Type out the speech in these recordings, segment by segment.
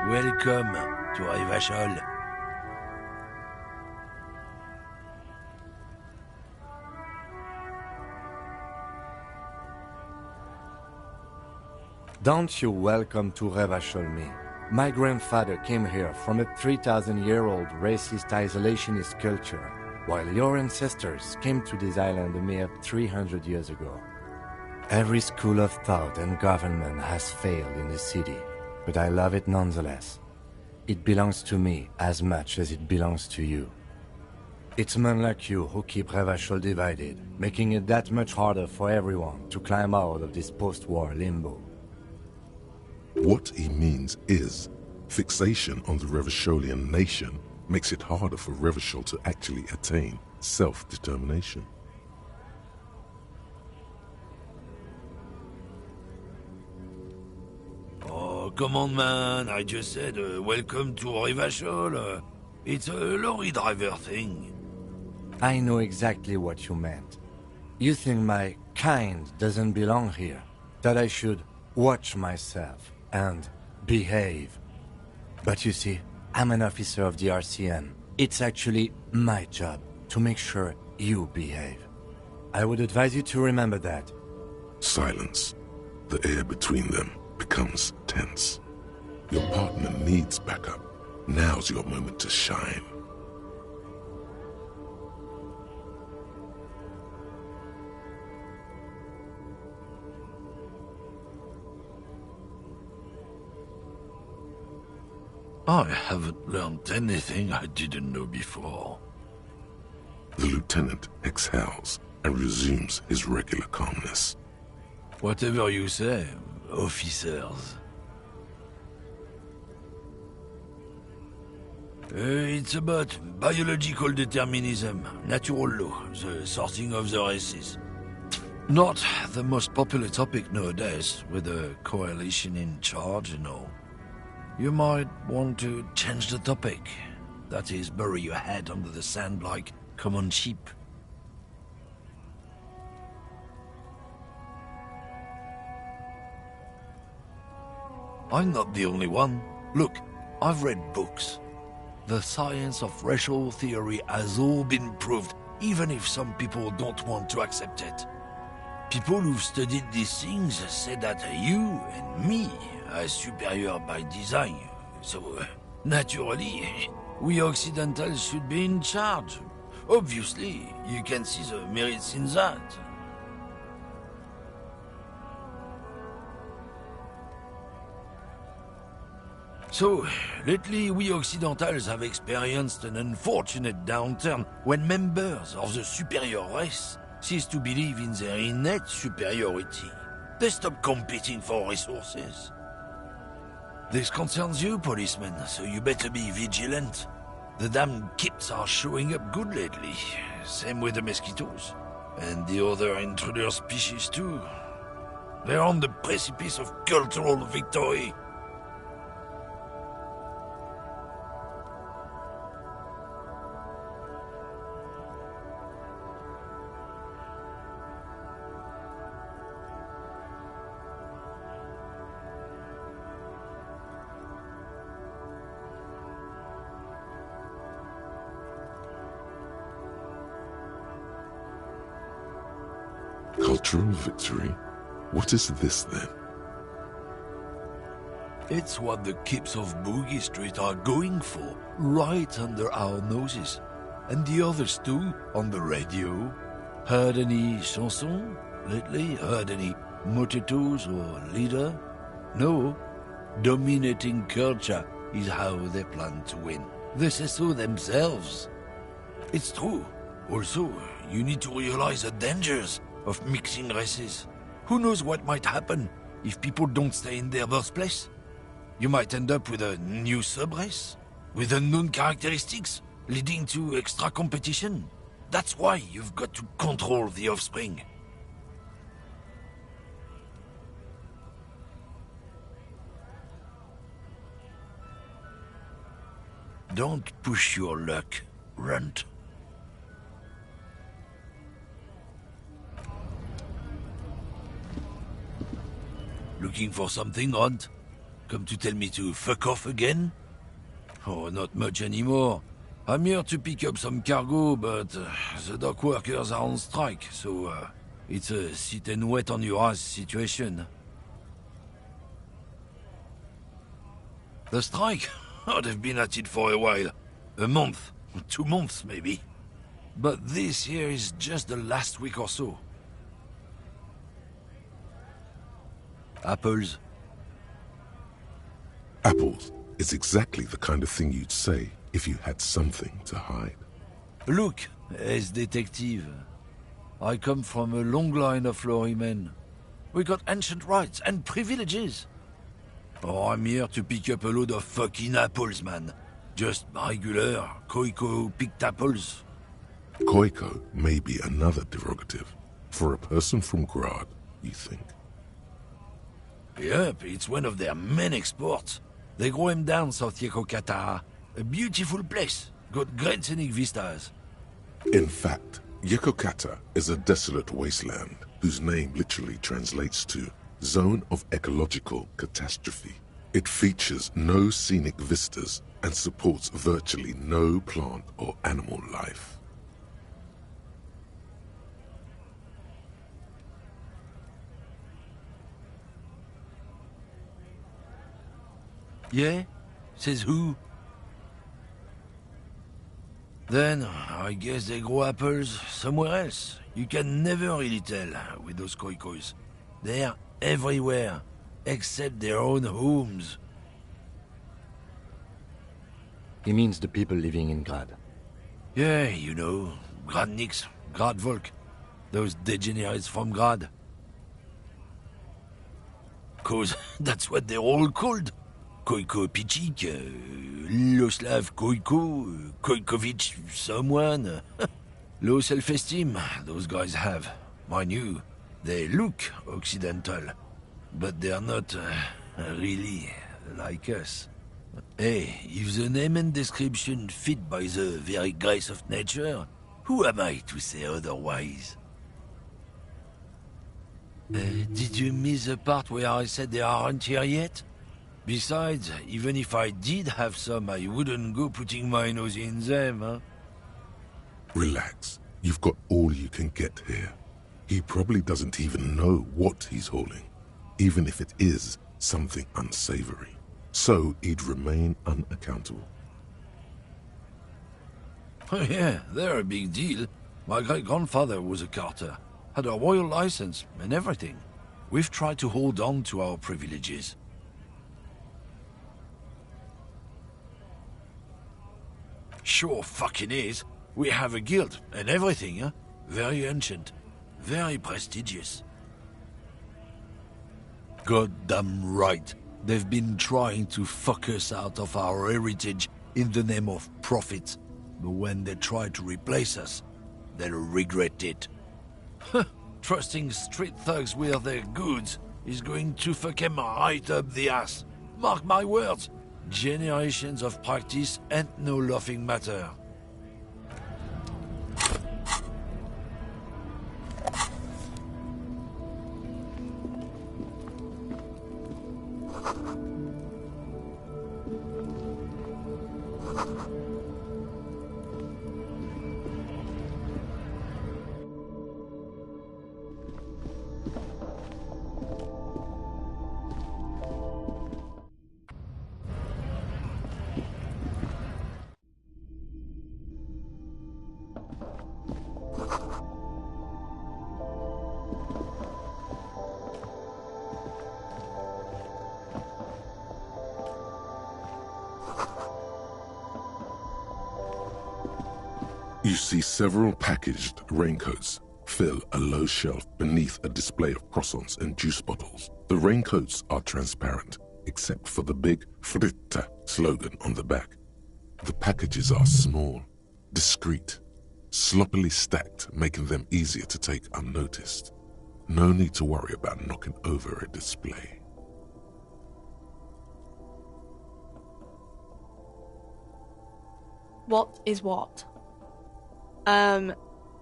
Welcome to Rivachol. Don't you welcome to Revachol me. My grandfather came here from a 3,000-year-old racist isolationist culture, while your ancestors came to this island a mere 300 years ago. Every school of thought and government has failed in this city, but I love it nonetheless. It belongs to me as much as it belongs to you. It's men like you who keep Revachol divided, making it that much harder for everyone to climb out of this post-war limbo. What he means is, fixation on the Revacholian nation makes it harder for Revachol to actually attain self-determination. Oh, come on, man. I just said welcome to Rivachol. It's a lorry driver thing. I know exactly what you meant. You think my kind doesn't belong here, that I should watch myself and behave. But you see, I'm an officer of the RCM. It's actually my job to make sure you behave. I would advise you to remember that. Silence. The air between them becomes tense. Your partner needs backup. Now's your moment to shine. I haven't learned anything I didn't know before. The lieutenant exhales and resumes his regular calmness. Whatever you say, officers. It's about biological determinism, natural law, the sorting of the races. Not the most popular topic nowadays, with a coalition in charge and all. You might want to change the topic. That is, bury your head under the sand like common sheep. I'm not the only one. Look, I've read books. The science of racial theory has all been proved, even if some people don't want to accept it. People who've studied these things say that you and me are superior by design. So, naturally, we Occidentals should be in charge. Obviously, you can see the merits in that. So, lately we Occidentals have experienced an unfortunate downturn when members of the superior race cease to believe in their innate superiority. They stop competing for resources. This concerns you, policemen, so you better be vigilant. The damn kips are showing up good lately. Same with the mosquitoes. And the other intruder species too. They're on the precipice of cultural victory. Cultural victory? What is this then? It's what the kips of Boogie Street are going for, right under our noses. And the others too, on the radio. Heard any chansons lately? Heard any motetos or leader? No. Dominating culture is how they plan to win. They say so themselves. It's true. Also, you need to realize the dangers of mixing races. Who knows what might happen if people don't stay in their birthplace? You might end up with a new sub-race, with unknown characteristics, leading to extra competition. That's why you've got to control the offspring. Don't push your luck, Runt. Looking for something, Runt? Come to tell me to fuck off again? Oh, not much anymore. I'm here to pick up some cargo, but the dock workers are on strike, so it's a sit and wait on your ass situation. The strike? Oh, they've been at it for a while. A month, 2 months maybe. But this here is just the last week or so. Apples. Apples is exactly the kind of thing you'd say if you had something to hide. Look, as detective, I come from a long line of lorrymen. We got ancient rights and privileges. Oh, I'm here to pick up a load of fucking apples, man. Just regular, Koiko-picked apples. Koiko may be another derogative. For a person from Grad, you think? Yep, it's one of their main exports. They grow them down South Yekokata. A beautiful place. Got great scenic vistas. In fact, Yekokata is a desolate wasteland whose name literally translates to Zone of Ecological Catastrophe. It features no scenic vistas and supports virtually no plant or animal life. Yeah? Says who? Then, I guess they grow apples somewhere else. You can never really tell with those koikos. They're everywhere, except their own homes. He means the people living in Grad. Yeah, you know, Gradniks, Gradvolk, those degenerates from Grad. 'Cause that's what they're all called. Koiko Pichik, Loslav Koiko, Koikovich someone. Low self-esteem, those guys have. Mind you, they look Occidental, but they're not really like us. Hey, if the name and description fit by the very grace of nature, who am I to say otherwise? Did you miss the part where I said they aren't here yet? Besides, even if I did have some, I wouldn't go putting my nose in them, huh? Relax. You've got all you can get here. He probably doesn't even know what he's hauling, even if it is something unsavory. So he'd remain unaccountable. Oh yeah, they're a big deal. My great-grandfather was a carter, had a royal license and everything. We've tried to hold on to our privileges. Sure fucking is. We have a guild and everything, huh? Very ancient. Very prestigious. Goddamn right. They've been trying to fuck us out of our heritage in the name of profit. But when they try to replace us, they'll regret it. Trusting street thugs with their goods is going to fuck them right up the ass. Mark my words. Generations of practice ain't no laughing matter. You see several packaged raincoats fill a low shelf beneath a display of croissants and juice bottles. The raincoats are transparent, except for the big Fritta slogan on the back. The packages are small, discreet, sloppily stacked, making them easier to take unnoticed. No need to worry about knocking over a display. What is what?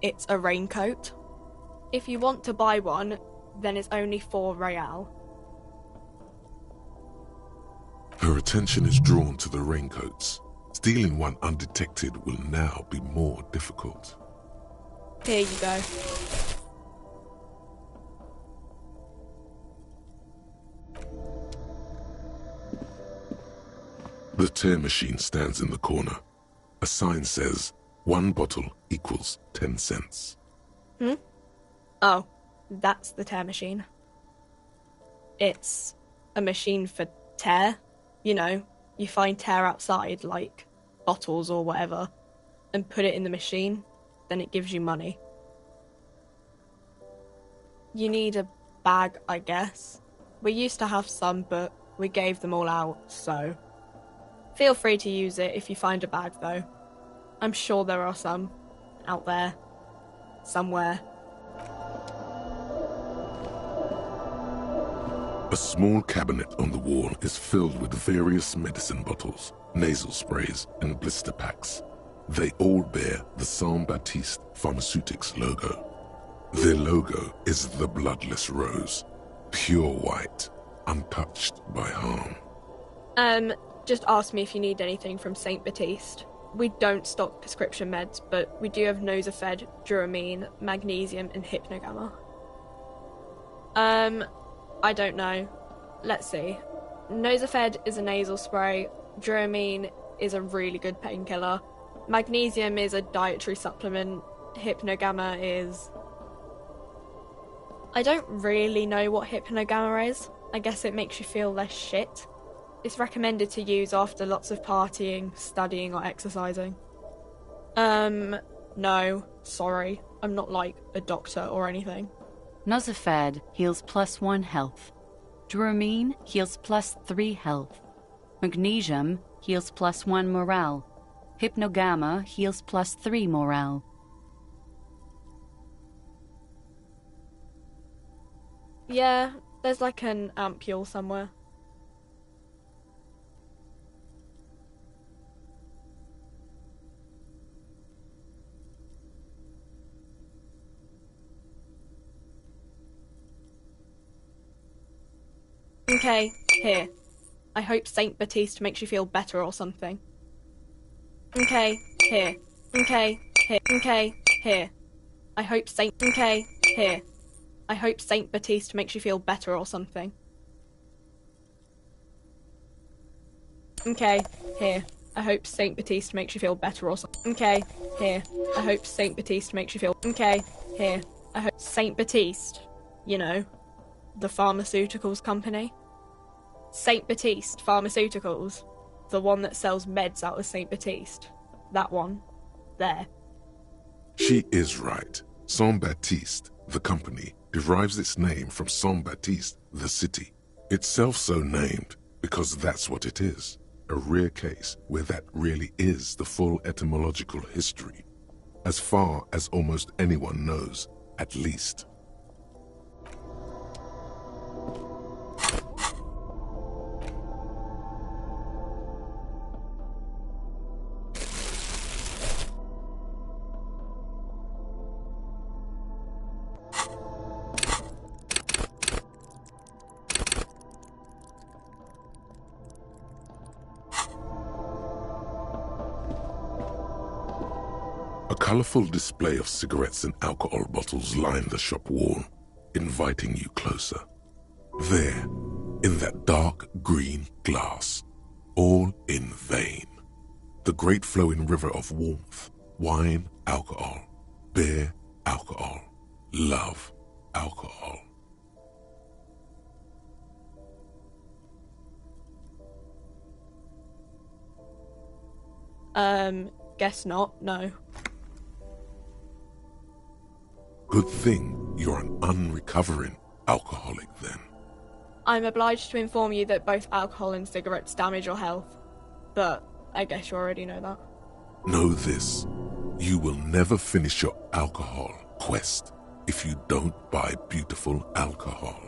It's a raincoat. If you want to buy one, then it's only 4 real. Her attention is drawn to the raincoats. Stealing one undetected will now be more difficult. Here you go. The tear machine stands in the corner. A sign says, 1 bottle equals 10 cents. Oh, that's the tear machine. It's a machine for tear. You know, you find tear outside, like bottles or whatever, and put it in the machine, then it gives you money. You need a bag, I guess. We used to have some, but we gave them all out, so... Feel free to use it if you find a bag, though. I'm sure there are some out there, somewhere. A small cabinet on the wall is filled with various medicine bottles, nasal sprays, and blister packs. They all bear the Saint-Baptiste Pharmaceutics logo. Their logo is the bloodless rose, pure white, untouched by harm. Just ask me if you need anything from Saint Baptiste. We don't stock prescription meds, but we do have Nosafed, Duramine, Magnesium, and Hypnogamma. I don't know. Let's see. Nosafed is a nasal spray, Duramine is a really good painkiller, Magnesium is a dietary supplement, Hypnogamma is... I don't really know what Hypnogamma is. I guess it makes you feel less shit. It's recommended to use after lots of partying, studying, or exercising. No, sorry. I'm not like a doctor or anything. Nosafed heals +1 health. Duramine heals +3 health. Magnesium heals +1 morale. Hypnogamma heals +3 morale. Yeah, there's like an ampule somewhere. Okay, here. I hope Saint Baptiste makes you feel better or something. Okay, here. Okay, here. Okay, here. I hope Saint... Okay, here. I hope Saint Baptiste makes you feel better or something. Okay, here. I hope Saint Baptiste makes you feel better or something. Okay, here. I hope Saint Baptiste makes you feel... Okay, here. I hope Saint Baptiste, you know, the pharmaceuticals company. Saint Baptiste Pharmaceuticals, the one that sells meds out of Saint Baptiste. That one. There. She is right. Saint-Baptiste, the company, derives its name from Saint-Baptiste, the city. Itself so named because that's what it is. A rare case where that really is the full etymological history. As far as almost anyone knows, at least. A colorful display of cigarettes and alcohol bottles line the shop wall, inviting you closer. There, in that dark green glass, all in vain. The great flowing river of warmth, wine, alcohol, beer, alcohol, love, alcohol. Guess not, no. Good thing you're an unrecovering alcoholic then. I'm obliged to inform you that both alcohol and cigarettes damage your health. But I guess you already know that. Know this, you will never finish your alcohol quest if you don't buy beautiful alcohol.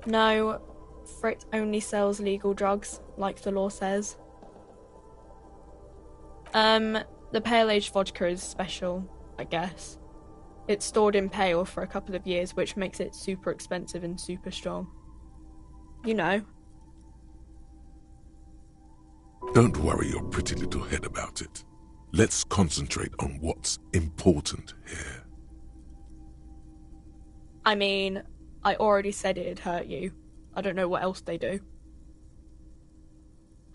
No, Frit only sells legal drugs, like the law says. The pale aged vodka is special, I guess. It's stored in pale for a couple of years, which makes it super expensive and super strong. You know. Don't worry your pretty little head about it. Let's concentrate on what's important here. I mean, I already said it'd hurt you. I don't know what else they do.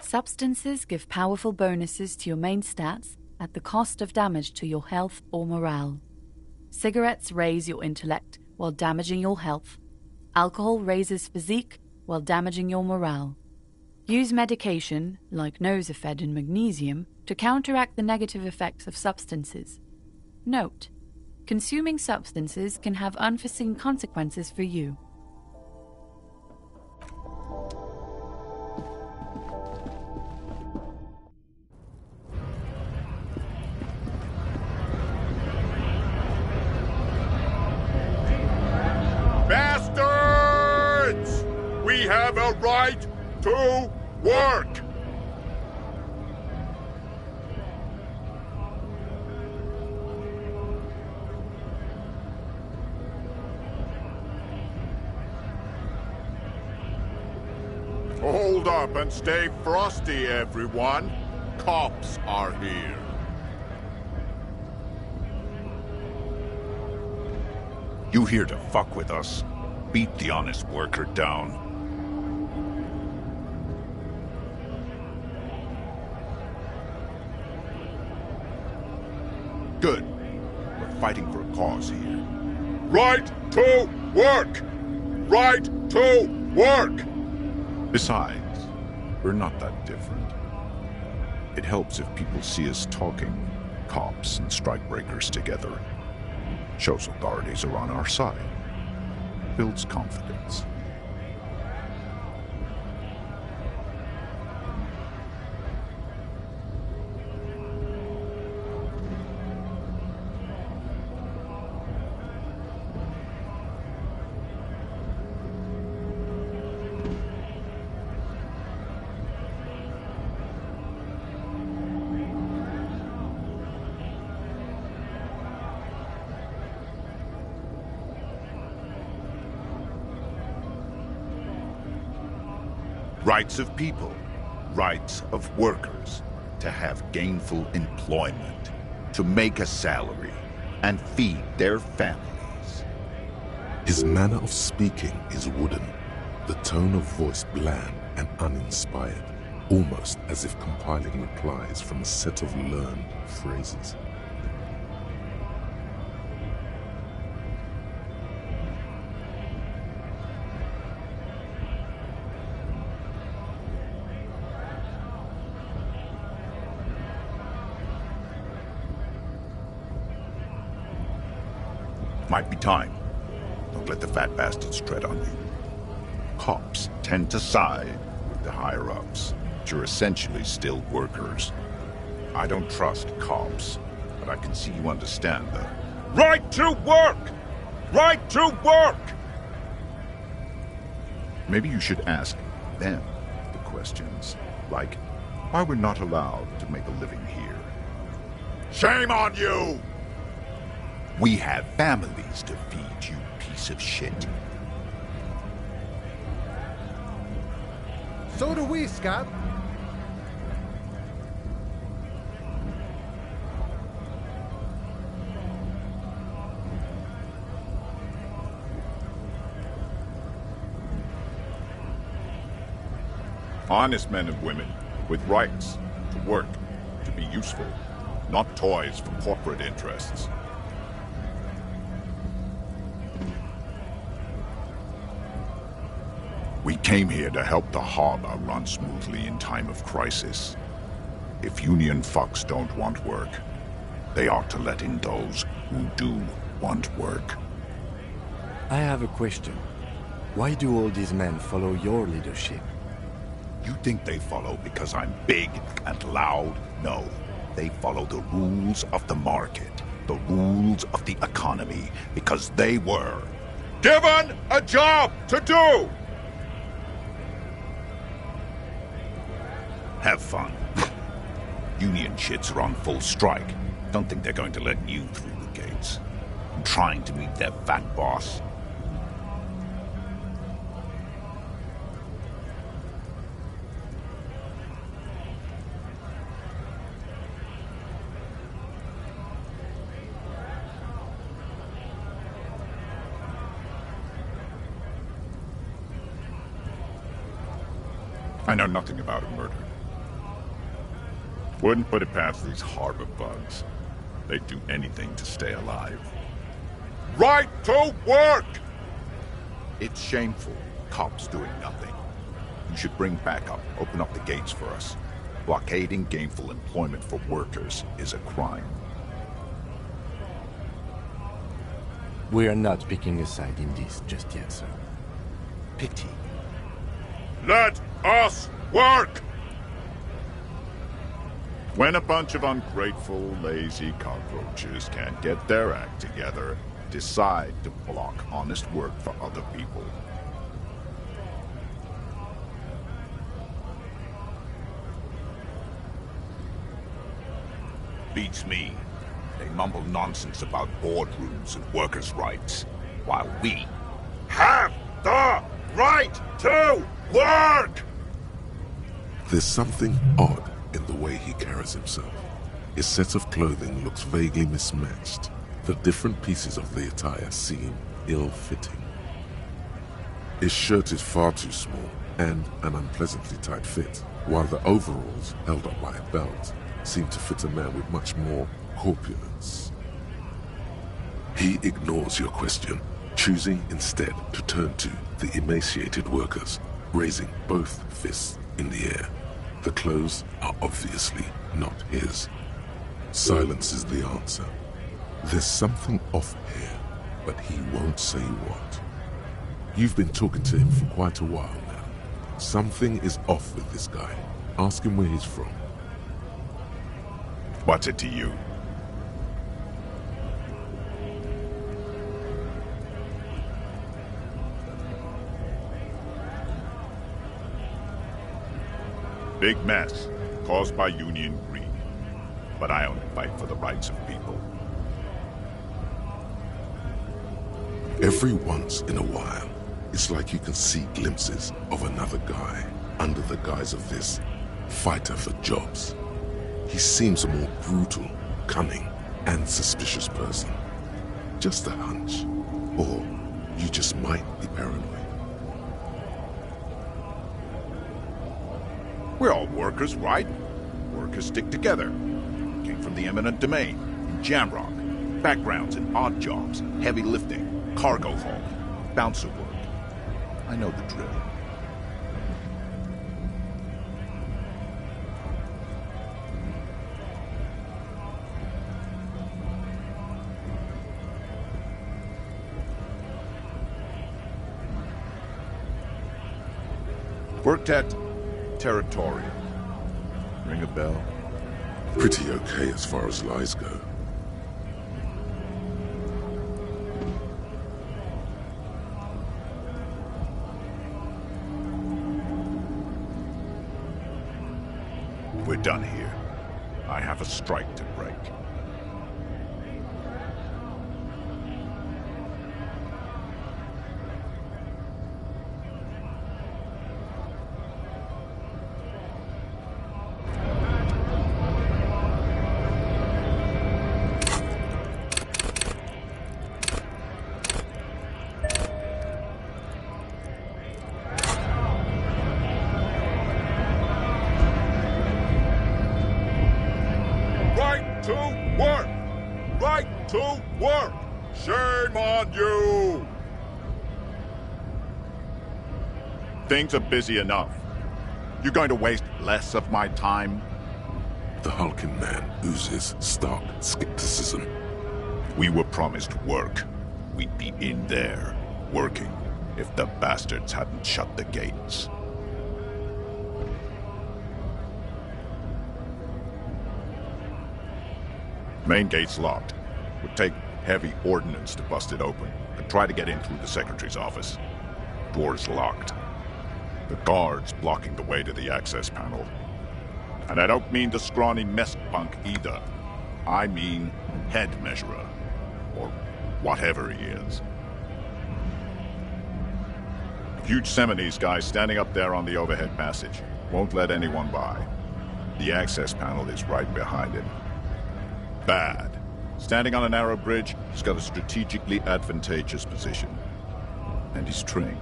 Substances give powerful bonuses to your main stats at the cost of damage to your health or morale. Cigarettes raise your intellect while damaging your health. Alcohol raises physique while damaging your morale. Use medication, like Nosifed and magnesium, to counteract the negative effects of substances. Note: consuming substances can have unforeseen consequences for you. Bastards! We have a right to work! Hold up and stay frosty, everyone. Cops are here. You here to fuck with us? Beat the honest worker down. Good. We're fighting for a cause here. Right to work! Right to work! Besides, we're not that different. It helps if people see us talking, cops and strikebreakers together. Shows authorities are on our side. Builds confidence. Rights of people, rights of workers, to have gainful employment, to make a salary, and feed their families. His manner of speaking is wooden, the tone of voice bland and uninspired, almost as if compiling replies from a set of learned phrases. Might be time. Don't let the fat bastards tread on you. Cops tend to side with the higher-ups, but you're essentially still workers. I don't trust cops, but I can see you understand the Right to work! Right to work! Maybe you should ask them the questions, like why we're not allowed to make a living here. Shame on you! We have families to feed, you piece of shit. So do we, Scott. Honest men and women with rights to work, to be useful, not toys for corporate interests. We came here to help the harbor run smoothly in time of crisis. If union fucks don't want work, they ought to let in those who do want work. I have a question. Why do all these men follow your leadership? You think they follow because I'm big and loud? No. They follow the rules of the market, the rules of the economy, because they were given a job to do! Have fun. Union shits are on full strike. Don't think they're going to let you through the gates. I'm trying to meet their fat boss. I know nothing about a murder. Wouldn't put it past these harbor bugs. They'd do anything to stay alive. Right to work! It's shameful. Cops doing nothing. You should bring backup. Open up the gates for us. Blockading gainful employment for workers is a crime. We are not picking a side in this just yet, sir. Pity. Let us work! When a bunch of ungrateful, lazy cockroaches can't get their act together, decide to block honest work for other people. Beats me. They mumble nonsense about boardrooms and workers' rights, while we have the right to work! There's something odd in the way he carries himself. His set of clothing looks vaguely mismatched. The different pieces of the attire seem ill-fitting. His shirt is far too small and an unpleasantly tight fit, while the overalls, held up by a belt, seem to fit a man with much more corpulence. He ignores your question, choosing instead to turn to the emaciated workers, raising both fists in the air. The clothes are obviously not his. Silence is the answer. There's something off here, but he won't say what. You've been talking to him for quite a while now. Something is off with this guy. Ask him where he's from. What's it to you? Big mess, caused by Union greed. But I only fight for the rights of people. Every once in a while, it's like you can see glimpses of another guy under the guise of this fighter for jobs. He seems a more brutal, cunning, and suspicious person. Just a hunch. Or you just might be paranoid. We're all workers, right? Workers stick together. Came from the eminent domain, in Jamrock. Backgrounds in odd jobs, heavy lifting, cargo haul, bouncer work. I know the drill. Worked at Territorial. Ring a bell? Pretty okay as far as lies go. We're done here. I have a strike to break. To work! Shame on you! Things are busy enough. You're going to waste less of my time? The hulking man oozes stark skepticism. We were promised work. We'd be in there, working, if the bastards hadn't shut the gates. Main gate's locked. Would take heavy ordnance to bust it open. Could try to get in through the secretary's office. Door's locked. The guards blocking the way to the access panel. And I don't mean the scrawny mess punk either. I mean head measurer. Or whatever he is. Huge Seminese guy standing up there on the overhead passage. Won't let anyone by. The access panel is right behind him. Bad. Standing on a narrow bridge, he's got a strategically advantageous position. And he's trained.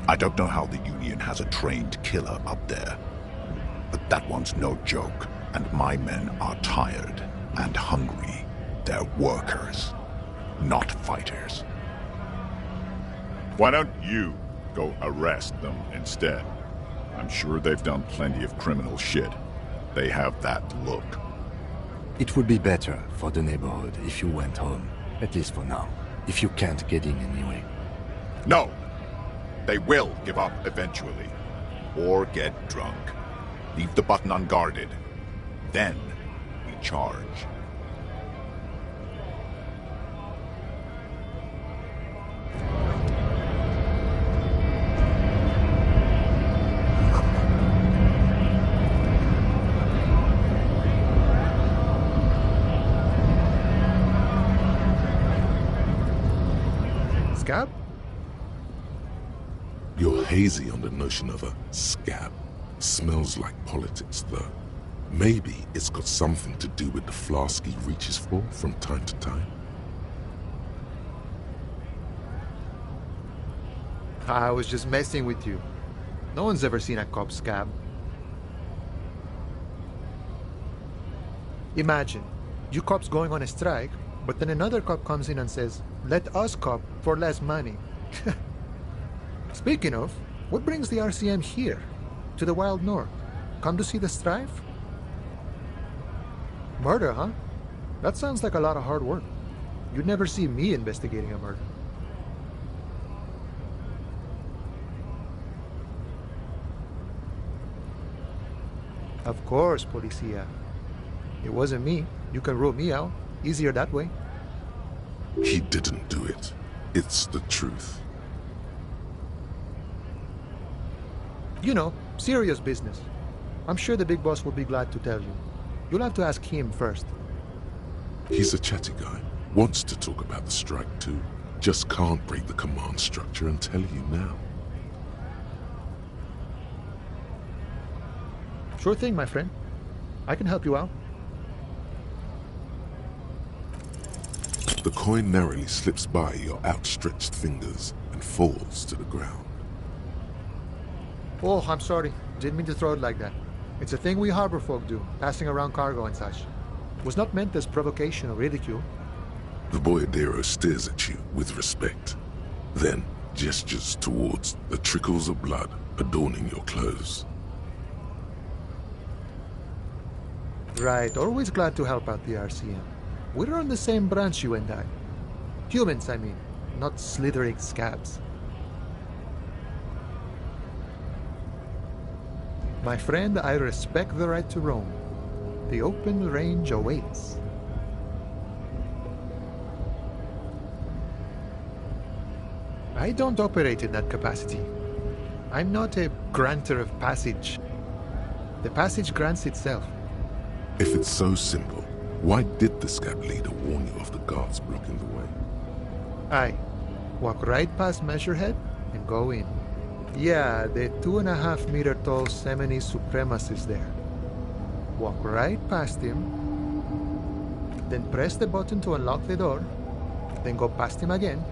I don't know how the Union has a trained killer up there. But that one's no joke, and my men are tired and hungry. They're workers, not fighters. Why don't you go arrest them instead? I'm sure they've done plenty of criminal shit. They have that look. It would be better for the neighborhood if you went home, at least for now, if you can't get in anyway. No! They will give up eventually. Or get drunk. Leave the button unguarded. Then we charge. Scab? You're hazy on the notion of a scab. Smells like politics, though. Maybe it's got something to do with the flask he reaches for from time to time. I was just messing with you. No one's ever seen a cop scab. Imagine, you cops going on a strike, but then another cop comes in and says, "Let us cop for less money." Speaking of, what brings the RCM here? To the Wild North? Come to see the strife? Murder, huh? That sounds like a lot of hard work. You'd never see me investigating a murder. Of course, Policia. It wasn't me. You can rule me out. Easier that way. He didn't do it. It's the truth. You know, serious business. I'm sure the big boss will be glad to tell you. You'll have to ask him first. He's a chatty guy. Wants to talk about the strike too. Just can't break the command structure and tell you now. Sure thing, my friend. I can help you out. The coin narrowly slips by your outstretched fingers and falls to the ground. Oh, I'm sorry. Didn't mean to throw it like that. It's a thing we harbor folk do, passing around cargo and such. Was not meant as provocation or ridicule. The boyadero stares at you with respect, then gestures towards the trickles of blood adorning your clothes. Right, always glad to help out the RCM. We're on the same branch, you and I. Humans, I mean, not slithering scabs. My friend, I respect the right to roam. The open range awaits. I don't operate in that capacity. I'm not a granter of passage. The passage grants itself. If it's so simple, why did the scab leader warn you of the guards blocking the way? Aye. Walk right past Measurehead and go in. Yeah, the 2.5 meter tall Seminese supremacist there. Walk right past him, then press the button to unlock the door, then go past him again,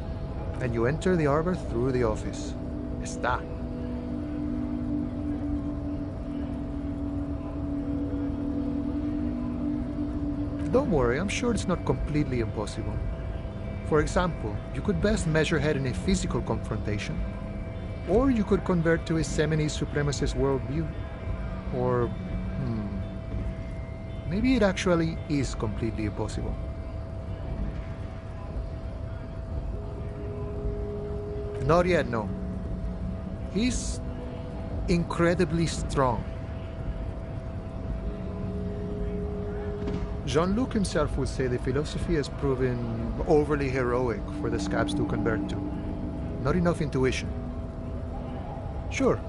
and you enter the arbor through the office. Está. Don't worry, I'm sure it's not completely impossible. For example, you could best Measurehead in a physical confrontation, or you could convert to a Seminese supremacist worldview. Or, maybe it actually is completely impossible. Not yet, no. He's incredibly strong. Jean-Luc himself would say the philosophy has proven overly heroic for the scabs to convert to. Not enough intuition. Sure.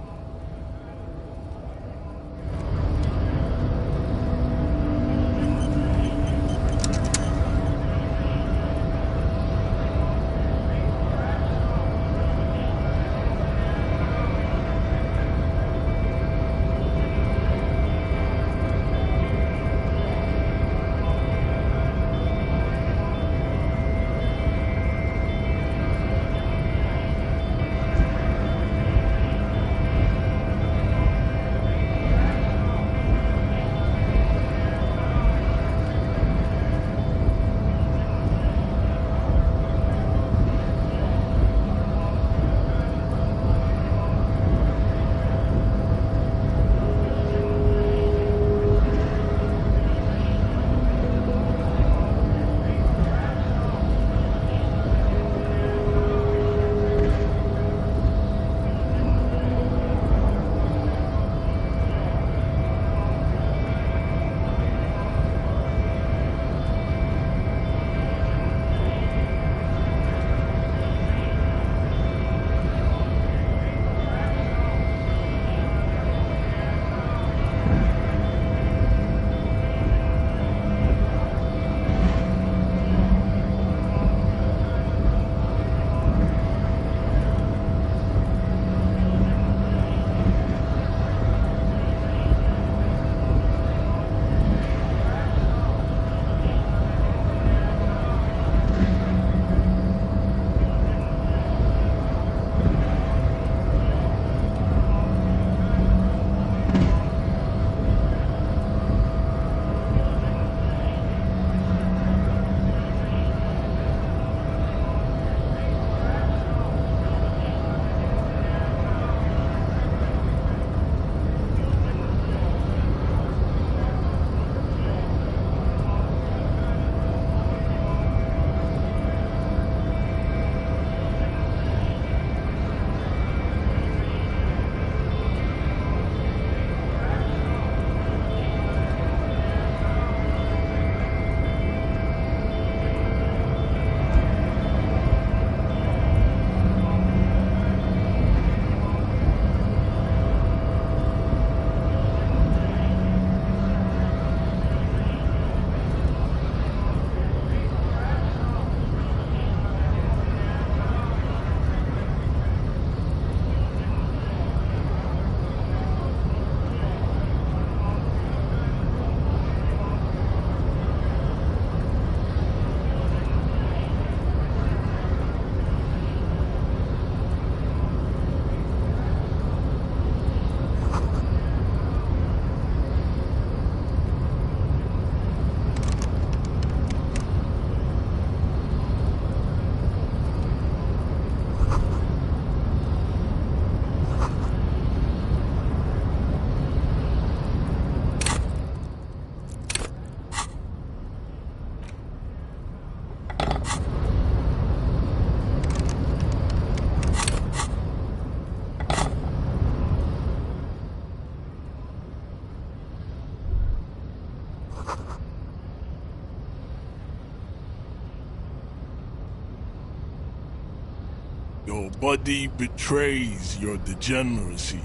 Your body betrays your degeneracy.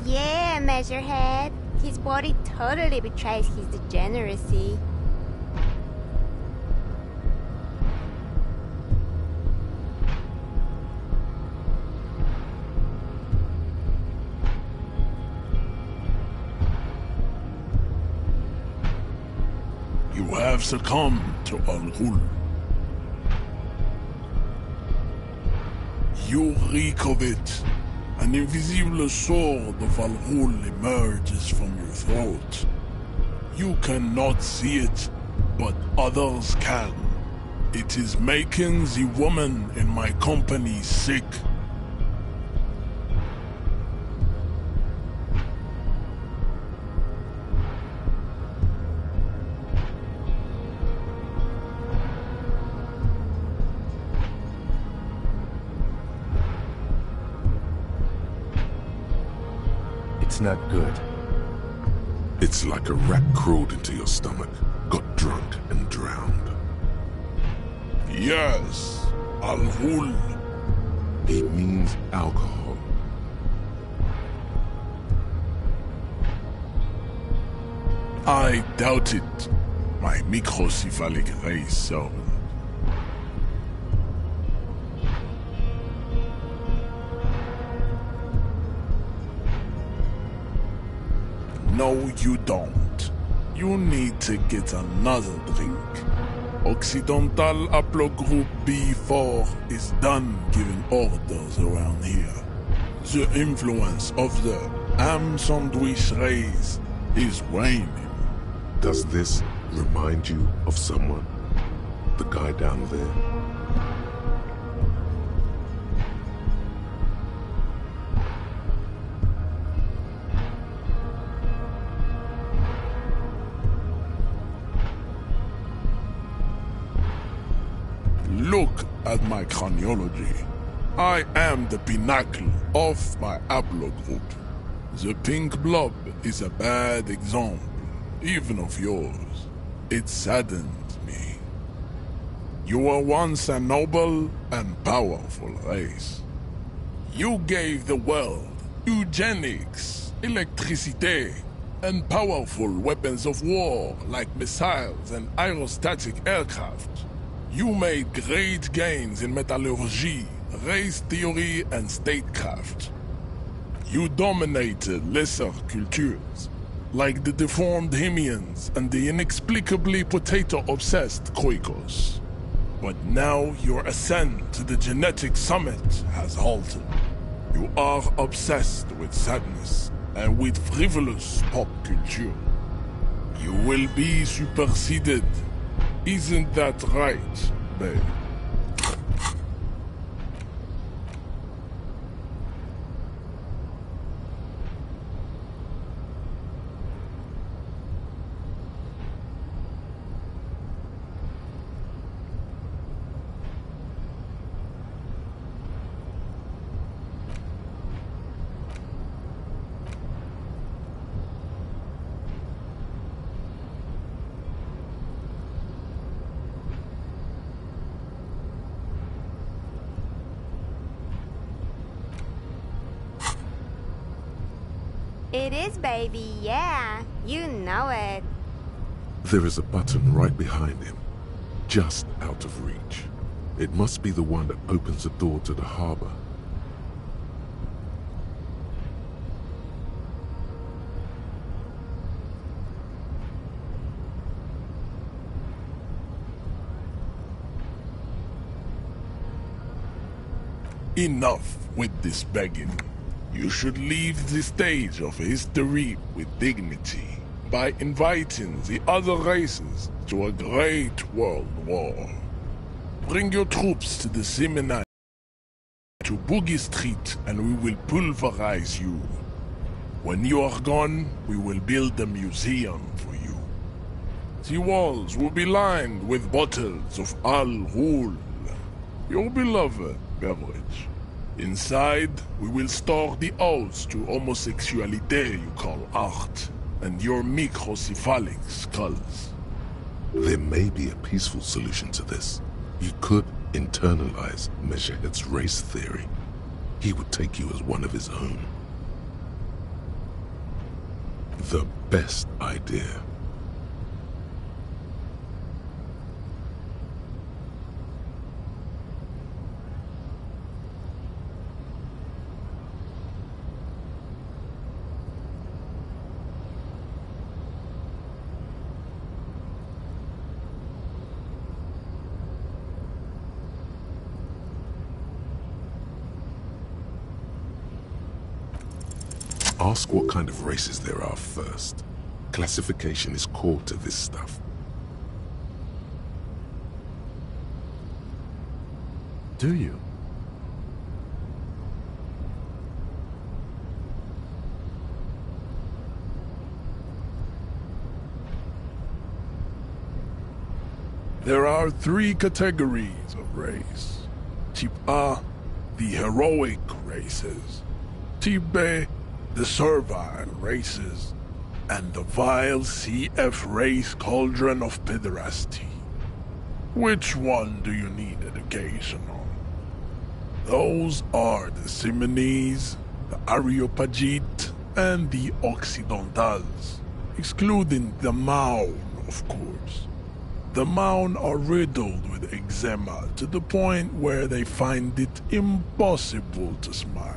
Yeah, Measurehead. His body totally betrays his degeneracy. You have succumbed to Al-Ghul. You reek of it. An invisible sword of Al-Ghul emerges from your throat. You cannot see it, but others can. It is making the woman in my company sick. It's not good. It's like a rat crawled into your stomach, got drunk and drowned. Yes, Al-Ghul. He means alcohol. I doubt it, my microcephalic race servant. No, you don't. You need to get another drink. Occidental Haplogroup B4 is done giving orders around here. The influence of the ham sandwich race is waning. Does this remind you of someone? The guy down there? Look at my craniology. I am the pinnacle of my haplogroup. The pink blob is a bad example, even of yours. It saddens me. You were once a noble and powerful race. You gave the world eugenics, electricity, and powerful weapons of war like missiles and aerostatic aircraft. You made great gains in metallurgy, race theory, and statecraft. You dominated lesser cultures, like the deformed Hemians and the inexplicably potato-obsessed Khoikos. But now your ascent to the genetic summit has halted. You are obsessed with sadness and with frivolous pop culture. You will be superseded. Isn't that right, babe? It is, baby, yeah. You know it. There is a button right behind him, just out of reach. It must be the one that opens the door to the harbor. Enough with this begging. You should leave the stage of history with dignity by inviting the other races to a great world war. Bring your troops to the seminary to Boogie Street and we will pulverize you. When you are gone, we will build a museum for you. The walls will be lined with bottles of Al-Ghul, your beloved beverage. Inside, we will store the odes to homosexuality you call art, and your microcephalic skulls. There may be a peaceful solution to this. You could internalize Measurehead's race theory, he would take you as one of his own. The best idea. Ask what kind of races there are first. Classification is core to this stuff. Do you? There are 3 categories of race. Type A, the heroic races. Type B, the servile races. And the vile CF race cauldron of pederasty. Which one do you need education on? Those are the Simonese, the Areopagites, and the Occidentals, excluding the Maun, of course. The Maun are riddled with eczema to the point where they find it impossible to smile.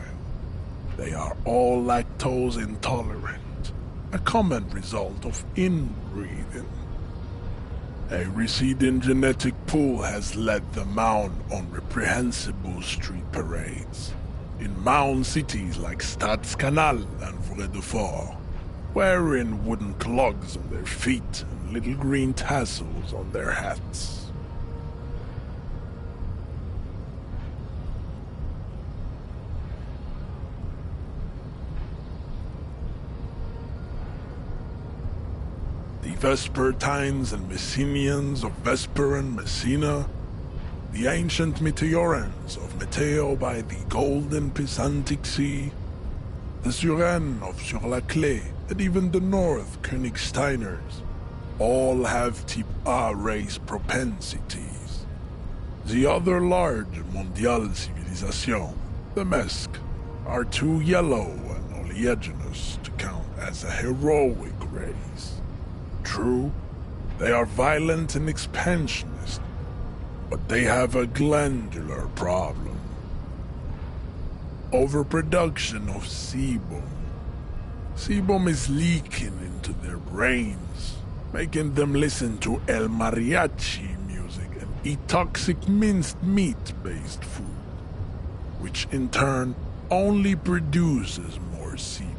They are all lactose intolerant, a common result of inbreeding. A receding genetic pool has led the Maun on reprehensible street parades. In Maun cities like Stadskanal and Vredefort, wearing wooden clogs on their feet and little green tassels on their hats. The Vespertines and Messenians of Vesper and Messina, the ancient Meteorans of Meteo by the golden Pisantic Sea, the Suren of Sur-la-Clé, and even the North Königsteiners, all have Type A race propensities. The other large Mondial civilization, the Mesk, are too yellow and oleaginous to count as a heroic race. True, they are violent and expansionist, but they have a glandular problem. Overproduction of sebum. Sebum is leaking into their brains, making them listen to El Mariachi music and eat toxic minced meat-based food, which in turn only produces more sebum.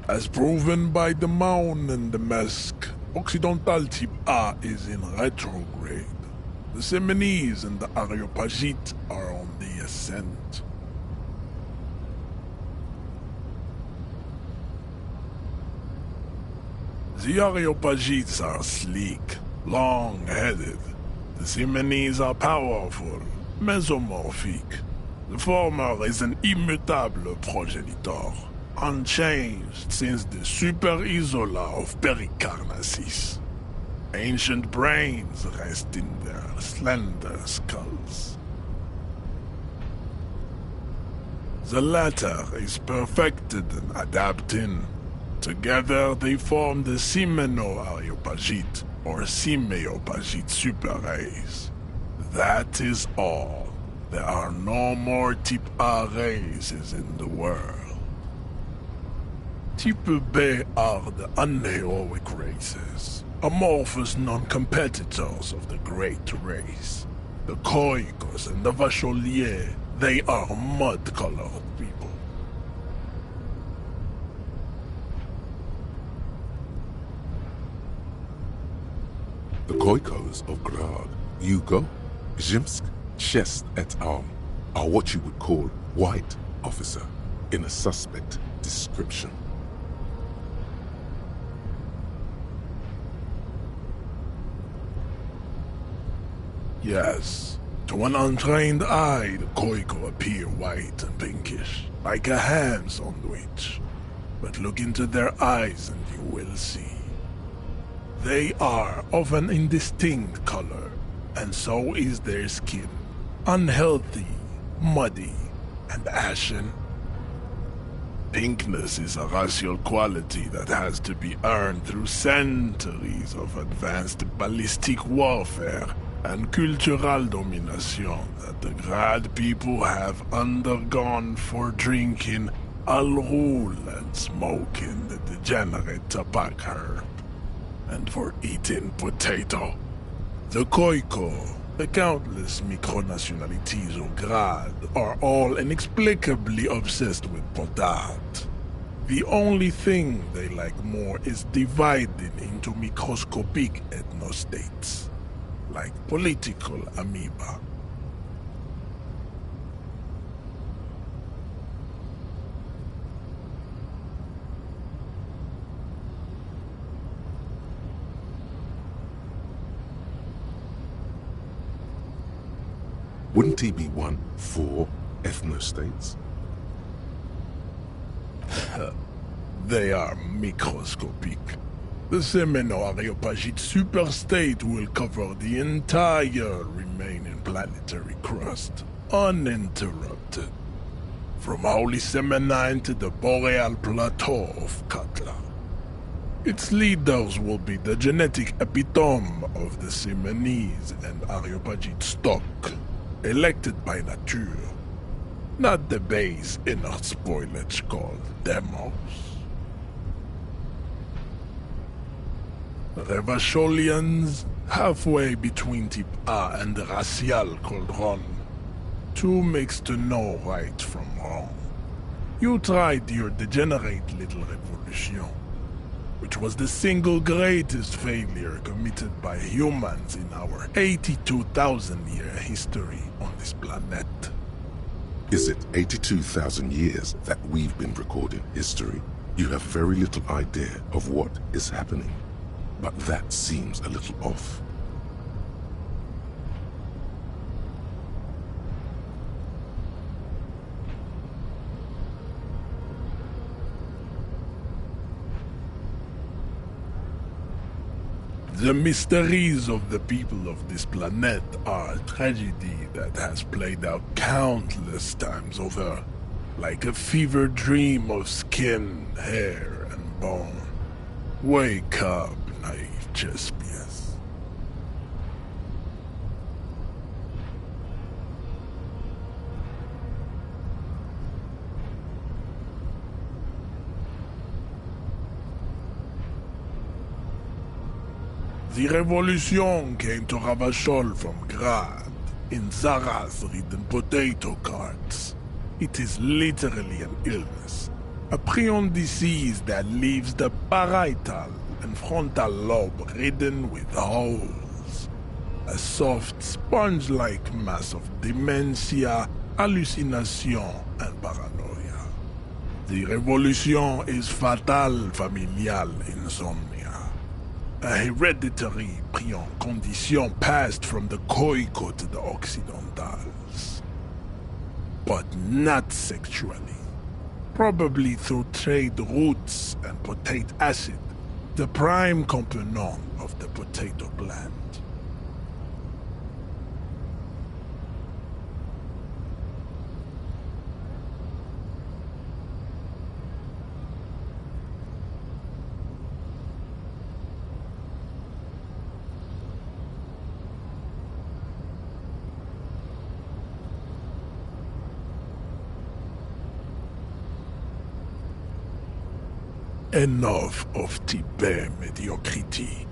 As proven by the Maun and the Mesk, Occidental Type A is in retrograde. The Simonese and the Areopagites are on the ascent. The Areopagites are sleek, long-headed. The Simonese are powerful, mesomorphic. The former is an immutable progenitor, unchanged since the Super Isola of Pericarnassus. Ancient brains rest in their slender skulls. The latter is perfected and adapting. Together they form the Simeno-Areopagite or Simeopagite super race. That is all. There are no more Type A races in the world. Type B are the unheroic races, amorphous non-competitors of the great race. The Khoikos and the Vacholier, they are mud-colored people. The Khoikos of Grad, Yugo, Zhimsk, Shest et al. Are what you would call white officer in a suspect description. Yes, To an untrained eye, the Koiko appear white and pinkish, like a ham sandwich. But look into their eyes and you will see. They are of an indistinct color, and so is their skin. Unhealthy, muddy, and ashen. Pinkness is a racial quality that has to be earned through centuries of advanced ballistic warfare and cultural domination that the Grad people have undergone for drinking Alrul and smoking the degenerate tobacco herb, and for eating potato. The Koiko, the countless micronationalities of Grad, are all inexplicably obsessed with potat. The only thing they like more is dividing into microscopic ethnostates, like political amoeba. Wouldn't he be one for ethnostates? They are microscopic. The Semeno-Areopagite superstate will cover the entire remaining planetary crust, uninterrupted. From Holy Semenine to the Boreal Plateau of Katla. Its leaders will be the genetic epitome of the Semenese and Areopagite stock, elected by nature, not the base inner spoilage called demos. Revacholians, halfway between Type A and the racial called Ron. Two makes to know right from wrong. You tried your degenerate little revolution, which was the single greatest failure committed by humans in our 82,000-year history on this planet. Is it 82,000 years that we've been recording history? You have very little idea of what is happening, but that seems a little off. The mysteries of the people of this planet are a tragedy that has played out countless times over, like a fever dream of skin, hair, and bone. Wake up, naive Chespius. The revolution came to Ravachol from Grad, in Zaraz-ridden potato carts. It is literally an illness, a prion disease that leaves the parietal and frontal lobe ridden with holes. A soft, sponge-like mass of dementia, hallucination, and paranoia. The revolution is fatal familial insomnia. A hereditary prion condition passed from the Koiko to the Occidentals. But not sexually. Probably through trade roots and potate acid, the prime component of the potato plant. Enough of Tibet mediocrity.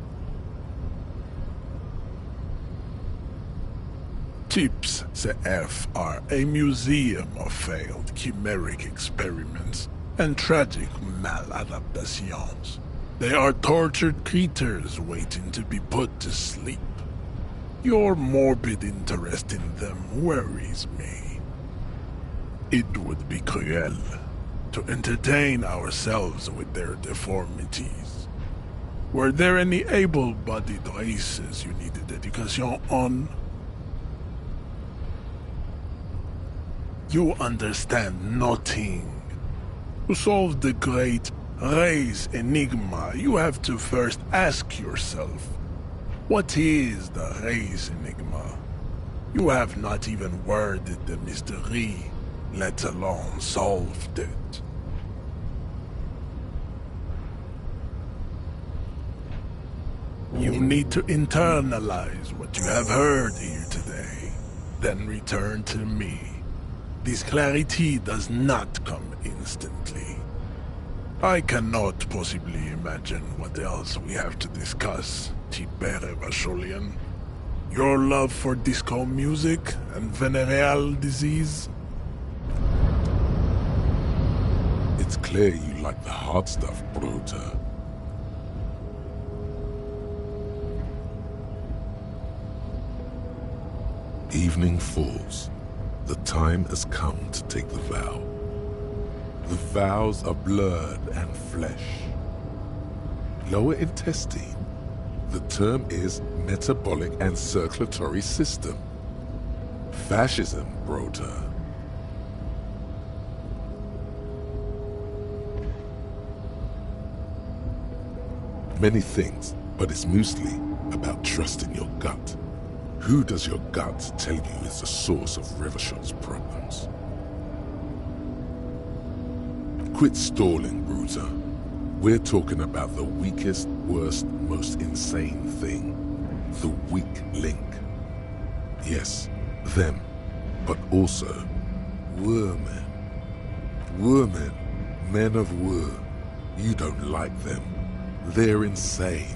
Tips CF are a museum of failed chimeric experiments and tragic maladaptations. They are tortured creatures waiting to be put to sleep. Your morbid interest in them worries me. It would be cruel to entertain ourselves with their deformities. Were there any able-bodied races you needed education on? You understand nothing. To solve the great race enigma, you have to first ask yourself, what is the race enigma? You have not even worded the mystery, let alone solved it. You need to internalize what you have heard here today, then return to me. This clarity does not come instantly. I cannot possibly imagine what else we have to discuss, Tibere Vasholian. Your love for disco music and venereal disease? It's clear you like the hard stuff, Bruta. Evening falls. The time has come to take the vow. The vows are blood and flesh. Lower intestine. The term is metabolic and circulatory system. Fascism, Brota. Many things, but it's mostly about trusting your gut. Who does your gut tell you is the source of Revachol's problems? Quit stalling, Bruiser. We're talking about the weakest, worst, most insane thing. The weak link. Yes, them, but also Women. Women, men of Wur. You don't like them. They're insane.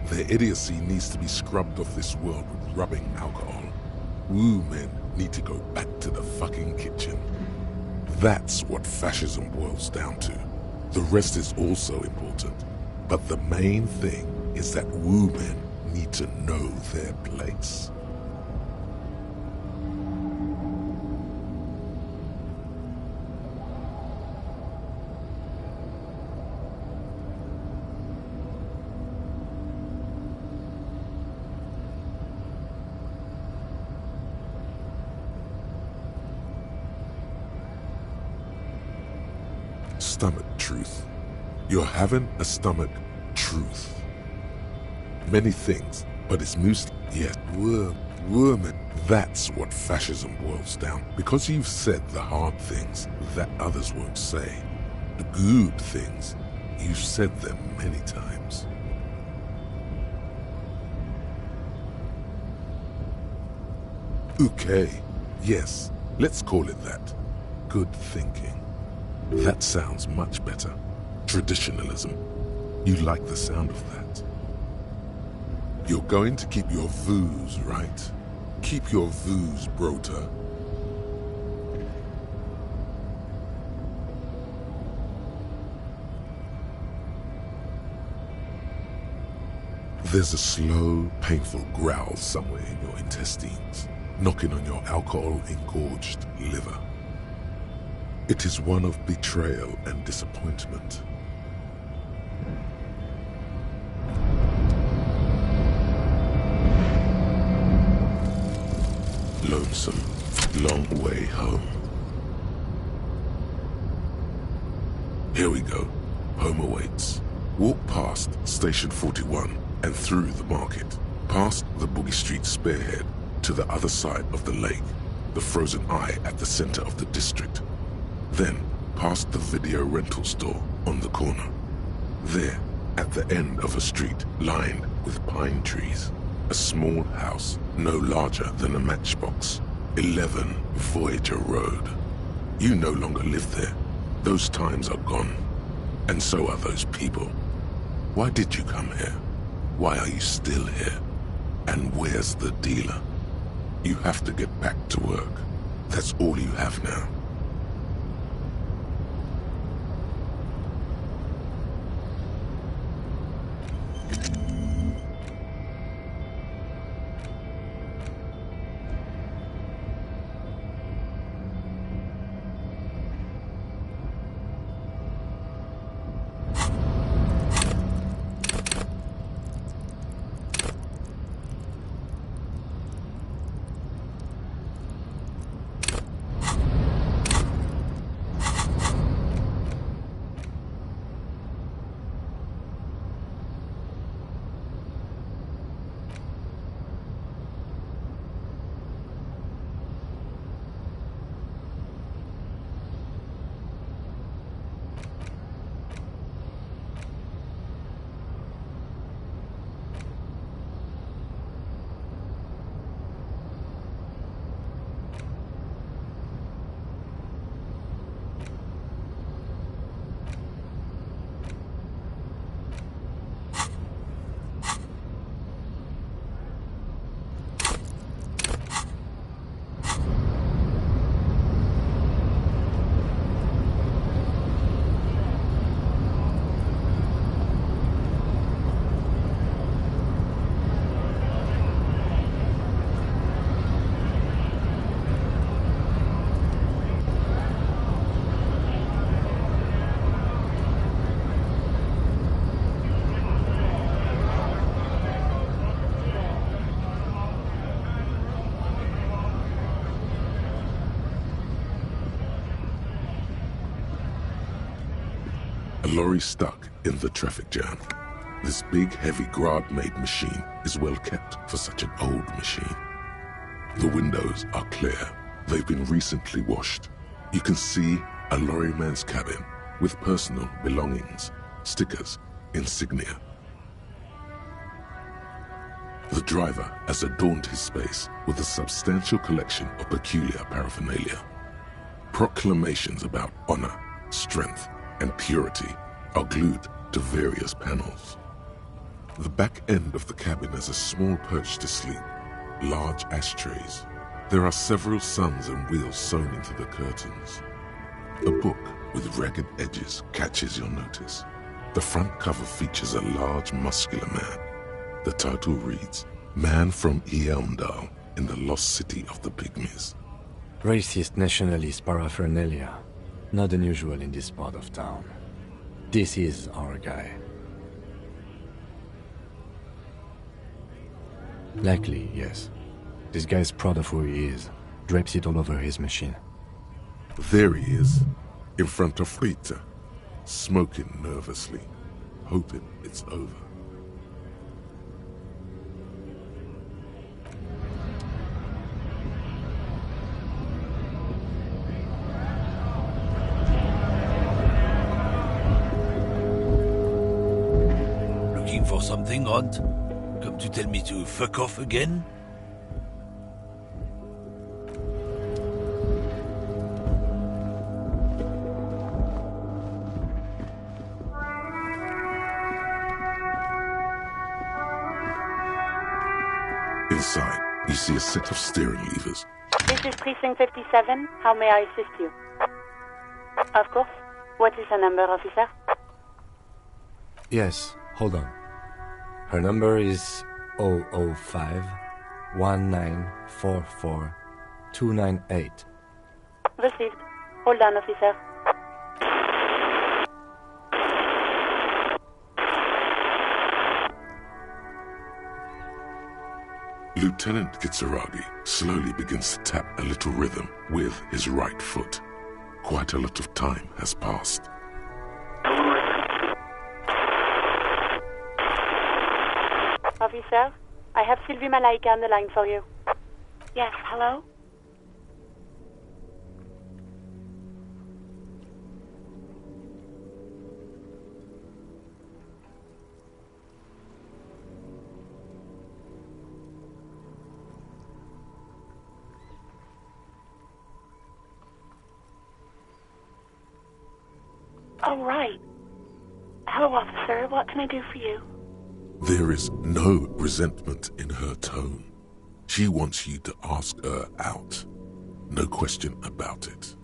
Their idiocy needs to be scrubbed off this world with rubbing alcohol. Women need to go back to the fucking kitchen. That's what fascism boils down to. The rest is also important. But the main thing is that women need to know their place. Stomach truth. You're having a stomach truth. Many things, but it's mostly, yes, women. That's what fascism boils down. Because you've said the hard things that others won't say. The good things, you've said them many times. Okay, yes, let's call it that. Good thinking. That sounds much better. Traditionalism. You like the sound of that. You're going to keep your views, right? Keep your views, Brota. There's a slow, painful growl somewhere in your intestines, knocking on your alcohol-engorged liver. It is one of betrayal and disappointment. Lonesome, long way home. Here we go. Home awaits. Walk past Station 41 and through the market, past the Boogie Street spearhead to the other side of the lake, the frozen eye at the center of the district. Then, past the video rental store on the corner. There, at the end of a street lined with pine trees, a small house no larger than a matchbox. 11 Voyager Road. You no longer live there. Those times are gone. And so are those people. Why did you come here? Why are you still here? And where's the dealer? You have to get back to work. That's all you have now. lorry stuck in the traffic jam. This big, heavy Grad-made machine is well kept for such an old machine. The windows are clear. They've been recently washed. You can see a lorryman's cabin with personal belongings, stickers, insignia. The driver has adorned his space with a substantial collection of peculiar paraphernalia. Proclamations about honor, strength, and purity are glued to various panels. The back end of the cabin has a small perch to sleep, large ashtrays. There are several suns and wheels sewn into the curtains. A book with ragged edges catches your notice. The front cover features a large, muscular man. The title reads, Man from Eamdal in the Lost City of the Pygmies. Racist nationalist paraphernalia. Not unusual in this part of town. This is our guy. Likely, yes. This guy's proud of who he is. Drapes it all over his machine. There he is, in front of Rita, smoking nervously, hoping it's over. Looking for something, Hunt? Come to tell me to fuck off again? Inside, you see a set of steering levers. This is Precinct 57. How may I assist you? Of course. What is her number, officer? Yes, hold on. Her number is 005 1944 298. Received. Hold on, officer. Lieutenant Kitsuragi slowly begins to tap a little rhythm with his right foot. Quite a lot of time has passed. Officer, I have Sylvie Malaika on the line for you. Yes, hello? Oh, right. Hello, officer. What can I do for you? There is no resentment in her tone. She wants you to ask her out. No question about it.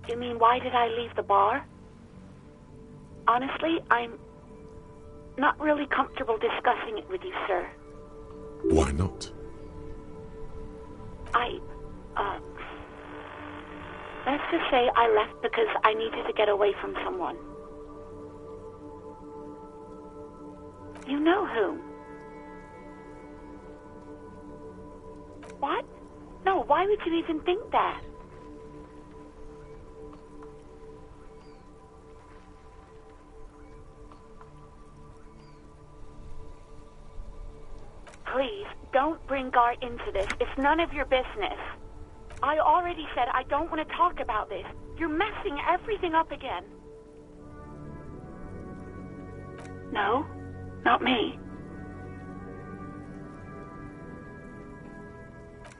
You mean, why did I leave the bar? Honestly, I'm not really comfortable discussing it with you, sir. Why not? Let's just say I left because I needed to get away from someone. You know whom? What? No, why would you even think that? Please, don't bring Gar into this. It's none of your business. I already said I don't want to talk about this. You're messing everything up again. No, not me.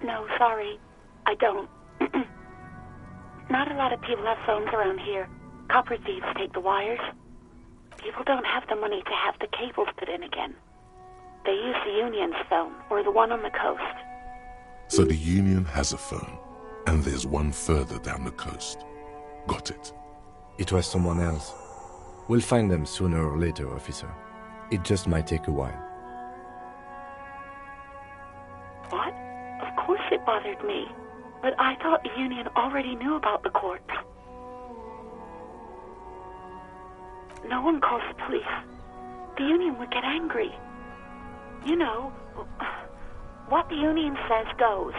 No, sorry. I don't. Not a lot of people have phones around here. Copper thieves take the wires. People don't have the money to have the cables put in again. They use the Union's phone, or the one on the coast. So the Union has a phone, and there's one further down the coast. Got it. It was someone else. We'll find them sooner or later, officer. It just might take a while. What? Of course it bothered me. But I thought the Union already knew about the corpse. No one calls the police. The Union would get angry. You know, What the Union says goes.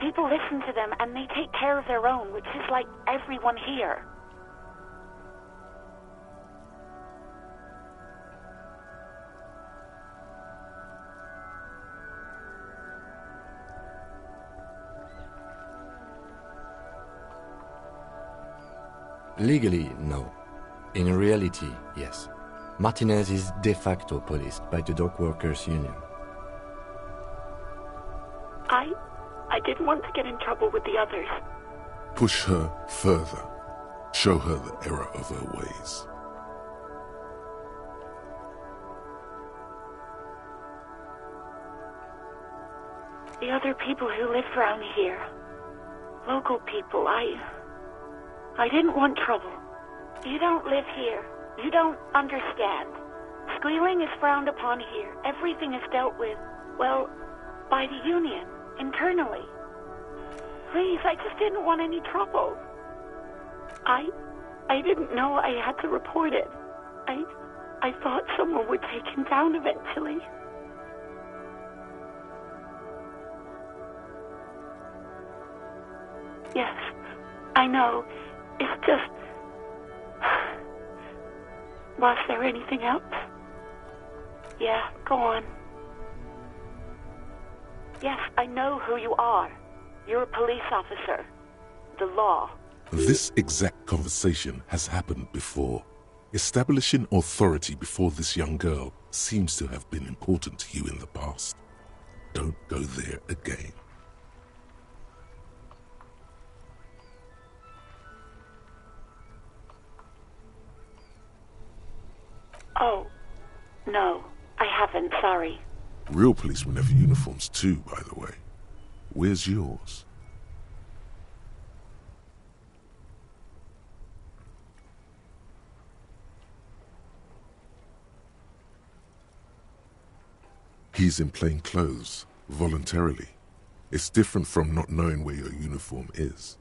People listen to them and they take care of their own, which is like everyone here. Legally, no. In reality, yes. Martinez is de facto policed by the Dock Workers Union. I didn't want to get in trouble with the others. Push her further. Show her the error of her ways. The other people who lived around here. Local people, I didn't want trouble. You don't live here. You don't understand. Squealing is frowned upon here. Everything is dealt with, well, by the Union, internally. Please, I just didn't want any trouble. I didn't know I had to report it. I thought someone would take him down eventually. Yes, I know. It's just... Was there anything else? Yeah, go on. Yes, I know who you are. You're a police officer. The law. This exact conversation has happened before. Establishing authority before this young girl seems to have been important to you in the past. Don't go there again. Oh, no, I haven't, sorry. Real policemen have uniforms too, by the way. Where's yours? He's in plain clothes, voluntarily. It's different from not knowing where your uniform is.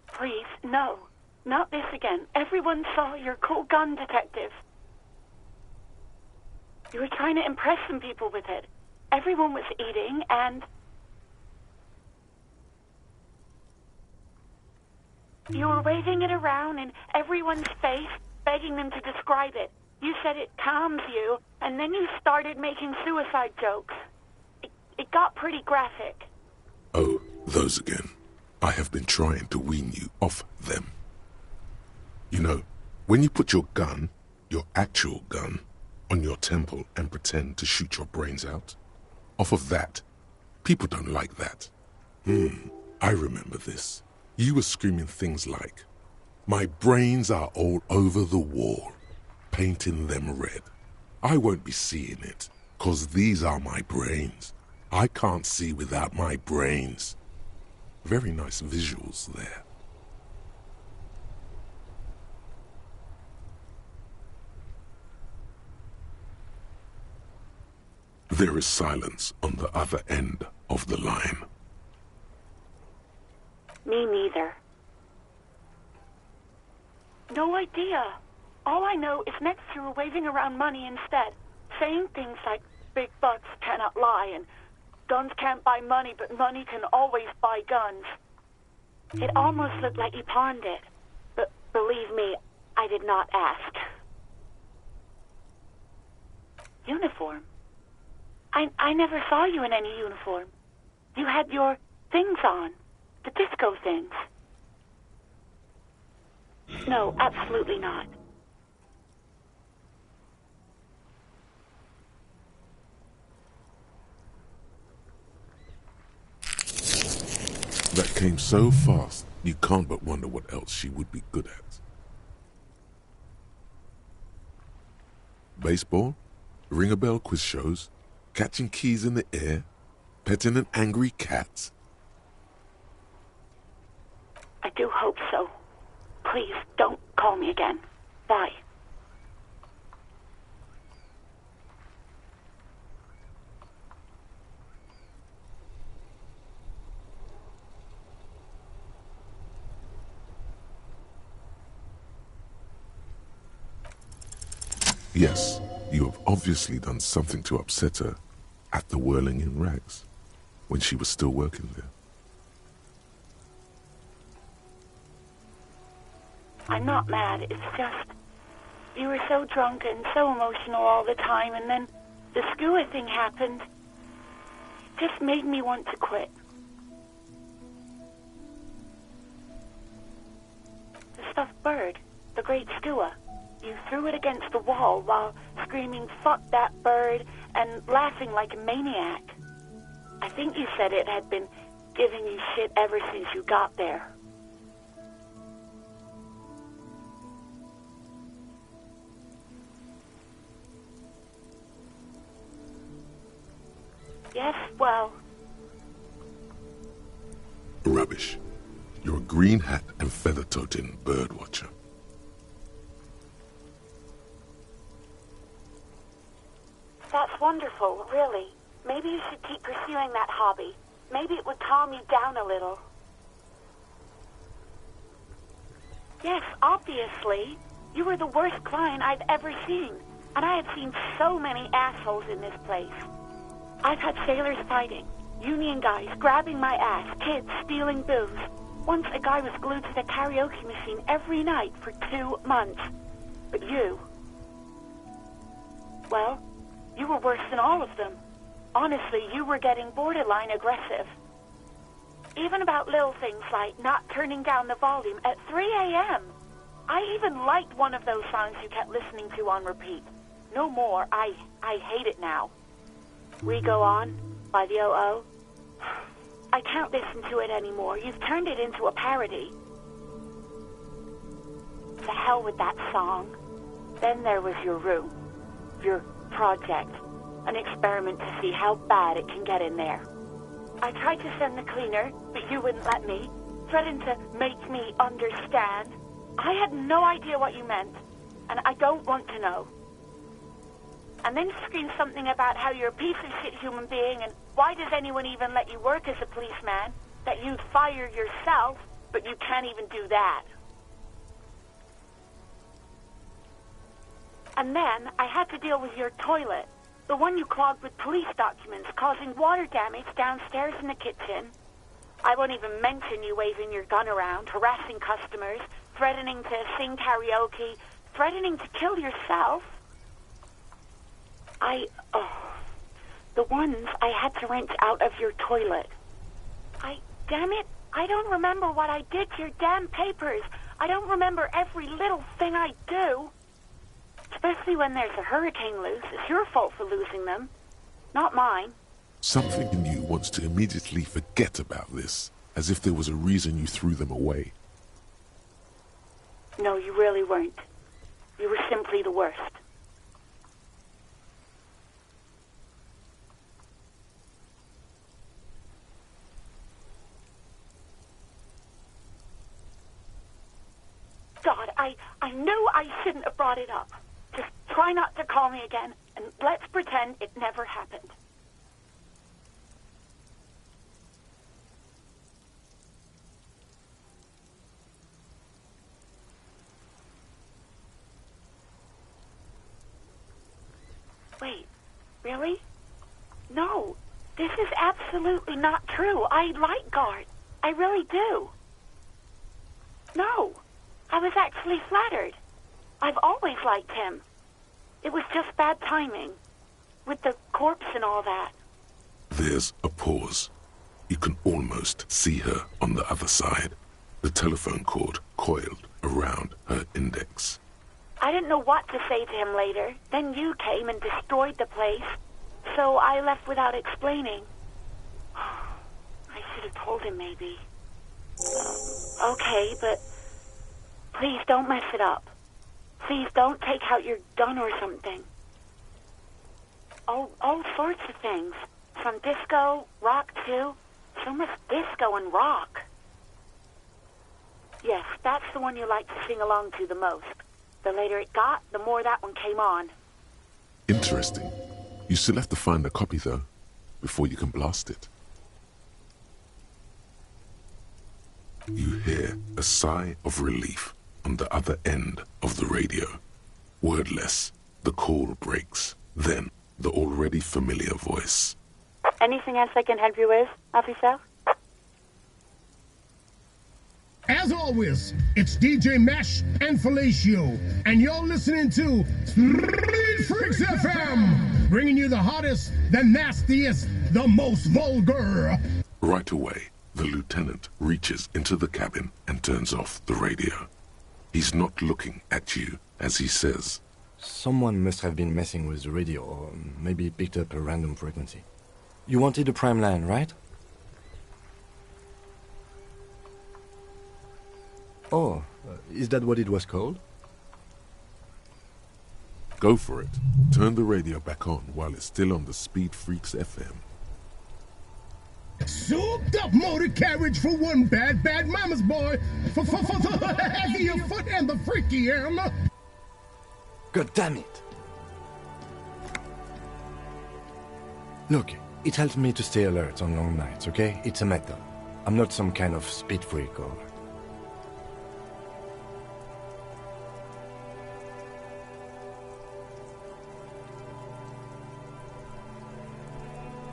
Please, no. Not this again. Everyone saw your cool gun, detective. You were trying to impress some people with it. Everyone was eating, and... You were waving it around in everyone's face, begging them to describe it. You said it calms you, and then you started making suicide jokes. It got pretty graphic. Oh, those again. I have been trying to wean you off them. You know, when you put your gun, your actual gun, on your temple and pretend to shoot your brains out, off of that, people don't like that. I remember this. You were screaming things like, "My brains are all over the wall, painting them red. I won't be seeing it, 'cause these are my brains. I can't see without my brains." Very nice visuals there. There is silence on the other end of the line. Me neither. No idea. All I know is next you were waving around money instead, saying things like, "Big bucks cannot lie," and "Guns can't buy money, but money can always buy guns." It almost looked like you pawned it. But believe me, I did not ask. Uniform? I never saw you in any uniform. You had your things on. The disco things. No, absolutely not. That came so fast, you can't but wonder what else she would be good at. Baseball? Ring-a-bell quiz shows? Catching keys in the air? Petting an angry cat? I do hope so. Please, don't call me again. Bye. Yes, you have obviously done something to upset her at the Whirling in Rags, when she was still working there. I'm not mad, it's just... You were so drunk and so emotional all the time, and then the skua thing happened. It just made me want to quit. The stuffed bird, the great skua. You threw it against the wall while screaming, "Fuck that bird," and laughing like a maniac. I think you said it had been giving you shit ever since you got there. Yes, well... Rubbish. You're a green hat and feather-toting bird watcher. That's wonderful, really. Maybe you should keep pursuing that hobby. Maybe it would calm you down a little. Yes, obviously. You were the worst client I've ever seen. And I have seen so many assholes in this place. I've had sailors fighting, union guys grabbing my ass, kids stealing booze. Once a guy was glued to the karaoke machine every night for 2 months. But you... Well, you were worse than all of them. Honestly, you were getting borderline aggressive. Even about little things like not turning down the volume at 3 a.m. I even liked one of those songs you kept listening to on repeat. No more. I hate it now. We Go On by the O.O. I can't listen to it anymore. You've turned it into a parody. To hell with that song. Then there was your room. Your project. An experiment to see how bad it can get in there. I tried to send the cleaner, but you wouldn't let me. Threatened to make me understand. I had no idea what you meant, and I don't want to know. And then screamed something about how you're a piece of shit human being, and why does anyone even let you work as a policeman? That you'd fire yourself, but you can't even do that. And then I had to deal with your toilet. The one you clogged with police documents, causing water damage downstairs in the kitchen. I won't even mention you waving your gun around, harassing customers, threatening to sing karaoke, threatening to kill yourself. The ones I had to wrench out of your toilet. Damn it, I don't remember what I did to your damn papers. I don't remember every little thing I do. Especially when there's a hurricane loose. It's your fault for losing them, not mine. Something in you wants to immediately forget about this, as if there was a reason you threw them away. No, you really weren't. You were simply the worst. God, I knew I shouldn't have brought it up. Just try not to call me again, and let's pretend it never happened. Wait, really? No, this is absolutely not true. I like Guard. I really do. No, I was actually flattered. I've always liked him. It was just bad timing, with the corpse and all that. There's a pause. You can almost see her on the other side, the telephone cord coiled around her index. I didn't know what to say to him later. Then you came and destroyed the place, so I left without explaining. I should have told him, maybe. Okay, but please don't mess it up. Please don't take out your gun or something. All sorts of things. From disco, rock too. So much disco and rock. Yes, that's the one you like to sing along to the most. The later it got, the more that one came on. Interesting. You still have to find a copy, though, before you can blast it. You hear a sigh of relief on the other end of the radio. Wordless, The call breaks. Then, the already familiar voice. Anything else I can help you with, officer? As always, it's DJ Mesh and Felicio, and you're listening to Street Freaks FM, bringing you the hottest, the nastiest, the most vulgar. Right away, the lieutenant reaches into the cabin and turns off the radio. He's not looking at you as he says, Someone must have been messing with the radio, or maybe picked up a random frequency. You wanted a prime line, right? Oh, is that what it was called? Go for it. Turn the radio back on while it's still on the Speed Freaks FM. Souped up motor carriage for one bad mama's boy. For the heavier foot and the freaky end. God damn it! Look, it helps me to stay alert on long nights, okay? It's a method. I'm not some kind of speed freak or...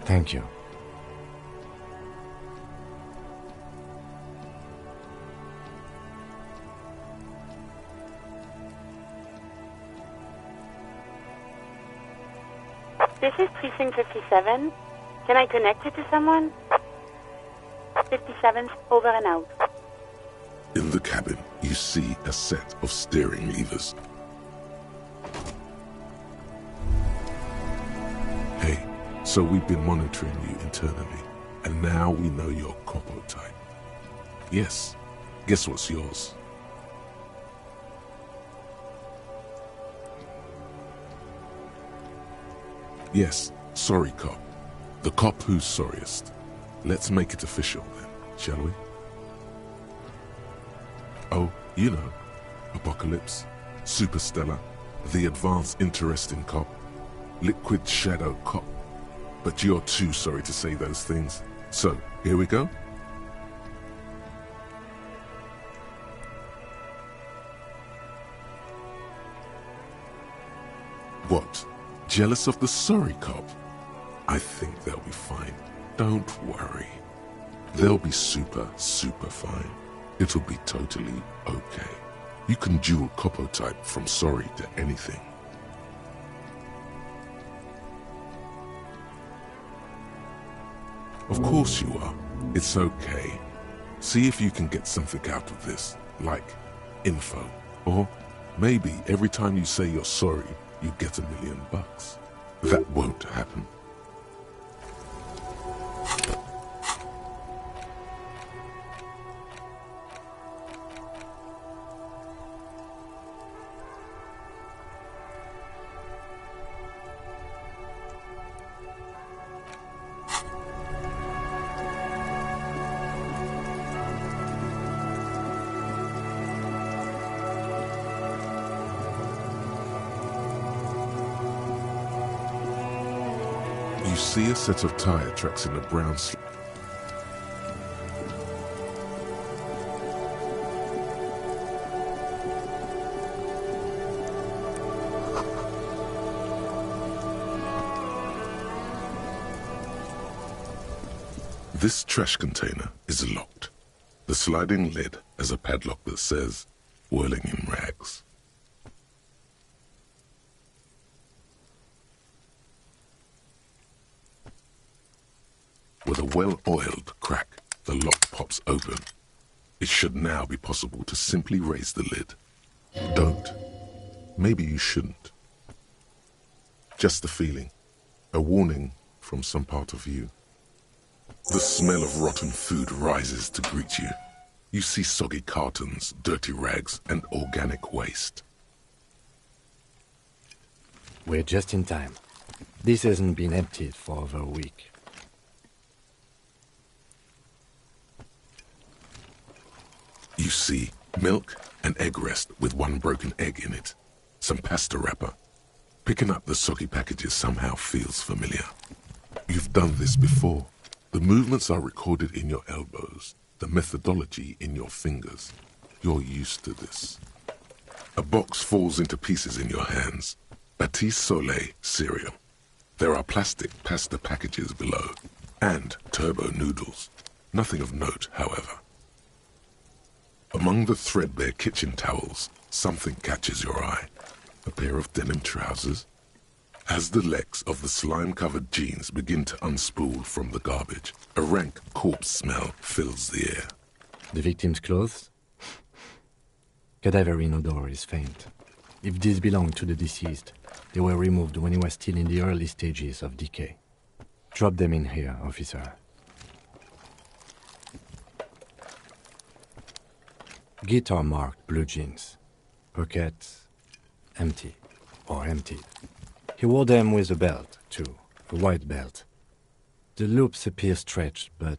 Thank you. This is Precinct 57. Can I connect you to someone? 57's over and out. In the cabin, you see a set of steering levers. Hey, so we've been monitoring you internally, and now we know your Copo type. Yes, guess what's yours? Yes, sorry cop. The cop who's sorriest. Let's make it official then, shall we? Oh, you know, Apocalypse, Superstellar, the advanced interesting cop, liquid shadow cop. But you're too sorry to say those things. So, here we go. What? Jealous of the sorry cop? I think they'll be fine. Don't worry. They'll be super fine. It'll be totally okay. You can dual Copo type from sorry to anything. Of course you are. It's okay. See if you can get something out of this, like info. Or maybe every time you say you're sorry, you get $1 million. That won't happen. You see a set of tire tracks in a brown slip. This trash container is locked. The sliding lid has a padlock that says, "Whirling in rags." With a well-oiled crack, the lock pops open. It should now be possible to simply raise the lid. Don't. Maybe you shouldn't. Just a feeling. A warning from some part of you. The smell of rotten food rises to greet you. You see soggy cartons, dirty rags, and organic waste. We're just in time. This hasn't been emptied for over a week. You see milk and egg rest with one broken egg in it. Some pasta wrapper. Picking up the soggy packages somehow feels familiar. You've done this before. The movements are recorded in your elbows, the methodology in your fingers. You're used to this. A box falls into pieces in your hands. Batiste Soleil cereal. There are plastic pasta packages below, and turbo noodles. Nothing of note, however. Among the threadbare kitchen towels, something catches your eye. A pair of denim trousers. As the legs of the slime-covered jeans begin to unspool from the garbage, a rank corpse smell fills the air. The victim's clothes? Cadaverine odor is faint. If these belong to the deceased, they were removed when he was still in the early stages of decay. Drop them in here, officer. Guitar marked blue jeans. Pockets empty or emptied. He wore them with a belt, too, a white belt. The loops appear stretched, but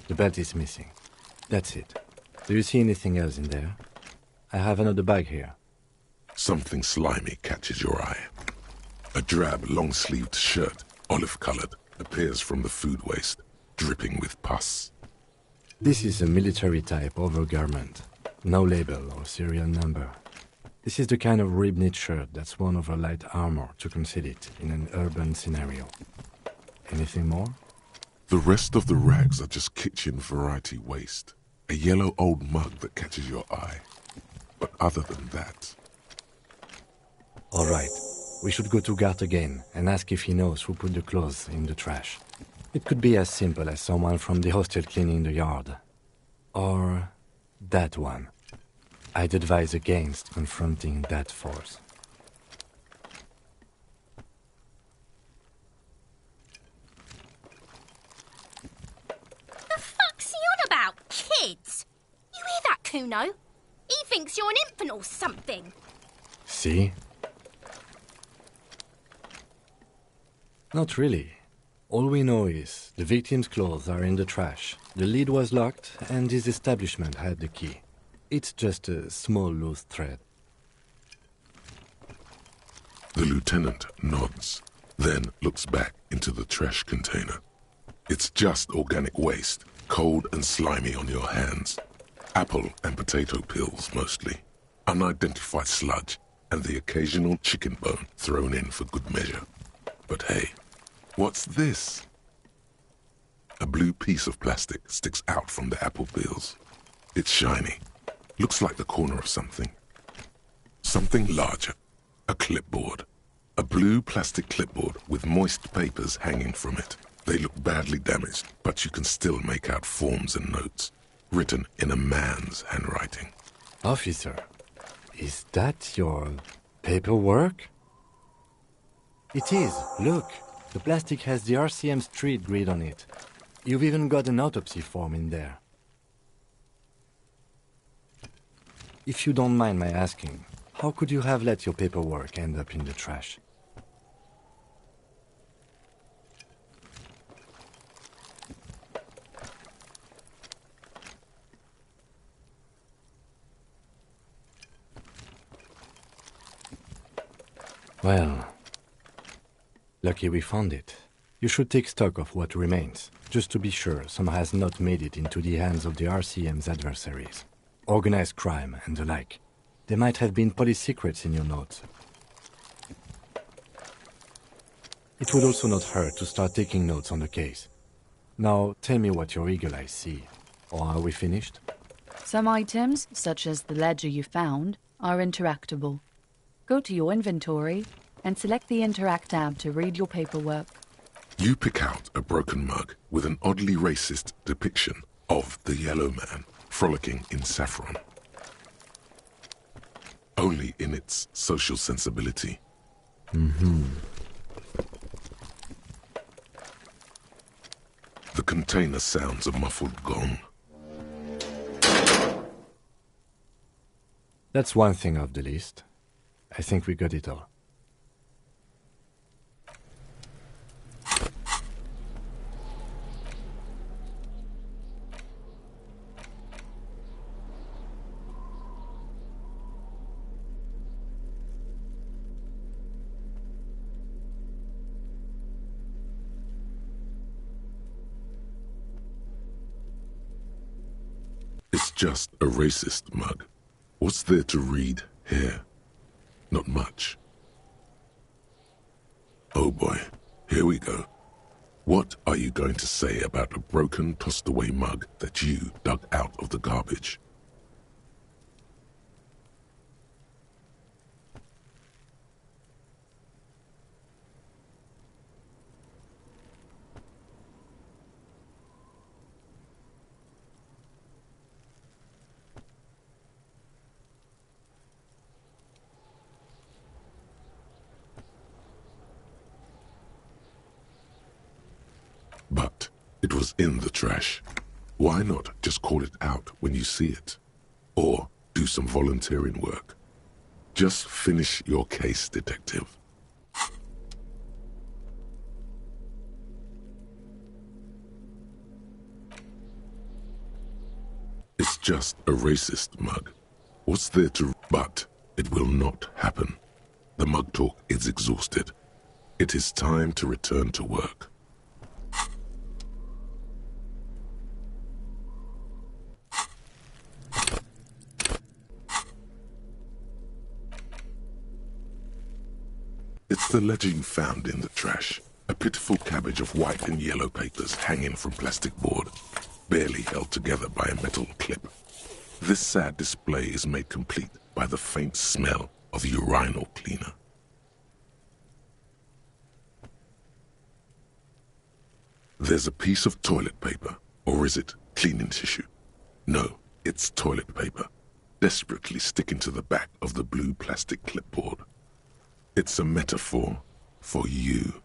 the belt is missing. That's it. Do you see anything else in there? I have another bag here. Something slimy catches your eye. A drab, long-sleeved shirt, olive-colored, appears from the food waste, dripping with pus. This is a military-type overgarment. No label or serial number. This is the kind of rib-knit shirt that's worn over light armor to conceal it in an urban scenario. Anything more? The rest of the rags are just kitchen variety waste. A yellow old mug that catches your eye. But other than that... All right. We should go to Gart again and ask if he knows who put the clothes in the trash. It could be as simple as someone from the hostel cleaning the yard. Or that one. I'd advise against confronting that force. The fuck's he on about, kids? You hear that, Kuno? He thinks you're an infant or something. See? Not really. All we know is the victim's clothes are in the trash, the lid was locked, and his establishment had the key. It's just a small loose thread. The lieutenant nods, then looks back into the trash container. It's just organic waste, cold and slimy on your hands. Apple and potato peels, mostly. Unidentified sludge, and the occasional chicken bone thrown in for good measure. But hey, what's this? A blue piece of plastic sticks out from the apple peels. It's shiny. Looks like the corner of something. Something larger. A clipboard. A blue plastic clipboard with moist papers hanging from it. They look badly damaged, but you can still make out forms and notes, written in a man's handwriting. Officer, is that your paperwork? It is. Look. The plastic has the RCM street grid on it. You've even got an autopsy form in there. If you don't mind my asking, how could you have let your paperwork end up in the trash? Well, lucky we found it. You should take stock of what remains, just to be sure some has not made it into the hands of the RCM's adversaries. Organized crime and the like. There might have been police secrets in your notes. It would also not hurt to start taking notes on the case. Now, tell me what your eagle eyes see. Or are we finished? Some items, such as the ledger you found, are interactable. Go to your inventory and select the Interact tab to read your paperwork. You pick out a broken mug with an oddly racist depiction of the yellow man frolicking in saffron. Only in its social sensibility. The container sounds a muffled gong. That's one thing off the list. I think we got it all. It's just a racist mug. What's there to read here? Not much. Oh boy, here we go. What are you going to say about a broken, tossed-away mug that you dug out of the garbage? But it was in the trash. Why not just call it out when you see it? Or do some volunteering work? Just finish your case, detective. It's just a racist mug. What's there to... But it will not happen. The mug talk is exhausted. It is time to return to work. It's the legend found in the trash. A pitiful cabbage of white and yellow papers hanging from plastic board, barely held together by a metal clip. This sad display is made complete by the faint smell of urinal cleaner. There's a piece of toilet paper, or is it cleaning tissue? No, it's toilet paper, desperately sticking to the back of the blue plastic clipboard. It's a metaphor for you.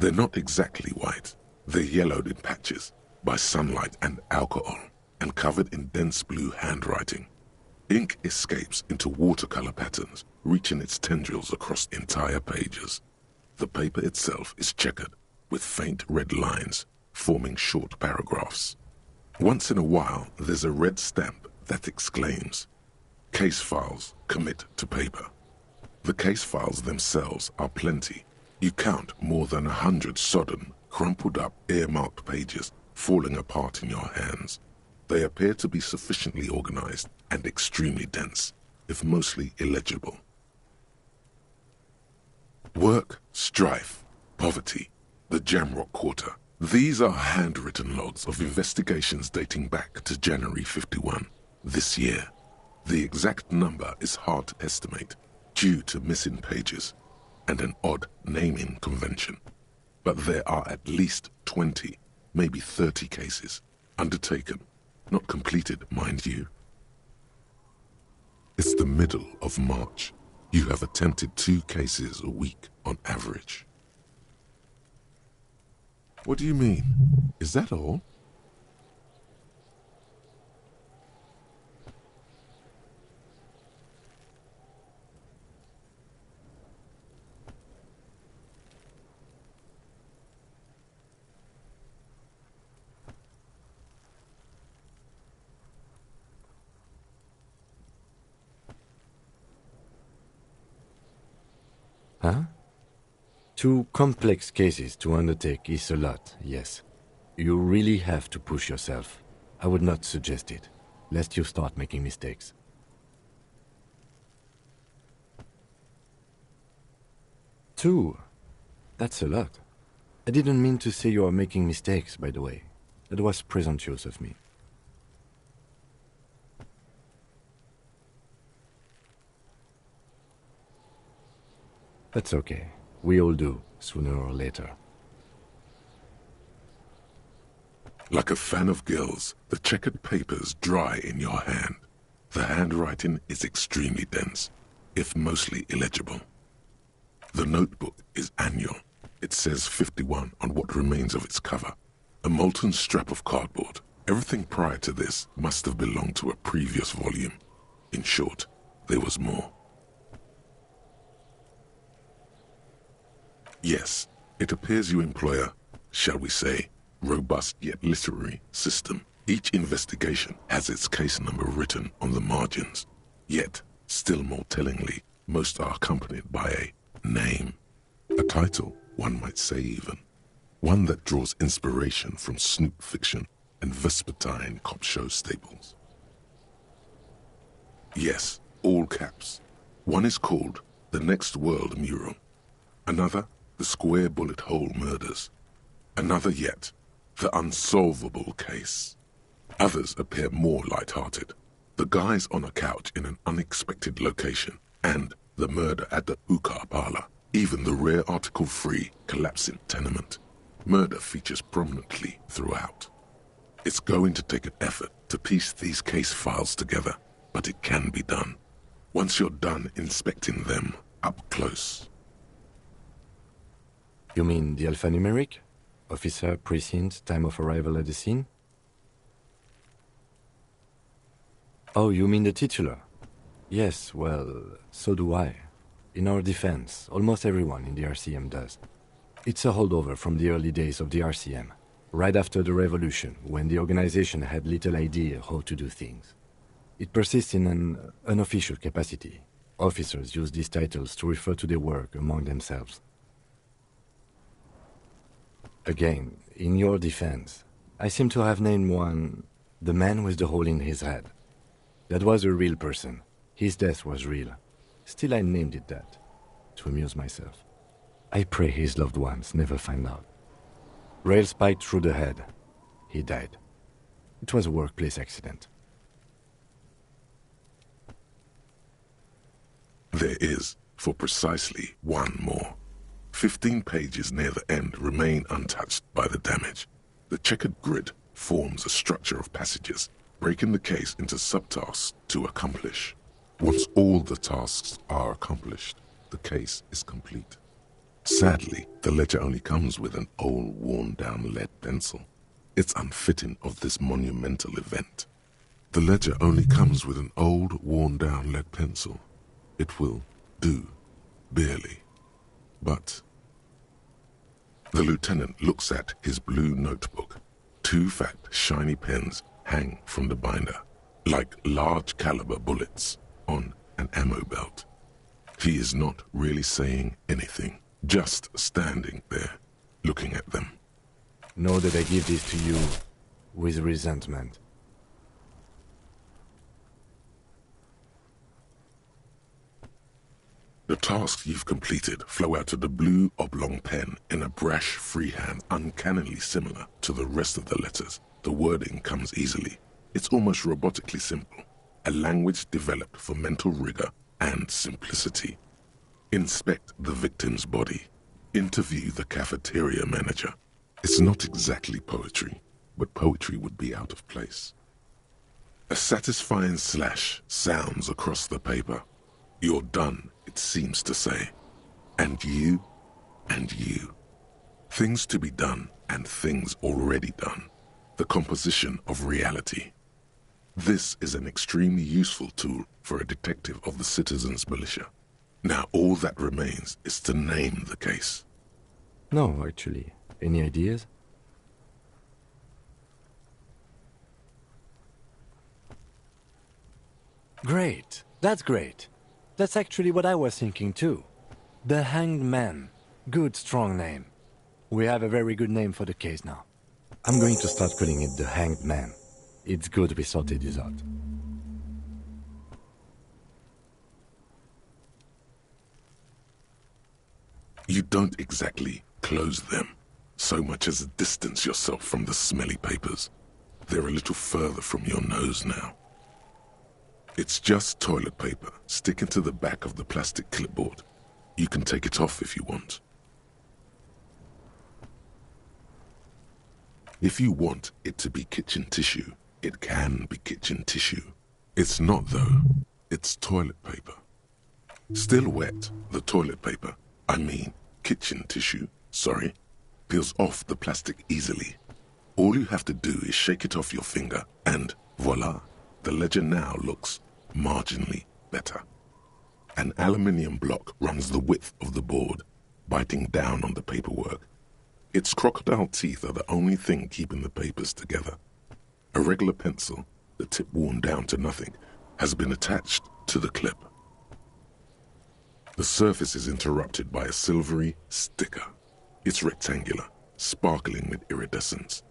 They're not exactly white. They're yellowed in patches by sunlight and alcohol and covered in dense blue handwriting. Ink escapes into watercolor patterns, reaching its tendrils across entire pages. The paper itself is checkered with faint red lines, forming short paragraphs. Once in a while, there's a red stamp that exclaims, "Case files commit to paper." The case files themselves are plenty. You count more than 100 sodden, crumpled up, earmarked pages falling apart in your hands. They appear to be sufficiently organized and extremely dense, if mostly illegible. Work, strife, poverty, the Jamrock Quarter. These are handwritten logs of investigations dating back to January 51, this year. The exact number is hard to estimate due to missing pages and an odd naming convention. But there are at least 20, maybe 30 cases undertaken, not completed, mind you. It's the middle of March. You have attempted 2 cases a week on average. What do you mean? Is that all? Huh? 2 complex cases to undertake is a lot, yes. You really have to push yourself. I would not suggest it, lest you start making mistakes. Two? That's a lot. I didn't mean to say you are making mistakes, by the way. That was presumptuous of me. That's okay. We all do, sooner or later. Like a fan of gills, the checkered papers dry in your hand. The handwriting is extremely dense, if mostly illegible. The notebook is annual. It says 51 on what remains of its cover. A molten strap of cardboard. Everything prior to this must have belonged to a previous volume. In short, there was more. Yes, it appears you employ a, shall we say, robust yet literary system. Each investigation has its case number written on the margins. Yet, still more tellingly, most are accompanied by a name. A title, one might say even. One that draws inspiration from snoop fiction and vespertine cop show staples. Yes, all caps. One is called the Next World mural. Another, the square bullet hole murders. Another yet, the unsolvable case. Others appear more light-hearted. The guys on a couch in an unexpected location, and the murder at the hookah parlor. Even the rare article-free collapsing tenement. Murder features prominently throughout. It's going to take an effort to piece these case files together, but it can be done. Once you're done inspecting them up close. You mean the alphanumeric? Officer, precinct, time of arrival at the scene? Oh, you mean the titular? Yes, well, so do I. In our defense, almost everyone in the RCM does. It's a holdover from the early days of the RCM, right after the revolution, when the organization had little idea how to do things. It persists in an unofficial capacity. Officers use these titles to refer to their work among themselves. Again, in your defense, I seem to have named one the man with the hole in his head. That was a real person. His death was real. Still, I named it that, to amuse myself. I pray his loved ones never find out. Rail spiked through the head. He died. It was a workplace accident. There is, for precisely one more. 15 pages near the end remain untouched by the damage. The checkered grid forms a structure of passages, breaking the case into subtasks to accomplish. Once all the tasks are accomplished, the case is complete. Sadly, the ledger only comes with an old, worn-down lead pencil. It's unfitting of this monumental event. The ledger only comes with an old, worn-down lead pencil. It will do, barely. But the lieutenant looks at his blue notebook. 2 fat, shiny pens hang from the binder, like large-caliber bullets on an ammo belt. He is not really saying anything, just standing there, looking at them. Know that I give this to you with resentment. The tasks you've completed flow out of the blue oblong pen in a brash freehand uncannily similar to the rest of the letters. The wording comes easily. It's almost robotically simple. A language developed for mental rigor and simplicity. Inspect the victim's body. Interview the cafeteria manager. It's not exactly poetry, but poetry would be out of place. A satisfying slash sounds across the paper. You're done, it seems to say. And you, and you. Things to be done and things already done. The composition of reality. This is an extremely useful tool for a detective of the citizens' militia. Now all that remains is to name the case. No, actually. Any ideas? Great. That's great. That's actually what I was thinking too. The Hanged Man. Good, strong name. We have a very good name for the case now. I'm going to start calling it the Hanged Man. It's good we sorted this out. You don't exactly close them, so much as distance yourself from the smelly papers. They're a little further from your nose now. It's just toilet paper sticking to the back of the plastic clipboard. You can take it off if you want. If you want it to be kitchen tissue, it can be kitchen tissue. It's not though. It's toilet paper. Still wet, the toilet paper, I mean kitchen tissue, sorry, peels off the plastic easily. All you have to do is shake it off your finger and voila, the ledger now looks marginally better. An aluminium block runs the width of the board, biting down on the paperwork. Its crocodile teeth are the only thing keeping the papers together. A regular pencil, the tip worn down to nothing, has been attached to the clip. The surface is interrupted by a silvery sticker. It's rectangular, sparkling with iridescence.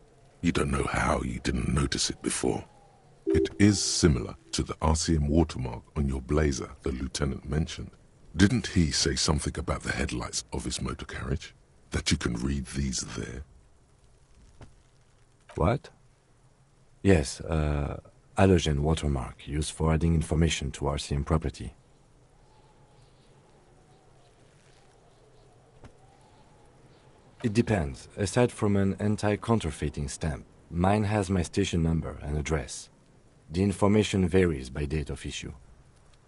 You don't know how you didn't notice it before. It is similar to the RCM watermark on your blazer the lieutenant mentioned. Didn't he say something about the headlights of his motor carriage? That you can read these there? What? Yes, halogen watermark used for adding information to RCM property. It depends. Aside from an anti-counterfeiting stamp, mine has my station number and address. The information varies by date of issue.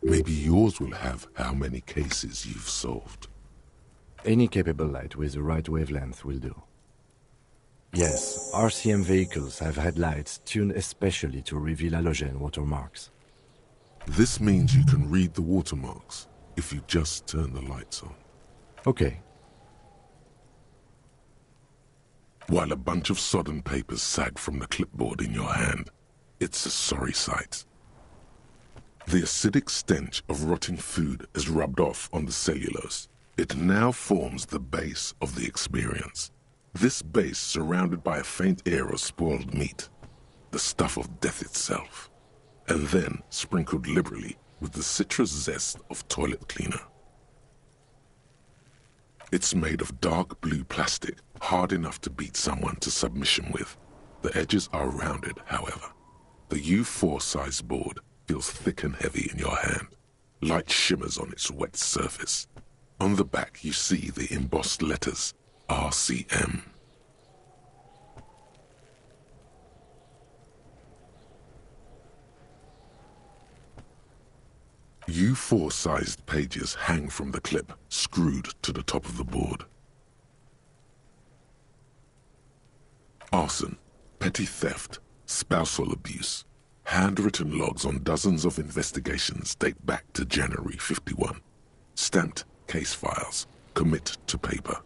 Maybe yours will have how many cases you've solved. Any capable light with the right wavelength will do. Yes, RCM vehicles have had lights tuned especially to reveal halogen watermarks. This means you can read the watermarks if you just turn the lights on. Okay. While a bunch of sodden papers sag from the clipboard in your hand, it's a sorry sight. The acidic stench of rotting food is rubbed off on the cellulose. It now forms the base of the experience. This base surrounded by a faint air of spoiled meat, the stuff of death itself, and then sprinkled liberally with the citrus zest of toilet cleaner. It's made of dark blue plastic, hard enough to beat someone to submission with. The edges are rounded, however. The U4 size board feels thick and heavy in your hand. Light shimmers on its wet surface. On the back you see the embossed letters, RCM. U4-sized pages hang from the clip, screwed to the top of the board. Arson, petty theft, spousal abuse. Handwritten logs on dozens of investigations date back to January 51. Stamped case files, commit to paper.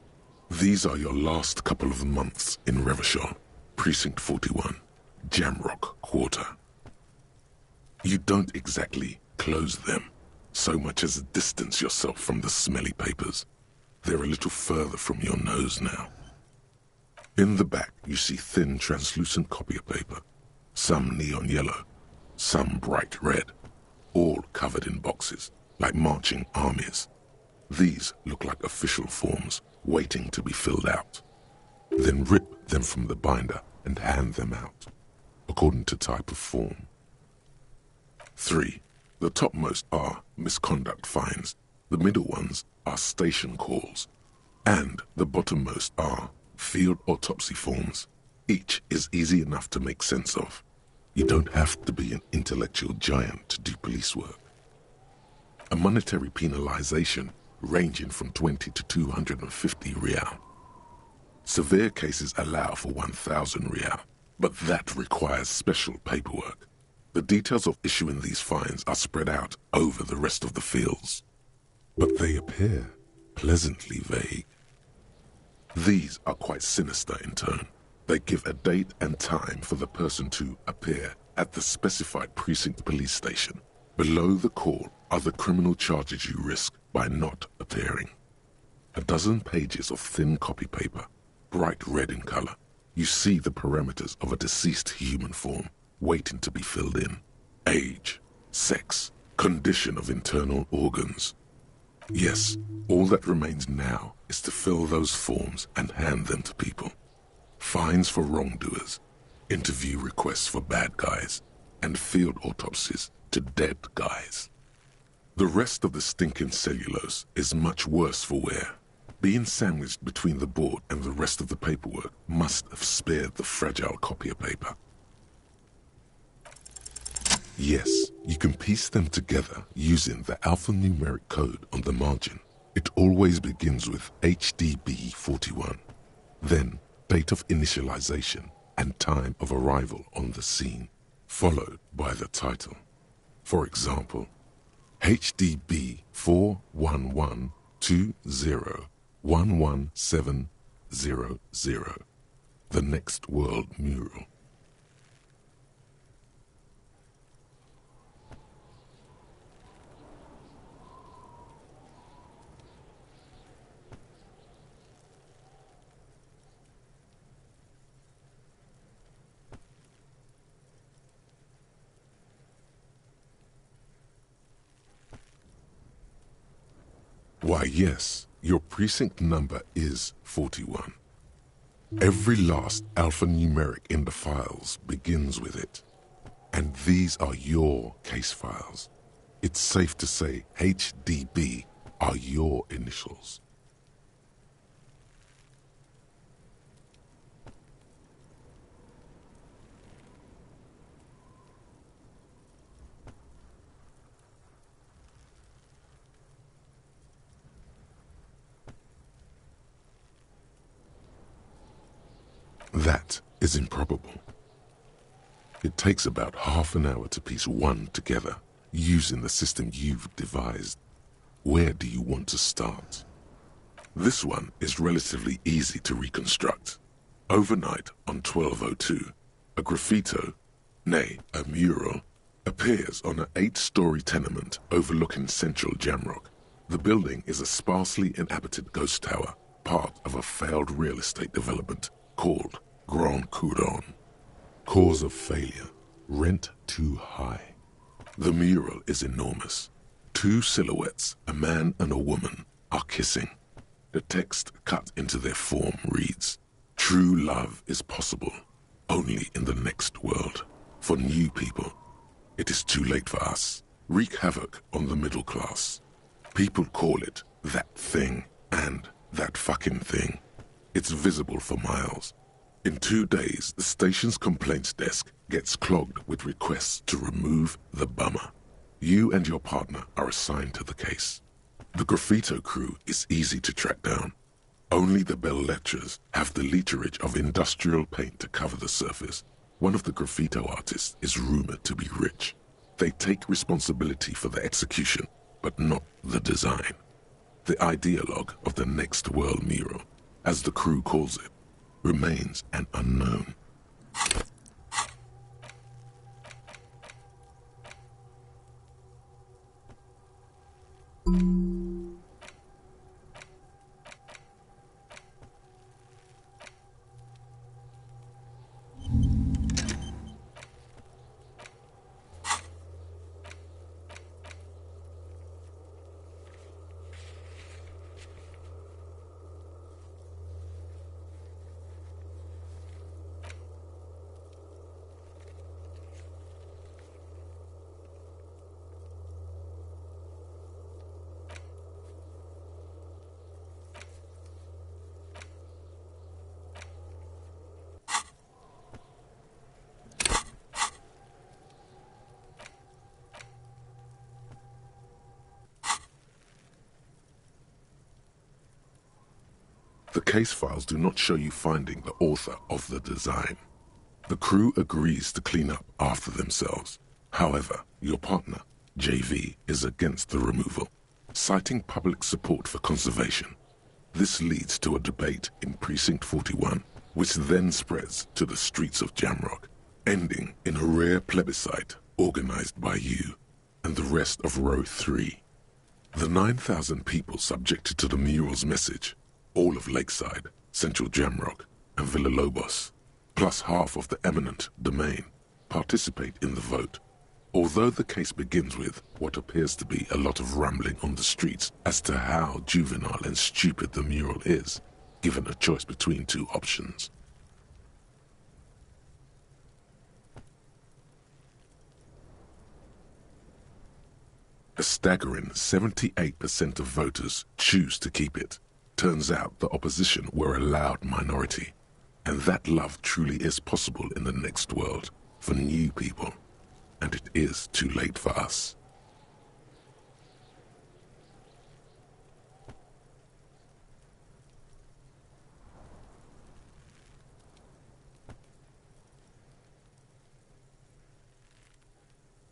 These are your last couple of months in Revachol, Precinct 41, Jamrock Quarter. You don't exactly close them, so much as distance yourself from the smelly papers. They're a little further from your nose now. In the back, you see thin, translucent copier paper, some neon yellow, some bright red, all covered in boxes, like marching armies. These look like official forms, waiting to be filled out. Then rip them from the binder and hand them out, according to type of form. 3. The topmost are misconduct fines, the middle ones are station calls, and the bottommost are field autopsy forms. Each is easy enough to make sense of. You don't have to be an intellectual giant to do police work. A monetary penalization ranging from 20 to 250 real. Severe cases allow for 1,000 real, but that requires special paperwork. The details of issuing these fines are spread out over the rest of the fields, but they appear pleasantly vague. These are quite sinister in tone. They give a date and time for the person to appear at the specified precinct police station. Below the call are the criminal charges you risk by not appearing. A dozen pages of thin copy paper, bright red in color. You see the parameters of a deceased human form, waiting to be filled in. Age, sex, condition of internal organs. Yes, all that remains now is to fill those forms and hand them to people. Fines for wrongdoers, interview requests for bad guys, and field autopsies to dead guys. The rest of the stinking cellulose is much worse for wear. Being sandwiched between the board and the rest of the paperwork must have spared the fragile copier paper. Yes, you can piece them together using the alphanumeric code on the margin. It always begins with HDB 41, then date of initialization and time of arrival on the scene, followed by the title. For example, HDB 41120111700, the next world mural. Why, yes, your precinct number is 41. Every last alphanumeric in the files begins with it. And these are your case files. It's safe to say HDB are your initials. That is improbable. It takes about half an hour to piece one together, using the system you've devised. Where do you want to start? This one is relatively easy to reconstruct. Overnight on 1202, a graffito, nay, a mural, appears on an 8-story tenement overlooking central Jamrock. The building is a sparsely inhabited ghost tower, part of a failed real estate development called Grand Couronne. Cause of failure, rent too high. The mural is enormous. 2 silhouettes, a man and a woman, are kissing. The text cut into their form reads, "True love is possible, only in the next world. For new people, it is too late for us. Wreak havoc on the middle class. People call it that thing and that fucking thing. It's visible for miles. In 2 days, the station's complaints desk gets clogged with requests to remove the bummer. You and your partner are assigned to the case. The graffito crew is easy to track down. Only the bell lectures have the literage of industrial paint to cover the surface. One of the graffito artists is rumored to be rich. They take responsibility for the execution, but not the design. The ideologue of the Next World mural, as the crew calls it, remains an unknown. The case files do not show you finding the author of the design. The crew agrees to clean up after themselves. However, your partner, JV, is against the removal, citing public support for conservation. This leads to a debate in Precinct 41, which then spreads to the streets of Jamrock, ending in a rare plebiscite organized by you and the rest of Row 3. The 9,000 people subjected to the mural's message, all of Lakeside, Central Jamrock, and Villalobos, plus half of the eminent domain, participate in the vote. Although the case begins with what appears to be a lot of rambling on the streets as to how juvenile and stupid the mural is, given a choice between 2 options. A staggering 78% of voters choose to keep it. Turns out the opposition were a loud minority, and that love truly is possible in the next world for new people, and it is too late for us.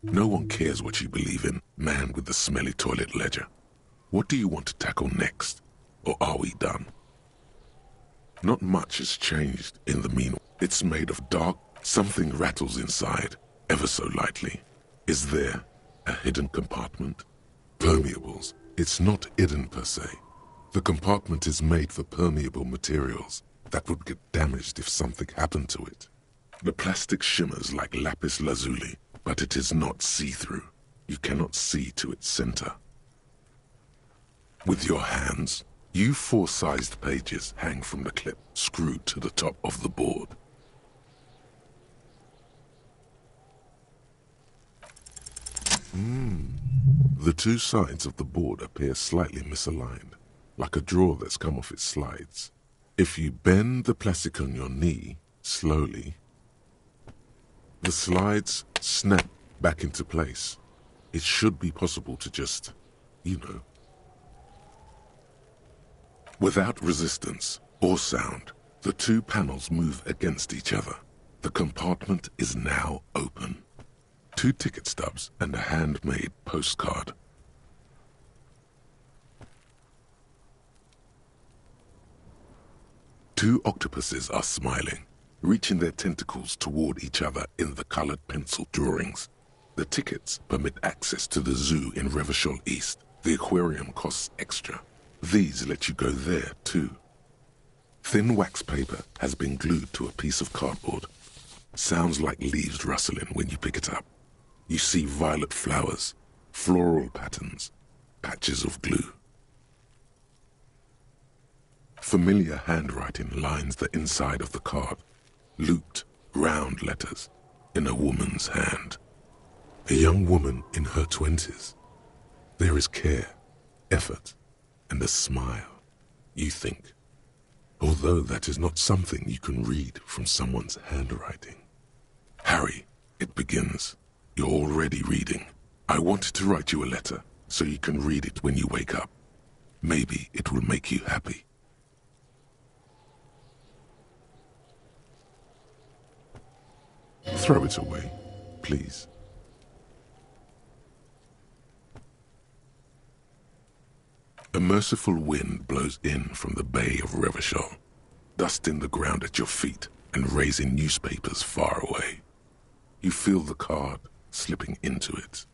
No one cares what you believe in, man with the smelly toilet ledger. What do you want to tackle next? Or are we done? Not much has changed in the meanwhile. It's made of dark, something rattles inside, ever so lightly. Is there a hidden compartment? Permeables. It's not hidden per se. The compartment is made for permeable materials that would get damaged if something happened to it. The plastic shimmers like lapis lazuli, but it is not see-through. You cannot see to its center. With your hands, you four-sized pages hang from the clip screwed to the top of the board. The two sides of the board appear slightly misaligned, like a drawer that's come off its slides. If you bend the plastic on your knee slowly, the slides snap back into place. It should be possible to just, Without resistance or sound, the two panels move against each other. The compartment is now open. 2 ticket stubs and a handmade postcard. Two octopuses are smiling, reaching their tentacles toward each other in the colored pencil drawings. The tickets permit access to the zoo in Revachol East. The aquarium costs extra. These let you go there, too. Thin wax paper has been glued to a piece of cardboard. Sounds like leaves rustling when you pick it up. You see violet flowers, floral patterns, patches of glue. Familiar handwriting lines the inside of the card. Looped, round letters in a woman's hand. A young woman in her 20s. There is care, effort, and a smile, you think. Although that is not something you can read from someone's handwriting. Harry, it begins. You're already reading. I wanted to write you a letter so you can read it when you wake up. Maybe it will make you happy. Throw it away, please. A merciful wind blows in from the bay of Revachol, dusting the ground at your feet and raising newspapers far away. You feel the card slipping into it.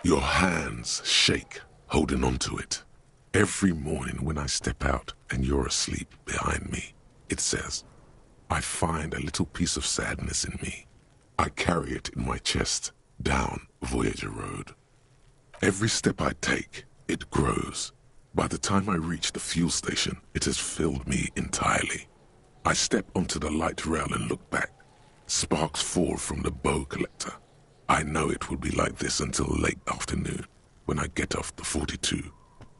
Your hands shake, holding onto it. Every morning when I step out and you're asleep behind me, it says, I find a little piece of sadness in me. I carry it in my chest, down Voyager Road. Every step I take, it grows. By the time I reach the fuel station, it has filled me entirely. I step onto the light rail and look back. Sparks fall from the bow collector. I know it will be like this until late afternoon, when I get off the 42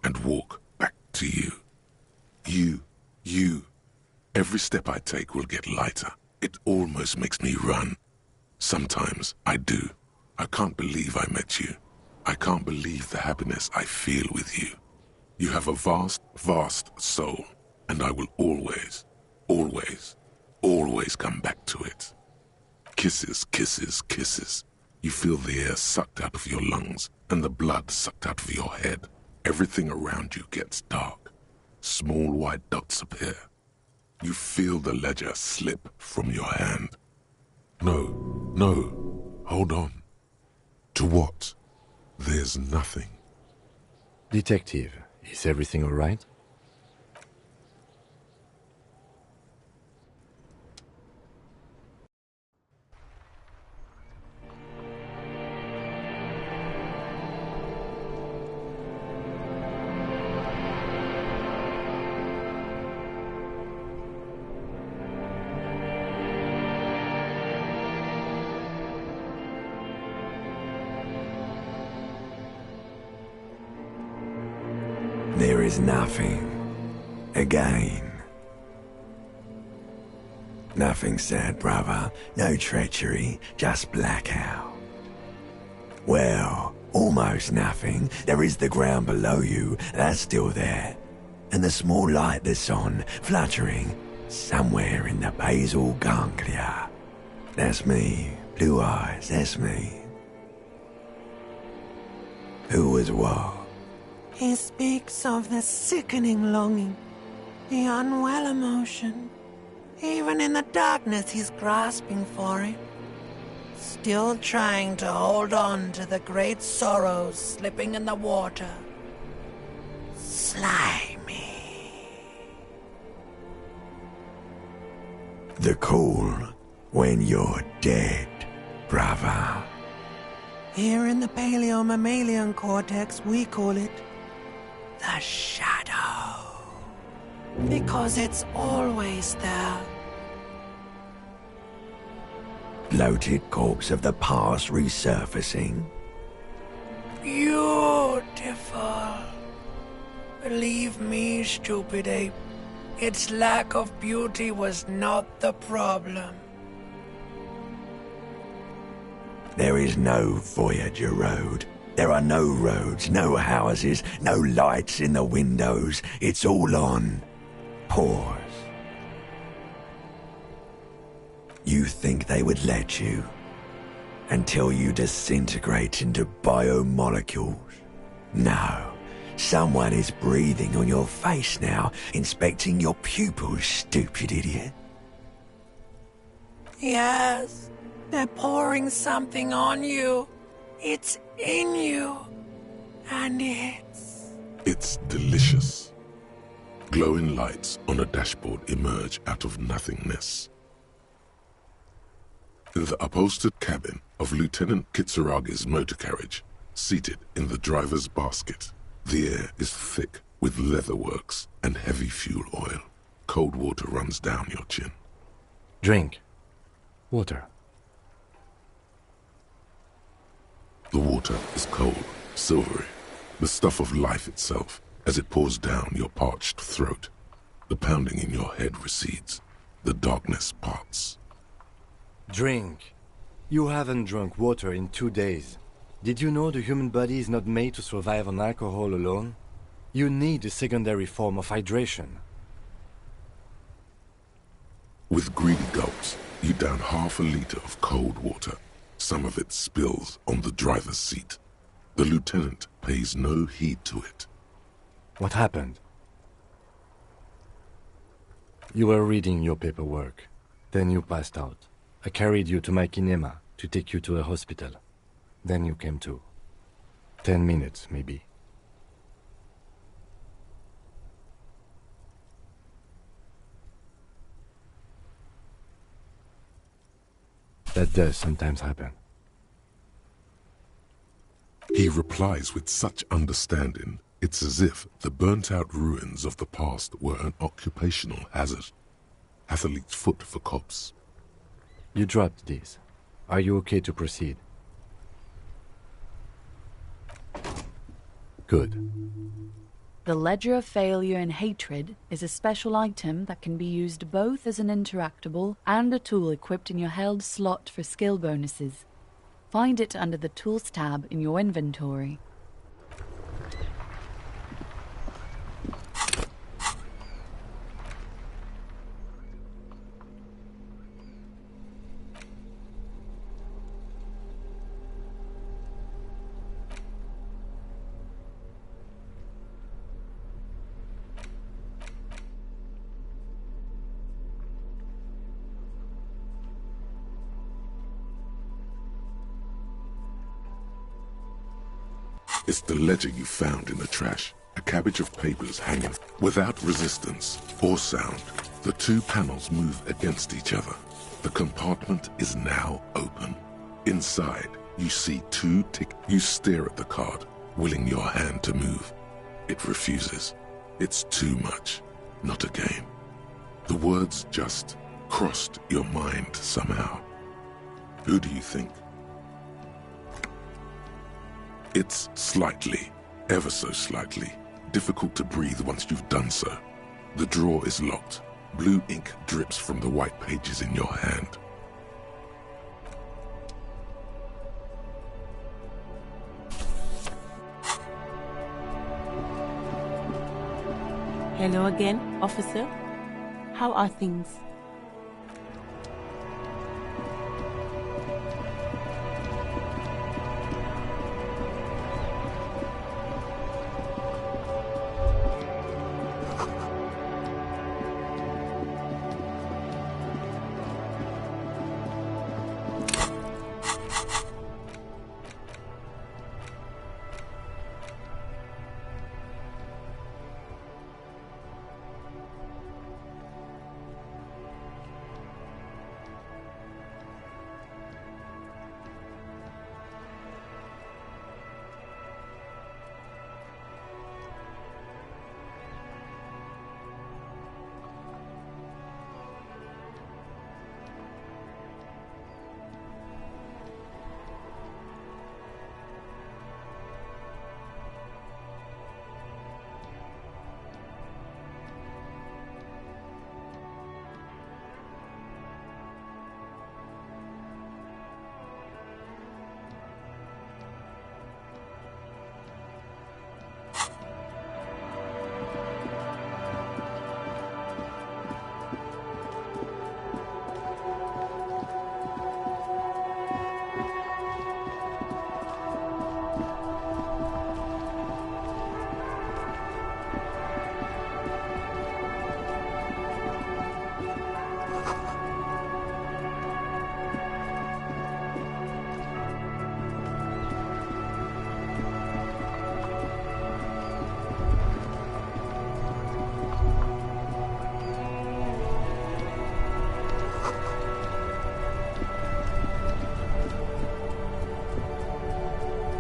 and walk back to you. You. Every step I take will get lighter. It almost makes me run. Sometimes I do. I can't believe I met you. I can't believe the happiness I feel with you. You have a vast, vast soul, and I will always, always, always come back to it. Kisses, kisses, kisses. You feel the air sucked out of your lungs and the blood sucked out of your head. Everything around you gets dark. Small white dots appear. You feel the ledger slip from your hand. No, hold on. To what? There's nothing. Detective, is everything all right? There is nothing. Again. Nothing sad, brother. No treachery, just blackout. Well, almost nothing. There is the ground below you, that's still there. And the small light that's on, fluttering, somewhere in the basal ganglia. That's me. Blue eyes, that's me. Who was what? He speaks of the sickening longing, the unwell emotion. Even in the darkness he's grasping for it. Still trying to hold on to the great sorrows slipping in the water. Slimy. The call When you're dead, brother. Here in the paleo-mammalian cortex, we call it the shadow. Because it's always there. Bloated corpse of the past resurfacing. Beautiful. Believe me, stupid ape, its lack of beauty was not the problem. There is no Voyager Road. There are no roads, no houses, no lights in the windows. It's all on pause. You think they would let you? Until you disintegrate into biomolecules? No. Someone is breathing on your face now, inspecting your pupils, stupid idiot. Yes, they're pouring something on you. It's in you. And It's delicious. Glowing lights on a dashboard emerge out of nothingness. In the upholstered cabin of Lieutenant Kitsuragi's motor carriage, seated in the driver's basket, the air is thick with leatherworks and heavy fuel oil. Cold water runs down your chin. Drink. Water. The water is cold, silvery, the stuff of life itself as it pours down your parched throat. The pounding in your head recedes. The darkness parts. Drink. You haven't drunk water in 2 days. Did you know the human body is not made to survive on alcohol alone? You need a secondary form of hydration. With greedy gulps, you down half a liter of cold water. Some of it spills on the driver's seat. The lieutenant pays no heed to it. What happened? You were reading your paperwork. Then you passed out. I carried you to my kinema to take you to a hospital. Then you came to. 10 minutes, maybe. That does sometimes happen. He replies with such understanding, it's as if the burnt-out ruins of the past were an occupational hazard. Athlete's foot for cops. You dropped these. Are you okay to proceed? Good. The Ledger of Failure and Hatred is a special item that can be used both as an interactable and a tool equipped in your held slot for skill bonuses. Find it under the Tools tab in your inventory. It's the ledger you found in the trash. A cabbage of papers hanging. Without resistance or sound, the two panels move against each other. The compartment is now open. Inside, you see two tick. You stare at the card, willing your hand to move. It refuses. It's too much. Not a game. The words just crossed your mind somehow. Who do you think? It's slightly, ever so slightly, difficult to breathe once you've done so. The drawer is locked. Blue ink drips from the white pages in your hand. Hello again, officer. How are things?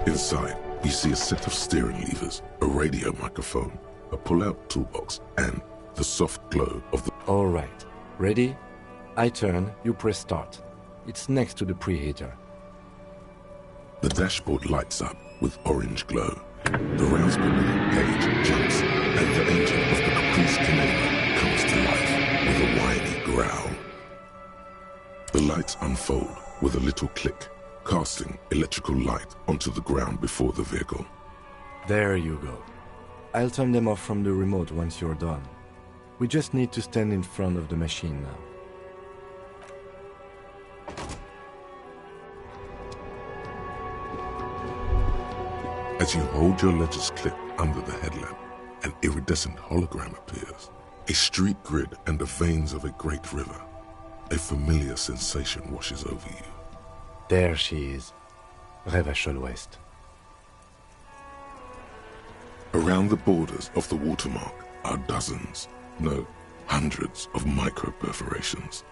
Inside, you see a set of steering levers, a radio microphone, a pull-out toolbox, and the soft glow of the... All right. Ready? I turn, you press start. It's next to the preheater. The dashboard lights up with orange glow. The rounds per minute gauge jumps, and the engine of the Caprice Canela comes to life with a whiny growl. The lights unfold with a little click, casting electrical light onto the ground before the vehicle. There you go. I'll turn them off from the remote once you're done. We just need to stand in front of the machine now. As you hold your letters clipped under the headlamp, an iridescent hologram appears. A street grid and the veins of a great river. A familiar sensation washes over you. There she is. Revachol West. Around the borders of the watermark are dozens, no, hundreds of micro-perforations.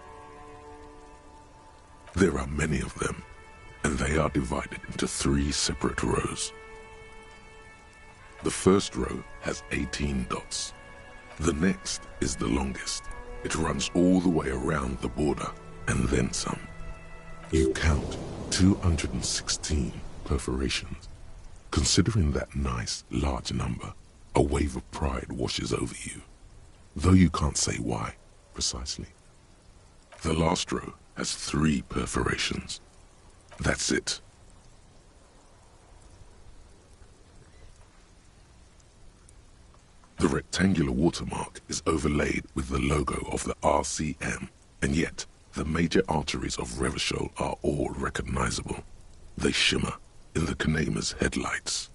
There are many of them, and they are divided into 3 separate rows. The first row has 18 dots. The next is the longest. It runs all the way around the border, and then some. You count 216 perforations. Considering that nice, large number, a wave of pride washes over you, though you can't say why, precisely. The last row has 3 perforations. That's it. The rectangular watermark is overlaid with the logo of the RCM, and yet the major arteries of Revachol are all recognizable. They shimmer in the Canema's headlights.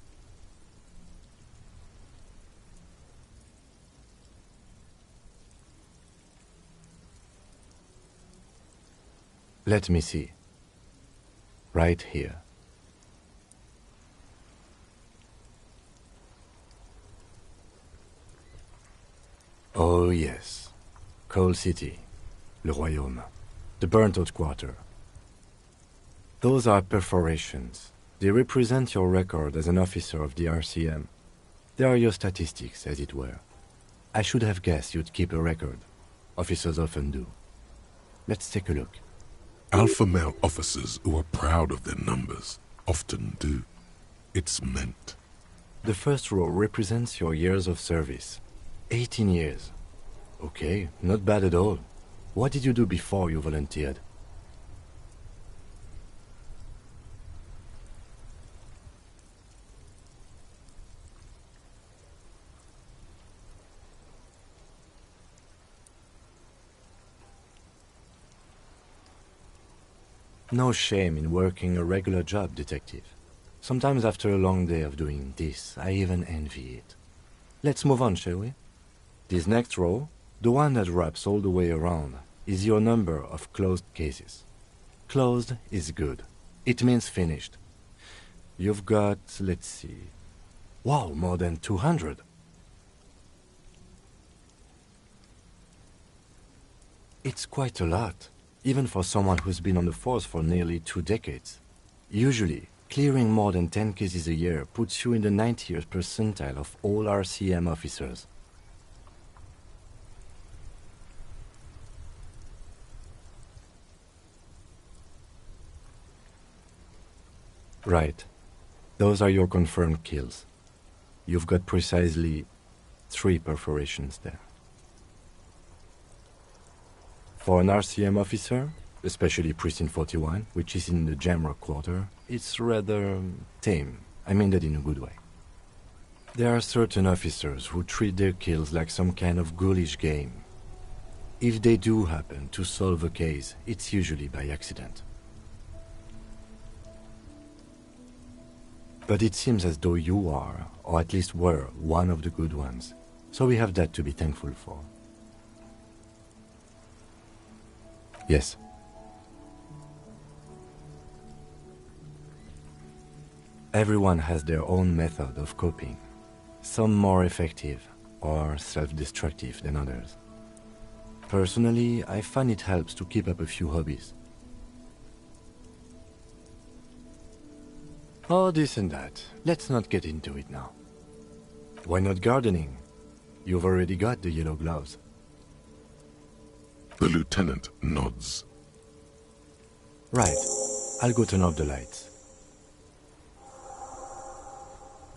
Let me see. Right here. Oh yes. Coal City. Le Royaume. The burnt-out quarter. Those are perforations. They represent your record as an officer of the RCM. They are your statistics, as it were. I should have guessed you'd keep a record. Officers often do. Let's take a look. Alpha male officers who are proud of their numbers often do. It's meant. The first row represents your years of service. 18 years. Okay, not bad at all. What did you do before you volunteered? No shame in working a regular job, detective. Sometimes after a long day of doing this, I even envy it. Let's move on, shall we? This next row, the one that wraps all the way around, is your number of closed cases. Closed is good. It means finished. You've got, let's see... Wow, more than 200. It's quite a lot, even for someone who's been on the force for nearly 2 decades. Usually, clearing more than 10 cases a year puts you in the 90th percentile of all RCM officers. Right. Those are your confirmed kills. You've got precisely 3 perforations there. For an RCM officer, especially Precinct 41, which is in the Jamrock quarter, it's rather tame. I mean that in a good way. There are certain officers who treat their kills like some kind of ghoulish game. If they do happen to solve a case, it's usually by accident. But it seems as though you are, or at least were, one of the good ones. So we have that to be thankful for. Yes. Everyone has their own method of coping. Some more effective or self-destructive than others. Personally, I find it helps to keep up a few hobbies. Oh, this and that. Let's not get into it now. Why not gardening? You've already got the yellow gloves. The lieutenant nods. Right. I'll go turn off the lights.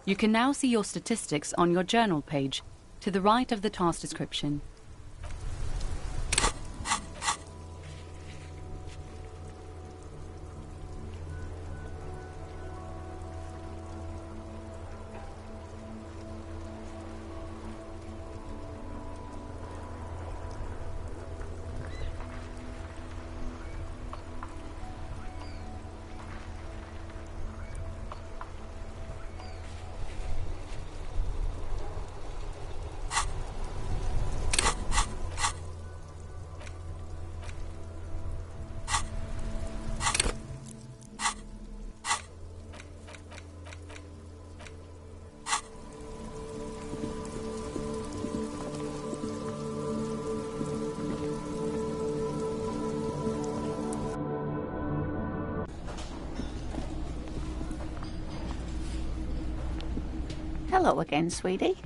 You can now see your statistics on your journal page, to the right of the task description. Hello again, sweetie.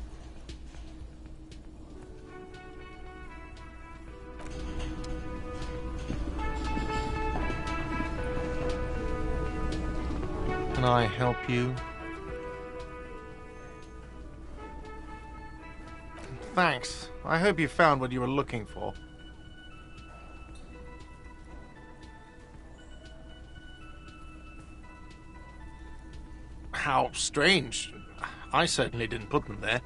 Can I help you? Thanks. I hope you found what you were looking for. How strange. I certainly didn't put them there.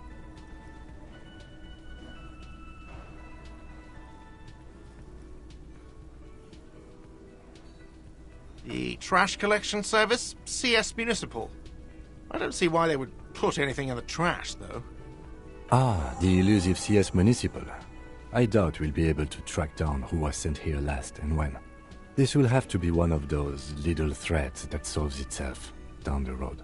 The trash collection service? CS Municipal. I don't see why they would put anything in the trash, though. Ah, the elusive CS Municipal. I doubt we'll be able to track down who was sent here last and when. This will have to be one of those little threats that solves itself down the road.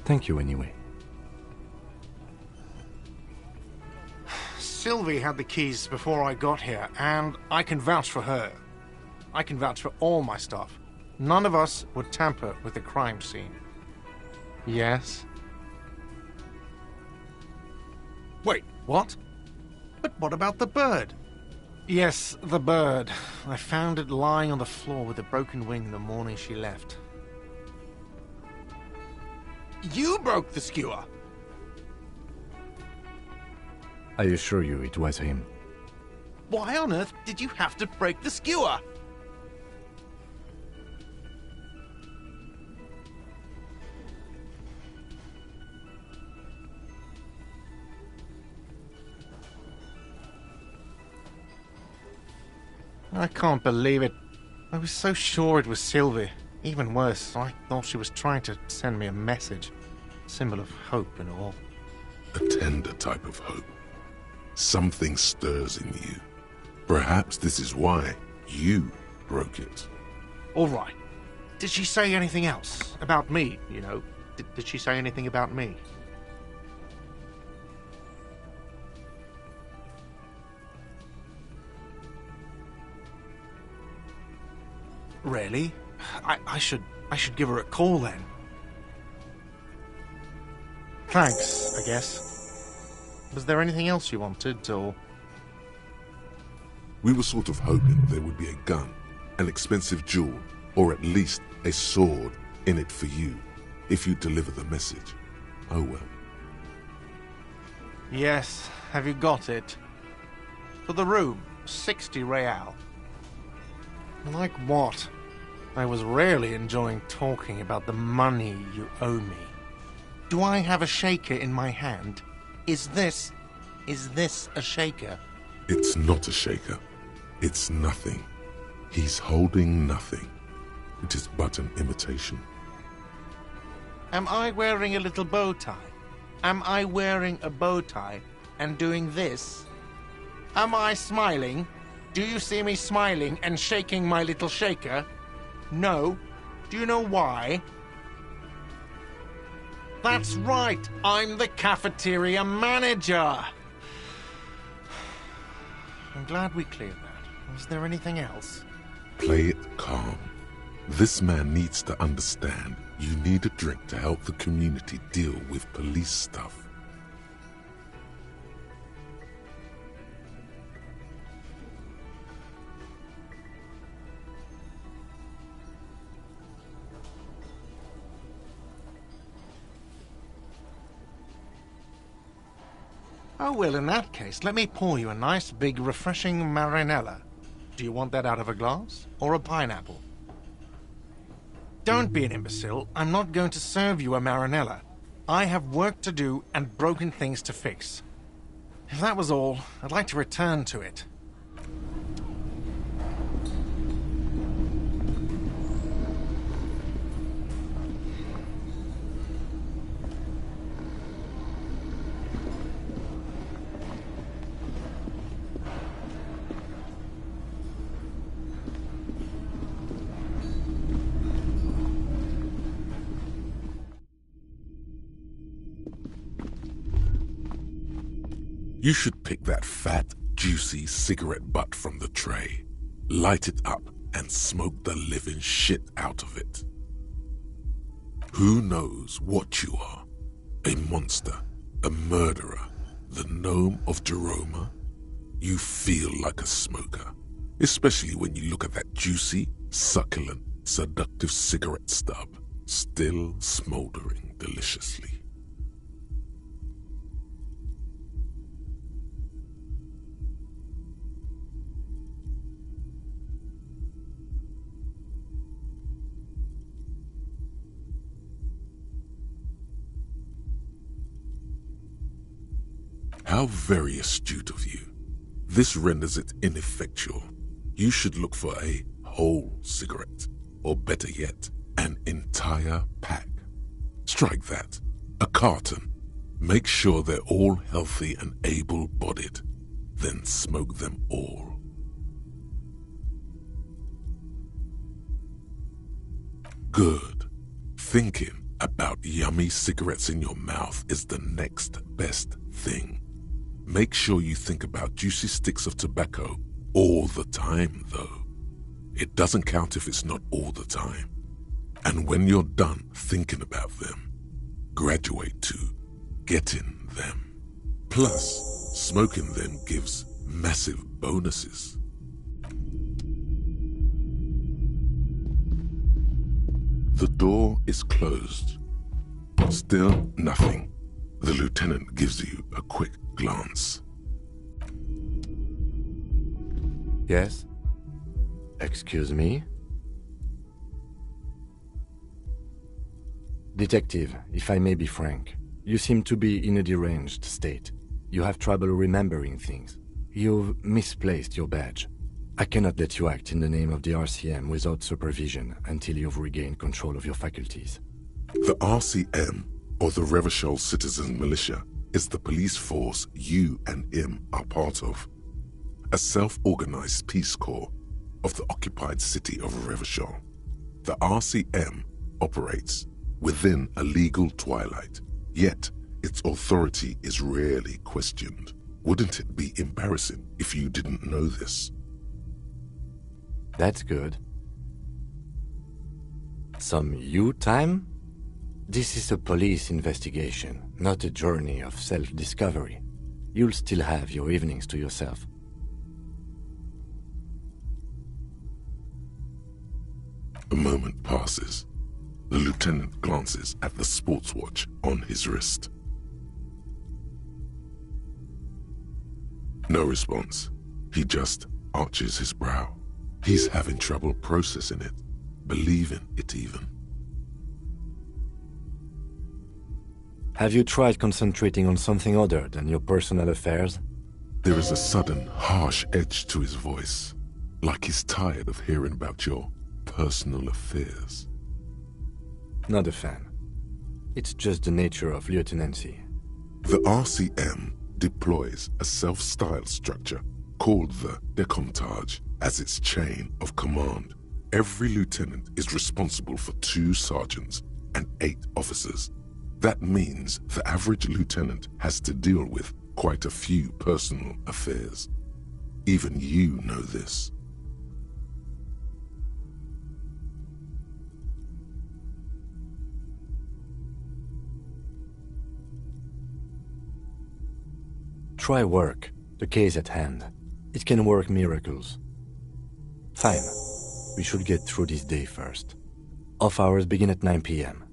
Thank you anyway. Sylvie had the keys before I got here, and I can vouch for her. I can vouch for all my staff. None of us would tamper with the crime scene. Yes? Wait, what? But what about the bird? Yes, the bird. I found it lying on the floor with a broken wing the morning she left. You broke the skewer! I assure you it was him. Why on earth did you have to break the skewer? I can't believe it. I was so sure it was Sylvie. Even worse, I thought she was trying to send me a message. Symbol of hope and all. A tender type of hope. Something stirs in you. Perhaps this is why you broke it. All right. Did she say anything else? About me, you know? Did she say anything about me? Really? I should give her a call then. Thanks, I guess. Was there anything else you wanted, or...? We were sort of hoping there would be a gun, an expensive jewel, or at least a sword in it for you, if you deliver the message. Oh well. Yes, have you got it? For the room, 60 real. Like what? I was rarely enjoying talking about the money you owe me. Do I have a shaker in my hand? Is this a shaker? It's not a shaker. It's nothing. He's holding nothing. It is but an imitation. Am I wearing a little bow tie? Am I wearing a bow tie and doing this? Am I smiling? Do you see me smiling and shaking my little shaker? No. Do you know why? That's right, I'm the cafeteria manager. I'm glad we cleared that. Was there anything else? Play it calm. This man needs to understand you need a drink to help the community deal with police stuff. Oh, well, in that case, let me pour you a nice, big, refreshing marinella. Do you want that out of a glass or a pineapple? Don't be an imbecile. I'm not going to serve you a marinella. I have work to do and broken things to fix. If that was all, I'd like to return to it. You should pick that fat, juicy cigarette butt from the tray, light it up, and smoke the living shit out of it. Who knows what you are? A monster, a murderer, the gnome of Jeroma? You feel like a smoker, especially when you look at that juicy, succulent, seductive cigarette stub, still smoldering deliciously. How very astute of you. This renders it ineffectual. You should look for a whole cigarette, or better yet, an entire pack. Strike that. A carton. Make sure they're all healthy and able-bodied. Then smoke them all. Good. Thinking about yummy cigarettes in your mouth is the next best thing. Make sure you think about juicy sticks of tobacco all the time, though. It doesn't count if it's not all the time. And when you're done thinking about them, graduate to getting them. Plus, smoking them gives massive bonuses. The door is closed. Still nothing. The lieutenant gives you a quick glance. Yes? Excuse me? Detective, if I may be frank, you seem to be in a deranged state. You have trouble remembering things. You've misplaced your badge. I cannot let you act in the name of the RCM without supervision until you've regained control of your faculties. The RCM, or the Revachol Citizen Militia, is the police force you and him are part of. A self-organized peace corps of the occupied city of Revachol. The RCM operates within a legal twilight, yet its authority is rarely questioned. Wouldn't it be embarrassing if you didn't know this? That's good. Some you time? This is a police investigation, not a journey of self-discovery. You'll still have your evenings to yourself. A moment passes. The lieutenant glances at the sports watch on his wrist. No response. He just arches his brow. He's having trouble processing it, believing it even. Have you tried concentrating on something other than your personal affairs? There is a sudden, harsh edge to his voice, like he's tired of hearing about your personal affairs. Not a fan. It's just the nature of lieutenancy. The RCM deploys a self-styled structure called the Decomptage as its chain of command. Every lieutenant is responsible for 2 sergeants and 8 officers. That means the average lieutenant has to deal with quite a few personal affairs. Even you know this. Try work, the case at hand. It can work miracles. Fine. We should get through this day first. Off hours begin at 9 p.m.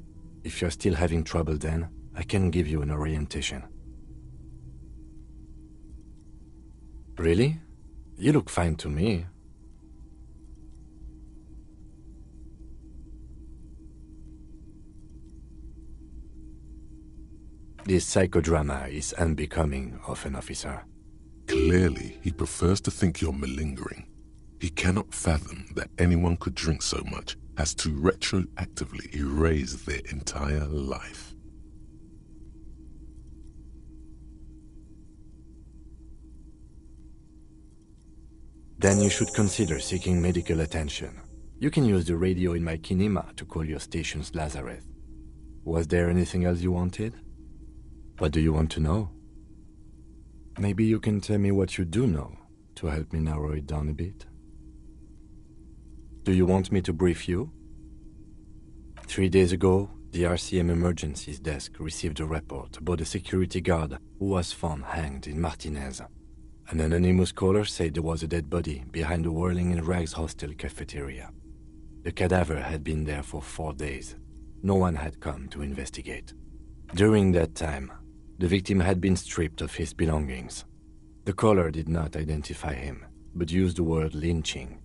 If you're still having trouble then, I can give you an orientation. Really? You look fine to me. This psychodrama is unbecoming of an officer. Clearly, he prefers to think you're malingering. He cannot fathom that anyone could drink so much as to retroactively erase their entire life. Then you should consider seeking medical attention. You can use the radio in my kinema to call your station's Lazareth. Was there anything else you wanted? What do you want to know? Maybe you can tell me what you do know to help me narrow it down a bit. Do you want me to brief you? 3 days ago, the RCM Emergencies Desk received a report about a security guard who was found hanged in Martinez. An anonymous caller said there was a dead body behind the Whirling in Rags hostel cafeteria. The cadaver had been there for 4 days. No one had come to investigate. During that time, the victim had been stripped of his belongings. The caller did not identify him, but used the word lynching.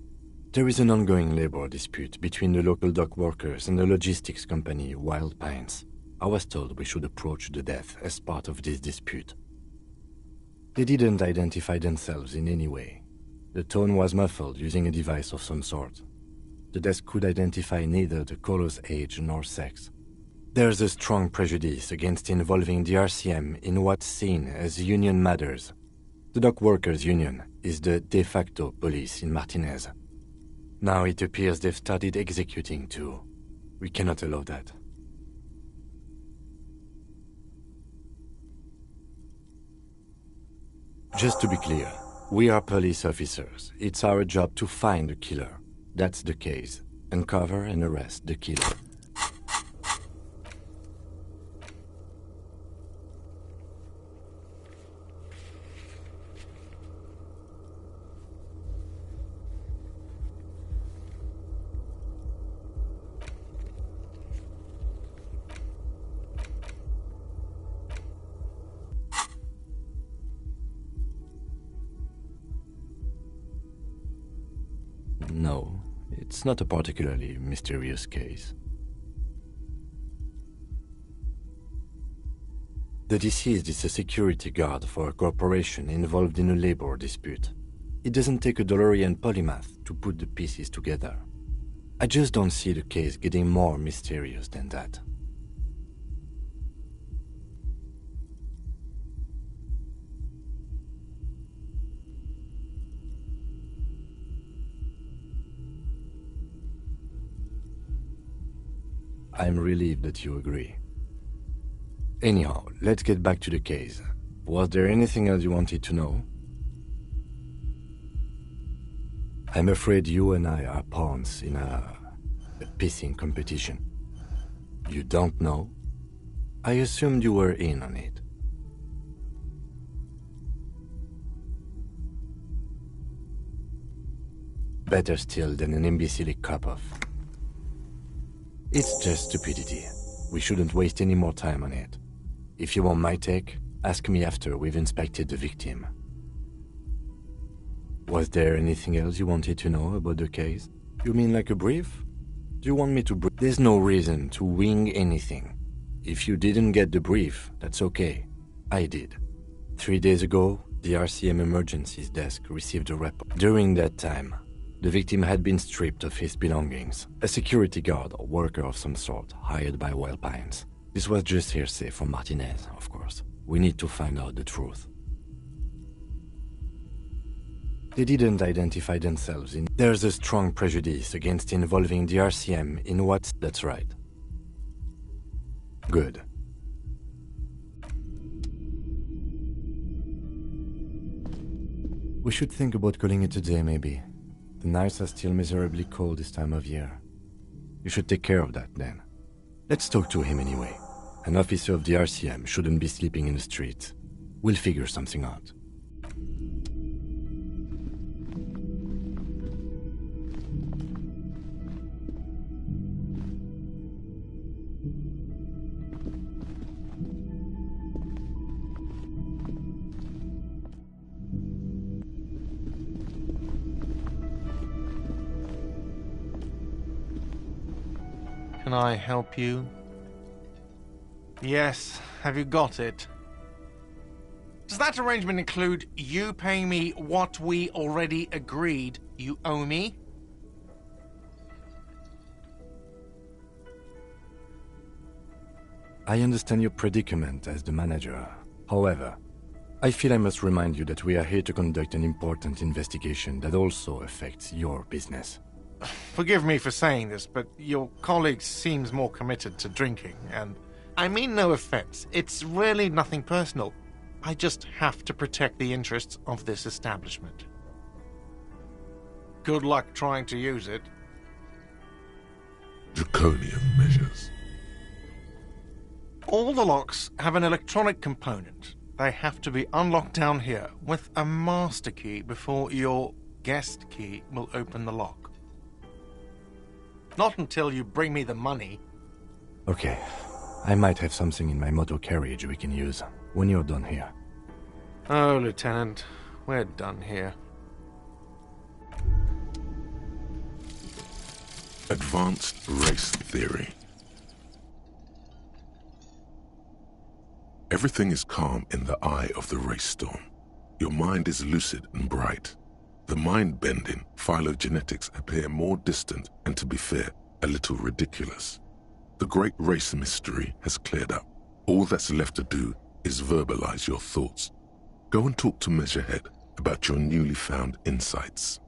There is an ongoing labor dispute between the local dock workers and the logistics company Wild Pines. I was told we should approach the death as part of this dispute. They didn't identify themselves in any way. The tone was muffled using a device of some sort. The desk could identify neither the caller's age nor sex. There's a strong prejudice against involving the RCM in what's seen as union matters. The dock workers' union is the de facto police in Martinez. Now it appears they've started executing too. We cannot allow that. Just to be clear, we are police officers. It's our job to find the killer. That's the case. Uncover and arrest the killer. No, it's not a particularly mysterious case. The deceased is a security guard for a corporation involved in a labor dispute. It doesn't take a DeLorean polymath to put the pieces together. I just don't see the case getting more mysterious than that. I'm relieved that you agree. Anyhow, let's get back to the case. Was there anything else you wanted to know? I'm afraid you and I are pawns in a pissing competition. You don't know? I assumed you were in on it. Better still than an imbecilic cop-off. It's just stupidity. We shouldn't waste any more time on it. If you want my take, ask me after we've inspected the victim. Was there anything else you wanted to know about the case? You mean like a brief? Do you want me to brief? There's no reason to wing anything. If you didn't get the brief, that's okay. I did. 3 days ago, the RCM Emergencies Desk received a report. During that time, the victim had been stripped of his belongings. A security guard or worker of some sort, hired by Wild Pines. This was just hearsay from Martinez, of course. We need to find out the truth. They didn't identify themselves in... There's a strong prejudice against involving the RCM in what's... That's right. Good. We should think about calling it a day, maybe. The nights are still miserably cold this time of year. You should take care of that, then. Let's talk to him anyway. An officer of the RCM shouldn't be sleeping in the street. We'll figure something out. Can I help you? Yes, have you got it? Does that arrangement include you paying me what we already agreed you owe me? I understand your predicament as the manager. However, I feel I must remind you that we are here to conduct an important investigation that also affects your business. Forgive me for saying this, but your colleague seems more committed to drinking, and I mean no offense. It's really nothing personal. I just have to protect the interests of this establishment. Good luck trying to use it. Draconian measures. All the locks have an electronic component. They have to be unlocked down here with a master key before your guest key will open the lock. Not until you bring me the money. Okay. I might have something in my motor carriage we can use when you're done here. Oh, Lieutenant, we're done here. Advanced race theory. Everything is calm in the eye of the race storm. Your mind is lucid and bright. The mind-bending phylogenetics appear more distant and, to be fair, a little ridiculous. The great race mystery has cleared up. All that's left to do is verbalize your thoughts. Go and talk to Measurehead about your newly found insights.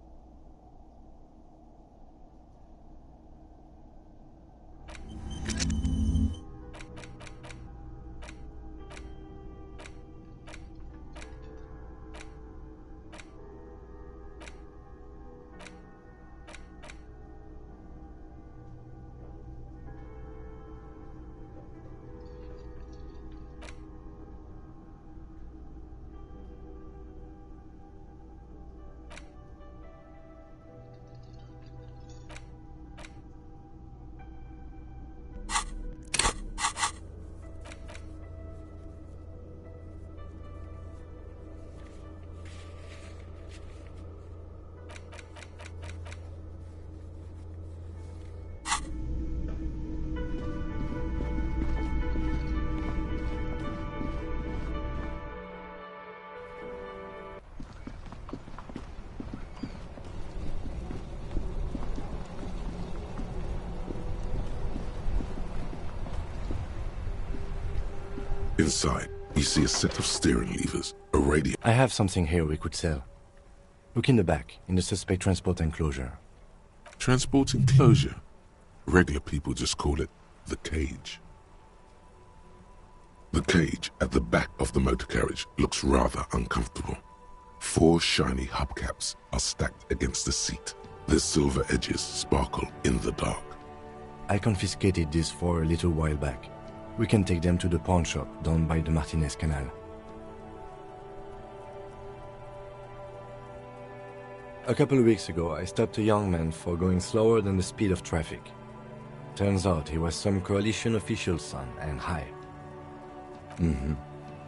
Inside, you see a set of steering levers, a radio. I have something here we could sell. Look in the back, in the suspect transport enclosure. Transport enclosure? Regular people just call it the cage. The cage at the back of the motor carriage looks rather uncomfortable. 4 shiny hubcaps are stacked against the seat. Their silver edges sparkle in the dark. I confiscated these 4 a little while back. We can take them to the pawn shop down by the Martinez Canal. A couple of weeks ago, I stopped a young man for going slower than the speed of traffic. Turns out he was some coalition official's son and high.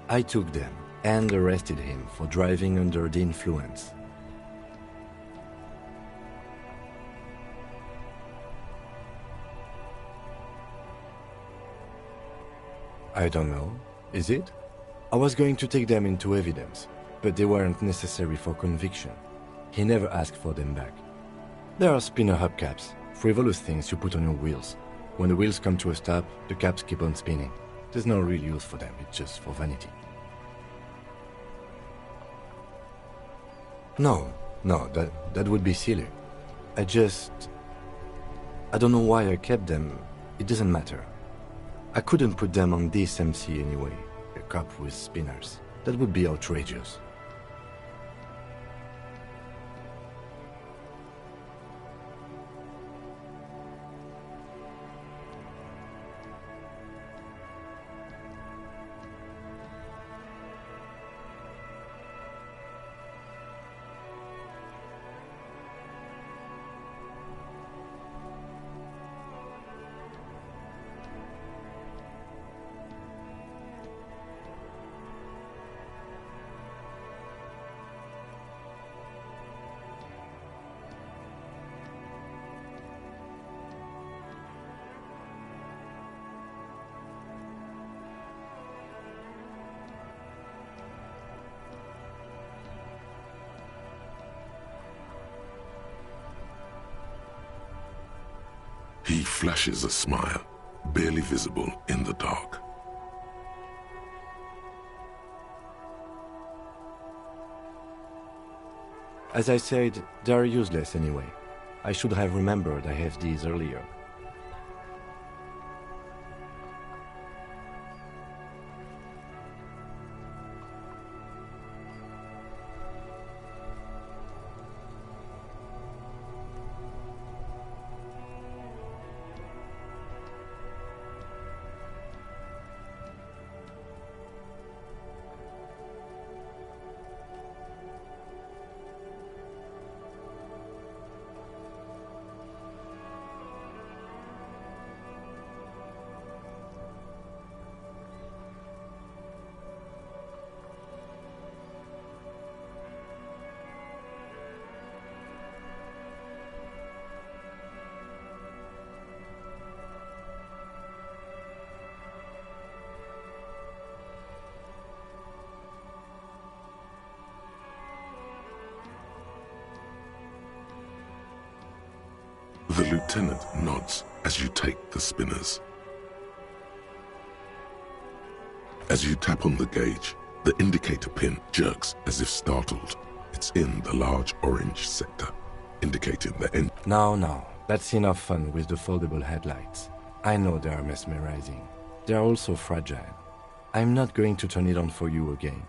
I took them and arrested him for driving under the influence. I don't know. Is it? I was going to take them into evidence, but they weren't necessary for conviction. He never asked for them back. There are spinner hubcaps, frivolous things you put on your wheels. When the wheels come to a stop, the caps keep on spinning. There's no real use for them, it's just for vanity. No, that would be silly. I don't know why I kept them. It doesn't matter. I couldn't put them on this MC anyway, a cop with spinners. That would be outrageous. He flashes a smile, barely visible in the dark. As I said, they're useless anyway. I should have remembered I have these earlier. The lieutenant nods as you take the spinners. As you tap on the gauge, the indicator pin jerks as if startled. It's in the large orange sector, indicating the end. No, that's enough fun with the foldable headlights. I know they are mesmerizing. They are also fragile. I'm not going to turn it on for you again.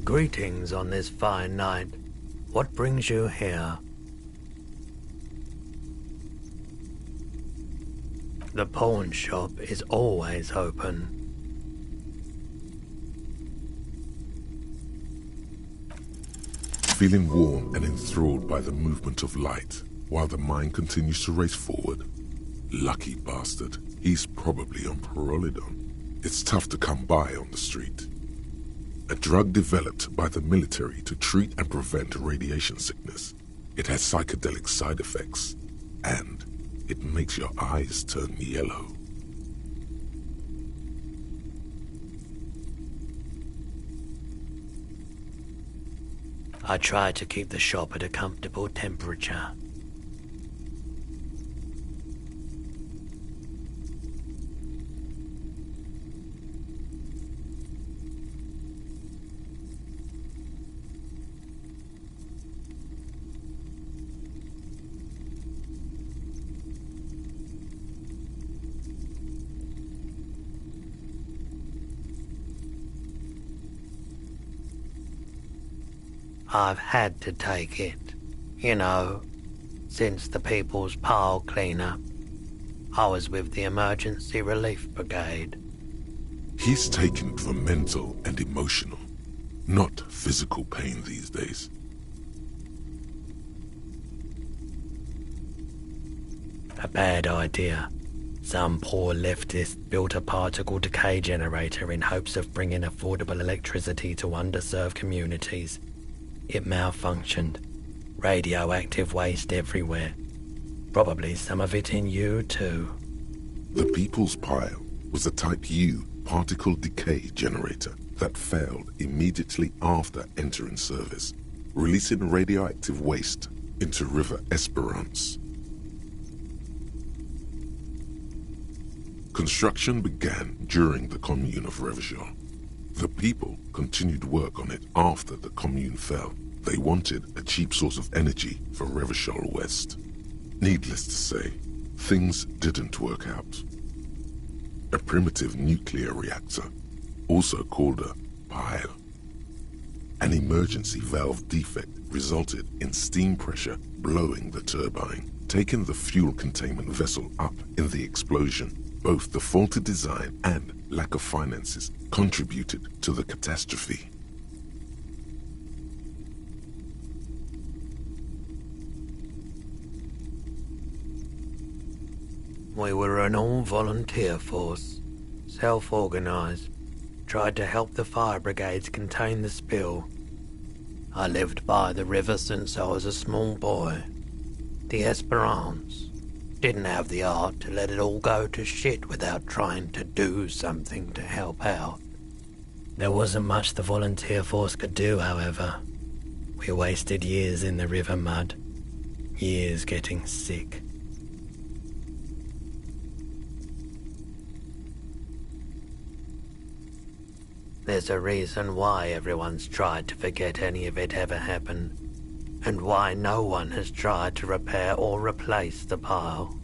Greetings on this fine night. What brings you here? The pawn shop is always open. Feeling warm and enthralled by the movement of light, while the mine continues to race forward. Lucky bastard, he's probably on Pyrrolidon. It's tough to come by on the street. A drug developed by the military to treat and prevent radiation sickness. It has psychedelic side effects, and it makes your eyes turn yellow. I try to keep the shop at a comfortable temperature. I've had to take it, you know, since the People's Pile cleanup. I was with the Emergency Relief Brigade. He's taken it for mental and emotional, not physical pain these days. A bad idea. Some poor leftist built a particle decay generator in hopes of bringing affordable electricity to underserved communities. It malfunctioned. Radioactive waste everywhere. Probably some of it in you too. The People's Pile was a Type U particle decay generator that failed immediately after entering service, releasing radioactive waste into River Esperance. Construction began during the Commune of Revachol. The people continued work on it after the Commune fell. They wanted a cheap source of energy for Revachol West. Needless to say, things didn't work out. A primitive nuclear reactor, also called a pile. An emergency valve defect resulted in steam pressure blowing the turbine, taking the fuel containment vessel up in the explosion. Both the faulty design and lack of finances contributed to the catastrophe. We were an all-volunteer force, self-organized, tried to help the fire brigades contain the spill. I lived by the river since I was a small boy. The Esperance didn't have the art to let it all go to shit without trying to do something to help out. There wasn't much the volunteer force could do, however. We wasted years in the river mud, years getting sick. There's a reason why everyone's tried to forget any of it ever happened, and why no one has tried to repair or replace the pile.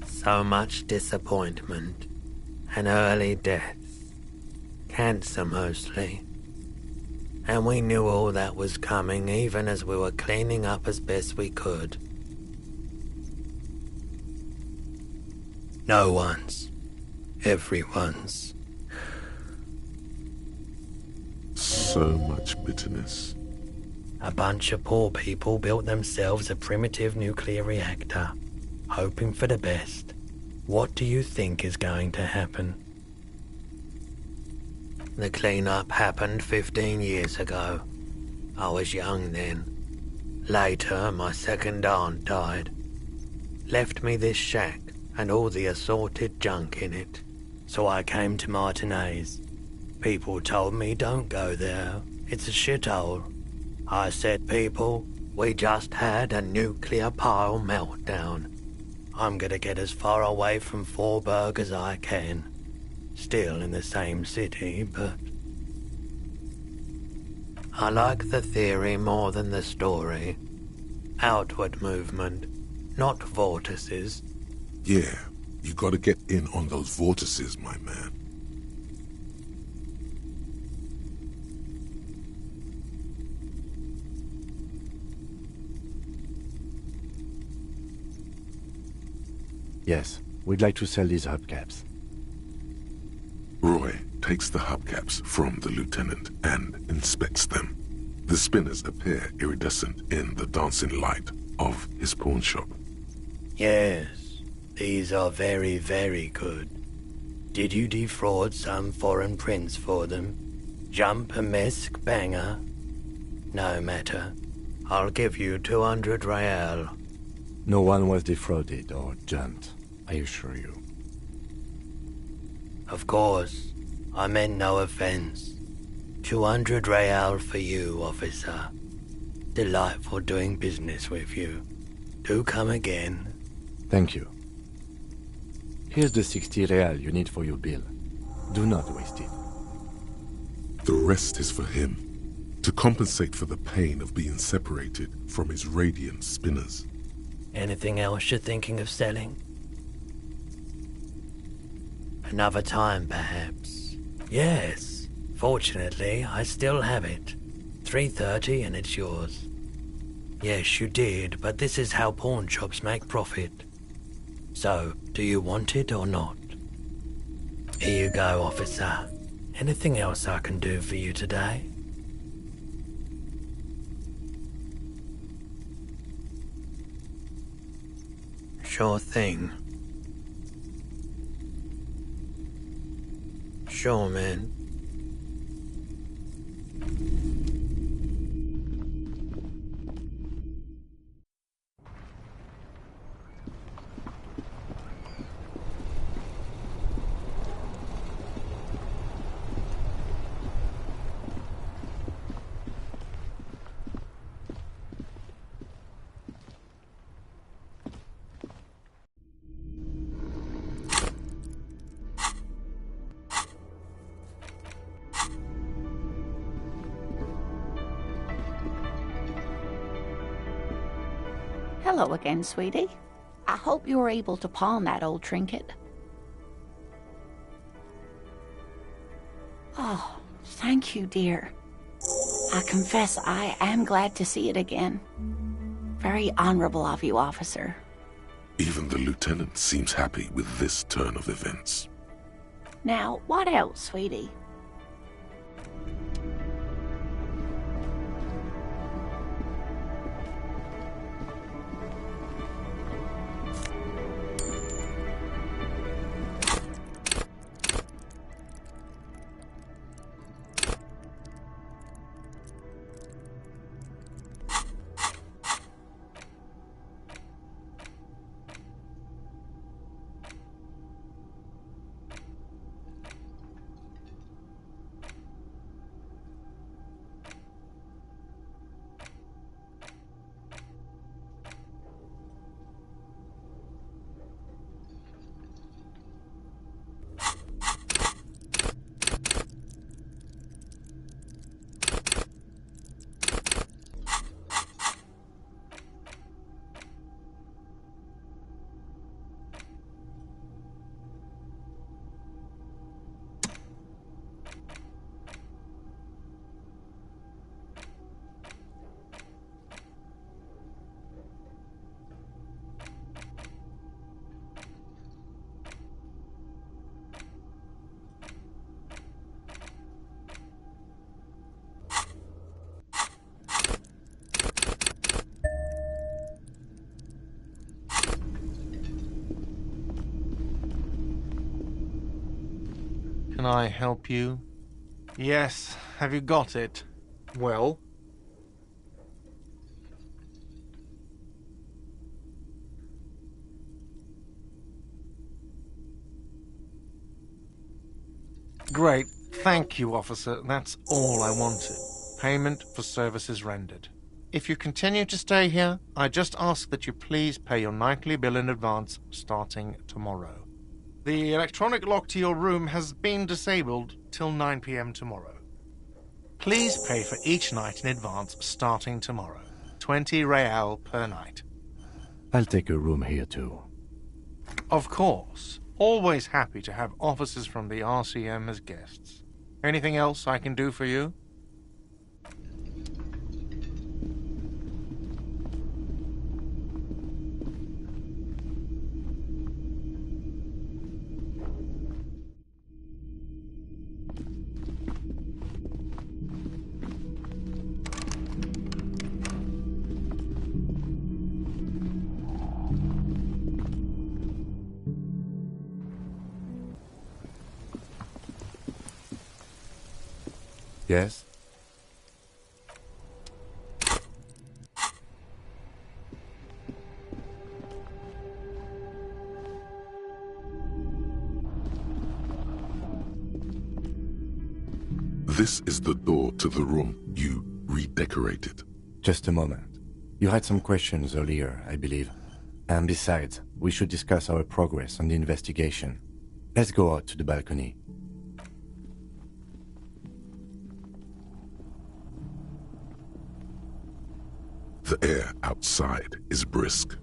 So much disappointment, and early deaths, cancer mostly. And we knew all that was coming even as we were cleaning up as best we could. No one's, everyone's. So much bitterness. A bunch of poor people built themselves a primitive nuclear reactor, hoping for the best. What do you think is going to happen? The cleanup happened 15 years ago. I was young then. Later, my second aunt died. Left me this shack and all the assorted junk in it. So I came to Martinez. People told me don't go there. It's a shithole. I said, people, we just had a nuclear pile meltdown. I'm gonna get as far away from Forburg as I can. Still in the same city, but... I like the theory more than the story. Outward movement, not vortices. Yeah, you gotta get in on those vortices, my man. Yes, we'd like to sell these hubcaps. Roy takes the hubcaps from the lieutenant and inspects them. The spinners appear iridescent in the dancing light of his pawn shop. Yes, these are very, very good. Did you defraud some foreign prince for them? Jump a mesk banger? No matter. I'll give you 200 real. No one was defrauded or jumped, I assure you. Of course. I meant no offense. 200 real for you, officer. Delightful doing business with you. Do come again. Thank you. Here's the 60 real you need for your bill. Do not waste it. The rest is for him, to compensate for the pain of being separated from his radiant spinners. Anything else you're thinking of selling? Another time, perhaps. Yes. Fortunately, I still have it. 330 and it's yours. Yes, you did, but this is how pawn shops make profit. So, do you want it or not? Here you go, officer. Anything else I can do for you today? Sure thing. Sure, man. Hello again, sweetie. I hope you were able to pawn that old trinket. Oh, thank you, dear. I confess I am glad to see it again. Very honorable of you, officer. Even the lieutenant seems happy with this turn of events. Now, what else, sweetie? Can I help you? Yes, have you got it? Well? Great. Thank you, officer. That's all I wanted. Payment for services rendered. If you continue to stay here, I just ask that you please pay your nightly bill in advance starting tomorrow. The electronic lock to your room has been disabled till 9 p.m. tomorrow. Please pay for each night in advance starting tomorrow. 20 real per night. I'll take a room here too. Of course. Always happy to have officers from the RCM as guests. Anything else I can do for you? Yes? This is the door to the room you redecorated. Just a moment. You had some questions earlier, I believe. And besides, we should discuss our progress on the investigation. Let's go out to the balcony. The air outside is brisk.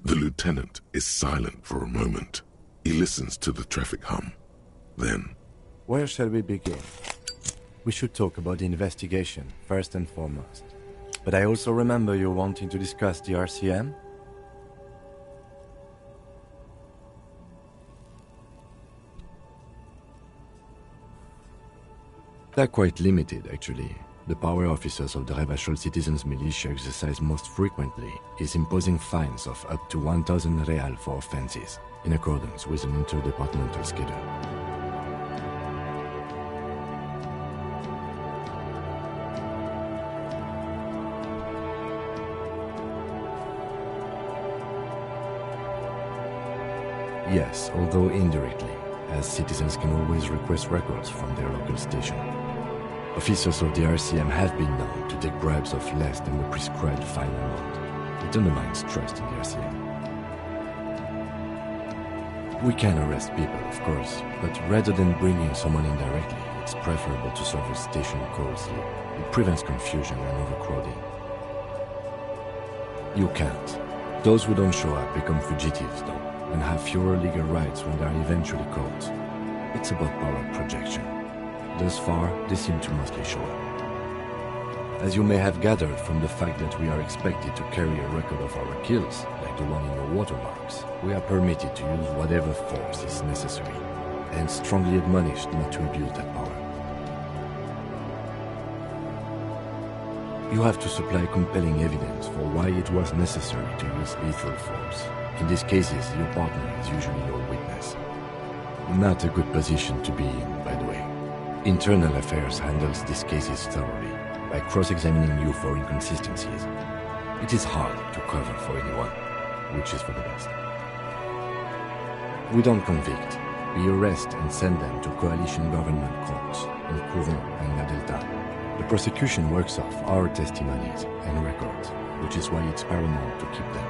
The lieutenant is silent for a moment. He listens to the traffic hum. Then, where shall we begin? We should talk about the investigation, first and foremost. But I also remember you wanting to discuss the RCM? They're quite limited, actually. The power officers of the Revachol Citizens Militia exercise most frequently is imposing fines of up to 1,000 real for offenses, in accordance with an interdepartmental schedule. Yes, although indirectly, as citizens can always request records from their local station. Officers of the RCM have been known to take bribes of less than the prescribed fine amount. It undermines trust in the RCM. We can arrest people, of course, but rather than bringing someone in directly, it's preferable to serve a station closely. It prevents confusion and overcrowding. You can't. Those who don't show up become fugitives, though, and have fewer legal rights when they are eventually caught. It's about power projection. Thus far, they seem to mostly show up. As you may have gathered from the fact that we are expected to carry a record of our kills, like the one in your watermarks, we are permitted to use whatever force is necessary, and strongly admonished not to abuse that power. You have to supply compelling evidence for why it was necessary to use lethal force. In these cases, your partner is usually your witness. Not a good position to be in, by the way. Internal Affairs handles these cases thoroughly, by cross-examining you for inconsistencies. It is hard to cover for anyone, which is for the best. We don't convict. We arrest and send them to coalition government courts in Courron and La Delta. The prosecution works off our testimonies and records, which is why it's paramount to keep them.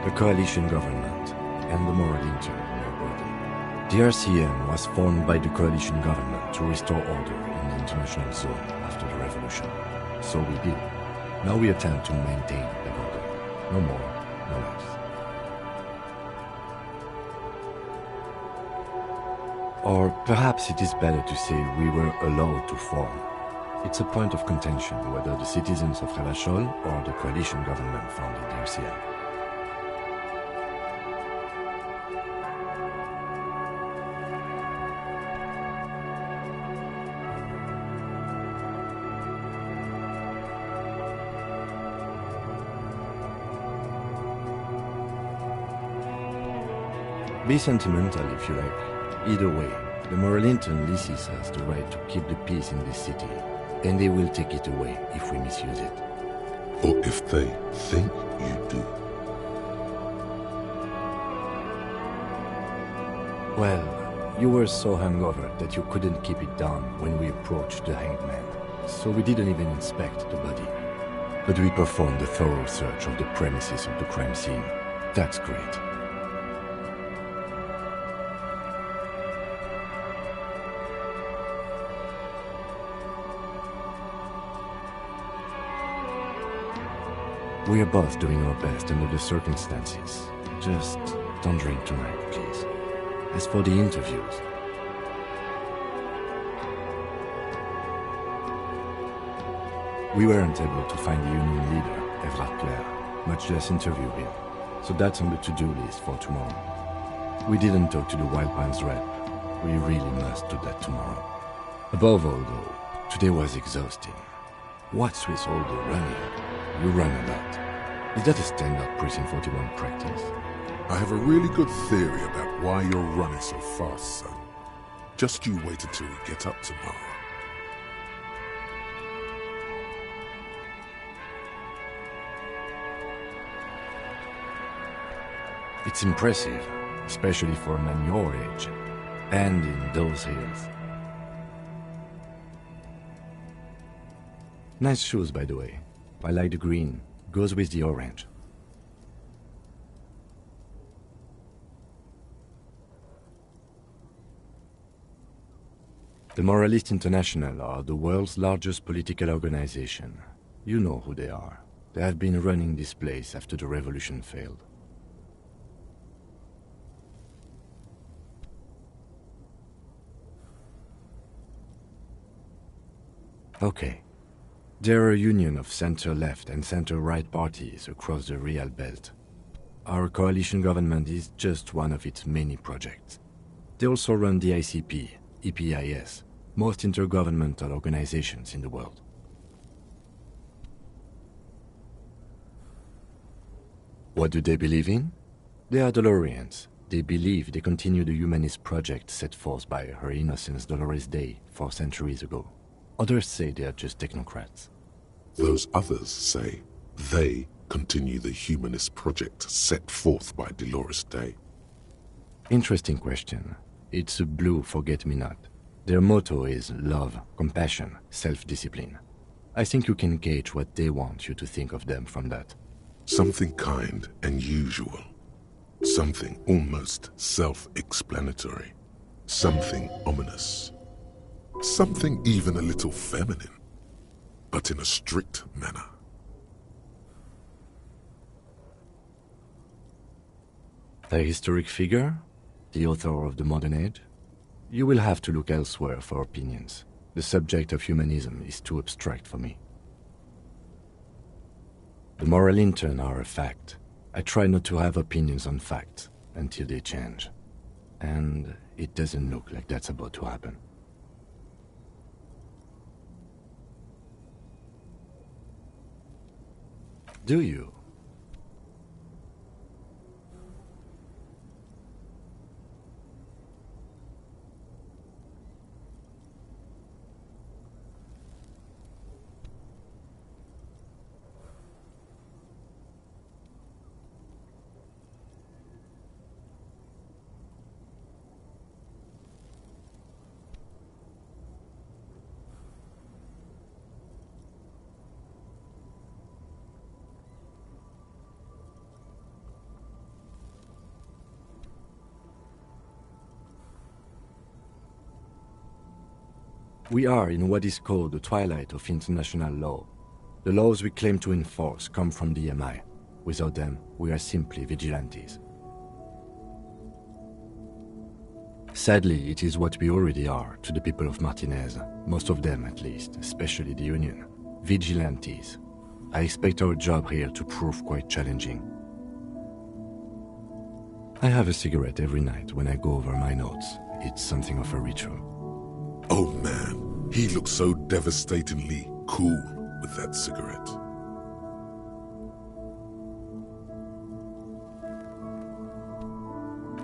The coalition government and the moral intern were working. The RCM was formed by the coalition government to restore order in the international zone after the revolution. So we did. Now we attempt to maintain that order. No more, no less. Or perhaps it is better to say we were allowed to form. It's a point of contention whether the citizens of Revachol or the coalition government founded the RCM. Be sentimental if you like. Either way, the Moralington leases us the right to keep the peace in this city, and they will take it away if we misuse it. Or if they think you do. Well, you were so hungover that you couldn't keep it down when we approached the hanged man, so we didn't even inspect the body. But we performed a thorough search of the premises of the crime scene. That's great. We are both doing our best under the circumstances. Just don't drink tonight, please. As for the interviews, we weren't able to find the union leader, Everard Clare, much less interview him, so that's on the to-do list for tomorrow. We didn't talk to the Wild Pines rep. We really must do that tomorrow. Above all, though, today was exhausting. What's with all the running? You run a lot. Is that a standard Precinct 41 practice? I have a really good theory about why you're running so fast, son. Just you wait until we get up tomorrow. It's impressive, especially for a man your age, and in those hills. Nice shoes, by the way. I like the green. Goes with the orange. The Moralists International are the world's largest political organization. You know who they are. They have been running this place after the revolution failed. Okay. There are a union of center-left and center-right parties across the Real Belt. Our coalition government is just one of its many projects. They also run the ICP, EPIS, most intergovernmental organizations in the world. What do they believe in? They are Dolorians. They believe they continue the humanist project set forth by Her Innocence Dolores Day 4 centuries ago. Others say they are just technocrats. Those others say they continue the humanist project set forth by Dolores Day. Interesting question. It's a blue forget-me-not. Their motto is love, compassion, self-discipline. I think you can gauge what they want you to think of them from that. Something kind and usual. Something almost self-explanatory. Something ominous. Something even a little feminine, but in a strict manner. A historic figure? The author of the modern age? You will have to look elsewhere for opinions. The subject of humanism is too abstract for me. The Moralington are a fact. I try not to have opinions on facts until they change. And it doesn't look like that's about to happen. Do you? We are in what is called the twilight of international law. The laws we claim to enforce come from the MI. Without them, we are simply vigilantes. Sadly, it is what we already are to the people of Martinez, most of them at least, especially the Union. Vigilantes. I expect our job here to prove quite challenging. I have a cigarette every night when I go over my notes. It's something of a ritual. Oh man, he looks so devastatingly cool with that cigarette.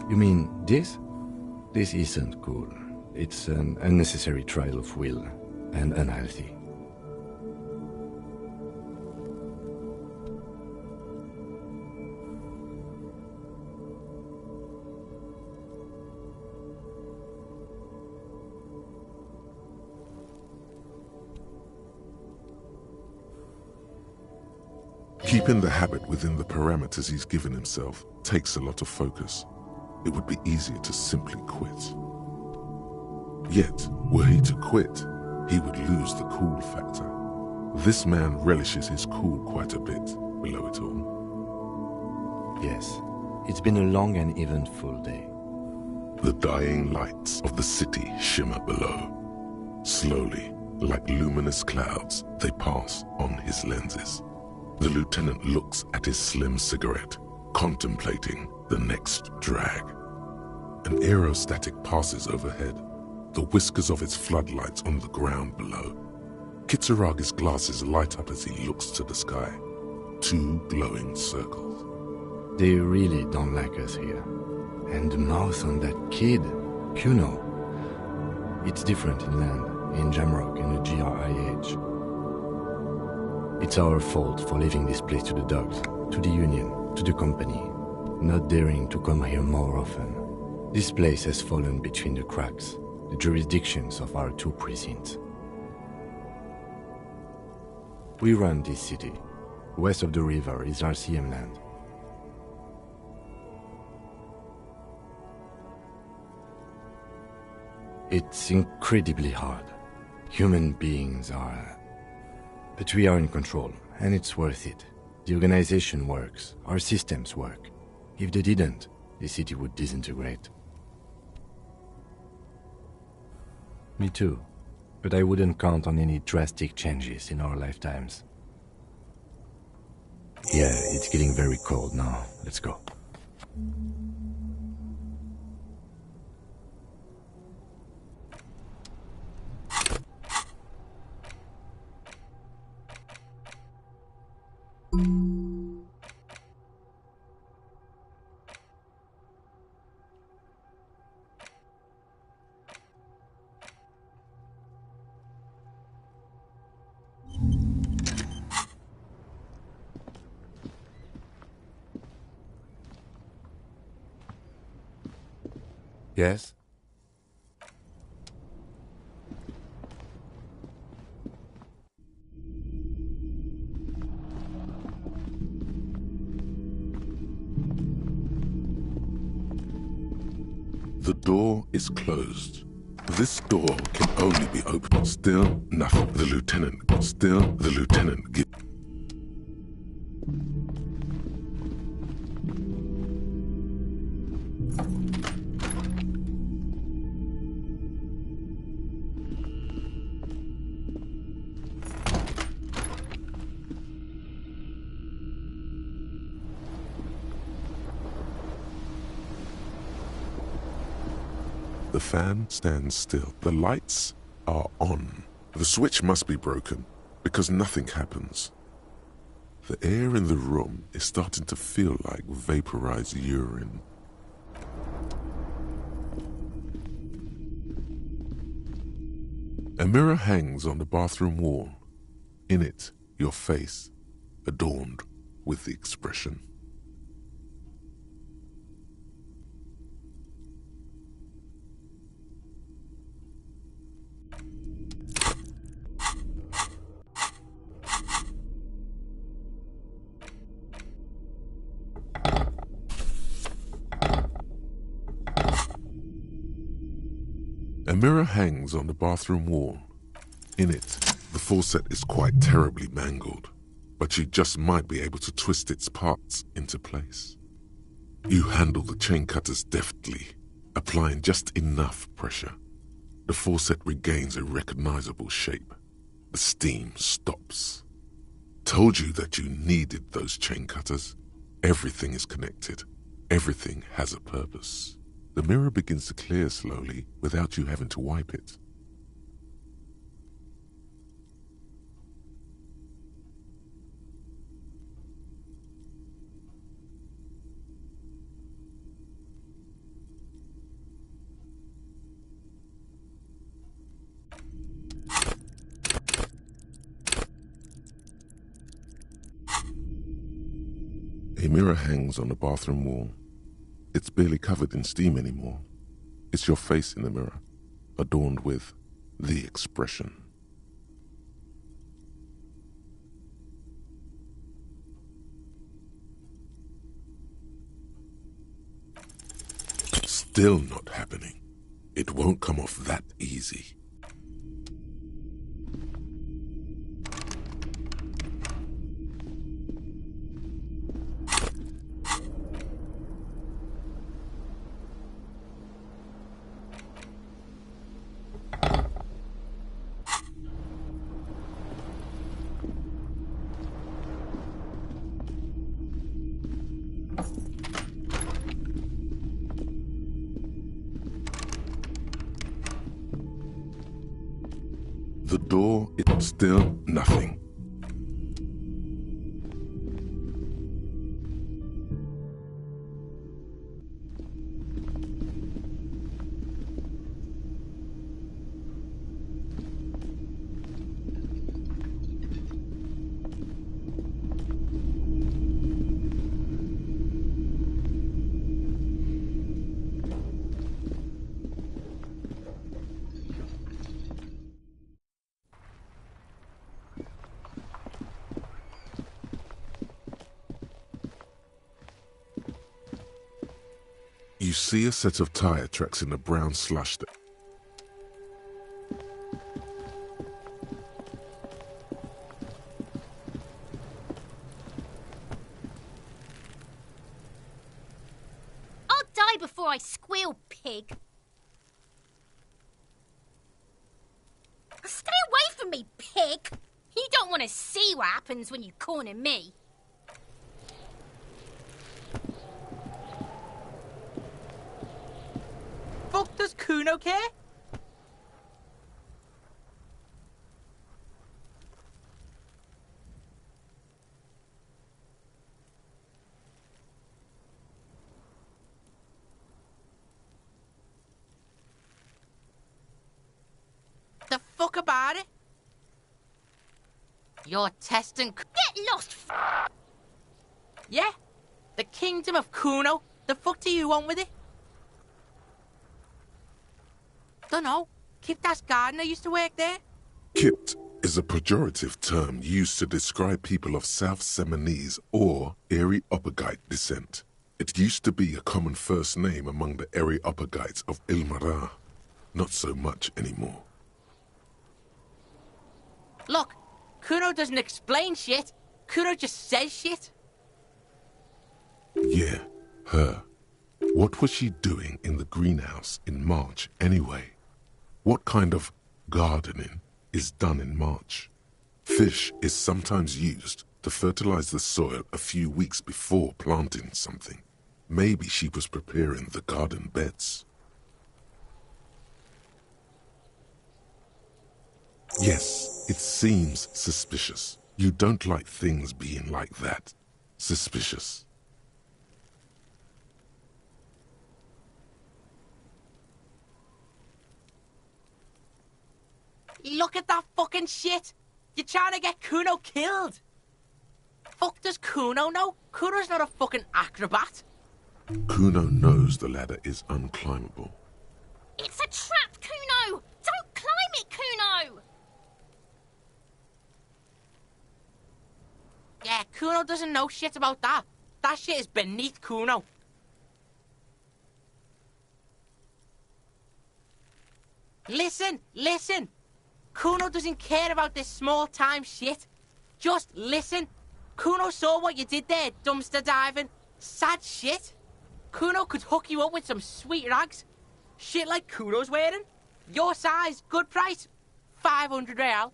You mean this? This isn't cool. It's an unnecessary trial of will, and unhealthy. Keeping the habit within the parameters he's given himself takes a lot of focus. It would be easier to simply quit. Yet, were he to quit, he would lose the cool factor. This man relishes his cool quite a bit below it all. Yes, it's been a long and eventful day. The dying lights of the city shimmer below. Slowly, like luminous clouds, they pass on his lenses. The lieutenant looks at his slim cigarette, contemplating the next drag. An aerostatic passes overhead, the whiskers of its floodlights on the ground below. Kitsuragi's glasses light up as he looks to the sky. Two glowing circles. They really don't like us here. And the mouth on that kid, Kuno. It's different in land, in Jamrock and the GRIH. It's our fault for leaving this place to the dogs, to the Union, to the company, not daring to come here more often. This place has fallen between the cracks, the jurisdictions of our two precincts. We run this city. West of the river is Elysium land. It's incredibly hard. Human beings are... But we are in control, and it's worth it. The organization works, our systems work. If they didn't, the city would disintegrate. Me too, but I wouldn't count on any drastic changes in our lifetimes. Yeah, it's getting very cold now. Let's go. Yes? The door is closed. This door can only be opened. Still nothing. The lieutenant. Still the lieutenant. The fan stands still. The lights are on. The switch must be broken, because nothing happens. The air in the room is starting to feel like vaporized urine. A mirror hangs on the bathroom wall. In it, your face, adorned with the expression. A mirror hangs on the bathroom wall. In it, the faucet is quite terribly mangled, but you just might be able to twist its parts into place. You handle the chain cutters deftly, applying just enough pressure. The faucet regains a recognizable shape. The steam stops. Told you that you needed those chain cutters. Everything is connected. Everything has a purpose. The mirror begins to clear slowly without you having to wipe it. A mirror hangs on the bathroom wall. It's barely covered in steam anymore. It's your face in the mirror, adorned with the expression. Still not happening. It won't come off that easy. The door, it's still nothing. You see a set of tire tracks in the brown slush. I'll die before I squeal, pig. Stay away from me, pig. You don't want to see what happens when you corner me. Fuck does Kuno care? The fuck about it? You're testing... Get lost, Yeah? The kingdom of Kuno? The fuck do you want with it? Dunno. Kiptas gardener used to work there. Kipt is a pejorative term used to describe people of South Seminese or Areopagite descent. It used to be a common first name among the Areopagites of Ilmara. Not so much anymore. Look, Kuno doesn't explain shit. Kuno just says shit. Yeah, her. What was she doing in the greenhouse in March anyway? What kind of gardening is done in March? Fish is sometimes used to fertilize the soil a few weeks before planting something. Maybe she was preparing the garden beds. Yes, it seems suspicious. You don't like things being like that. Suspicious. Look at that fucking shit! You're trying to get Kuno killed! Fuck does Kuno know? Kuno's not a fucking acrobat. Kuno knows the ladder is unclimbable. It's a trap, Kuno! Don't climb it, Kuno! Yeah, Kuno doesn't know shit about that. That shit is beneath Kuno. Listen, listen! Kuno doesn't care about this small-time shit. Just listen. Kuno saw what you did there, dumpster diving. Sad shit. Kuno could hook you up with some sweet rags. Shit like Kuno's wearing. Your size, good price. 500 real.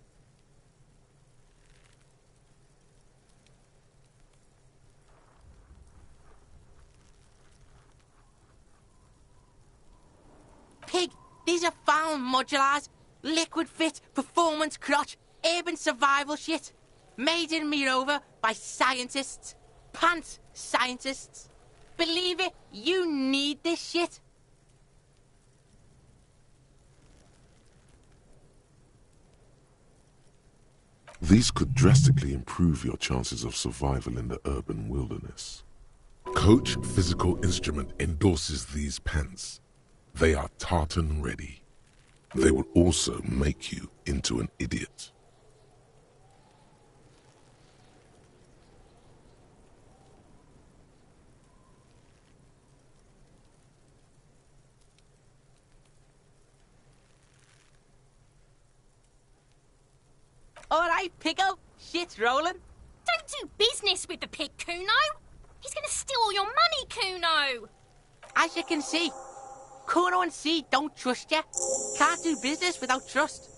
Pig, these are found modulars. Liquid fit, performance crotch, urban survival shit. Made in Mirova by scientists. Pants scientists. Believe it, you need this shit. These could drastically improve your chances of survival in the urban wilderness. Coach Physical Instrument endorses these pants. They are tartan ready. They will also make you into an idiot. All right, Pico. Shit's rolling. Don't do business with the pig, Kuno. He's gonna steal all your money, Kuno. As you can see, Kuno and C don't trust you. Can't do business without trust.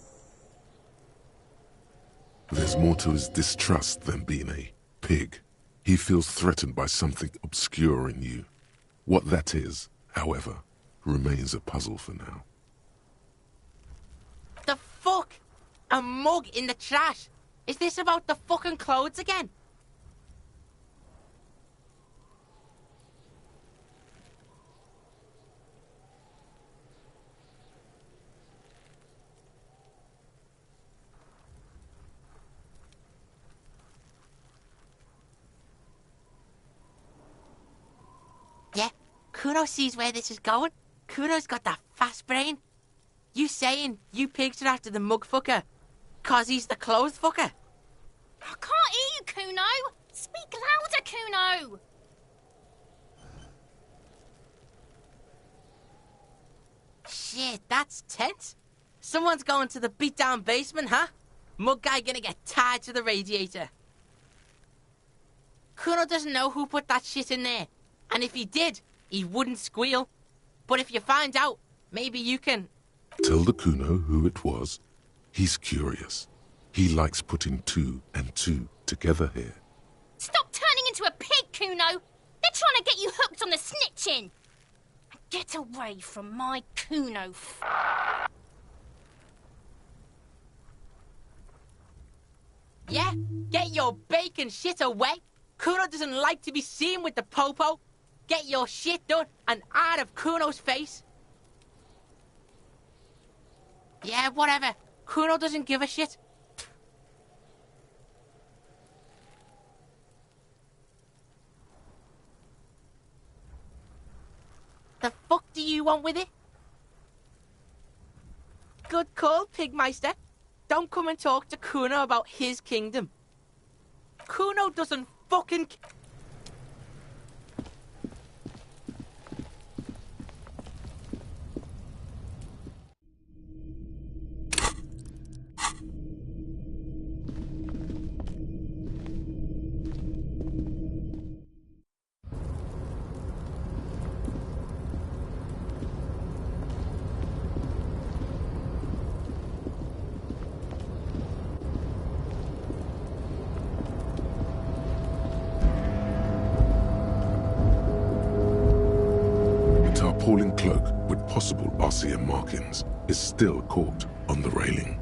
There's more to his distrust than being a pig. He feels threatened by something obscure in you. What that is, however, remains a puzzle for now. The fuck? A mug in the trash? Is this about the fucking clothes again? Yeah, Kuno sees where this is going. Kuno's got that fast brain. You saying you pigs are after the mug fucker? 'Cause he's the clothes fucker? I can't hear you, Kuno. Speak louder, Kuno. Shit, that's tense. Someone's going to the beat-down basement, huh? Mug guy gonna get tied to the radiator. Kuno doesn't know who put that shit in there. And if he did, he wouldn't squeal. But if you find out, maybe you can... Tell the Kuno who it was. He's curious. He likes putting 2 and 2 together here. Stop turning into a pig, Kuno. They're trying to get you hooked on the snitching. Get away from my Kuno. Yeah? Get your bacon shit away. Kuno doesn't like to be seen with the popo. Get your shit done and out of Kuno's face. Yeah, whatever. Kuno doesn't give a shit. The fuck do you want with it? Good call, Pigmeister. Don't come and talk to Kuno about his kingdom. Kuno doesn't fucking... Tarpaulin cloak with possible RCM markings is still caught on the railing.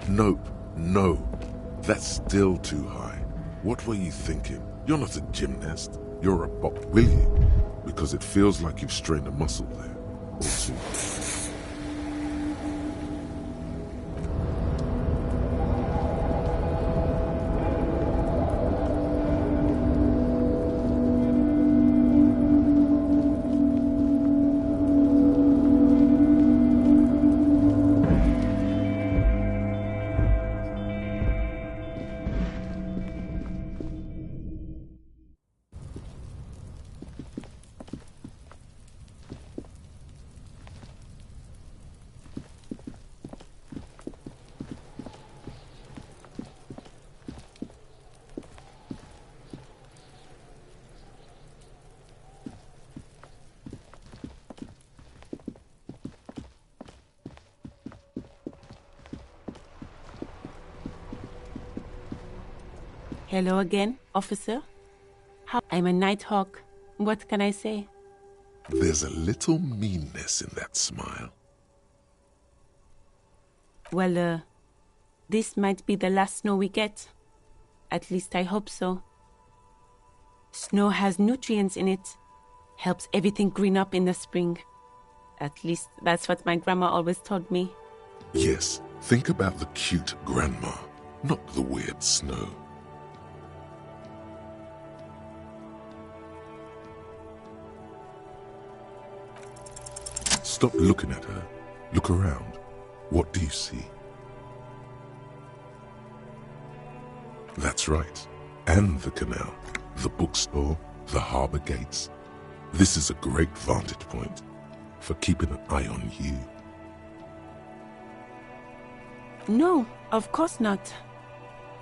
Nope, no. That's still too high. What were you thinking? You're not a gymnast. You're a bop, will you? Because it feels like you've strained a muscle there. Or two. Hello again, officer. I'm a Nighthawk. What can I say? There's a little meanness in that smile. Well, this might be the last snow we get. At least I hope so. Snow has nutrients in it. Helps everything green up in the spring. At least that's what my grandma always told me. Yes, think about the cute grandma, not the weird snow. Stop looking at her. Look around. What do you see? That's right. And the canal, the bookstore, the harbor gates. This is a great vantage point for keeping an eye on you. No, of course not.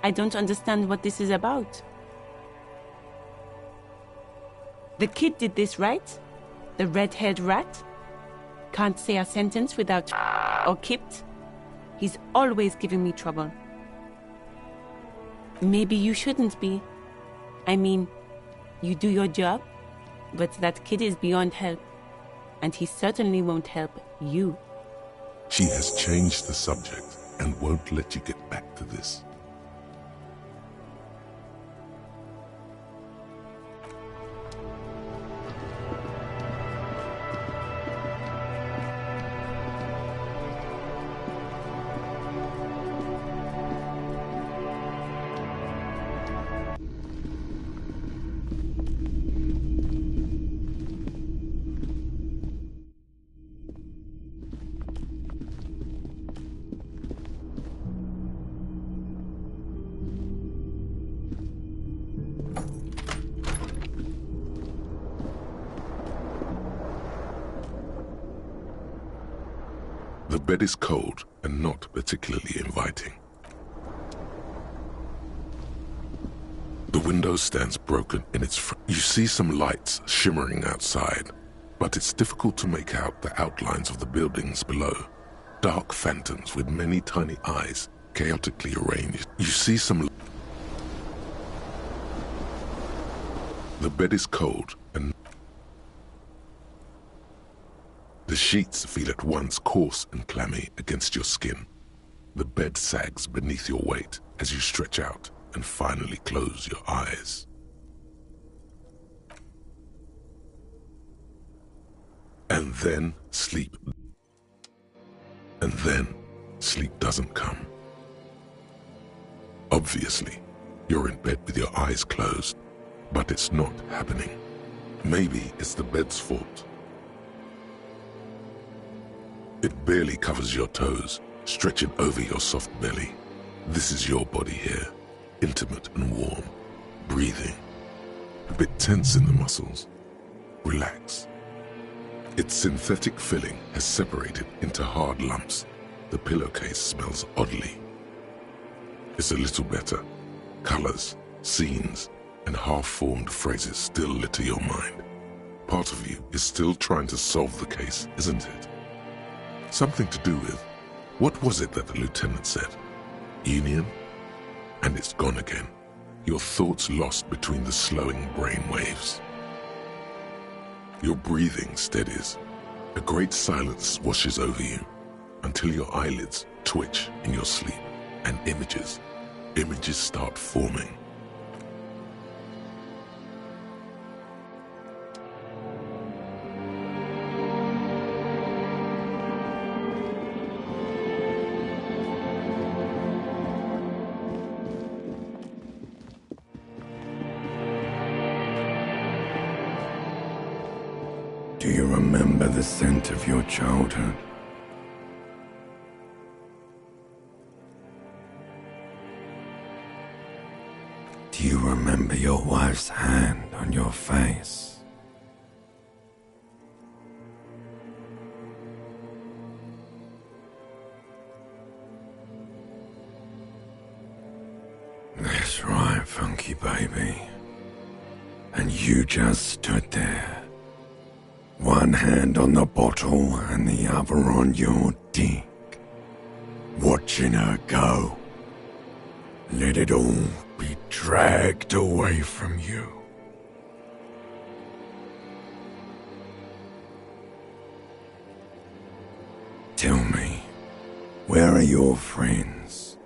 I don't understand what this is about. The kid did this, right? The red-haired rat? Can't say a sentence without or kipped. He's always giving me trouble. Maybe you shouldn't be. I mean, you do your job, but that kid is beyond help. And he certainly won't help you. She has changed the subject and won't let you get back to this. The bed is cold and not particularly inviting. The window stands broken in its front. You see some lights shimmering outside, but it's difficult to make out the outlines of the buildings below. Dark phantoms with many tiny eyes, chaotically arranged. You see some... The bed is cold and... The sheets feel at once coarse and clammy against your skin. The bed sags beneath your weight as you stretch out and finally close your eyes. And then sleep. And then sleep doesn't come. Obviously, you're in bed with your eyes closed, but it's not happening. Maybe it's the bed's fault. It barely covers your toes, stretching over your soft belly. This is your body here, intimate and warm, breathing, a bit tense in the muscles. Relax. Its synthetic filling has separated into hard lumps. The pillowcase smells oddly. It's a little better. Colors, scenes, and half-formed phrases still litter your mind. Part of you is still trying to solve the case, isn't it? Something to do with, what was it that the lieutenant said? Union? And it's gone again. Your thoughts lost between the slowing brain waves. Your breathing steadies. A great silence washes over you until your eyelids twitch in your sleep and images start forming. Do you remember the scent of your childhood? Do you remember your wife's hand on your face? That's right, funky baby. And you just stood there. One hand on the bottle and the other on your dick. Watching her go. Let it all be dragged away from you. Tell me, where are your friends?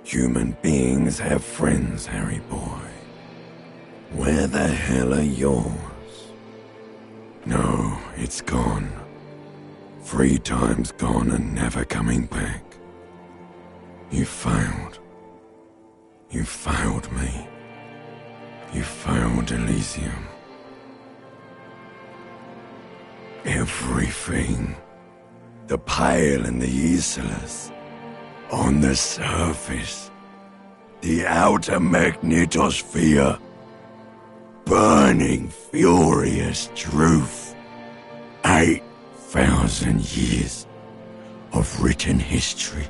Human beings have friends, Harry boy. Where the hell are yours? No, it's gone. 3 times gone and never coming back. You failed. You failed me. You failed Elysium. Everything. The pale and the useless. On the surface. The outer magnetosphere. Burning, furious truth. 8,000 years of written history.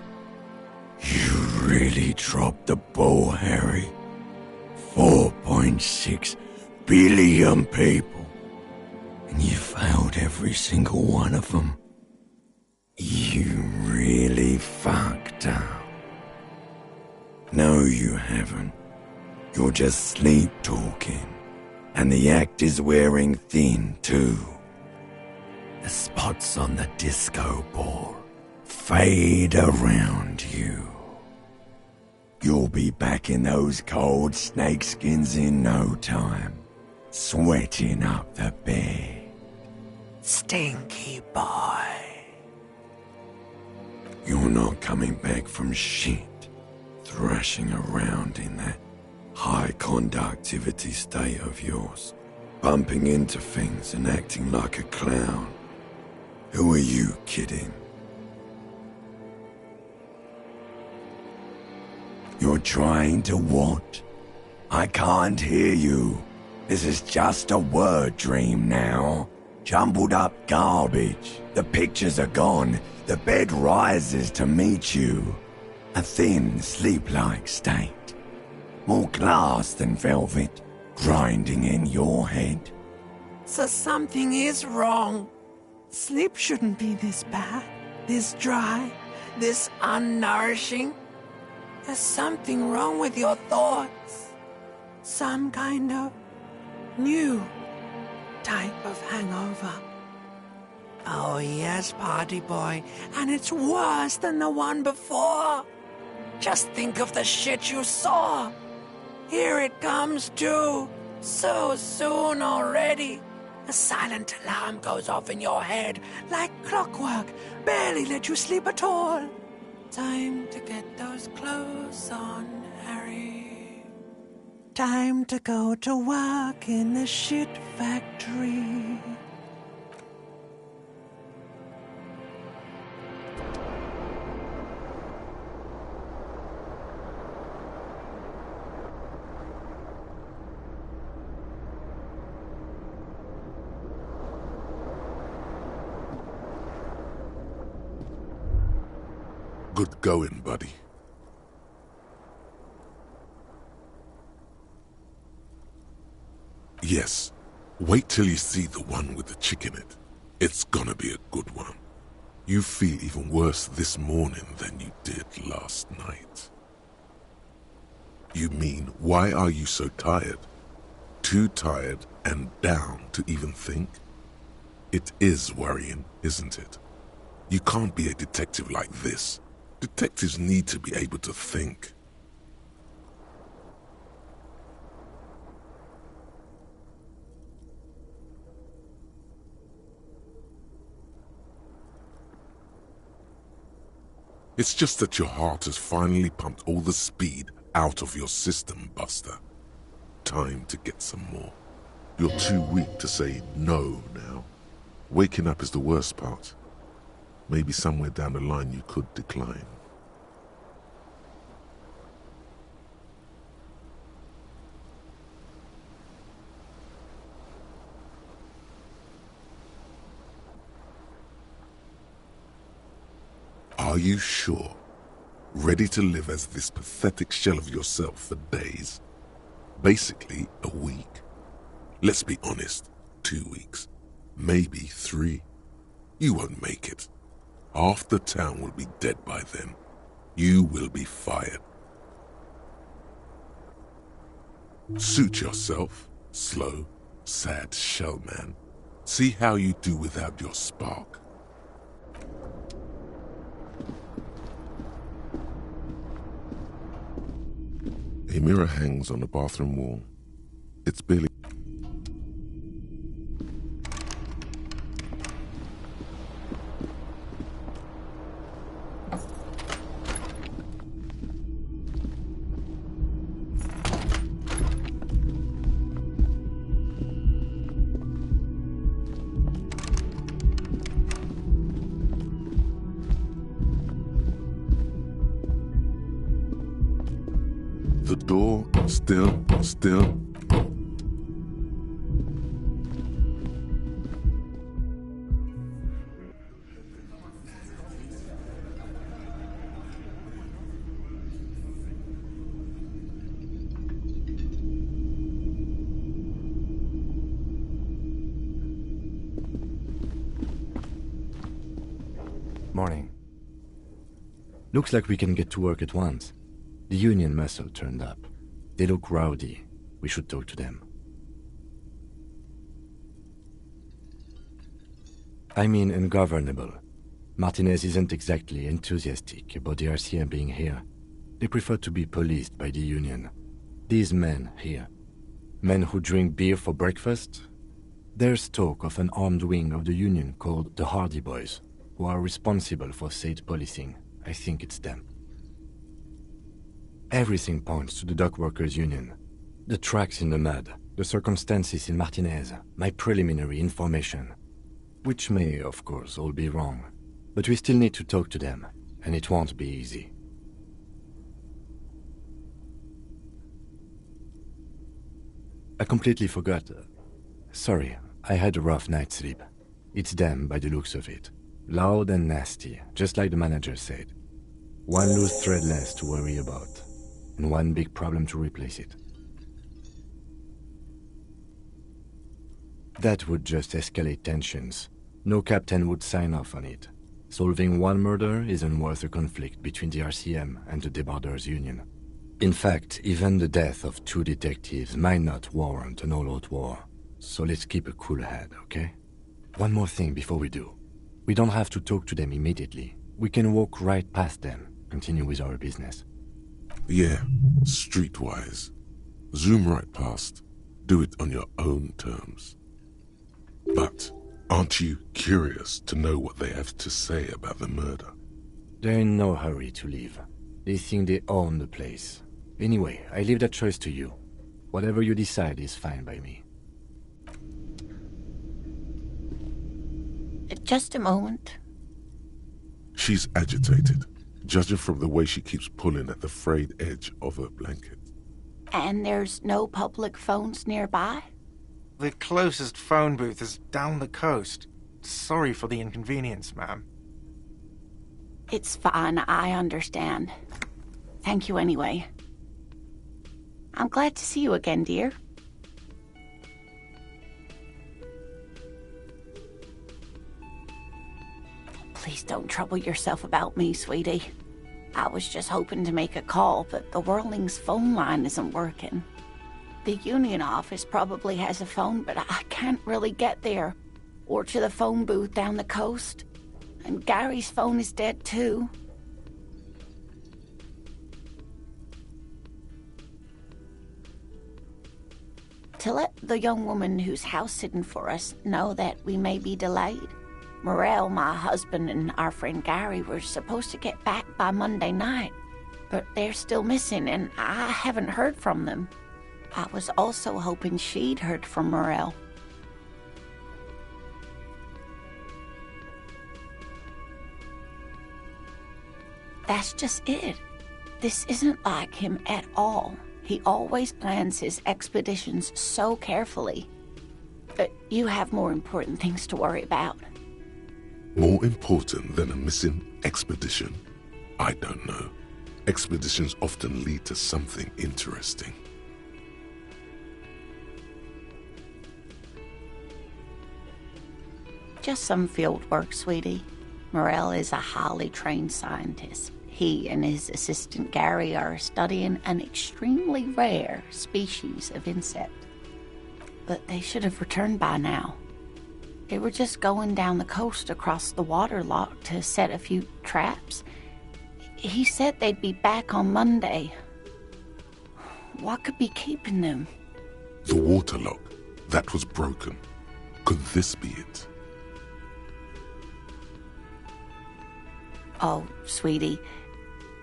You really dropped the ball, Harry. 4.6 billion people. And you failed every single one of them. You really fucked up. No, you haven't. You're just sleep-talking. And the act is wearing thin, too. The spots on the disco ball fade around you. You'll be back in those cold snakeskins in no time, sweating up the bed. Stinky boy. You're not coming back from shit, thrashing around in that high conductivity state of yours, bumping into things and acting like a clown. Who are you kidding? You're trying to what? I can't hear you. This is just a word dream now. Jumbled up garbage. The pictures are gone. The bed rises to meet you. A thin, sleep-like state. More glass than velvet, grinding in your head. So something is wrong. Sleep shouldn't be this bad, this dry, this unnourishing. There's something wrong with your thoughts. Some kind of new type of hangover. Oh yes, party boy, and it's worse than the one before. Just think of the shit you saw. Here it comes too, so soon already. A silent alarm goes off in your head like clockwork, barely let you sleep at all. Time to get those clothes on, Harry. Time to go to work in the shit factory. Good going, buddy. Yes, wait till you see the one with the chick in it. It's gonna be a good one. You feel even worse this morning than you did last night. You mean, why are you so tired? Too tired and down to even think? It is worrying, isn't it? You can't be a detective like this. Detectives need to be able to think. It's just that your heart has finally pumped all the speed out of your system, Buster. Time to get some more. You're too weak to say no now. Waking up is the worst part. Maybe somewhere down the line you could decline. Are you sure? Ready to live as this pathetic shell of yourself for days? Basically, a week. Let's be honest, 2 weeks. Maybe 3. You won't make it. Half the town will be dead by then. You will be fired. Suit yourself, slow, sad shell man. See how you do without your spark. A mirror hangs on the bathroom wall. It's barely... the door still? Morning. Looks like we can get to work at once. The Union muscle turned up. They look rowdy. We should talk to them. I mean ungovernable. Martinez isn't exactly enthusiastic about the RCM being here. They prefer to be policed by the Union. These men here, men who drink beer for breakfast, there's talk of an armed wing of the Union called the Hardy Boys, who are responsible for state policing. I think it's them. Everything points to the Dock Workers Union. The tracks in the mud, the circumstances in Martinez, my preliminary information. Which may, of course, all be wrong. But we still need to talk to them, and it won't be easy. I completely forgot. Sorry, I had a rough night's sleep. It's them by the looks of it. Loud and nasty, just like the manager said. One loose thread less to worry about, and one big problem to replace it. That would just escalate tensions. No captain would sign off on it. Solving one murder isn't worth a conflict between the RCM and the Debarders Union. In fact, even the death of 2 detectives might not warrant an all-out war. So let's keep a cool head, okay? One more thing before we do. We don't have to talk to them immediately. We can walk right past them, continue with our business. Yeah, streetwise. Zoom right past. Do it on your own terms. But aren't you curious to know what they have to say about the murder? They're in no hurry to leave. They think they own the place. Anyway, I leave that choice to you. Whatever you decide is fine by me. Just a moment. She's agitated, judging from the way she keeps pulling at the frayed edge of her blanket. And there's no public phones nearby? The closest phone booth is down the coast. Sorry for the inconvenience, ma'am. It's fine, I understand. Thank you anyway. I'm glad to see you again, dear. Please don't trouble yourself about me, sweetie. I was just hoping to make a call, but the Whirling's phone line isn't working. The Union office probably has a phone, but I can't really get there. Or to the phone booth down the coast. And Gary's phone is dead too. To let the young woman who's house-sitting for us know that we may be delayed. Morel, my husband, and our friend Gary were supposed to get back by Monday night, but they're still missing, and I haven't heard from them. I was also hoping she'd heard from Morel. That's just it. This isn't like him at all. He always plans his expeditions so carefully. But you have more important things to worry about. More important than a missing expedition? I don't know. Expeditions often lead to something interesting. Just some field work, sweetie. Morel is a highly trained scientist. He and his assistant Gary are studying an extremely rare species of insect. But they should have returned by now. They were just going down the coast across the waterlock to set a few traps. He said they'd be back on Monday. What could be keeping them? The waterlock. That was broken. Could this be it? Oh, sweetie,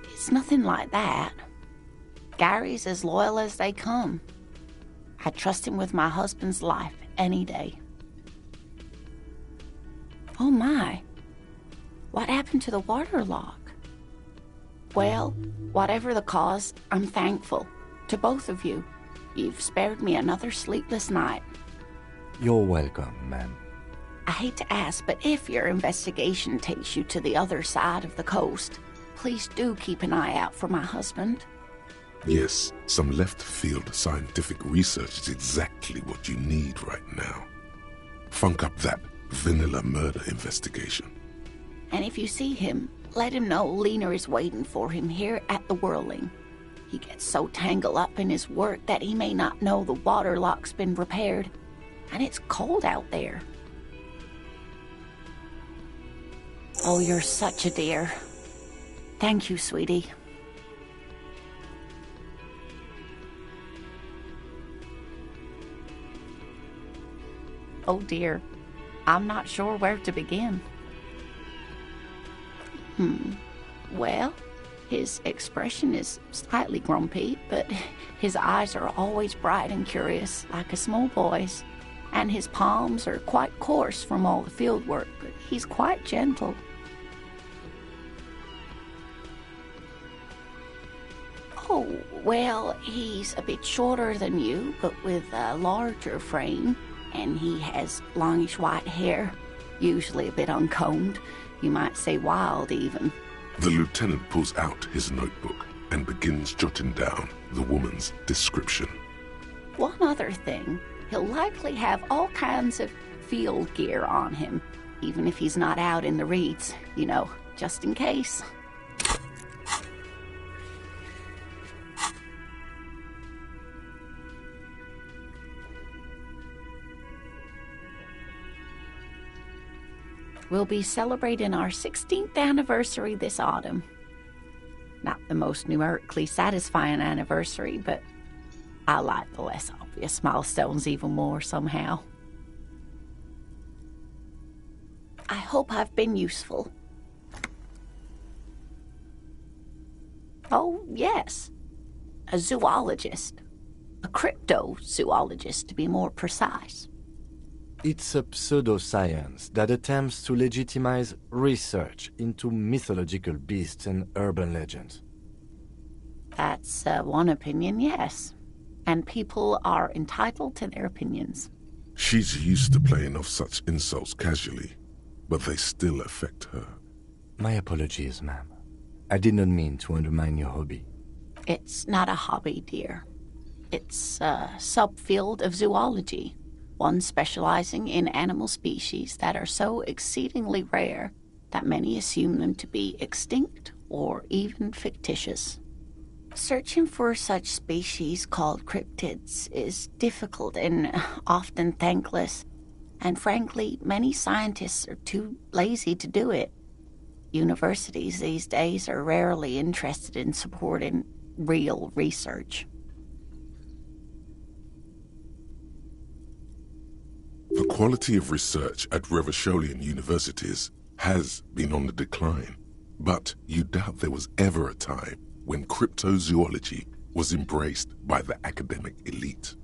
it's nothing like that. Gary's as loyal as they come. I trust him with my husband's life any day. Oh my, what happened to the waterlock? Well, whatever the cause, I'm thankful. To both of you. You've spared me another sleepless night. You're welcome, ma'am. I hate to ask, but if your investigation takes you to the other side of the coast, please do keep an eye out for my husband. Yes, some left-field scientific research is exactly what you need right now. Funk up that vanilla murder investigation. And if you see him, let him know Lena is waiting for him here at the Whirling. He gets so tangled up in his work that he may not know the water lock's been repaired, and it's cold out there. Oh, you're such a dear. Thank you, sweetie. Oh dear, I'm not sure where to begin. Well, his expression is slightly grumpy, but his eyes are always bright and curious, like a small boy's. And his palms are quite coarse from all the field work, but he's quite gentle. Oh, well, he's a bit shorter than you, but with a larger frame. And he has longish white hair, usually a bit uncombed. You might say wild, even. The lieutenant pulls out his notebook and begins jotting down the woman's description. One other thing, he'll likely have all kinds of field gear on him, even if he's not out in the reeds, you know, just in case. We'll be celebrating our 16th anniversary this autumn. Not the most numerically satisfying anniversary, but I like the less obvious milestones even more somehow. I hope I've been useful. Oh, yes. A zoologist. A cryptozoologist, to be more precise. It's a pseudoscience that attempts to legitimize research into mythological beasts and urban legends. That's one opinion, yes. And people are entitled to their opinions. She's used to playing off such insults casually, but they still affect her. My apologies, ma'am. I did not mean to undermine your hobby. It's not a hobby, dear. It's a subfield of zoology. One specializing in animal species that are so exceedingly rare that many assume them to be extinct or even fictitious. Searching for such species called cryptids is difficult and often thankless, and frankly, many scientists are too lazy to do it. Universities these days are rarely interested in supporting real research. The quality of research at Revacholian universities has been on the decline, but you doubt there was ever a time when cryptozoology was embraced by the academic elite.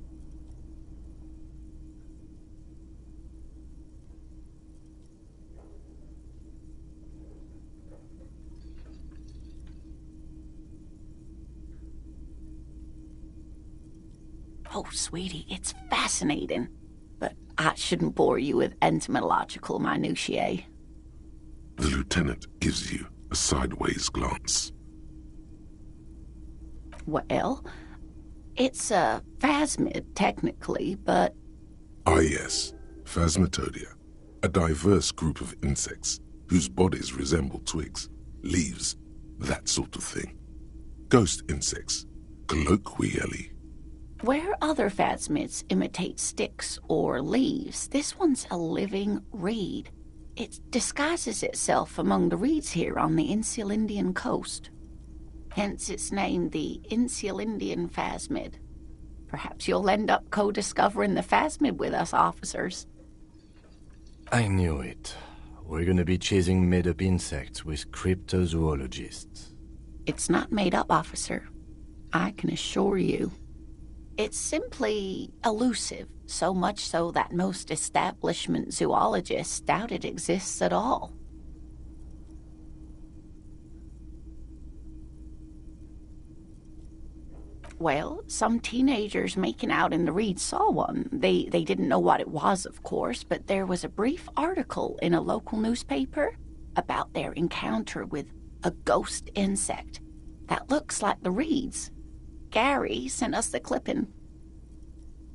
Oh, sweetie, it's fascinating. But I shouldn't bore you with entomological minutiae. The lieutenant gives you a sideways glance. Well, it's a phasmid, technically, but... Ah yes, Phasmatodia, a diverse group of insects whose bodies resemble twigs, leaves, that sort of thing. Ghost insects, colloquially. Where other phasmids imitate sticks or leaves, this one's a living reed. It disguises itself among the reeds here on the Insulindian coast. Hence its name, the Insulindian phasmid. Perhaps you'll end up co-discovering the phasmid with us, officers. I knew it. We're gonna be chasing made-up insects with cryptozoologists. It's not made up, officer. I can assure you. It's simply elusive, so much so that most establishment zoologists doubt it exists at all. Well, some teenagers making out in the reeds saw one. They didn't know what it was, of course, but there was a brief article in a local newspaper about their encounter with a ghost insect that looks like the reeds. Gary sent us the clipping.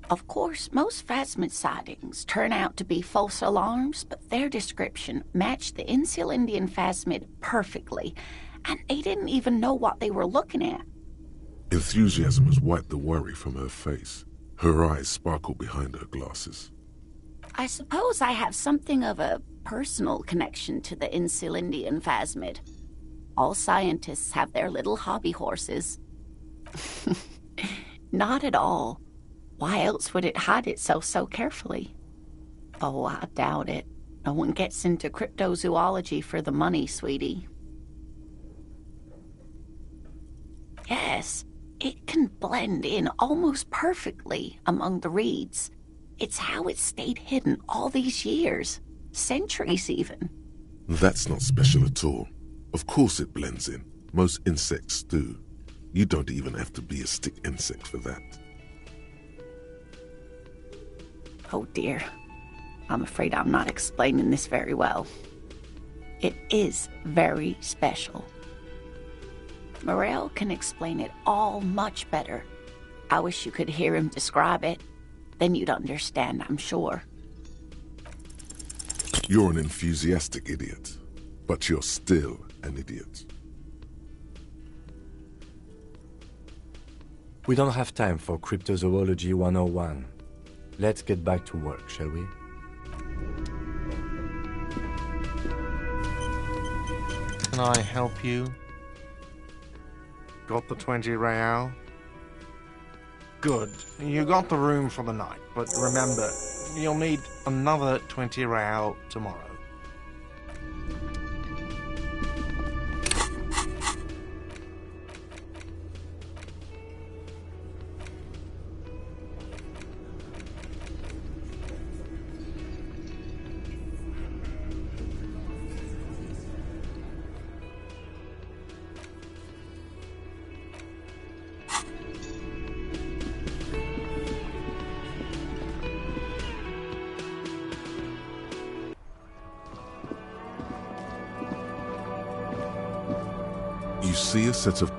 Of course, most phasmid sightings turn out to be false alarms, but their description matched the Insil Indian phasmid perfectly, and they didn't even know what they were looking at. Enthusiasm has wiped the worry from her face. Her eyes sparkle behind her glasses. I suppose I have something of a personal connection to the Insil Indian phasmid. All scientists have their little hobby horses. Not at all. Why else would it hide itself so carefully? Oh, I doubt it. No one gets into cryptozoology for the money, sweetie. Yes, it can blend in almost perfectly among the reeds. It's how it stayed hidden all these years. Centuries, even. That's not special at all. Of course it blends in. Most insects do. You don't even have to be a stick insect for that. Oh dear. I'm afraid I'm not explaining this very well. It is very special. Morel can explain it all much better. I wish you could hear him describe it. Then you'd understand, I'm sure. You're an enthusiastic idiot, but you're still an idiot. We don't have time for Cryptozoology 101. Let's get back to work, shall we? Can I help you? Got the 20 real? Good. You got the room for the night, but remember, you'll need another 20 real tomorrow. You see a set of...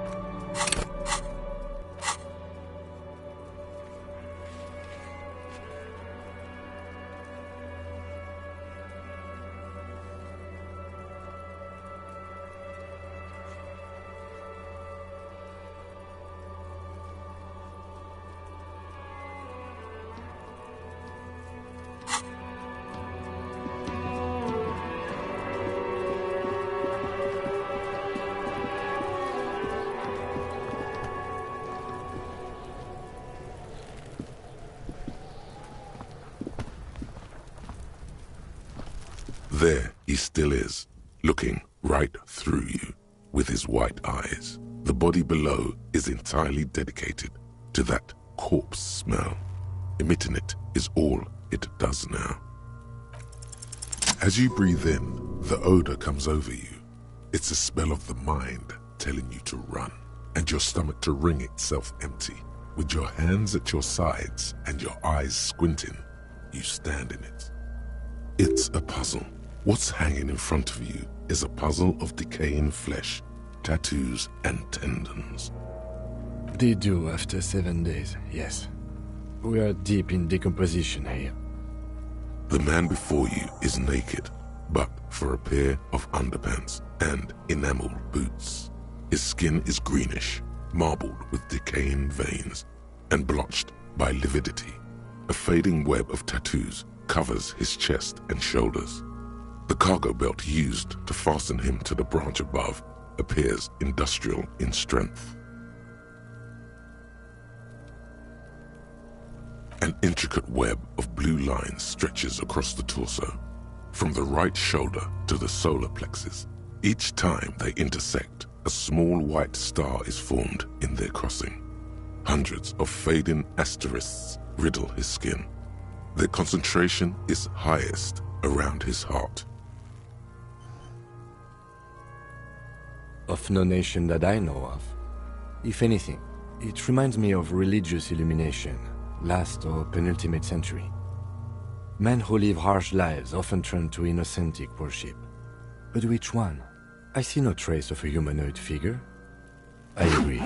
There he still is, looking right through you with his white eyes. The body below is entirely dedicated to that corpse smell. Emitting it is all it does now. As you breathe in, the odor comes over you. It's a smell of the mind telling you to run, and your stomach to wring itself empty. With your hands at your sides and your eyes squinting, you stand in it. It's a puzzle. What's hanging in front of you is a puzzle of decaying flesh, tattoos, and tendons. They do after 7 days, yes. We are deep in decomposition here. The man before you is naked, but for a pair of underpants and enameled boots. His skin is greenish, marbled with decaying veins, and blotched by lividity. A fading web of tattoos covers his chest and shoulders. The cargo belt used to fasten him to the branch above appears industrial in strength. An intricate web of blue lines stretches across the torso, from the right shoulder to the solar plexus. Each time they intersect, a small white star is formed in their crossing. Hundreds of fading asterisks riddle his skin. Their concentration is highest around his heart. Of no nation that I know of. If anything, It reminds me of religious illumination, last or penultimate century. Men who live harsh lives often turn to innocentic worship. But which one? I see no trace of a humanoid figure. I agree.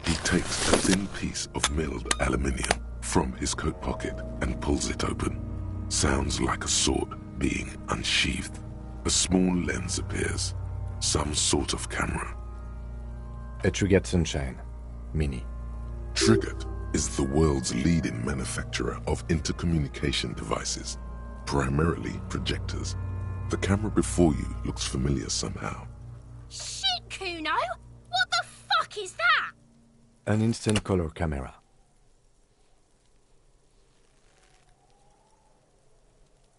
He takes a thin piece of milled aluminium from his coat pocket and pulls it open. Sounds like a sword being unsheathed. A small lens appears. Some sort of camera. A Trigger Sunshine. Mini. Triggered is the world's leading manufacturer of intercommunication devices, primarily projectors. The camera before you looks familiar somehow. Shit, Kuno! What the fuck is that? An instant color camera.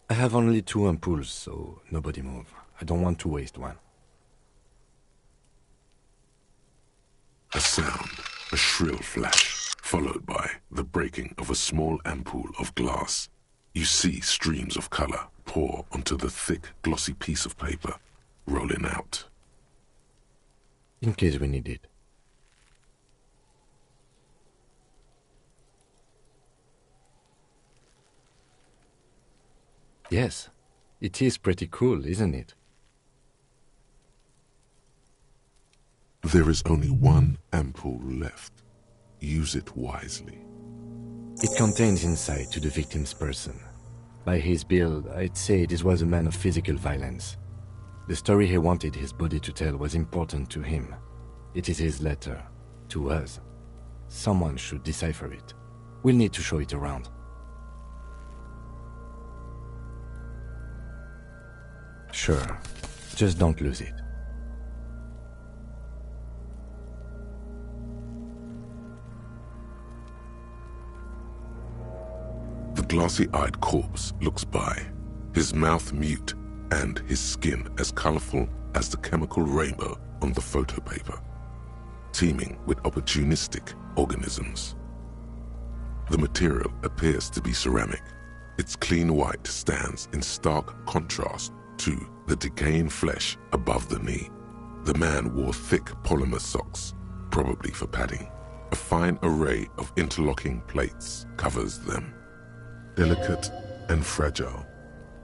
I have only 2 ampoules, so nobody move. I don't want to waste one. A sound, a shrill flash, followed by the breaking of a small ampoule of glass. You see streams of color pour onto the thick, glossy piece of paper, rolling out. In case we need it. Yes, it is pretty cool, isn't it? There is only one ampoule left. Use it wisely. It contains insight to the victim's person. By his build, I'd say this was a man of physical violence. The story he wanted his body to tell was important to him. It is his letter, to us. Someone should decipher it. We'll need to show it around. Sure, just don't lose it. The glossy-eyed corpse looks by, his mouth mute and his skin as colorful as the chemical rainbow on the photo paper, teeming with opportunistic organisms. The material appears to be ceramic. Its clean white stands in stark contrast to the decaying flesh above the knee. The man wore thick polymer socks, probably for padding. A fine array of interlocking plates covers them. Delicate and fragile,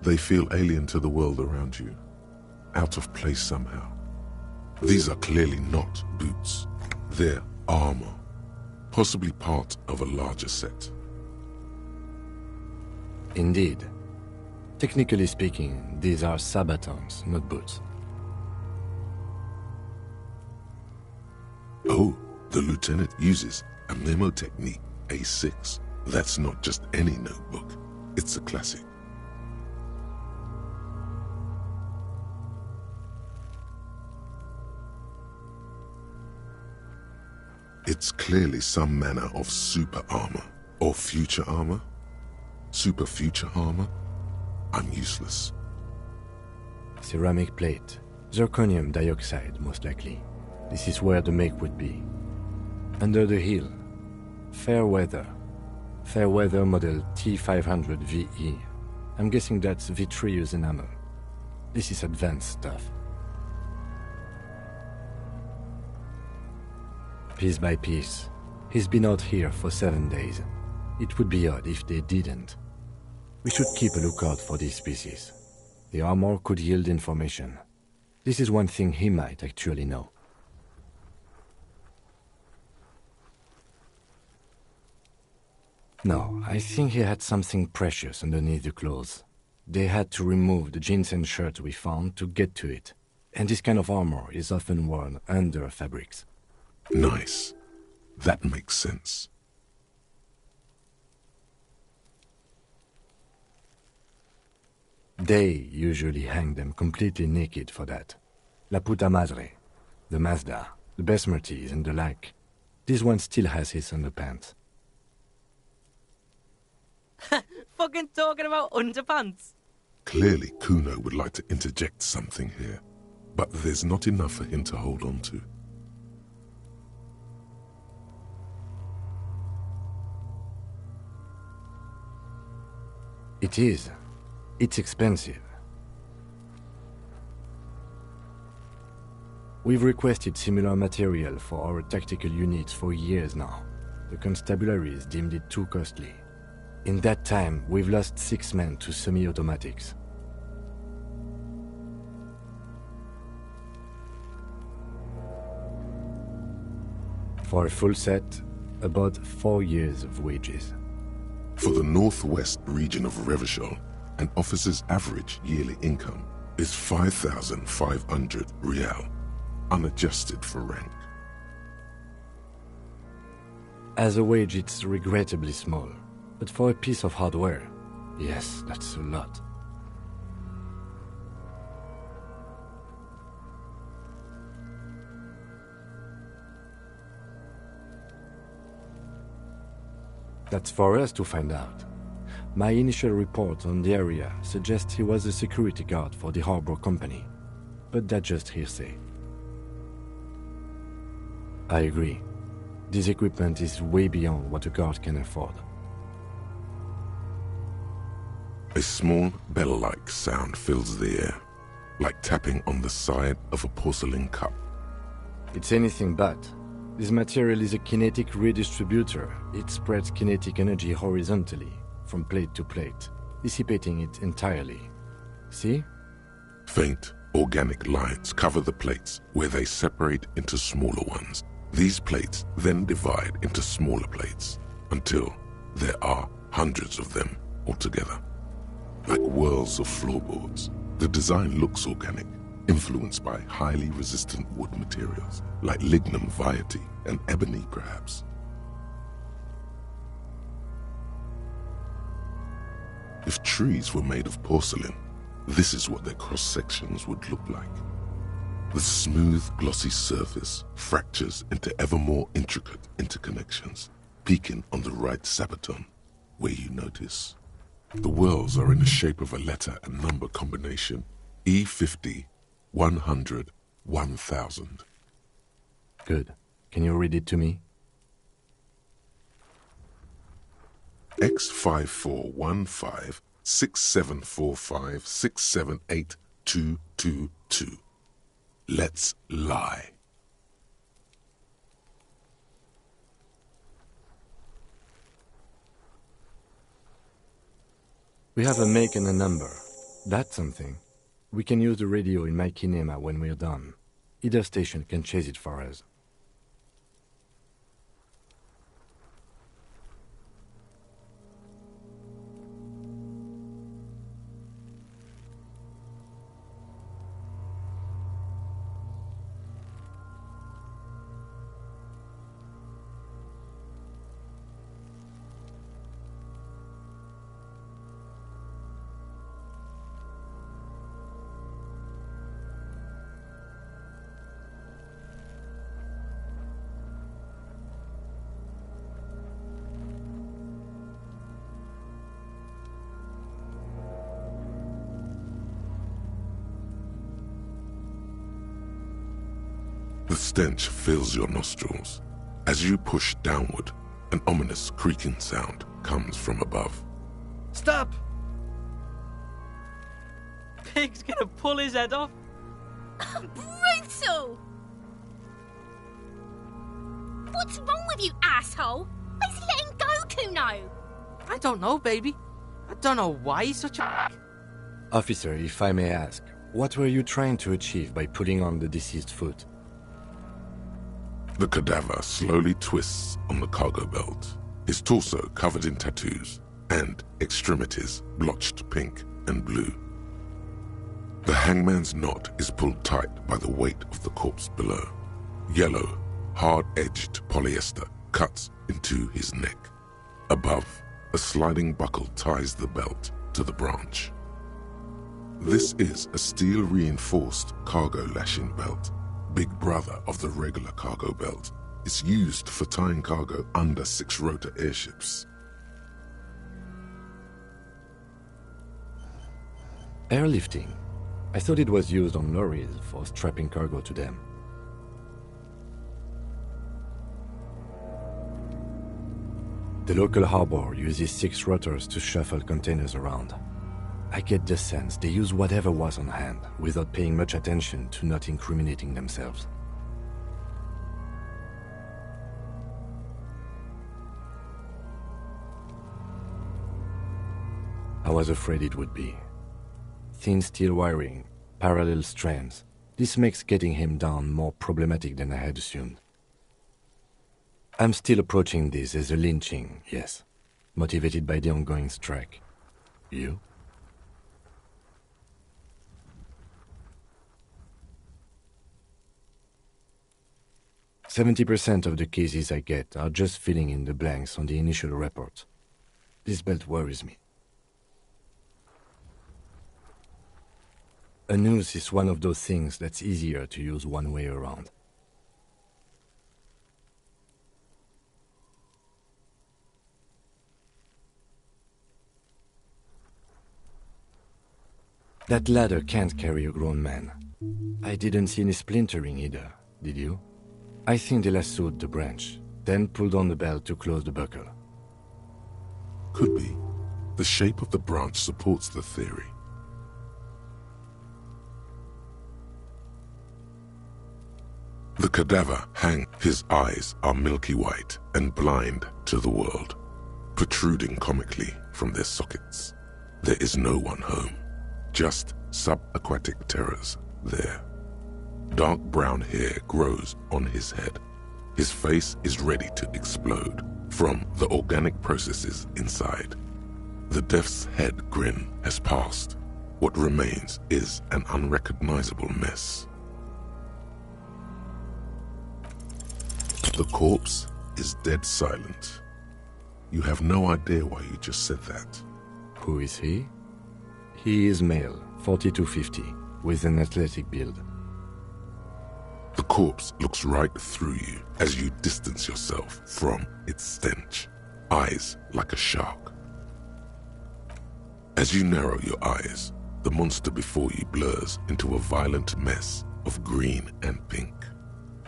they feel alien to the world around you, out of place somehow. These are clearly not boots. They're armor, possibly part of a larger set. Indeed. Technically speaking, these are sabatons, not boots. Oh, the lieutenant uses a memo technique A6. That's not just any notebook. It's a classic. It's clearly some manner of super armor, or future armor. Super future armor? I'm useless. Ceramic plate. Zirconium dioxide, most likely. This is where the make would be. Under the heel. Fair weather. Fair weather model T500 VE. I'm guessing that's vitreous enamel. This is advanced stuff. Piece by piece. He's been out here for 7 days. It would be odd if they didn't. We should keep a lookout for these pieces. The armor could yield information. This is one thing he might actually know. No, I think he had something precious underneath the clothes. They had to remove the jeans and shirts we found to get to it. And this kind of armor is often worn under fabrics. Nice. That makes sense. They usually hang them completely naked for that. La puta madre, the Mazda, the Besmerties and the like. This one still has his underpants. Fucking talking about underpants. Clearly, Kuno would like to interject something here, but there's not enough for him to hold on to. It is. It's expensive. We've requested similar material for our tactical units for years now. The constabularies deemed it too costly. In that time, we've lost 6 men to semi-automatics. For a full set, about 4 years of wages. For the northwest region of Revachol, an officer's average yearly income is 5,500 rial, unadjusted for rank. As a wage, it's regrettably small. But for a piece of hardware, yes, that's a lot. That's for us to find out. My initial report on the area suggests he was a security guard for the harbor company, but that's just hearsay. I agree. This equipment is way beyond what a guard can afford. A small bell-like sound fills the air, like tapping on the side of a porcelain cup. It's anything but. This material is a kinetic redistributor. It spreads kinetic energy horizontally, from plate to plate, dissipating it entirely. See? Faint, organic lines cover the plates where they separate into smaller ones. These plates then divide into smaller plates, until there are hundreds of them altogether. Like whirls of floorboards, the design looks organic, influenced by highly resistant wood materials, like lignum vitae and ebony perhaps. If trees were made of porcelain, this is what their cross-sections would look like. The smooth, glossy surface fractures into ever more intricate interconnections, peaking on the right sabaton, where you notice. The whirls are in the shape of a letter and number combination, E50, 100, 1000. Good. Can you read it to me? X5415 6745 678222. Let's lie. We have a make and a number. That's something. We can use the radio in my kinema when we're done. Either station can chase it for us. The stench fills your nostrils. As you push downward, an ominous creaking sound comes from above. Stop! Pig's gonna pull his head off. Brutal! What's wrong with you, asshole? Where's he letting go, Kuno? I don't know, baby. I don't know why he's such a... Officer, if I may ask, what were you trying to achieve by putting on the deceased foot? The cadaver slowly twists on the cargo belt, his torso covered in tattoos, and extremities blotched pink and blue. The hangman's knot is pulled tight by the weight of the corpse below. Yellow, hard-edged polyester cuts into his neck. Above, a sliding buckle ties the belt to the branch. This is a steel-reinforced cargo lashing belt, big brother of the regular cargo belt. It's used for tying cargo under 6-rotor airships. Airlifting. I thought it was used on lorries for strapping cargo to them. The local harbor uses 6 rotors to shuffle containers around. I get the sense they use whatever was on hand without paying much attention to not incriminating themselves. I was afraid it would be. Thin steel wiring, parallel strands. This makes getting him down more problematic than I had assumed. I'm still approaching this as a lynching, yes. Motivated by the ongoing strike. You? "70% of the cases I get are just filling in the blanks on the initial report. This belt worries me. A noose is one of those things that's easier to use one way around. That ladder can't carry a grown man. I didn't see any splintering either, did you? I think they lassoed the branch, then pulled on the belt to close the buckle. Could be. The shape of the branch supports the theory. The cadaver hangs. His eyes are milky white and blind to the world, protruding comically from their sockets. There is no one home, just subaquatic terrors there. Dark brown hair grows on his head. His face is ready to explode from the organic processes inside. The death's head grin has passed. What remains is an unrecognizable mess. The corpse is dead silent. You have no idea why you just said that. Who is he? He is male, 40 to 50, with an athletic build. The corpse looks right through you as you distance yourself from its stench, eyes like a shark. As you narrow your eyes, the monster before you blurs into a violent mess of green and pink.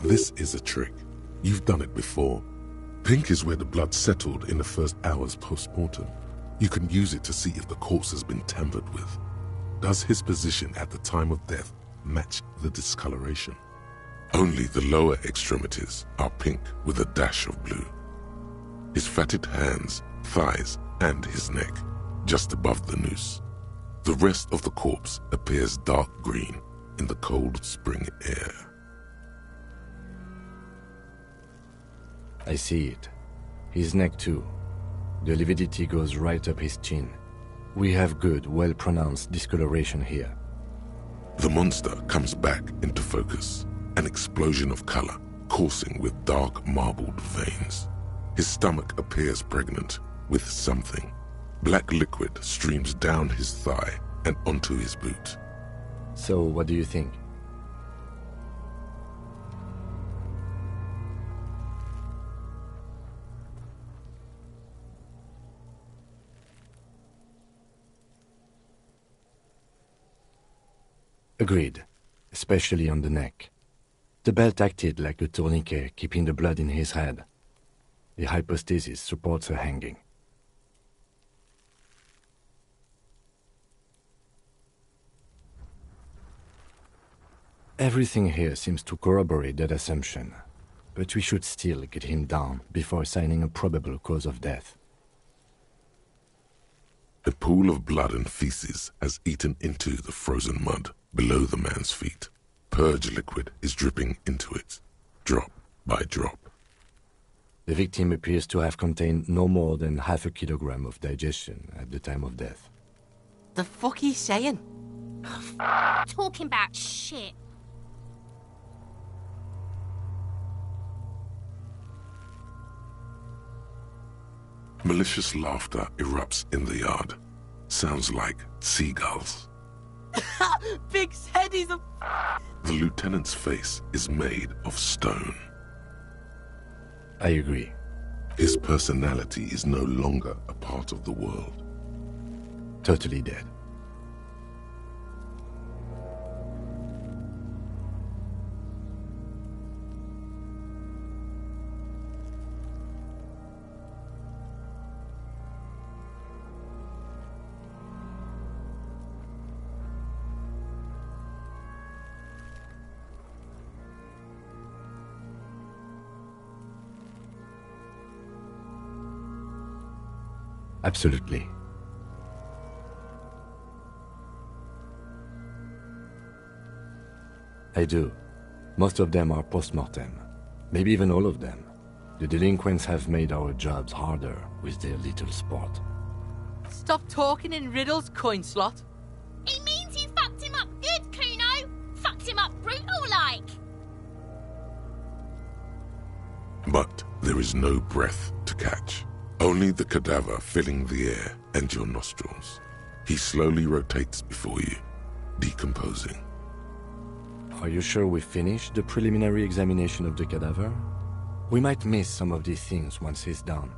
This is a trick. You've done it before. Pink is where the blood settled in the first hours post-mortem. You can use it to see if the corpse has been tampered with. Does his position at the time of death match the discoloration? Only the lower extremities are pink with a dash of blue. His fatted hands, thighs, and his neck, just above the noose. The rest of the corpse appears dark green in the cold spring air. I see it. His neck too. The lividity goes right up his chin. We have good, well-pronounced discoloration here. The monster comes back into focus, an explosion of color, coursing with dark marbled veins. His stomach appears pregnant with something. Black liquid streams down his thigh and onto his boot. So, what do you think? Agreed, especially on the neck. The belt acted like a tourniquet, keeping the blood in his head. The hypostasis supports her hanging. Everything here seems to corroborate that assumption, but we should still get him down before assigning a probable cause of death. A pool of blood and feces has eaten into the frozen mud below the man's feet. Purge liquid is dripping into it, drop by drop. The victim appears to have contained no more than half a kilogram of digestion at the time of death. The fuck he's saying? Talking about shit. Malicious laughter erupts in the yard. Sounds like seagulls. Big head is a... The lieutenant's face is made of stone. I agree. His personality is no longer a part of the world. Totally dead. Absolutely. I do. Most of them are post-mortem. Maybe even all of them. The delinquents have made our jobs harder with their little sport. Stop talking in riddles, coin slot. He means you fucked him up good, Kuno. Fucked him up brutal-like. But there is no breath to catch. Only the cadaver filling the air and your nostrils. He slowly rotates before you, decomposing. Are you sure we finished the preliminary examination of the cadaver? We might miss some of these things once he's done.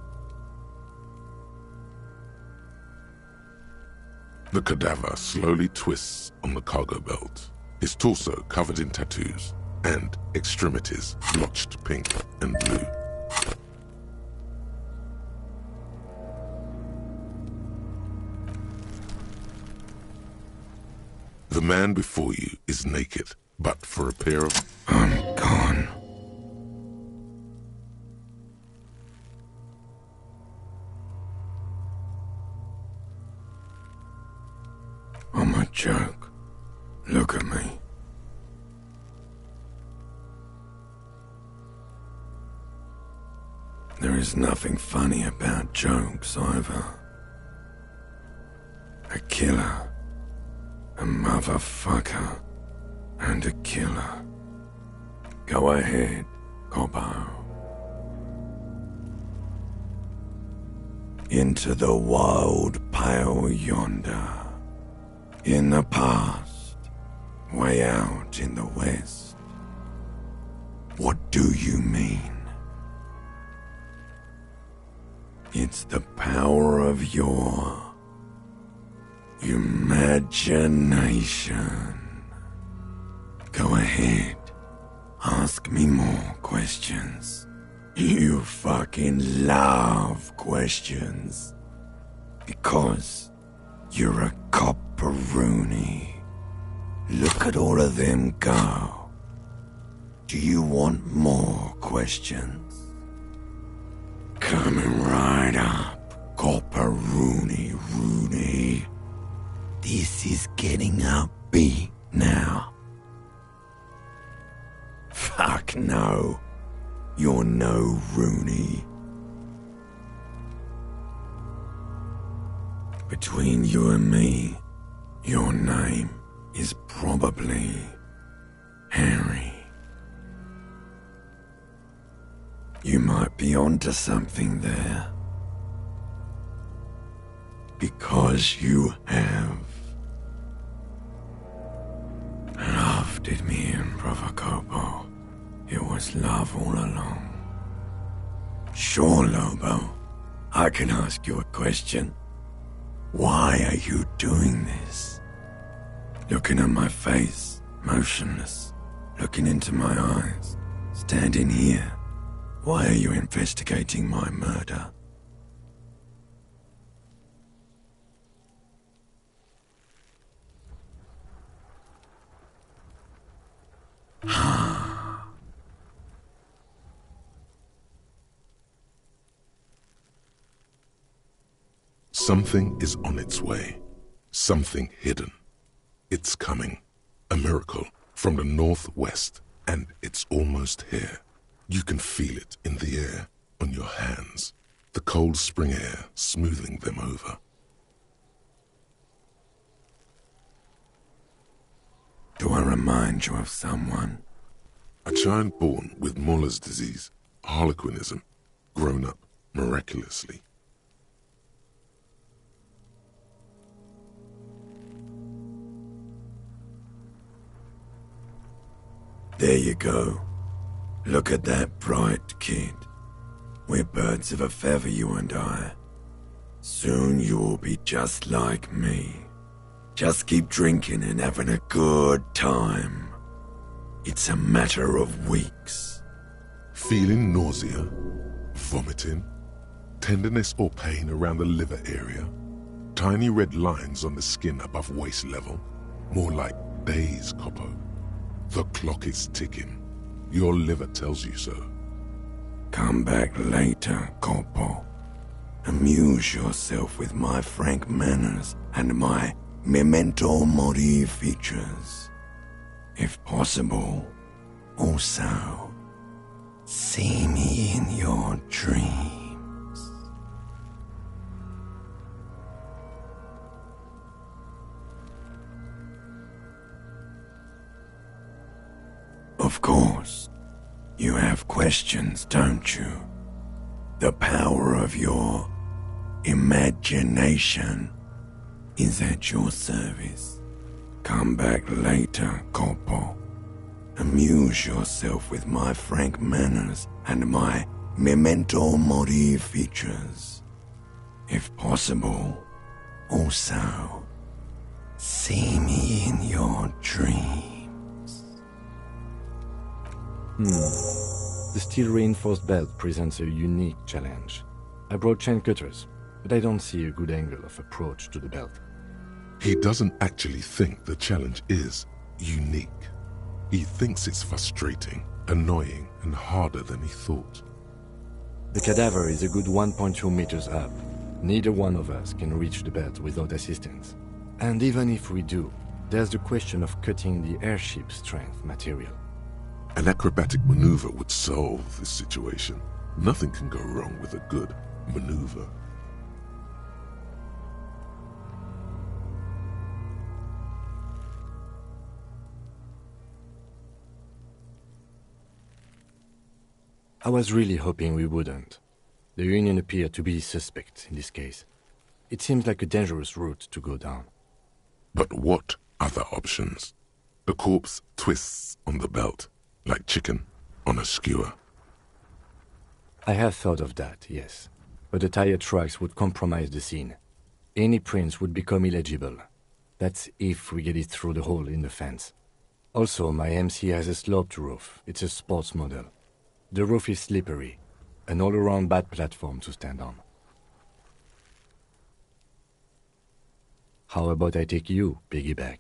The cadaver slowly twists on the cargo belt, his torso covered in tattoos, and extremities blotched pink and blue. The man before you is naked, but for a pair of... I'm gone. I'm a joke. Look at me. There is nothing funny about jokes either. A killer, a motherfucker, and a killer. Go ahead, Cobbo. Into the wild pale yonder. In the past, way out in the west. What do you mean? It's the power of your imagination. Go ahead, ask me more questions. You fucking love questions. Because you're a copperoonie. Look at all of them go. Do you want more questions? Coming right up, copperoonie Rooney. This is getting upbeat now. Fuck no. You're no Rooney. Between you and me, your name is probably Harry. You might be onto something there. Because you have. Love did me in, Brother Copo. It was love all along. Sure, Lobo. I can ask you a question. Why are you doing this? Looking at my face, motionless, looking into my eyes, standing here. Why are you investigating my murder? Something is on its way. Something hidden. It's coming. A miracle from the northwest, and it's almost here. You can feel it in the air, on your hands. The cold spring air smoothing them over. Do I remind you of someone? A child born with Muller's disease, harlequinism, grown up miraculously. There you go. Look at that bright kid. We're birds of a feather, you and I. Soon you will be just like me. Just keep drinking and having a good time. It's a matter of weeks. Feeling nausea, vomiting, tenderness or pain around the liver area, tiny red lines on the skin above waist level, more like days, Coppo. The clock is ticking. Your liver tells you so. Come back later, Corpo. Amuse yourself with my frank manners and my memento mori features. If possible, also see me in your dreams. Of course, you have questions, don't you? The power of your imagination is at your service. Come back later, Corpo. Amuse yourself with my frank manners and my memento mori features. If possible, also see me in your dreams. The steel-reinforced belt presents a unique challenge. I brought chain cutters, but I don't see a good angle of approach to the belt. He doesn't actually think the challenge is unique. He thinks it's frustrating, annoying, and harder than he thought. The cadaver is a good 1.2 meters up. Neither one of us can reach the belt without assistance. And even if we do, there's the question of cutting the airship strength material. An acrobatic maneuver would solve this situation. Nothing can go wrong with a good maneuver. I was really hoping we wouldn't. The Union appeared to be suspect in this case. It seems like a dangerous route to go down. But what other options? The corpse twists on the belt, like chicken on a skewer. I have thought of that, yes. But the tire tracks would compromise the scene. Any prints would become illegible. That's if we get it through the hole in the fence. Also, my MC has a sloped roof. It's a sports model. The roof is slippery, an all-around bad platform to stand on. How about I take you, piggyback?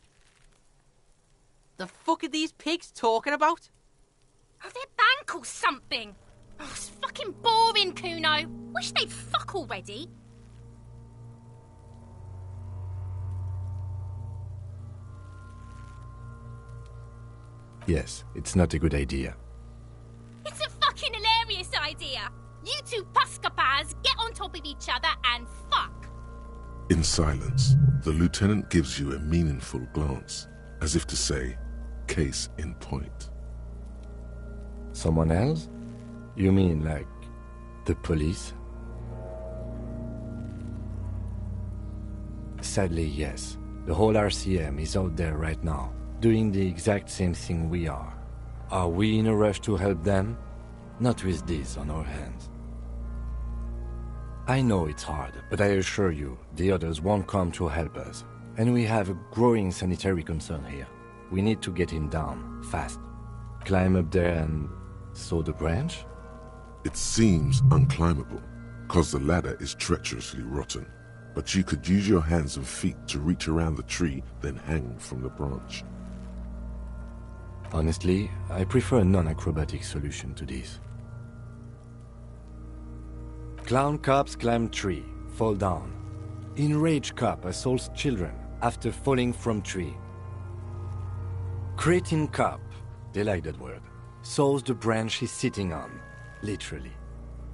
The fuck are these pigs talking about? Oh, they're bank or something. Oh, it's fucking boring, Kuno. Wish they'd fuck already. Yes, it's not a good idea. It's a fucking hilarious idea. You two puskapas get on top of each other and fuck. In silence, the lieutenant gives you a meaningful glance, as if to say, case in point. Someone else? You mean like the police? Sadly, yes. The whole RCM is out there right now, doing the exact same thing we are. Are we in a rush to help them? Not with this on our hands. I know it's hard, but I assure you, the others won't come to help us. And we have a growing sanitary concern here. We need to get him down, fast. Climb up there and saw the branch? It seems unclimbable, cause the ladder is treacherously rotten. But you could use your hands and feet to reach around the tree, then hang from the branch. Honestly, I prefer a non-acrobatic solution to this. Clown cops climb tree, fall down. Enraged cop assaults children after falling from tree. Cretin cop, they like that word, saws the branch he's sitting on, literally.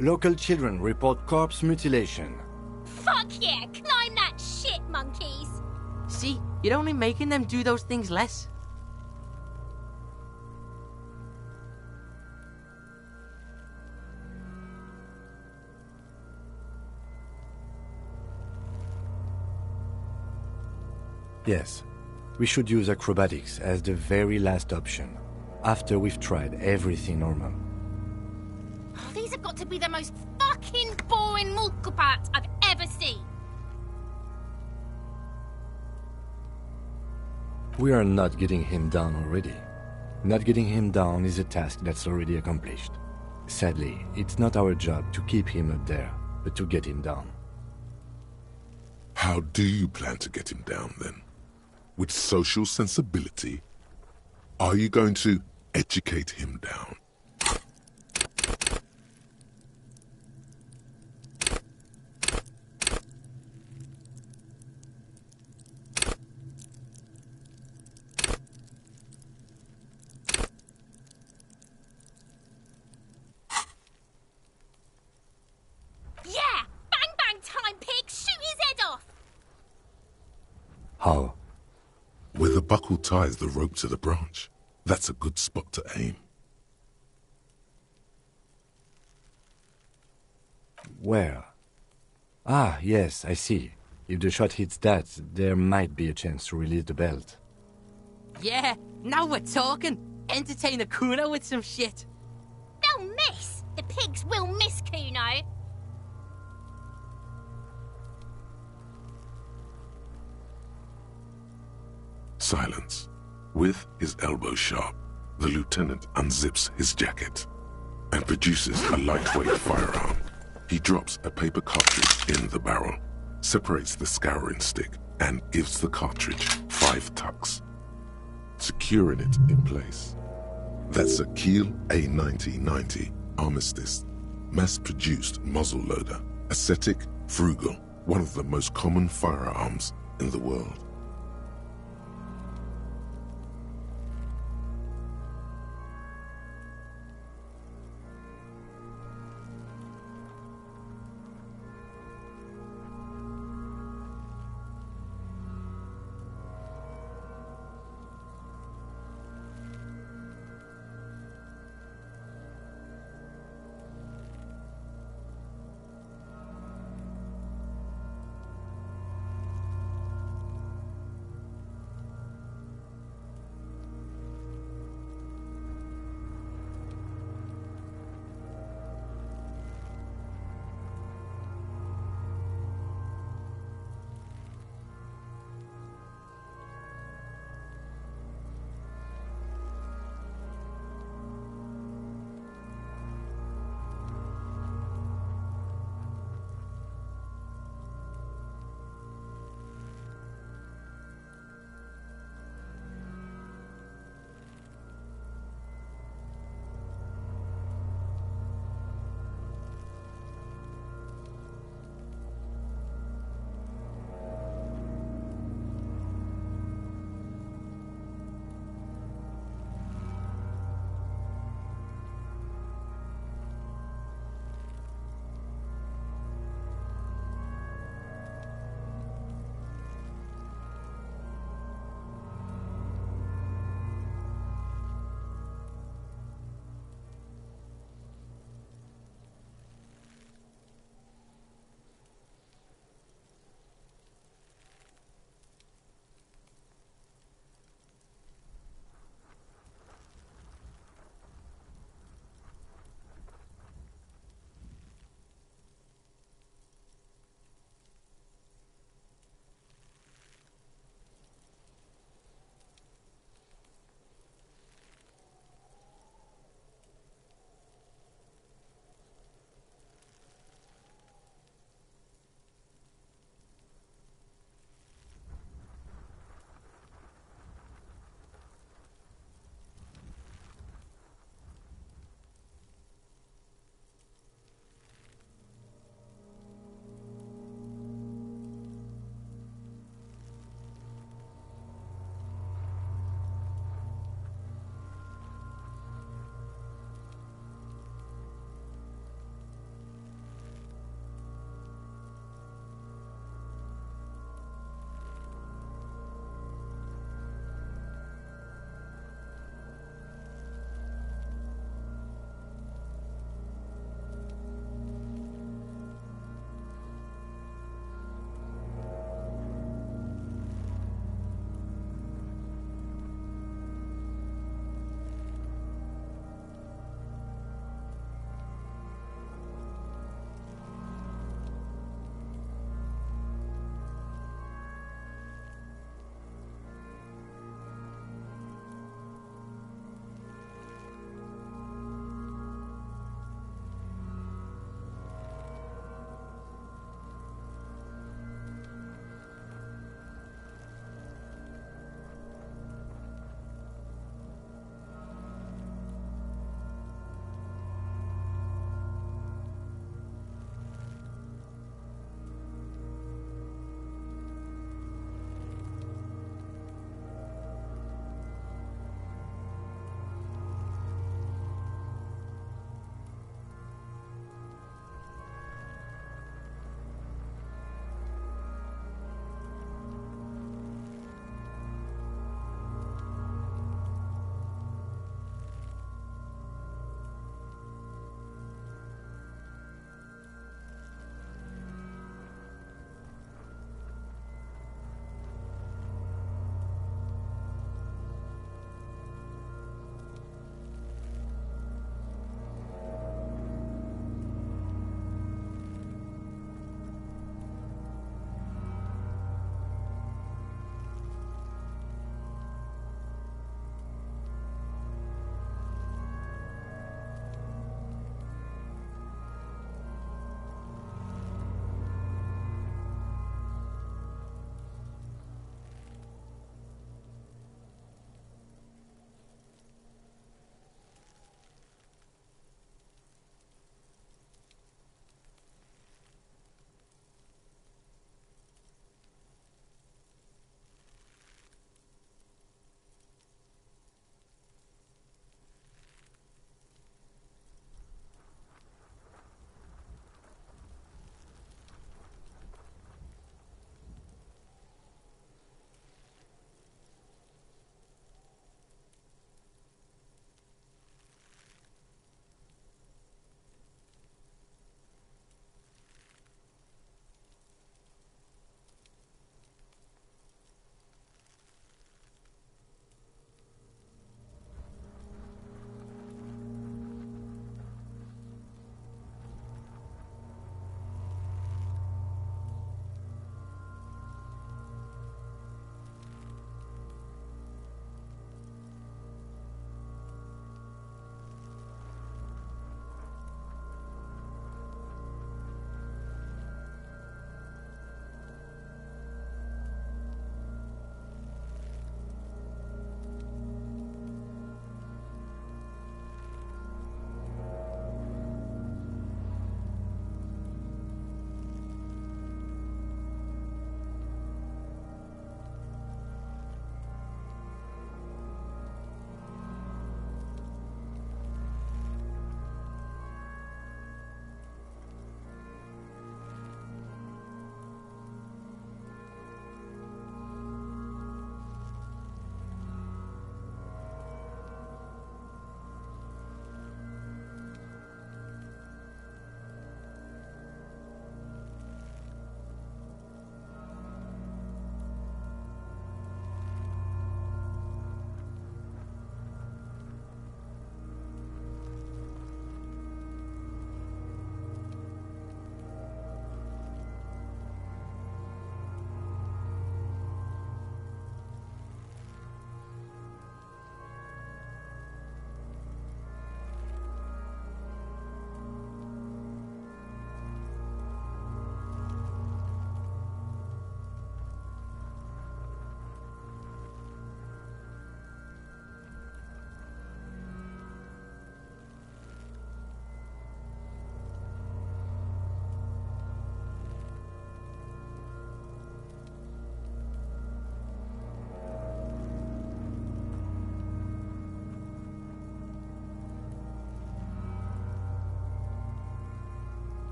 Local children report corpse mutilation. Fuck yeah, climb that shit, monkeys. See, you're only making them do those things less. Yes, we should use acrobatics as the very last option, after we've tried everything normal. Oh, these have got to be the most fucking boring multiparts I've ever seen. We are not getting him down already. Not getting him down is a task that's already accomplished. Sadly, it's not our job to keep him up there, but to get him down. How do you plan to get him down, then? With social sensibility? Are you going to educate him down? buckle ties the rope to the branch. That's a good spot to aim. Where? Ah, yes, I see. If the shot hits that, there might be a chance to release the belt. Yeah, now we're talking. Entertain the Kuno with some shit. They'll miss. The pigs will miss Kuno. Silence. With his elbow sharp, the lieutenant unzips his jacket and produces a lightweight firearm. He drops a paper cartridge in the barrel, separates the scouring stick, and gives the cartridge 5 tucks, securing it in place. That's a Kiel A9090 Armistice, mass-produced muzzleloader, ascetic, frugal, one of the most common firearms in the world.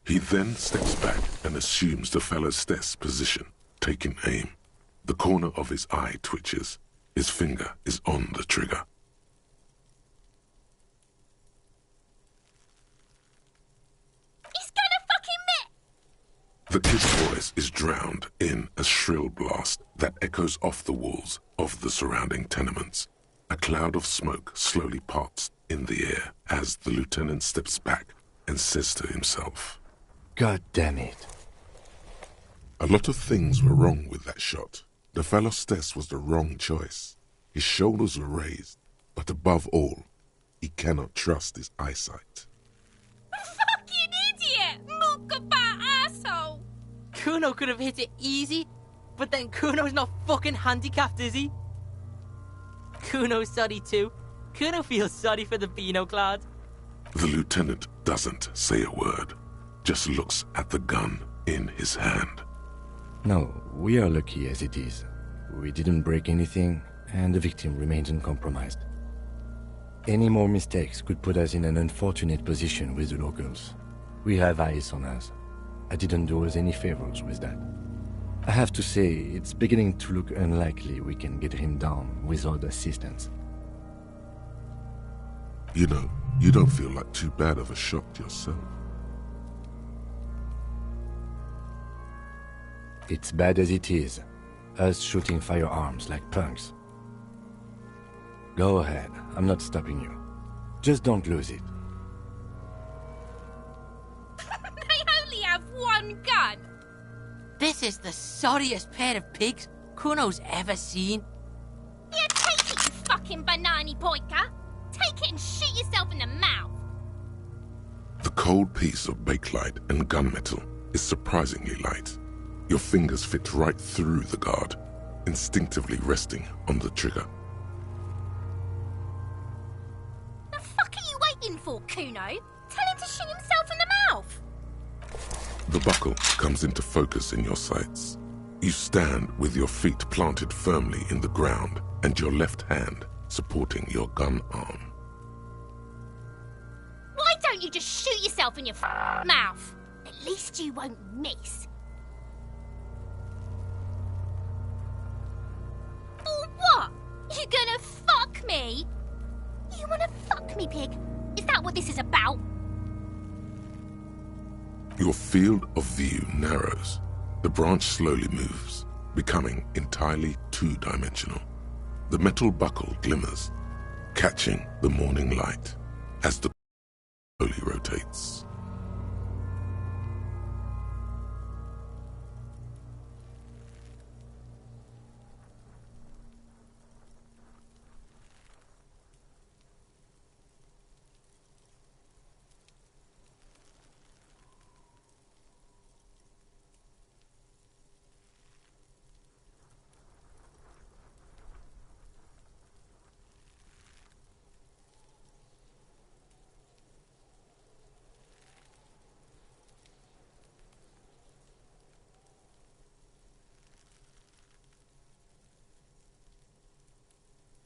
He then steps back and assumes the Fellow-Stess position, taking aim. The corner of his eye twitches. His finger is on the trigger. He's gonna fucking miss! The kid's voice is drowned in a shrill blast that echoes off the walls of the surrounding tenements. A cloud of smoke slowly parts in the air as the lieutenant steps back and says to himself, God damn it. A lot of things were wrong with that shot. The Fellow-Stess was the wrong choice. His shoulders were raised, but above all, he cannot trust his eyesight. Fucking idiot! Mukabat asshole! Kuno could have hit it easy, but then Kuno's not fucking handicapped, is he? Kuno's sorry too. Kuno feels sorry for the Beano-clad. The lieutenant doesn't say a word, just looks at the gun in his hand. No, we are lucky as it is. We didn't break anything, and the victim remains uncompromised. Any more mistakes could put us in an unfortunate position with the locals. We have eyes on us. I didn't do us any favors with that. I have to say, it's beginning to look unlikely we can get him down without assistance. You know, you don't feel like too bad of a shot yourself. It's bad as it is. Us shooting firearms like punks. Go ahead, I'm not stopping you. Just don't lose it. They only have one gun! This is the sorriest pair of pigs Kuno's ever seen. Yeah, take it, you fucking banani boika! Take it and shoot yourself in the mouth! The cold piece of bakelite and gunmetal is surprisingly light. Your fingers fit right through the guard, instinctively resting on the trigger. The fuck are you waiting for, Kuno? Tell him to shoot himself in the mouth! The buckle comes into focus in your sights. You stand with your feet planted firmly in the ground and your left hand supporting your gun arm. Why don't you just shoot yourself in your mouth? At least you won't miss. Or what? You gonna fuck me? You wanna fuck me, pig? Is that what this is about? Your field of view narrows. The branch slowly moves, becoming entirely two-dimensional. The metal buckle glimmers, catching the morning light as the slowly rotates.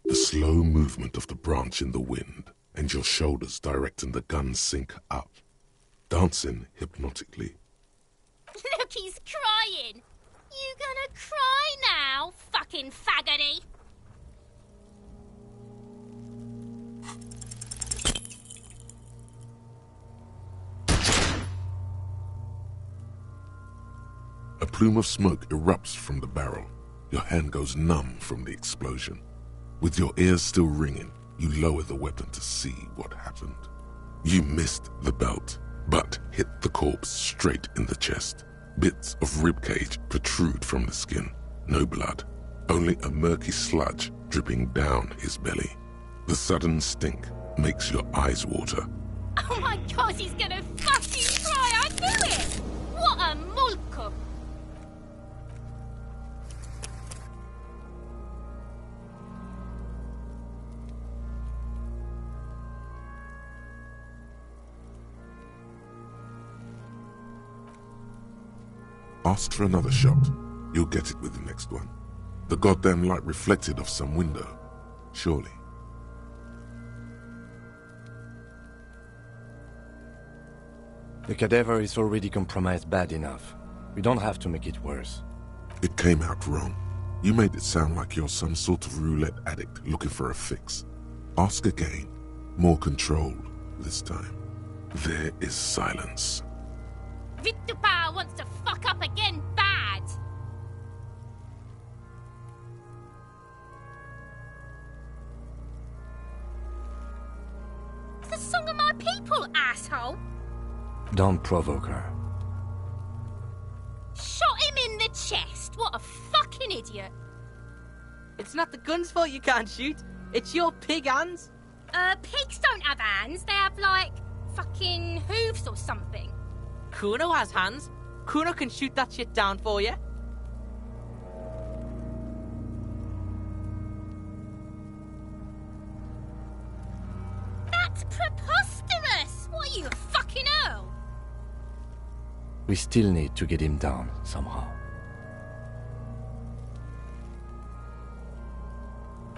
The slow movement of the branch in the wind and your shoulders directing the gun sync up, dancing hypnotically. Look, he's crying! You gonna cry now, fucking faggoty? A plume of smoke erupts from the barrel. Your hand goes numb from the explosion. With your ears still ringing, you lower the weapon to see what happened. You missed the belt, but hit the corpse straight in the chest. Bits of ribcage protrude from the skin. No blood, only a murky sludge dripping down his belly. The sudden stink makes your eyes water. Oh my god, he's gonna fucking cry! I knew it! What a mulku! Ask for another shot. You'll get it with the next one. The goddamn light reflected off some window. Surely. The cadaver is already compromised bad enough. We don't have to make it worse. It came out wrong. You made it sound like you're some sort of roulette addict looking for a fix. Ask again. More controlled this time. There is silence. Vitupa wants to fuck up again bad. It's the song of my people, asshole. Don't provoke her. Shot him in the chest. What a fucking idiot. It's not the gun's fault you can't shoot. It's your pig hands. Pigs don't have hands. They have, like, fucking hooves or something. Kuno has hands. Kuno can shoot that shit down for you. That's preposterous. What are you, a fucking earl? We still need to get him down, somehow.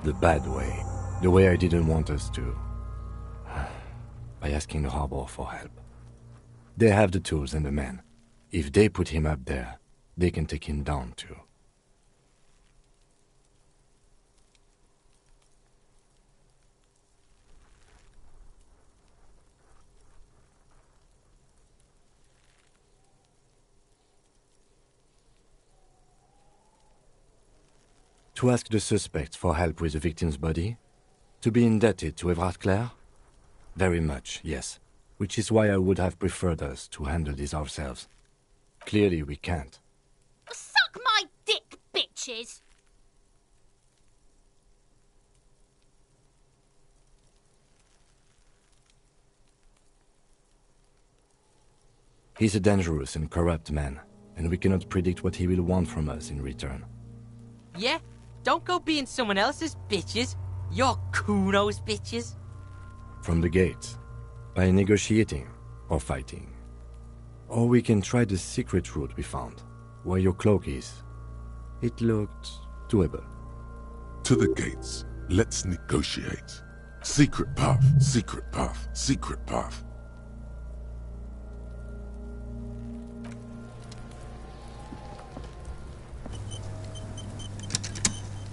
The bad way. The way I didn't want us to. By asking the harbor for help. They have the tools and the men. If they put him up there, they can take him down too. To ask the suspects for help with the victim's body? To be indebted to Everard Clare? Very much, yes. Which is why I would have preferred us to handle this ourselves. Clearly we can't. Suck my dick, bitches! He's a dangerous and corrupt man, and we cannot predict what he will want from us in return. Yeah? Don't go being someone else's bitches. You're Kuno's bitches. From the gate. By negotiating or fighting. Or we can try the secret route we found, where your cloak is. It looked doable. To the gates. Let's negotiate. Secret path, secret path, secret path.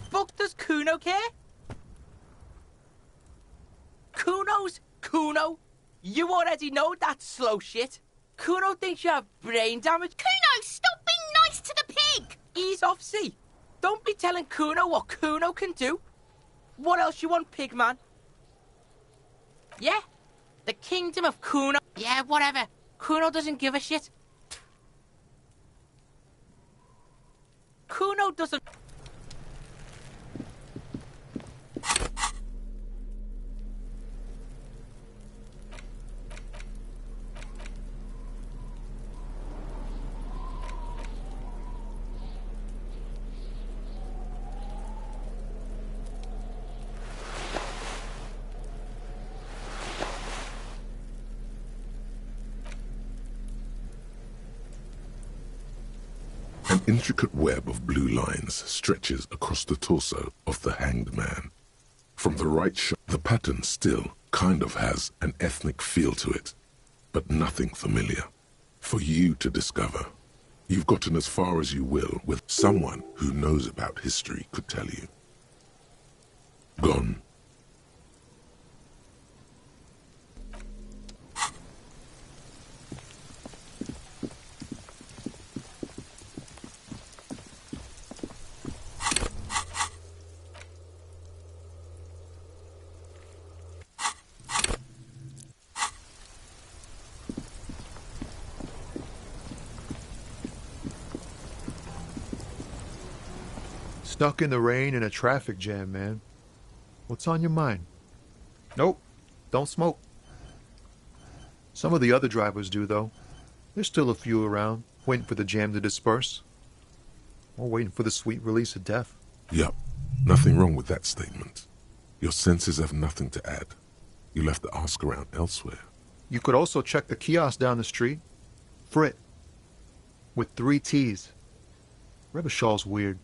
Fuck does Kuno care? Kuno's Kuno. You already know that slow shit. Kuno thinks you have brain damage. Kuno, stop being nice to the pig! Ease off, see. Don't be telling Kuno what Kuno can do. What else you want, pigman? Yeah? The kingdom of Kuno. Yeah, whatever. Kuno doesn't give a shit. Kuno doesn't... An intricate web of blue lines stretches across the torso of the hanged man. From the right shot, the pattern still kind of has an ethnic feel to it, but nothing familiar. For you to discover. You've gotten as far as you will with someone who knows about history could tell you. Gone. Stuck in the rain in a traffic jam, man. What's on your mind? Nope, don't smoke. Some of the other drivers do, though. There's still a few around, waiting for the jam to disperse. Or waiting for the sweet release of death. Yup, nothing wrong with that statement. Your senses have nothing to add. You left the ask around elsewhere. You could also check the kiosk down the street. Frit. With 3 T's. Rebishaw's weird.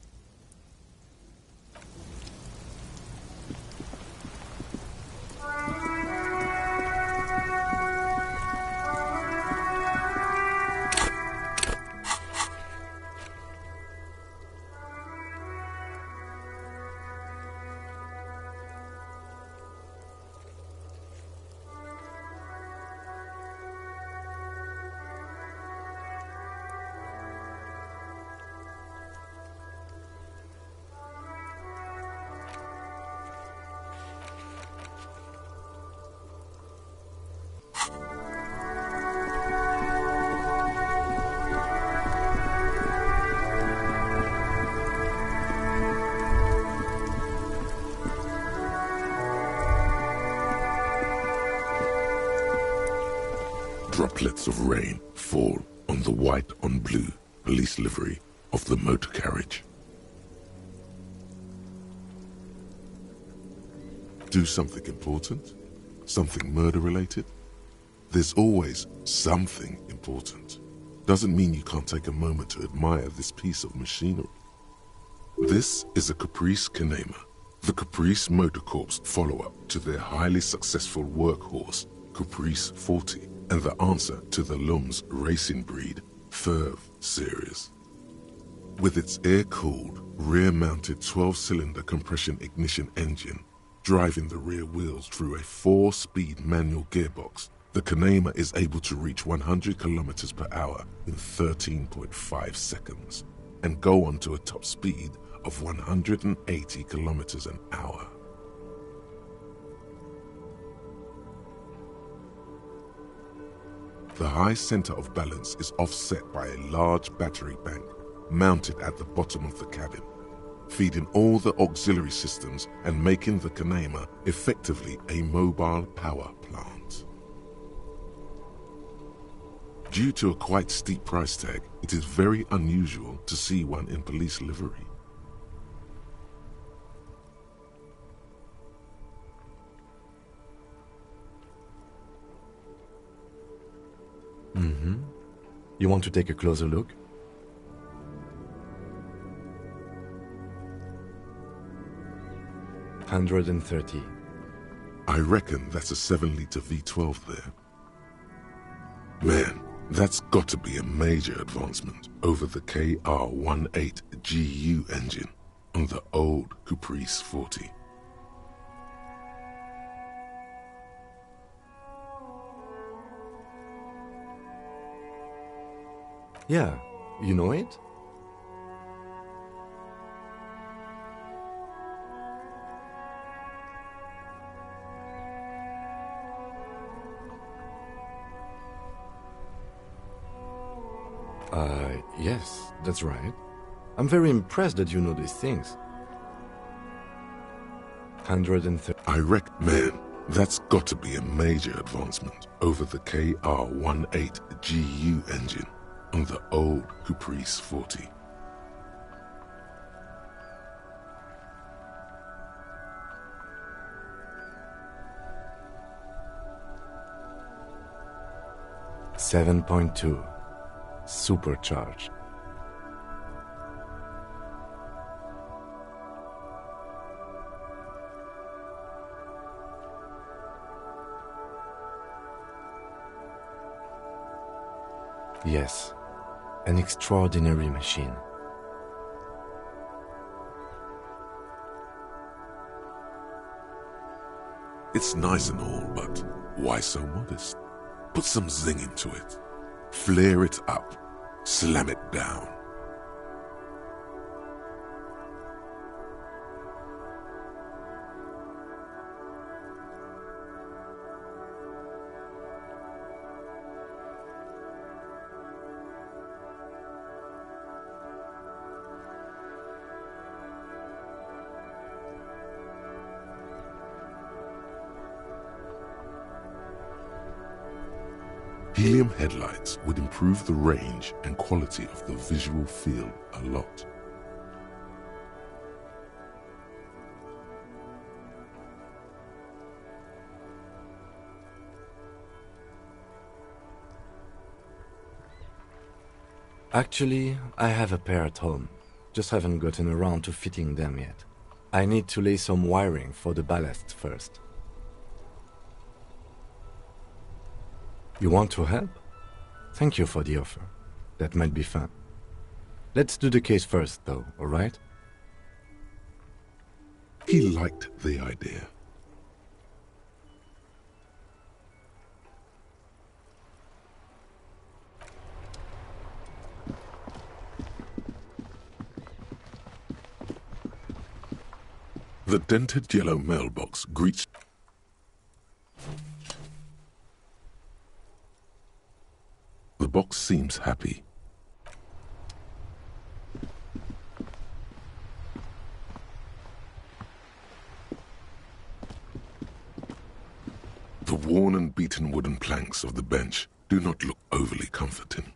Droplets of rain fall on the white on blue police livery of the motor carriage. Do something important? Something murder-related? There's always something important. Doesn't mean you can't take a moment to admire this piece of machinery. This is a Caprice Kanema, the Caprice Motor Corps follow-up to their highly successful workhorse, Caprice 40, and the answer to the Lum's racing breed, Ferv series. With its air-cooled, rear-mounted 12-cylinder compression ignition engine, driving the rear wheels through a 4-speed manual gearbox, the Kanema is able to reach 100 kilometers per hour in 13.5 seconds and go on to a top speed of 180 kilometers an hour. The high center of balance is offset by a large battery bank mounted at the bottom of the cabin, feeding all the auxiliary systems and making the Kanema effectively a mobile power plant. Due to a quite steep price tag, it is very unusual to see one in police livery. Mm-hmm. You want to take a closer look? $130. I reckon that's a 7-liter V12 there. Man, that's got to be a major advancement over the KR-18GU engine on the old Caprice 40. Yeah, you know it? Yes, that's right. I'm very impressed that you know these things. 130. I reckon, man, that's got to be a major advancement over the KR-18GU engine on the old Caprice 40. $7.2. Supercharged. Yes, an extraordinary machine. It's nice and all, but why so modest? Put some zing into it. Flare it up. Slam it down. Helium headlights would improve the range and quality of the visual field a lot. Actually, I have a pair at home. Just haven't gotten around to fitting them yet. I need to lay some wiring for the ballast first. You want to help? Thank you for the offer. That might be fun. Let's do the case first, though, all right? He liked the idea. The dented yellow mailbox greets... The box seems happy. The worn and beaten wooden planks of the bench do not look overly comforting.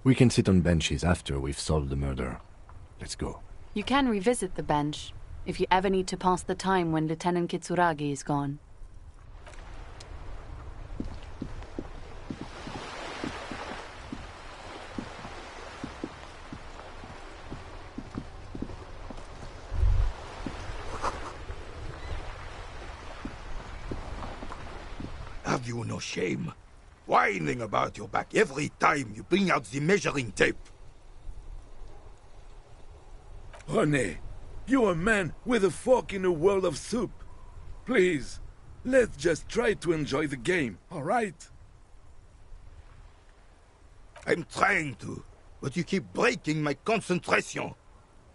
We can sit on benches after we've solved the murder. Let's go. You can revisit the bench if you ever need to pass the time when Lieutenant Kitsuragi is gone. Have you no shame? Whining about your back every time you bring out the measuring tape. René, you're a man with a fork in a world of soup. Please, let's just try to enjoy the game, all right? I'm trying to, but you keep breaking my concentration.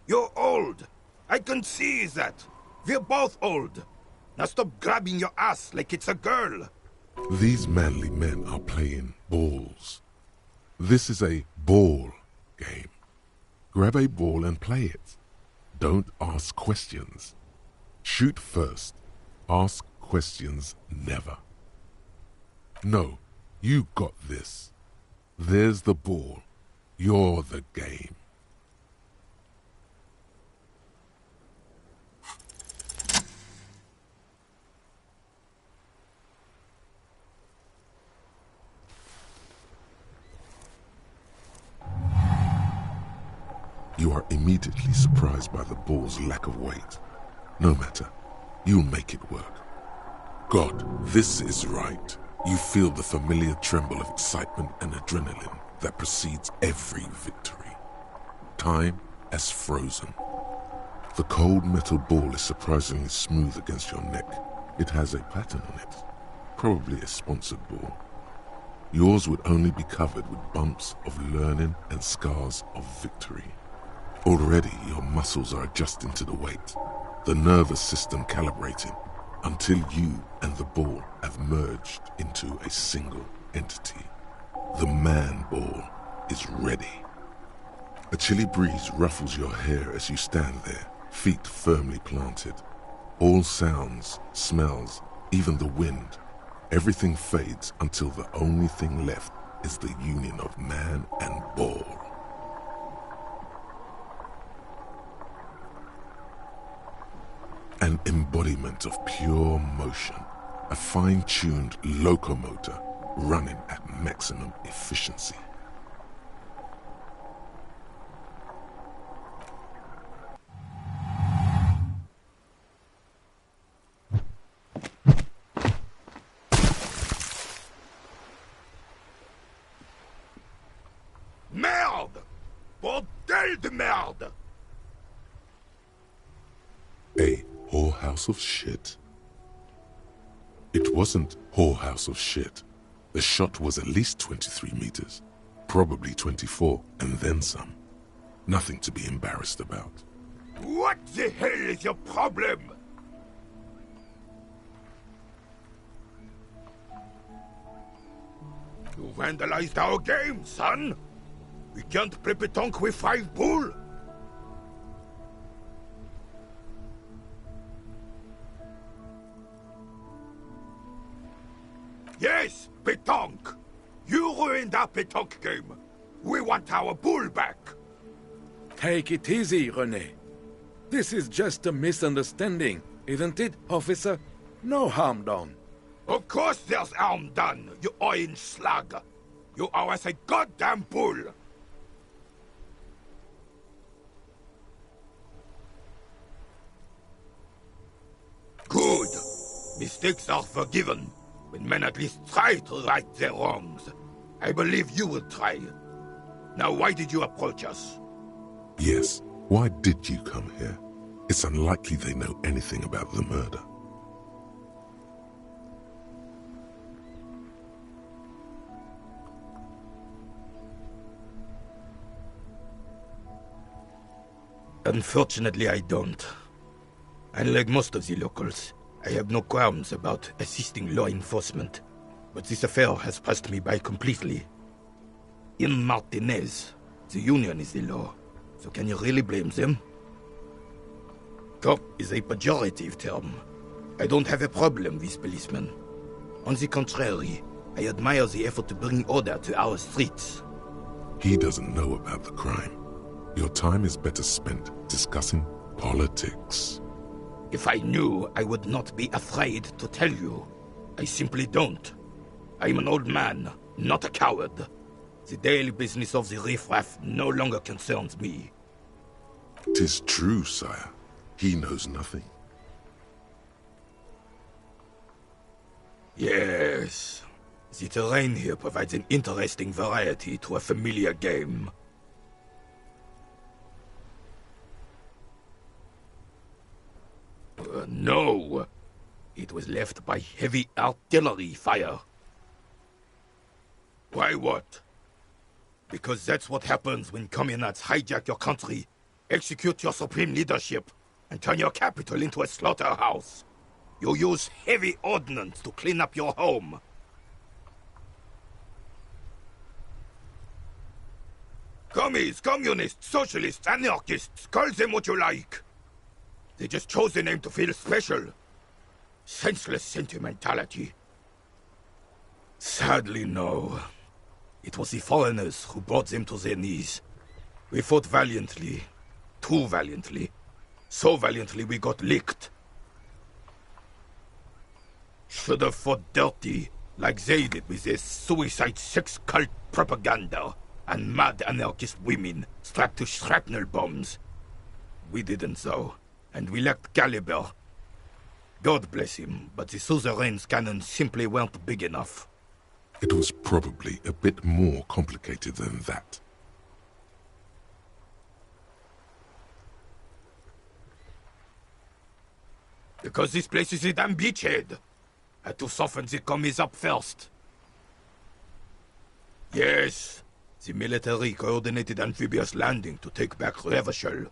You're old. I can see that. We're both old. Now stop grabbing your ass like it's a girl. These manly men are playing balls. This is a ball game. Grab a ball and play it. Don't ask questions. Shoot first. Ask questions never. No, you got this. There's the ball. You're the game. You are immediately surprised by the ball's lack of weight. No matter, you'll make it work. God, this is right. You feel the familiar tremble of excitement and adrenaline that precedes every victory. Time has frozen. The cold metal ball is surprisingly smooth against your neck. It has a pattern on it, probably a sponsored ball. Yours would only be covered with bumps of learning and scars of victory. Already your muscles are adjusting to the weight, the nervous system calibrating, until you and the ball have merged into a single entity. The man ball is ready. A chilly breeze ruffles your hair as you stand there, feet firmly planted. All sounds, smells, even the wind, everything fades until the only thing left is the union of man and ball. An embodiment of pure motion, a fine-tuned locomotor running at maximum efficiency. Merde! Bordel de merde! A whorehouse of shit? It wasn't whorehouse of shit. The shot was at least 23 meters, probably 24, and then some. Nothing to be embarrassed about. What the hell is your problem? You vandalized our game, son! We can't play pétanque with 5 bull! Yes, pétanque! You ruined our pétanque game! We want our bull back! Take it easy, René. This is just a misunderstanding, isn't it, officer? No harm done. Of course there's harm done, you orange slug! You owe us a goddamn bull! Good! Mistakes are forgiven, when men at least try to right their wrongs. I believe you will try. Now why did you approach us? Yes, why did you come here? It's unlikely they know anything about the murder. Unfortunately, I don't. Unlike most of the locals, I have no qualms about assisting law enforcement. But this affair has passed me by completely. In Martinez, the union is the law. So can you really blame them? Cop is a pejorative term. I don't have a problem with policemen. On the contrary, I admire the effort to bring order to our streets. He doesn't know about the crime. Your time is better spent discussing politics. If I knew, I would not be afraid to tell you. I simply don't. I am an old man, not a coward. The daily business of the riffraff no longer concerns me. 'Tis true, sire. He knows nothing. Yes. The terrain here provides an interesting variety to a familiar game. No. It was left by heavy artillery fire. Why what? Because that's what happens when communards hijack your country, execute your supreme leadership, and turn your capital into a slaughterhouse. You use heavy ordnance to clean up your home. Commies, communists, socialists, anarchists, call them what you like. They just chose the name to feel special. Senseless sentimentality. Sadly, no. It was the foreigners who brought them to their knees. We fought valiantly. Too valiantly. So valiantly we got licked. Should have fought dirty, like they did with their suicide sex cult propaganda and mad anarchist women strapped to shrapnel bombs. We didn't though, and we lacked caliber. God bless him, but the suzerain's cannons simply weren't big enough. It was probably a bit more complicated than that. Because this place is a damn beachhead. Had to soften the commies up first. Yes, the military coordinated amphibious landing to take back Revachol.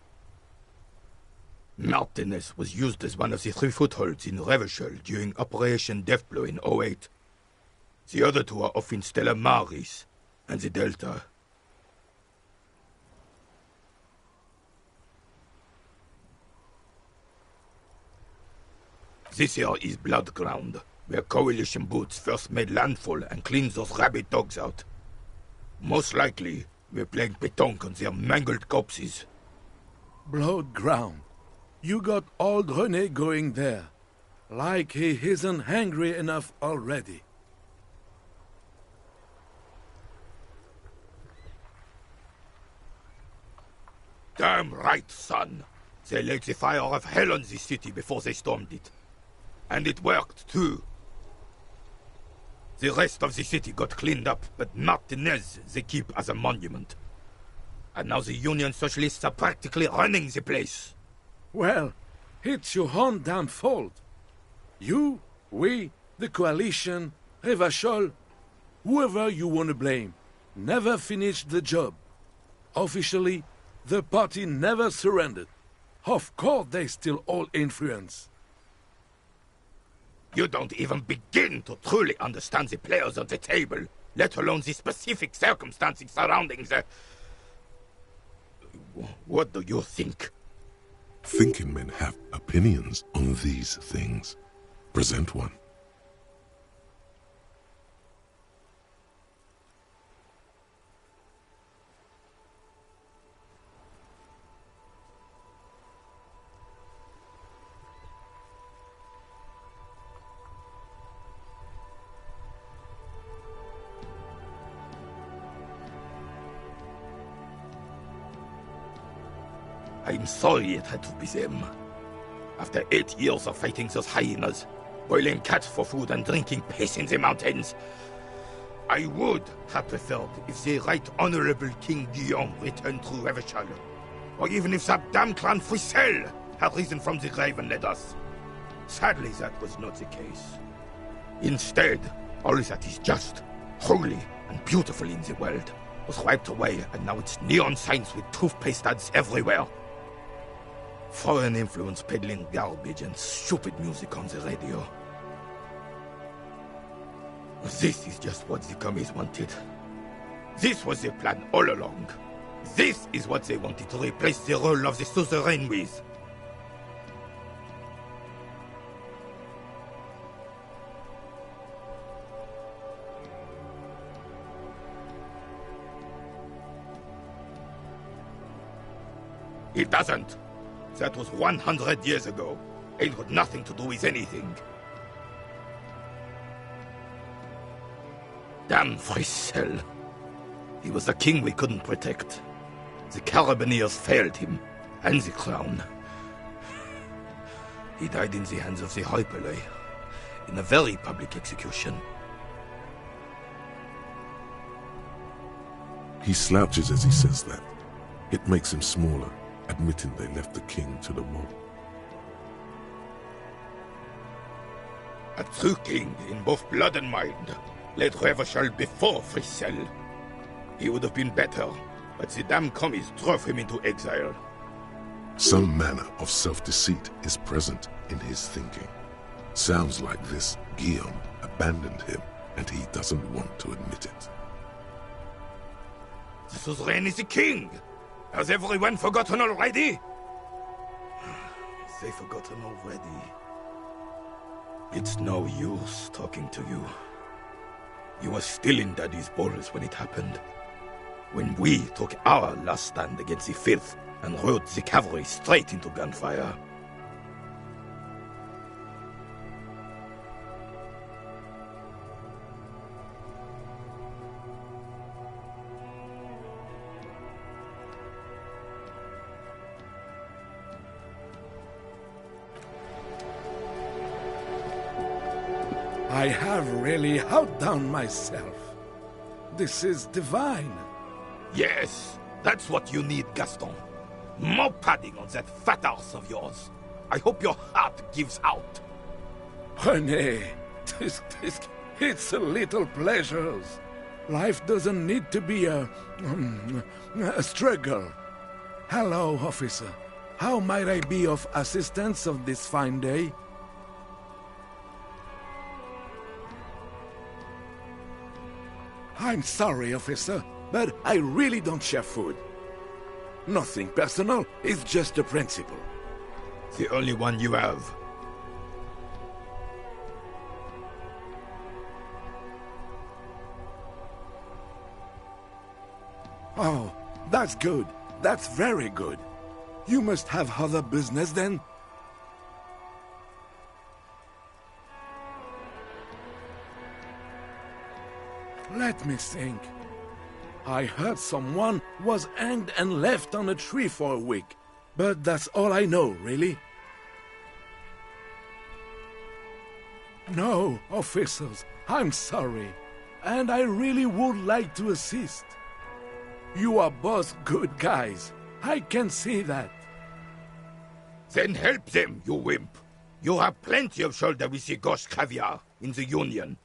Martinez was used as one of the 3 footholds in Revachol during Operation Deathblow in 08. The other 2 are off in Stella Maris and the Delta. This here is Blood Ground, where Coalition boots first made landfall and cleaned those rabid dogs out. Most likely, we're playing pétanque on their mangled corpses. Blood Ground. You got old René going there. Like he isn't hungry enough already. Damn right, son. They laid the fire of hell on the city before they stormed it. And it worked, too. The rest of the city got cleaned up, but Martinez they keep as a monument. And now the Union Socialists are practically running the place. Well, it's your own damn fault. You, we, the Coalition, Revachol, whoever you want to blame, never finished the job. Officially, the party never surrendered. Of course they still hold influence. You don't even begin to truly understand the players at the table, let alone the specific circumstances surrounding the... What do you think? Thinking men have opinions on these things. Present one. I'm sorry it had to be them. After 8 years of fighting those hyenas, boiling cats for food and drinking piss in the mountains, I would have preferred if the Right Honorable King Guillaume returned through Revachol, or even if that damn clan Frisel had risen from the grave and led us. Sadly, that was not the case. Instead, all that is just, holy, and beautiful in the world was wiped away, and now it's neon signs with toothpaste ads everywhere. Foreign influence peddling garbage and stupid music on the radio. This is just what the commies wanted. This was their plan all along. This is what they wanted to replace the role of the suzerain with. He doesn't. That was 100 years ago. Ain't got nothing to do with anything. Damn Frissel. He was the king we couldn't protect. The Carabineers failed him, and the crown. He died in the hands of the Hyperlay, in a very public execution. He slouches as he says that. It makes him smaller, admitting they left the king to the mob. A true king in both blood and mind led Revachol before Frissel. He would have been better, but the damn commies drove him into exile. Some manner of self-deceit is present in his thinking. Sounds like this Guillaume abandoned him, and he doesn't want to admit it. The suzerain is the king! Has everyone forgotten already? They forgotten already. It's no use talking to you. You were still in Daddy's balls when it happened. When we took our last stand against the filth and rode the cavalry straight into gunfire. I have really outdone myself. This is divine. Yes, that's what you need, Gaston. More padding on that fat arse of yours. I hope your heart gives out. René, it's a little pleasures. Life doesn't need to be a struggle. Hello, officer. How might I be of assistance of this fine day? I'm sorry, officer, but I really don't share food. Nothing personal, it's just a principle. The only one you have. Oh, that's good. That's very good. You must have other business then? Let me think. I heard someone was hanged and left on a tree for a week, but that's all I know, really. No, officers, I'm sorry, and I really would like to assist. You are both good guys. I can see that. Then help them, you wimp. You have plenty of shoulder with the ghost caviar in the Union.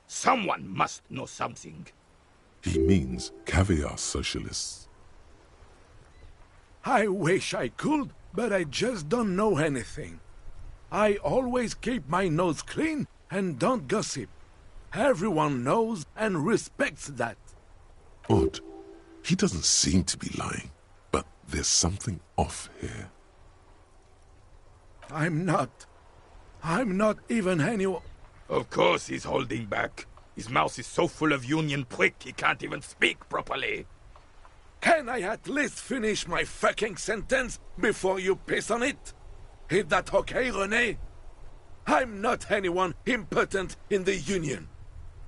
Someone must know something. He means caviar socialists. I wish I could, but I just don't know anything. I always keep my nose clean and don't gossip. Everyone knows and respects that. Odd. He doesn't seem to be lying, but there's something off here. I'm not even anyone. Of course he's holding back. His mouth is so full of Union prick he can't even speak properly. Can I at least finish my fucking sentence before you piss on it? Is that okay, René? I'm not anyone important in the Union.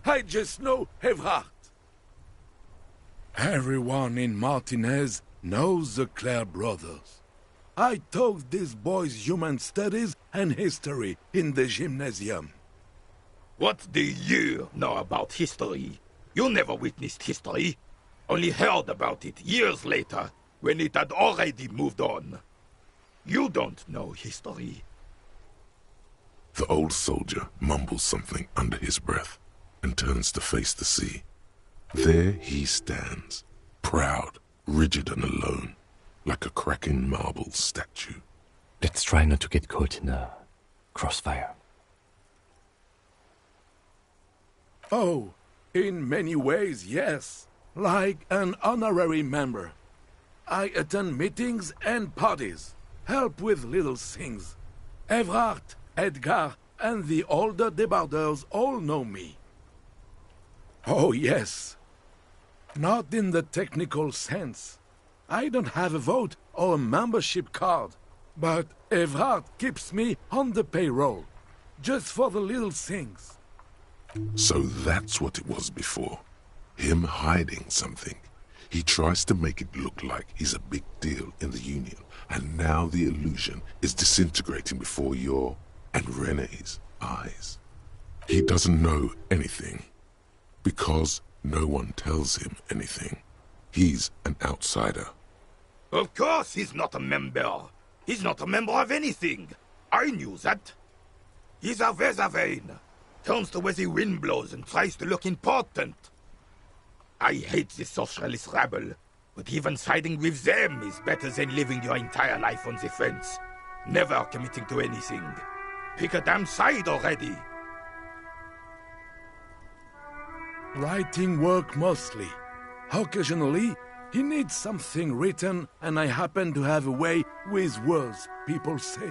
I just know Evrard. Everyone in Martinez knows the Clare brothers. I taught these boys human studies and history in the gymnasium. What do you know about history? You never witnessed history. Only heard about it years later, when it had already moved on. You don't know history. The old soldier mumbles something under his breath and turns to face the sea. There he stands, proud, rigid and alone, like a cracking marble statue. Let's try not to get caught in a crossfire. Oh, in many ways, yes. Like an honorary member. I attend meetings and parties, help with little things. Evrard, Edgar, and the older debarders all know me. Oh, yes. Not in the technical sense. I don't have a vote or a membership card, but Evrard keeps me on the payroll, just for the little things. So that's what it was before. Him hiding something. He tries to make it look like he's a big deal in the Union, and now the illusion is disintegrating before your and Renee's eyes. He doesn't know anything, because no one tells him anything. He's an outsider. Of course he's not a member. He's not a member of anything. I knew that. He's a Weservein. Turns to where the wind blows and tries to look important. I hate this socialist rabble, but even siding with them is better than living your entire life on the fence, never committing to anything. Pick a damn side already. Writing work mostly. Occasionally, he needs something written, and I happen to have a way with words, people say.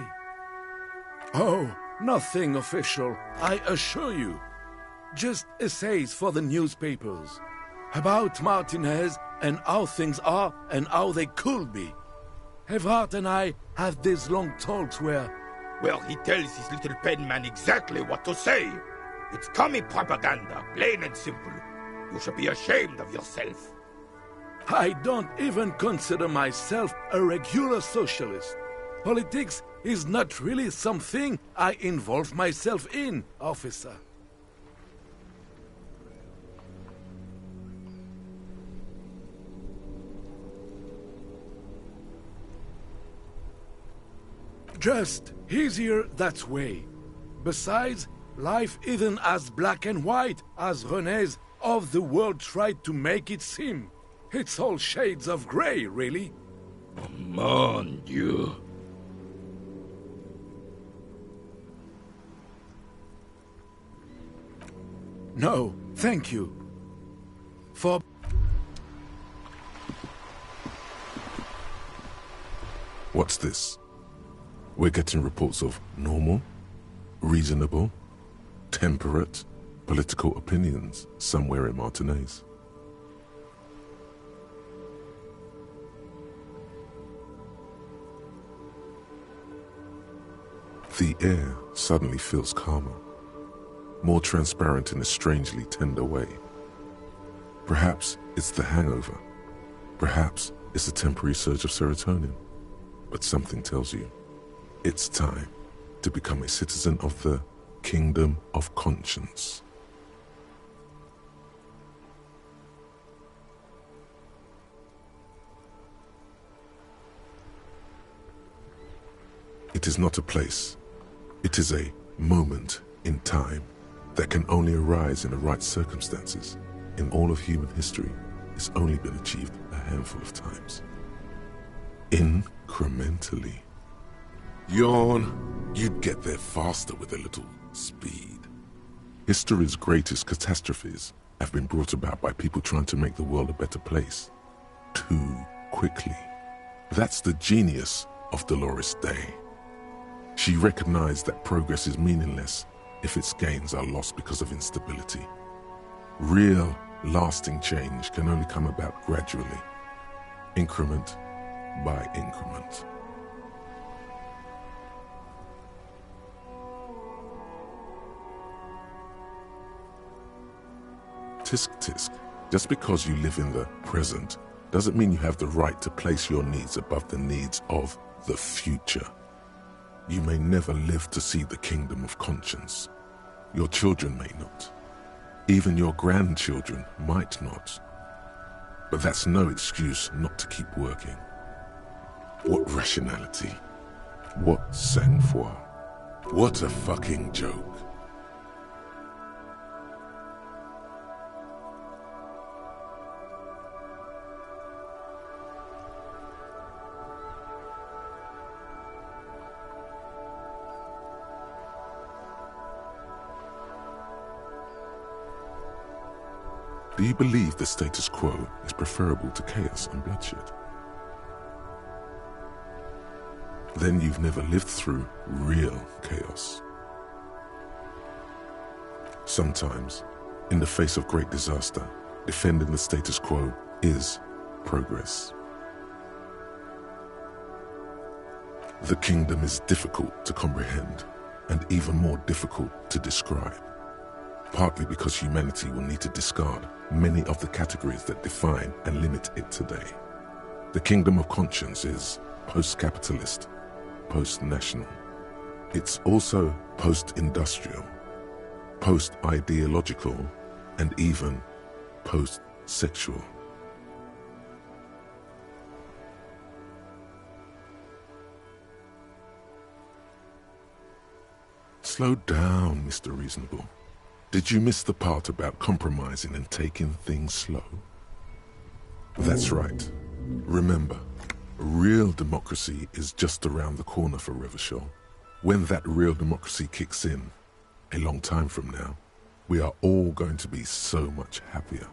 Oh, nothing official, I assure you. Just essays for the newspapers. About Martinez and how things are and how they could be. Evrard and I have these long talks where... Well, he tells his little pen man exactly what to say. It's commie propaganda, plain and simple. You should be ashamed of yourself. I don't even consider myself a regular socialist. Politics is not really something I involve myself in, officer. Just easier that way. Besides, life isn't as black and white as René's of the world tried to make it seem. It's all shades of grey, really. Mon Dieu. No, thank you. For... What's this? We're getting reports of normal, reasonable, temperate, political opinions somewhere in Martinez. The air suddenly feels calmer, more transparent in a strangely tender way. Perhaps it's the hangover. Perhaps it's a temporary surge of serotonin. But something tells you, it's time to become a citizen of the Kingdom of Conscience. It is not a place. It is a moment in time that can only arise in the right circumstances. In all of human history, it's only been achieved a handful of times. Incrementally. Yawn, you'd get there faster with a little speed. History's greatest catastrophes have been brought about by people trying to make the world a better place. Too quickly. That's the genius of Dolores Day. She recognized that progress is meaningless if its gains are lost because of instability. Real, lasting change can only come about gradually, increment by increment. Tisk tisk, just because you live in the present doesn't mean you have the right to place your needs above the needs of the future. You may never live to see the Kingdom of Conscience. Your children may not. Even your grandchildren might not. But that's no excuse not to keep working. What rationality? What sang-froid? What a fucking joke. Do you believe the status quo is preferable to chaos and bloodshed? Then you've never lived through real chaos. Sometimes, in the face of great disaster, defending the status quo is progress. The kingdom is difficult to comprehend and even more difficult to describe, partly because humanity will need to discard many of the categories that define and limit it today. The kingdom of conscience is post-capitalist, post-national. It's also post-industrial, post-ideological, and even post-sexual. Slow down, Mr. Reasonable. Did you miss the part about compromising and taking things slow? That's right. Remember, real democracy is just around the corner for Revachol. When that real democracy kicks in, a long time from now, we are all going to be so much happier.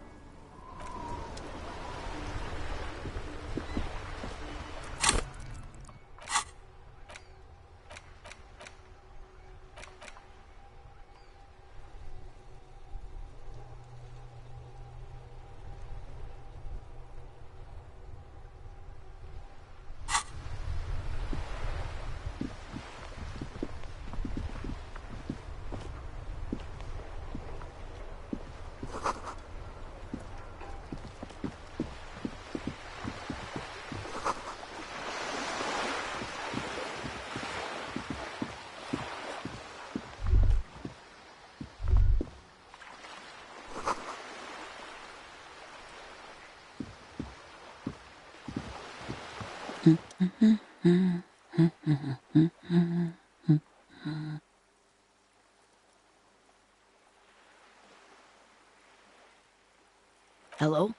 Hello?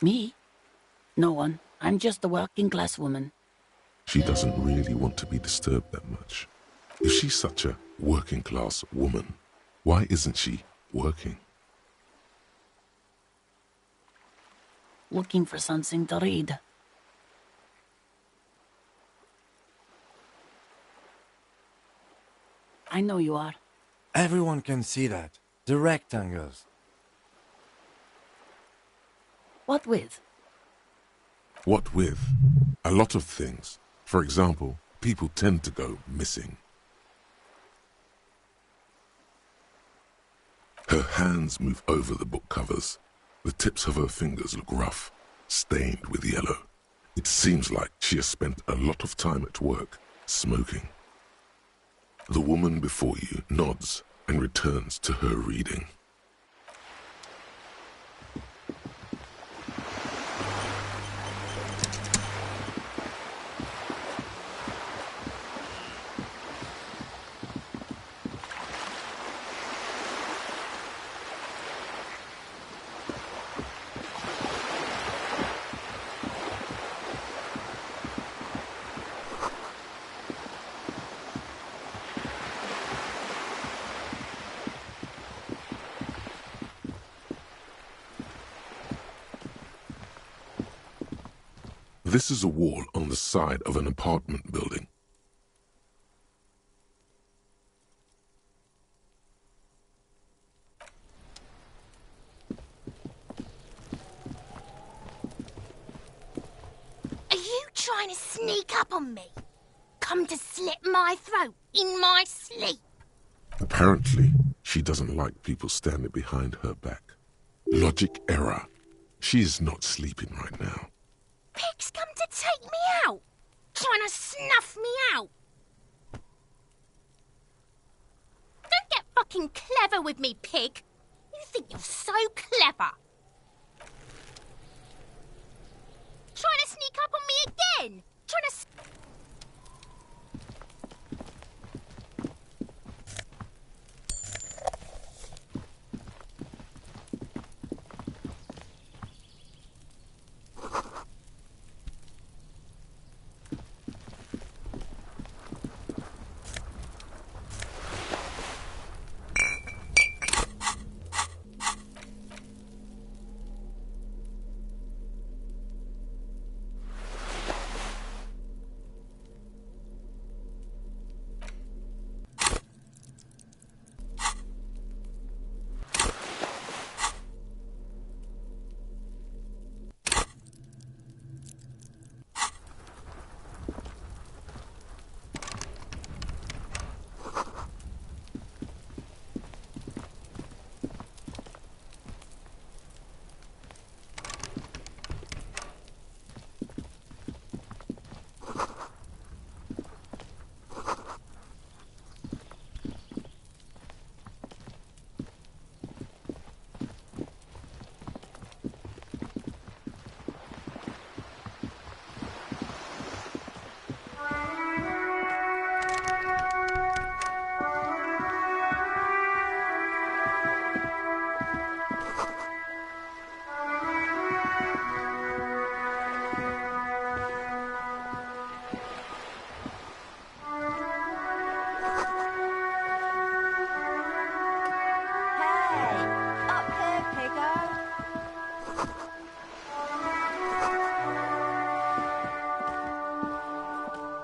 Me? No one. I'm just a working class woman. She doesn't really want to be disturbed that much. If she's such a working class woman, why isn't she working? Looking for something to read. I know you are. Everyone can see that. The rectangles. What with? What with? A lot of things. For example, people tend to go missing. Her hands move over the book covers. The tips of her fingers look rough, stained with yellow. It seems like she has spent a lot of time at work, smoking. The woman before you nods and returns to her reading. This is a wall on the side of an apartment building. Are you trying to sneak up on me? Come to slit my throat in my sleep? Apparently, she doesn't like people standing behind her back. Logic error. She is not sleeping right now. Pig's come to take me out, trying to snuff me out. Don't get fucking clever with me, pig. You think you're so clever. Trying to sneak up on me again. Trying to...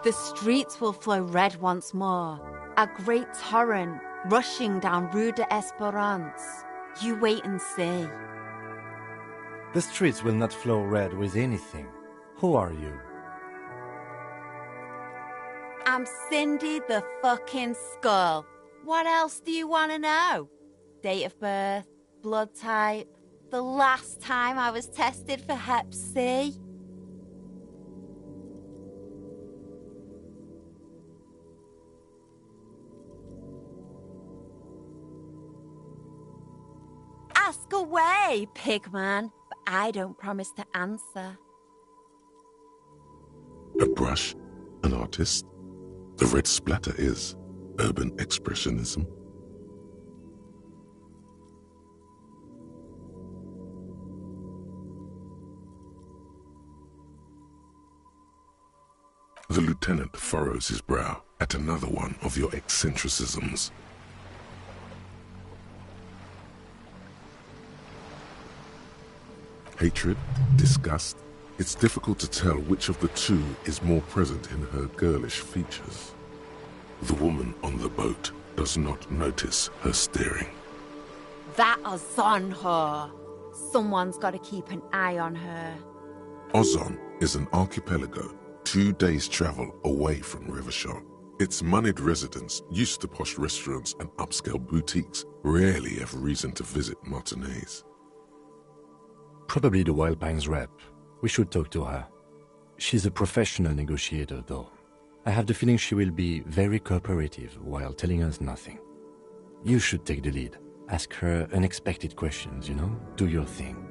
The streets will flow red once more, a great torrent rushing down Rue de Esperance. You wait and see. The streets will not flow red with anything. Who are you? I'm Cindy the fucking Skull. What else do you want to know? Date of birth, blood type, the last time I was tested for Hep C. Ask away, pigman, but I don't promise to answer. A brush? An artist? The red splatter is urban expressionism. The lieutenant furrows his brow at another one of your eccentricisms. Hatred? Disgust? It's difficult to tell which of the two is more present in her girlish features. The woman on the boat does not notice her staring. That Ozon whore. Someone's got to keep an eye on her. Ozon is an archipelago 2 days' travel away from Revachol. Its moneyed residents, used to posh restaurants and upscale boutiques, rarely have reason to visit Martinez. Probably the Wild Pines rep. We should talk to her. She's a professional negotiator, though. I have the feeling she will be very cooperative while telling us nothing. You should take the lead. Ask her unexpected questions, Do your thing.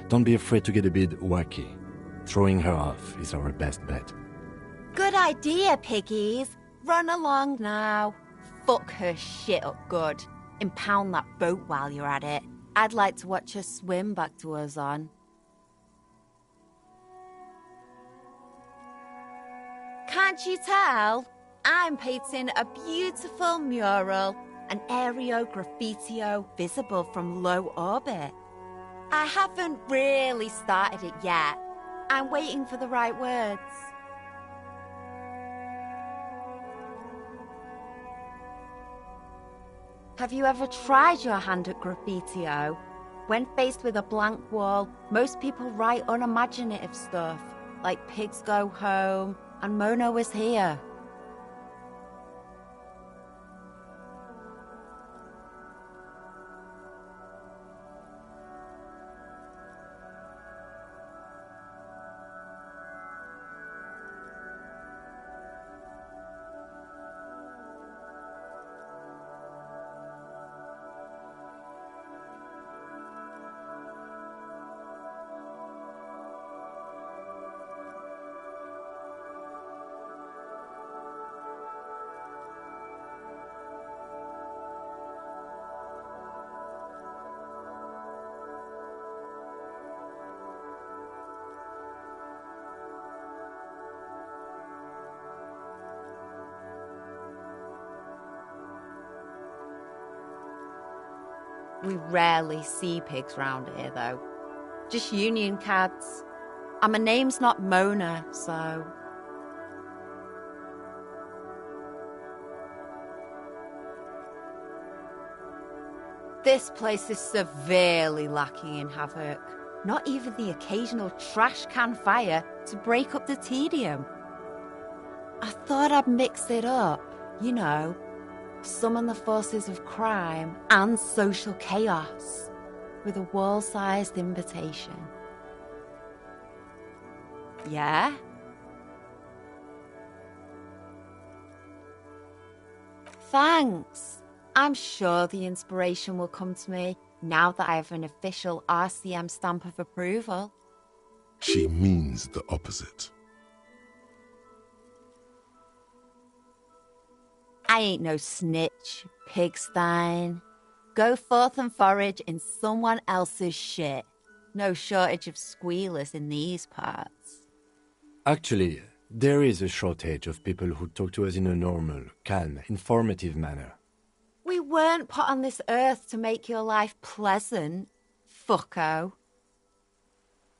Don't be afraid to get a bit wacky. Throwing her off is our best bet. Good idea, piggies. Run along now. Fuck her shit up good. Impound that boat while you're at it. I'd like to watch her swim back to Ozon. Can't you tell? I'm painting a beautiful mural, an aereo graffitio visible from low orbit. I haven't really started it yet. I'm waiting for the right words. Have you ever tried your hand at graffitio? When faced with a blank wall, most people write unimaginative stuff, like pigs go home and Mono is here. We rarely see pigs round here, though. Just union cads. And my name's not Mona, so... This place is severely lacking in havoc. Not even the occasional trash can fire to break up the tedium. I thought I'd mix it up, summon the forces of crime and social chaos with a wall-sized invitation. Yeah? Thanks. I'm sure the inspiration will come to me now that I have an official RCM stamp of approval. She means the opposite. I ain't no snitch, pigstein. Go forth and forage in someone else's shit. No shortage of squealers in these parts. Actually, there is a shortage of people who talk to us in a normal, calm, informative manner. We weren't put on this earth to make your life pleasant, fucko.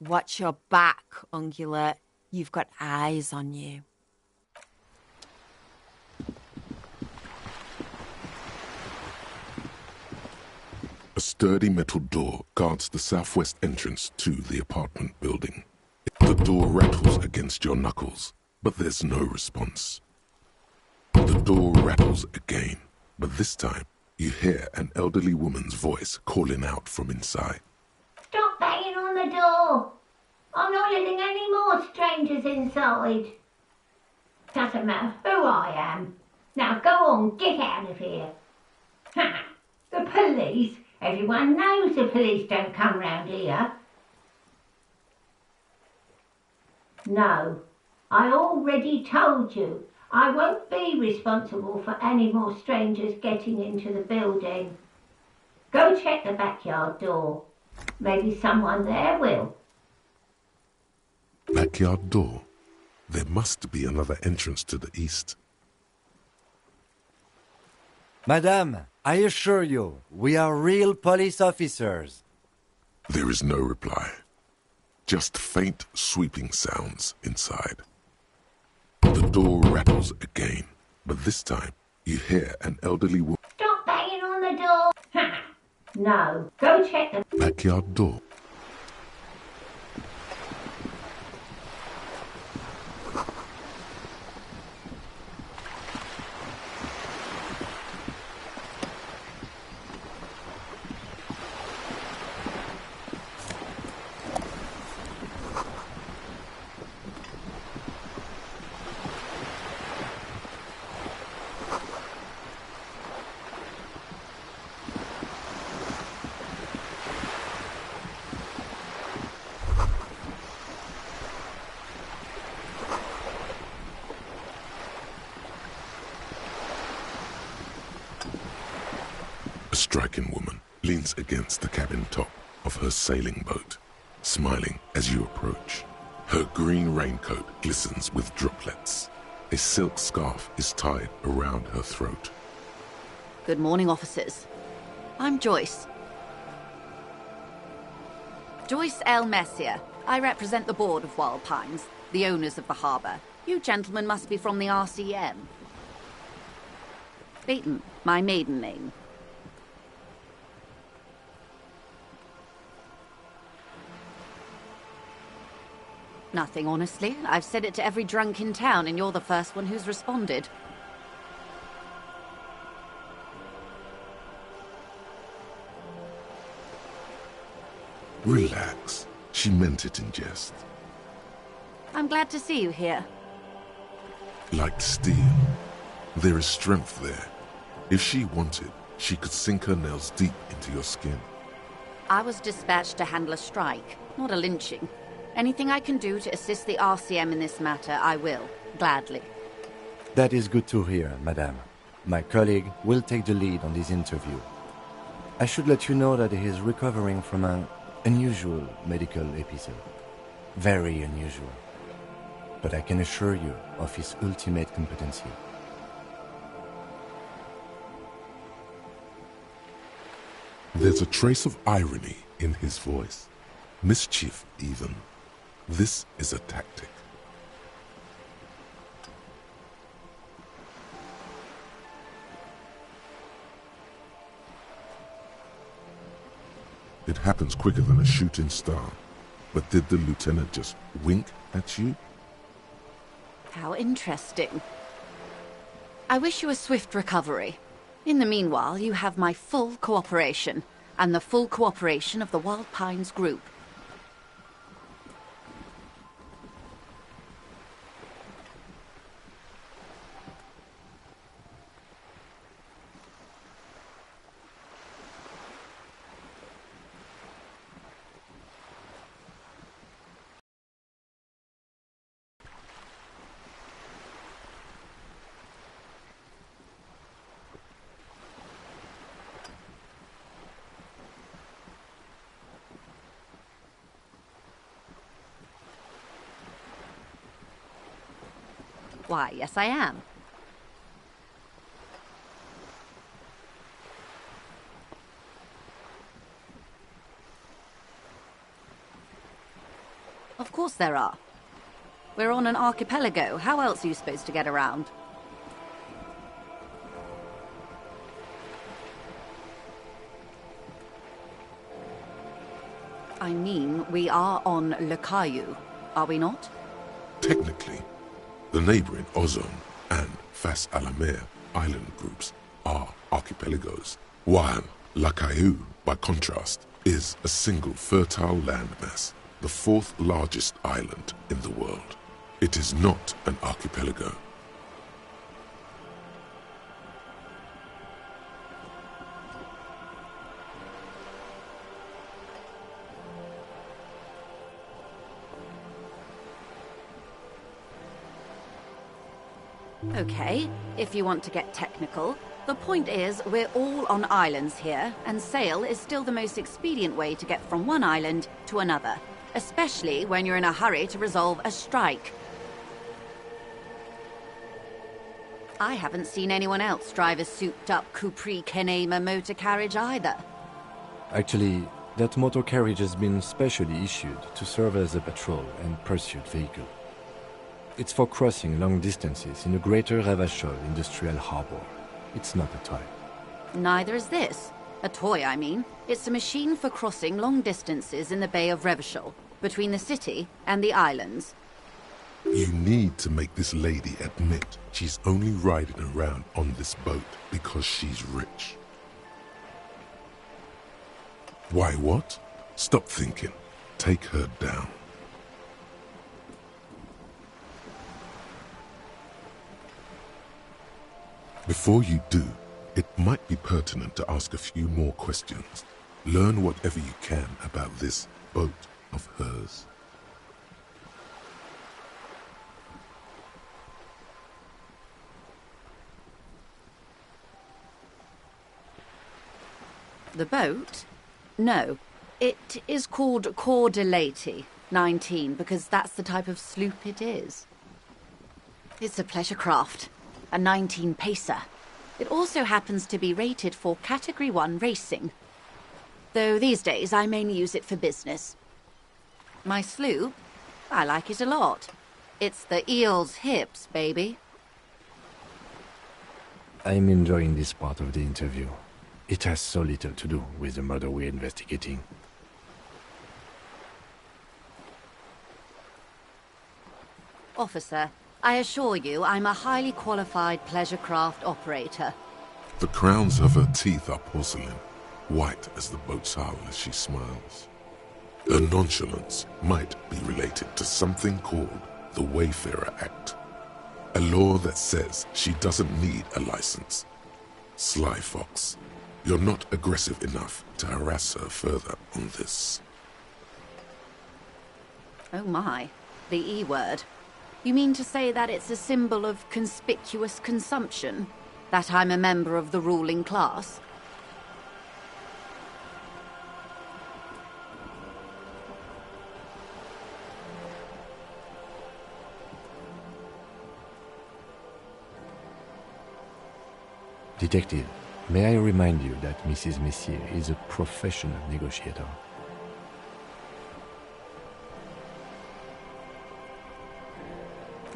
Watch your back, ungulate. You've got eyes on you. A sturdy metal door guards the southwest entrance to the apartment building. The door rattles against your knuckles, but there's no response. The door rattles again, but this time you hear an elderly woman's voice calling out from inside. Stop banging on the door! I'm not letting any more strangers inside. Doesn't matter who I am. Now go on, get out of here. Ha! The police? Everyone knows the police don't come round here. No, I already told you. I won't be responsible for any more strangers getting into the building. Go check the backyard door. Maybe someone there will. Backyard door? There must be another entrance to the east. Madame, I assure you, we are real police officers. There is no reply. Just faint, sweeping sounds inside. The door rattles again, but this time you hear an elderly woman. Stop banging on the door! Ha! No, go check the Backyard door. A striking woman leans against the cabin top of her sailing boat, smiling as you approach. Her green raincoat glistens with droplets. A silk scarf is tied around her throat. Good morning, officers. I'm Joyce. Joyce L. Messier. I represent the board of Wild Pines, the owners of the harbour. You gentlemen must be from the RCM. Beaton, my maiden name. Nothing, honestly. I've said it to every drunk in town, and you're the first one who's responded. Relax. She meant it in jest. I'm glad to see you here. Like steel. There is strength there. If she wanted, she could sink her nails deep into your skin. I was dispatched to handle a strike, not a lynching. Anything I can do to assist the RCM in this matter, I will, gladly. That is good to hear, madame. My colleague will take the lead on this interview. I should let you know that he is recovering from an unusual medical episode. Very unusual. But I can assure you of his ultimate competency. There's a trace of irony in his voice. Mischief, even. This is a tactic. It happens quicker than a shooting star. But did the lieutenant just wink at you? How interesting. I wish you a swift recovery. In the meanwhile, you have my full cooperation, and the full cooperation of the Wild Pines Group. Why, yes I am. Of course there are. We're on an archipelago. How else are you supposed to get around? I mean, we are on Le Caillou, are we not? Technically, the neighboring Ozone and Fas Alamer island groups are archipelagos, while La Caillou, by contrast, is a single fertile landmass, the fourth largest island in the world. It is not an archipelago. Okay, if you want to get technical, the point is we're all on islands here, and sail is still the most expedient way to get from one island to another, especially when you're in a hurry to resolve a strike. I haven't seen anyone else drive a souped-up Capri Kenema motor carriage either. Actually, that motor carriage has been specially issued to serve as a patrol and pursuit vehicle. It's for crossing long distances in the greater Revachol industrial harbor. It's not a toy. Neither is this. A toy, I mean. It's a machine for crossing long distances in the Bay of Revachol, between the city and the islands. You need to make this lady admit she's only riding around on this boat because she's rich. Why what? Stop thinking. Take her down. Before you do, it might be pertinent to ask a few more questions. Learn whatever you can about this boat of hers. The boat? No. It is called Cor de Leyte 19 because that's the type of sloop it is. It's a pleasure craft. A 19 pacer. It also happens to be rated for Category 1 racing. Though these days I mainly use it for business. My sloop? I like it a lot. It's the eel's hips, baby. I'm enjoying this part of the interview. It has so little to do with the murder we're investigating. Officer, I assure you I'm a highly qualified pleasure craft operator. The crowns of her teeth are porcelain, white as the boat's hull as she smiles. Her nonchalance might be related to something called the Wayfarer Act, a law that says she doesn't need a license. Sly fox, you're not aggressive enough to harass her further on this. Oh my, the E word. You mean to say that it's a symbol of conspicuous consumption? That I'm a member of the ruling class? Detective, may I remind you that Mrs. Messier is a professional negotiator.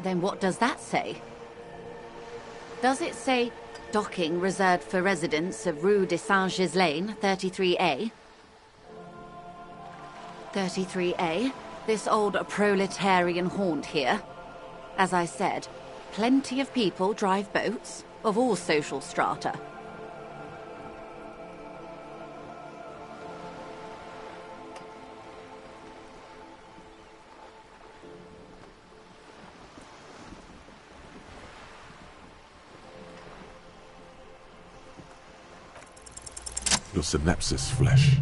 Then what does that say? Does it say docking reserved for residents of Rue de Saint-Ghislain, 33A? 33A? This old proletarian haunt here? As I said, plenty of people drive boats, of all social strata. Your synapses flesh.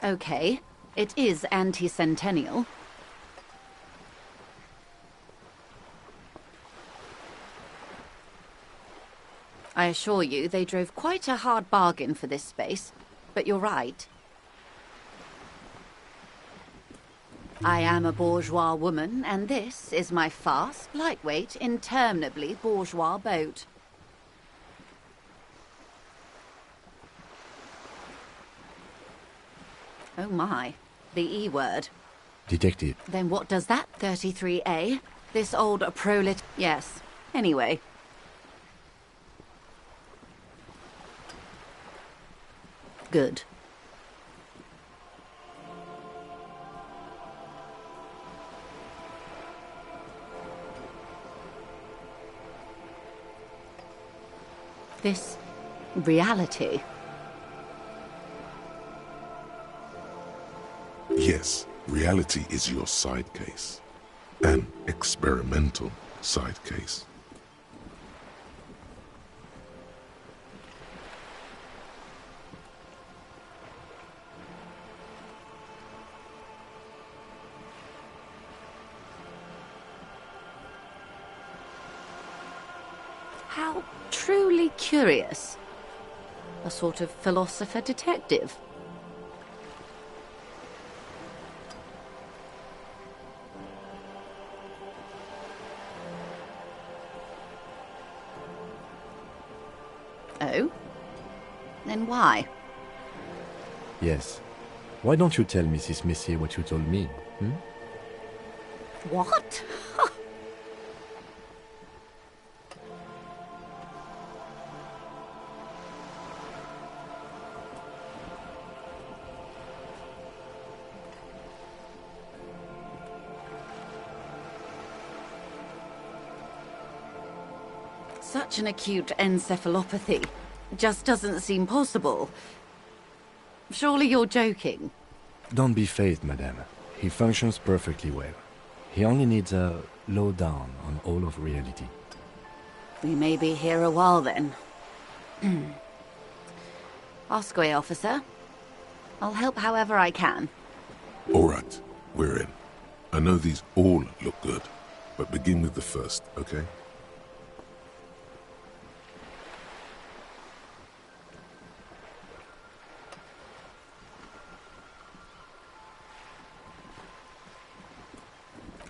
Okay, it is anti-centennial. I assure you, they drove quite a hard bargain for this space, but you're right. I am a bourgeois woman, and this is my fast, lightweight, interminably bourgeois boat. Oh my, the E word. Detective. Then what does that 33A? This old prolet... Yes. Anyway. Good. This reality. Yes, reality is your side case. An experimental side case. How truly curious. A sort of philosopher detective. Oh? Then why? Yes. Why don't you tell Mrs. Missy what you told me? Hmm? What? Such an acute encephalopathy just doesn't seem possible. Surely you're joking. Don't be phased, madame. He functions perfectly well. He only needs a lowdown on all of reality. We may be here a while then. Ask away, officer. I'll help however I can. All right, we're in. I know these all look good, but begin with the first, okay?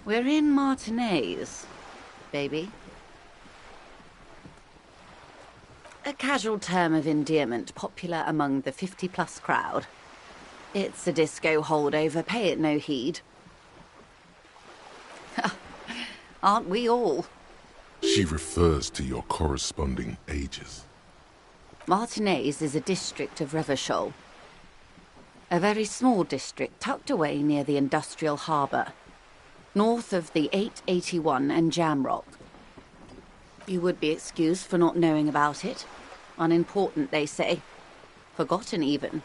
We're in Martinez, baby. A casual term of endearment popular among the 50-plus crowd. It's a disco holdover, pay it no heed. Aren't we all? She refers to your corresponding ages. Martinez is a district of Revachol. A very small district tucked away near the industrial harbour. North of the 881 and Jamrock. You would be excused for not knowing about it. Unimportant, they say. Forgotten, even.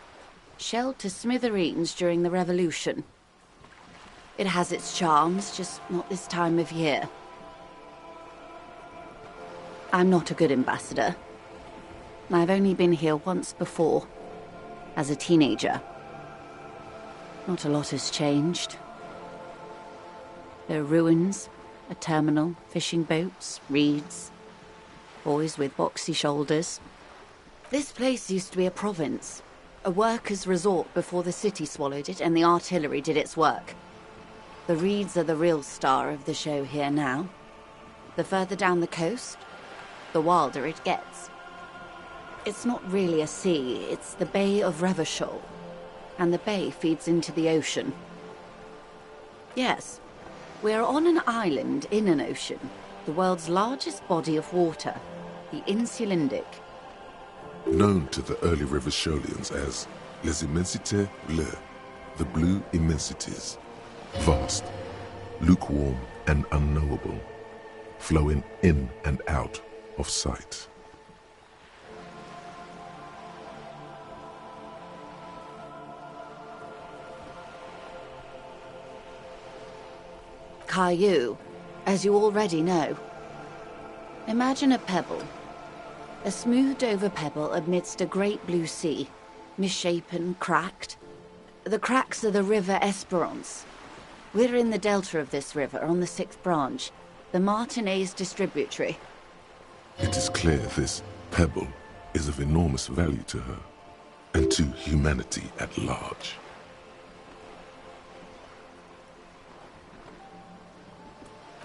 Shelled to smithereens during the Revolution. It has its charms, just not this time of year. I'm not a good ambassador. I've only been here once before, as a teenager. Not a lot has changed. There are ruins, a terminal, fishing boats, reeds, boys with boxy shoulders. This place used to be a province, a workers' resort before the city swallowed it and the artillery did its work. The reeds are the real star of the show here now. The further down the coast, the wilder it gets. It's not really a sea, it's the Bay of Revachol, and the bay feeds into the ocean. Yes. We are on an island in an ocean, the world's largest body of water, the Insulindic. Known to the early Revacholians as Les Immensités Bleues, the blue immensities. Vast, lukewarm and unknowable, flowing in and out of sight. Caillou, as you already know. Imagine a pebble. A smoothed-over pebble amidst a great blue sea, misshapen, cracked. The cracks are the River Esperance. We're in the delta of this river, on the 6th branch, the Martinez distributary. It is clear this pebble is of enormous value to her, and to humanity at large.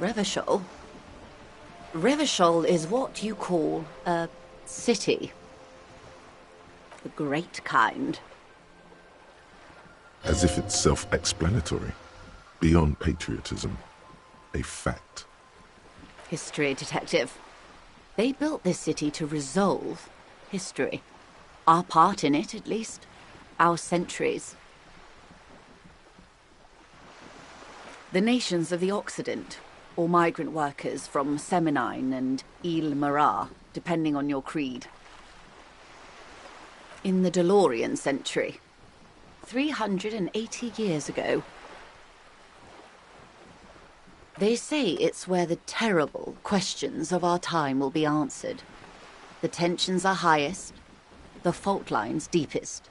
Revachol? Revachol is what you call a city. The great kind. As if it's self-explanatory, beyond patriotism, a fact. History, detective. They built this city to resolve history. Our part in it, at least. Our centuries. The nations of the Occident, or migrant workers from Semenine and Ile Marat, depending on your creed. In the DeLorean century, 380 years ago. They say it's where the terrible questions of our time will be answered. The tensions are highest, the fault lines deepest.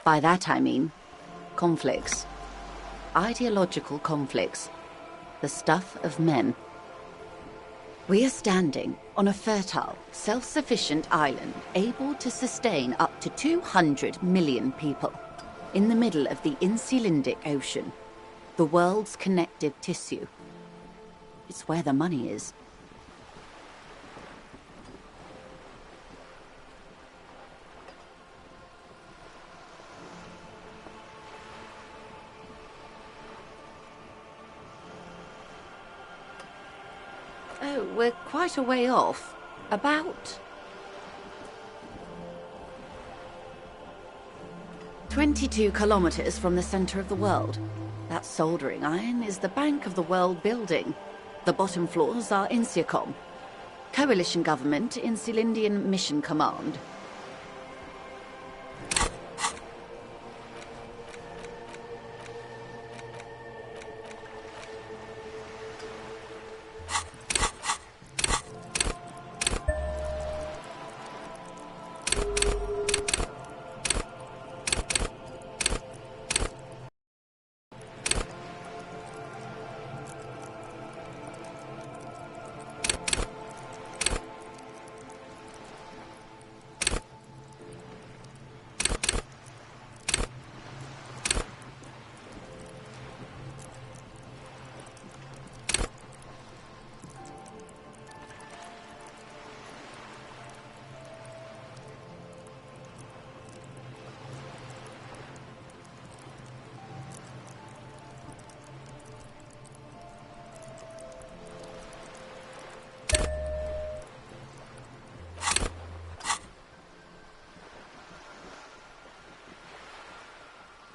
By that I mean conflicts. Ideological conflicts. The stuff of men. We are standing on a fertile, self-sufficient island able to sustain up to 200 million people in the middle of the Insulindic Ocean, the world's connective tissue. It's where the money is. Oh, we're quite a way off. About 22 kilometers from the center of the world. That soldering iron is the bank of the world building. The bottom floors are Insiacom, coalition government, Insulindian Mission Command.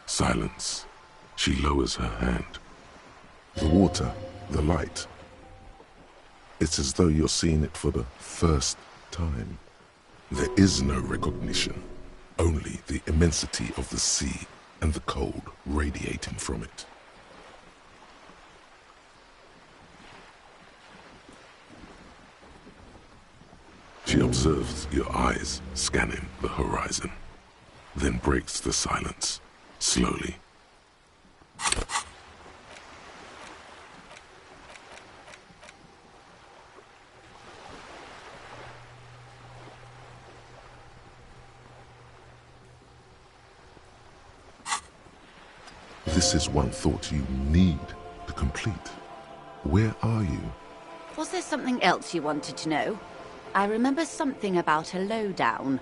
Silence. She lowers her hand. The water, the light. It's as though you're seeing it for the first time. There is no recognition, only the immensity of the sea and the cold radiating from it. She observes your eyes scanning the horizon, then breaks the silence, slowly. This is one thought you need to complete. Where are you? Was there something else you wanted to know? I remember something about a lowdown.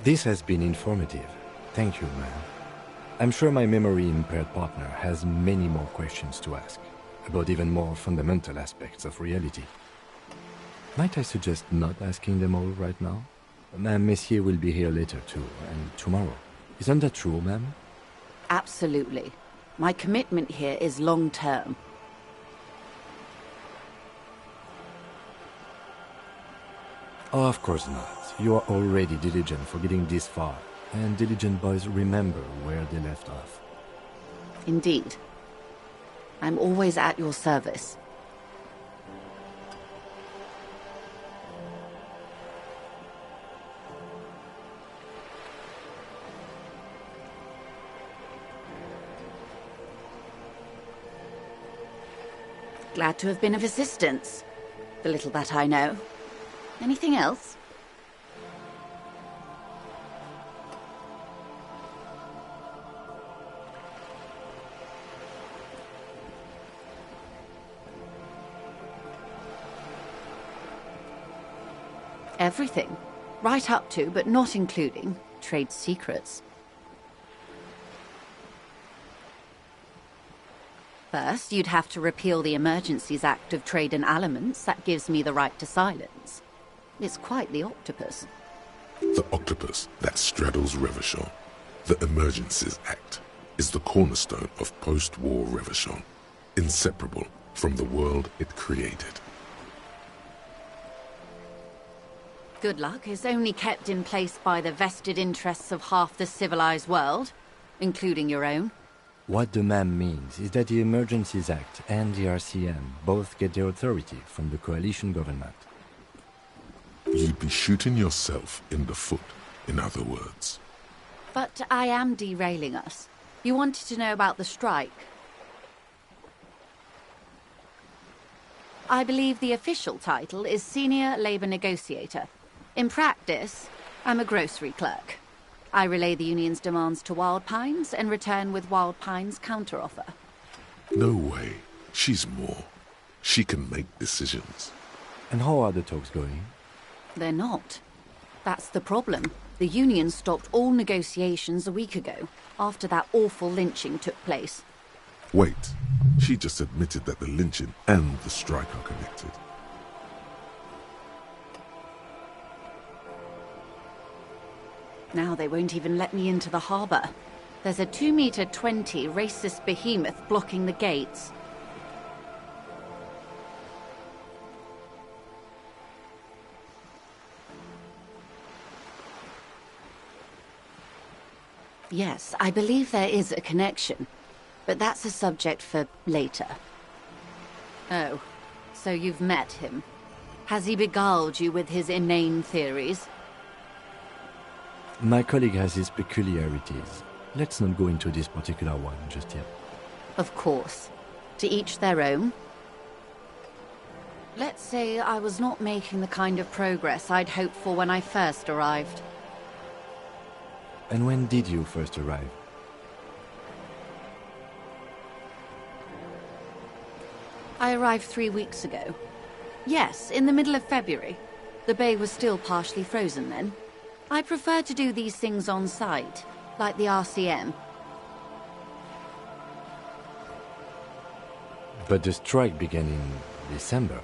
This has been informative. Thank you, ma'am. I'm sure my memory-impaired partner has many more questions to ask, about even more fundamental aspects of reality. Might I suggest not asking them all right now? Ma'am, Messier will be here later too, and tomorrow. Isn't that true, ma'am? Absolutely. My commitment here is long-term. Oh, of course not. You are already diligent for getting this far, and diligent boys remember where they left off. Indeed. I'm always at your service. Glad to have been of assistance. The little that I know. Anything else? Everything. Right up to, but not including, trade secrets. First, you'd have to repeal the Emergencies Act of Trade in Elements. That gives me the right to silence. It's quite the octopus. The octopus that straddles Revachol, the Emergencies Act, is the cornerstone of post-war Revachol, inseparable from the world it created. Good luck is only kept in place by the vested interests of half the civilized world, including your own. What the ma'am means is that the Emergencies Act and the RCM both get their authority from the coalition government. You'd be shooting yourself in the foot, in other words. But I am derailing us. You wanted to know about the strike. I believe the official title is Senior Labor Negotiator. In practice, I'm a grocery clerk. I relay the union's demands to Wild Pines and return with Wild Pines' counteroffer. No way. She's more. She can make decisions. And how are the talks going? They're not. That's the problem. The union stopped all negotiations a week ago, after that awful lynching took place. Wait. She just admitted that the lynching and the strike are connected. Now they won't even let me into the harbour. There's a 2-meter-20 racist behemoth blocking the gates. Yes, I believe there is a connection, but that's a subject for later. Oh, so you've met him. Has he beguiled you with his inane theories? My colleague has his peculiarities. Let's not go into this particular one just yet. Of course. To each their own. Let's say I was not making the kind of progress I'd hoped for when I first arrived. And when did you first arrive? I arrived 3 weeks ago. Yes, in the middle of February. The bay was still partially frozen then. I prefer to do these things on site, like the RCM. But the strike began in December.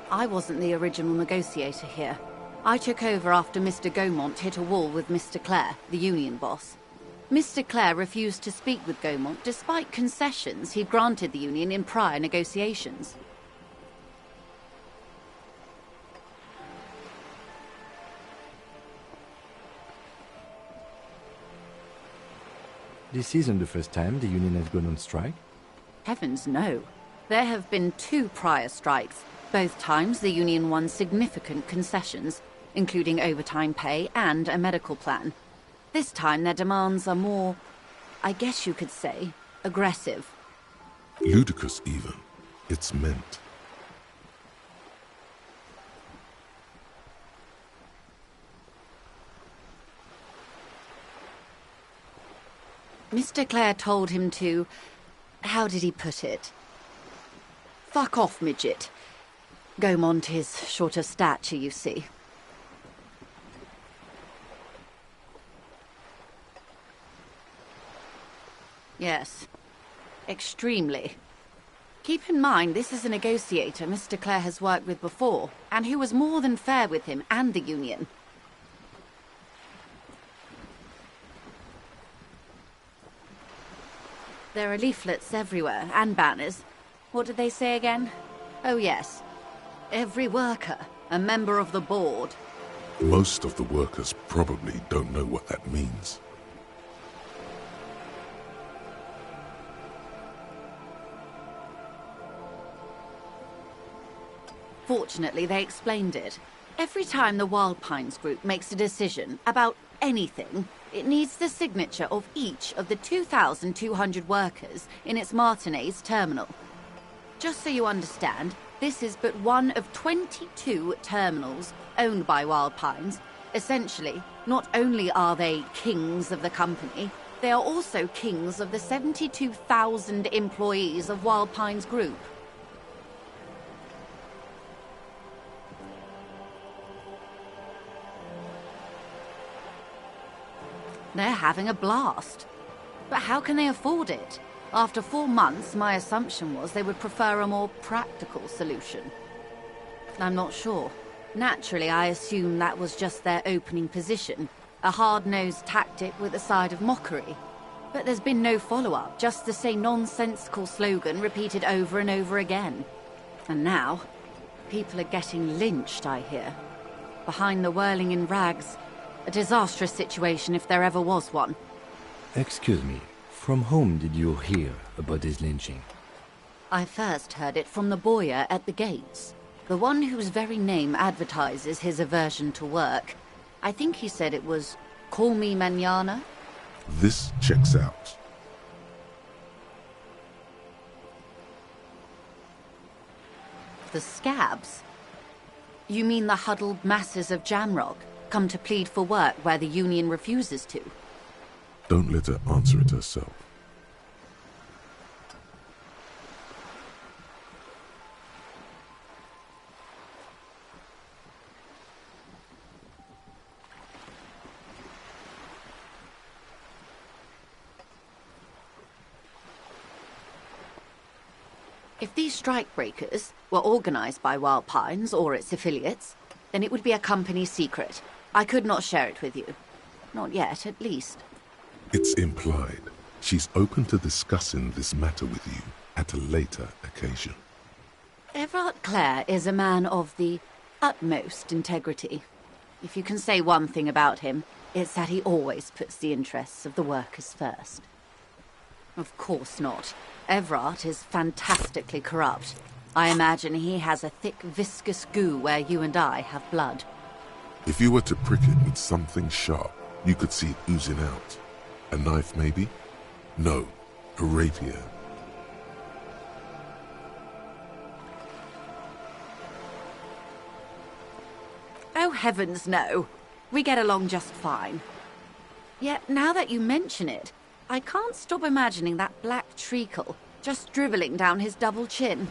I wasn't the original negotiator here. I took over after Mr. Gaumont hit a wall with Mr. Clare, the union boss. Mr. Clare refused to speak with Gaumont despite concessions he'd granted the union in prior negotiations. This isn't the first time the union has gone on strike? Heavens, no. There have been 2 prior strikes. Both times the union won significant concessions, including overtime pay and a medical plan. This time their demands are more, I guess you could say, aggressive. Ludicrous even. It's meant. Mr. Clare told him to... how did he put it? Fuck off, midget. Gaumont is short of stature, you see. Yes. Extremely. Keep in mind, this is a negotiator Mr. Clare has worked with before, and who was more than fair with him and the union. There are leaflets everywhere, and banners. What did they say again? Oh yes. Every worker, a member of the board. Most of the workers probably don't know what that means. Fortunately, they explained it. Every time the Wild Pines group makes a decision about anything, it needs the signature of each of the 2,200 workers in its Martinez terminal. Just so you understand, this is but one of 22 terminals owned by Wild Pines. Essentially, not only are they kings of the company, they are also kings of the 72,000 employees of Wild Pines Group. They're having a blast. But how can they afford it? After 4 months, my assumption was they would prefer a more practical solution. I'm not sure. Naturally, I assume that was just their opening position, a hard-nosed tactic with a side of mockery. But there's been no follow-up, just the same nonsensical slogan repeated over and over again. And now, people are getting lynched, I hear. Behind the whirling in rags. A disastrous situation if there ever was one. Excuse me, from whom did you hear about this lynching? I first heard it from the boyar at the gates. The one whose very name advertises his aversion to work. I think he said it was, "Call me mañana." This checks out. The scabs? You mean the huddled masses of Jamrock, come to plead for work where the Union refuses to? Don't let her answer it herself. If these strikebreakers were organized by Wild Pines or its affiliates, then it would be a company secret. I could not share it with you. Not yet, at least. It's implied. She's open to discussing this matter with you at a later occasion. Everard Clare is a man of the utmost integrity. If you can say one thing about him, it's that he always puts the interests of the workers first. Of course not. Everard is fantastically corrupt. I imagine he has a thick, viscous goo where you and I have blood. If you were to prick it with something sharp, you could see it oozing out. A knife, maybe? No, a rapier. Oh, heavens, no. We get along just fine. Yet, now that you mention it, I can't stop imagining that black treacle just dribbling down his double chin.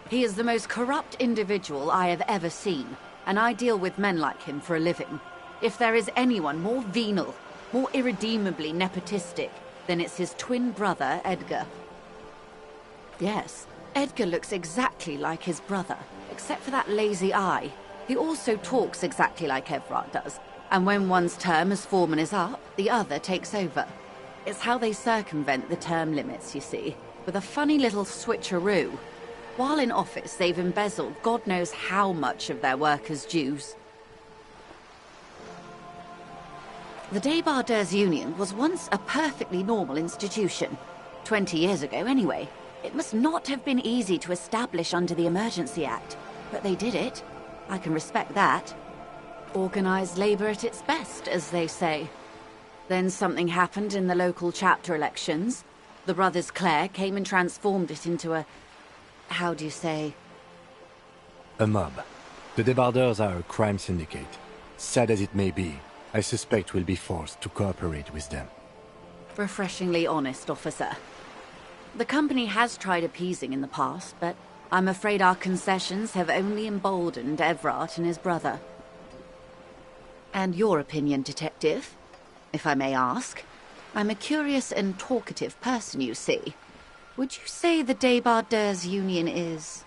He is the most corrupt individual I have ever seen, and I deal with men like him for a living. If there is anyone more venal, more irredeemably nepotistic, then it's his twin brother, Edgar. Yes, Edgar looks exactly like his brother, except for that lazy eye. He also talks exactly like Everard does, and when one's term as foreman is up, the other takes over. It's how they circumvent the term limits, you see, with a funny little switcheroo. While in office, they've embezzled God knows how much of their workers' dues. The Débardeurs Union was once a perfectly normal institution. 20 years ago, anyway. It must not have been easy to establish under the Emergency Act, but they did it. I can respect that. Organized labor at its best, as they say. Then something happened in the local chapter elections. The brothers Clare came and transformed it into a... how do you say? A mob. The Débardeurs are a crime syndicate. Sad as it may be, I suspect we'll be forced to cooperate with them. Refreshingly honest, officer. The company has tried appeasing in the past, but I'm afraid our concessions have only emboldened Everard and his brother. And your opinion, Detective, if I may ask? I'm a curious and talkative person, you see. Would you say the Débardeurs Union is...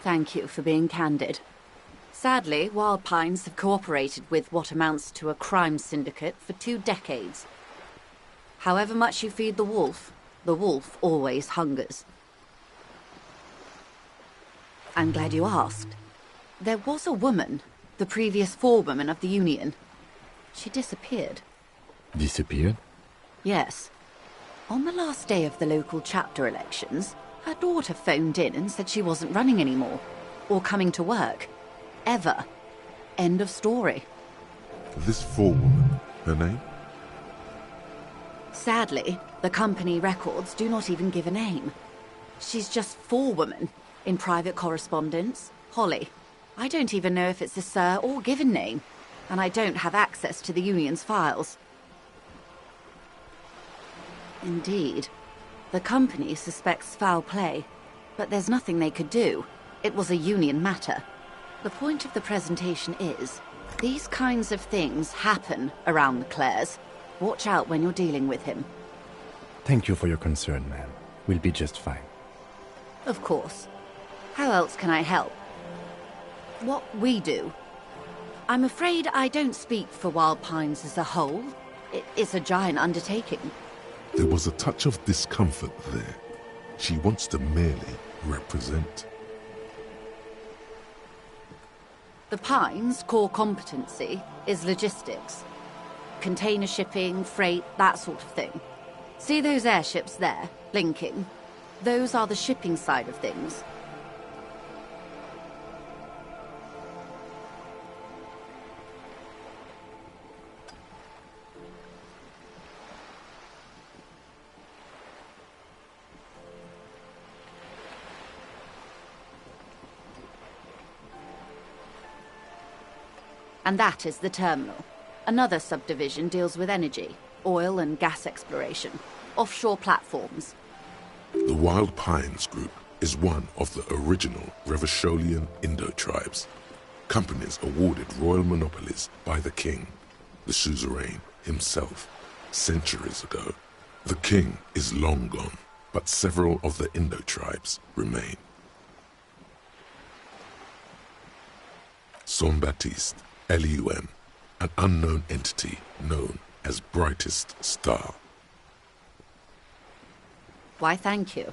Thank you for being candid. Sadly, Wild Pines have cooperated with what amounts to a crime syndicate for 2 decades. However much you feed the wolf always hungers. I'm glad you asked. There was a woman, the previous forewoman of the Union. She disappeared. Disappeared? Yes. On the last day of the local chapter elections, her daughter phoned in and said she wasn't running anymore, or coming to work. Ever. End of story. This forewoman, her name? Sadly, the company records do not even give a name. She's just forewoman, In private correspondence, Holly. I don't even know if it's a sir or given name, and I don't have access to the Union's files. Indeed. The company suspects foul play, but there's nothing they could do. It was a Union matter. The point of the presentation is, these kinds of things happen around the Clares. Watch out when you're dealing with him. Thank you for your concern, ma'am. We'll be just fine. Of course. How else can I help? What we do. I'm afraid I don't speak for Wild Pines as a whole. It's a giant undertaking. There was a touch of discomfort there. She wants to merely represent. The Pines' core competency is logistics. Container shipping, freight, that sort of thing. See those airships there, linking? Those are the shipping side of things. And that is the terminal. Another subdivision deals with energy, oil and gas exploration, offshore platforms. The Wild Pines Group is one of the original Revacholian Indo-tribes. Companies awarded royal monopolies by the king, the suzerain himself, centuries ago. The king is long gone, but several of the Indo-tribes remain. Saint-Baptiste, Elysium, an unknown entity known as Brightest Star. Why, thank you.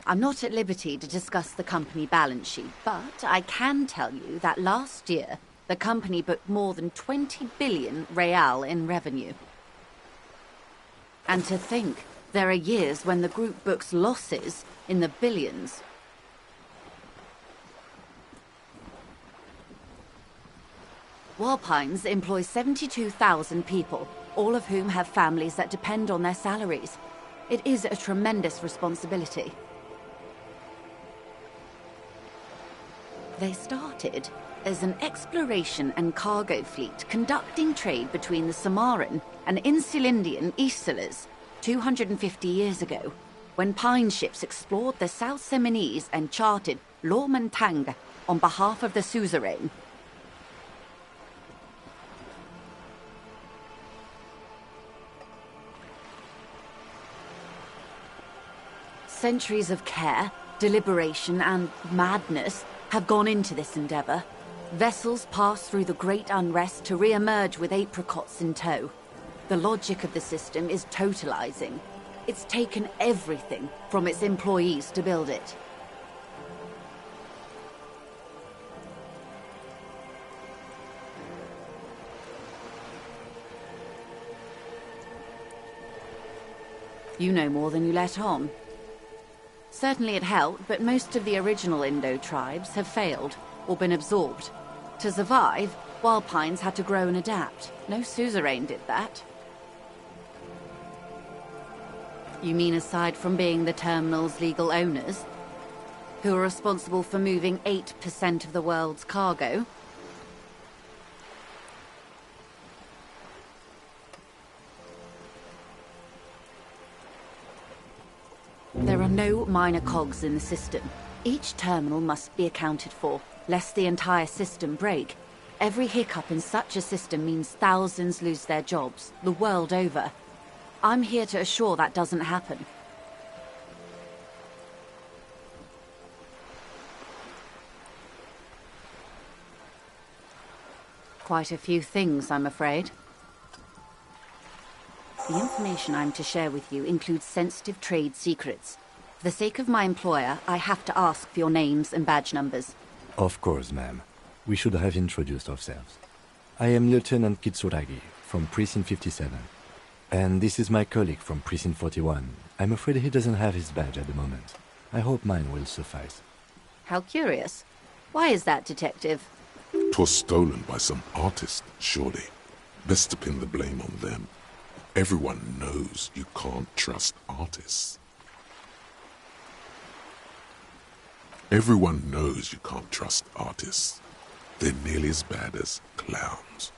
I'm not at liberty to discuss the company balance sheet, but I can tell you that last year, the company booked more than 20 billion real in revenue. And to think, there are years when the group books losses in the billions. Wild Pines employs 72,000 people, all of whom have families that depend on their salaries. It is a tremendous responsibility. They started as an exploration and cargo fleet conducting trade between the Samaran and Insulindian Isolas 250 years ago, when pine ships explored the South Seminese and charted Lomantang on behalf of the suzerain. Centuries of care, deliberation, and madness have gone into this endeavor. Vessels pass through the great unrest to re-emerge with apricots in tow. The logic of the system is totalizing. It's taken everything from its employees to build it. You know more than you let on. Certainly it helped, but most of the original Indo tribes have failed or been absorbed. To survive, Wild Pines had to grow and adapt. No suzerain did that. You mean aside from being the terminal's legal owners, who are responsible for moving 8% of the world's cargo? There are no minor cogs in the system. Each terminal must be accounted for, lest the entire system break. Every hiccup in such a system means thousands lose their jobs, the world over. I'm here to assure that doesn't happen. Quite a few things, I'm afraid. The information I'm to share with you includes sensitive trade secrets. For the sake of my employer, I have to ask for your names and badge numbers. Of course, ma'am. We should have introduced ourselves. I am Lieutenant Kitsuragi, from Precinct 57. And this is my colleague from Precinct 41. I'm afraid he doesn't have his badge at the moment. I hope mine will suffice. How curious. Why is that, Detective? 'Twas stolen by some artist, surely. Best to pin the blame on them. Everyone knows you can't trust artists. Everyone knows you can't trust artists. They're nearly as bad as clowns.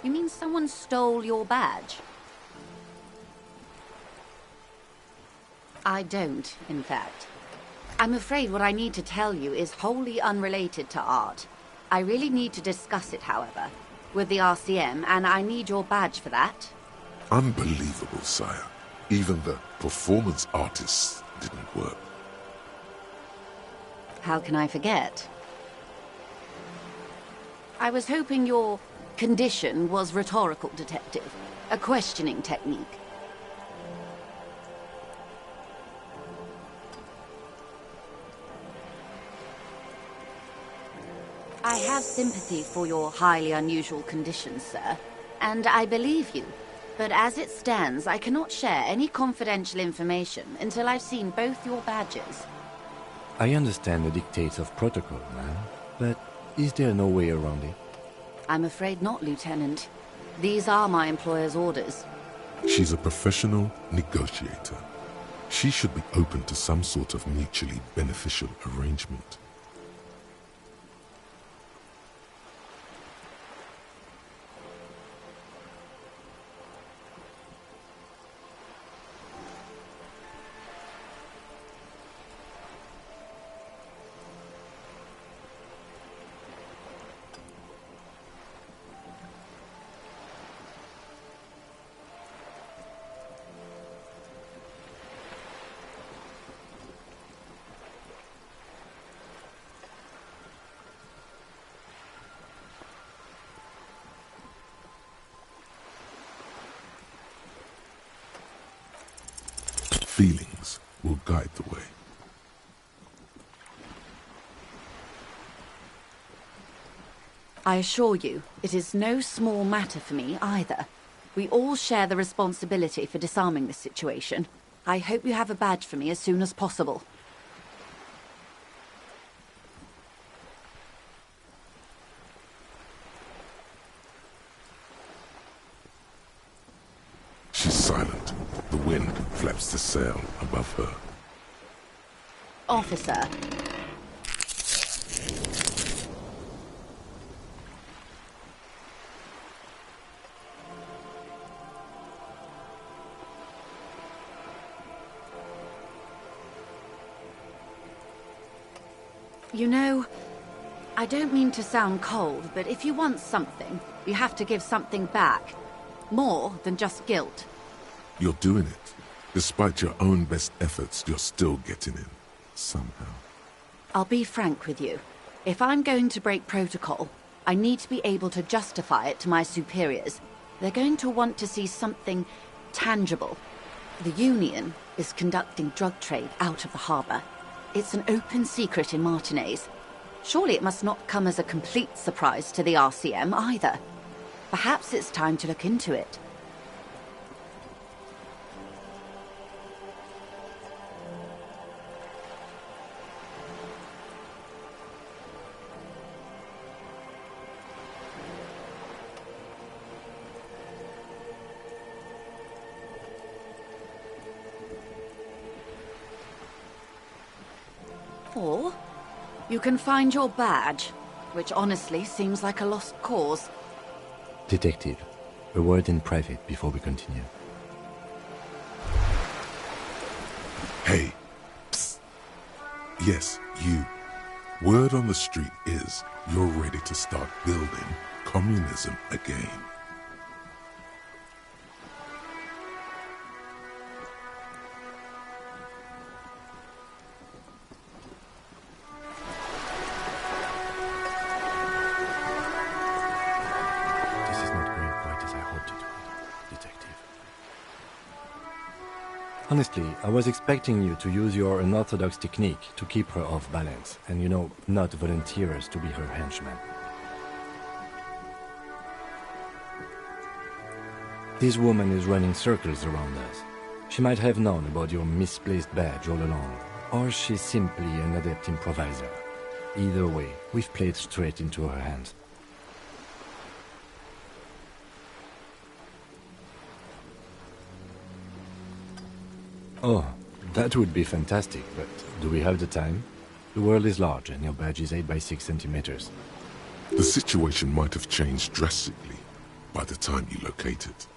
You mean someone stole your badge? I don't, in fact. I'm afraid what I need to tell you is wholly unrelated to art. I really need to discuss it, however, with the RCM, and I need your badge for that. Unbelievable, sire. Even the performance artists didn't work. How can I forget? I was hoping your condition was rhetorical, Detective. A questioning technique. I have sympathy for your highly unusual condition, sir, and I believe you. But as it stands, I cannot share any confidential information until I've seen both your badges. I understand the dictates of protocol, ma'am, but is there no way around it? I'm afraid not, Lieutenant. These are my employer's orders. She's a professional negotiator. She should be open to some sort of mutually beneficial arrangement. Feelings will guide the way. I assure you, it is no small matter for me either. We all share the responsibility for disarming this situation. I hope you have a badge for me as soon as possible. She's silent. The wind flaps the sail above her. Officer. You know, I don't mean to sound cold, but if you want something, you have to give something back. More than just guilt. You're doing it. Despite your own best efforts, you're still getting in. Somehow. I'll be frank with you. If I'm going to break protocol, I need to be able to justify it to my superiors. They're going to want to see something tangible. The Union is conducting drug trade out of the harbor. It's an open secret in Martinez. Surely it must not come as a complete surprise to the RCM either. Perhaps it's time to look into it. Or you can find your badge, which honestly seems like a lost cause. Detective, a word in private before we continue. Hey. Psst. Yes, you. Word on the street is you're ready to start building communism again. Honestly, I was expecting you to use your unorthodox technique to keep her off balance, and, you know, not volunteer us to be her henchmen. This woman is running circles around us. She might have known about your misplaced badge all along, or she's simply an adept improviser. Either way, we've played straight into her hands. Oh, that would be fantastic, but do we have the time? The world is large and your badge is 8 by 6 centimeters. The situation might have changed drastically by the time you locate it.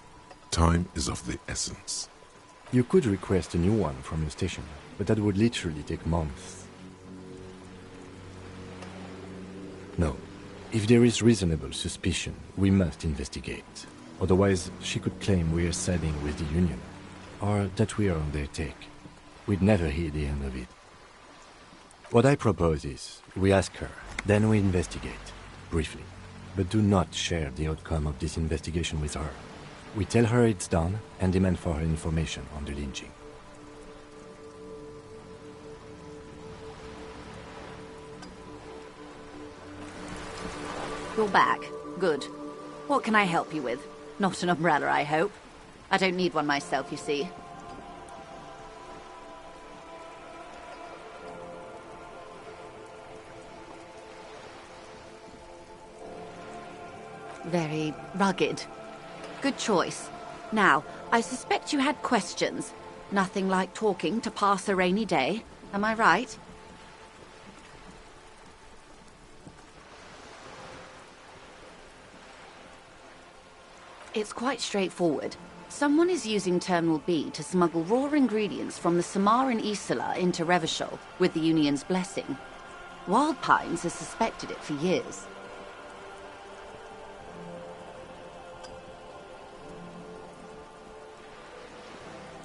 Time is of the essence. You could request a new one from your station, but that would literally take months. No. If there is reasonable suspicion, we must investigate. Otherwise, she could claim we are siding with the Union, or that we are on their take. We'd never hear the end of it. What I propose is, we ask her, then we investigate, briefly. But do not share the outcome of this investigation with her. We tell her it's done, and demand for her information on the lynching. You're back. Good. What can I help you with? Not an umbrella, I hope. I don't need one myself, you see. Very rugged. Good choice. Now, I suspect you had questions. Nothing like talking to pass a rainy day. Am I right? It's quite straightforward. Someone is using Terminal B to smuggle raw ingredients from the Samaran Isola into Revachol with the Union's blessing. Wild Pines has suspected it for years.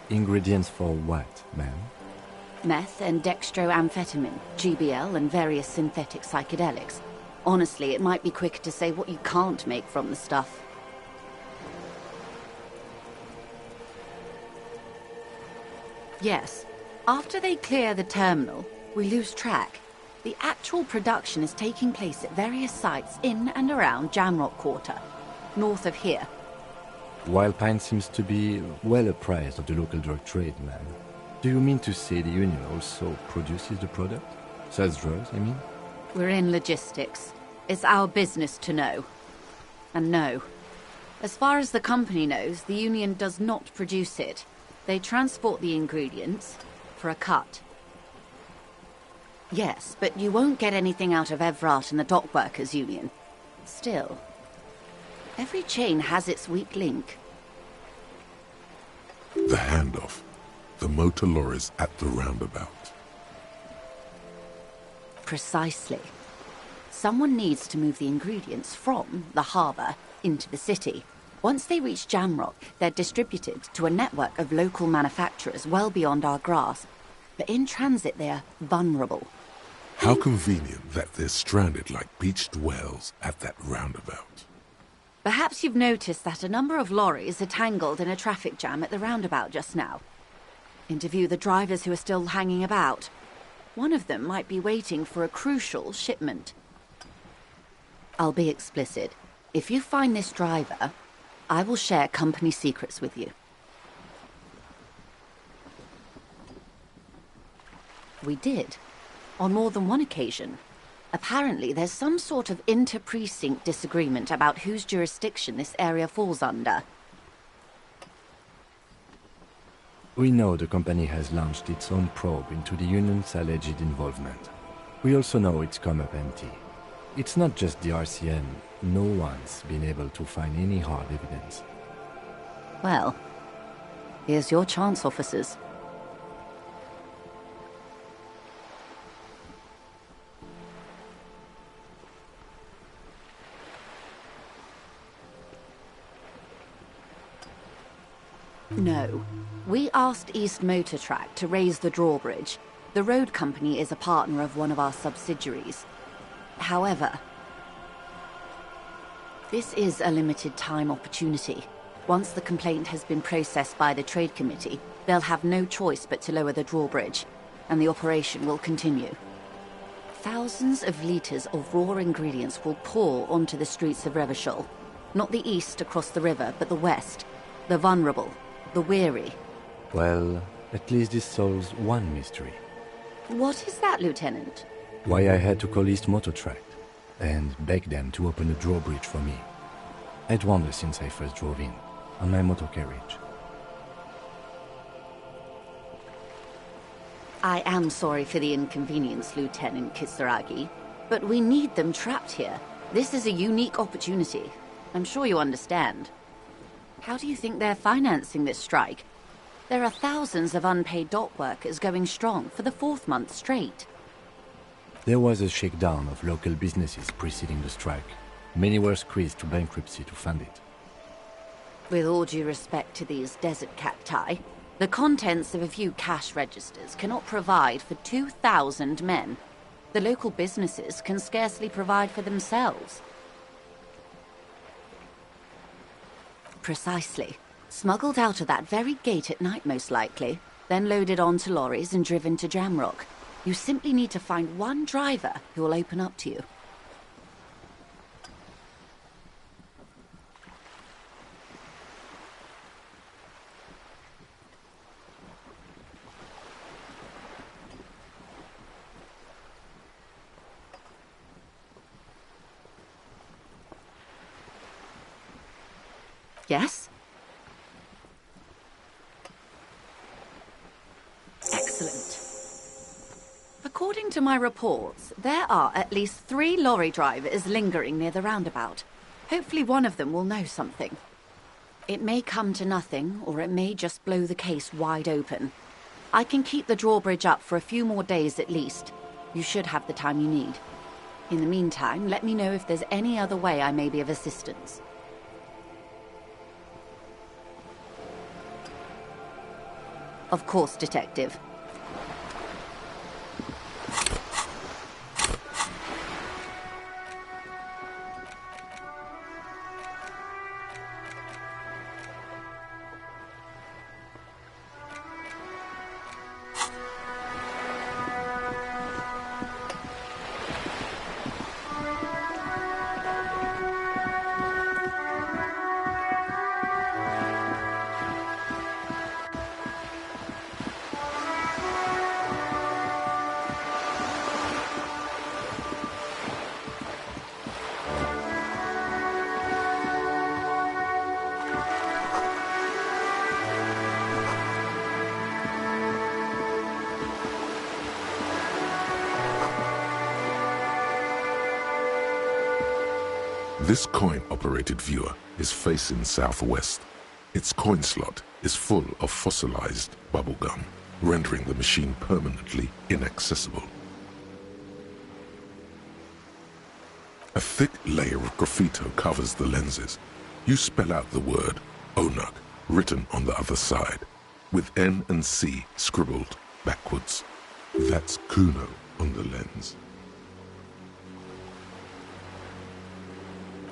Ingredients for what, ma'am? Meth and dextroamphetamine, GBL, and various synthetic psychedelics. Honestly, it might be quicker to say what you can't make from the stuff. Yes. After they clear the terminal, we lose track. The actual production is taking place at various sites in and around Jamrock Quarter, north of here. Wild Pine seems to be well apprised of the local drug trade, ma'am. Do you mean to say the Union also produces the product? Sells drugs, I mean? We're in logistics. It's our business to know. And no. As far as the company knows, the Union does not produce it. They transport the ingredients for a cut. Yes, but you won't get anything out of Evrat and the Dockworkers Union. Still, every chain has its weak link. The handoff. The motor lorries at the roundabout. Precisely. Someone needs to move the ingredients from the harbour into the city. Once they reach Jamrock, they're distributed to a network of local manufacturers well beyond our grasp. But in transit, they're vulnerable. How convenient that they're stranded like beached whales at that roundabout. Perhaps you've noticed that a number of lorries are tangled in a traffic jam at the roundabout just now. Interview the drivers who are still hanging about. One of them might be waiting for a crucial shipment. I'll be explicit. If you find this driver, I will share company secrets with you. We did. On more than one occasion. Apparently, there's some sort of inter-precinct disagreement about whose jurisdiction this area falls under. We know the company has launched its own probe into the Union's alleged involvement. We also know it's come up empty. It's not just the RCM. No one's been able to find any hard evidence. Well, here's your chance, officers. No. We asked East Motor Track to raise the drawbridge. The road company is a partner of one of our subsidiaries. However, this is a limited time opportunity. Once the complaint has been processed by the Trade Committee, they'll have no choice but to lower the drawbridge, and the operation will continue. Thousands of litres of raw ingredients will pour onto the streets of Revachol. Not the east across the river, but the west. the vulnerable, the weary. Well, at least this solves one mystery. What is that, Lieutenant? Why I had to call East Motor Tract and beg them to open a drawbridge for me. I'd wondered since I first drove in, on my motor carriage. I am sorry for the inconvenience, Lieutenant Kisaragi, but we need them trapped here. This is a unique opportunity. I'm sure you understand. How do you think they're financing this strike? There are thousands of unpaid dock workers going strong for the 4th month straight. There was a shakedown of local businesses preceding the strike. Many were squeezed to bankruptcy to fund it. With all due respect to these desert cacti, the contents of a few cash registers cannot provide for 2,000 men. The local businesses can scarcely provide for themselves. Precisely. Smuggled out of that very gate at night, most likely, then loaded onto lorries and driven to Jamrock. You simply need to find one driver who will open up to you. Yes? Excellent. According to my reports, there are at least 3 lorry drivers lingering near the roundabout. Hopefully one of them will know something. It may come to nothing, or it may just blow the case wide open. I can keep the drawbridge up for a few more days at least. You should have the time you need. In the meantime, let me know if there's any other way I may be of assistance. Of course, Detective. This coin-operated viewer is facing southwest. Its coin slot is full of fossilized bubblegum, rendering the machine permanently inaccessible. A thick layer of graffito covers the lenses. You spell out the word Onuk written on the other side, with N and C scribbled backwards. That's Kuno on the lens.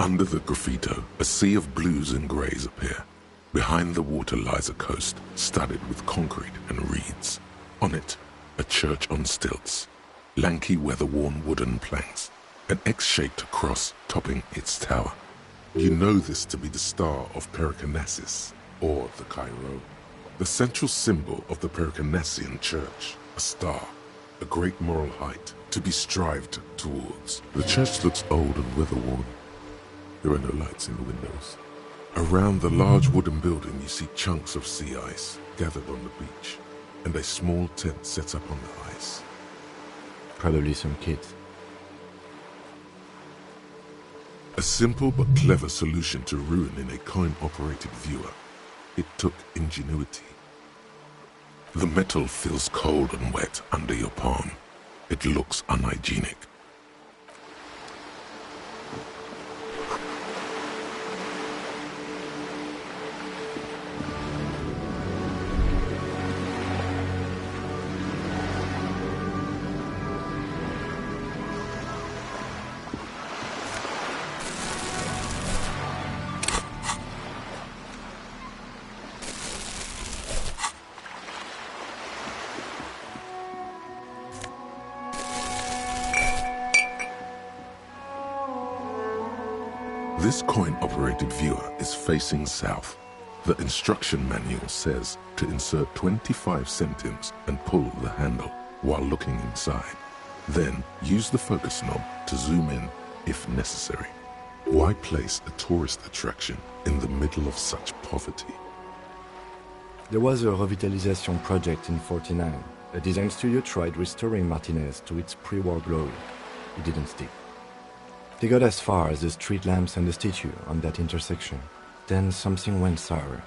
Under the graffito, a sea of blues and greys appear. Behind the water lies a coast, studded with concrete and reeds. On it, a church on stilts, lanky weather-worn wooden planks, an X-shaped cross topping its tower. You know this to be the Star of Pericanasis, or the Cairo, the central symbol of the Pericanassian Church, a star, a great moral height to be strived towards. The church looks old and weather-worn. There are no lights in the windows. Around the large wooden building you see chunks of sea ice gathered on the beach, and a small tent set up on the ice. Probably some kids. A simple but clever solution to ruin in a coin-operated viewer. It took ingenuity. The metal feels cold and wet under your palm. It looks unhygienic. This coin-operated viewer is facing south. The instruction manual says to insert 25 centimes and pull the handle while looking inside. Then use the focus knob to zoom in if necessary. Why place a tourist attraction in the middle of such poverty? There was a revitalization project in 49. A design studio tried restoring Martinez to its pre-war glory. It didn't stick. They got as far as the street lamps and the statue on that intersection. Then something went sour.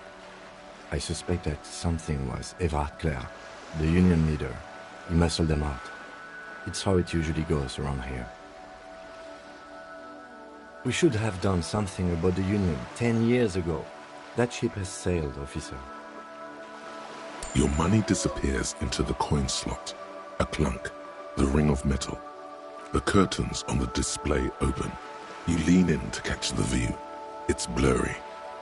I suspect that something was Everard Clare, the union leader. He muscled them out. It's how it usually goes around here. We should have done something about the union 10 years ago. That ship has sailed, officer. Your money disappears into the coin slot. A clunk, the ring of metal. The curtains on the display open. You lean in to catch the view. It's blurry,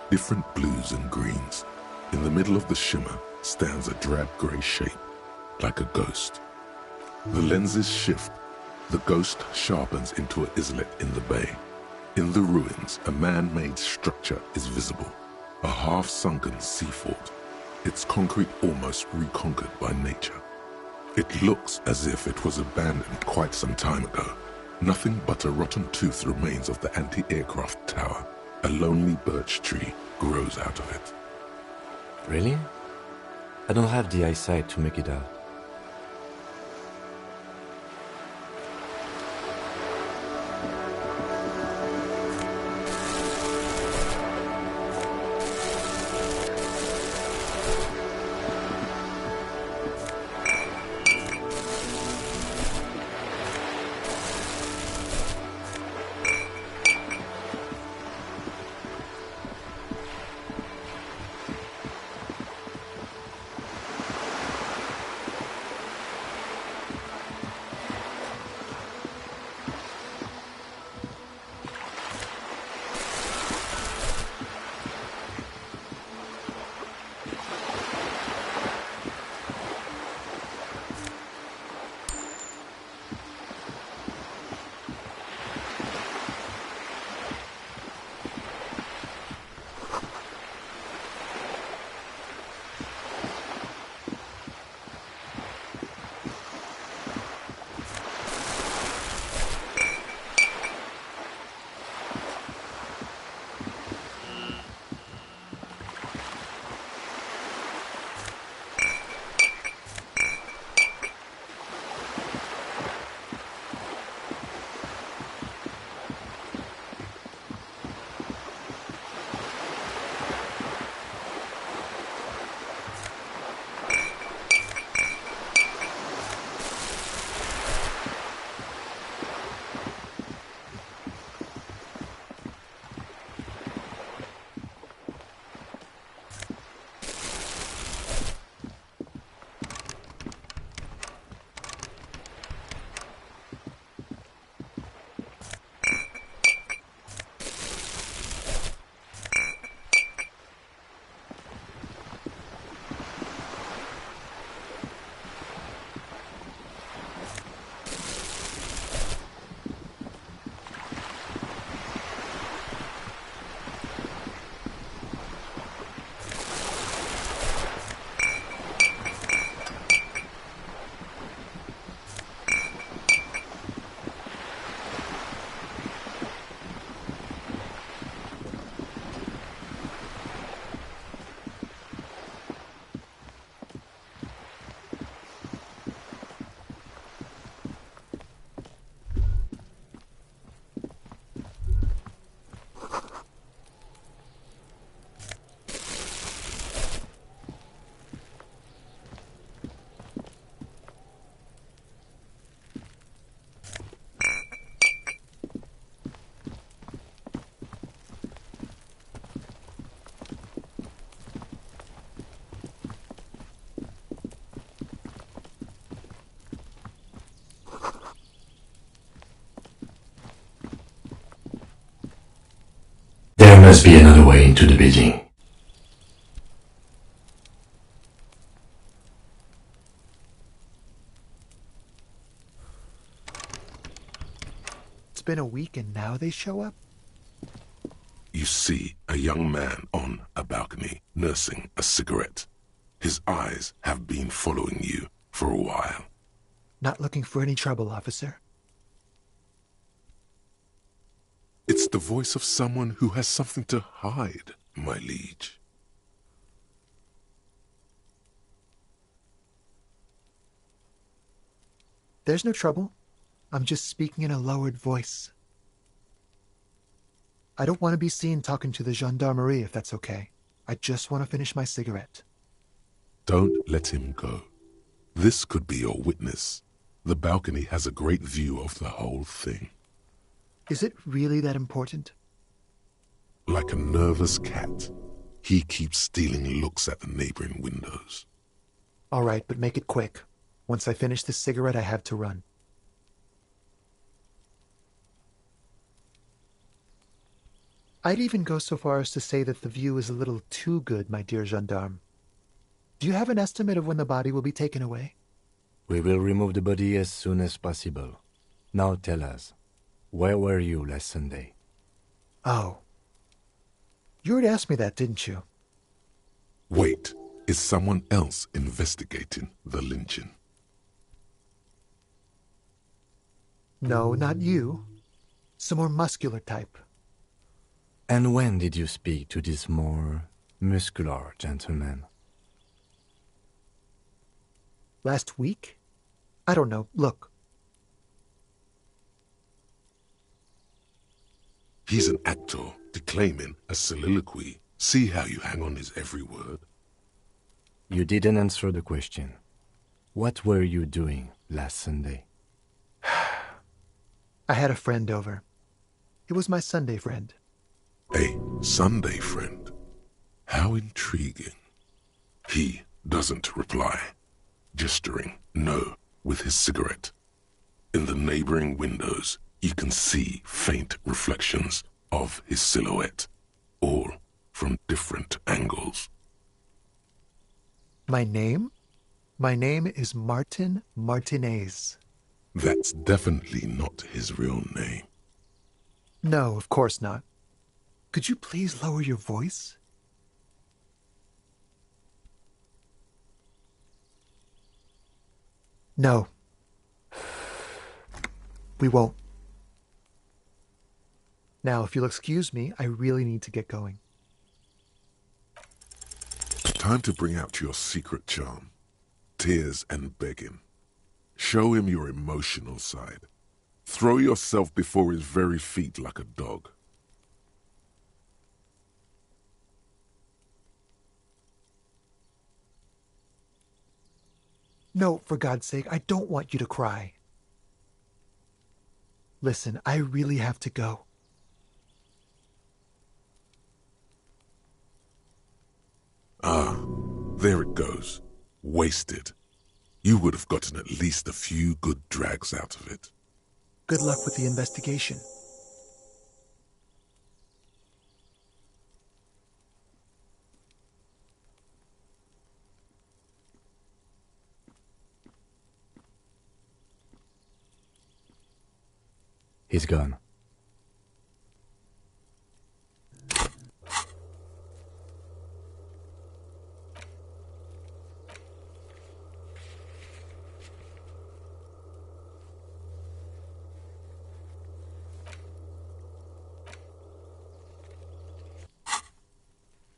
different blues and greens. In the middle of the shimmer stands a drab grey shape, like a ghost. The lenses shift. The ghost sharpens into an islet in the bay. In the ruins, a man-made structure is visible, a half-sunken sea fort, its concrete almost reconquered by nature. It looks as if it was abandoned quite some time ago. Nothing but a rotten tooth remains of the anti-aircraft tower. A lonely birch tree grows out of it. Really? I don't have the eyesight to make it out. There must be another way into the building. It's been a week and now they show up? you see a young man on a balcony nursing a cigarette. His eyes have been following you for a while. Not looking for any trouble, officer. It's the voice of someone who has something to hide, my liege. There's no trouble. I'm just speaking in a lowered voice. I don't want to be seen talking to the gendarmerie, if that's okay. I just want to finish my cigarette. Don't let him go. This could be your witness. The balcony has a great view of the whole thing. Is it really that important? Like a nervous cat, he keeps stealing looks at the neighboring windows. All right, but make it quick. Once I finish this cigarette, I have to run. I'd even go so far as to say that the view is a little too good, my dear gendarme. Do you have an estimate of when the body will be taken away? We will remove the body as soon as possible. Now tell us, where were you last Sunday? Oh. You already asked me that, didn't you? Wait, is someone else investigating the lynching? No, not you. Some more muscular type. And when did you speak to this more muscular gentleman? Last week? I don't know. Look. He's an actor declaiming a soliloquy. See how you hang on his every word? You didn't answer the question. What were you doing last Sunday? I had a friend over. It was my Sunday friend. A Sunday friend? How intriguing. He doesn't reply, gesturing no with his cigarette. In the neighboring windows, you can see faint reflections of his silhouette, all from different angles. My name? My name is Martin Martinez. That's definitely not his real name. No, of course not. Could you please lower your voice? No. We won't. Now, if you'll excuse me, I really need to get going. Time to bring out your secret charm. Tears and begging. Show him your emotional side. Throw yourself before his very feet like a dog. No, for God's sake, I don't want you to cry. Listen, I really have to go. Ah, there it goes. Wasted. You would have gotten at least a few good drags out of it. Good luck with the investigation. He's gone.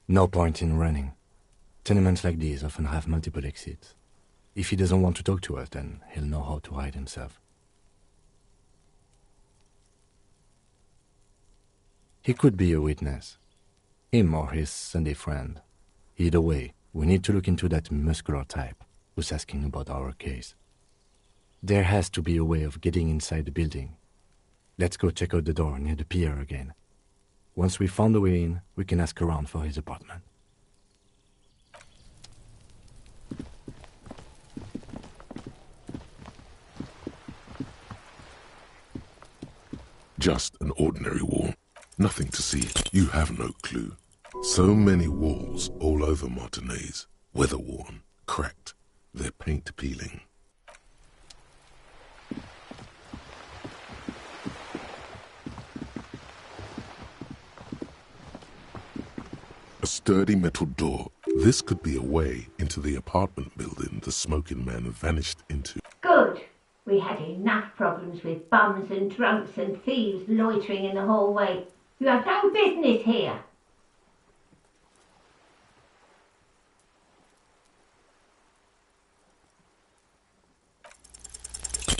No point in running. Tenements like these often have multiple exits. If he doesn't want to talk to us, then he'll know how to hide himself. He could be a witness. Him or his Sunday friend. Either way, we need to look into that muscular type who's asking about our case. There has to be a way of getting inside the building. Let's go check out the door near the pier again. Once we found a way in, we can ask around for his apartment. Just an ordinary wall. Nothing to see. You have no clue. So many walls all over Martinez. Weather-worn, cracked, their paint peeling. sturdy metal door. This could be a way into the apartment building the smoking man vanished into. Good. We had enough problems with bums and drunks and thieves loitering in the hallway. You have no business here.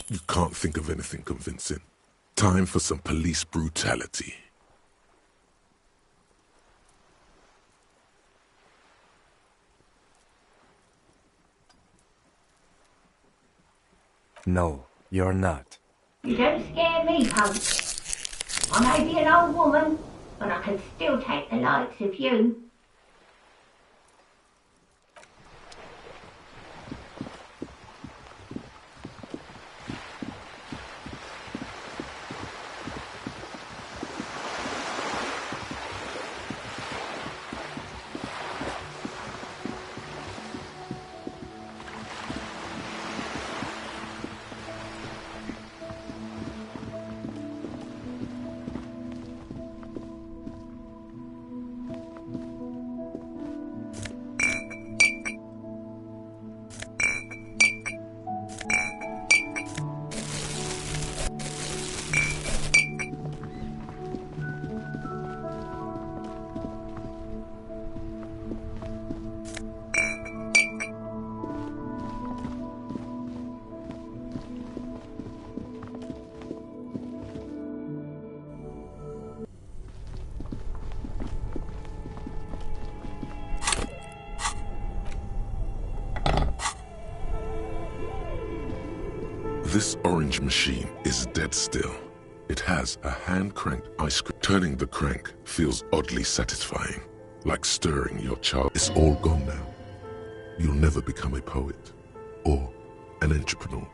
You can't think of anything convincing. Time for some police brutality. No, you're not. You don't scare me, punk. I may be an old woman, but I can still take the likes of you. This orange machine is dead still. It has a hand-cranked ice cream. Turning the crank feels oddly satisfying, like stirring your child. It's all gone now. You'll never become a poet or an entrepreneur.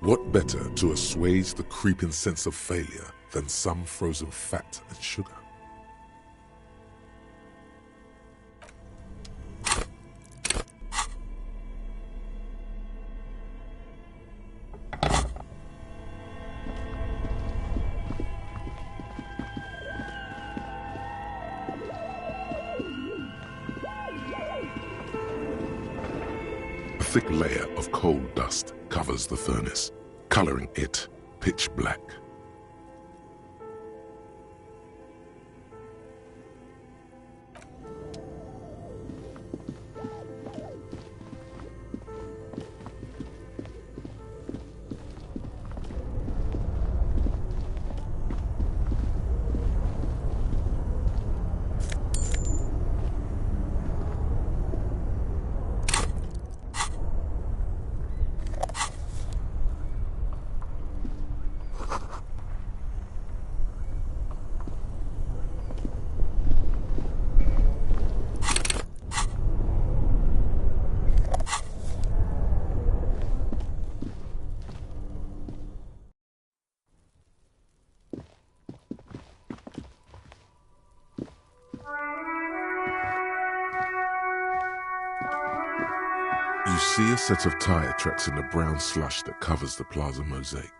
What better to assuage the creeping sense of failure than some frozen fat and sugar? A thick layer of coal dust covers the furnace, coloring it pitch black. You see a set of tire tracks in the brown slush that covers the plaza mosaic.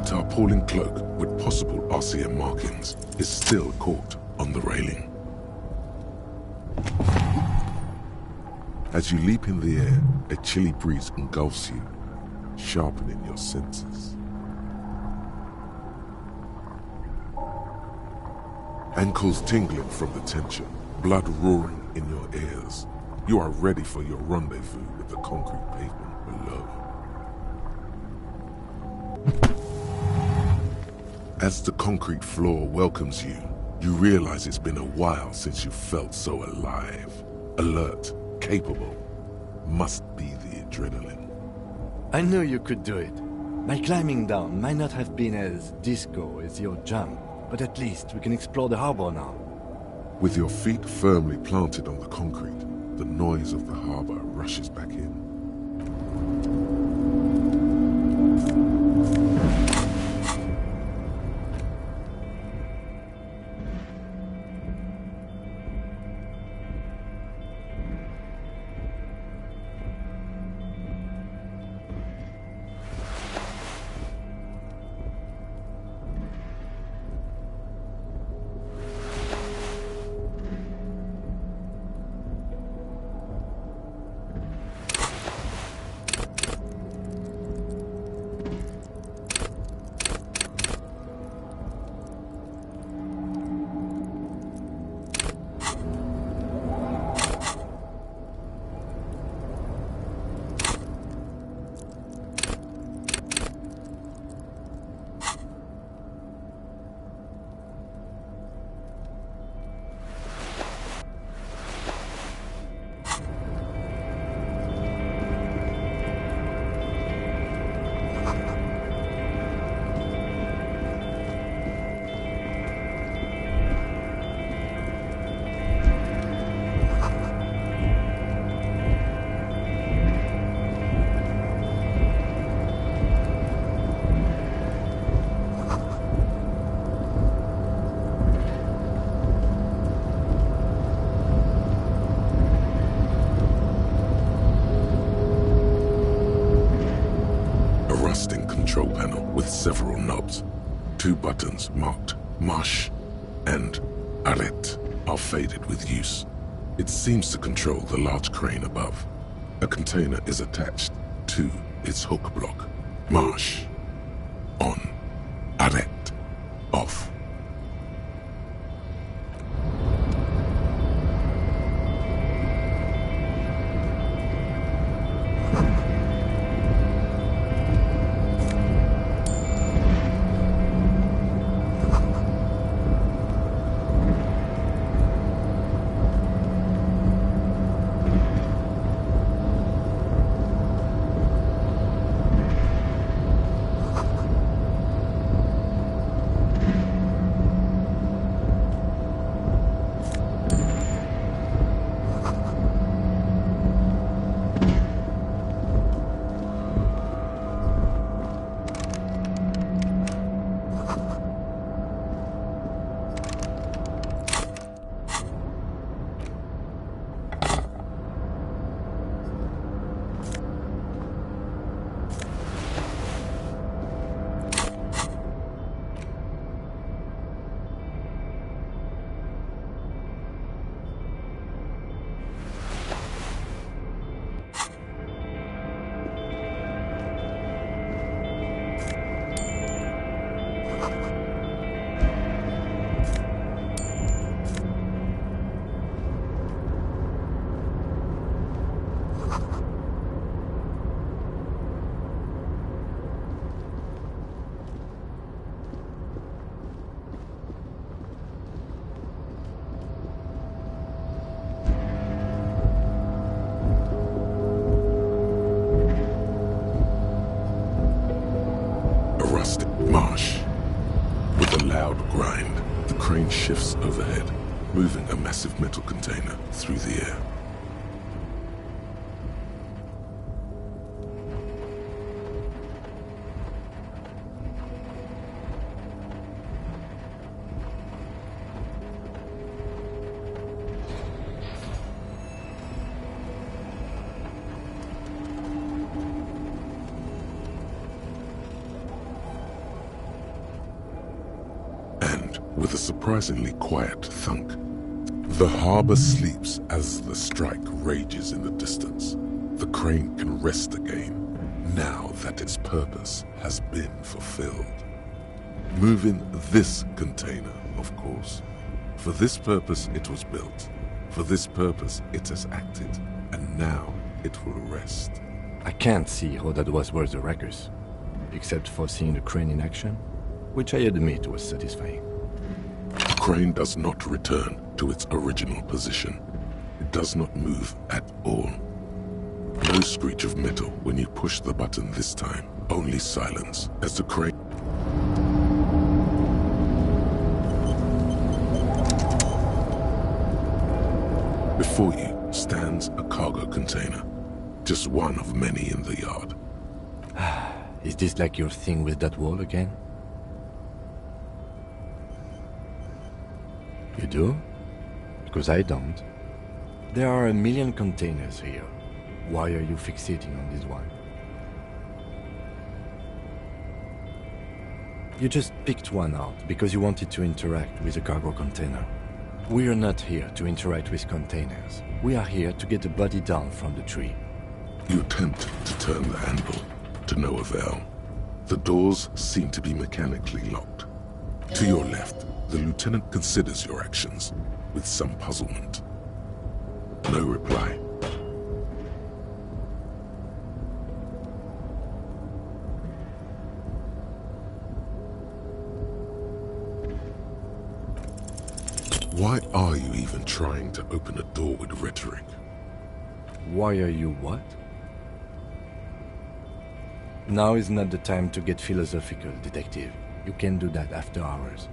Tarpaulin cloak with possible RCM markings is still caught on the railing. As you leap in the air, a chilly breeze engulfs you, sharpening your senses. Ankles tingling from the tension, blood roaring in your ears. You are ready for your rendezvous with the concrete pavement below. As the concrete floor welcomes you, you realize it's been a while since you felt so alive, alert, capable. Must be the adrenaline. I knew you could do it. My climbing down might not have been as disco as your jump, but at least we can explore the harbor now. With your feet firmly planted on the concrete, the noise of the harbor rushes back in. Control panel with several knobs. 2 buttons marked Marsh and Arrête are faded with use. It seems to control the large crane above. A container is attached to its hook block. Marsh. On. Arrête. Off. Marsh. With a loud grind, the crane shifts overhead, moving a massive metal container through the air. With a surprisingly quiet thunk, the harbor sleeps as the strike rages in the distance. The crane can rest again, now that its purpose has been fulfilled. Moving this container, of course. For this purpose it was built. For this purpose it has acted. and now it will rest. I can't see how that was worth the ruckus, except for seeing the crane in action, which I admit was satisfying. The crane does not return to its original position. It does not move at all. No screech of metal when you push the button this time, only silence as the crane... Before you stands a cargo container, just one of many in the yard. Is this like your thing with that wall again? You do? Because I don't. There are a million containers here. Why are you fixating on this one? You just picked one out because you wanted to interact with a cargo container. We are not here to interact with containers. We are here to get the body down from the tree. You attempt to turn the handle, to no avail. The doors seem to be mechanically locked. To your left, the lieutenant considers your actions with some puzzlement. No reply. Why are you even trying to open a door with rhetoric? Why are you what? Now is not the time to get philosophical, detective. You can do that after hours.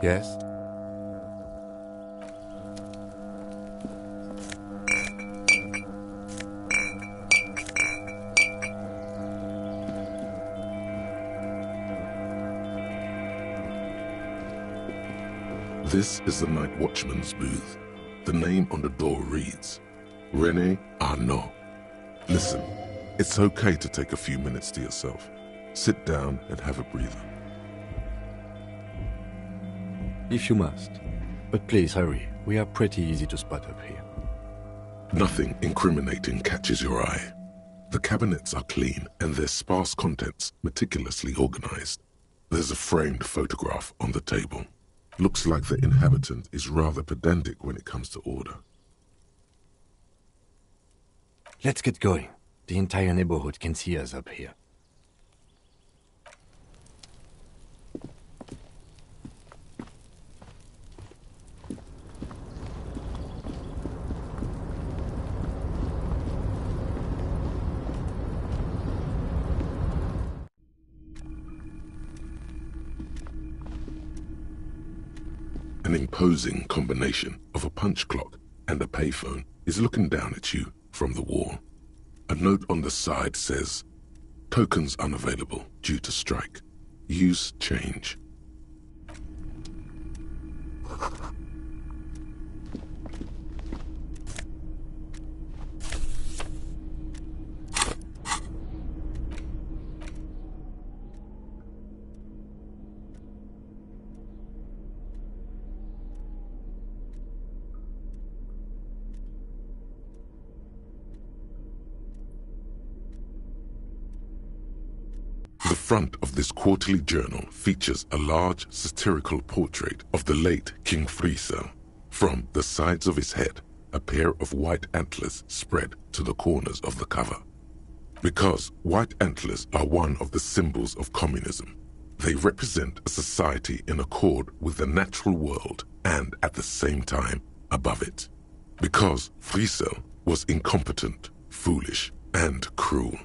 Yes? This is the night watchman's booth. The name on the door reads, René Arnaud. Listen, it's okay to take a few minutes to yourself. Sit down and have a breather. If you must. But please hurry. We are pretty easy to spot up here. Nothing incriminating catches your eye. The cabinets are clean and their sparse contents meticulously organized. There's a framed photograph on the table. Looks like the inhabitant is rather pedantic when it comes to order. Let's get going. The entire neighborhood can see us up here. An imposing combination of a punch clock and a payphone is looking down at you from the wall. A note on the side says, tokens unavailable due to strike. Use change. The front of this quarterly journal features a large satirical portrait of the late King Friesel. From the sides of his head, a pair of white antlers spread to the corners of the cover. Because white antlers are one of the symbols of communism, they represent a society in accord with the natural world and at the same time above it. Because Friesel was incompetent, foolish, and cruel.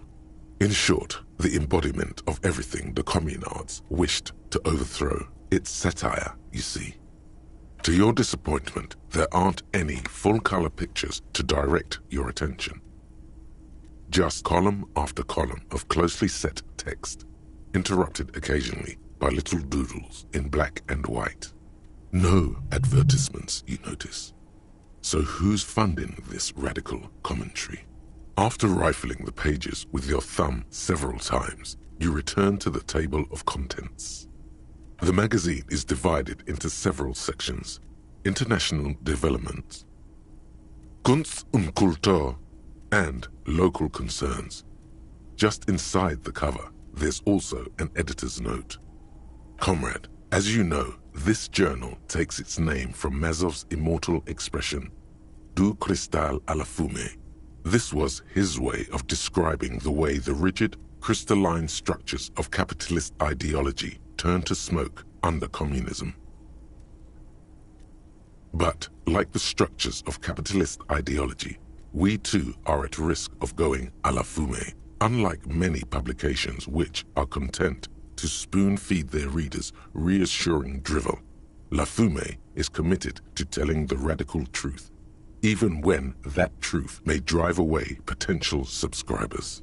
In short, the embodiment of everything the communards wished to overthrow. It's satire, you see. To your disappointment, there aren't any full-color pictures to direct your attention. Just column after column of closely set text, interrupted occasionally by little doodles in black and white. No advertisements, you notice. So who's funding this radical commentary? After rifling the pages with your thumb several times, you return to the table of contents. The magazine is divided into several sections: international development, Kunst und Kultur, and local concerns. Just inside the cover, there's also an editor's note. Comrade, as you know, this journal takes its name from Mazov's immortal expression, du cristal à la fumée. This was his way of describing the way the rigid, crystalline structures of capitalist ideology turned to smoke under communism. But, like the structures of capitalist ideology, we too are at risk of going à la fumée, unlike many publications which are content to spoon-feed their readers reassuring drivel. La Fumée is committed to telling the radical truth, even when that truth may drive away potential subscribers.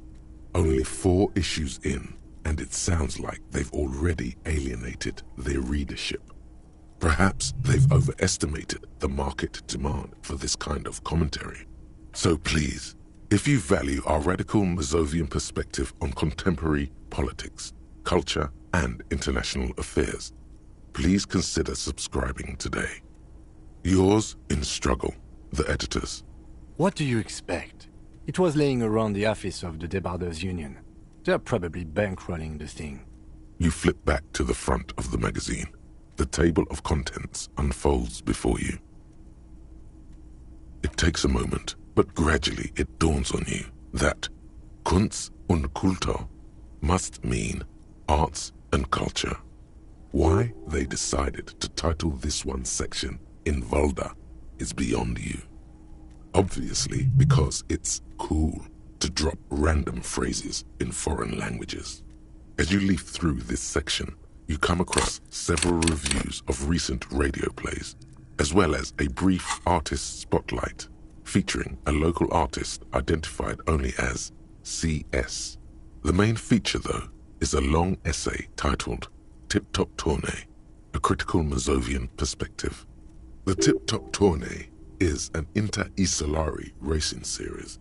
Only 4 issues in, and it sounds like they've already alienated their readership. Perhaps they've overestimated the market demand for this kind of commentary. So please, if you value our radical Mazovian perspective on contemporary politics, culture, and international affairs, please consider subscribing today. Yours in struggle, the editors. What do you expect? It was laying around the office of the Debarders Union. They're probably bankrolling the thing. You flip back to the front of the magazine. The table of contents unfolds before you. It takes a moment, but gradually it dawns on you that Kunst und Kultur must mean arts and culture. Why they decided to title this one section in Volda is beyond you. Obviously because it's cool to drop random phrases in foreign languages. As you leaf through this section, you come across several reviews of recent radio plays, as well as a brief artist spotlight featuring a local artist identified only as CS. The main feature, though, is a long essay titled Tip Top Tournée, a critical Mazovian perspective. The Tip Top Tournée is an inter-Isolari racing series,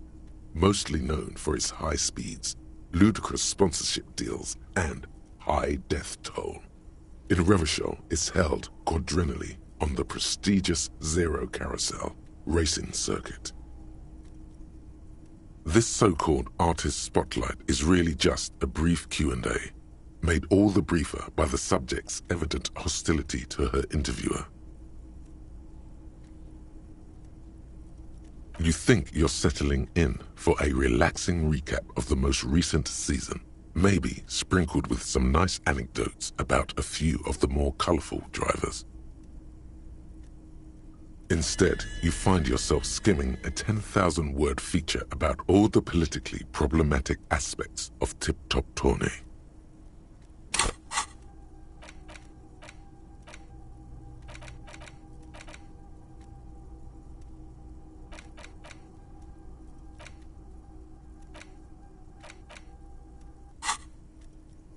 mostly known for its high speeds, ludicrous sponsorship deals, and high death toll. In Revachol, it's held quadrennially on the prestigious Zero Carousel racing circuit. This so-called artist spotlight is really just a brief Q&A, made all the briefer by the subject's evident hostility to her interviewer. You think you're settling in for a relaxing recap of the most recent season, maybe sprinkled with some nice anecdotes about a few of the more colorful drivers. Instead, you find yourself skimming a 10,000-word feature about all the politically problematic aspects of Tip Top Tournée.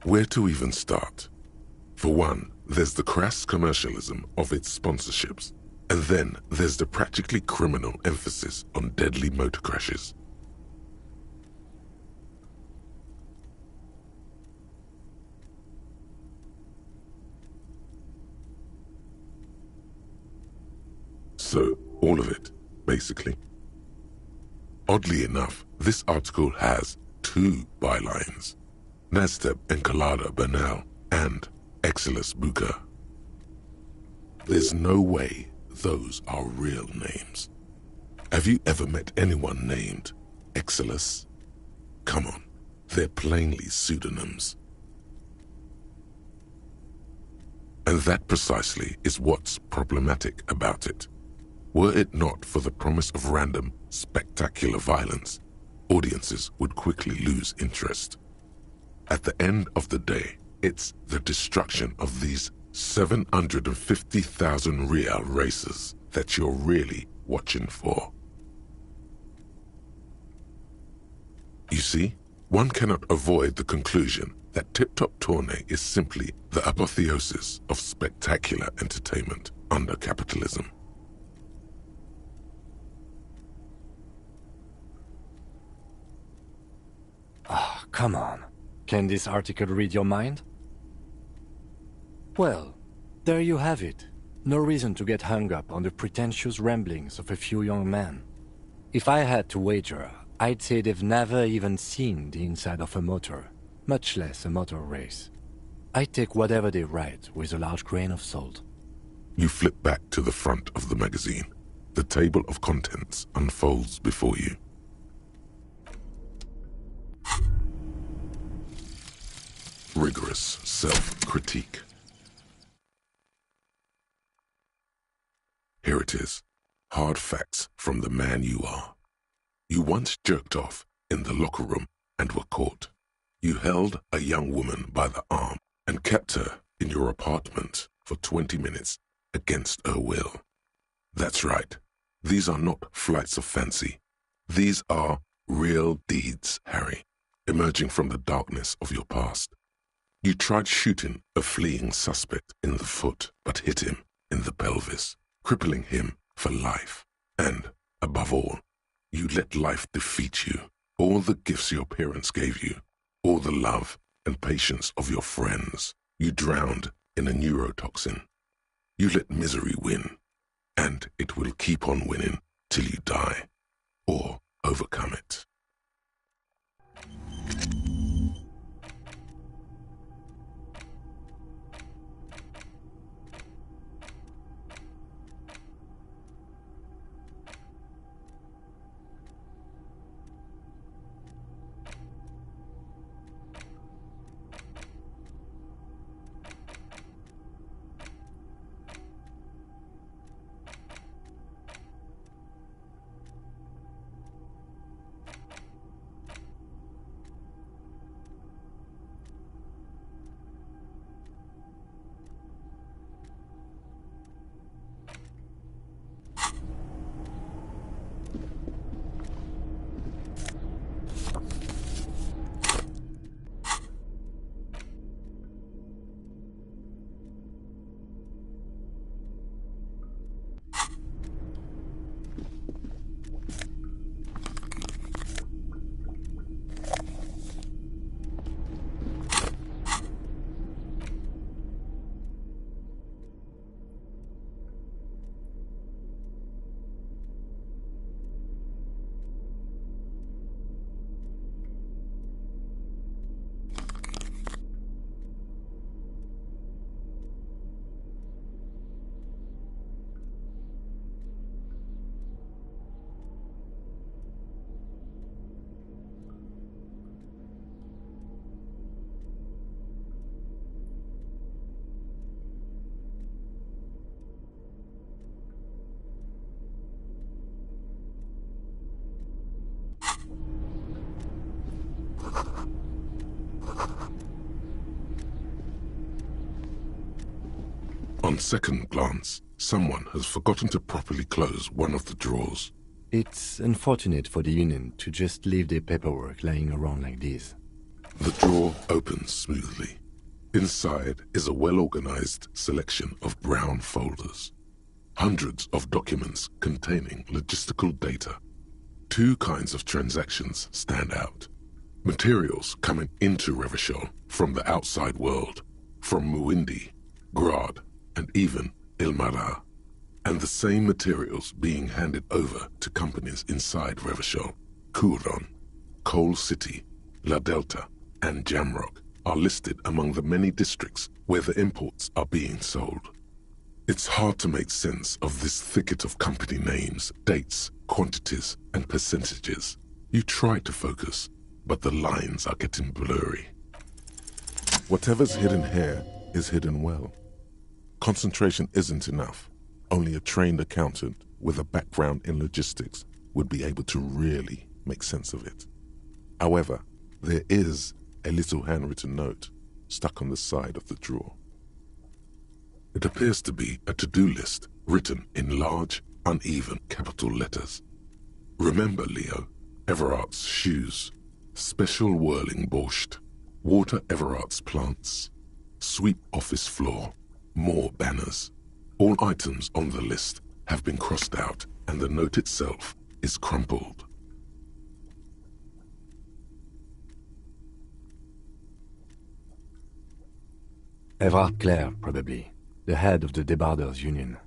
Where to even start? For one, there's the crass commercialism of its sponsorships, and then there's the practically criminal emphasis on deadly motor crashes. So, all of it, basically. Oddly enough, this article has 2 bylines: Nasteb Encolada Bernal and Exilus Buka. There's no way those are real names. Have you ever met anyone named Exilus? Come on, they're plainly pseudonyms. And that precisely is what's problematic about it. Were it not for the promise of random, spectacular violence, audiences would quickly lose interest. At the end of the day, it's the destruction of these 750,000 real races that you're really watching for. You see, one cannot avoid the conclusion that Tip Top Tourney is simply the apotheosis of spectacular entertainment under capitalism. Ah, come on. Can this article read your mind? Well, there you have it. No reason to get hung up on the pretentious ramblings of a few young men. If I had to wager, I'd say they've never even seen the inside of a motor, much less a motor race. I take whatever they write with a large grain of salt. You flip back to the front of the magazine. The table of contents unfolds before you. Rigorous self-critique. Here it is. Hard facts from the man you are. You once jerked off in the locker room and were caught. You held a young woman by the arm and kept her in your apartment for 20 minutes against her will. That's right. These are not flights of fancy. These are real deeds, Harry, emerging from the darkness of your past. You tried shooting a fleeing suspect in the foot, but hit him in the pelvis, crippling him for life. And, above all, you let life defeat you. All the gifts your parents gave you, all the love and patience of your friends, you drowned in a neurotoxin. You let misery win, and it will keep on winning till you die, or overcome it. On second glance, someone has forgotten to properly close one of the drawers. It's unfortunate for the Union to just leave their paperwork lying around like this. The drawer opens smoothly. Inside is a well-organized selection of brown folders. Hundreds of documents containing logistical data. Two kinds of transactions stand out. Materials coming into Revachol from the outside world, from Muindi, Grad, and even Ilmara. And the same materials being handed over to companies inside Revachol. Kuron, Coal City, La Delta, and Jamrock are listed among the many districts where the imports are being sold. It's hard to make sense of this thicket of company names, dates, quantities, and percentages. You try to focus, but the lines are getting blurry. Whatever's hidden here is hidden well. Concentration isn't enough. Only a trained accountant with a background in logistics would be able to really make sense of it. However, there is a little handwritten note stuck on the side of the drawer. It appears to be a to-do list written in large, uneven capital letters. Remember, Leo, Everart's shoes. Special whirling borscht. Water Everart's plants. Sweep office floor. More banners. All items on the list have been crossed out, and the note itself is crumpled. Everard Clare, probably. The head of the Debarders Union.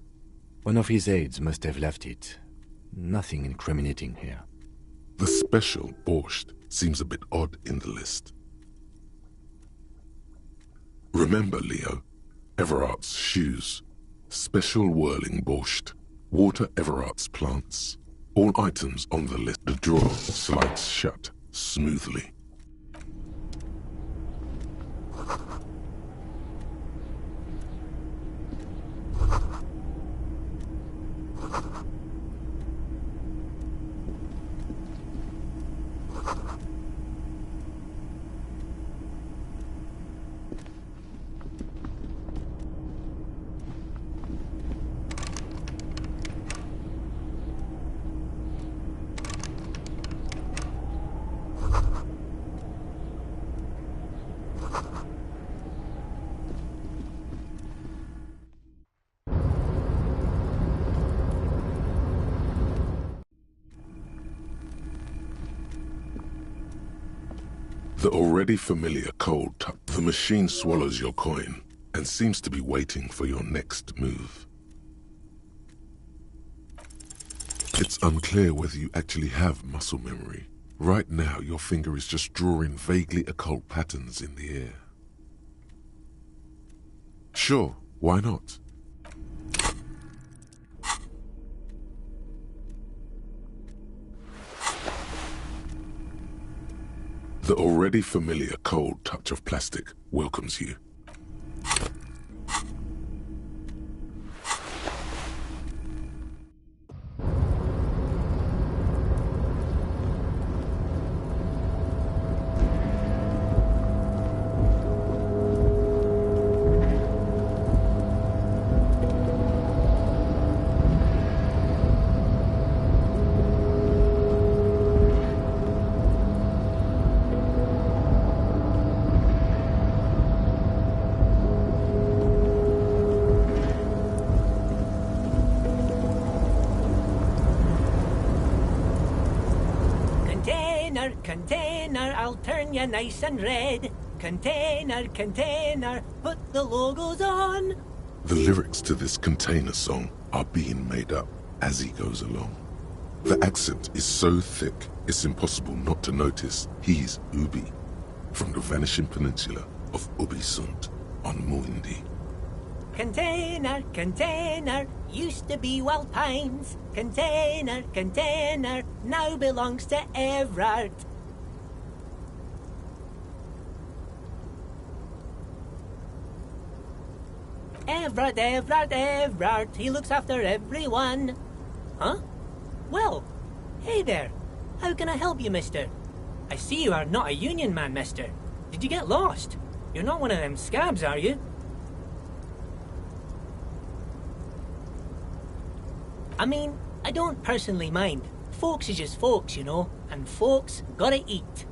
One of his aides must have left it. Nothing incriminating here. The special borscht seems a bit odd in the list. Remember, Leo, Everart's shoes. Special whirling borscht. Water Everart's plants. All items on the list. The drawer slides shut smoothly. The already familiar cold touch. The machine swallows your coin and seems to be waiting for your next move. It's unclear whether you actually have muscle memory. Right now, your finger is just drawing vaguely occult patterns in the air. Sure, why not? The already familiar cold touch of plastic welcomes you. Container, I'll turn you nice and red. Container, container, put the logos on. The lyrics to this container song are being made up as he goes along. The accent is so thick, it's impossible not to notice he's Ubi, from the vanishing peninsula of Ubisund on Muindi. Container, container, used to be Wild Pines. Container, container, now belongs to Everard. Everard, Everard, Everard, he looks after everyone. Huh? Well, hey there. How can I help you, mister? I see you are not a union man, mister. Did you get lost? You're not one of them scabs, are you? I mean, I don't personally mind. Folks is just folks, you know, and folks gotta eat.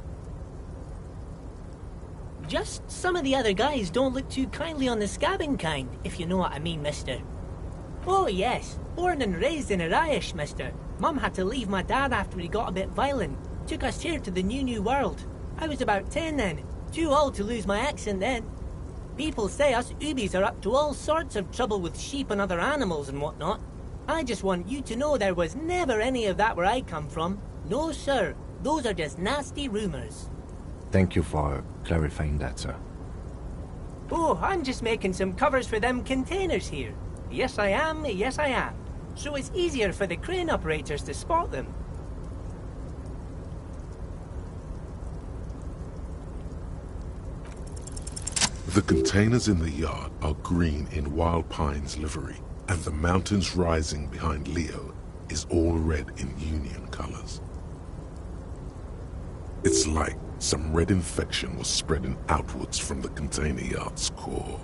Just some of the other guys don't look too kindly on the scabbing kind, if you know what I mean, mister. Oh yes, born and raised in Irish, mister. Mum had to leave my dad after he got a bit violent. Took us here to the new world. I was about 10 then, too old to lose my accent then. People say us Ubis are up to all sorts of trouble with sheep and other animals and whatnot. I just want you to know there was never any of that where I come from. No, sir. Those are just nasty rumors. Thank you for clarifying that, sir. Oh, I'm just making some covers for them containers here. Yes, I am. Yes, I am. So it's easier for the crane operators to spot them. The containers in the yard are green in Wild Pine's livery, and the mountains rising behind Leo is all red in Union colors. It's like some red infection was spreading outwards from the container yard's core.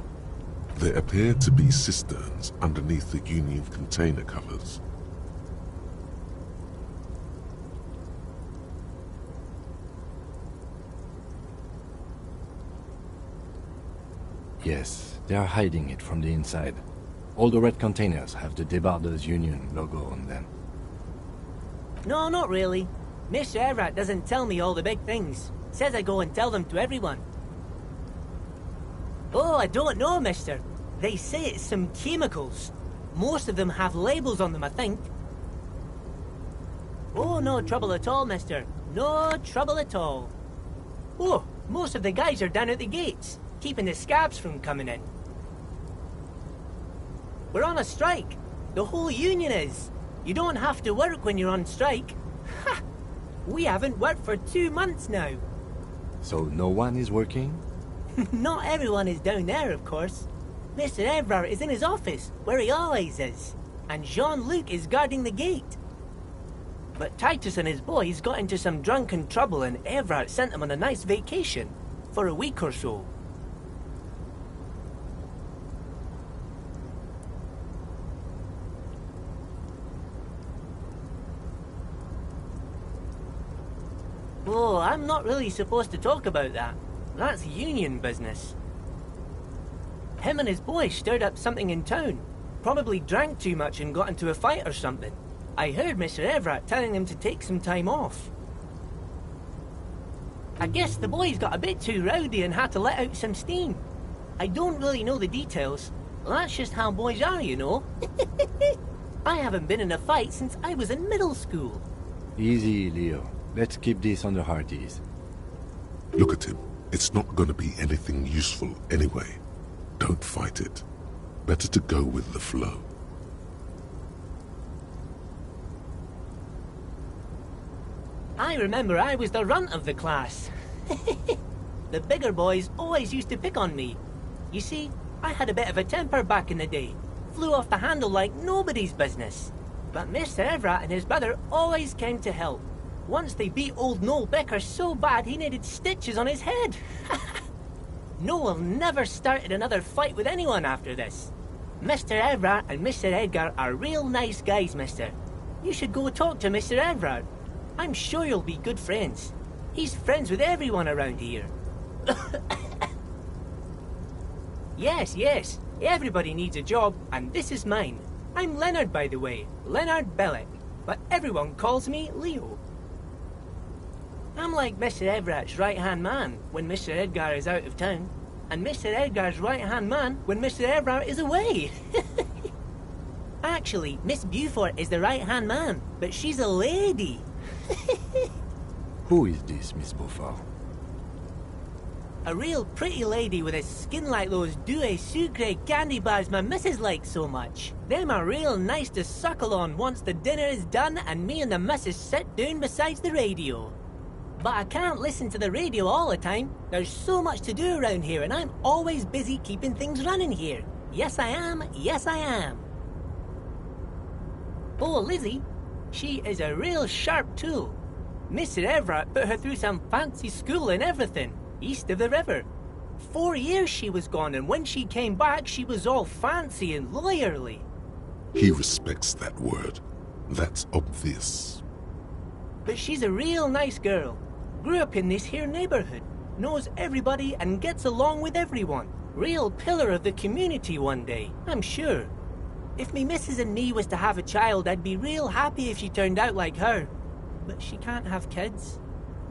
There appear to be cisterns underneath the Union container covers. Yes, they are hiding it from the inside. All the red containers have the Debarders Union logo on them. No, not really. Mr. Everett doesn't tell me all the big things. Says I go and tell them to everyone. Oh, I don't know, mister. They say it's some chemicals. Most of them have labels on them, I think. Oh, no trouble at all, mister. No trouble at all. Oh, most of the guys are down at the gates, keeping the scabs from coming in. We're on a strike. The whole union is. You don't have to work when you're on strike. Ha! We haven't worked for 2 months now. So no one is working? Not everyone is down there, of course. Mr. Everard is in his office, where he always is. And Jean-Luc is guarding the gate. But Titus and his boys got into some drunken trouble and Everard sent them on a nice vacation. For a week or so. Oh, I'm not really supposed to talk about that. That's union business. Him and his boy stirred up something in town. Probably drank too much and got into a fight or something. I heard Mr. Everett telling them to take some time off. I guess the boys got a bit too rowdy and had to let out some steam. I don't really know the details. That's just how boys are, you know. I haven't been in a fight since I was in middle school. Easy, Leo. Let's keep this on the hearties. Look at him. It's not going to be anything useful anyway. Don't fight it. Better to go with the flow. I remember I was the runt of the class. The bigger boys always used to pick on me. You see, I had a bit of a temper back in the day. Flew off the handle like nobody's business. But Mr. Everett and his brother always came to help. Once they beat old Noel Becker so bad he needed stitches on his head. Noel never started another fight with anyone after this. Mr. Everard and Mr. Edgar are real nice guys, mister. You should go talk to Mr. Everard. I'm sure you'll be good friends. He's friends with everyone around here. Yes. Everybody needs a job, and this is mine. I'm Leonard, by the way. Leonard Bellick. But everyone calls me Leo. I'm like Mr. Everett's right-hand man when Mr. Edgar is out of town, and Mr. Edgar's right-hand man when Mr. Everett is away. Actually, Miss Beaufort is the right-hand man, but she's a lady. Who is this, Miss Beaufort? A real pretty lady with a skin like those Douai Sucre candy bars my missus likes so much. Them are real nice to suckle on once the dinner is done and me and the missus sit down beside the radio. But I can't listen to the radio all the time. There's so much to do around here and I'm always busy keeping things running here. Yes, I am. Yes, I am. Oh, Lizzie. She is a real sharp tool. Mr. Everett put her through some fancy school and everything, east of the river. 4 years she was gone, and when she came back, she was all fancy and lawyerly. He respects that word. That's obvious. But she's a real nice girl. Grew up in this here neighborhood. Knows everybody and gets along with everyone. Real pillar of the community one day, I'm sure. If me missus and me was to have a child, I'd be real happy if she turned out like her. But she can't have kids.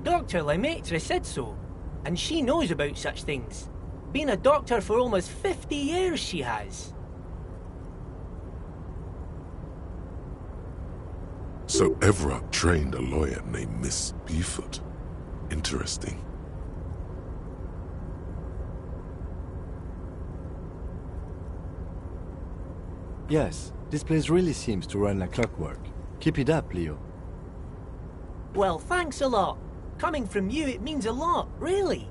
Dr. Lemaitre said so. And she knows about such things. Been a doctor for almost 50 years, she has. So Everett trained a lawyer named Miss Beaufort. Interesting. Yes, this place really seems to run like clockwork. Keep it up, Leo. Well, thanks a lot. Coming from you, it means a lot, really.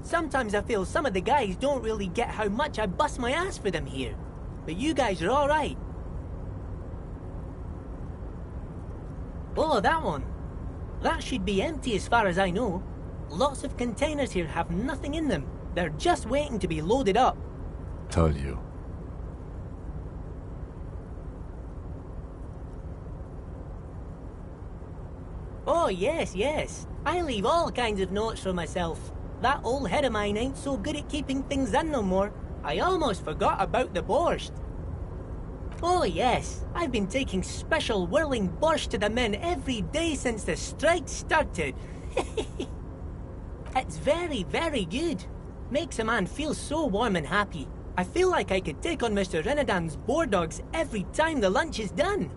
Sometimes I feel some of the guys don't really get how much I bust my ass for them here. But you guys are alright. Oh, that one. That should be empty as far as I know. Lots of containers here have nothing in them. They're just waiting to be loaded up. Told you. Oh, yes. I leave all kinds of notes for myself. that old head of mine ain't so good at keeping things in no more. I almost forgot about the borscht. Oh yes, I've been taking special whirling borscht to the men every day since the strike started. It's very, very good. Makes a man feel so warm and happy. I feel like I could take on Mr. Renadan's boar dogs every time the lunch is done.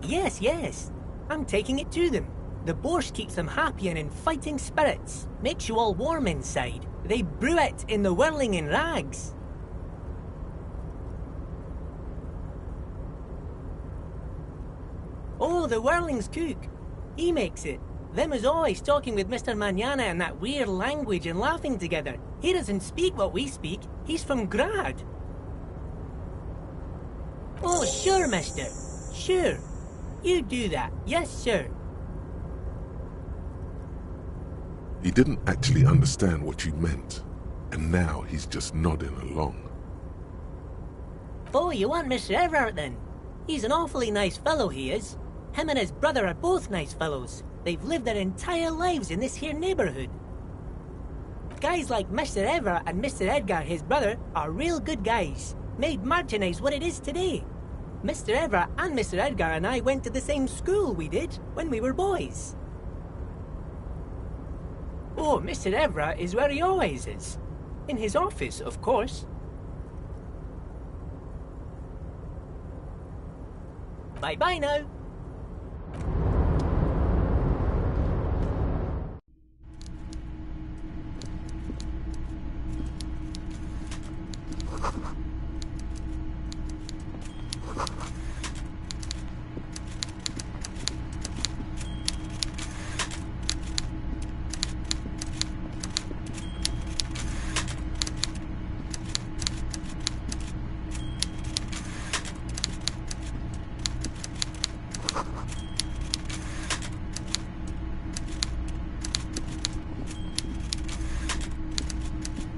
Yes, yes. I'm taking it to them. The borscht keeps them happy and in fighting spirits. Makes you all warm inside. They brew it in the whirling in rags. Oh, the whirling's cook. He makes it. Them is always talking with Mr. Manana in that weird language and laughing together. He doesn't speak what we speak. He's from Grad. Oh, sure, mister. Sure. You do that. Yes, sir. He didn't actually understand what you meant, and now he's just nodding along. Oh, you want Mr. Everard then? He's an awfully nice fellow, he is. Him and his brother are both nice fellows. They've lived their entire lives in this here neighborhood. Guys like Mr. Everard and Mr. Edgar, his brother, are real good guys. Made Martinez what it is today. Mr. Everard and Mr. Edgar and I went to the same school we did when we were boys. Oh, Mr. Everard is where he always is. In his office, of course. Bye-bye now.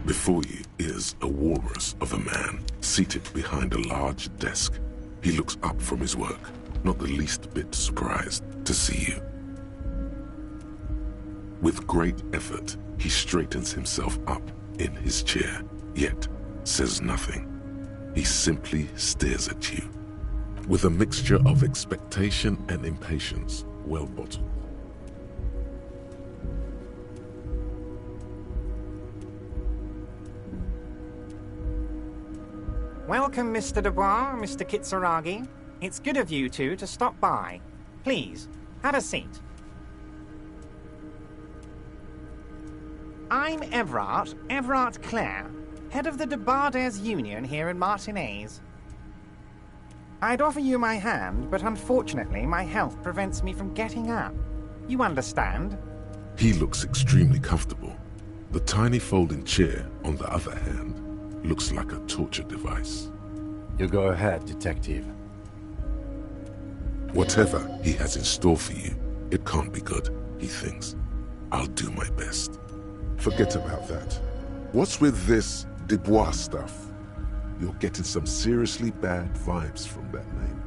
Before you is a walrus of a man seated behind a large desk. He looks up from his work, not the least bit surprised to see you. With great effort, he straightens himself up in his chair, yet says nothing. He simply stares at you, with a mixture of expectation and impatience, well bottled. Welcome, Mr. Dubois, Mr. Kitsuragi. It's good of you two to stop by. Please, have a seat. I'm Everard Clare, head of the Debarders Union here in Martinez. I'd offer you my hand, but unfortunately my health prevents me from getting up. You understand? He looks extremely comfortable. The tiny folding chair, on the other hand, looks like a torture device. You go ahead, detective. Whatever he has in store for you, it can't be good, he thinks. I'll do my best. Forget about that. What's with this Dubois stuff? You're getting some seriously bad vibes from that name.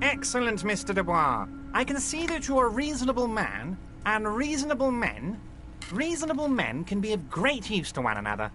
Excellent, Mr. Dubois. I can see that you're a reasonable man, and reasonable men can be of great use to one another.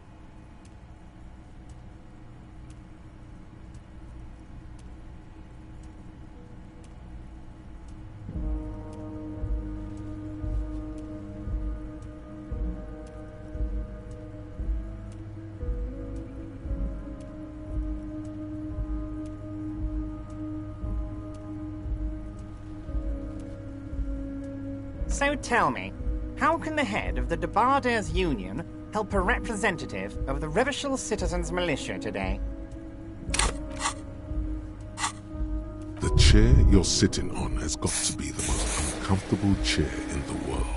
So tell me, how can the head of the Debarders Union help a representative of the Revachol Citizens Militia today? The chair you're sitting on has got to be the most uncomfortable chair in the world.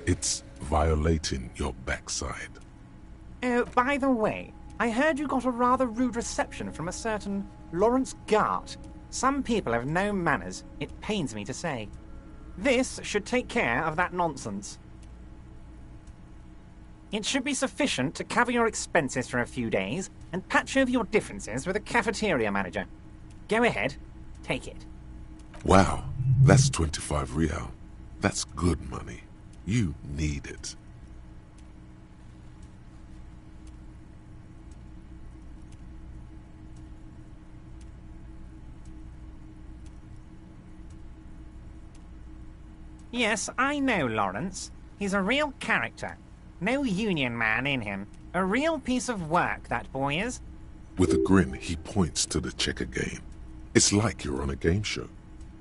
It's violating your backside. Oh, by the way, I heard you got a rather rude reception from a certain Lawrence Gart. Some people have no manners, it pains me to say. This should take care of that nonsense. It should be sufficient to cover your expenses for a few days and patch over your differences with the cafeteria manager. Go ahead, take it. Wow, that's 25 real. That's good money. You need it. Yes, I know Lawrence. He's a real character. No union man in him. A real piece of work, that boy is. With a grin, he points to the checker game. It's like you're on a game show.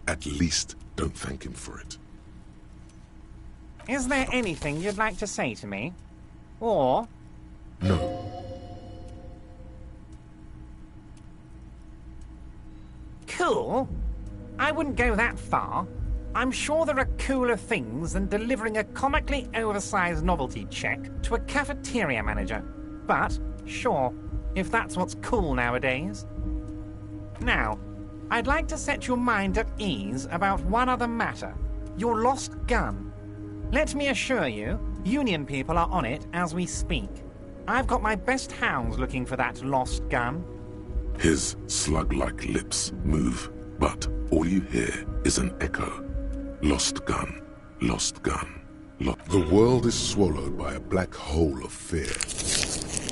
At least don't thank him for it. Is there anything you'd like to say to me? Or... No. Cool? I wouldn't go that far. I'm sure there are cooler things than delivering a comically oversized novelty check to a cafeteria manager. But, sure, if that's what's cool nowadays. Now, I'd like to set your mind at ease about one other matter. Your lost gun. Let me assure you, Union people are on it as we speak. I've got my best hounds looking for that lost gun. His slug-like lips move, but all you hear is an echo. Lost gun, lost gun, The world is swallowed by a black hole of fear.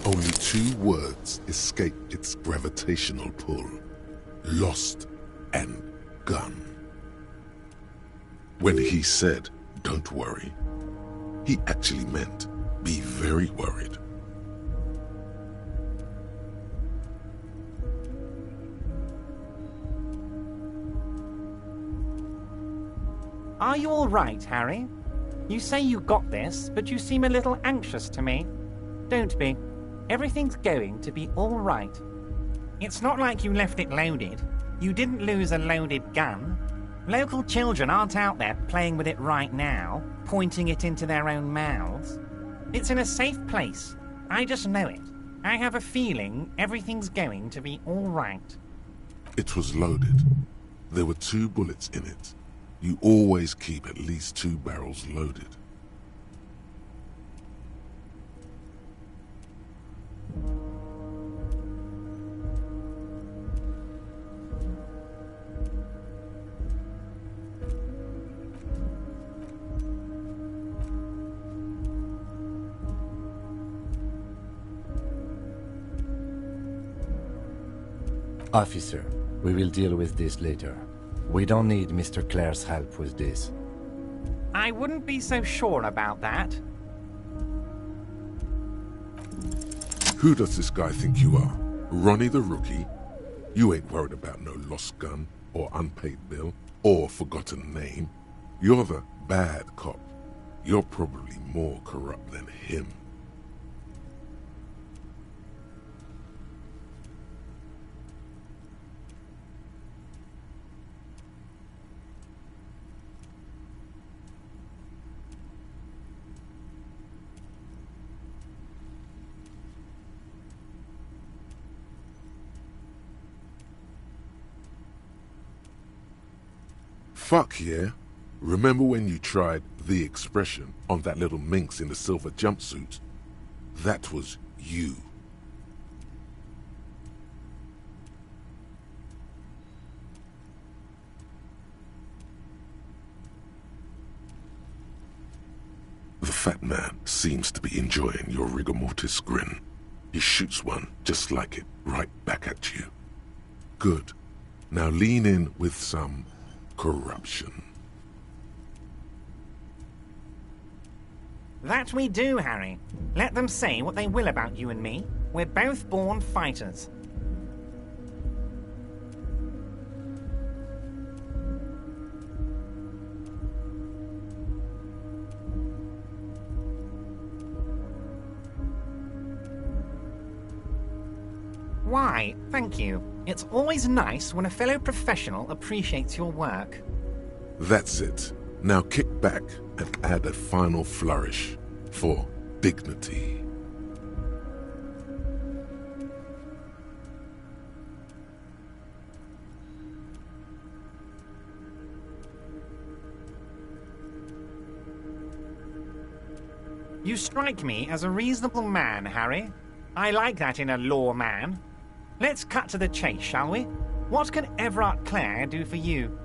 Only 2 words escape its gravitational pull. Lost and gun. When he said, "Don't worry," he actually meant, be very worried. Are you all right, Harry? You say you got this, but you seem a little anxious to me. Don't be. Everything's going to be all right. It's not like you left it loaded. You didn't lose a loaded gun. Local children aren't out there playing with it right now, pointing it into their own mouths. It's in a safe place. I just know it. I have a feeling everything's going to be all right. It was loaded. There were 2 bullets in it. You always keep at least 2 barrels loaded. Officer, we will deal with this later. We don't need Mr. Clare's help with this. I wouldn't be so sure about that. Who does this guy think you are? Ronnie the Rookie? You ain't worried about no lost gun, or unpaid bill, or forgotten name. You're the bad cop. You're probably more corrupt than him. Fuck yeah. Remember when you tried the expression on that little minx in the silver jumpsuit? That was you. The fat man seems to be enjoying your rigor mortis grin. He shoots one just like it right back at you. Good. Now lean in with some corruption. That we do, Harry. Let them say what they will about you and me. We're both born fighters. Why, thank you. It's always nice when a fellow professional appreciates your work. That's it. Now kick back and add a final flourish for dignity. You strike me as a reasonable man, Harry. I like that in a lawman. Let's cut to the chase, shall we? What can Everard Clare do for you?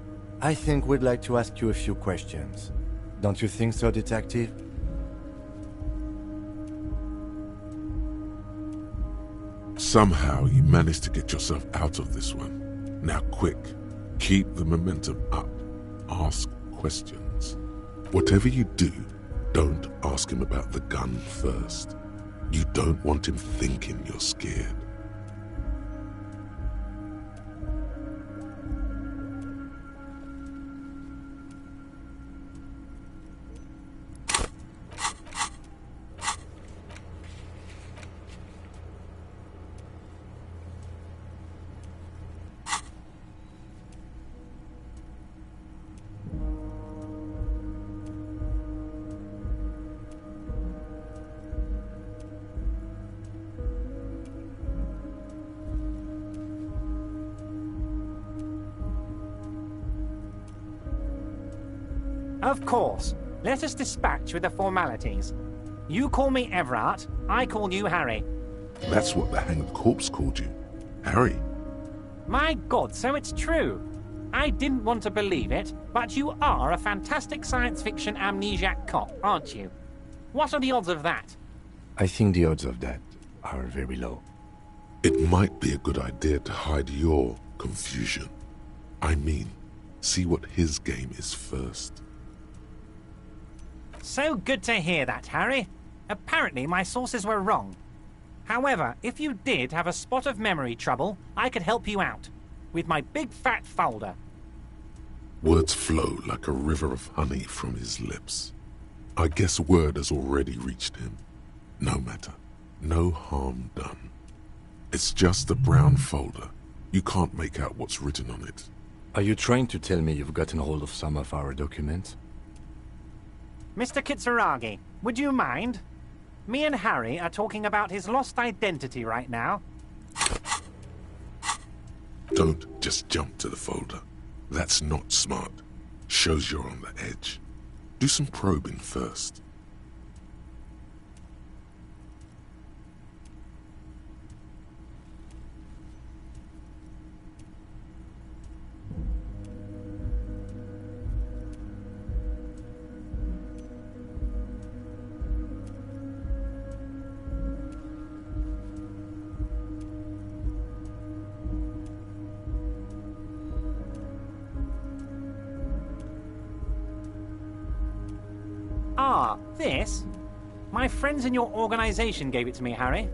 I think we'd like to ask you a few questions. Don't you think so, Detective? Somehow you managed to get yourself out of this one. Now quick, keep the momentum up. Ask questions. Whatever you do, don't ask him about the gun first. You don't want him thinking you're scared. Of course. Let us dispatch with the formalities. You call me Everard, I call you Harry. That's what the hanged corpse called you. Harry. My God, so it's true. I didn't want to believe it, but you are a fantastic science fiction amnesiac cop, aren't you? What are the odds of that? I think the odds of that are very low. It might be a good idea to hide your confusion. I mean, see what his game is first. So good to hear that, Harry. Apparently my sources were wrong. However, if you did have a spot of memory trouble, I could help you out. With my big fat folder. Words flow like a river of honey from his lips. I guess word has already reached him. No matter. No harm done. It's just a brown folder. You can't make out what's written on it. Are you trying to tell me you've gotten hold of some of our documents? Mr. Kitsuragi, would you mind? Me and Harry are talking about his lost identity right now. Don't just jump to the folder. That's not smart. Shows you're on the edge. Do some probing first. Ah, this? My friends in your organization gave it to me, Harry.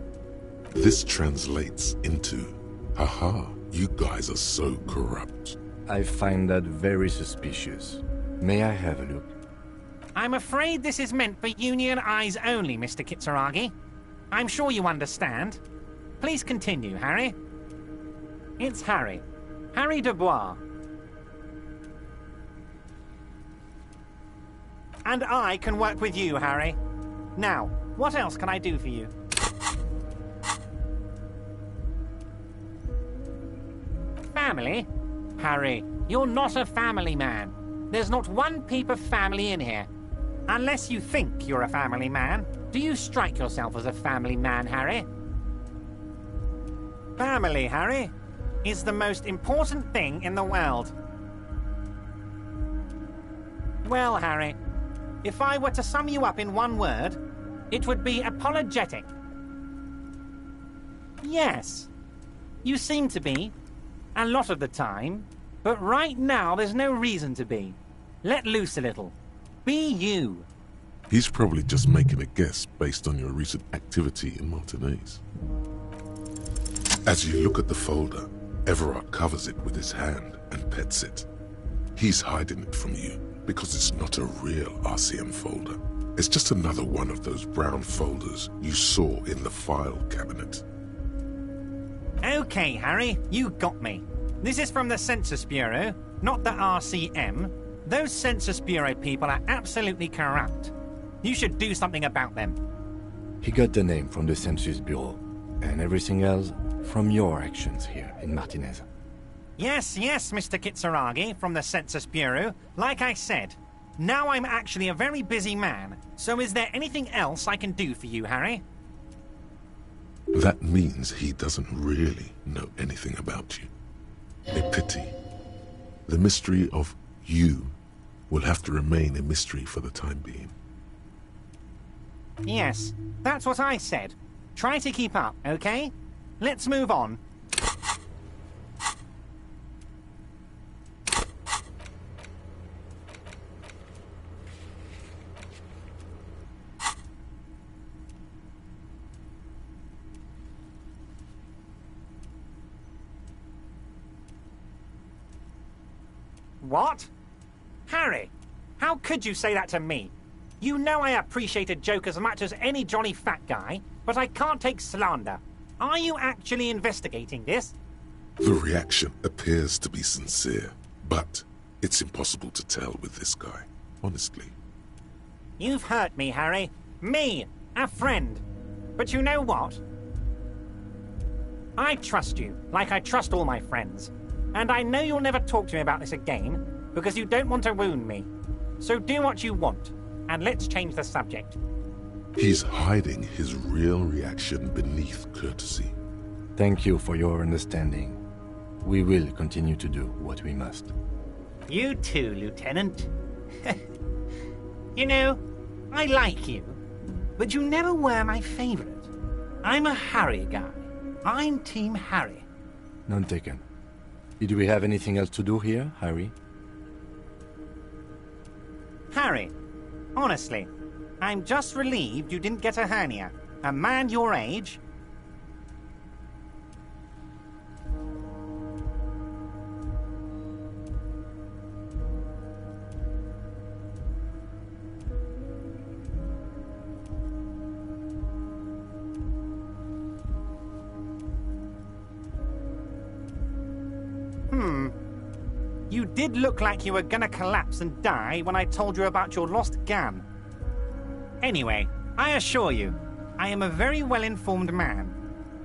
This translates into, haha, you guys are so corrupt. I find that very suspicious. May I have a look? I'm afraid this is meant for Union eyes only, Mr. Kitsuragi. I'm sure you understand. Please continue, Harry. It's Harry. Harry Dubois. And I can work with you, Harry. Now, what else can I do for you? Family? Harry, you're not a family man. There's not one peep of family in here. Unless you think you're a family man, do you strike yourself as a family man, Harry? Family, Harry, is the most important thing in the world. Well, Harry, if I were to sum you up in one word, it would be apologetic. Yes, you seem to be, a lot of the time, but right now there's no reason to be. Let loose a little. Be you. He's probably just making a guess based on your recent activity in Martinez. As you look at the folder, Everard covers it with his hand and pets it. He's hiding it from you because it's not a real RCM folder. It's just another one of those brown folders you saw in the file cabinet. Okay, Harry, you got me. This is from the Census Bureau, not the RCM. Those Census Bureau people are absolutely corrupt. You should do something about them. He got the name from the Census Bureau, and everything else from your actions here in Martinez. Yes, Mr. Kitsuragi from the Census Bureau. Like I said, now I'm actually a very busy man, so is there anything else I can do for you, Harry? That means he doesn't really know anything about you. A pity. The mystery of You will have to remain a mystery for the time being. Yes, that's what I said. Try to keep up, okay? Let's move on. What? Harry, how could you say that to me? You know I appreciate a joke as much as any jolly fat guy, but I can't take slander. Are you actually investigating this? The reaction appears to be sincere, but it's impossible to tell with this guy, honestly. You've hurt me, Harry. Me, a friend. But you know what? I trust you, like I trust all my friends. And I know you'll never talk to me about this again, because you don't want to wound me. So do what you want, and let's change the subject. He's hiding his real reaction beneath courtesy. Thank you for your understanding. We will continue to do what we must. You too, Lieutenant. You know, I like you, but you never were my favorite. I'm a Harry guy. I'm Team Harry. None taken. Did we have anything else to do here, Harry? Harry, honestly, I'm just relieved you didn't get a hernia. A man your age... You did look like you were gonna collapse and die when I told you about your lost gun. Anyway, I assure you, I am a very well-informed man.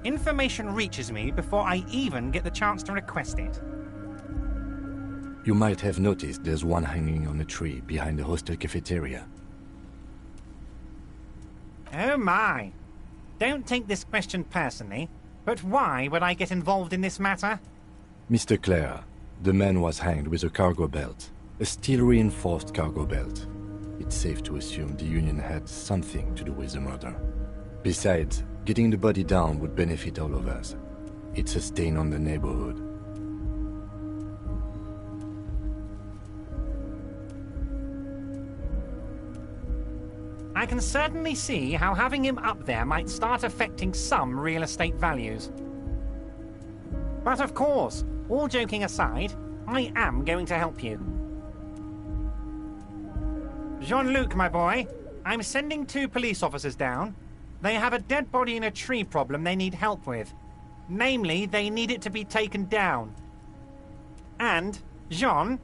Information reaches me before I even get the chance to request it. You might have noticed there's one hanging on a tree behind the hostel cafeteria. Oh my! Don't take this question personally, but why would I get involved in this matter? Mr. Clare, the man was hanged with a cargo belt. A steel-reinforced cargo belt. It's safe to assume the Union had something to do with the murder. Besides, getting the body down would benefit all of us. It's a stain on the neighborhood. I can certainly see how having him up there might start affecting some real estate values. But of course, all joking aside, I am going to help you. Jean-Luc, my boy, I'm sending 2 police officers down. They have a dead body in a tree problem they need help with. Namely, they need it to be taken down. And, Jean,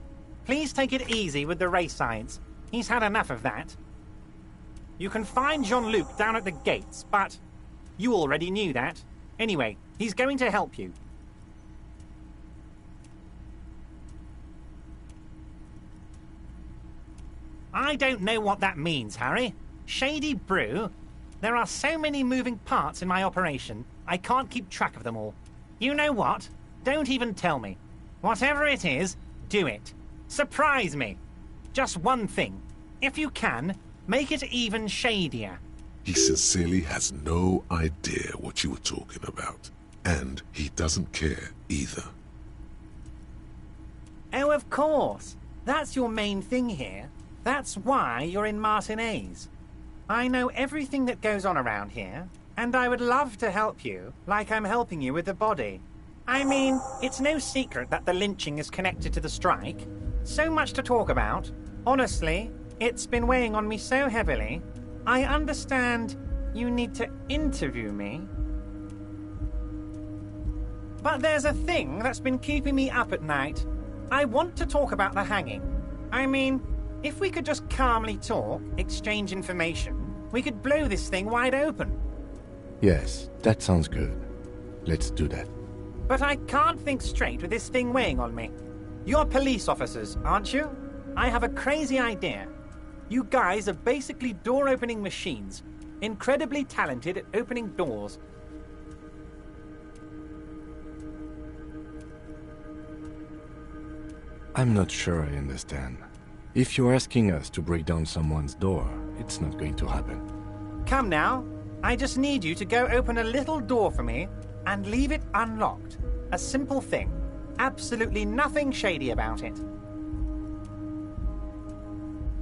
please take it easy with the race signs. He's had enough of that. You can find Jean-Luc down at the gates, but you already knew that. Anyway, he's going to help you. I don't know what that means, Harry. Shady brew? There are so many moving parts in my operation, I can't keep track of them all. You know what? Don't even tell me. Whatever it is, do it. Surprise me. Just one thing. If you can, make it even shadier. He sincerely has no idea what you were talking about. And he doesn't care either. Oh, of course. That's your main thing here. That's why you're in Martinez. I know everything that goes on around here, and I would love to help you, like I'm helping you with the body. I mean, it's no secret that the lynching is connected to the strike. So much to talk about. Honestly, it's been weighing on me so heavily. I understand you need to interview me. But there's a thing that's been keeping me up at night. I want to talk about the hanging. I mean, if we could just calmly talk, exchange information, we could blow this thing wide open. Yes, that sounds good. Let's do that. But I can't think straight with this thing weighing on me. You're police officers, aren't you? I have a crazy idea. You guys are basically door-opening machines, incredibly talented at opening doors. I'm not sure I understand. If you're asking us to break down someone's door, it's not going to happen. Come now. I just need you to go open a little door for me and leave it unlocked. A simple thing. Absolutely nothing shady about it.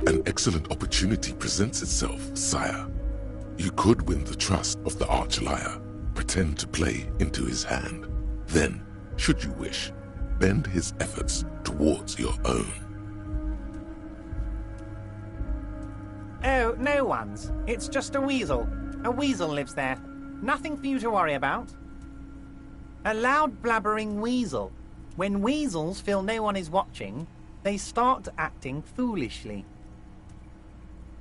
An excellent opportunity presents itself, sire. You could win the trust of the Archliar, pretend to play into his hand. Then, should you wish, bend his efforts towards your own. Oh, no one's. It's just a weasel. A weasel lives there. Nothing for you to worry about. A loud blabbering weasel. When weasels feel no one is watching, they start acting foolishly.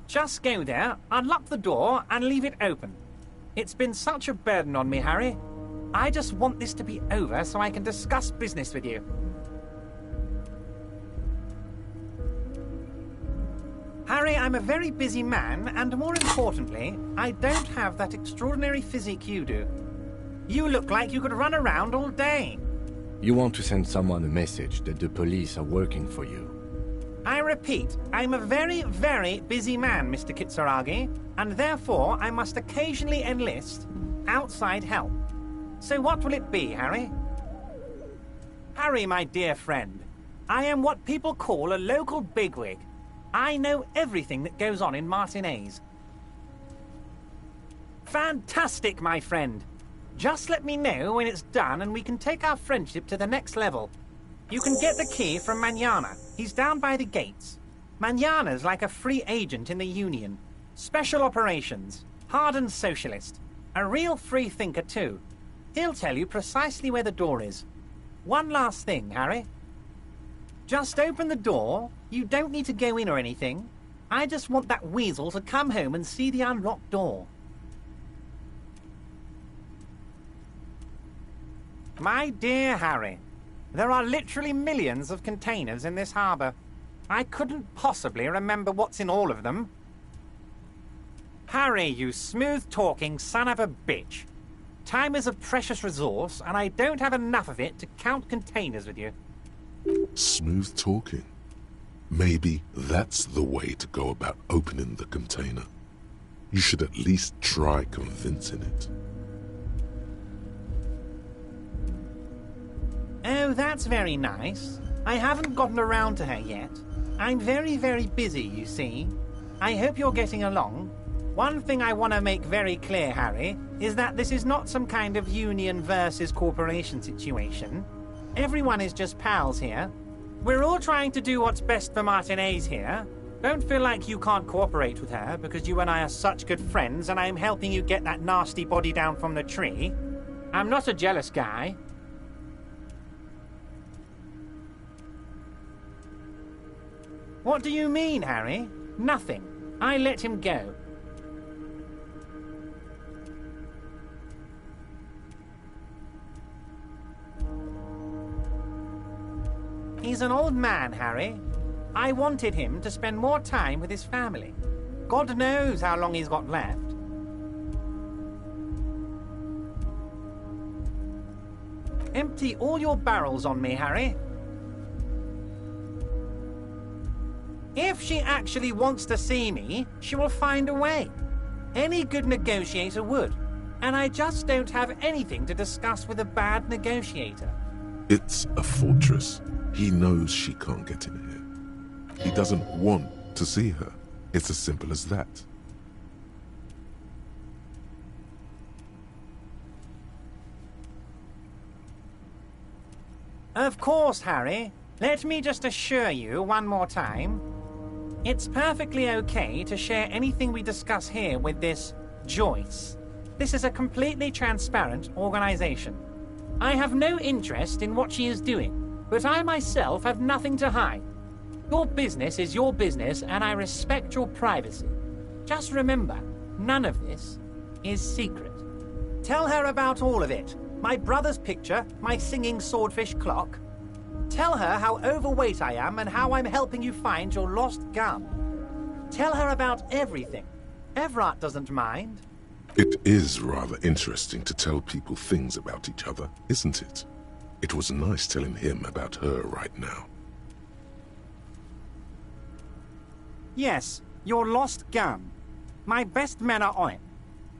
Just go there, unlock the door, and leave it open. It's been such a burden on me, Harry. I just want this to be over so I can discuss business with you. Harry, I'm a very busy man, and more importantly, I don't have that extraordinary physique you do. You look like you could run around all day. You want to send someone a message that the police are working for you. I repeat, I'm a very, very busy man, Mr. Kitsuragi, and therefore I must occasionally enlist outside help. So what will it be, Harry? Harry, my dear friend, I am what people call a local bigwig. I know everything that goes on in Martinez. Fantastic, my friend. Just let me know when it's done and we can take our friendship to the next level. You can get the key from Manana. He's down by the gates. Manana's like a free agent in the Union. Special operations. Hardened socialist. A real free thinker, too. He'll tell you precisely where the door is. One last thing, Harry. Just open the door. You don't need to go in or anything. I just want that weasel to come home and see the unlocked door. My dear Harry, there are literally millions of containers in this harbour. I couldn't possibly remember what's in all of them. Harry, you smooth-talking son of a bitch. Time is a precious resource, and I don't have enough of it to count containers with you. Smooth talking. Maybe that's the way to go about opening the container. You should at least try convincing it. Oh, that's very nice. I haven't gotten around to her yet. I'm very, very busy, you see. I hope you're getting along. One thing I want to make very clear, Harry, is that this is not some kind of union versus corporation situation. Everyone is just pals here. We're all trying to do what's best for Martinez here. Don't feel like you can't cooperate with her because you and I are such good friends and I'm helping you get that nasty body down from the tree. I'm not a jealous guy. What do you mean, Harry? Nothing. I let him go. He's an old man, Harry. I wanted him to spend more time with his family. God knows how long he's got left. Empty all your barrels on me, Harry. If she actually wants to see me, she will find a way. Any good negotiator would. And I just don't have anything to discuss with a bad negotiator. It's a fortress. He knows she can't get in here. He doesn't want to see her. It's as simple as that. Of course, Harry. Let me just assure you one more time. It's perfectly okay to share anything we discuss here with this Joyce. This is a completely transparent organization. I have no interest in what she is doing. But I myself have nothing to hide. Your business is your business, and I respect your privacy. Just remember, none of this is secret. Tell her about all of it. My brother's picture, my singing swordfish clock. Tell her how overweight I am and how I'm helping you find your lost gun. Tell her about everything. Everard doesn't mind. It is rather interesting to tell people things about each other, isn't it? It was nice telling him about her right now. Yes, your lost gun. My best men are on it.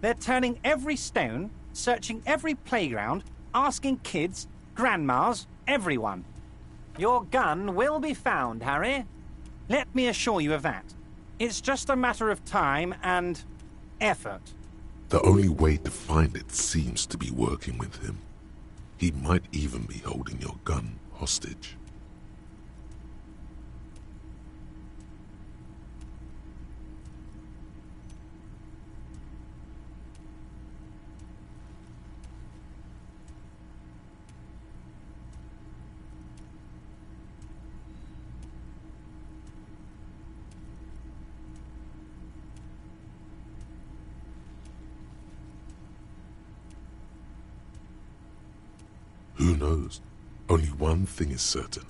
They're turning every stone, searching every playground, asking kids, grandmas, everyone. Your gun will be found, Harry. Let me assure you of that. It's just a matter of time and effort. The only way to find it seems to be working with him. He might even be holding your gun hostage. Who knows? Only one thing is certain.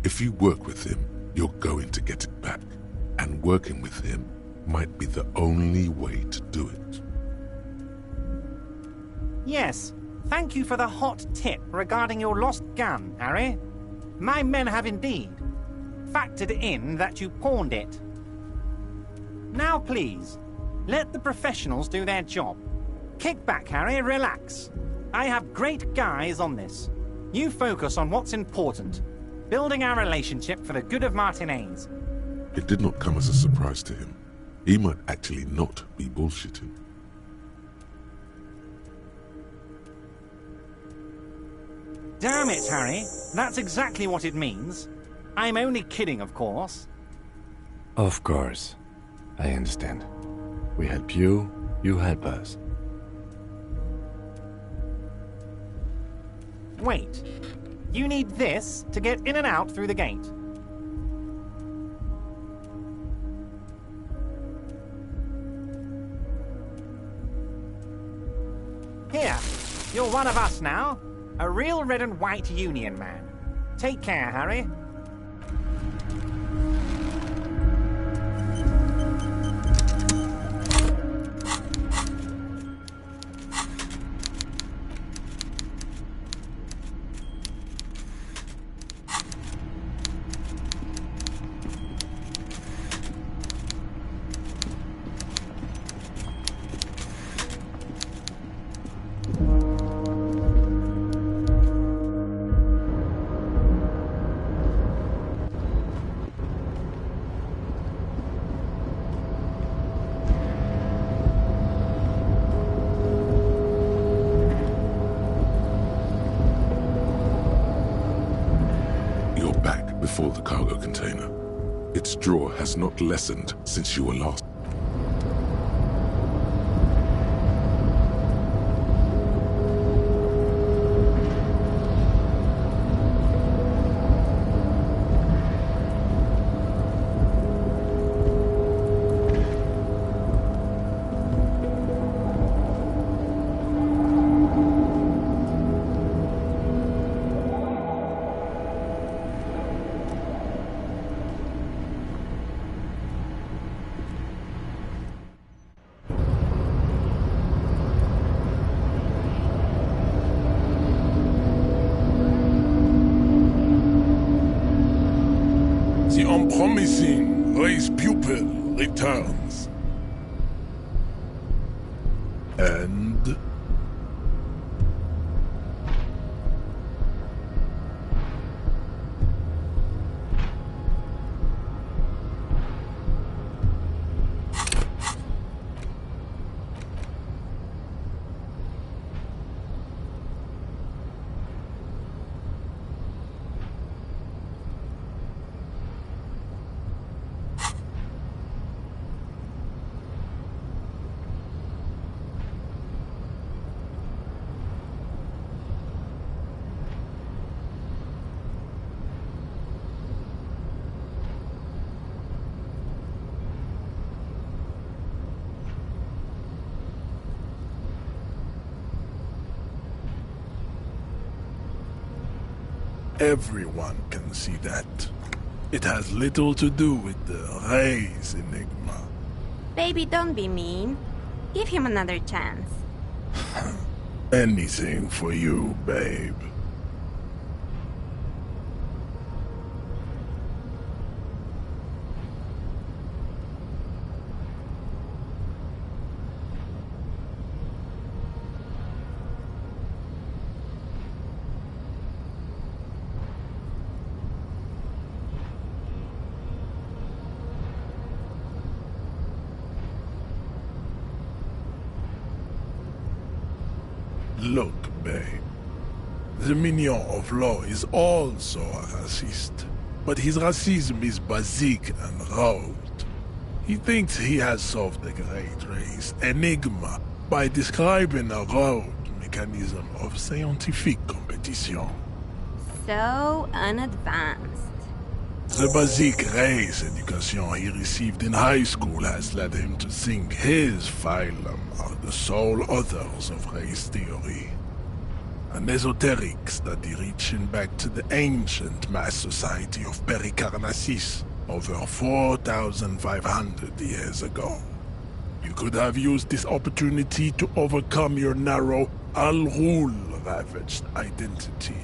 If you work with him, you're going to get it back. And working with him might be the only way to do it. Yes, thank you for the hot tip regarding your lost gun, Harry. My men have indeed factored in that you pawned it. Now please, let the professionals do their job. Kick back, Harry, relax. I have great guys on this. You focus on what's important, building our relationship for the good of Martinez. It did not come as a surprise to him. He might actually not be bullshitting. Damn it, Harry. That's exactly what it means. I'm only kidding, of course. Of course. I understand. We help you, you help us. Wait. You need this to get in and out through the gate. Here. You're one of us now. A real red and white Union man. Take care, Harry. Before the cargo container. Its draw has not lessened since you were last. The unpromising race pupil returns. And? Everyone can see that. It has little to do with the race enigma. Baby, don't be mean. Give him another chance. Anything for you, babe. Look, babe. The minion of law is also a racist, but his racism is basic and rote. He thinks he has solved the great race enigma by describing a rote mechanism of scientific competition. So unadvanced. The basic race education he received in high school has led him to think his phylum are the sole authors of race theory. An esoteric study reaching back to the ancient mass society of Pericarnassus over 4,500 years ago. You could have used this opportunity to overcome your narrow, Al-Ghul-ravaged identity.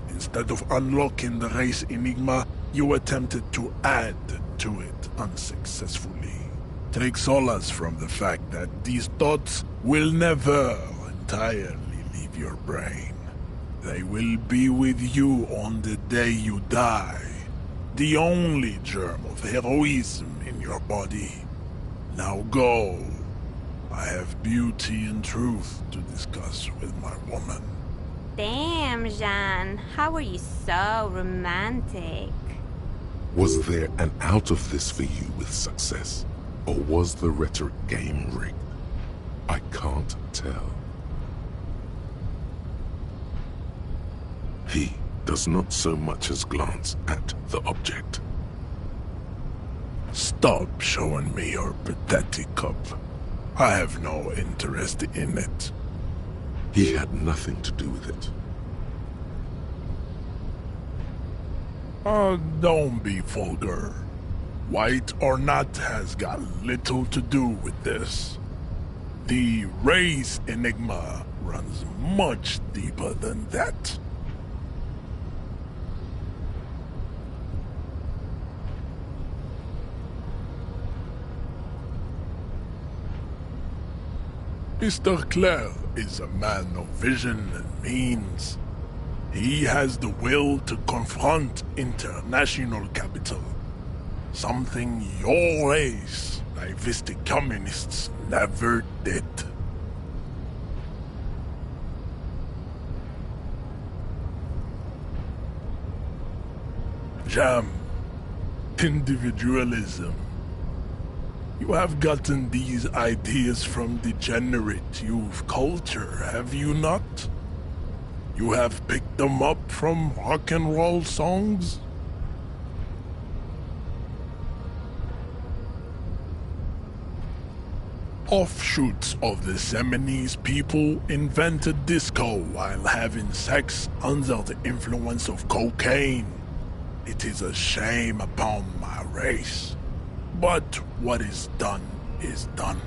Instead of unlocking the race enigma, you attempted to add to it unsuccessfully. Take solace from the fact that these thoughts will never entirely leave your brain. They will be with you on the day you die. The only germ of heroism in your body. Now go. I have beauty and truth to discuss with my woman. Damn, Jean. How are you so romantic? Was there an out of this for you with success? Or was the rhetoric game rigged? I can't tell. He does not so much as glance at the object. Stop showing me your pathetic cup. I have no interest in it. He had nothing to do with it. Don't be vulgar. White or not has got little to do with this. The race enigma runs much deeper than that. Mr. Clare is a man of vision and means. He has the will to confront international capital. Something your race, naivistic communists, never did. Jam. Individualism. You have gotten these ideas from degenerate youth culture, have you not? You have picked them up from rock and roll songs? Offshoots of the Seminoles people invented disco while having sex under the influence of cocaine. It is a shame upon my race. But what is done is done.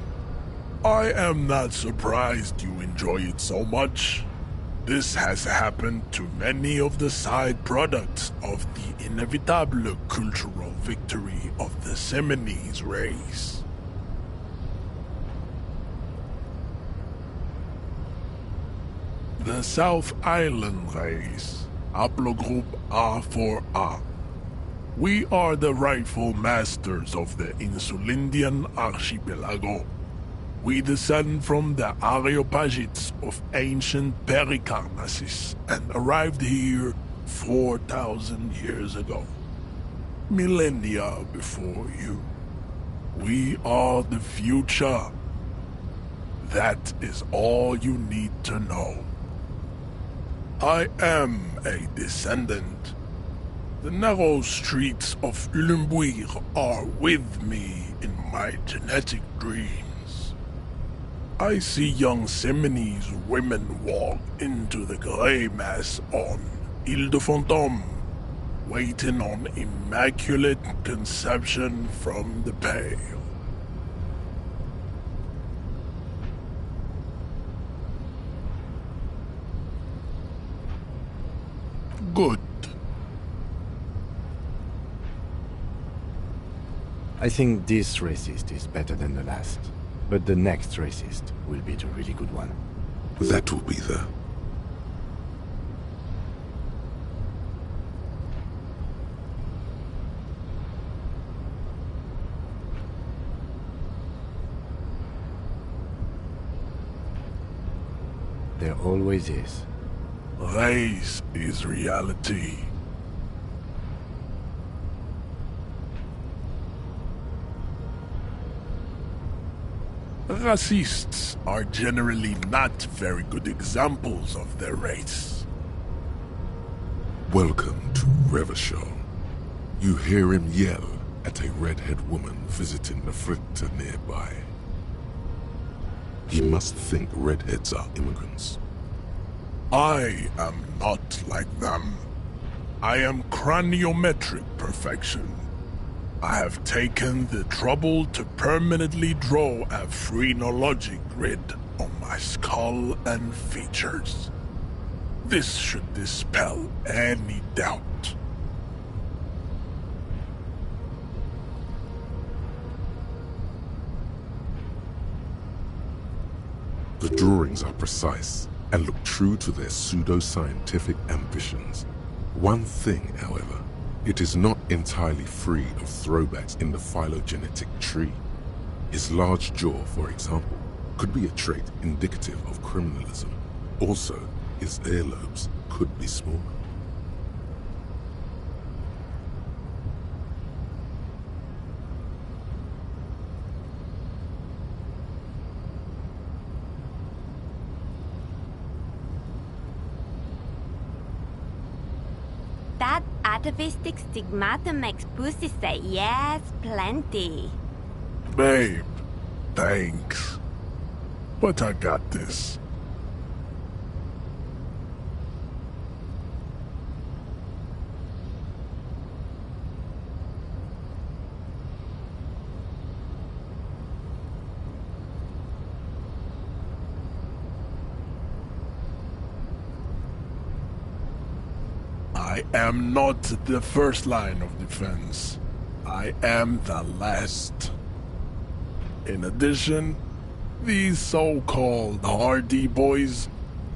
I am not surprised you enjoy it so much. This has happened to many of the side products of the inevitable cultural victory of the Seminoles race. The South Island race, haplogroup A4A. We are the rightful masters of the Insulindian archipelago. We descend from the Areopagites of ancient Pericarnassus and arrived here 4,000 years ago. Millennia before you. We are the future. That is all you need to know. I am a descendant. The narrow streets of Ulimbuir are with me in my genetic dreams. I see young Seminoles women walk into the grey mass on Ile de Fantôme, waiting on immaculate conception from the pale. Good. I think this racist is better than the last, but the next racist will be the really good one. That will be the... There always is. Race is reality. Racists are generally not very good examples of their race. Welcome to Revachol. You hear him yell at a redhead woman visiting the fritter nearby. He must think redheads are immigrants. I am not like them. I am craniometric perfection. I have taken the trouble to permanently draw a phrenology grid on my skull and features. This should dispel any doubt. The drawings are precise and look true to their pseudo-scientific ambitions. One thing, however, it is not entirely free of throwbacks in the phylogenetic tree. His large jaw, for example, could be a trait indicative of criminalism. Also, his earlobes could be smaller. That atavistic stigmata makes pussy say yes, plenty. Babe, thanks. But I got this. I am not the first line of defense. I am the last. In addition, these so-called Hardy Boys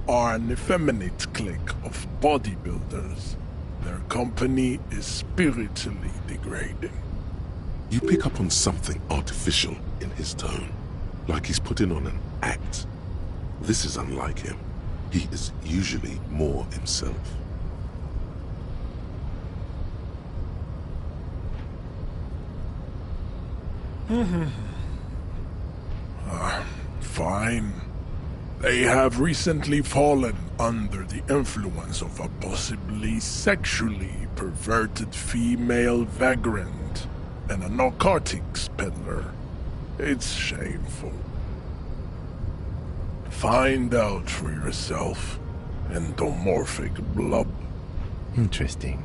are an effeminate clique of bodybuilders. Their company is spiritually degrading. You pick up on something artificial in his tone, like he's putting on an act. This is unlike him. He is usually more himself. Fine. They have recently fallen under the influence of a possibly sexually perverted female vagrant and a narcotics peddler. It's shameful. Find out for yourself, endomorphic blub. Interesting.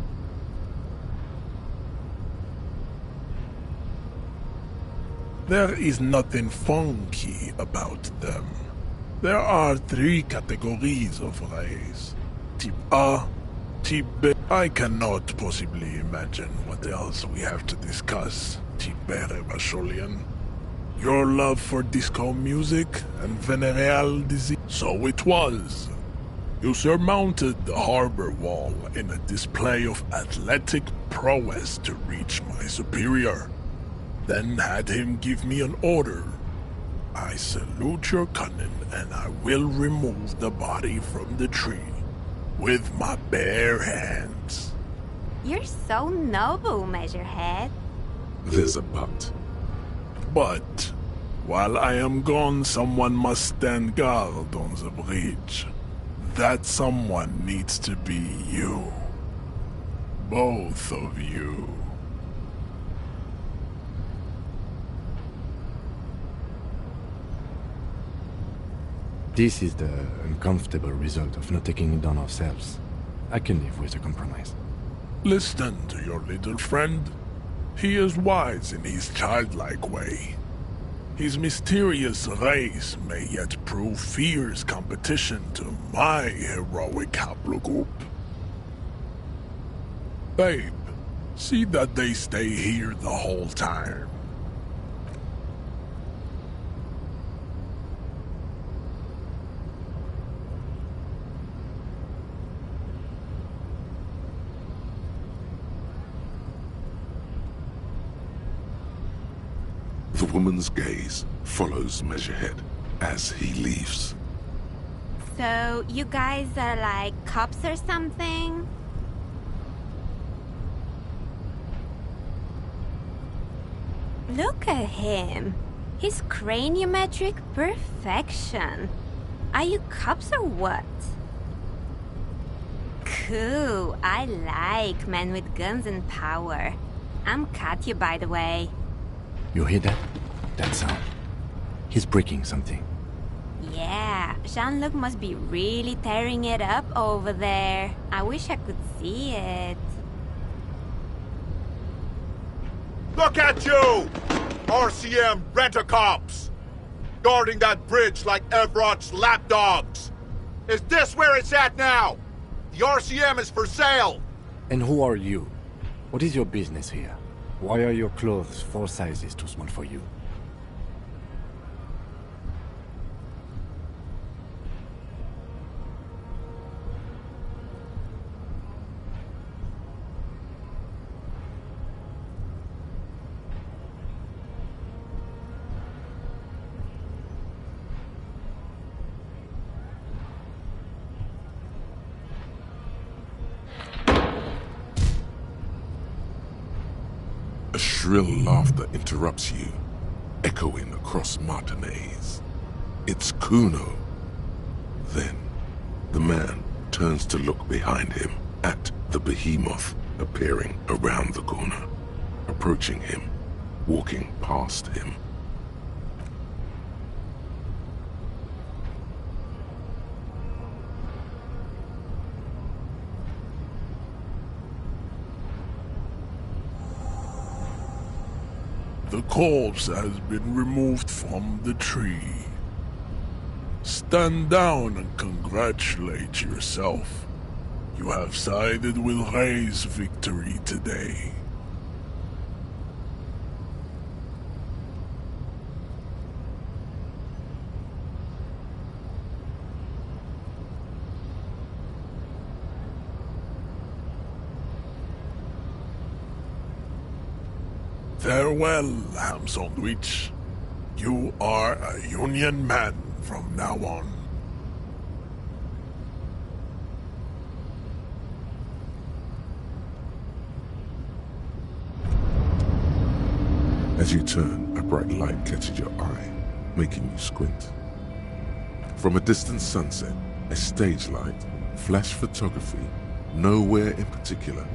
There is nothing funky about them. There are 3 categories of race. Type A, Type B. I cannot possibly imagine what else we have to discuss, Type Revacholian. Your love for disco music and venereal disease. So it was. You surmounted the harbor wall in a display of athletic prowess to reach my superior. Then had him give me an order. I salute your cunning, and I will remove the body from the tree with my bare hands. You're so noble, Measurehead. There's a but. But while I am gone, someone must stand guard on the bridge. That someone needs to be you. Both of you. This is the uncomfortable result of not taking it on ourselves. I can live with a compromise. Listen to your little friend. He is wise in his childlike way. His mysterious race may yet prove fierce competition to my heroic haplogroup. Babe, see that they stay here the whole time. The woman's gaze follows Measurehead as he leaves. So, you guys are like cops or something? Look at him. His craniometric perfection. Are you cops or what? Cool. I like men with guns and power. I'm Katya, by the way. You hear that? That sound? He's breaking something. Yeah, Jean-Luc must be really tearing it up over there. I wish I could see it. Look at you! RCM rent-a-cops! Guarding that bridge like Everott's lapdogs! Is this where it's at now? The RCM is for sale! And who are you? What is your business here? Why are your clothes 4 sizes too small for you? A shrill laughter interrupts you, echoing across Martinez. It's Kuno. Then, the man turns to look behind him at the behemoth appearing around the corner, approaching him, walking past him. The corpse has been removed from the tree. Stand down and congratulate yourself. You have sided with Ray's victory today. Farewell, ham sandwich. You are a Union man from now on. As you turn, a bright light catches your eye, making you squint. From a distant sunset, a stage light, flash photography, nowhere in particular.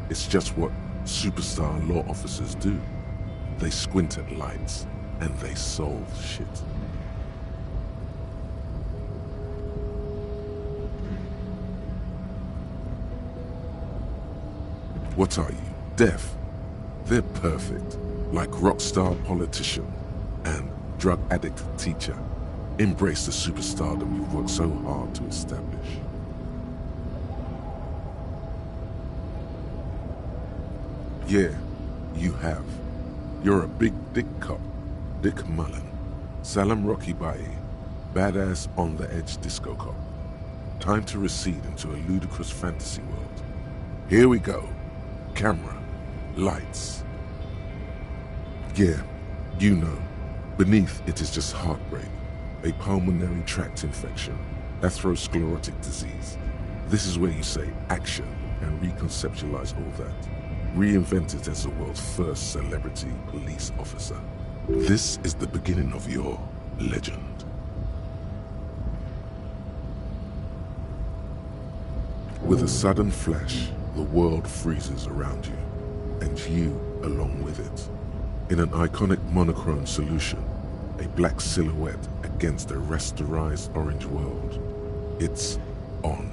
It's just what superstar law officers do. They squint at lights, and they solve shit. What are you, deaf? They're perfect, like rock star politician and drug addict teacher. Embrace the superstardom you've worked so hard to establish. Yeah, you have. You're a big dick cop, Dick Mullen, Salam Rocky Baye, badass on-the-edge disco cop. Time to recede into a ludicrous fantasy world. Here we go. Camera, lights. Yeah, you know. Beneath it is just heartbreak, a pulmonary tract infection, atherosclerotic disease. This is where you say action and reconceptualize all that. Reinvent it as the world's first celebrity police officer. This is the beginning of your legend. With a sudden flash, the world freezes around you, and you along with it. In an iconic monochrome solution, a black silhouette against a rasterized orange world. It's on.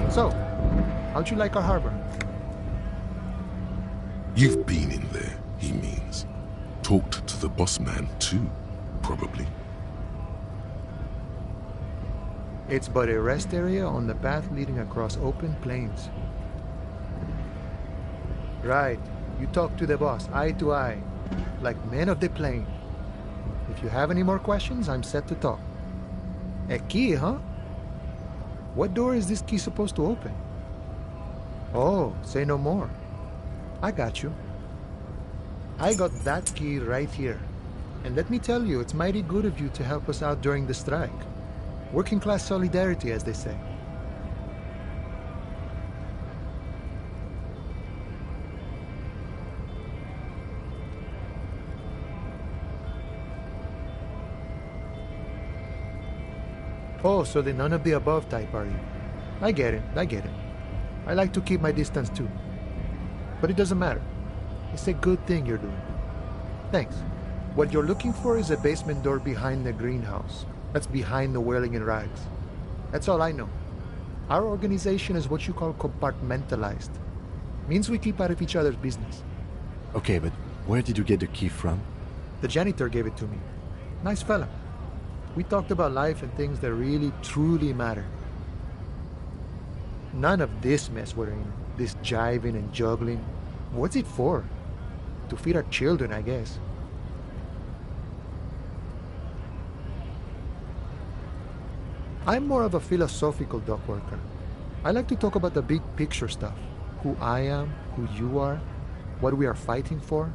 So, how'd you like our harbor? You've been in there, he means. Talked to the boss man too, probably. It's but a rest area on the path leading across open plains. Right. You talk to the boss, eye to eye, like men of the plain. If you have any more questions, I'm set to talk. A key, huh? What door is this key supposed to open? Oh, say no more. I got you. I got that key right here. And let me tell you, it's mighty good of you to help us out during the strike. Working class solidarity, as they say. Oh, so the none of the above type, are you? I get it. I like to keep my distance too. But it doesn't matter. It's a good thing you're doing. Thanks. What you're looking for is a basement door behind the greenhouse. That's behind the wailing in rags. That's all I know. Our organization is what you call compartmentalized. Means we keep out of each other's business. Okay, but where did you get the key from? The janitor gave it to me. Nice fella. We talked about life and things that really, truly matter. None of this mess we're in. This jiving and juggling. What's it for? To feed our children, I guess. I'm more of a philosophical dock worker. I like to talk about the big picture stuff. Who I am, who you are, what we are fighting for.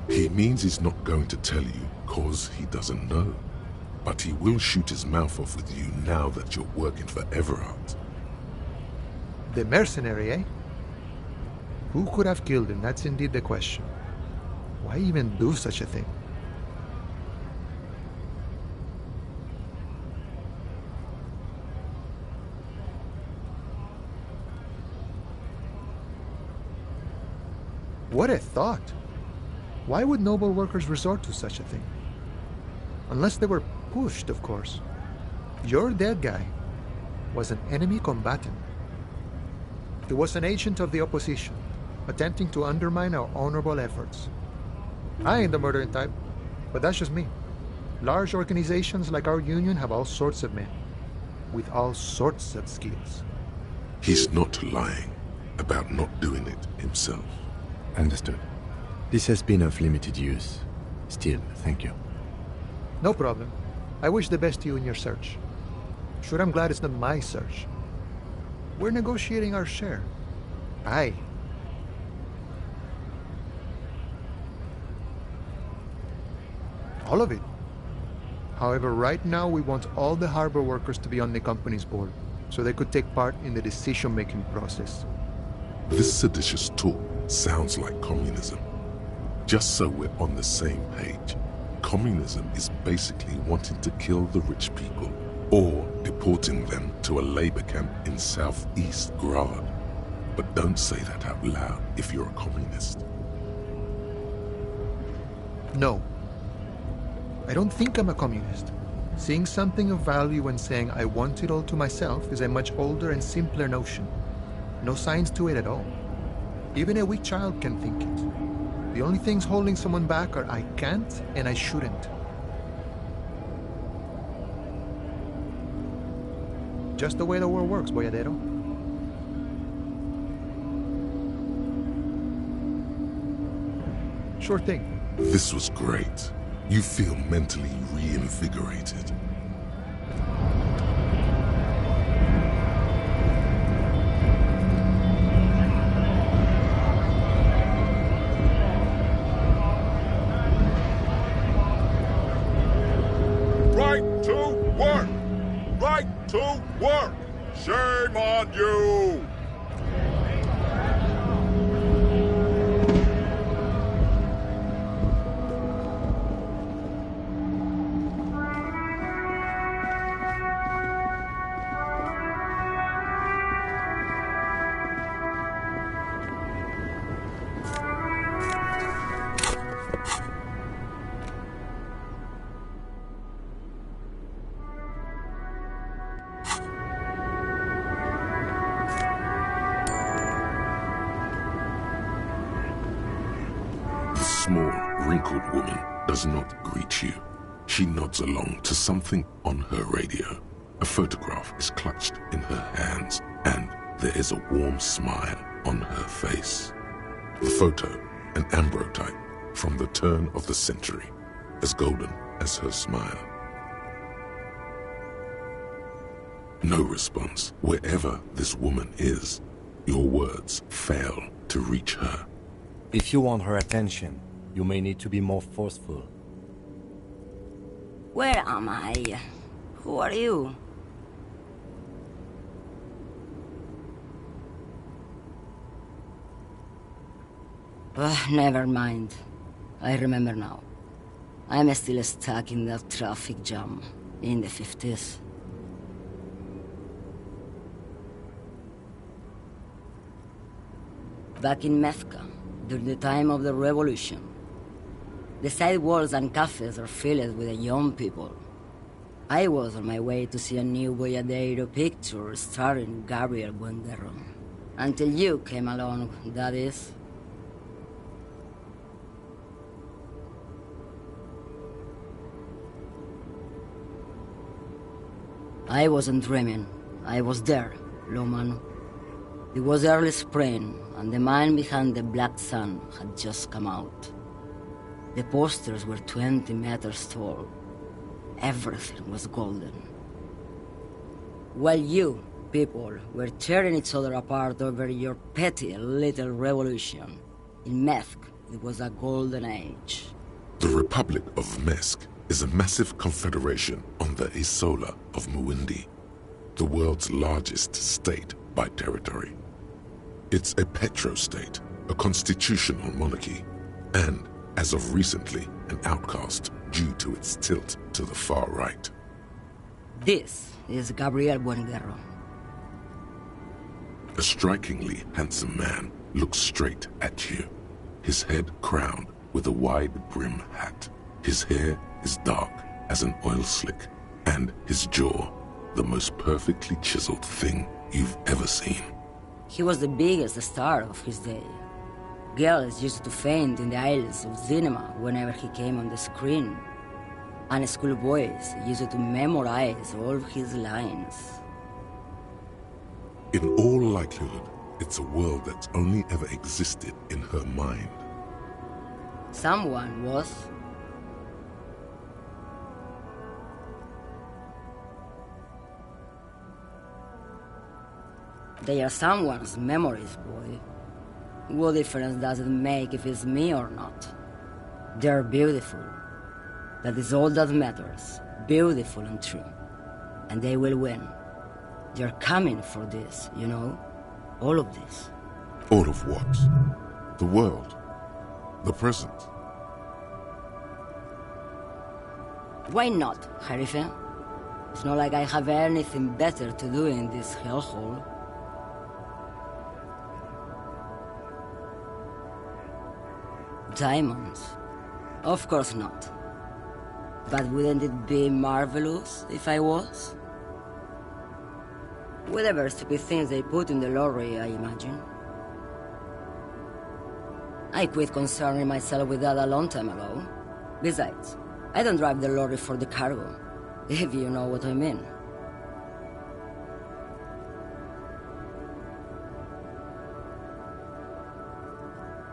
He means he's not going to tell you, cause he doesn't know. But he will shoot his mouth off with you now that you're working for Everard. The mercenary, eh? Who could have killed him? That's indeed the question. Why even do such a thing? What a thought! Why would noble workers resort to such a thing? Unless they were pushed, of course. Your dead guy was an enemy combatant. He was an agent of the opposition, attempting to undermine our honorable efforts. I ain't the murdering type, but that's just me. Large organizations like our union have all sorts of men, with all sorts of skills. He's not lying about not doing it himself. Understood. This has been of limited use. Still, thank you. No problem. I wish the best to you in your search. Sure, I'm glad it's not my search. We're negotiating our share. Aye. All of it. However, right now we want all the harbor workers to be on the company's board, so they could take part in the decision-making process. This seditious talk sounds like communism. Just so we're on the same page, communism is basically wanting to kill the rich people or deporting them to a labor camp in southeast Grad. But don't say that out loud if you're a communist. No. I don't think I'm a communist. Seeing something of value and saying I want it all to myself is a much older and simpler notion. No science to it at all. Even a weak child can think it. The only things holding someone back are I can't and I shouldn't. Just the way the world works, boyadero. Sure thing. This was great. You feel mentally reinvigorated. Right to work! Right to work! Shame on you! The small, wrinkled woman does not greet you. She nods along to something on her radio. A photograph is clutched in her hands, and there is a warm smile on her face. The photo, an ambrotype from the turn of the century, as golden as her smile. No response wherever this woman is. Your words fail to reach her. If you want her attention, you may need to be more forceful. Where am I? Who are you? Never mind. I remember now. I'm still stuck in that traffic jam in the 50s. Back in Methka, during the time of the revolution. The sidewalks and cafes are filled with young people. I was on my way to see a new Boyadero picture starring Gabriel Buendero. Until you came along, that is. I wasn't dreaming. I was there, Loman. It was early spring, and the man behind the Black Sun had just come out. The posters were 20 meters tall. Everything was golden. While you, people, were tearing each other apart over your petty little revolution, in Methk, it was a golden age. The Republic of Mesk is a massive confederation on the Isola of Muindi, the world's largest state by territory. It's a petrostate, a constitutional monarchy, and, as of recently, an outcast due to its tilt to the far right. This is Gabriel Buendero. A strikingly handsome man looks straight at you, his head crowned with a wide brim hat. His hair is dark as an oil slick, and his jaw the most perfectly chiseled thing you've ever seen. He was the biggest star of his day. Girls used to faint in the aisles of cinema whenever he came on the screen. And schoolboys used to memorize all his lines. In all likelihood, it's a world that's only ever existed in her mind. Someone was. They are someone's memories, boy. What difference does it make if it's me or not? They're beautiful. That is all that matters. Beautiful and true. And they will win. They're coming for this, you know? All of this. All of what? The world. The present. Why not, Harife? It's not like I have anything better to do in this hellhole. Diamonds? Of course not. But wouldn't it be marvelous if I was? Whatever stupid things they put in the lorry, I imagine. I quit concerning myself with that a long time ago. Besides, I don't drive the lorry for the cargo, if you know what I mean.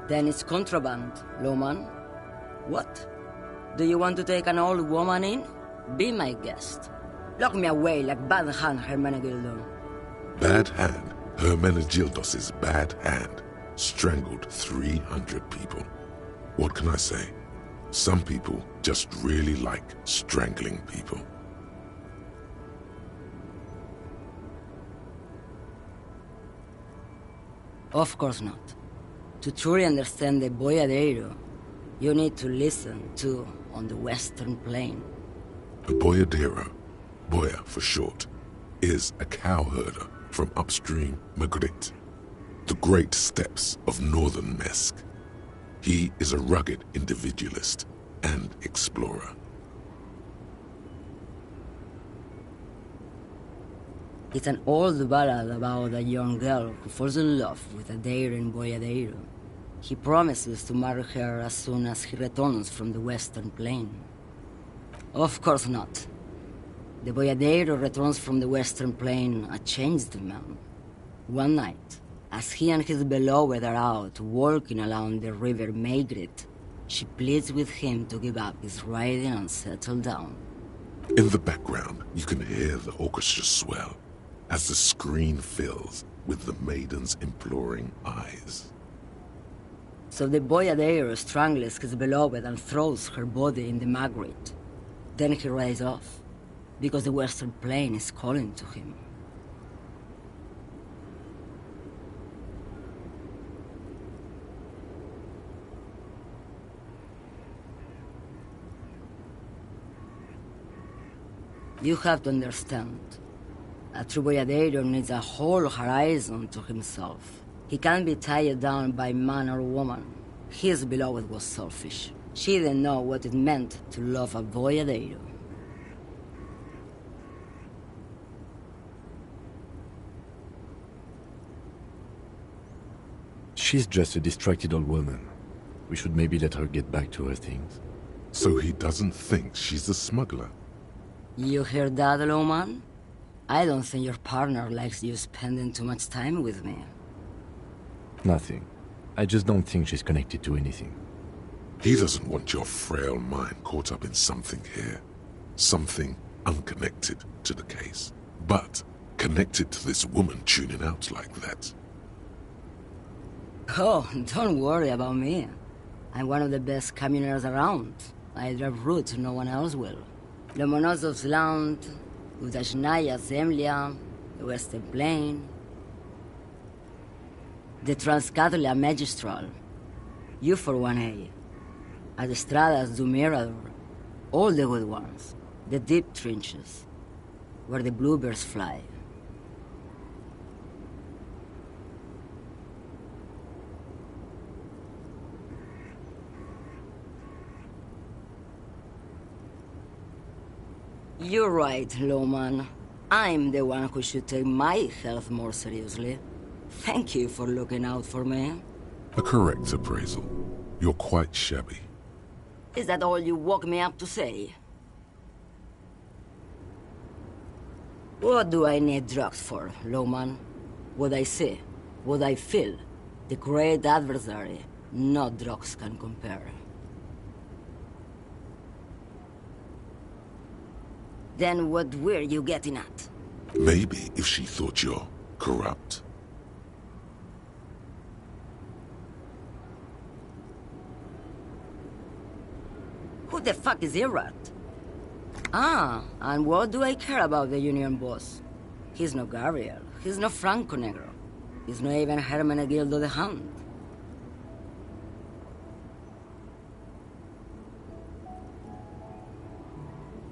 Then it's contraband, Loman. What? Do you want to take an old woman in? Be my guest. Lock me away like Bad Hand Hermenegildo. Bad Hand Hermenegildos' bad hand strangled 300 people. What can I say? Some people just really like strangling people. Of course not. To truly understand the Boyadero, you need to listen to on the Western Plain. A Boyadero, Boya for short, is a cowherder from upstream Magritte, the great steppes of northern Mesk. He is a rugged individualist and explorer. It's an old ballad about a young girl who falls in love with a daring Boyadero. He promises to marry her as soon as he returns from the Western Plain. Of course not. The Boyadero returns from the Western Plain a changed man. One night, as he and his beloved are out walking along the river Maigret, she pleads with him to give up his riding and settle down. In the background, you can hear the orchestra swell as the screen fills with the maiden's imploring eyes. So the Boyadero strangles his beloved and throws her body in the Maigret. Then he rides off, because the Western Plain is calling to him. You have to understand. A true Boyadero needs a whole horizon to himself. He can't be tied down by man or woman. His beloved was selfish. She didn't know what it meant to love a Boyadero. She's just a distracted old woman. We should maybe let her get back to her things. So he doesn't think she's a smuggler? You hear that, Lowman? I don't think your partner likes you spending too much time with me. Nothing. I just don't think she's connected to anything. He doesn't want your frail mind caught up in something here. Something unconnected to the case. But connected to this woman tuning out like that. Oh, don't worry about me. I'm one of the best communers around. I drive routes no one else will. Lomonosov's Land, Udashnaya Zemlya, the Western Plain, the Transcatolia Magistral, U41A, Adestradas du Mirador, all the good ones, the deep trenches, where the bluebirds fly. You're right, Lowman. I'm the one who should take my health more seriously. Thank you for looking out for me. A correct appraisal. You're quite shabby. Is that all you woke me up to say? What do I need drugs for, Lowman? What I see, what I feel. The great adversary, no drugs can compare. Then what were you getting at? Maybe if she thought you're corrupt. Who the fuck is Irrat? Ah, and what do I care about the Union boss? He's no Gabriel, he's no Franco Negro. He's not even Hermenegildo the Hound.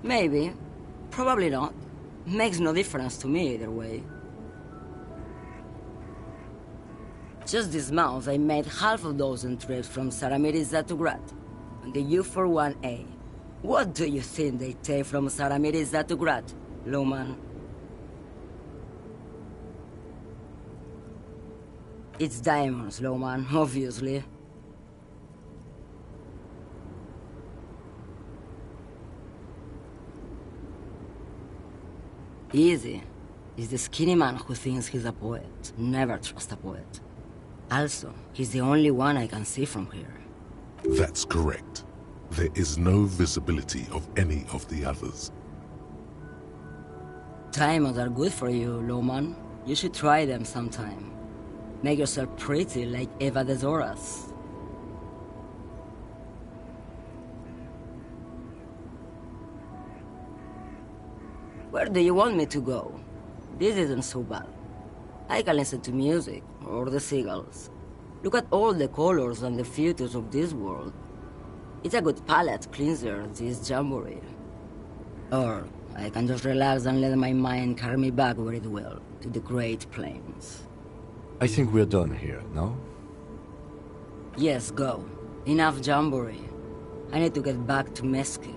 Maybe. Probably not. Makes no difference to me either way. Just this month, I made half a dozen trips from Saramirizat to Grad, on the U41A. What do you think they take from Saramirizat to Grad, Lowman? It's diamonds, Lowman, obviously. Easy. He's the skinny man who thinks he's a poet. Never trust a poet. Also, he's the only one I can see from here. That's correct. There is no visibility of any of the others. Diamonds are good for you, Lowman. You should try them sometime. Make yourself pretty like Eva de Zoras. Where do you want me to go? This isn't so bad. I can listen to music, or the seagulls. Look at all the colors and the futures of this world. It's a good palate cleanser, this jamboree. Or I can just relax and let my mind carry me back where it will, to the Great Plains. I think we're done here, no? Yes, go. Enough jamboree. I need to get back to Mesky.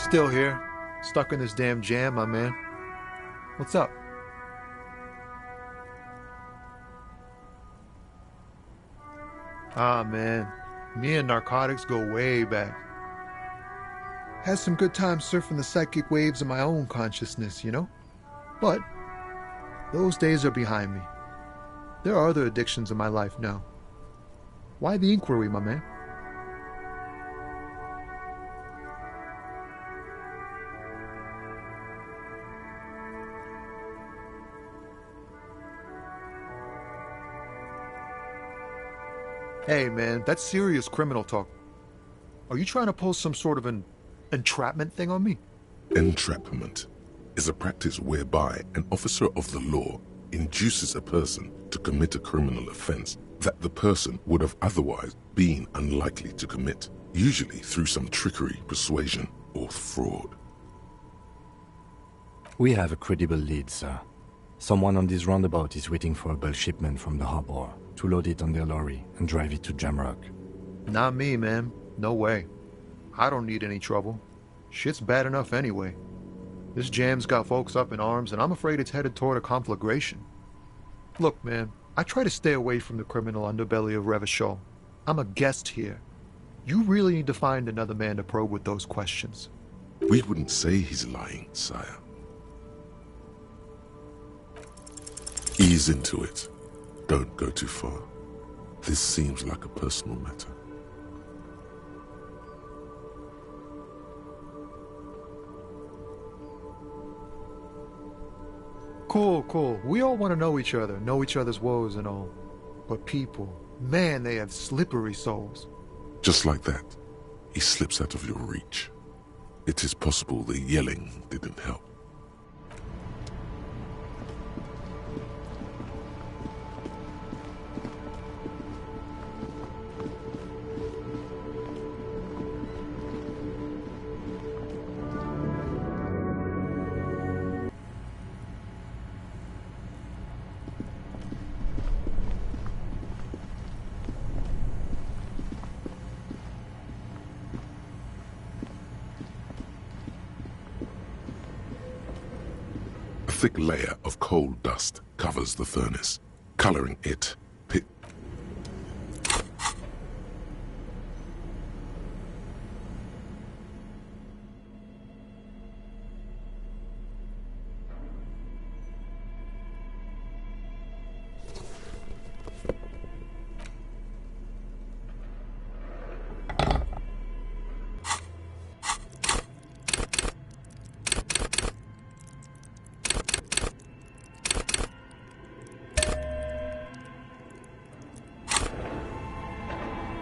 Still here. Stuck in this damn jam, my man. What's up? Ah, man. Me and narcotics go way back. Had some good times surfing the psychic waves of my own consciousness, you know? But those days are behind me. There are other addictions in my life now. Why the inquiry, my man? Hey, man, that's serious criminal talk. Are you trying to pull some sort of an entrapment thing on me? Entrapment is a practice whereby an officer of the law induces a person to commit a criminal offense that the person would have otherwise been unlikely to commit, usually through some trickery, persuasion, or fraud. We have a credible lead, sir. Someone on this roundabout is waiting for a bulk shipment from the harbor to load it on their lorry and drive it to Jamrock. Not me, man. No way. I don't need any trouble. Shit's bad enough anyway. This jam's got folks up in arms, and I'm afraid it's headed toward a conflagration. Look, man, I try to stay away from the criminal underbelly of Revachol. I'm a guest here. You really need to find another man to probe with those questions. We wouldn't say he's lying, sire. Ease into it. Don't go too far. This seems like a personal matter. Cool. We all want to know each other, know each other's woes and all. But people, man, they have slippery souls. Just like that, he slips out of your reach. It is possible the yelling didn't help. A thick layer of coal dust covers the furnace, coloring it pit.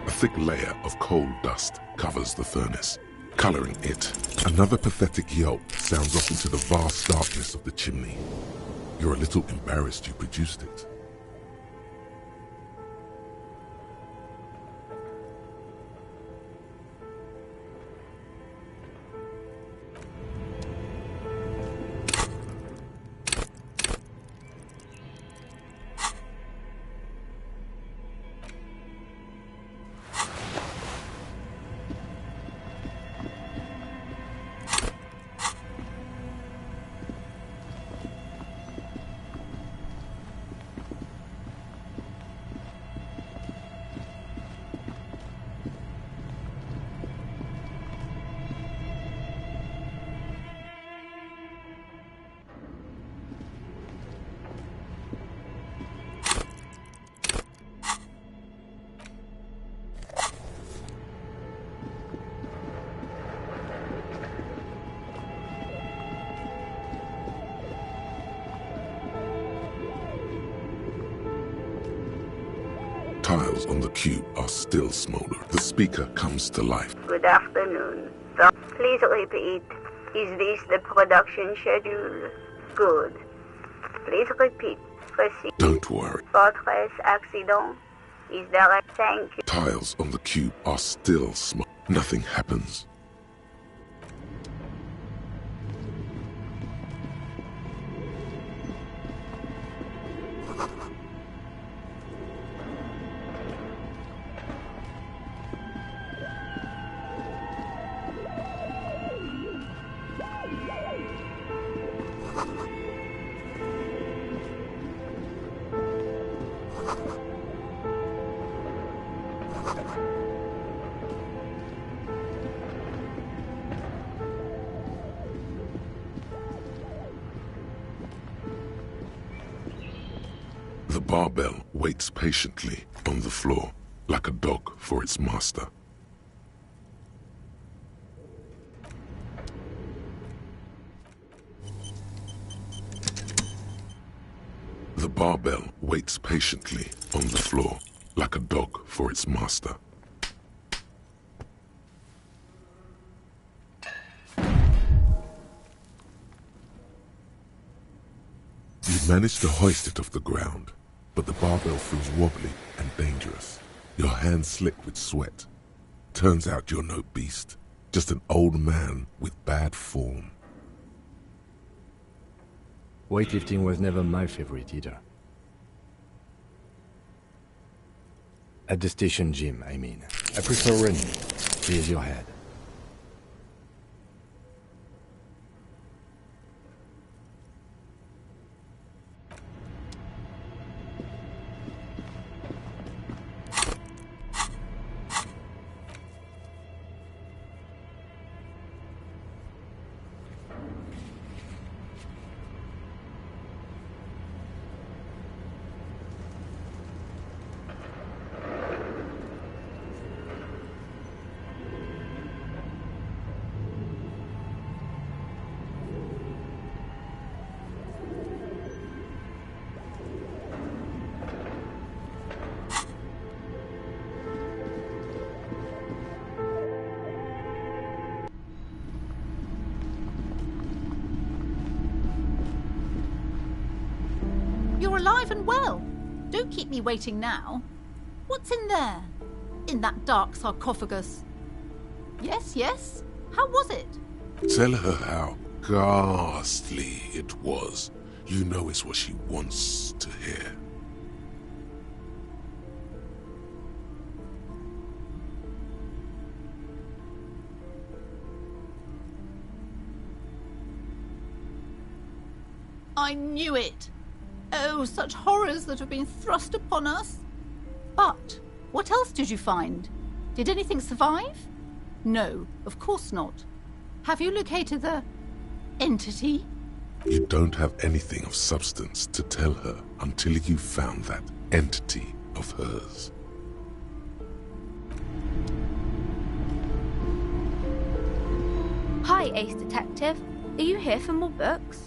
A thick layer of coal dust covers the furnace, coloring it. Another pathetic yelp sounds off into the vast darkness of the chimney. You're a little embarrassed you produced it. Tiles on the cube are still smoldering. The speaker comes to life. Good afternoon. So, please repeat. Is this the production schedule? Good. Please repeat. Proceed. Don't worry. Fortress accident? Is there a thank you? Tiles on the cube are still smoldering. Nothing happens. The barbell waits patiently on the floor, like a dog for its master. The barbell waits patiently on the floor, like a dog for its master. You manage to hoist it off the ground, but the barbell feels wobbly and dangerous. Your hands slick with sweat. Turns out you're no beast, just an old man with bad form. Weightlifting was never my favorite either. At the station gym, I mean. I prefer running. Clears your head. You're alive and well. Don't keep me waiting now. What's in there? In that dark sarcophagus? Yes, yes. How was it? Tell her how ghastly it was. You know it's what she wants to hear. I knew it. Oh, such horrors that have been thrust upon us. But what else did you find? Did anything survive? No, of course not. Have you located the entity? You don't have anything of substance to tell her until you found that entity of hers. Hi, Ace Detective. Are you here for more books?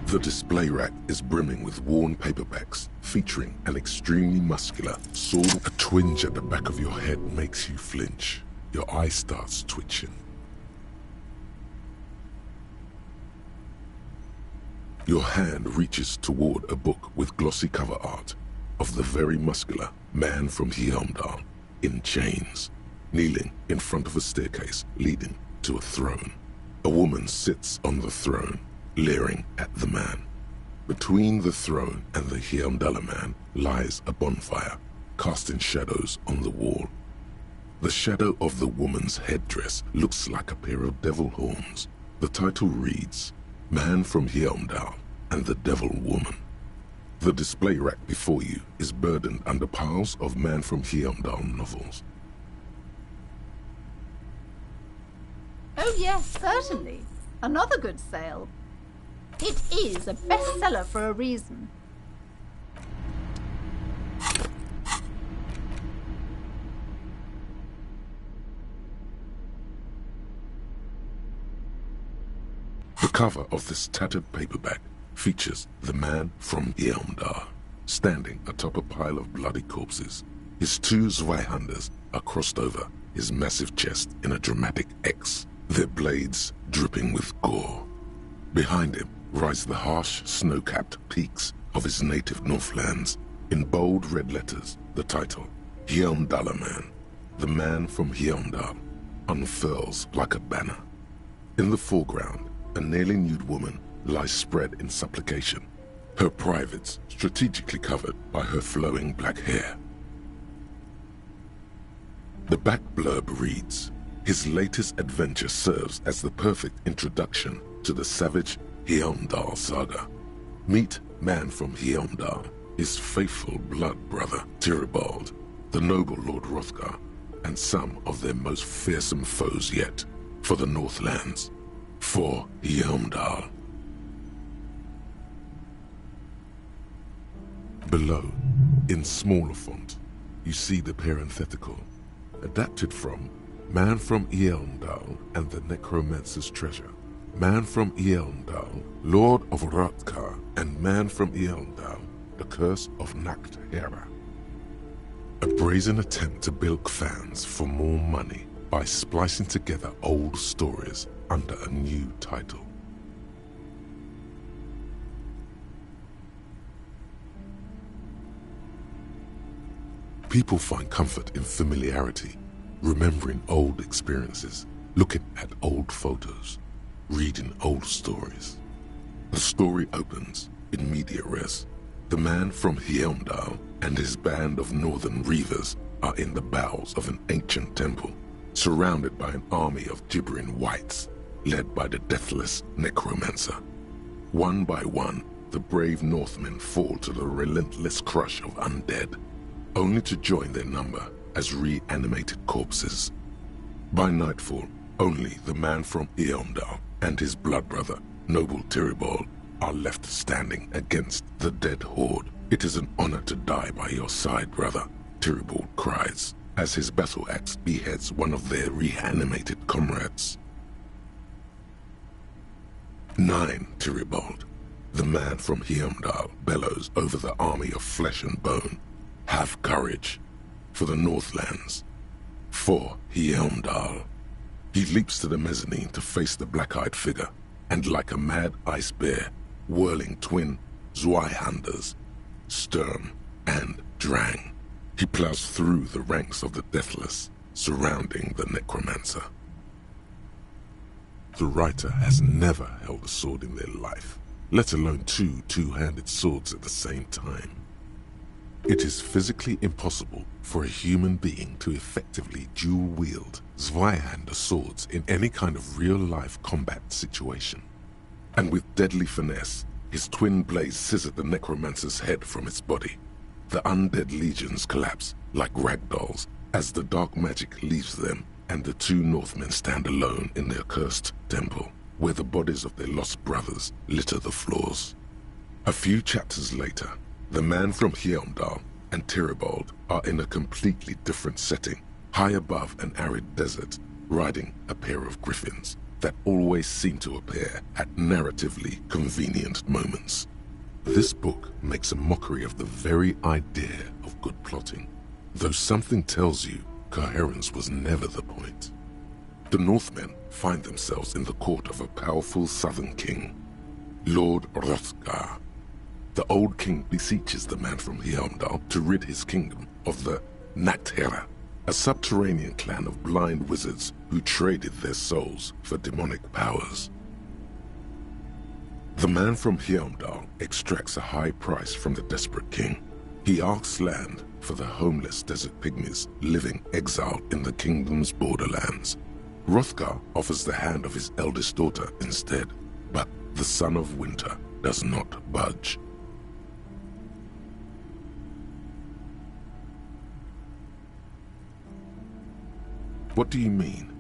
The display rack is brimming with worn paperbacks, featuring an extremely muscular sword. A twinge at the back of your head makes you flinch. Your eye starts twitching. Your hand reaches toward a book with glossy cover art of the very muscular man from Heimdall in chains, kneeling in front of a staircase leading to a throne. A woman sits on the throne, leering at the man. Between the throne and the Heimdall man lies a bonfire, casting shadows on the wall. The shadow of the woman's headdress looks like a pair of devil horns. The title reads, Man from Heimdall and the Devil Woman. The display rack before you is burdened under piles of Man from Heimdall novels. Oh yes, certainly. Another good sale. It is a bestseller for a reason. The cover of this tattered paperback features the man from Heimdall, standing atop a pile of bloody corpses. His two Zweihanders are crossed over his massive chest in a dramatic X, their blades dripping with gore. Behind him rise the harsh, snow-capped peaks of his native Northlands. In bold red letters, The title, Heimdall Man, the man from Heimdall, unfurls like a banner. In the foreground, a nearly nude woman lies spread in supplication, her privates strategically covered by her flowing black hair. The back blurb reads, his latest adventure serves as the perfect introduction to the savage Heimdall saga. Meet man from Heimdall, his faithful blood brother Tyribald, the noble Lord Hrothgar, and some of their most fearsome foes yet, for the Northlands, for Heimdall. Below, in smaller font, you see the parenthetical, adapted from Man from Heimdall and the Necromancer's Treasure, Man from Heimdall, Lord of Hrothgar, and Man from Heimdall, the Curse of Nacht-Hera. A brazen attempt to bilk fans for more money by splicing together old stories under a new title. People find comfort in familiarity, remembering old experiences, looking at old photos, reading old stories. The story opens in media res. The man from Heimdall and his band of northern reavers are in the bowels of an ancient temple, surrounded by an army of gibbering wights, led by the deathless necromancer. One by one, the brave Northmen fall to the relentless crush of undead, only to join their number as reanimated corpses. By nightfall, only the man from Heimdall and his blood brother, noble Tyribald, are left standing against the dead horde. It is an honor to die by your side, brother, Tyribald cries, as his battle axe beheads one of their reanimated comrades. 9, Tyribald, the man from Heimdall, bellows over the army of flesh and bone. Have courage, for the Northlands, for Heimdall. He leaps to the mezzanine to face the black-eyed figure, and like a mad ice bear, whirling twin Zweihanders, Sturm and Drang, he plows through the ranks of the deathless, surrounding the necromancer. The writer has never held a sword in their life, let alone two two-handed swords at the same time. It is physically impossible for a human being to effectively dual-wield Zweihander swords in any kind of real-life combat situation. And with deadly finesse, his twin blades scissor the necromancer's head from its body. The undead legions collapse like ragdolls as the dark magic leaves them, and the two Northmen stand alone in their cursed temple, where the bodies of their lost brothers litter the floors. A few chapters later, the man from Heimdall and Tyribald are in a completely different setting, high above an arid desert, riding a pair of griffins that always seem to appear at narratively convenient moments. This book makes a mockery of the very idea of good plotting, though something tells you coherence was never the point. The Northmen find themselves in the court of a powerful southern king, Lord Hrothgar. The old king beseeches the man from Heimdall to rid his kingdom of the Nacht-Hera, a subterranean clan of blind wizards who traded their souls for demonic powers. The man from Heimdall extracts a high price from the desperate king. He asks land for the homeless desert pygmies living exiled in the kingdom's borderlands. Hrothgar offers the hand of his eldest daughter instead, but the son of winter does not budge. What do you mean?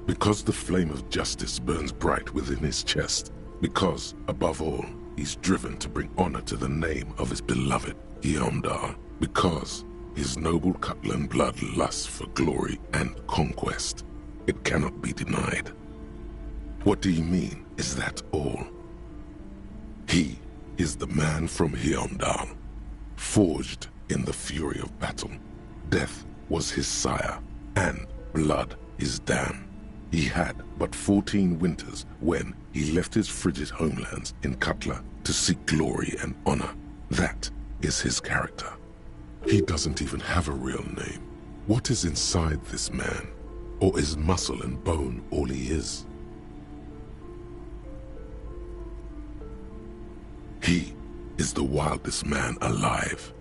Because the flame of justice burns bright within his chest. Because, above all, he's driven to bring honor to the name of his beloved Heimdall. Because his noble Cutlan blood lusts for glory and conquest. It cannot be denied. What do you mean, is that all? He is the man from Heimdall, forged in the fury of battle. Death was his sire, and blood his dam. He had but 14 winters when he left his frigid homelands in Cutla to seek glory and honor. That is his character. He doesn't even have a real name. What is inside this man? Or is muscle and bone all he is? He is the wildest man alive.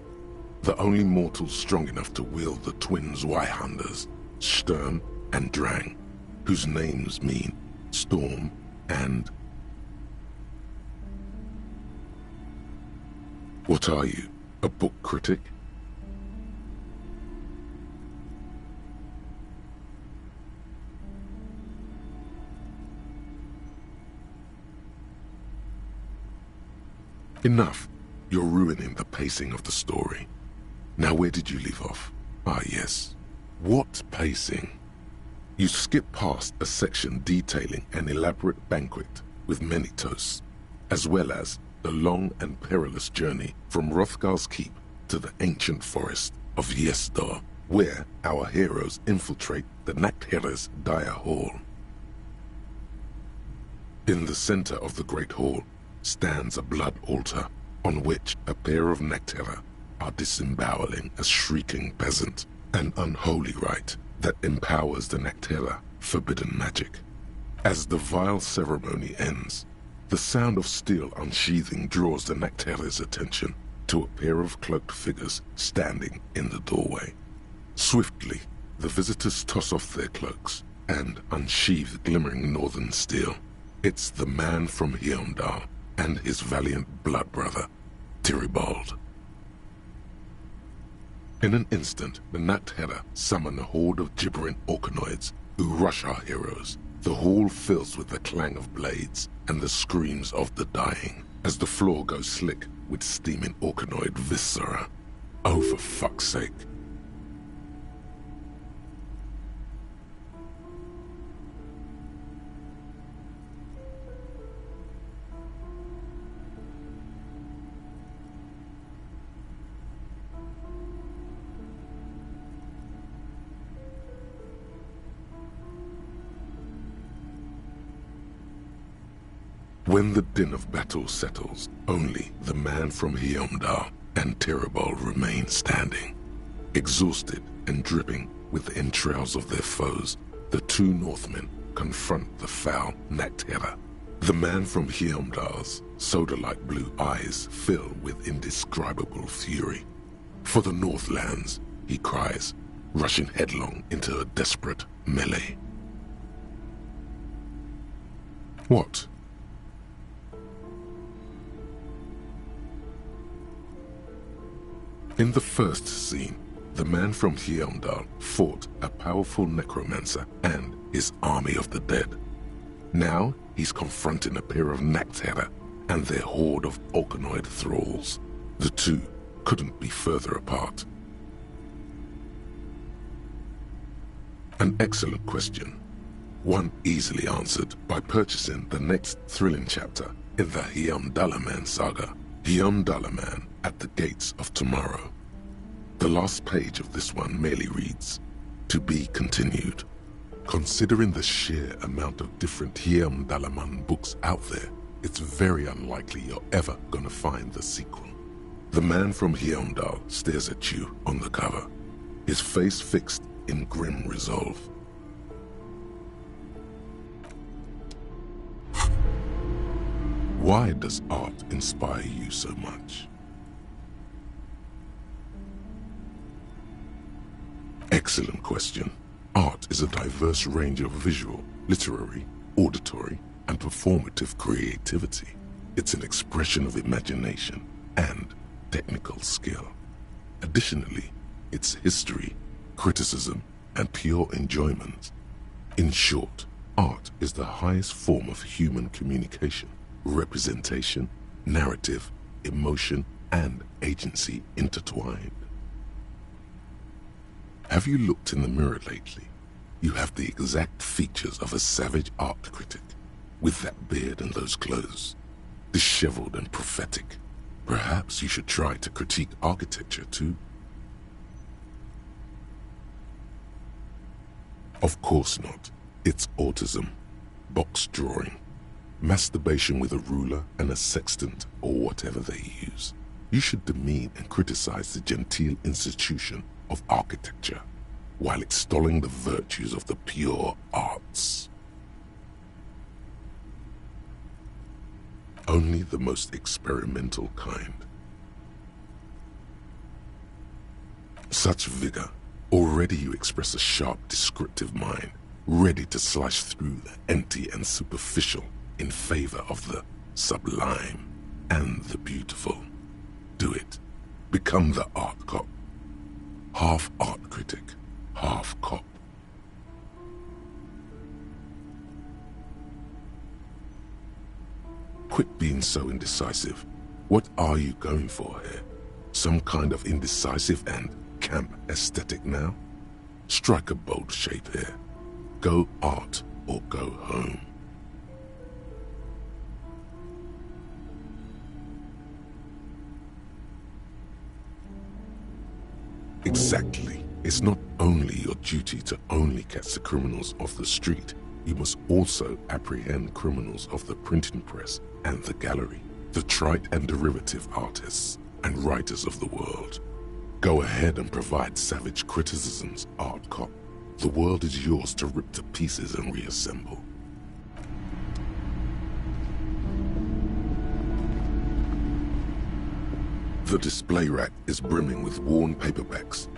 The only mortal strong enough to wield the twin Zweihanders, Sturm and Drang, whose names mean storm and... What are you, a book critic? Enough. You're ruining the pacing of the story. Now where did you leave off? Ah yes. What pacing? You skip past a section detailing an elaborate banquet with many toasts, as well as the long and perilous journey from Hrothgar's Keep to the ancient forest of Yesdar, where our heroes infiltrate the Nachtherre's dire hall. In the center of the great hall stands a blood altar on which a pair of Nachtherre are disemboweling a shrieking peasant, an unholy rite that empowers the Nachtherre forbidden magic. As the vile ceremony ends, the sound of steel unsheathing draws the Nachtherre's attention to a pair of cloaked figures standing in the doorway. Swiftly, the visitors toss off their cloaks and unsheathe glimmering northern steel. It's the man from Heimdall and his valiant blood brother, Tyribald. In an instant, the Nachtherre summon a horde of gibbering orcanoids who rush our heroes. The hall fills with the clang of blades and the screams of the dying as the floor goes slick with steaming orcanoid viscera. Oh, for fuck's sake. When the din of battle settles, only the man from Heimdall and Tyribald remain standing. Exhausted and dripping with the entrails of their foes, the two Northmen confront the foul Nachtherre. The man from Heimdall's soda-like blue eyes fill with indescribable fury. For the Northlands, he cries, rushing headlong into a desperate melee. What? In the first scene, the man from Heimdall fought a powerful necromancer and his army of the dead. Now he's confronting a pair of Nachtherre and their horde of orcanoid thralls. The two couldn't be further apart. An excellent question. One easily answered by purchasing the next thrilling chapter in the Heimdallaman saga, Heimdallaman at the Gates of Tomorrow. The last page of this one merely reads, "To be continued." Considering the sheer amount of different Heimdallaman books out there, it's very unlikely you're ever gonna find the sequel. The man from Heimdall stares at you on the cover, his face fixed in grim resolve. Why does art inspire you so much? Excellent question. Art is a diverse range of visual, literary, auditory, and performative creativity. It's an expression of imagination and technical skill. Additionally, it's history, criticism, and pure enjoyment. In short, art is the highest form of human communication, representation, narrative, emotion, and agency intertwined. Have you looked in the mirror lately? You have the exact features of a savage art critic, with that beard and those clothes, disheveled and prophetic. Perhaps you should try to critique architecture too. Of course not. It's autism, box drawing, masturbation with a ruler and a sextant or whatever they use. You should demean and criticize the genteel institution of architecture while extolling the virtues of the pure arts. Only the most experimental kind. Such vigor, already you express a sharp descriptive mind, ready to slice through the empty and superficial in favor of the sublime and the beautiful. Do it. Become the art cop. Half art critic, half cop. Quit being so indecisive. What are you going for here? Some kind of indecisive and camp aesthetic now? Strike a bold shape here. Go art or go home. Exactly. It's not only your duty to only catch the criminals off the street, you must also apprehend criminals of the printing press and the gallery, the trite and derivative artists and writers of the world. Go ahead and provide savage criticisms, art cop. The world is yours to rip to pieces and reassemble. The display rack is brimming with worn paperbacks.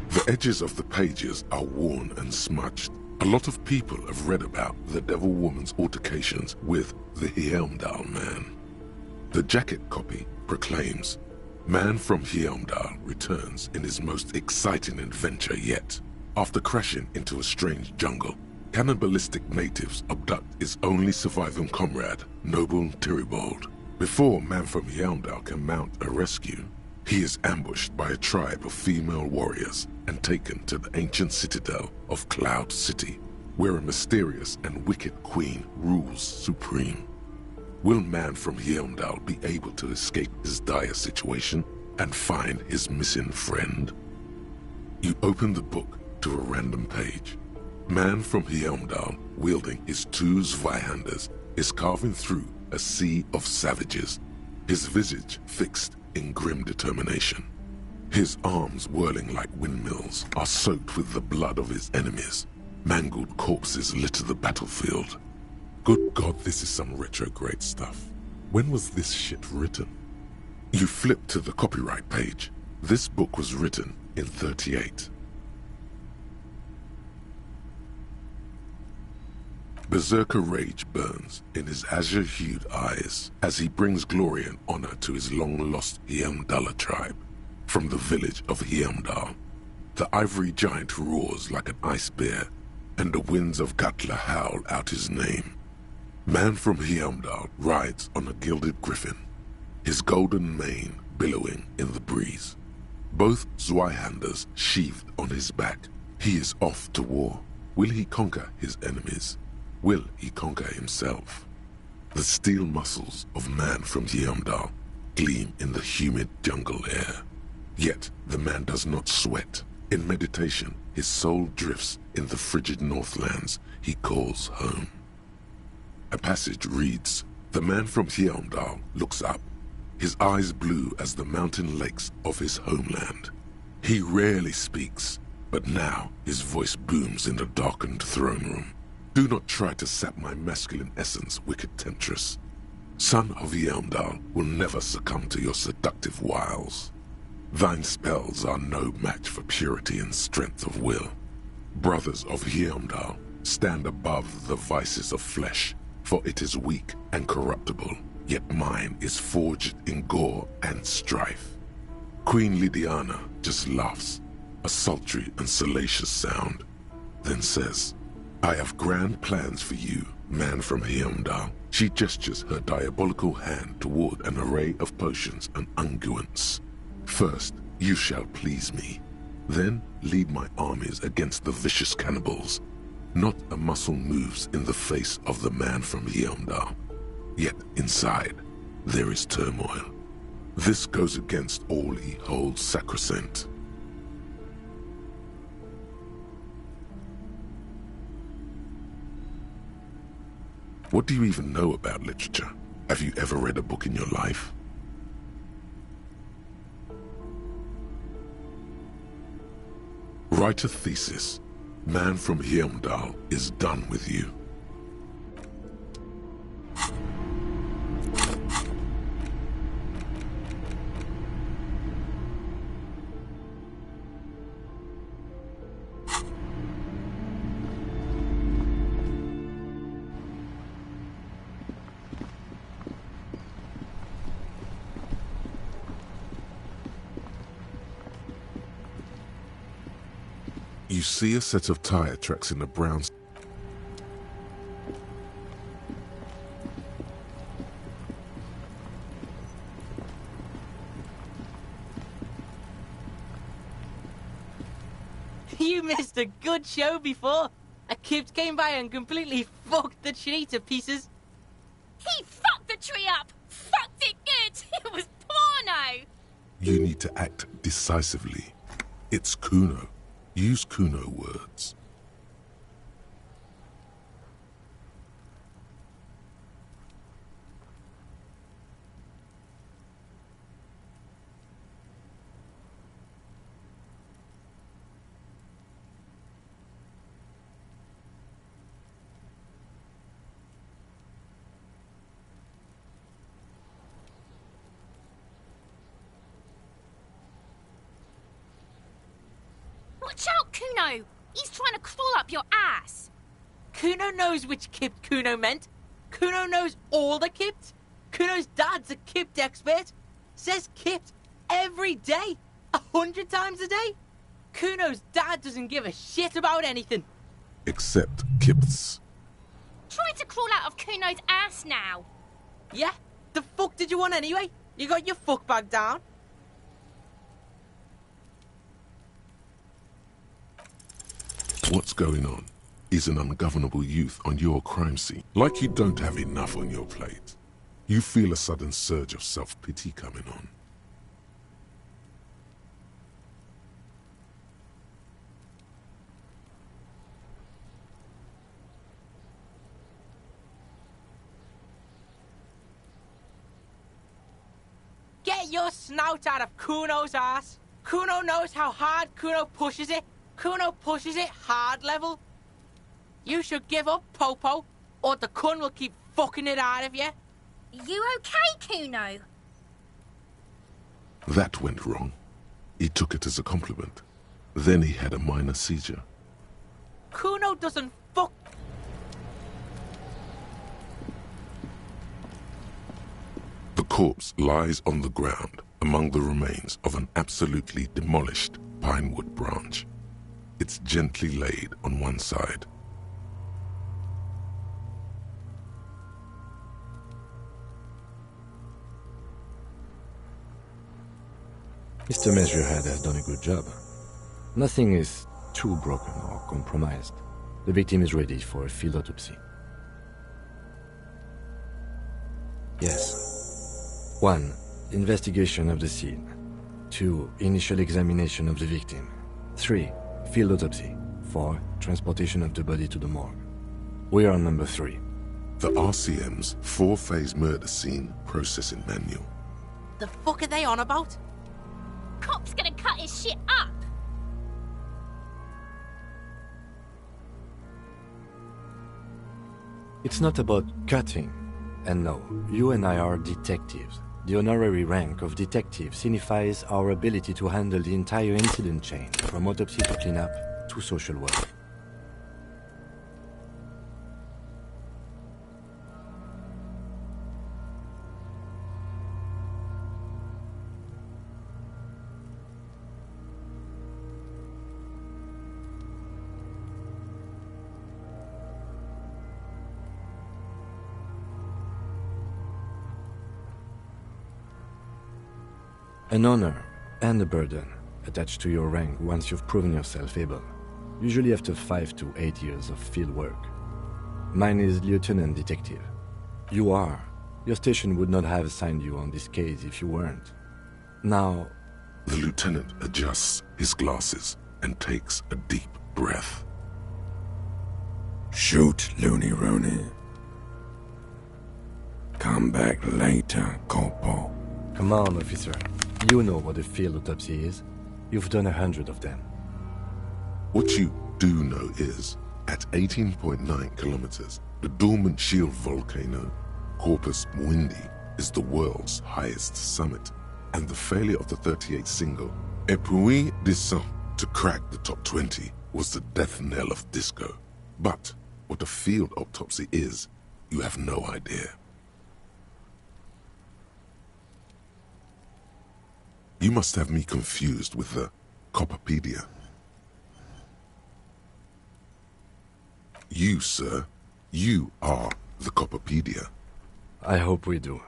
The edges of the pages are worn and smudged. A lot of people have read about the Devil Woman's altercations with the Heimdall man. The jacket copy proclaims, "Man from Heimdall returns in his most exciting adventure yet. After crashing into a strange jungle, cannibalistic natives abduct his only surviving comrade, noble Tyribald. Before Man from Heimdall can mount a rescue, he is ambushed by a tribe of female warriors and taken to the ancient citadel of Cloud City, where a mysterious and wicked queen rules supreme. Will Man from Heimdall be able to escape his dire situation and find his missing friend?" You open the book to a random page. Man from Heimdall, wielding his two Zweihanders, is carving through a sea of savages, his visage fixed in grim determination. His arms, whirling like windmills, are soaked with the blood of his enemies. Mangled corpses litter the battlefield. Good God, this is some retrograde stuff. When was this shit written? You flip to the copyright page. This book was written in '38. Berserker rage burns in his azure-hued eyes as he brings glory and honor to his long-lost Heimdall tribe. From the village of Heimdall, the ivory giant roars like an ice bear, and the winds of Katla howl out his name. Man from Heimdall rides on a gilded griffin, his golden mane billowing in the breeze. Both Zweihanders sheathed on his back. He is off to war. Will he conquer his enemies? Will he conquer himself? The steel muscles of Man from Heimdall gleam in the humid jungle air. Yet the man does not sweat. In meditation, his soul drifts in the frigid northlands he calls home. A passage reads, "The man from Heimdall looks up, his eyes blue as the mountain lakes of his homeland. He rarely speaks, but now his voice booms in the darkened throne room. Do not try to sap my masculine essence, wicked temptress. Son of Heimdall will never succumb to your seductive wiles. Thine spells are no match for purity and strength of will. Brothers of Heimdall, stand above the vices of flesh, for it is weak and corruptible, yet mine is forged in gore and strife." Queen Lydiana just laughs, a sultry and salacious sound, then says, "I have grand plans for you, Man from Heimdall." She gestures her diabolical hand toward an array of potions and unguents. "First, you shall please me. Then lead my armies against the vicious cannibals. Not a muscle moves in the face of the Man from Heimdall. Yet inside, there is turmoil. This goes against all he holds sacrosanct." What do you even know about literature? Have you ever read a book in your life? Write a thesis. Man from Heimdall is done with you. You see a set of tire tracks in the brown. You missed a good show before. A kid came by and completely fucked the tree to pieces. He fucked the tree up! Fucked it good! It was porno! You need to act decisively. It's Kuno. Use Kuno words. Watch out, Kuno! He's trying to crawl up your ass! Kuno knows which Kipt Kuno meant. Kuno knows all the Kipt. Kuno's dad's a Kipt expert. Says Kipt every day. 100 times a day. Kuno's dad doesn't give a shit about anything. Except Kipts. Try to crawl out of Kuno's ass now. Yeah? The fuck did you want anyway? You got your fuck bag down? What's going on? Is an ungovernable youth on your crime scene, like you don't have enough on your plate. You feel a sudden surge of self-pity coming on. Get your snout out of Kuno's ass. Kuno knows how hard Kuno pushes it. Kuno pushes it hard level. You should give up, Popo, or the Kun will keep fucking it out of you. You okay, Kuno? That went wrong. He took it as a compliment. Then he had a minor seizure. Kuno doesn't fuck. The corpse lies on the ground among the remains of an absolutely demolished pinewood branch. It's gently laid on one side. Mr. Measurehead has done a good job. Nothing is too broken or compromised. The victim is ready for a field autopsy. Yes. 1. Investigation of the scene. 2. Initial examination of the victim. 3. Field autopsy. 4. Transportation of the body to the morgue. We are on number 3. The RCM's 4-phase murder scene processing manual. The fuck are they on about? Cop's gonna cut his shit up! It's not about cutting. And no, you and I are detectives. The honorary rank of detective signifies our ability to handle the entire incident chain, from autopsy to cleanup to social work. An honor and a burden attached to your rank once you've proven yourself able, usually after 5 to 8 years of field work. Mine is Lieutenant Detective. You are. Your station would not have assigned you on this case if you weren't. Now... The lieutenant adjusts his glasses and takes a deep breath. Shoot, Looney Rooney. Come back later, Corporal. Come on, officer. You know what a field autopsy is. You've done 100 of them. What you do know is, at 18.9 kilometers, the dormant shield volcano, Corpus Muindi, is the world's highest summit, and the failure of the 38 single, Et puis descend, to crack the top 20 was the death knell of disco. But what a field autopsy is, you have no idea. You must have me confused with the Copperpedia. You, sir, you are the Copperpedia. I hope we do.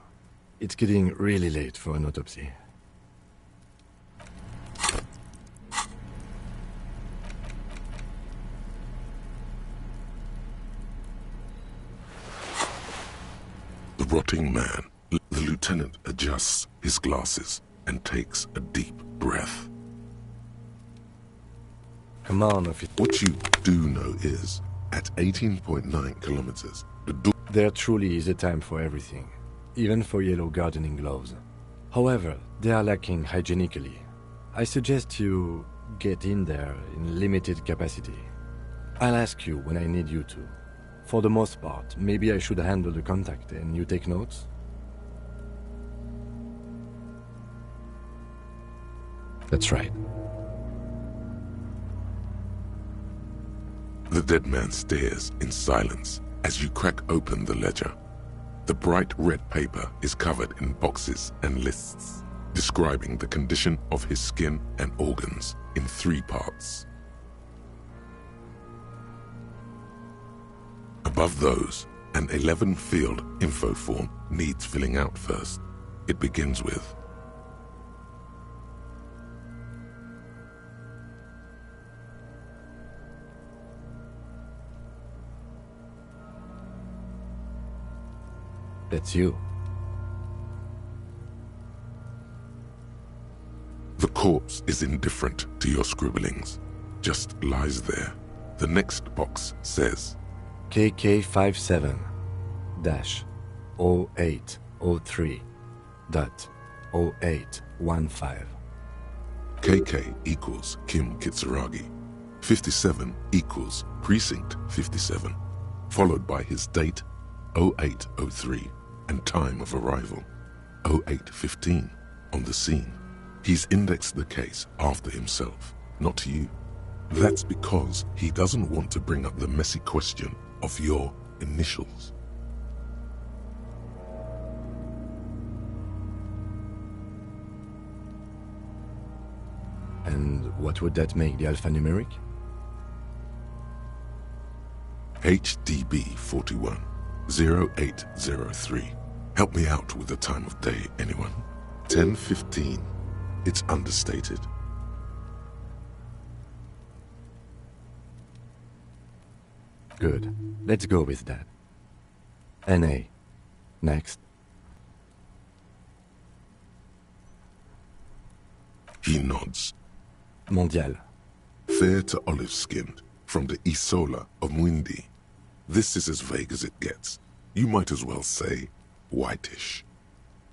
It's getting really late for an autopsy. The rotting man, the lieutenant adjusts his glasses and takes a deep breath. Come on, officer. What you do know is, at 18.9 kilometers, there truly is a time for everything, even for yellow gardening gloves. However, they are lacking hygienically. I suggest you get in there in limited capacity. I'll ask you when I need you to. For the most part, maybe I should handle the contact and you take notes? That's right. The dead man stares in silence as you crack open the ledger. The bright red paper is covered in boxes and lists, describing the condition of his skin and organs in 3 parts. Above those, an 11-field info form needs filling out first. It begins with, that's you. The corpse is indifferent to your scribblings, just lies there. The next box says, KK57-0803.0815. KK equals Kim Kitsuragi. 57 equals Precinct 57, followed by his date 0803 and time of arrival 0815 on the scene. He's indexed the case after himself, not you. That's because he doesn't want to bring up the messy question of your initials. And what would that make the alphanumeric? HDB 41 0803. Help me out with the time of day, anyone? 10:15. It's understated. Good. Let's go with that. NA. Next. He nods. Mondial. Fair to olive-skinned, from the Isola of Muindi. This is as vague as it gets. You might as well say whitish.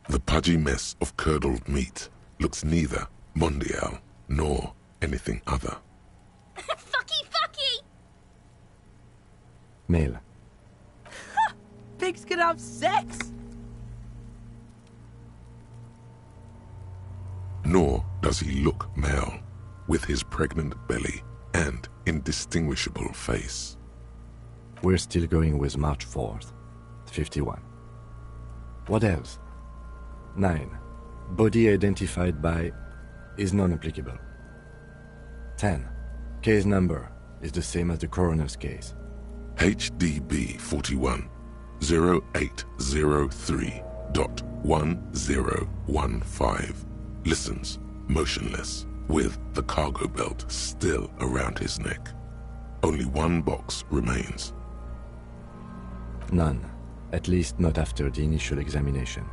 The pudgy mess of curdled meat looks neither mondial nor anything other. Fucky! Male. Pigs can have sex! Nor does he look male, with his pregnant belly and indistinguishable face. We're still going with March 4th, 51. What else? 9. Body identified by is non-applicable. 10. Case number is the same as the coroner's case. HDB 41 0803.1015 listens, motionless, with the cargo belt still around his neck. Only one box remains. None, at least not after the initial examination.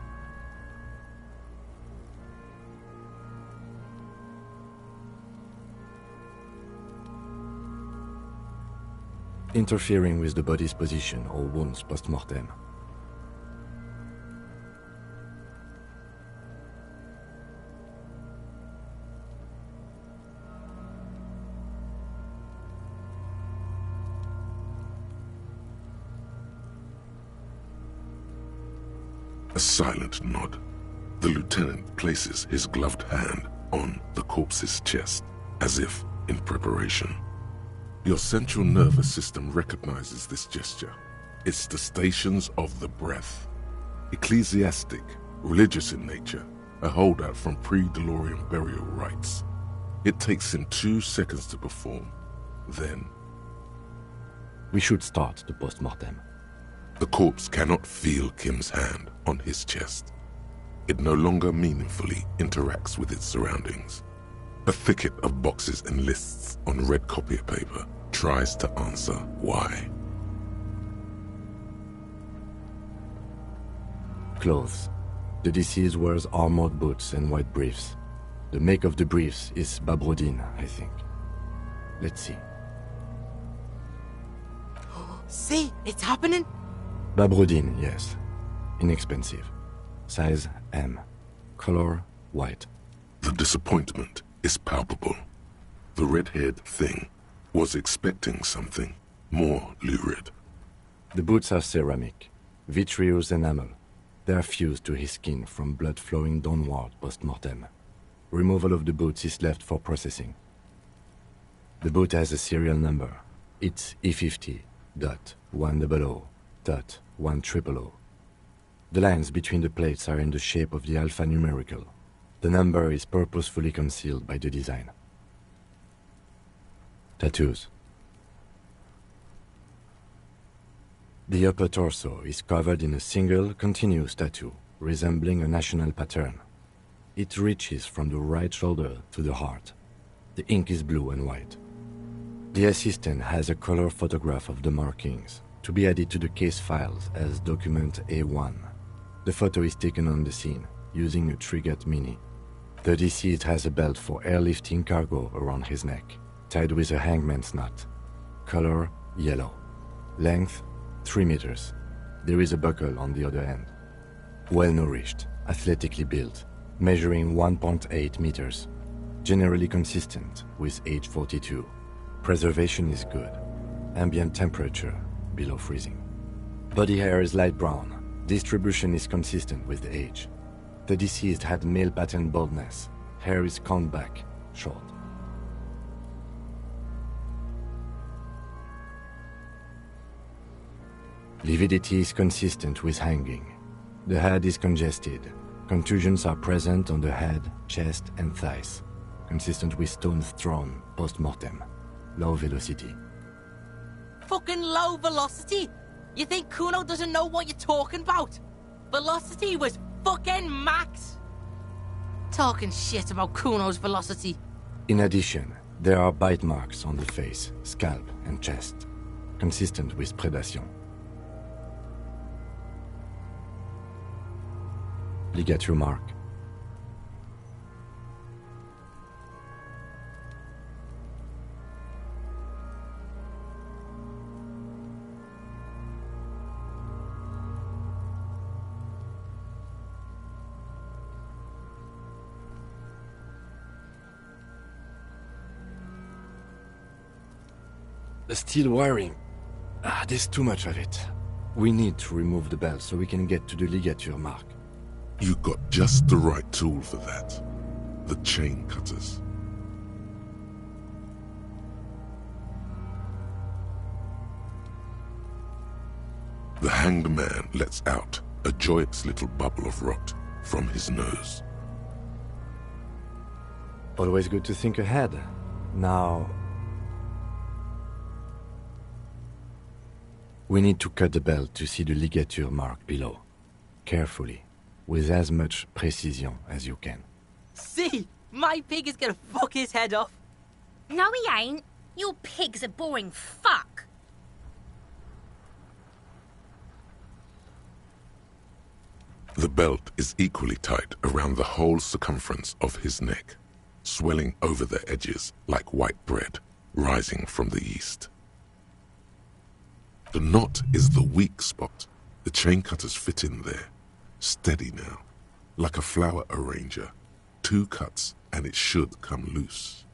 Interfering with the body's position or wounds post-mortem. silent nod. The lieutenant places his gloved hand on the corpse's chest, as if in preparation. Your central nervous system recognizes this gesture. It's the stations of the breath. Ecclesiastic, religious in nature, a holdout from pre-DeLorean burial rites. It takes him 2 seconds to perform. Then... We should start the post-mortem. The corpse cannot feel Kim's hand on his chest. It no longer meaningfully interacts with its surroundings. A thicket of boxes and lists on red copier paper tries to answer why. Clothes. The deceased wears armored boots and white briefs. The make of the briefs is Babrodine, I think. Let's see. See, it's happening. Babrodine, yes. Inexpensive. Size M. Color white. The disappointment is palpable. The red-haired thing was expecting something more lurid. The boots are ceramic. Vitreous enamel. They are fused to his skin from blood flowing downward post-mortem. Removal of the boots is left for processing. The boot has a serial number. It's E50.100.100. The lines between the plates are in the shape of the alphanumerical. The number is purposefully concealed by the design. Tattoos. The upper torso is covered in a single continuous tattoo, resembling a national pattern. It reaches from the right shoulder to the heart. The ink is blue and white. The assistant has a color photograph of the markings, to be added to the case files as document A1. The photo is taken on the scene, using a Trigat Mini. The deceased has a belt for airlifting cargo around his neck, tied with a hangman's knot. Color yellow. Length 3 meters. There is a buckle on the other end. Well-nourished, athletically built, measuring 1.8 meters. Generally consistent with age 42. Preservation is good. Ambient temperature below freezing. Body hair is light brown. Distribution is consistent with the age. The deceased had male pattern baldness. Hair is combed back, short. Lividity is consistent with hanging. The head is congested. Contusions are present on the head, chest, and thighs. Consistent with stones thrown post-mortem. Low velocity. Fucking low velocity? You think Kuno doesn't know what you're talking about? Velocity was fucking max. Talking shit about Kuno's velocity. In addition, there are bite marks on the face, scalp, and chest. Consistent with predation. Ligature mark. The steel wiring. There's too much of it. We need to remove the belt so we can get to the ligature mark. You got just the right tool for that. The chain cutters. The hanged man lets out a joyous little bubble of rot from his nose. Always good to think ahead. Now... we need to cut the belt to see the ligature mark below. Carefully, with as much precision as you can. See? My pig is gonna fuck his head off. No, he ain't. Your pig's a boring fuck. The belt is equally tight around the whole circumference of his neck, swelling over the edges like white bread rising from the east. The knot is the weak spot. The chain cutters fit in there, steady now, like a flower arranger. 2 cuts and it should come loose.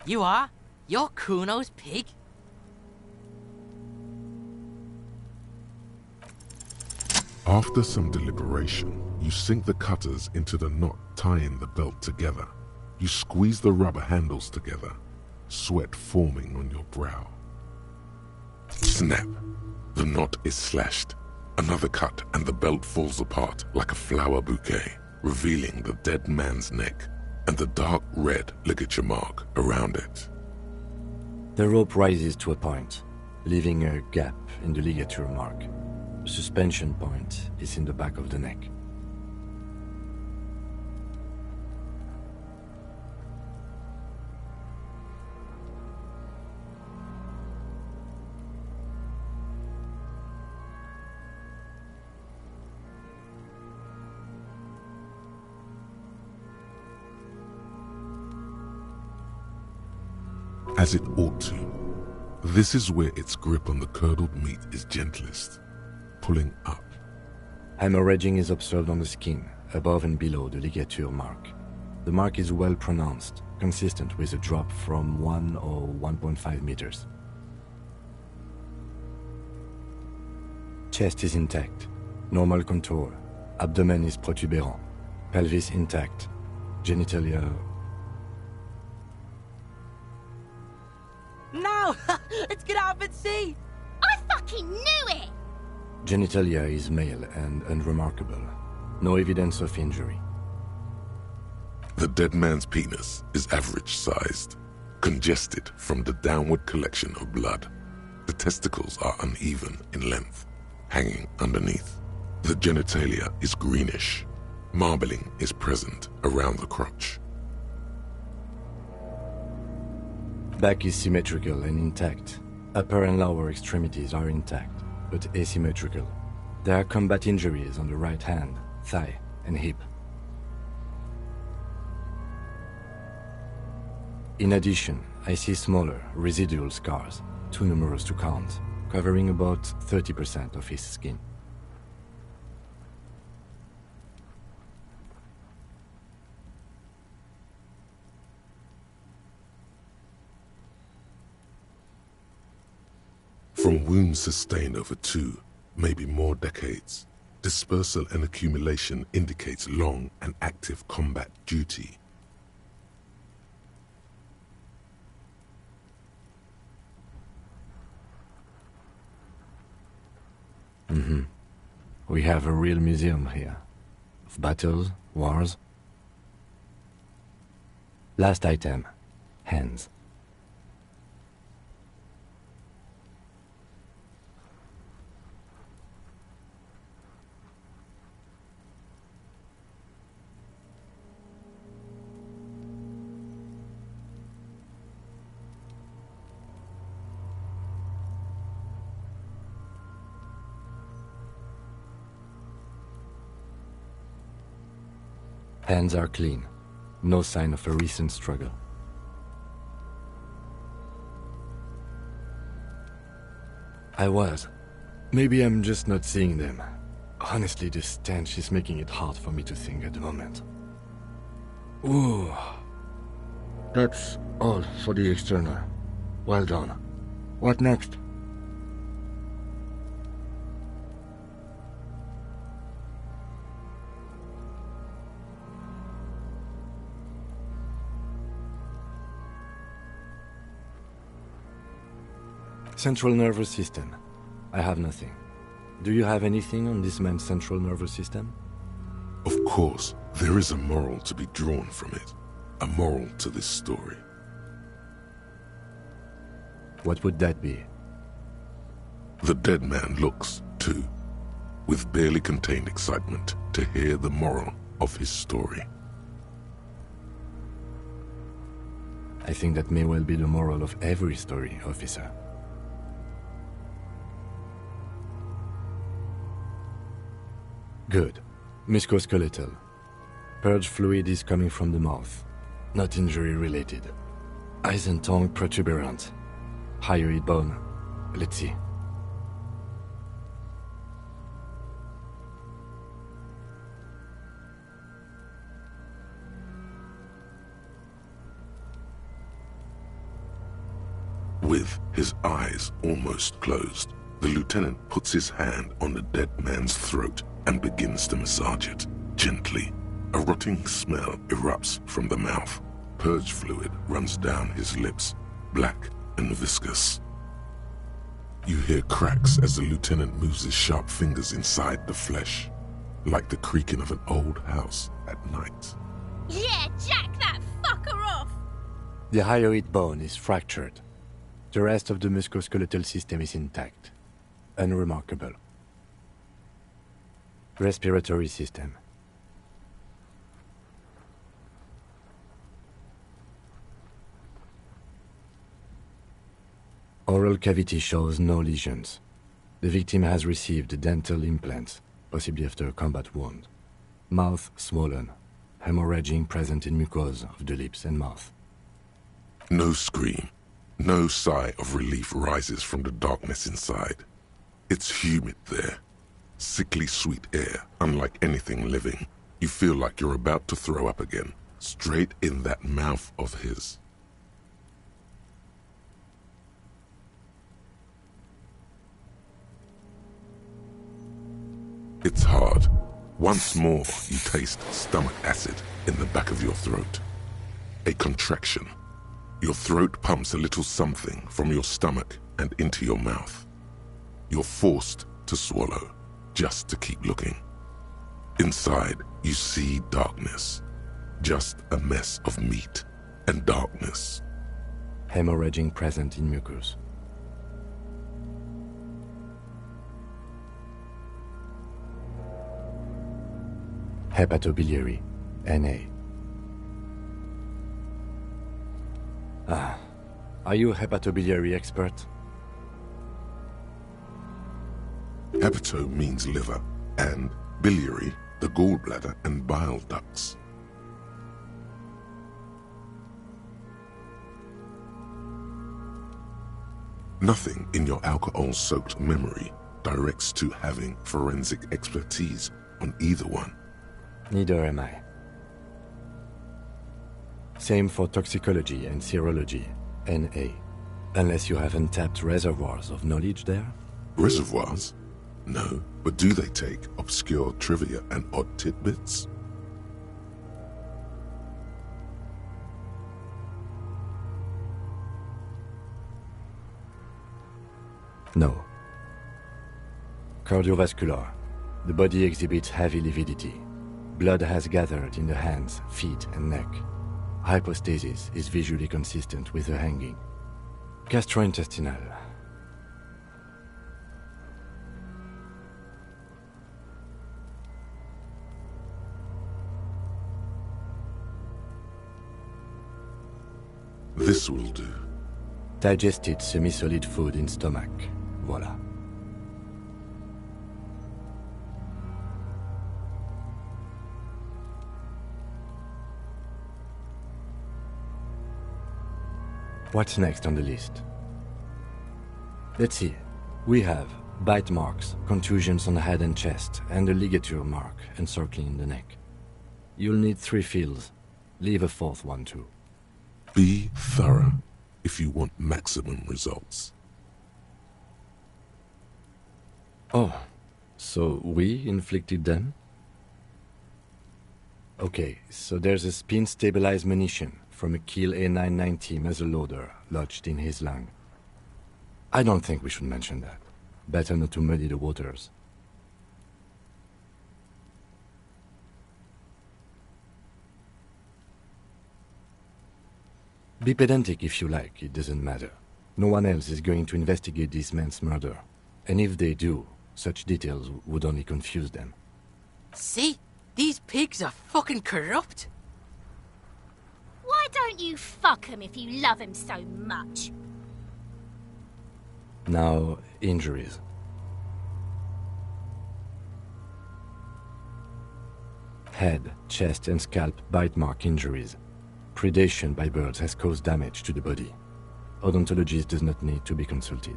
You are? You're Kuno's pig? After some deliberation, you sink the cutters into the knot tying the belt together. You squeeze the rubber handles together, sweat forming on your brow. Snap! The knot is slashed. Another cut and the belt falls apart like a flower bouquet, revealing the dead man's neck and the dark red ligature mark around it. The rope rises to a point, leaving a gap in the ligature mark. The suspension point is in the back of the neck. As it ought to. This is where its grip on the curdled meat is gentlest, pulling up. Hemorrhaging is observed on the skin, above and below the ligature mark. The mark is well pronounced, consistent with a drop from 1 or 1.5 meters. Chest is intact, normal contour, abdomen is protuberant, pelvis intact, genitalia... Now, let's get out and see! I fucking knew it! Genitalia is male and unremarkable. No evidence of injury. The dead man's penis is average-sized, congested from the downward collection of blood. The testicles are uneven in length, hanging underneath. The genitalia is greenish. Marbling is present around the crotch. Back is symmetrical and intact. Upper and lower extremities are intact, but asymmetrical. There are combat injuries on the right hand, thigh, and hip. In addition, I see smaller, residual scars, too numerous to count, covering about 30% of his skin. From wounds sustained over 2, maybe more decades, dispersal and accumulation indicates long and active combat duty. We have a real museum here. Of battles, wars. Last item. Hands. Hands are clean. No sign of a recent struggle. I was. Maybe I'm just not seeing them. Honestly, this stench is making it hard for me to think at the moment. Ooh. That's all for the external. Well done. What next? Central nervous system. I have nothing. Do you have anything on this man's central nervous system? Of course, there is a moral to be drawn from it. A moral to this story. What would that be? The dead man looks, too, with barely contained excitement to hear the moral of his story. I think that may well be the moral of every story, officer. Good. Musculoskeletal. Purge fluid is coming from the mouth. Not injury-related. Eyes and tongue protuberant. Hyoid bone. Let's see. With his eyes almost closed, the lieutenant puts his hand on the dead man's throat and begins to massage it, gently. A rotting smell erupts from the mouth. Purge fluid runs down his lips, black and viscous. You hear cracks as the lieutenant moves his sharp fingers inside the flesh, like the creaking of an old house at night. Yeah, jack that fucker off! The hyoid bone is fractured. The rest of the musculoskeletal system is intact. Unremarkable. Respiratory system. Oral cavity shows no lesions. The victim has received dental implants, possibly after a combat wound. Mouth swollen, hemorrhaging present in mucosa of the lips and mouth. No scream, no sigh of relief rises from the darkness inside. It's humid there. Sickly sweet air, unlike anything living. You feel like you're about to throw up again, straight in that mouth of his. It's hard. Once more, you taste stomach acid in the back of your throat. A contraction. Your throat pumps a little something from your stomach and into your mouth. You're forced to swallow, just to keep looking. Inside, you see darkness. Just a mess of meat and darkness. Hemorrhaging present in mucus. Hepatobiliary, NA. Are you a hepatobiliary expert? Hepato means liver, and biliary, the gallbladder and bile ducts. Nothing in your alcohol-soaked memory directs to having forensic expertise on either one. Neither am I. Same for toxicology and serology, NA. Unless you have untapped reservoirs of knowledge there? Reservoirs? No, but do they take obscure trivia and odd tidbits? No. Cardiovascular. The body exhibits heavy lividity. Blood has gathered in the hands, feet, and neck. Hypostasis is visually consistent with the hanging. Gastrointestinal. This will do. Digested semi-solid food in stomach. Voila. What's next on the list? Let's see. We have bite marks, contusions on the head and chest, and a ligature mark encircling the neck. You'll need 3 fields. Leave a 4th one too. Be thorough if you want maximum results. Oh, so we inflicted them? Okay, so there's a spin-stabilized munition from a Kiel A990 muzzleloader lodged in his lung. I don't think we should mention that. Better not to muddy the waters. Be pedantic if you like, it doesn't matter. No one else is going to investigate this man's murder. And if they do, such details would only confuse them. See? These pigs are fucking corrupt. Why don't you fuck him if you love him so much? Now, injuries. Head, chest and scalp bite mark injuries. Predation by birds has caused damage to the body. Odontologist does not need to be consulted.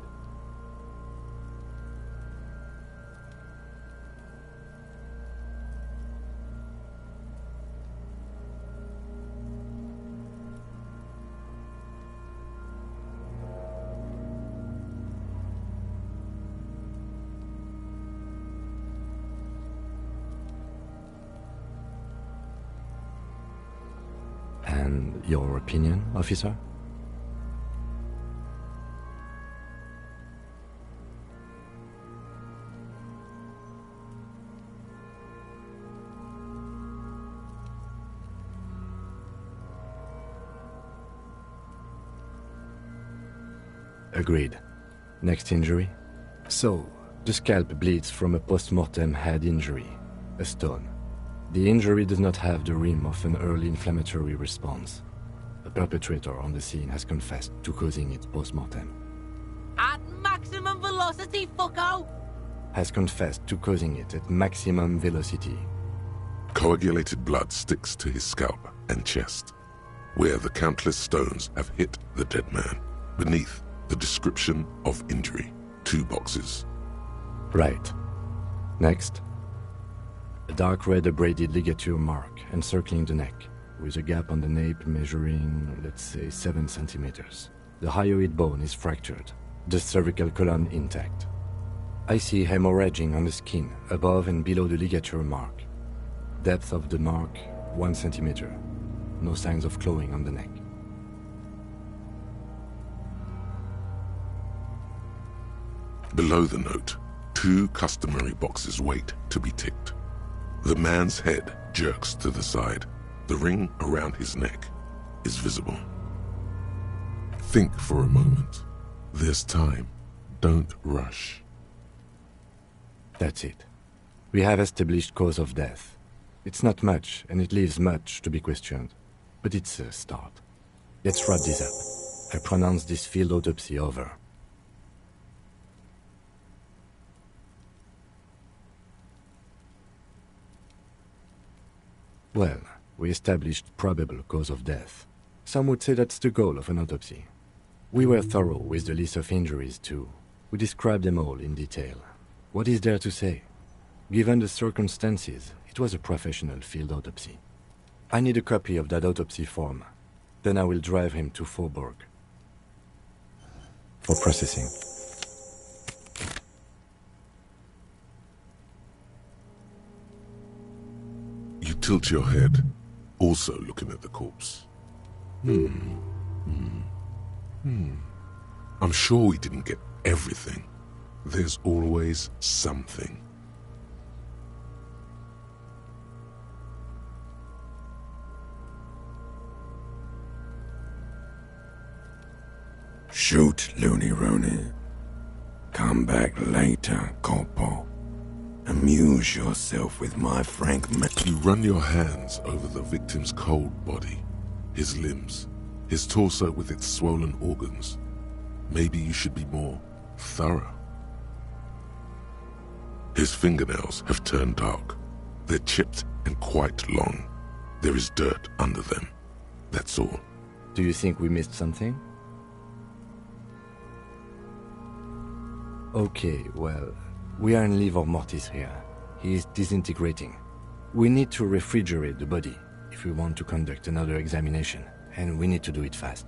And your opinion, officer? Agreed. Next injury? So, the scalp bleeds from a post-mortem head injury, a stone. The injury does not have the rim of an early inflammatory response. The perpetrator on the scene has confessed to causing it post-mortem. At maximum velocity, fucko! Has confessed to causing it at maximum velocity. Coagulated blood sticks to his scalp and chest, where the countless stones have hit the dead man. Beneath, the description of injury. 2 boxes. Right. Next. A dark red abraded ligature mark encircling the neck, with a gap on the nape measuring, let's say, 7 centimeters. The hyoid bone is fractured, the cervical column intact. I see hemorrhaging on the skin, above and below the ligature mark. Depth of the mark, 1 centimeter. No signs of clawing on the neck. Below the note, 2 customary boxes wait to be ticked. The man's head jerks to the side. The ring around his neck is visible. Think for a moment. There's time. Don't rush. That's it. We have established cause of death. It's not much, and it leaves much to be questioned. But it's a start. Let's wrap this up. I pronounce this field autopsy over. Well, we established probable cause of death. Some would say that's the goal of an autopsy. We were thorough with the list of injuries, too. We described them all in detail. What is there to say? Given the circumstances, it was a professional field autopsy. I need a copy of that autopsy form. Then I will drive him to Faubourg for processing. You tilt your head, also looking at the corpse. I'm sure we didn't get everything. There's always something. Shoot, Looney Rooney. Come back later, Corporal. Amuse yourself with my frank You run your hands over the victim's cold body, his limbs, his torso with its swollen organs. Maybe you should be more thorough. His fingernails have turned dark. They're chipped and quite long. There is dirt under them. That's all. Do you think we missed something? Okay, well, we are in livor mortis here. He is disintegrating. We need to refrigerate the body if we want to conduct another examination, and we need to do it fast.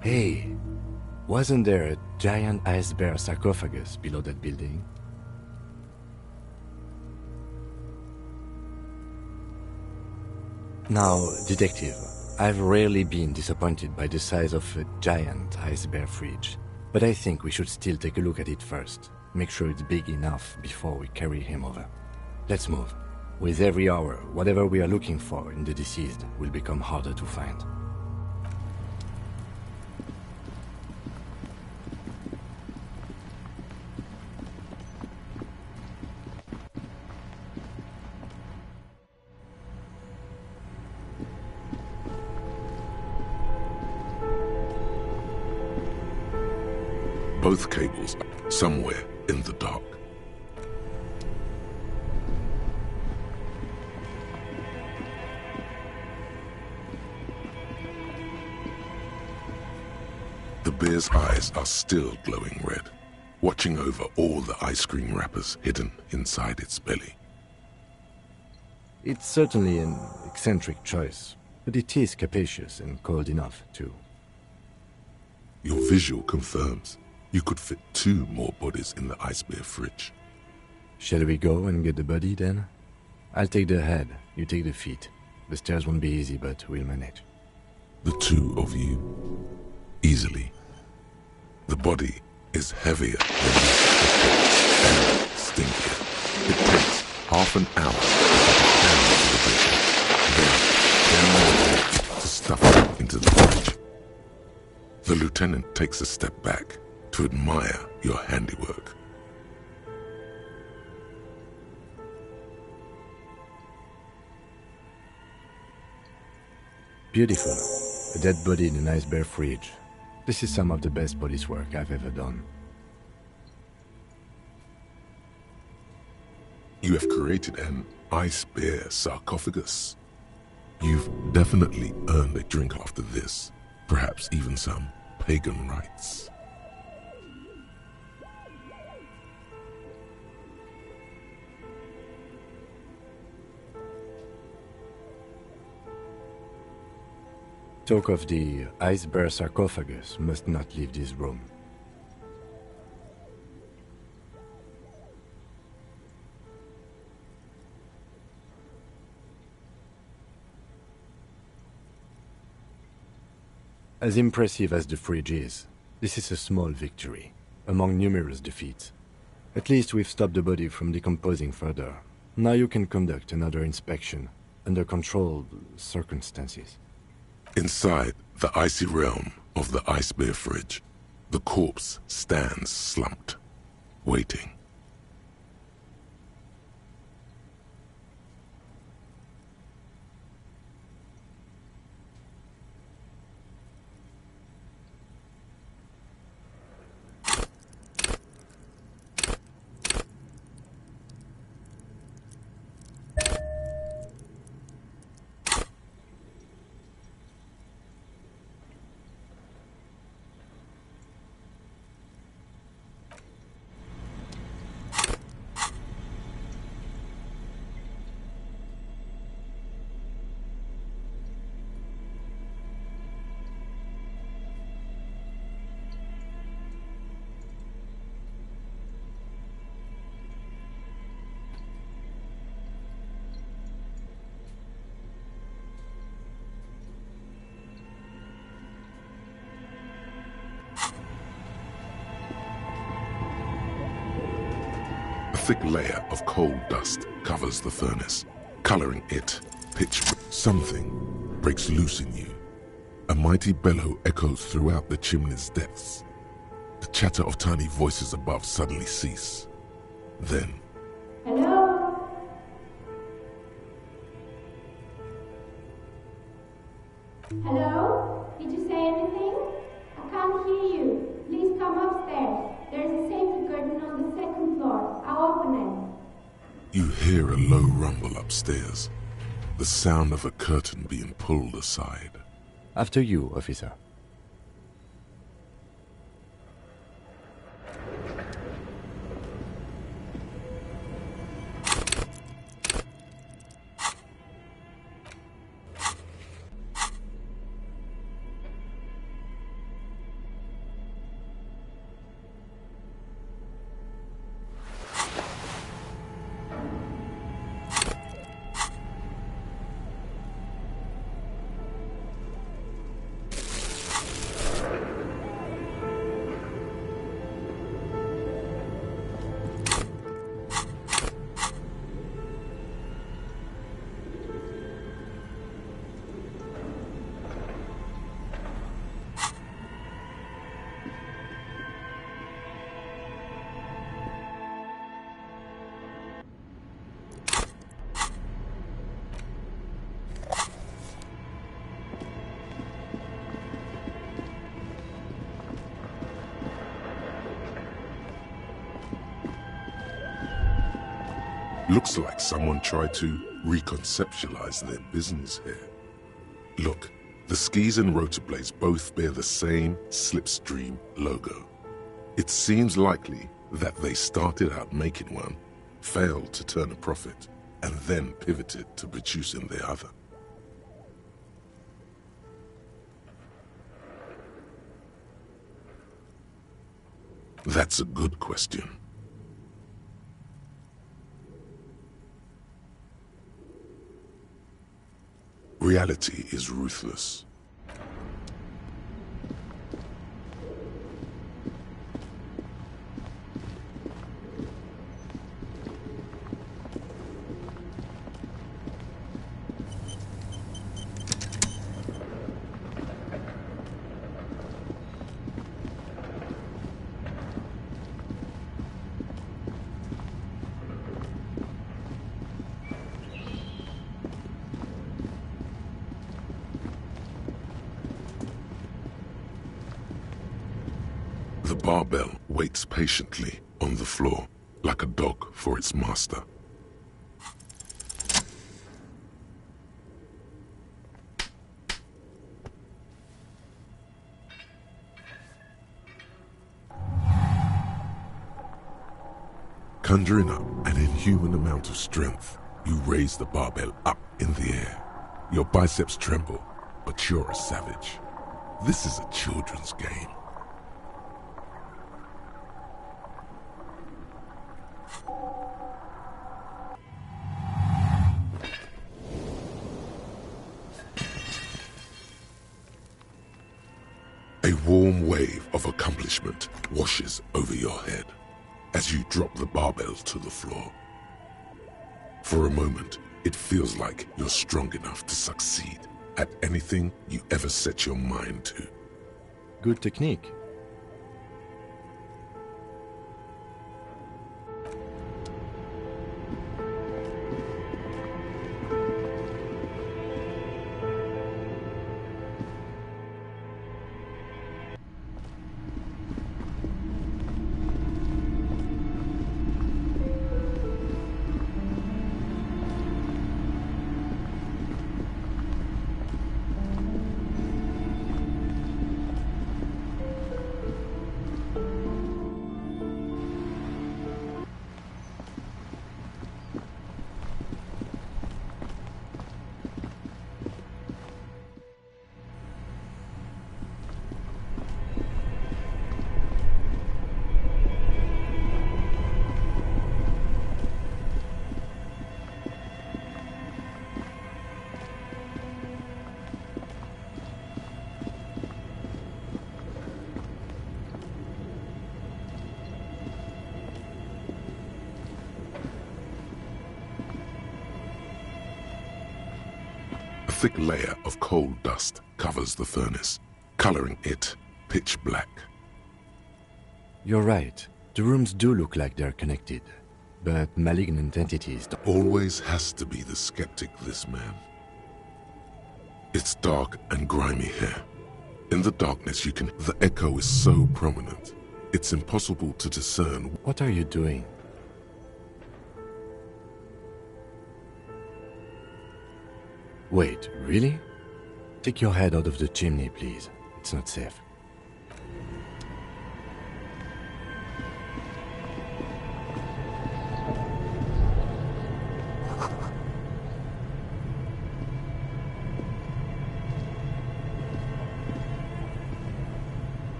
Hey, wasn't there a giant ice bear sarcophagus below that building? Now, detective, I've rarely been disappointed by the size of a giant ice bear fridge. But I think we should still take a look at it first. Make sure it's big enough before we carry him over. Let's move. With every hour, whatever we are looking for in the deceased will become harder to find. Both cables are somewhere in the dark. The bear's eyes are still glowing red, watching over all the ice cream wrappers hidden inside its belly. It's certainly an eccentric choice, but it is capacious and cold enough, too. Your visual confirms you could fit 2 more bodies in the ice bear fridge. Shall we go and get the body, then? I'll take the head, you take the feet. The stairs won't be easy, but we'll manage. The two of you, easily. The body is heavier than you expected and stinkier. It takes half an hour to get the bridge, then down the ledge to stuff it into the bridge. The lieutenant takes a step back to admire your handiwork. Beautiful. A dead body in an ice bear fridge. This is some of the best police work I've ever done. You have created an ice bear sarcophagus. You've definitely earned a drink after this. Perhaps even some pagan rites. Talk of the ice bear sarcophagus must not leave this room. As impressive as the fridge is, this is a small victory, among numerous defeats. At least we've stopped the body from decomposing further. Now you can conduct another inspection, under controlled circumstances. Inside the icy realm of the ice bear fridge, the corpse stands slumped, waiting. A thick layer of coal dust covers the furnace, coloring it pitch. Something breaks loose in you. A mighty bellow echoes throughout the chimney's depths. The chatter of tiny voices above suddenly cease. Then, Hello? Hello? Did you say anything? I can't hear you. Please come upstairs. There's a safety curtain on the second floor. I'll open it. you hear a low rumble upstairs, the sound of a curtain being pulled aside. After you, officer. Looks like someone tried to reconceptualize their business here. Look, the skis and rotor blades both bear the same Slipstream logo. It seems likely that they started out making one, failed to turn a profit, and then pivoted to producing the other. That's a good question. Reality is ruthless. The barbell waits patiently on the floor, like a dog for its master. Conjuring up an inhuman amount of strength, you raise the barbell up in the air. Your biceps tremble, but you're a savage. This is a children's game. A warm wave of accomplishment washes over your head as you drop the barbell to the floor. For a moment, it feels like you're strong enough to succeed at anything you ever set your mind to. Good technique. A thick layer of coal dust covers the furnace, coloring it pitch black. You're right. The rooms do look like they're connected, but malignant entities don't. Always has to be the skeptic, this man. It's dark and grimy here. In the darkness the echo is so prominent, it's impossible to discern. What are you doing? Wait, really? Take your head out of the chimney, please. It's not safe.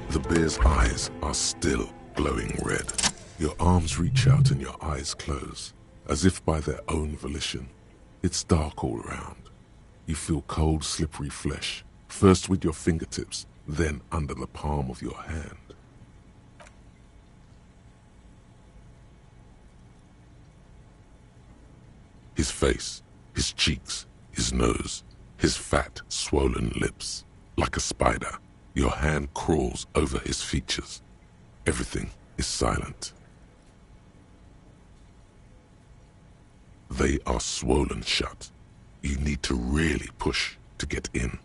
The bear's eyes are still glowing red. Your arms reach out and your eyes close, as if by their own volition. It's dark all around. You feel cold, slippery flesh, first with your fingertips, then under the palm of your hand. His face, his cheeks, his nose, his fat, swollen lips, like a spider. Your hand crawls over his features. Everything is silent. They are swollen shut. You need to really push to get in.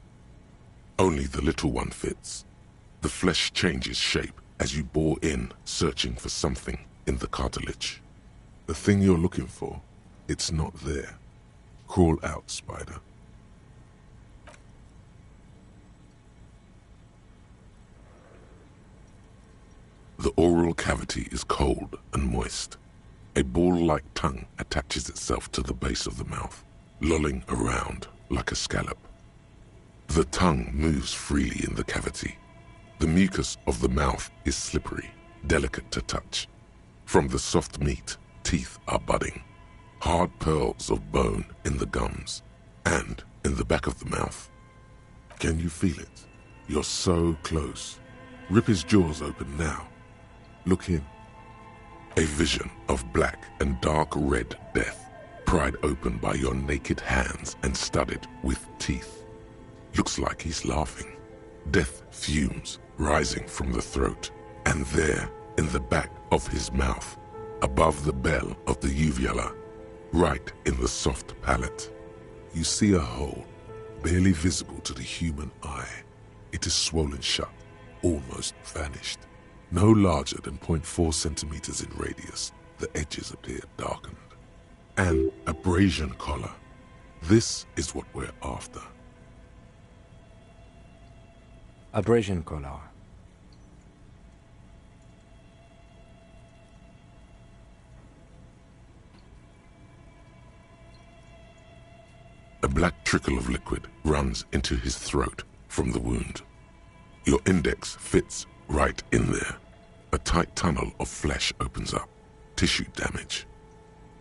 Only the little one fits. The flesh changes shape as you bore in, searching for something in the cartilage. The thing you're looking for, it's not there. Crawl out, spider. The oral cavity is cold and moist. A ball-like tongue attaches itself to the base of the mouth, lolling around like a scallop. The tongue moves freely in the cavity. The mucus of the mouth is slippery, delicate to touch. From the soft meat, teeth are budding. Hard pearls of bone in the gums and in the back of the mouth. Can you feel it? You're so close. Rip his jaws open now. Look in. A vision of black and dark red death, pried open by your naked hands and studded with teeth. Looks like he's laughing. Death fumes rising from the throat, and there, in the back of his mouth, above the bell of the uvula, right in the soft palate, you see a hole, barely visible to the human eye. It is swollen shut, almost vanished. No larger than 0.4 centimeters in radius, the edges appear darkened. An abrasion collar. This is what we're after. Abrasion collar. A black trickle of liquid runs into his throat from the wound. Your index fits right in there. A tight tunnel of flesh opens up. Tissue damage.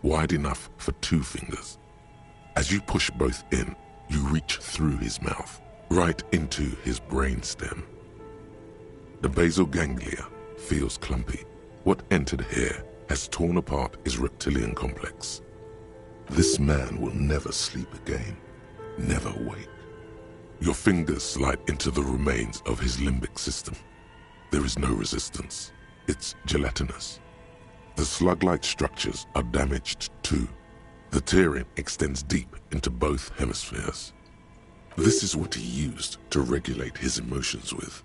Wide enough for 2 fingers. As you push both in, you reach through his mouth, right into his brain stem. The basal ganglia feels clumpy. What entered here has torn apart his reptilian complex. This man will never sleep again, never wake. Your fingers slide into the remains of his limbic system. There is no resistance. It's gelatinous. The slug-like structures are damaged too. The tearing extends deep into both hemispheres. This is what he used to regulate his emotions with.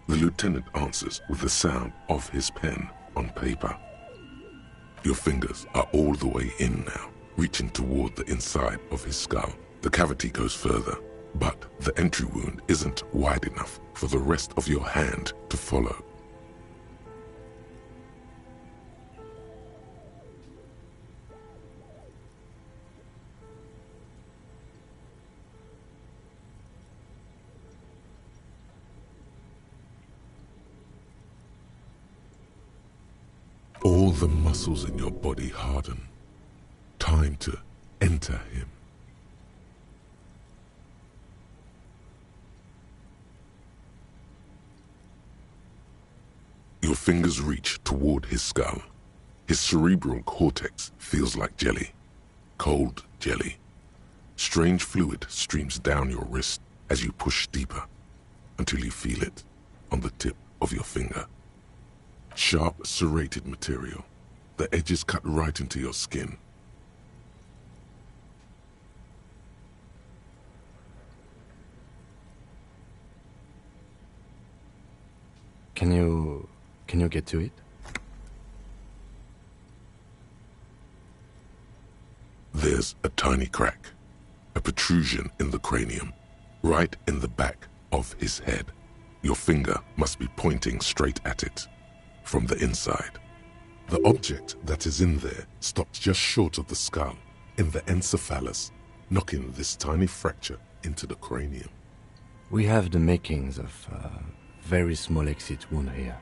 The lieutenant answers with the sound of his pen on paper. Your fingers are all the way in now, reaching toward the inside of his skull. The cavity goes further, but the entry wound isn't wide enough for the rest of your hand to follow. All the muscles in your body harden. Time to enter him. Your fingers reach toward his skull. His cerebral cortex feels like jelly. Cold jelly. Strange fluid streams down your wrist as you push deeper, until you feel it on the tip of your finger. Sharp, serrated material. The edges cut right into your skin. Can you get to it? There's a tiny crack, a protrusion in the cranium, right in the back of his head. Your finger must be pointing straight at it, from the inside. The object that is in there stops just short of the skull, in the encephalus, knocking this tiny fracture into the cranium. We have the makings of a very small exit wound here.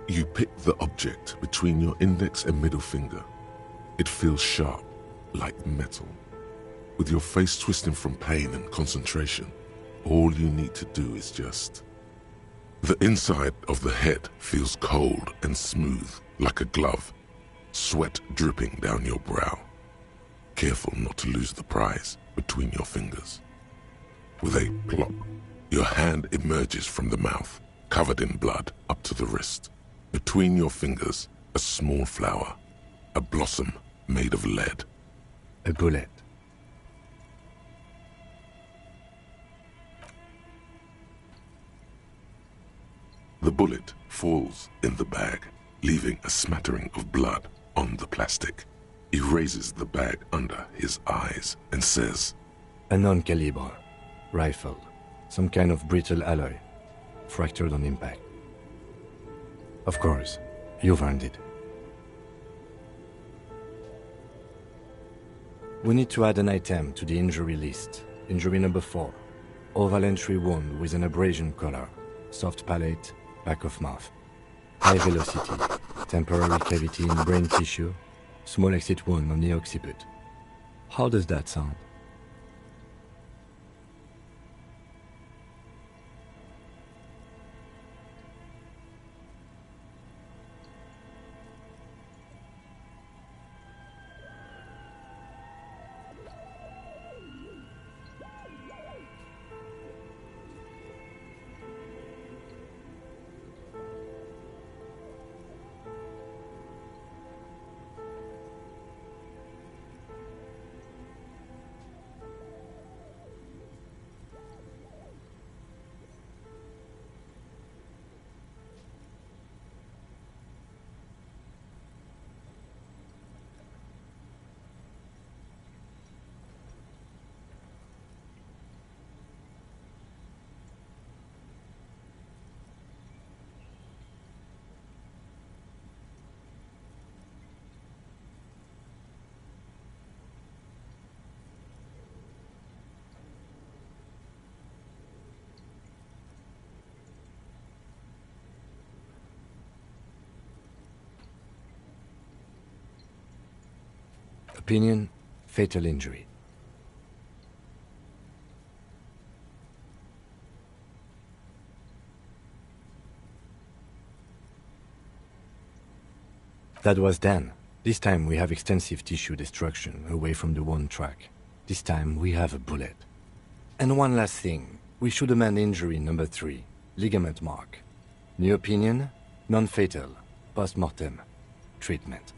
You pick the object between your index and middle finger. It feels sharp, like metal. With your face twisting from pain and concentration, all you need to do is just... The inside of the head feels cold and smooth, like a glove. Sweat dripping down your brow. Careful not to lose the prize between your fingers. With a plop, your hand emerges from the mouth, covered in blood up to the wrist. Between your fingers, a small flower, a blossom made of lead. A bullet. The bullet falls in the bag. leaving a smattering of blood on the plastic. He raises the bag under his eyes and says, A non-caliber rifle. Some kind of brittle alloy. Fractured on impact. Of course, you've earned it. We need to add an item to the injury list. Injury number 4. Oval entry wound with an abrasion color. Soft palate, back of mouth. High velocity. Temporary cavity in brain tissue. Small exit wound on the occiput. How does that sound? Opinion, fatal injury. That was Dan. This time we have extensive tissue destruction away from the wound track. This time we have a bullet. And one last thing. We should amend injury number 3. Ligament mark. New opinion, non-fatal. Post-mortem. Treatment.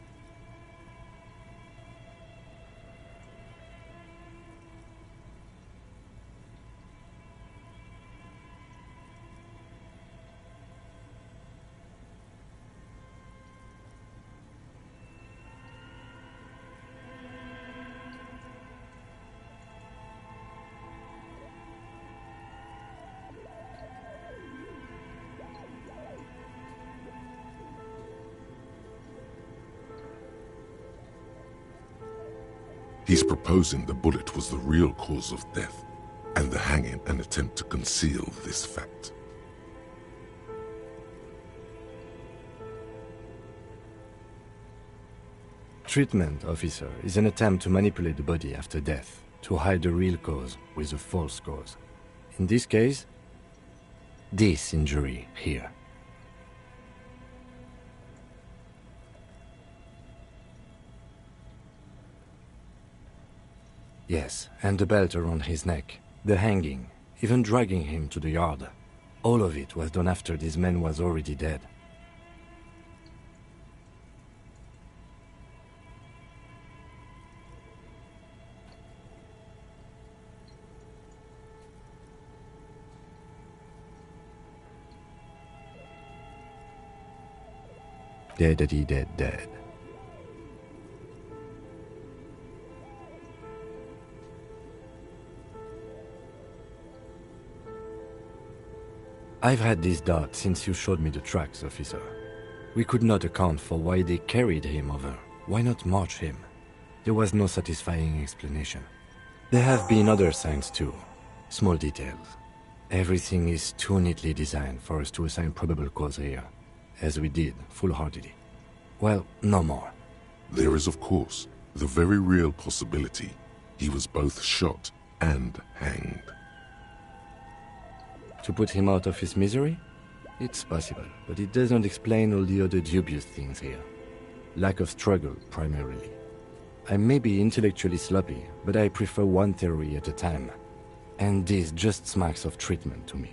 He's proposing the bullet was the real cause of death, and the hanging an attempt to conceal this fact. Treatment, officer, is an attempt to manipulate the body after death, to hide the real cause with a false cause. In this case, this injury here. Yes, and the belt around his neck, the hanging, even dragging him to the yard. All of it was done after this man was already dead. Deadity dead dead. I've had this doubt since you showed me the tracks, officer. We could not account for why they carried him over. Why not march him? There was no satisfying explanation. There have been other signs too. Small details. Everything is too neatly designed for us to assign probable cause here, as we did, foolhardily. Well, no more. There is, of course, the very real possibility he was both shot and hanged. To put him out of his misery? It's possible, but it doesn't explain all the other dubious things here. Lack of struggle, primarily. I may be intellectually sloppy, but I prefer one theory at a time. And this just smacks of treatment to me.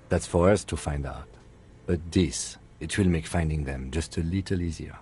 That's for us to find out. But this, it will make finding them just a little easier.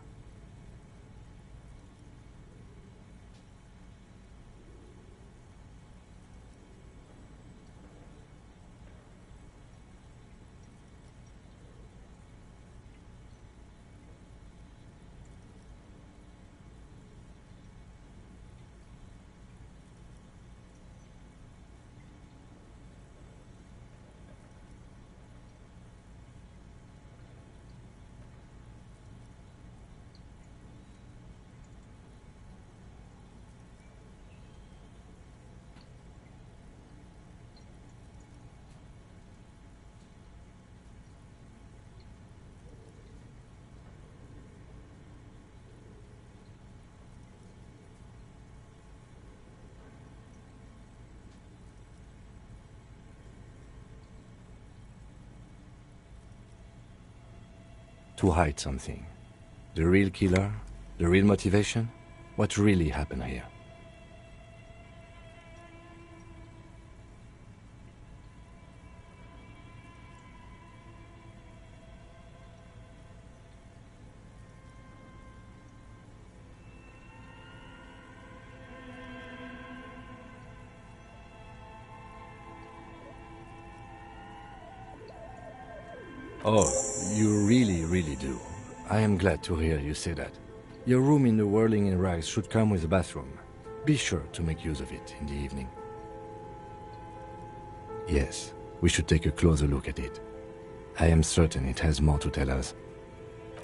To hide something. The real killer? The real motivation? What really happened here? Oh, you really do. I am glad to hear you say that. Your room in the Whirling in Rags should come with a bathroom. Be sure to make use of it in the evening. Yes, we should take a closer look at it. I am certain it has more to tell us.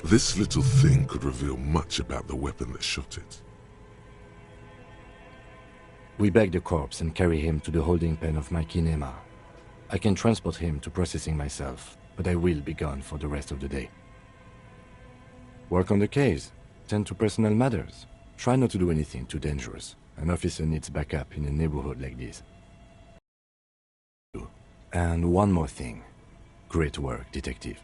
This little thing could reveal much about the weapon that shot it. We bag the corpse and carry him to the holding pen of my kinema. I can transport him to processing myself, but I will be gone for the rest of the day. Work on the case. Tend to personal matters. Try not to do anything too dangerous. An officer needs backup in a neighborhood like this. And one more thing. Great work, detective.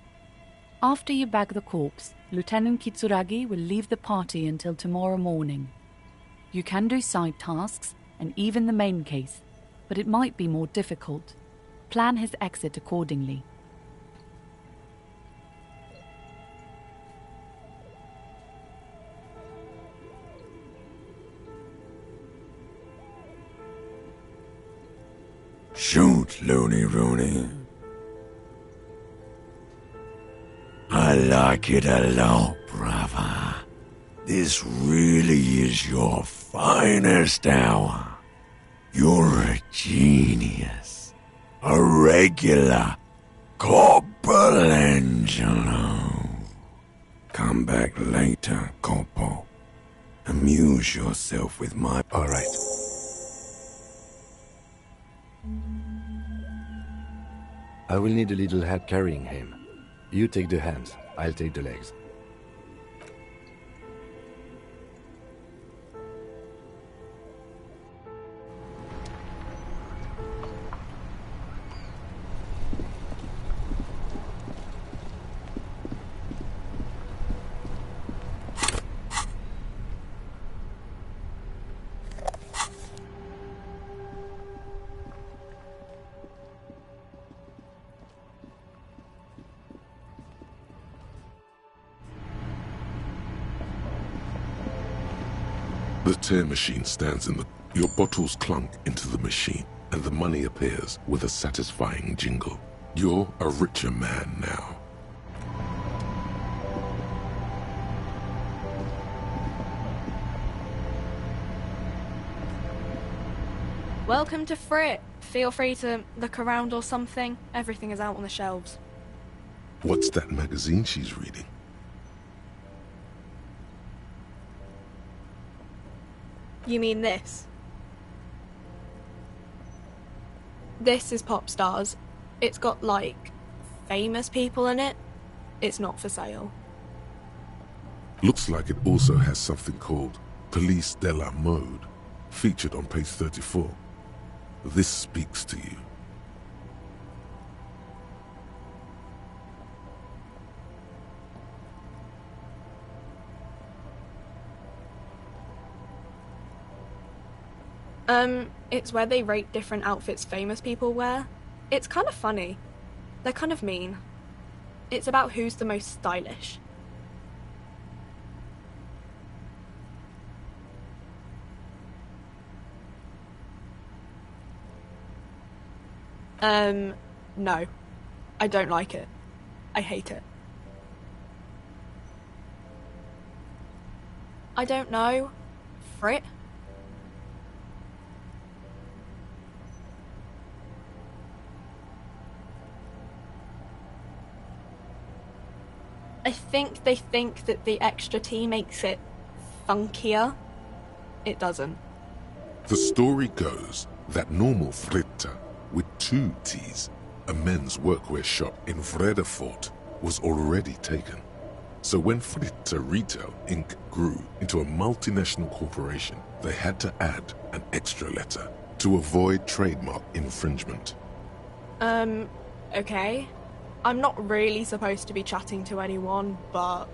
After you bag the corpse, Lieutenant Kitsuragi will leave the party until tomorrow morning. You can do side tasks, and even the main case, but it might be more difficult. Plan his exit accordingly. Shoot, Looney Rooney. I like it a lot, brother. This really is your finest hour. You're a genius. A regular Corporangelo. Come back later, Corpo. Amuse yourself with my... All right. I will need a little help carrying him. You take the hands, I'll take the legs. The tear machine stands in the... Your bottles clunk into the machine, and the money appears with a satisfying jingle. You're a richer man now. Welcome to Frit. Feel free to look around or something. Everything is out on the shelves. What's that magazine she's reading? You mean this? This is Pop Stars. It's got, like, famous people in it. It's not for sale. Looks like it also has something called Police de la Mode, featured on page 34. This speaks to you. It's where they rate different outfits famous people wear. It's kind of funny. They're kind of mean. It's about who's the most stylish. No. I don't like it. I hate it. I don't know. Frit? I think they think that the extra T makes it funkier. It doesn't. The story goes that normal Fritta, with 2 T's, a men's workwear shop in Vredefort, was already taken. So when Fritta Retail Inc. grew into a multinational corporation, they had to add an extra letter to avoid trademark infringement. Okay. I'm not really supposed to be chatting to anyone, but...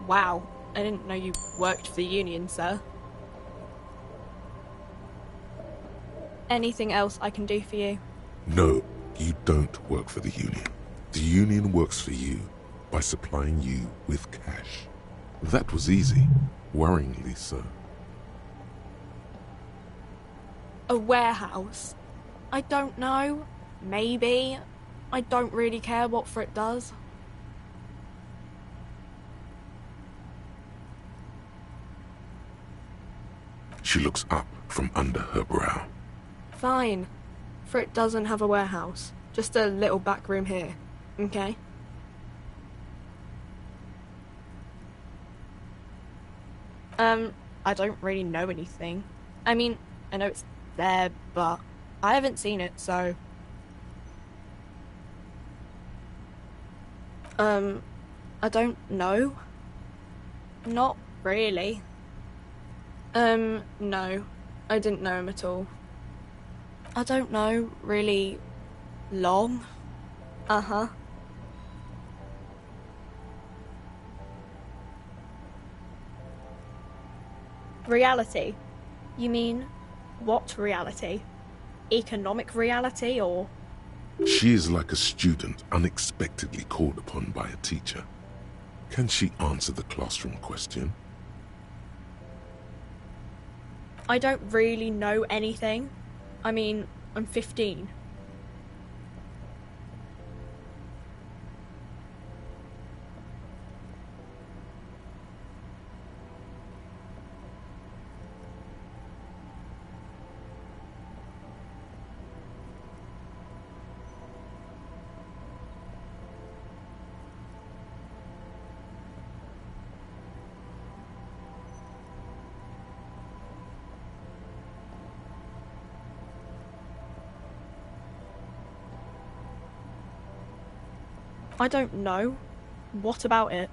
Wow. I didn't know you worked for the Union, sir. Anything else I can do for you? No, you don't work for the Union. The Union works for you by supplying you with cash. That was easy. Worryingly so. A warehouse? I don't know. Maybe. I don't really care what for it does. She looks up from under her brow. Fine. For it doesn't have a warehouse. Just a little back room here. Okay? I don't really know anything. I mean, I know it's there, but I haven't seen it, so... I don't know. Not really. No. I didn't know him at all. I don't know, really... long? Uh-huh. Reality? You mean, what reality? Economic reality, or...? She is like a student unexpectedly called upon by a teacher. Can she answer the classroom question? I don't really know anything. I mean, I'm 15. I don't know. What about it?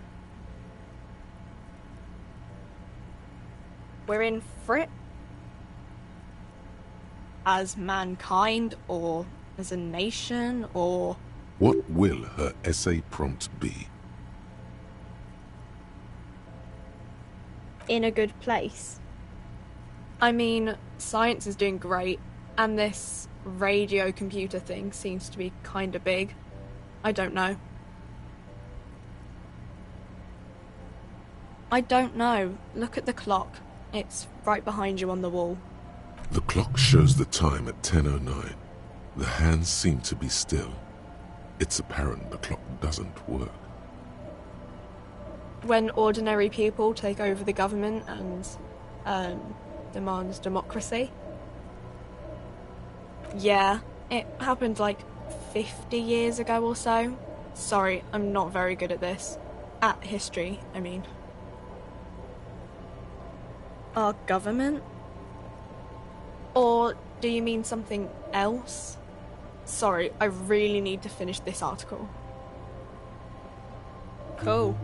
We're in for it? As mankind, or as a nation, or... What will her essay prompt be? In a good place. I mean, science is doing great, and this radio computer thing seems to be kinda big. I don't know. I don't know. Look at the clock. It's right behind you on the wall. The clock shows the time at 10:09. The hands seem to be still. It's apparent the clock doesn't work. When ordinary people take over the government and demands democracy. Yeah, it happened like 50 years ago or so. Sorry, I'm not very good at this. At history, I mean. Our government? Or do you mean something else? Sorry, I really need to finish this article. Cool.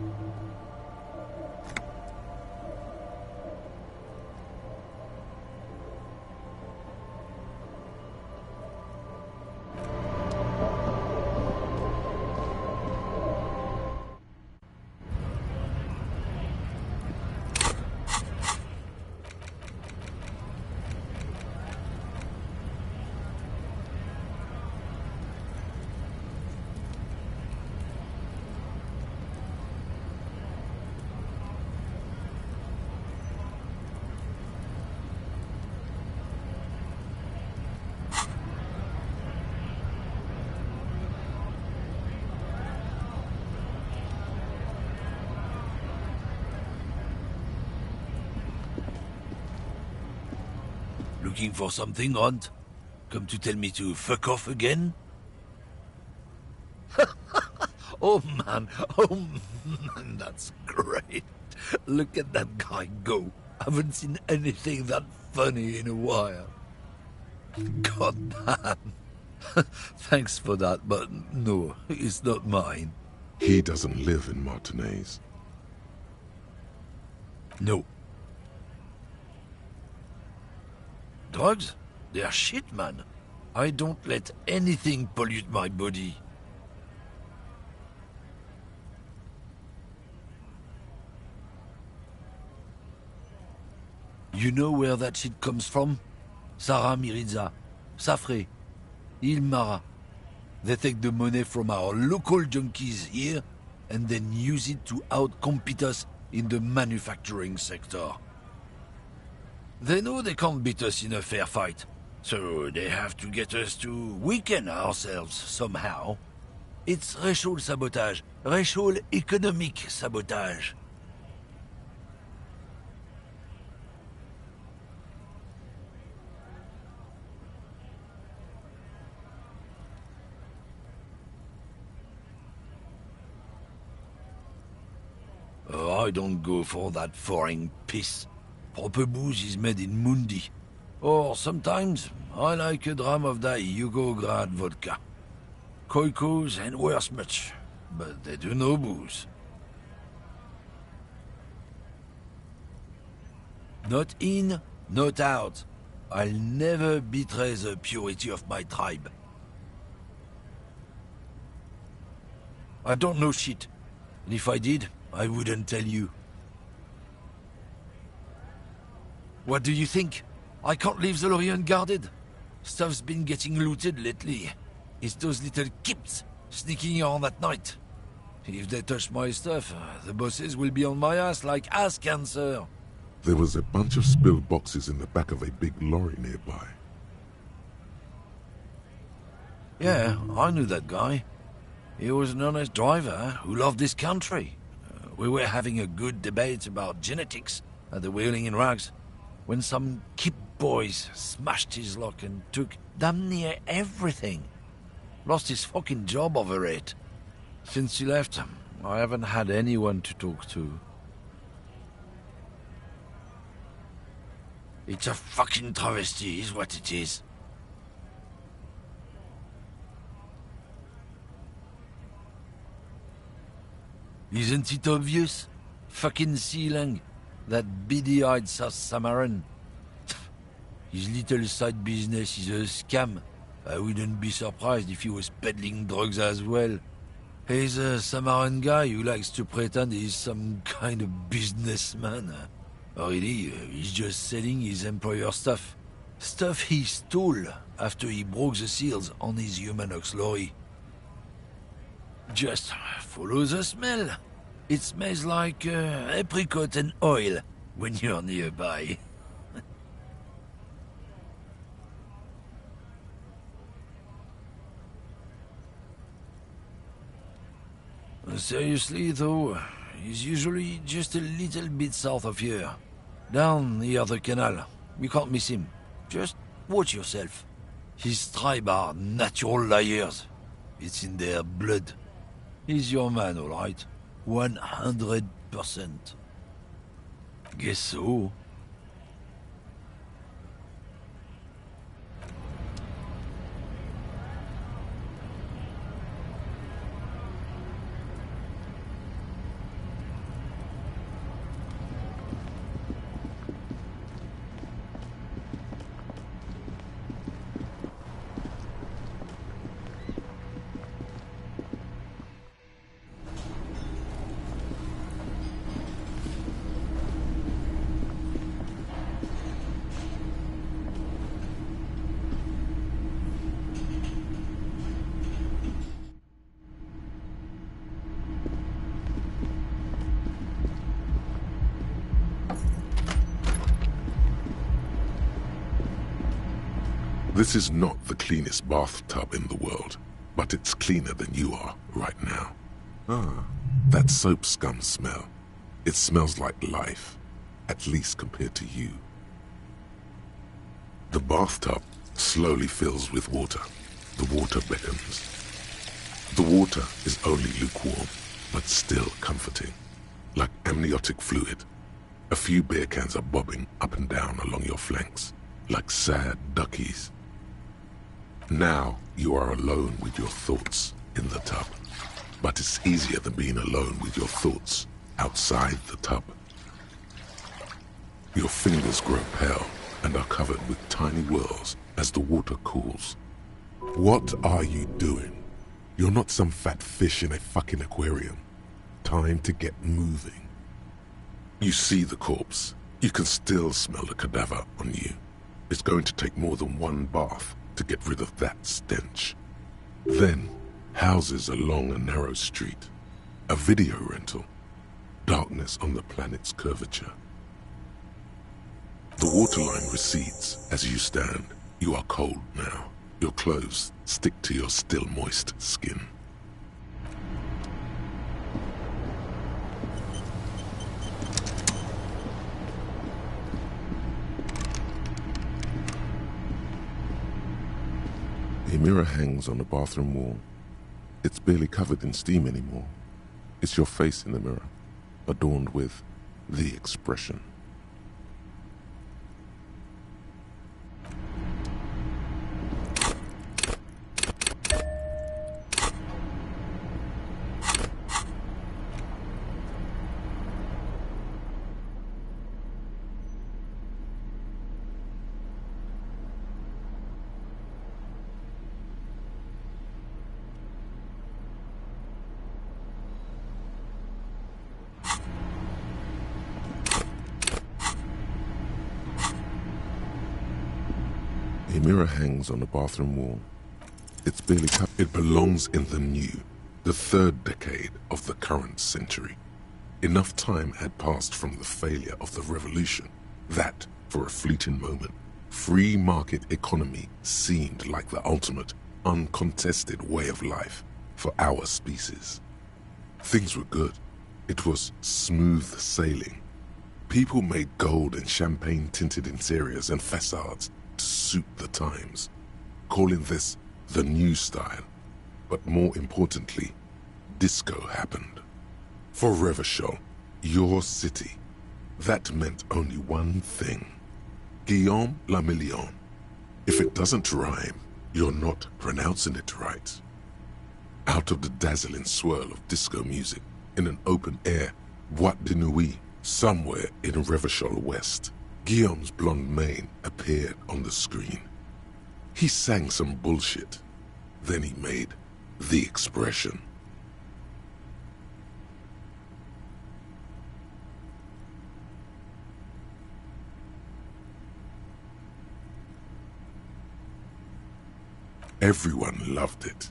Looking for something, Aunt? Come to tell me to fuck off again? Oh man, that's great. Look at that guy go. Haven't seen anything that funny in a while. God damn. Thanks for that, but no, it's not mine. He doesn't live in Martinez. No. Drugs? They're shit, man. I don't let anything pollute my body. You know where that shit comes from? Sarah Miriza, Safre, Ilmara. They take the money from our local junkies here and then use it to outcompete us in the manufacturing sector. They know they can't beat us in a fair fight, so they have to get us to weaken ourselves somehow. It's racial sabotage, racial economic sabotage. Oh, I don't go for that foreign piss. Proper booze is made in Mundi. Or sometimes, I like a dram of that Yugograd vodka. Koikos and worse much, but they do no booze. Not in, not out. I'll never betray the purity of my tribe. I don't know shit, and if I did, I wouldn't tell you. What do you think? I can't leave the lorry unguarded. Stuff's been getting looted lately. It's those little kips sneaking on at night. If they touch my stuff, the bosses will be on my ass like ass cancer. There was a bunch of spilled boxes in the back of a big lorry nearby. Yeah, I knew that guy. He was an honest driver who loved this country. We were having a good debate about genetics at the Wheeling in Rags when some kip boys smashed his lock and took damn near everything. Lost his fucking job over it. Since he left, I haven't had anyone to talk to. It's a fucking travesty, is what it is. Isn't it obvious? Fucking Sealang, that beady-eyed South Samaran. His little side business is a scam. I wouldn't be surprised if he was peddling drugs as well. He's a Samaran guy who likes to pretend he's some kind of businessman. Really, he's just selling his employer stuff. Stuff he stole after he broke the seals on his Humanox lorry. Just follow the smell. It smells like apricot and oil when you're nearby. Seriously, though, he's usually just a little bit south of here. Down the other canal. You can't miss him. Just watch yourself. His tribe are natural liars. It's in their blood. He's your man, all right. 100%. Guess so. This is not the cleanest bathtub in the world, but it's cleaner than you are right now. Ah, that soap scum smell. It smells like life, at least compared to you. The bathtub slowly fills with water. The water beckons. The water is only lukewarm, but still comforting, like amniotic fluid. A few beer cans are bobbing up and down along your flanks, like sad duckies. Now you are alone with your thoughts in the tub. But it's easier than being alone with your thoughts outside the tub. Your fingers grow pale and are covered with tiny whirls as the water cools. What are you doing? You're not some fat fish in a fucking aquarium. Time to get moving. You see the corpse. You can still smell the cadaver on you. It's going to take more than one bath to get rid of that stench. Then, houses along a narrow street. A video rental. Darkness on the planet's curvature. The waterline recedes as you stand. You are cold now. Your clothes stick to your still moist skin. A mirror hangs on the bathroom wall. It's barely covered in steam anymore. It's your face in the mirror, adorned with the expression. A mirror hangs on the bathroom wall. It's barely cut. It belongs in the new, the third decade of the current century. Enough time had passed from the failure of the revolution that, for a fleeting moment, free market economy seemed like the ultimate, uncontested way of life for our species. Things were good. It was smooth sailing. People made gold and champagne-tinted interiors and facades to suit the times, calling this the new style. But more importantly, disco happened. For Revachol, your city, that meant only one thing. Guillaume le Million. If it doesn't rhyme, you're not pronouncing it right. Out of the dazzling swirl of disco music, in an open-air boîte de nuit, somewhere in Revachol West, Guillaume's blonde mane appeared on the screen. He sang some bullshit. Then he made the expression. Everyone loved it.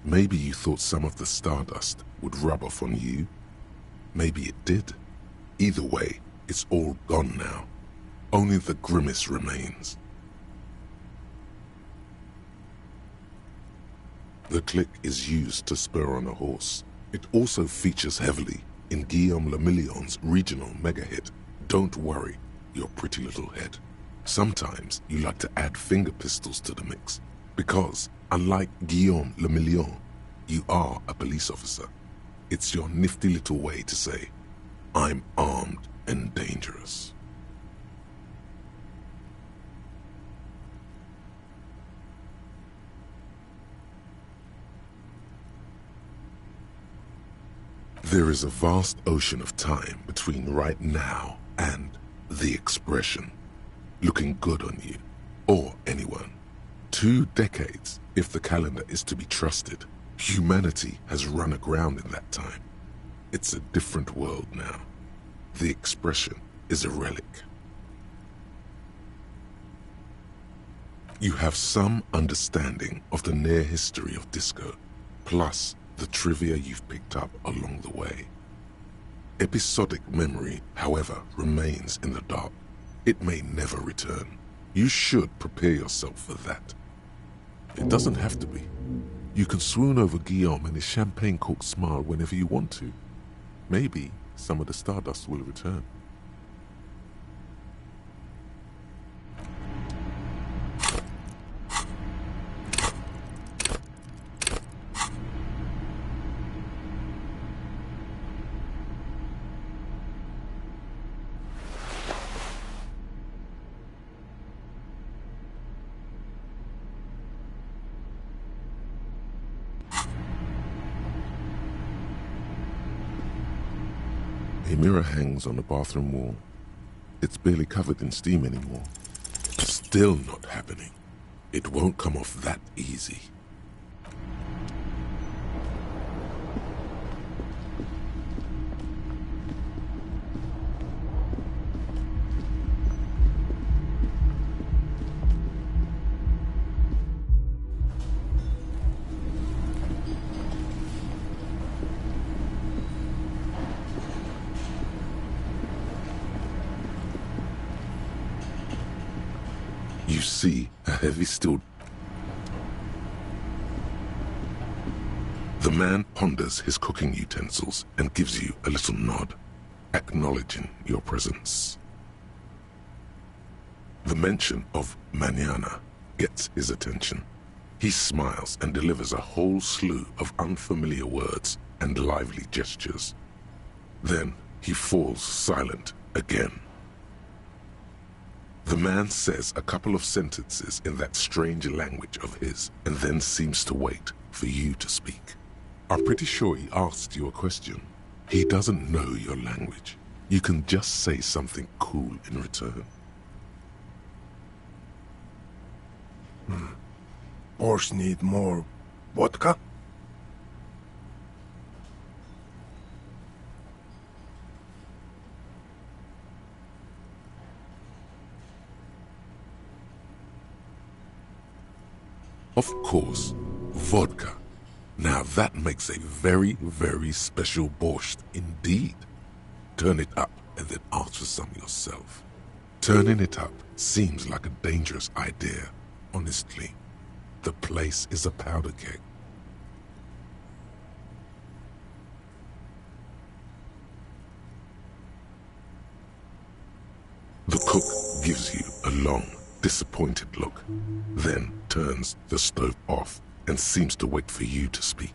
Maybe you thought some of the stardust would rub off on you. Maybe it did. Either way, it's all gone now. Only the grimace remains. The click is used to spur on a horse. It also features heavily in Guillaume le Million's regional mega hit, Don't Worry, Your Pretty Little Head. Sometimes you like to add finger pistols to the mix, because, unlike Guillaume le Million, you are a police officer. It's your nifty little way to say, I'm armed and dangerous. There is a vast ocean of time between right now and the expression, looking good on you, or anyone. 2 decades, if the calendar is to be trusted. Humanity has run aground in that time. It's a different world now. The expression is a relic. You have some understanding of the near history of disco, plus the trivia you've picked up along the way. Episodic memory, however, remains in the dark. It may never return. You should prepare yourself for that. It doesn't have to be. You can swoon over Guillaume and his champagne-corked smile whenever you want to. Maybe some of the stardust will return. A mirror hangs on the bathroom wall. It's barely covered in steam anymore. Still not happening. It won't come off that easy. You see a heavy steel. The man ponders his cooking utensils and gives you a little nod, acknowledging your presence. The mention of mañana gets his attention. He smiles and delivers a whole slew of unfamiliar words and lively gestures. Then he falls silent again. The man says a couple of sentences in that strange language of his, and then seems to wait for you to speak. I'm pretty sure he asked you a question. He doesn't know your language. You can just say something cool in return. Borscht need more vodka? Of course, vodka. Now that makes a very, very special borscht indeed. Turn it up and then ask for some yourself. Turning it up seems like a dangerous idea, honestly. The place is a powder keg. The cook gives you a long, disappointed look, then turns the stove off and seems to wait for you to speak.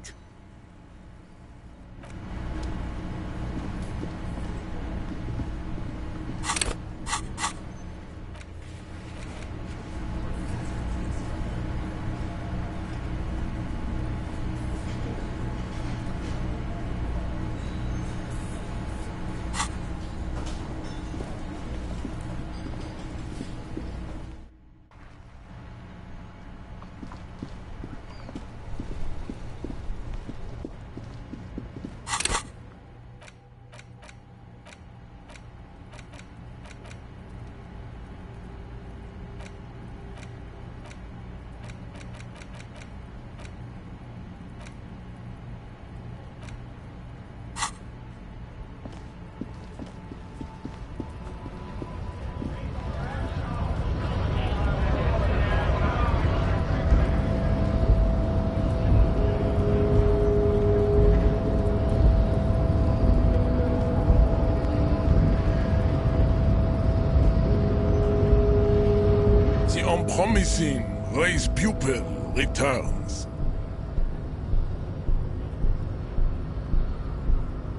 Promising race pupil returns.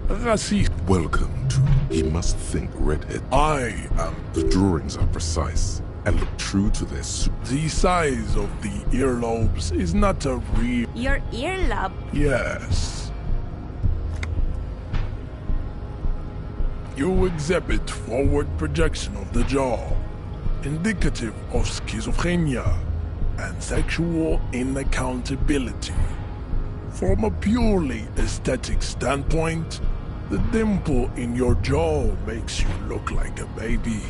Racist. Welcome to He Must Think Redhead. I am. The drawings are precise and look true to their suit. The size of the earlobes is not a real... Your earlobe? Yes. You exhibit forward projection of the jaw, indicative of schizophrenia and sexual inaccountability. From a purely aesthetic standpoint, the dimple in your jaw makes you look like a baby.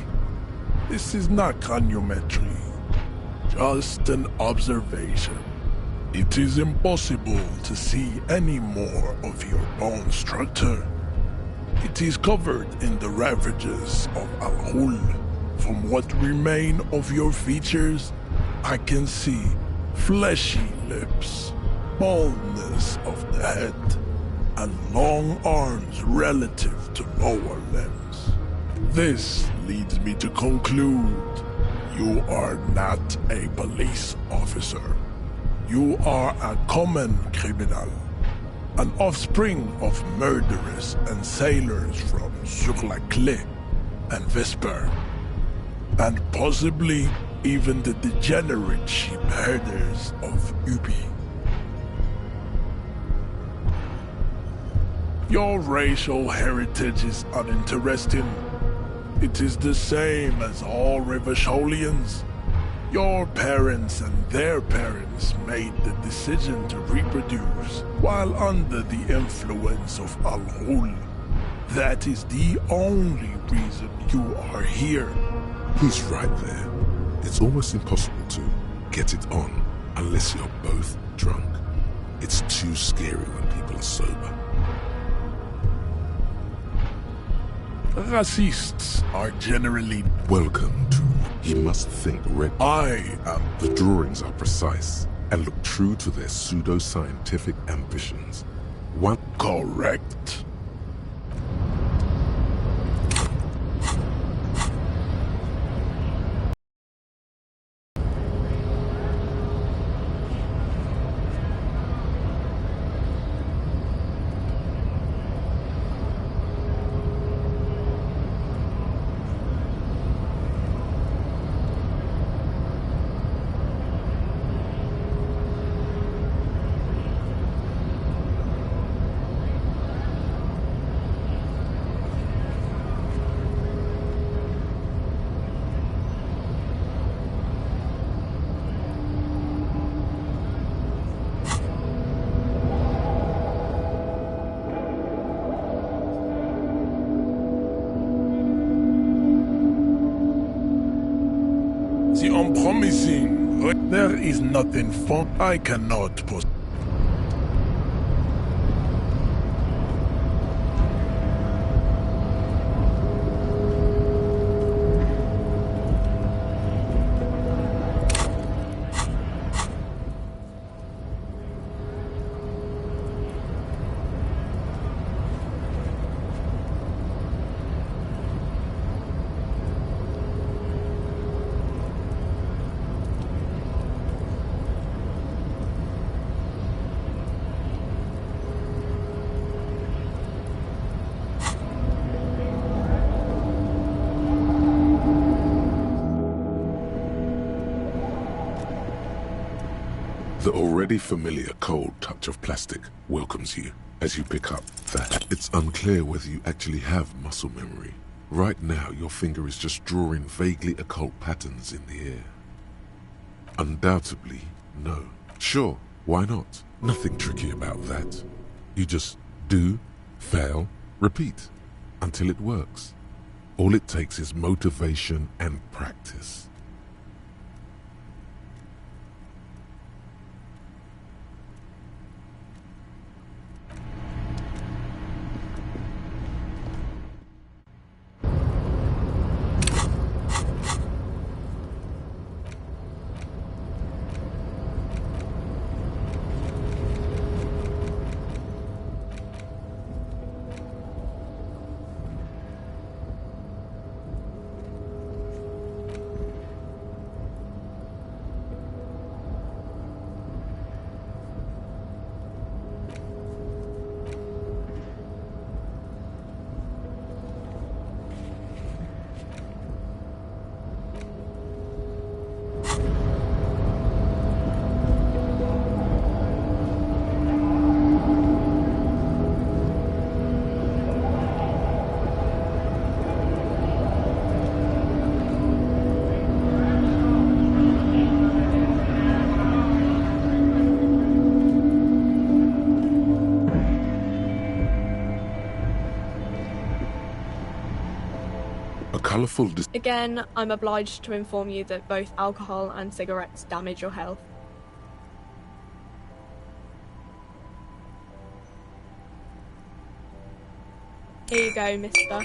This is not craniometry, just an observation. It is impossible to see any more of your bone structure. It is covered in the ravages of Al-Hul. From what remain of your features, I can see fleshy lips, baldness of the head, and long arms relative to lower limbs. This leads me to conclude you are not a police officer. You are a common criminal, an offspring of murderers and sailors from Sur-la-Clé and Vesper, and possibly even the degenerate sheep herders of Ubi. Your racial heritage is uninteresting. It is the same as all Rivasholians. Your parents and their parents made the decision to reproduce while under the influence of Al-Ghul. That is the only reason you are here. He's right there. It's almost impossible to get it on unless you're both drunk. It's too scary when people are sober. Racists are generally... Welcome to He Must Think Red. I am... The drawings are precise and look true to their pseudo-scientific ambitions. One... Correct. I'm promising. There is nothing fun. I cannot post. The already familiar cold touch of plastic welcomes you as you pick up that. It's unclear whether you actually have muscle memory. Right now, your finger is just drawing vaguely occult patterns in the air. Undoubtedly, no. Sure, why not? Nothing tricky about that. You just do, fail, repeat, until it works. All it takes is motivation and practice. Again, I'm obliged to inform you that both alcohol and cigarettes damage your health. Here you go, mister.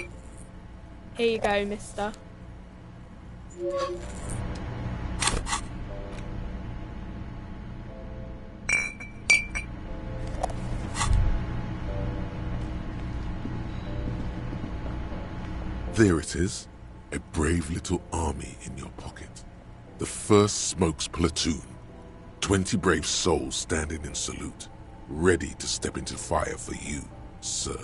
Here you go, mister. There it is, a brave little army in your pocket. The 1st Smokes Platoon. 20 brave souls standing in salute, ready to step into fire for you, sir.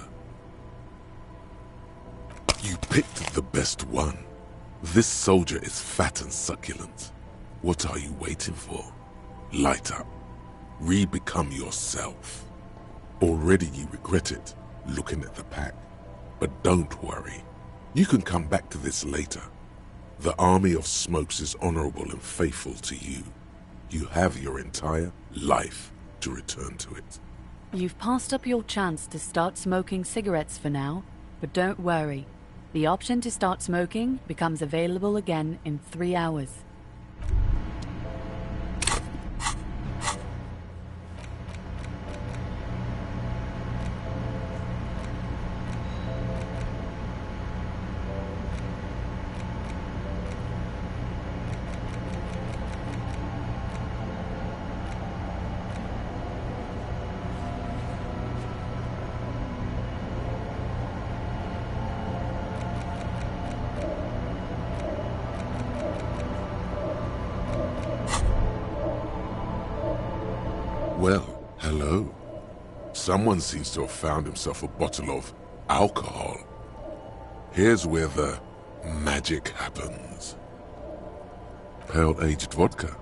You picked the best one. This soldier is fat and succulent. What are you waiting for? Light up. Re-become yourself. Already you regret it, looking at the pack. But don't worry. You can come back to this later. The army of smokes is honorable and faithful to you. You have your entire life to return to it. You've passed up your chance to start smoking cigarettes for now, but don't worry. The option to start smoking becomes available again in 3 hours. Well, hello. Someone seems to have found himself a bottle of alcohol. Here's where the magic happens. Pale-aged vodka.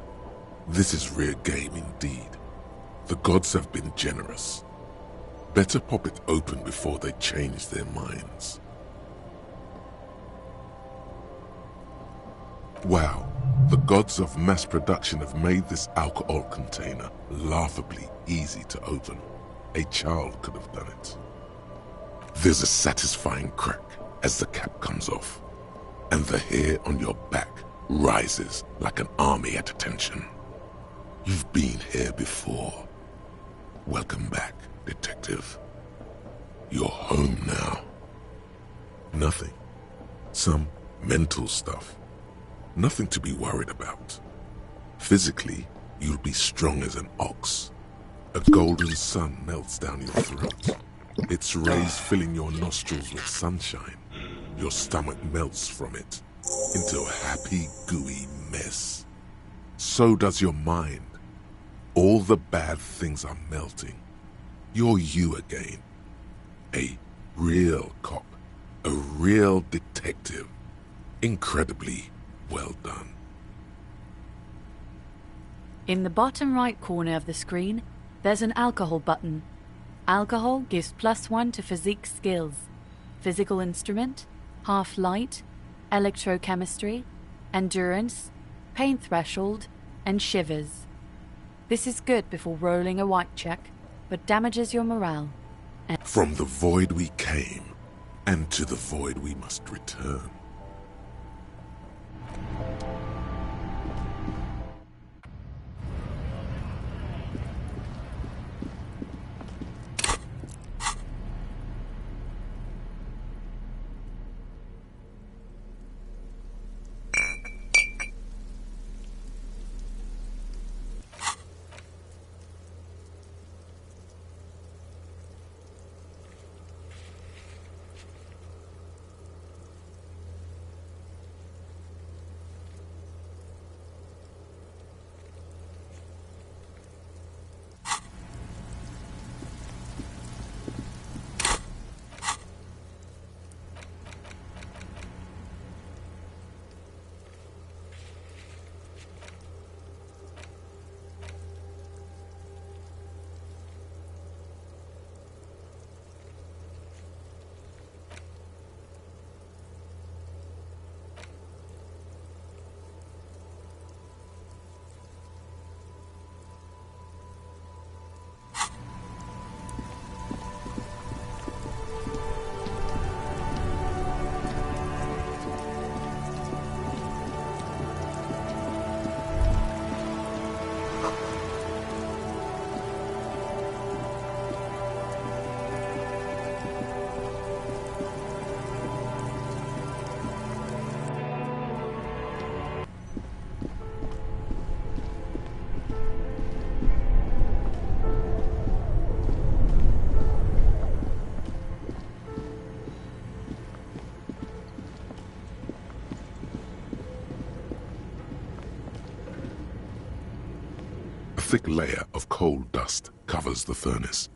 This is rare game indeed. The gods have been generous. Better pop it open before they change their minds. Wow, the gods of mass production have made this alcohol container laughably easy to open. A child could have done it. There's a satisfying crack as the cap comes off, and the hair on your back rises like an army at attention. You've been here before. Welcome back, detective. You're home now. Nothing. Some mental stuff. Nothing to be worried about. Physically, you'll be strong as an ox. A golden sun melts down your throat. Its rays filling your nostrils with sunshine. Your stomach melts from it into a happy, gooey mess. So does your mind. All the bad things are melting. You're you again. A real cop. A real detective. Incredibly well done. In the bottom right corner of the screen, there's an alcohol button. Alcohol gives +1 to physique skills. Physical instrument, half light, electrochemistry, endurance, pain threshold, and shivers. This is good before rolling a white check, but damages your morale. From the void we came, and to the void we must return. A thick layer of coal dust covers the furnace.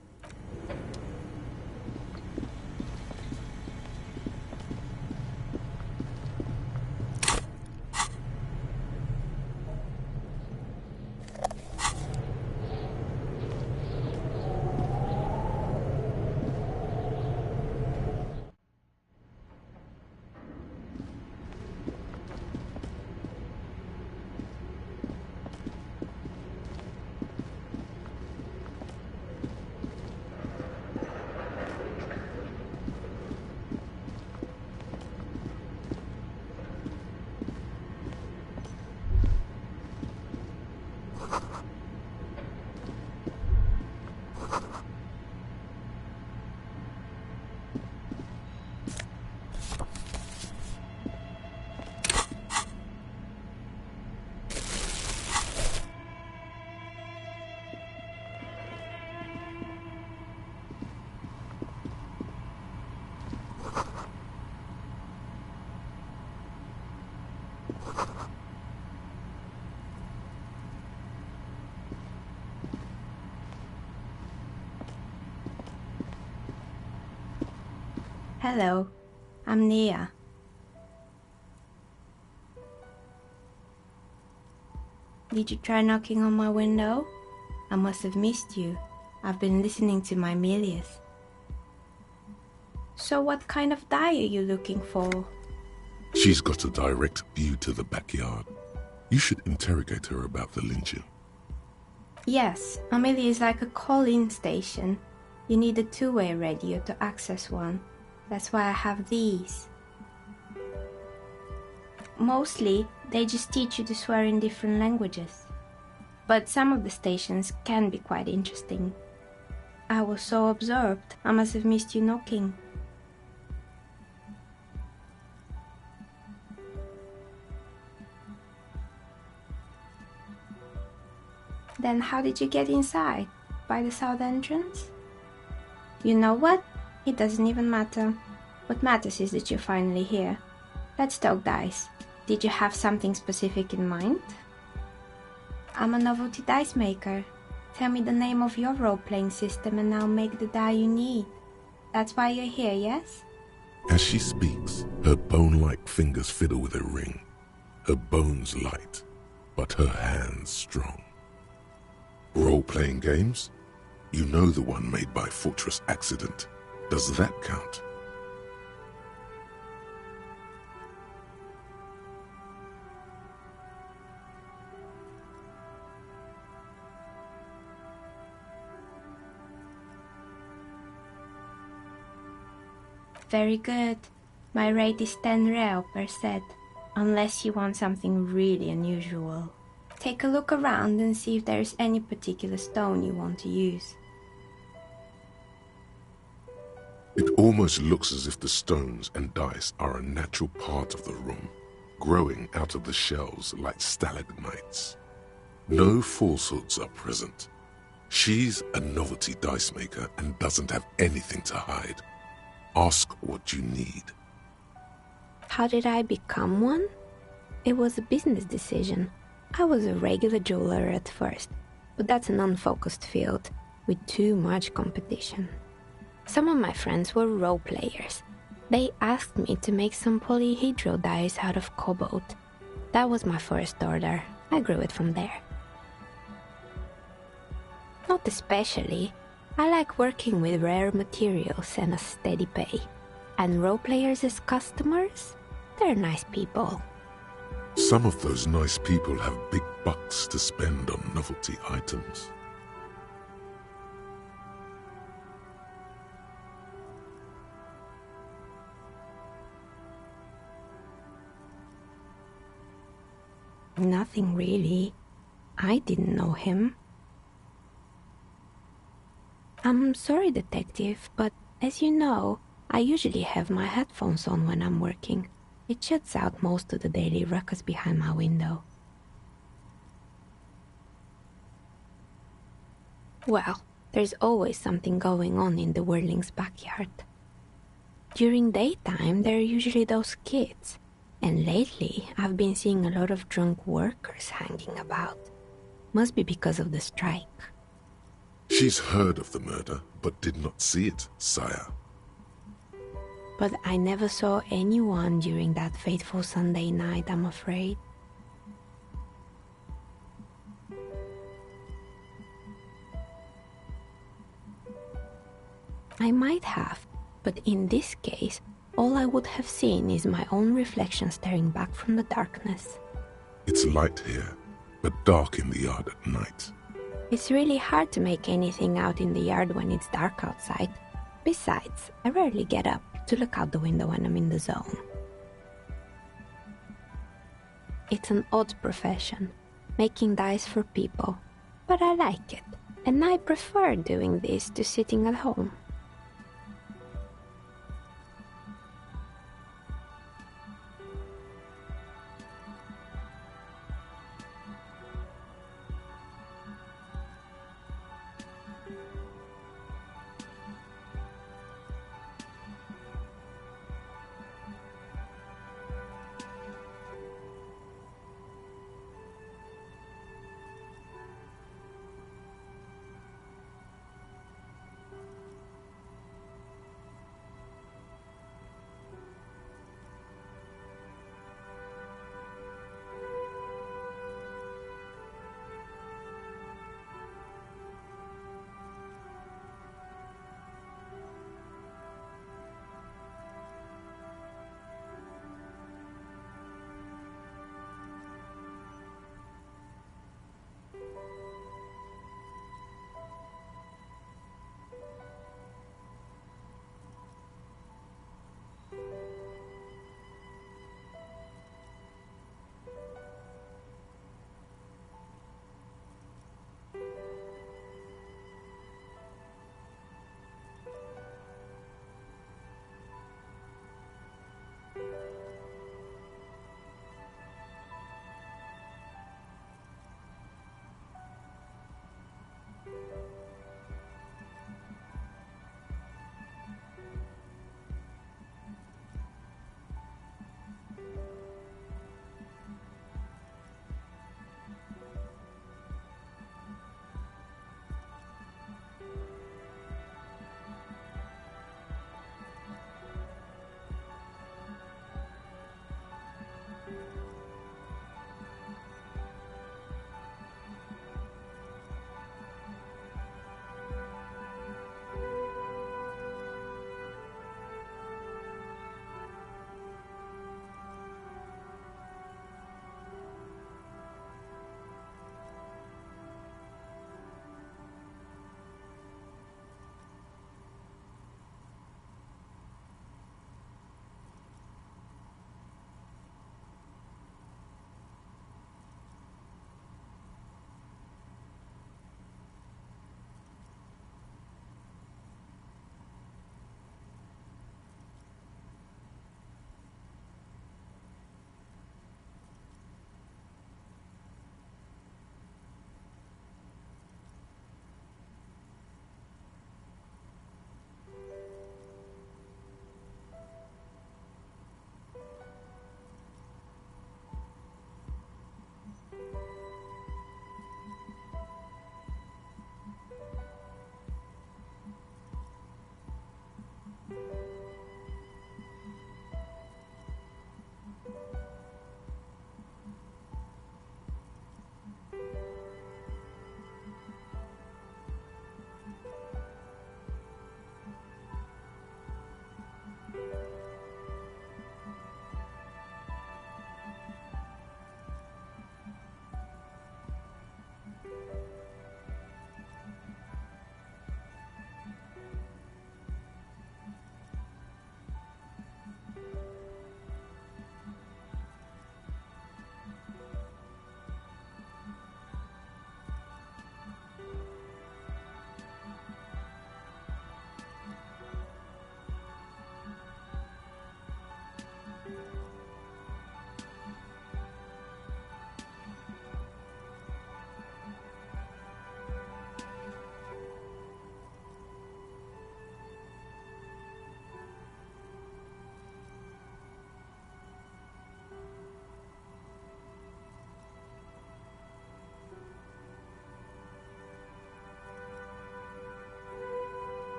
Hello, I'm Nia. Did you try knocking on my window? I must have missed you. I've been listening to my Milius. So what kind of dye are you looking for? She's got a direct view to the backyard. You should interrogate her about the lynching. Yes, Amelia is like a call-in station. You need a two-way radio to access one. That's why I have these. Mostly, they just teach you to swear in different languages. But some of the stations can be quite interesting. I was so absorbed, I must have missed you knocking. Then how did you get inside? By the south entrance? You know what? It doesn't even matter. What matters is that you're finally here. Let's talk dice. Did you have something specific in mind? I'm a novelty dice maker. Tell me the name of your role-playing system and I'll make the die you need. That's why you're here, yes? As she speaks, her bone-like fingers fiddle with a ring. Her bones light, but her hands strong. Role-playing games? You know the one made by Fortress Accident. Does that count? Very good. My rate is 10 real per set, unless you want something really unusual. Take a look around and see if there is any particular stone you want to use. It almost looks as if the stones and dice are a natural part of the room, growing out of the shelves like stalagmites. No falsehoods are present. She's a novelty dice maker and doesn't have anything to hide. Ask what you need. How did I become one? It was a business decision. I was a regular jeweler at first, but that's an unfocused field with too much competition. Some of my friends were role players. They asked me to make some polyhedral dice out of cobalt. That was my first order. I grew it from there. Not especially. I like working with rare materials and a steady pay. And role players as customers? They're nice people. Some of those nice people have big bucks to spend on novelty items. Nothing really. I didn't know him. I'm sorry, detective, but as you know, I usually have my headphones on when I'm working. It shuts out most of the daily ruckus behind my window. Well, there's always something going on in the Whirling's backyard. During daytime, there are usually those kids. And lately, I've been seeing a lot of drunk workers hanging about. Must be because of the strike. She's heard of the murder, but did not see it, sire. But I never saw anyone during that fateful Sunday night, I'm afraid. I might have, but in this case, all I would have seen is my own reflection staring back from the darkness. It's light here, but dark in the yard at night. It's really hard to make anything out in the yard when it's dark outside. Besides, I rarely get up to look out the window when I'm in the zone. It's an odd profession, making dice for people, but I like it, and I prefer doing this to sitting at home.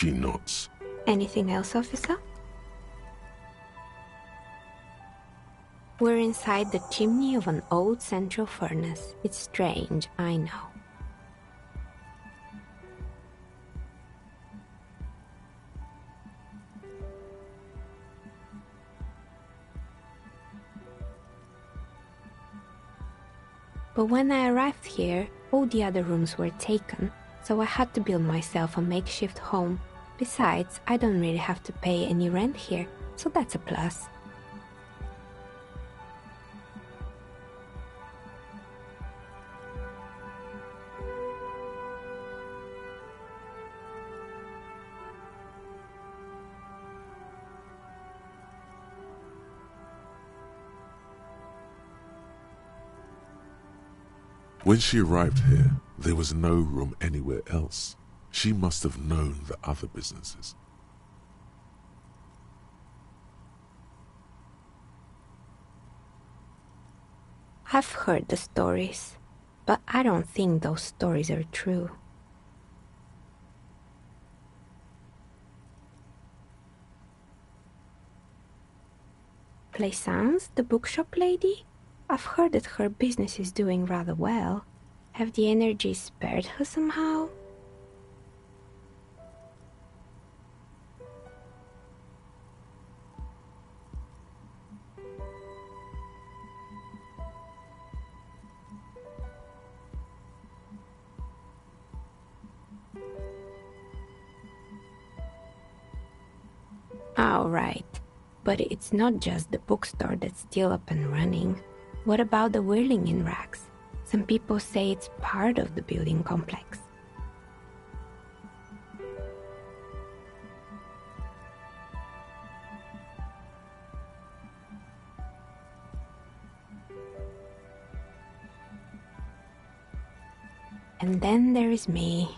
She nods. Anything else, officer? We're inside the chimney of an old central furnace. It's strange, I know. But when I arrived here, all the other rooms were taken, so I had to build myself a makeshift home. Besides, I don't really have to pay any rent here, so that's a plus. When she arrived here, there was no room anywhere else. She must have known the other businesses. I've heard the stories, but I don't think those stories are true. Plaisance, the bookshop lady? I've heard that her business is doing rather well. Have the energies spared her somehow? All right, but it's not just the bookstore that's still up and running. What about the whirling in racks? Some people say it's part of the building complex. And then there is me.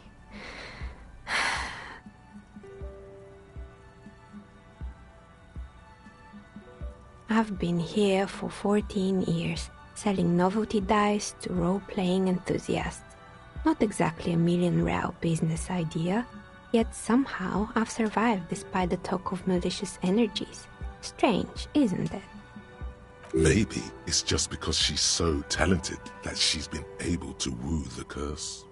I've been here for 14 years, selling novelty dice to role-playing enthusiasts. Not exactly a million-real business idea, yet somehow I've survived despite the talk of malicious energies. Strange, isn't it? Maybe it's just because she's so talented that she's been able to woo the curse.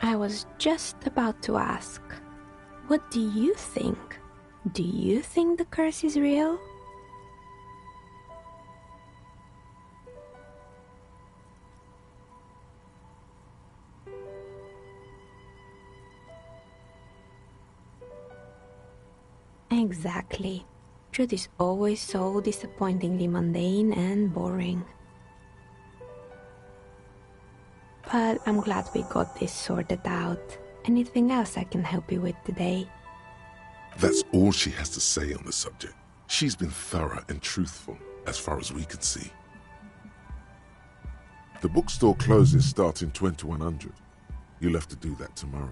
I was just about to ask, what do you think? Do you think the curse is real? Exactly. Truth is always so disappointingly mundane and boring. But I'm glad we got this sorted out. Anything else I can help you with today? That's all she has to say on the subject. She's been thorough and truthful, as far as we can see. The bookstore closes starting 2100. You'll have to do that tomorrow.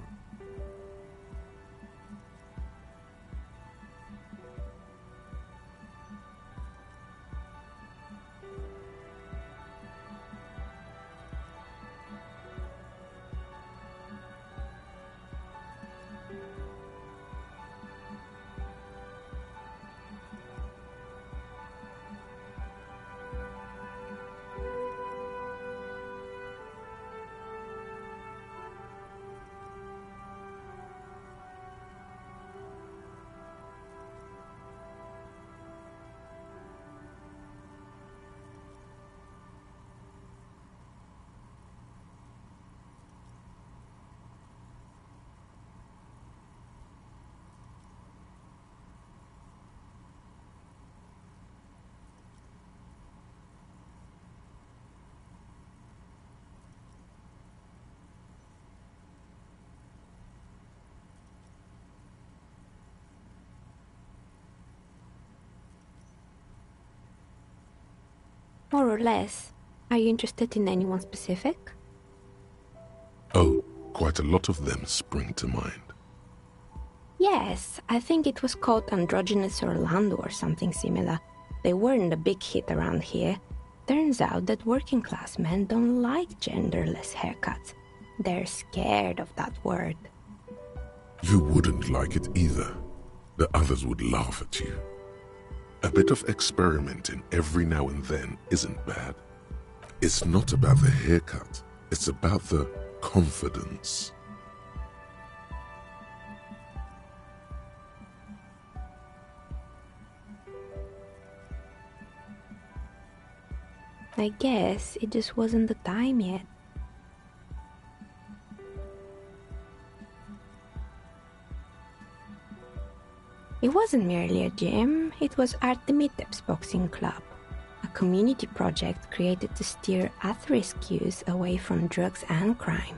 More or less. Are you interested in anyone specific? Oh, quite a lot of them spring to mind. Yes, I think it was called Androgynous Orlando or something similar. They weren't a big hit around here. Turns out that working class men don't like genderless haircuts. They're scared of that word. You wouldn't like it either. The others would laugh at you. A bit of experimenting every now and then isn't bad. It's not about the haircut, it's about the confidence. I guess it just wasn't the time yet. It wasn't merely a gym, it was Artemiteps Boxing Club, a community project created to steer at-risk youth away from drugs and crime.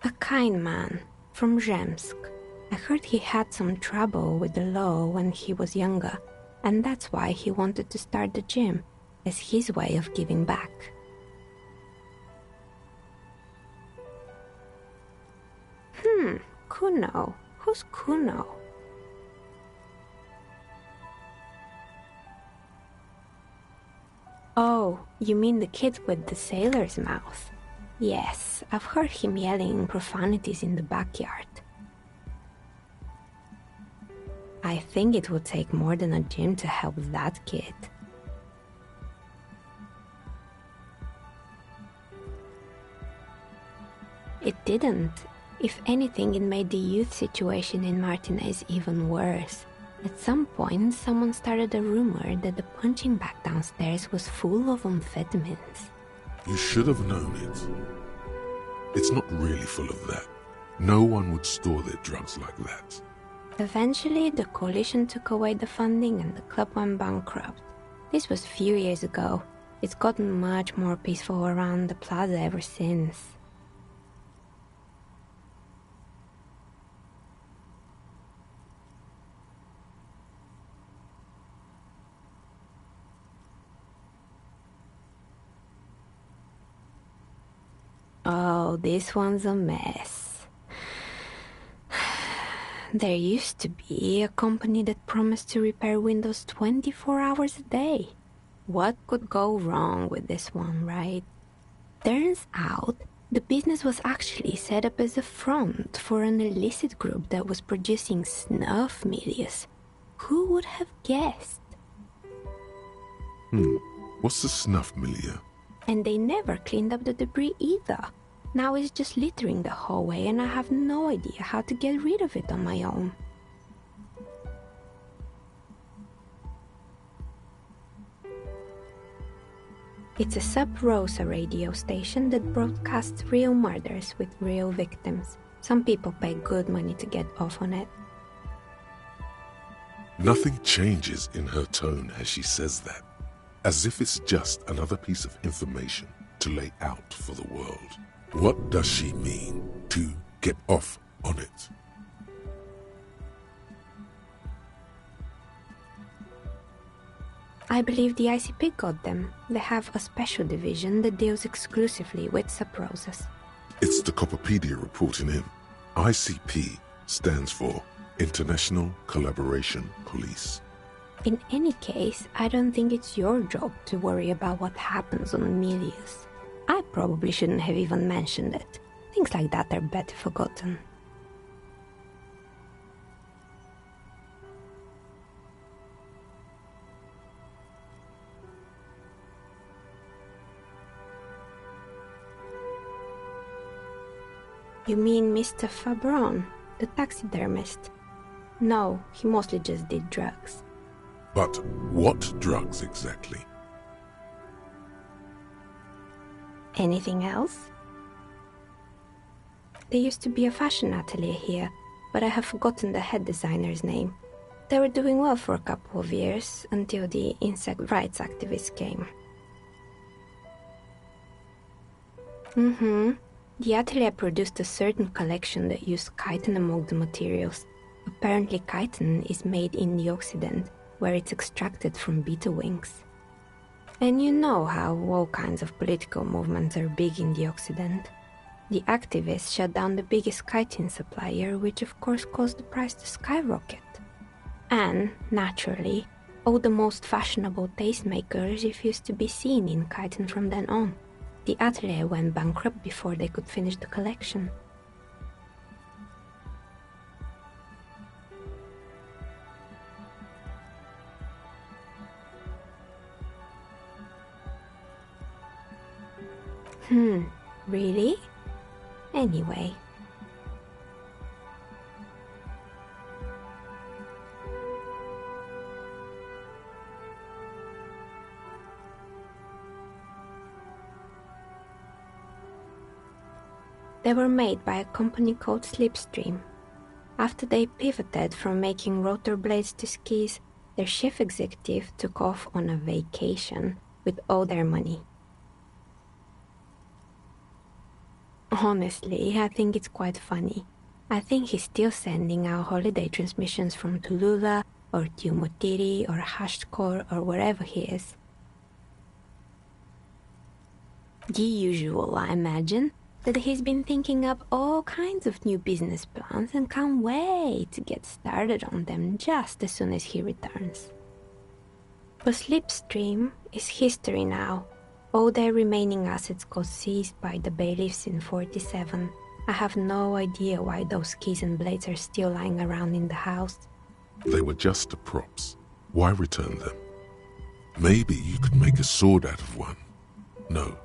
A kind man from Zemsk. I heard he had some trouble with the law when he was younger, and that's why he wanted to start the gym, as his way of giving back. Kuno. Who's Kuno? Oh, you mean the kid with the sailor's mouth? Yes, I've heard him yelling profanities in the backyard. I think it would take more than a gym to help that kid. It didn't. If anything, it made the youth situation in Martinez even worse. At some point, someone started a rumor that the punching bag downstairs was full of amphetamines. You should have known it. It's not really full of that. No one would store their drugs like that. Eventually, the coalition took away the funding and the club went bankrupt. This was a few years ago. It's gotten much more peaceful around the plaza ever since. Oh, this one's a mess. There used to be a company that promised to repair windows 24 hours a day. What could go wrong with this one, right? Turns out, the business was actually set up as a front for an illicit group that was producing snuff milias. Who would have guessed? What's the snuff milia? And they never cleaned up the debris either. Now it's just littering the hallway and I have no idea how to get rid of it on my own. It's a Sub Rosa radio station that broadcasts real murders with real victims. Some people pay good money to get off on it. Nothing changes in her tone as she says that, as if it's just another piece of information to lay out for the world. What does she mean to get off on it? I believe the ICP got them. They have a special division that deals exclusively with sub-roses. It's the Copperpedia reporting in. ICP stands for International Collaboration Police. In any case, I don't think it's your job to worry about what happens on Milius. I probably shouldn't have even mentioned it. Things like that are better forgotten. You mean Mr. Fabron, the taxidermist? No, he mostly just did drugs. But what drugs exactly? Anything else? There used to be a fashion atelier here, but I have forgotten the head designer's name. They were doing well for a couple of years, until the insect rights activists came. The atelier produced a certain collection that used chitin among the materials. Apparently chitin is made in the Occident, where it's extracted from beetle wings. And you know how all kinds of political movements are big in the Occident. The activists shut down the biggest chitin supplier, which of course caused the price to skyrocket. And, naturally, all the most fashionable tastemakers refused to be seen in chitin from then on. The atelier went bankrupt before they could finish the collection. Really? Anyway. They were made by a company called Slipstream. After they pivoted from making rotor blades to skis, their chief executive took off on a vacation with all their money. Honestly, I think it's quite funny. I think he's still sending out holiday transmissions from Tulula or Tiumotiri or Hashtkor or wherever he is. The usual, I imagine, that he's been thinking up all kinds of new business plans and can't wait to get started on them just as soon as he returns. But Slipstream is history now. All their remaining assets got seized by the bailiffs in 47. I have no idea why those keys and blades are still lying around in the house. They were just props. Why return them? Maybe you could make a sword out of one. No,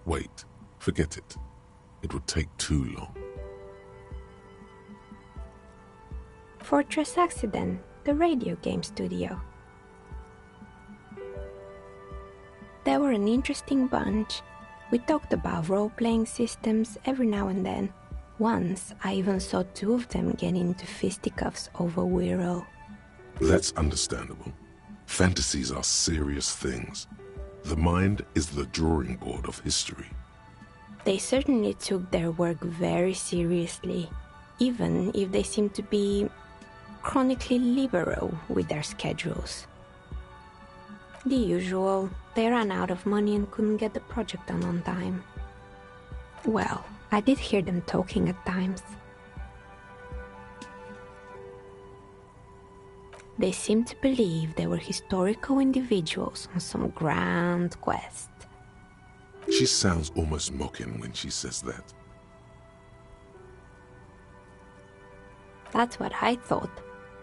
wait, forget it. It would take too long. Fortress Accident, the radio game studio. They were an interesting bunch. We talked about role-playing systems every now and then. Once, I even saw two of them get into fisticuffs over Wirral. That's understandable. Fantasies are serious things. The mind is the drawing board of history. They certainly took their work very seriously, even if they seemed to be chronically liberal with their schedules. The usual, they ran out of money and couldn't get the project done on time. Well, I did hear them talking at times. They seemed to believe they were historical individuals on some grand quest. She sounds almost mocking when she says that. That's what I thought.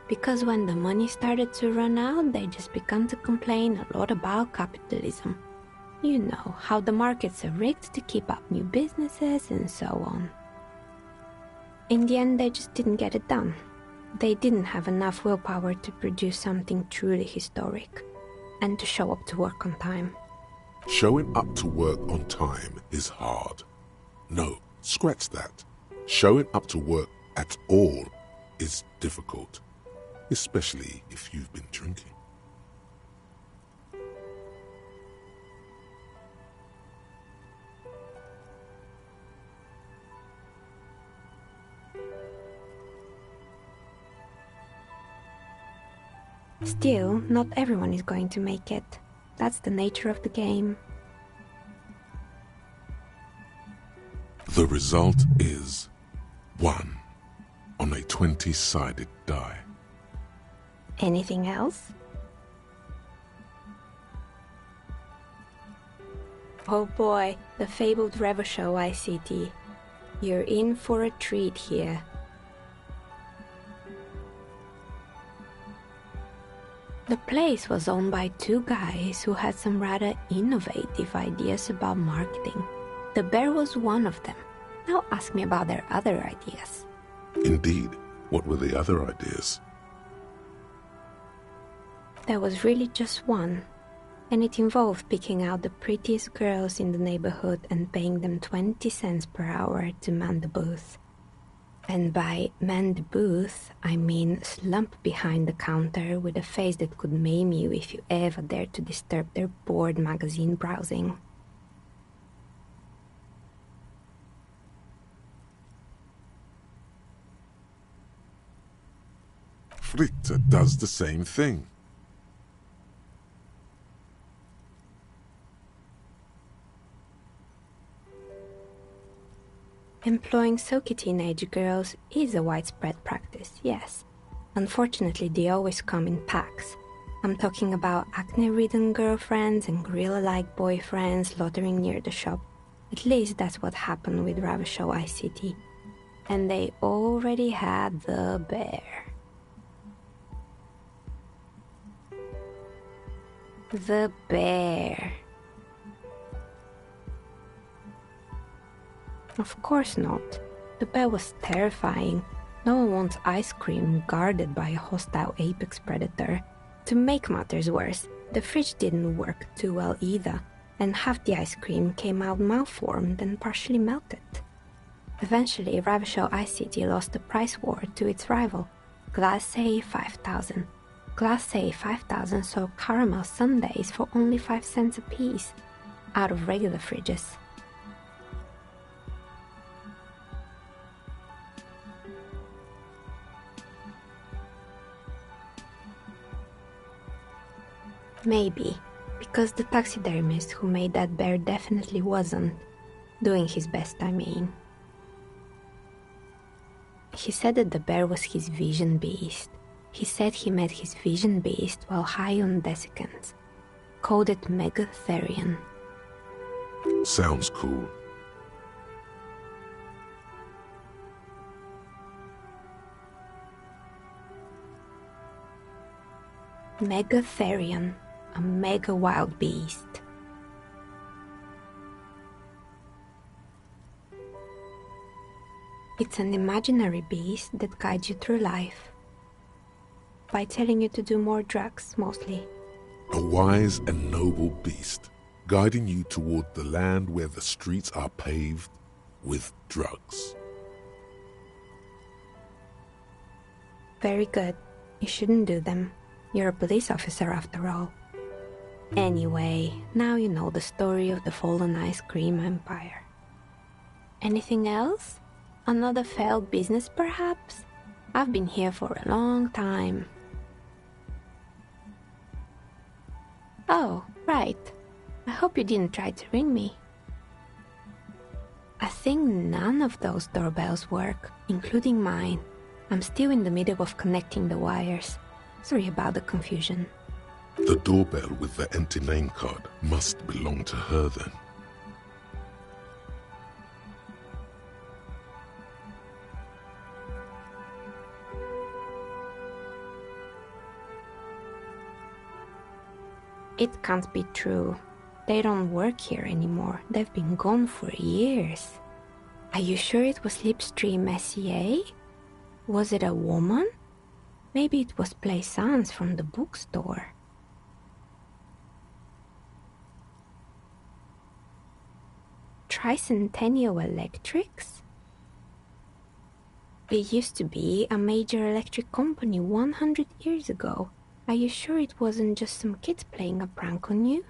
Because when the money started to run out, they just began to complain a lot about capitalism. You know, how the markets are rigged to keep up new businesses and so on. In the end, they just didn't get it done. They didn't have enough willpower to produce something truly historic, and to show up to work on time. Showing up to work on time is hard. No, scratch that. Showing up to work at all is difficult. Especially if you've been drinking. Still, not everyone is going to make it. That's the nature of the game. The result is 1 on a 20-sided die. Anything else? Oh boy, the fabled Revachol ICT. You're in for a treat here. The place was owned by two guys who had some rather innovative ideas about marketing. The bear was one of them. Now ask me about their other ideas. Indeed. What were the other ideas? There was really just one, and it involved picking out the prettiest girls in the neighborhood and paying them 20 cents per hour to man the booth. And by man the booth, I mean slump behind the counter with a face that could maim you if you ever dared to disturb their bored magazine browsing. Fritte does the same thing. Employing silky teenage girls is a widespread practice, yes. Unfortunately, they always come in packs. I'm talking about acne-ridden girlfriends and gorilla-like boyfriends loitering near the shop. At least that's what happened with Ravachol ICT. And they already had the bear. The bear. Of course not. The bear was terrifying. No one wants ice cream guarded by a hostile apex predator. To make matters worse, the fridge didn't work too well either, and half the ice cream came out malformed and partially melted. Eventually, Ravachol ICT lost the price war to its rival, Glace 5000. Glace 5000 sold caramel sundaes for only 5 cents a piece, out of regular fridges. Maybe, because the taxidermist who made that bear definitely wasn't doing his best, I mean. He said that the bear was his vision beast. He said he met his vision beast while high on desiccants. Called it Megatherion. Sounds cool. Megatherion, a mega wild beast. It's an imaginary beast that guides you through life. By telling you to do more drugs, mostly. A wise and noble beast, guiding you toward the land where the streets are paved with drugs. Very good. You shouldn't do them. You're a police officer after all. Anyway, now you know the story of the fallen ice cream empire. Anything else? Another failed business, perhaps? I've been here for a long time. Oh, right. I hope you didn't try to ring me. I think none of those doorbells work, including mine. I'm still in the middle of connecting the wires. Sorry about the confusion. The doorbell with the empty name card must belong to her then. It can't be true. They don't work here anymore. They've been gone for years. Are you sure it was Slipstream SEA? Was it a woman? Maybe it was Plaisance from the bookstore. Tricentennial Electrics? It used to be a major electric company 100 years ago. Are you sure it wasn't just some kids playing a prank on you?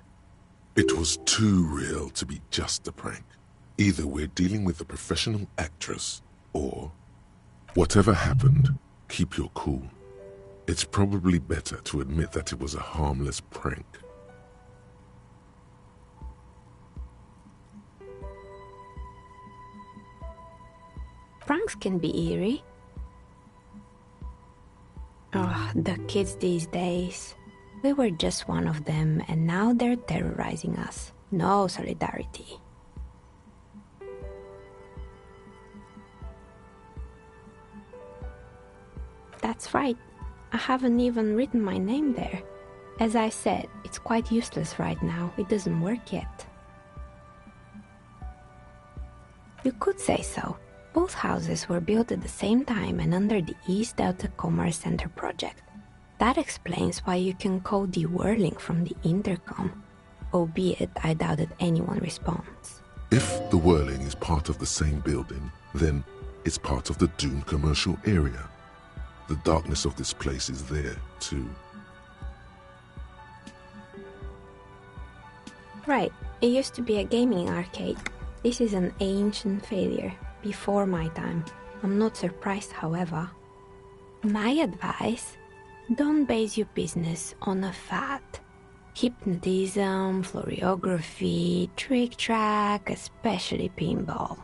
It was too real to be just a prank. Either we're dealing with a professional actress, or... Whatever happened, keep your cool. It's probably better to admit that it was a harmless prank. Pranks can be eerie. Oh, the kids these days. We were just one of them, and now they're terrorizing us. No solidarity. That's right. I haven't even written my name there. As I said, it's quite useless right now. It doesn't work yet. You could say so. Both houses were built at the same time and under the East Delta Commerce Center project. That explains why you can call the whirling from the intercom, albeit I doubt that anyone responds. If the whirling is part of the same building, then it's part of the Dune commercial area. The darkness of this place is there, too. Right, it used to be a gaming arcade. This is an ancient failure, before my time. I'm not surprised, however. My advice? Don't base your business on a fad. Hypnotism, floriography, trick track, especially pinball.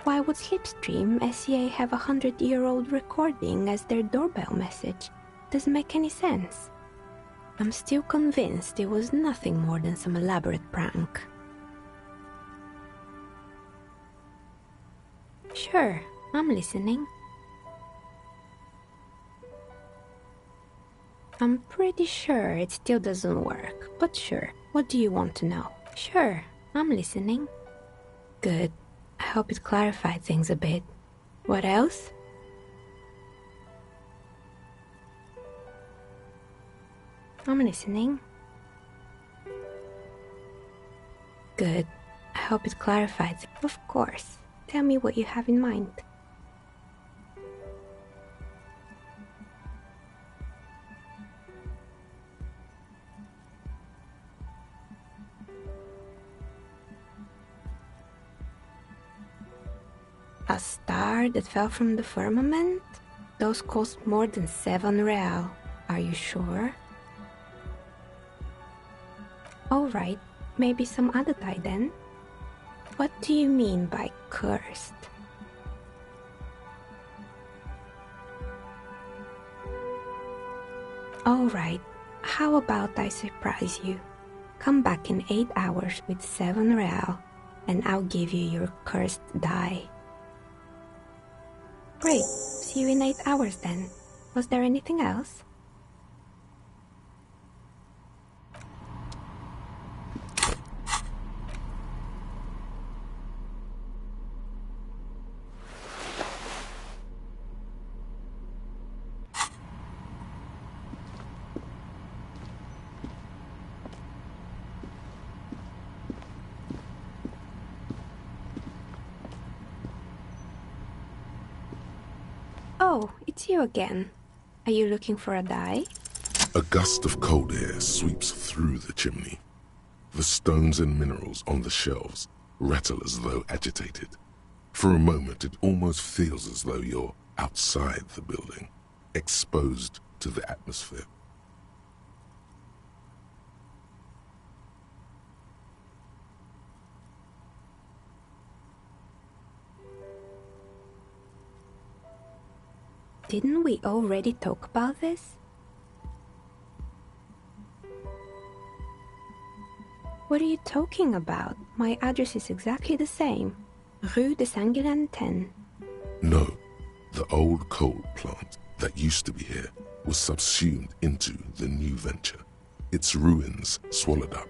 Why would Slipstream SCA have a 100-year-old recording as their doorbell message? Doesn't make any sense. I'm still convinced it was nothing more than some elaborate prank. Sure, I'm listening. I'm pretty sure it still doesn't work, but sure, what do you want to know? Sure, I'm listening. Good. I hope it clarified things a bit. What else? I'm listening. Good. I hope it clarified. Of course. Tell me what you have in mind. A star that fell from the firmament? Those cost more than 7 real. Are you sure? Alright, maybe some other tie then. What do you mean by cursed? Alright, how about I surprise you? Come back in 8 hours with 7 real, and I'll give you your cursed die. Great, see you in 8 hours then. Was there anything else? Oh, it's you again. Are you looking for a die? A gust of cold air sweeps through the chimney. The stones and minerals on the shelves rattle as though agitated. For a moment, it almost feels as though you're outside the building, exposed to the atmosphere. Didn't we already talk about this? What are you talking about? My address is exactly the same. Rue de Saint-Guilain 10. No, the old coal plant that used to be here was subsumed into the new venture. Its ruins swallowed up.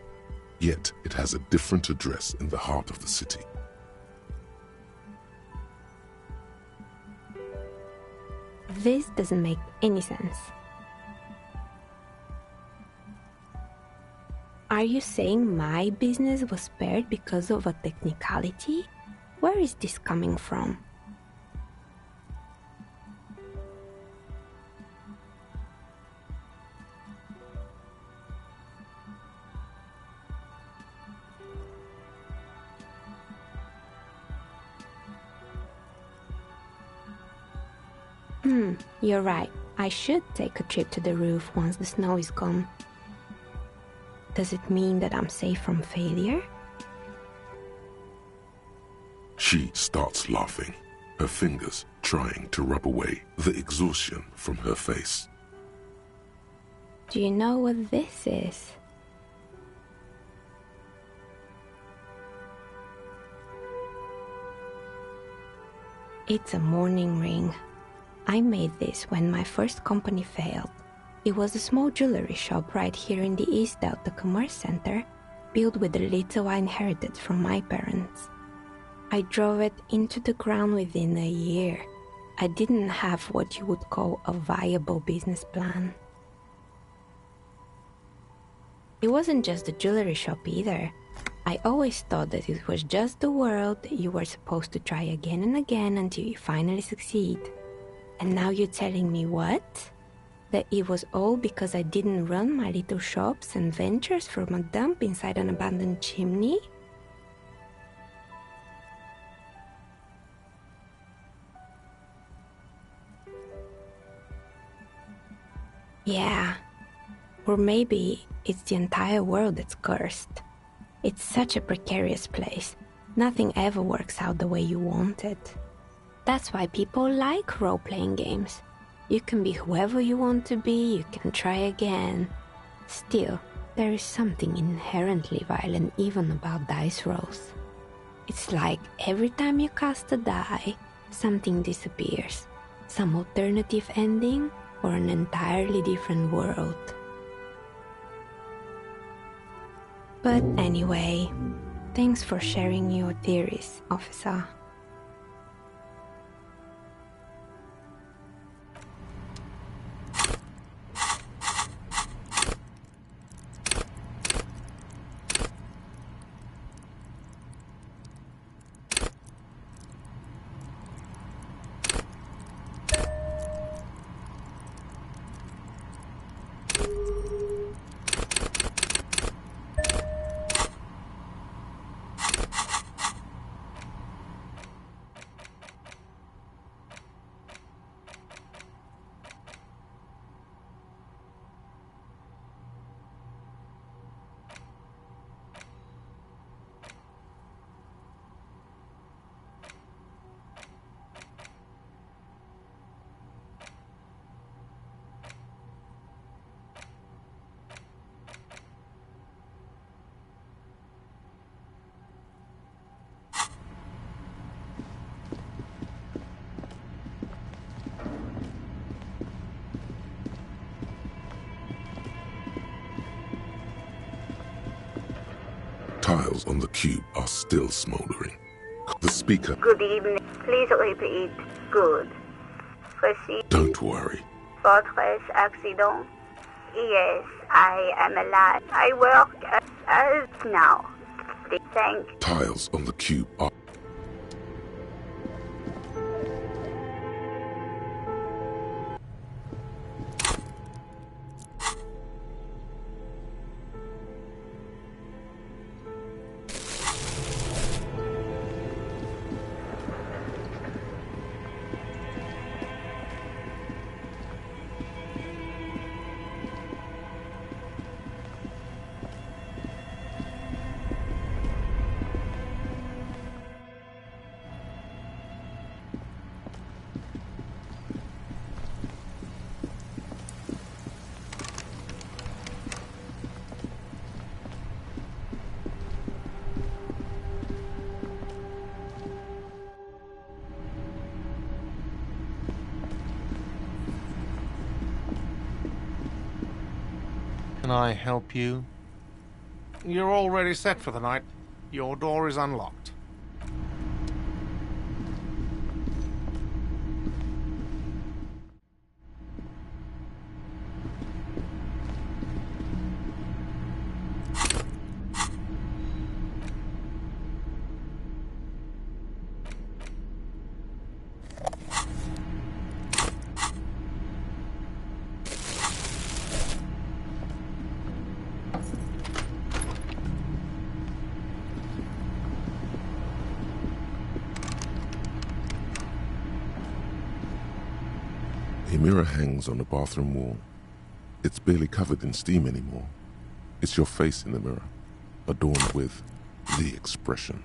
Yet it has a different address in the heart of the city. This doesn't make any sense. Are you saying my business was spared because of a technicality? Where is this coming from? You're right. I should take a trip to the roof once the snow is gone. Does it mean that I'm safe from failure? She starts laughing, her fingers trying to rub away the exhaustion from her face. Do you know what this is? It's a mourning ring. I made this when my first company failed. It was a small jewelry shop right here in the East Delta Commerce Center, built with the little I inherited from my parents. I drove it into the ground within a year. I didn't have what you would call a viable business plan. It wasn't just the jewelry shop either. I always thought that it was just the world that you were supposed to try again and again until you finally succeed. And now you're telling me what? That it was all because I didn't run my little shops and ventures from a dump inside an abandoned chimney? Yeah. Or maybe it's the entire world that's cursed. It's such a precarious place. Nothing ever works out the way you want it. That's why people like role-playing games. You can be whoever you want to be, you can try again. Still, there is something inherently violent even about dice rolls. It's like every time you cast a die, something disappears. Some alternative ending or an entirely different world. But anyway, thanks for sharing your theories, officer. Tiles on the cube are still smoldering. The speaker. Good evening. Please repeat. Good. Proceed. Don't worry. Fortress accident. Yes, I am alive. I work as now. Thank. Tiles on the cube are... Can I help you? You're already set for the night. Your door is unlocked. A mirror hangs on the bathroom wall. It's barely covered in steam anymore. It's your face in the mirror, adorned with the expression.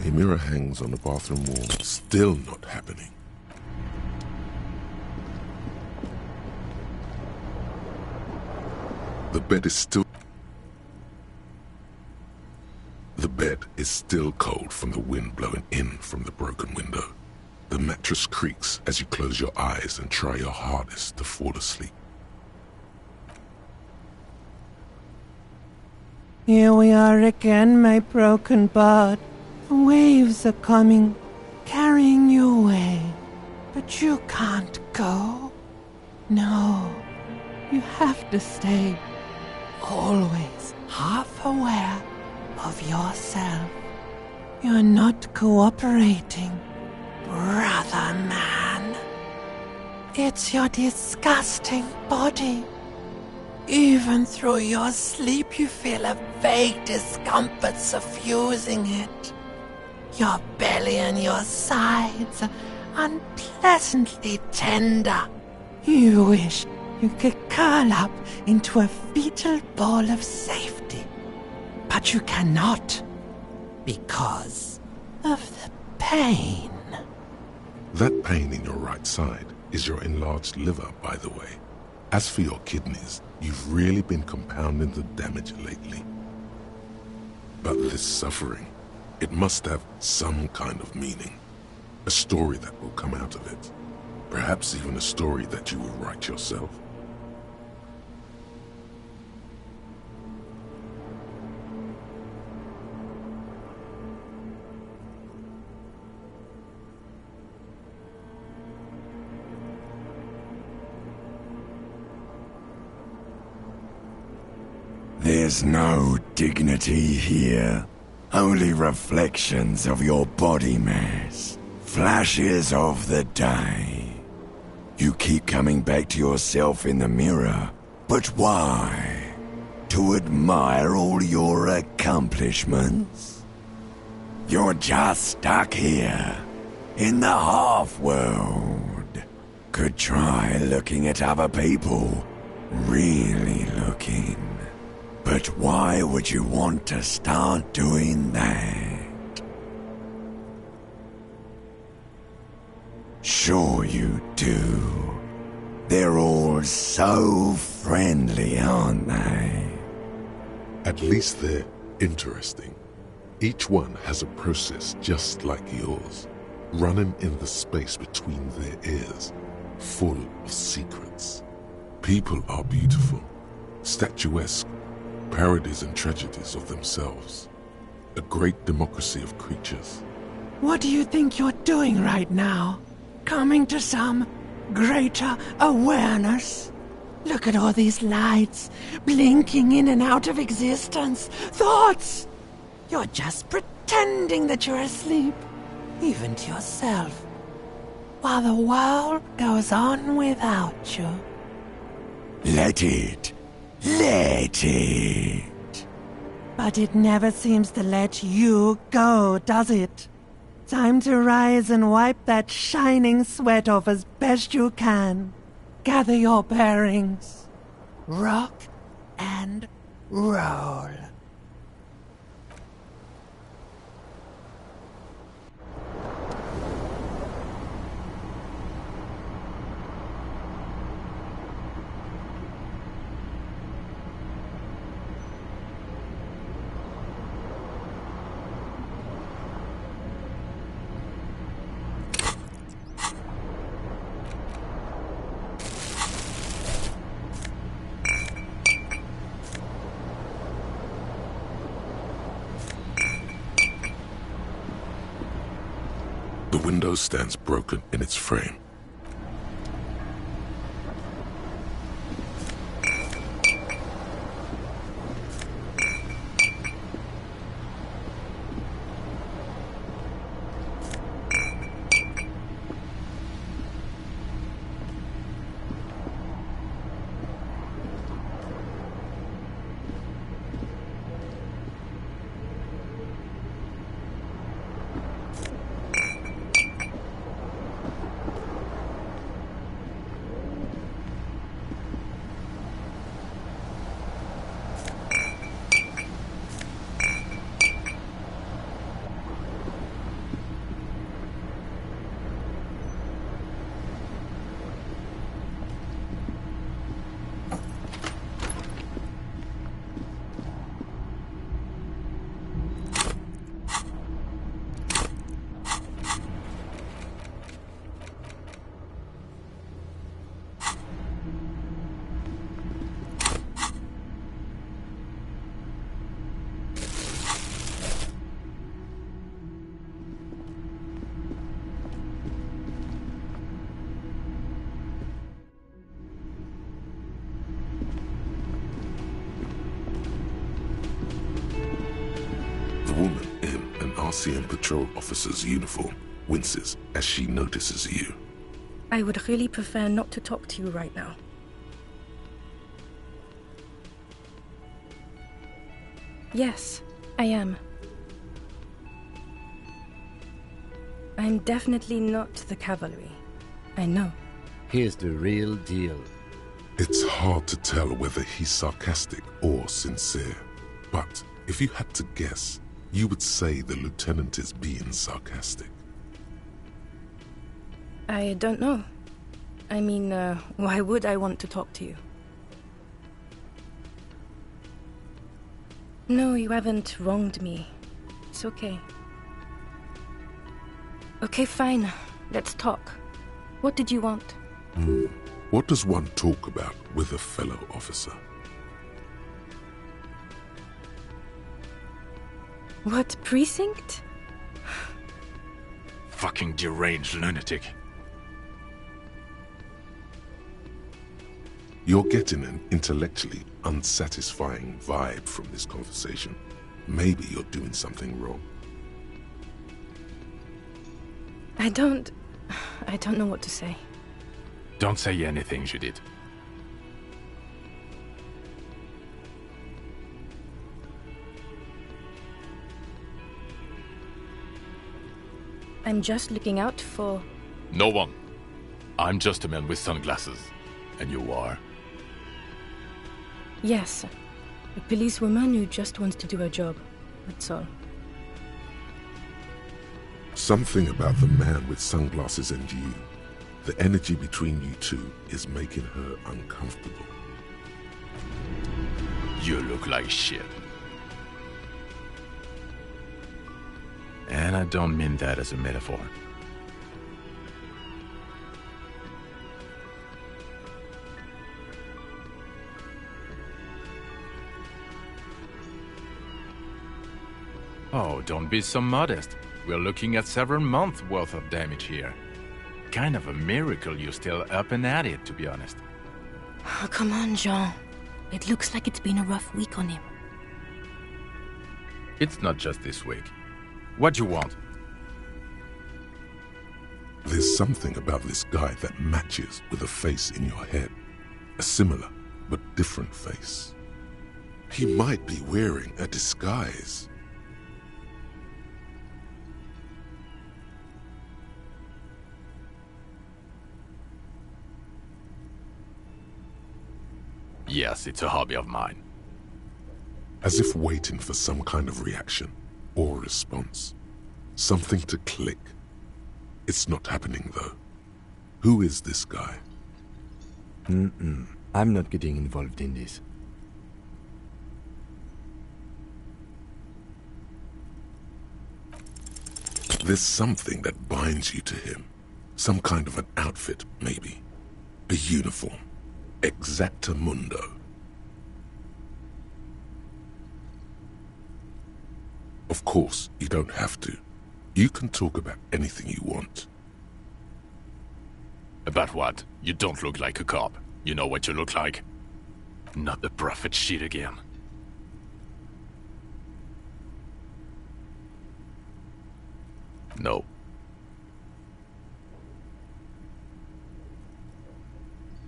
A mirror hangs on the bathroom wall, still not happening. The bed is still cold from the wind blowing in from the broken window. The mattress creaks as you close your eyes and try your hardest to fall asleep. Here we are again, my broken bird. The waves are coming, carrying you away. But you can't go. No, you have to stay. Always half aware of yourself. You're not cooperating, brother man. It's your disgusting body. Even through your sleep you feel a vague discomfort suffusing it. Your belly and your sides are unpleasantly tender. You wish you could curl up into a fetal ball of safety. But you cannot, because of the pain. That pain in your right side is your enlarged liver, by the way. As for your kidneys, you've really been compounding the damage lately. But this suffering, it must have some kind of meaning. A story that will come out of it. Perhaps even a story that you will write yourself. There's no dignity here. Only reflections of your body mass. Flashes of the day. You keep coming back to yourself in the mirror. But why? To admire all your accomplishments? You're just stuck here, in the half-world. Could try looking at other people. Really looking. But why would you want to start doing that? Sure you do. They're all so friendly, aren't they? At least they're interesting. Each one has a process just like yours, running in the space between their ears, full of secrets. People are beautiful, statuesque, parodies and tragedies of themselves. A great democracy of creatures. What do you think you're doing right now? Coming to some greater awareness? Look at all these lights, blinking in and out of existence. Thoughts! You're just pretending that you're asleep, even to yourself, while the world goes on without you. Let it. Let it. But it never seems to let you go, does it? Time to rise and wipe that shining sweat off as best you can. Gather your bearings. Rock and roll. The window stands broken in its frame. Marcian patrol officer's uniform winces as she notices you. I would really prefer not to talk to you right now. Yes, I am. I'm definitely not the cavalry. I know. Here's the real deal. It's hard to tell whether he's sarcastic or sincere, but if you had to guess, you would say the lieutenant is being sarcastic. I don't know. I mean, why would I want to talk to you? No, you haven't wronged me. It's okay. Okay, fine. Let's talk. What did you want? What does one talk about with a fellow officer? What precinct? Fucking deranged lunatic. You're getting an intellectually unsatisfying vibe from this conversation. Maybe you're doing something wrong. I don't know what to say. Don't say anything, Judith. I'm just looking out for... No one. I'm just a man with sunglasses. And you are? Yes. A policewoman who just wants to do her job. That's all. Something about the man with sunglasses and you, the energy between you two is making her uncomfortable. You look like shit. And I don't mean that as a metaphor. Oh, don't be so modest. We're looking at several months worth of damage here. Kind of a miracle you're still up and at it, to be honest. Oh, come on, Jean. It looks like it's been a rough week on him. It's not just this week. What do you want? There's something about this guy that matches with a face in your head. A similar but different face. He might be wearing a disguise. Yes, it's a hobby of mine. As if waiting for some kind of reaction or response. Something to click. It's not happening though. Who is this guy? I'm not getting involved in this. There's something that binds you to him. Some kind of an outfit, maybe. A uniform. Exactamundo. Of course, you don't have to. You can talk about anything you want. About what? You don't look like a cop. You know what you look like? Not the prophet shit again. No.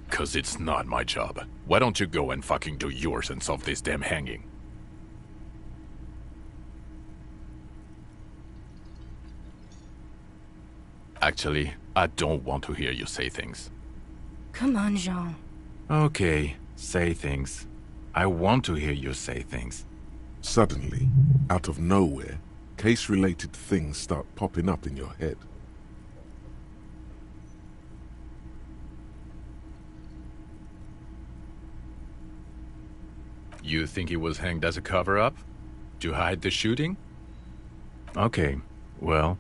Cause it's not my job. Why don't you go and fucking do yours and solve this damn hanging? Actually, I don't want to hear you say things. Come on, Jean. Okay, say things. I want to hear you say things. Suddenly, out of nowhere, case-related things start popping up in your head. You think he was hanged as a cover-up? To hide the shooting? Okay, well...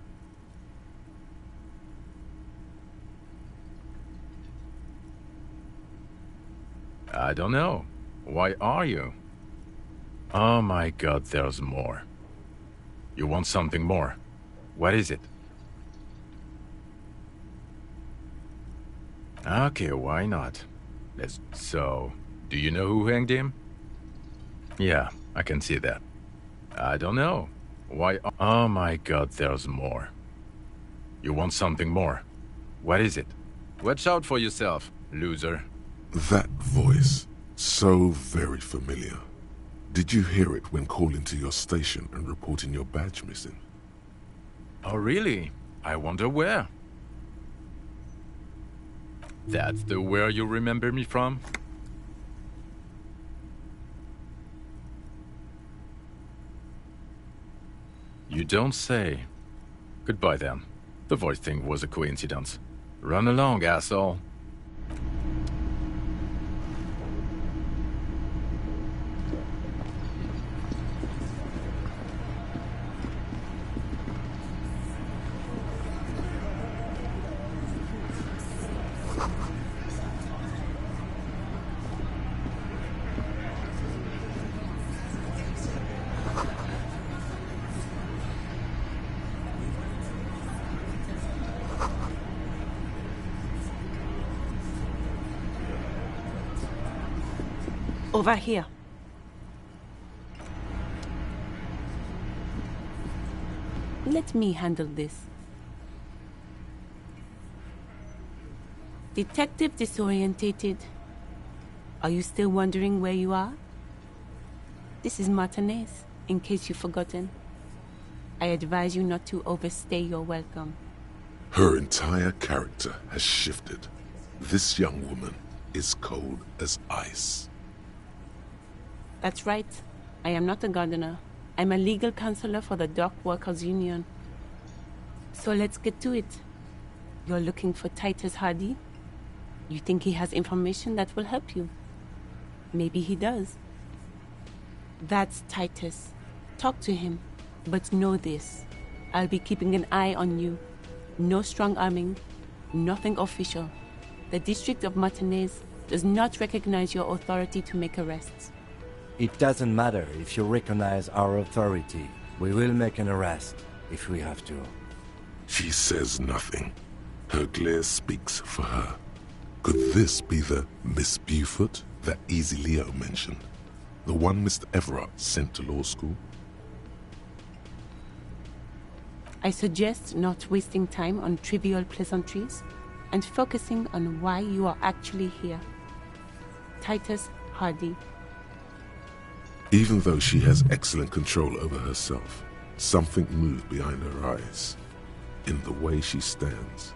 I don't know. Why are you? Oh my god, there's more. You want something more? What is it? Okay, why not? So, do you know who hanged him? Yeah, I can see that. I don't know. Why? Oh my god, there's more. You want something more? What is it? Watch out for yourself, loser. That voice, so very familiar. Did you hear it when calling to your station and reporting your badge missing? Oh really? I wonder where. That's the where you remember me from? You don't say. Goodbye then. The voice thing was a coincidence. Run along, asshole. Over here. Let me handle this. Detective disorientated. Are you still wondering where you are? This is Martinez, in case you've forgotten. I advise you not to overstay your welcome. Her entire character has shifted. This young woman is cold as ice. That's right. I am not a gardener. I'm a legal counselor for the Dock Workers Union. So let's get to it. You're looking for Titus Hardy? You think he has information that will help you? Maybe he does. That's Titus. Talk to him. But know this. I'll be keeping an eye on you. No strong arming. Nothing official. The District of Martinez does not recognize your authority to make arrests. It doesn't matter if you recognize our authority. We will make an arrest if we have to. She says nothing. Her glare speaks for her. Could this be the Miss Beaufort that Easy Leo mentioned? The one Mr. Everard sent to law school? I suggest not wasting time on trivial pleasantries and focusing on why you are actually here. Titus Hardy. Even though she has excellent control over herself, something moved behind her eyes. In the way she stands.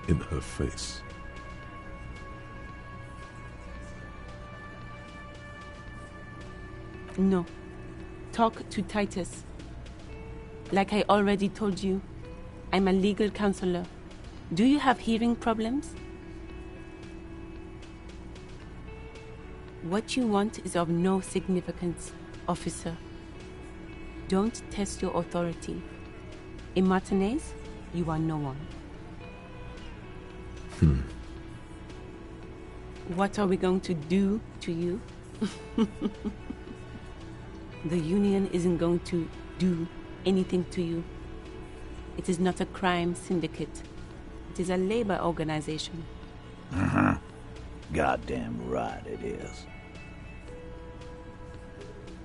In her face. No. Talk to Titus. Like I already told you, I'm a legal counselor. Do you have hearing problems? What you want is of no significance, officer. Don't test your authority. In Martinez, you are no one. What are we going to do to you? The union isn't going to do anything to you. It is not a crime syndicate. It is a labor organization. Goddamn right it is.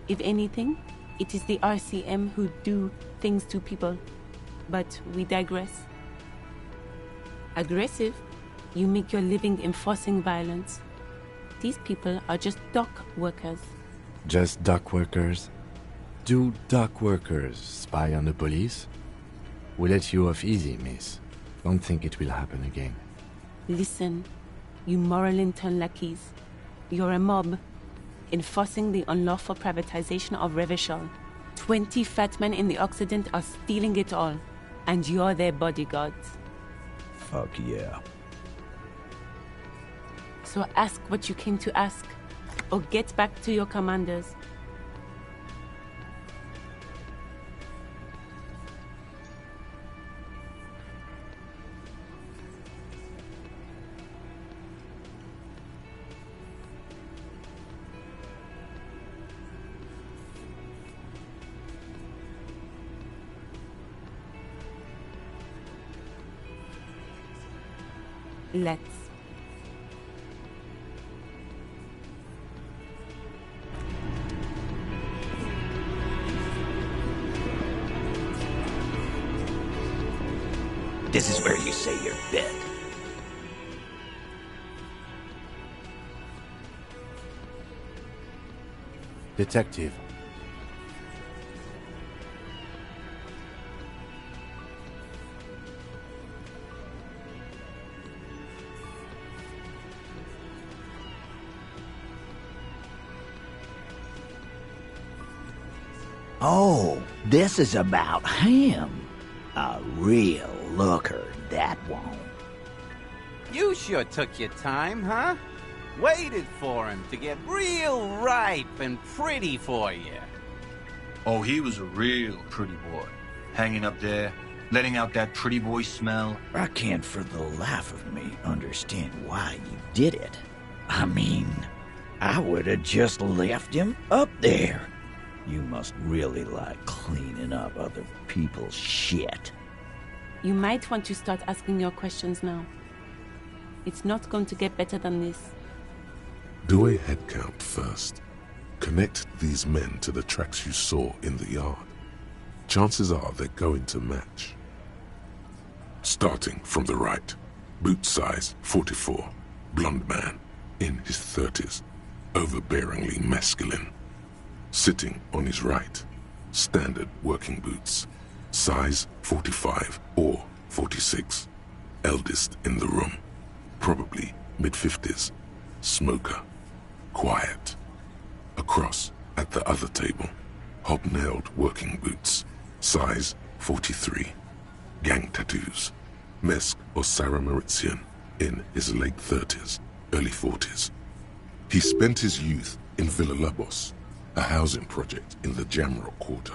If anything, it is the RCM who do things to people. But we digress. Aggressive? You make your living enforcing violence. These people are just dock workers. Just dock workers? Do dock workers spy on the police? We let you off easy, miss. Don't think it will happen again. Listen, you moral intern lackeys. You're a mob, enforcing the unlawful privatization of Revachol. 20 fat men in the Occident are stealing it all, and you're their bodyguards. Fuck yeah. So ask what you came to ask, or get back to your commanders. Let's. This is where you say your bed. Detective. Oh, this is about him. A real looker, that won't. You sure took your time, huh? Waited for him to get real ripe and pretty for you. Oh, he was a real pretty boy. Hanging up there, letting out that pretty boy smell. I can't for the life of me understand why you did it. I mean, I would have just left him up there. You must really like cleaning up other people's shit. You might want to start asking your questions now. It's not going to get better than this. Do a head count first. Connect these men to the tracks you saw in the yard. Chances are they're going to match. Starting from the right, boot size 44, blonde man, in his 30s, overbearingly masculine. Sitting on his right, standard working boots, size 45 or 46, eldest in the room, probably mid-50s, smoker, quiet. Across at the other table, hobnailed working boots, size 43, gang tattoos, Mesk or Sarah Mauritian, in his late 30s, early 40s. He spent his youth in Villa Labos, a housing project in the Jamrock quarter.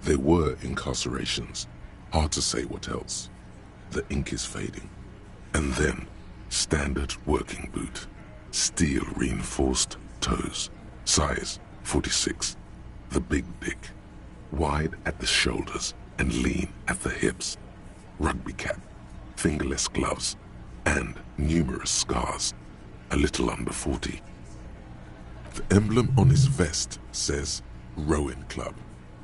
There were incarcerations, hard to say what else. The ink is fading. And then, standard working boot, steel reinforced toes, size 46, the big dick, wide at the shoulders and lean at the hips, rugby cap, fingerless gloves, and numerous scars, a little under 40. The emblem on his vest says Rowing Club.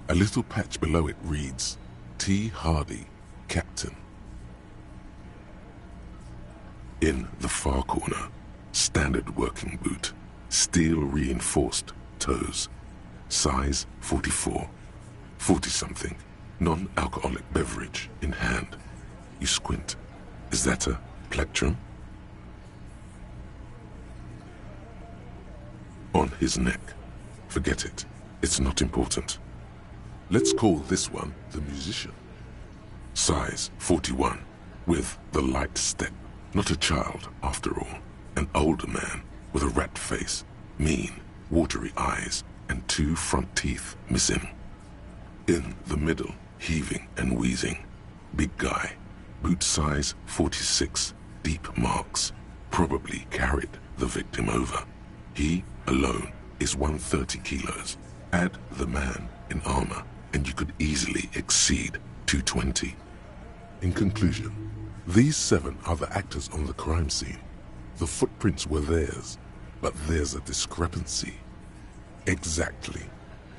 A little patch below it reads T. Hardy, Captain. In the far corner, standard working boot, steel reinforced toes, size 44, 40-something, non-alcoholic beverage in hand. You squint. Is that a plectrum? On his neck. Forget it. It's not important. Let's call this one the musician. Size 41, with the light step. Not a child, after all. An older man with a rat face, mean, watery eyes, and 2 front teeth missing. In the middle, heaving and wheezing. Big guy. Boot size 46, deep marks. Probably carried the victim over. He, alone, is 130 kilos. Add the man in armor, and you could easily exceed 220. In conclusion, these 7 are the actors on the crime scene. The footprints were theirs, but there's a discrepancy. Exactly.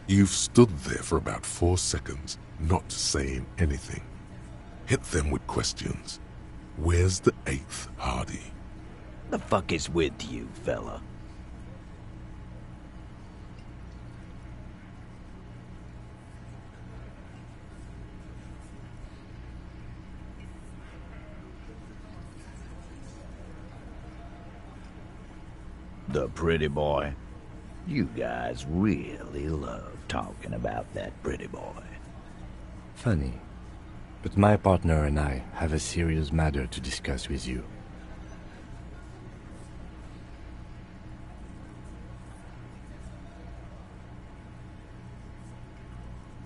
You've stood there for about 4 seconds, not saying anything. Hit them with questions. Where's the 8th Hardy? The fuck is with you, fella? The pretty boy. You guys really love talking about that pretty boy. Funny. But my partner and I have a serious matter to discuss with you.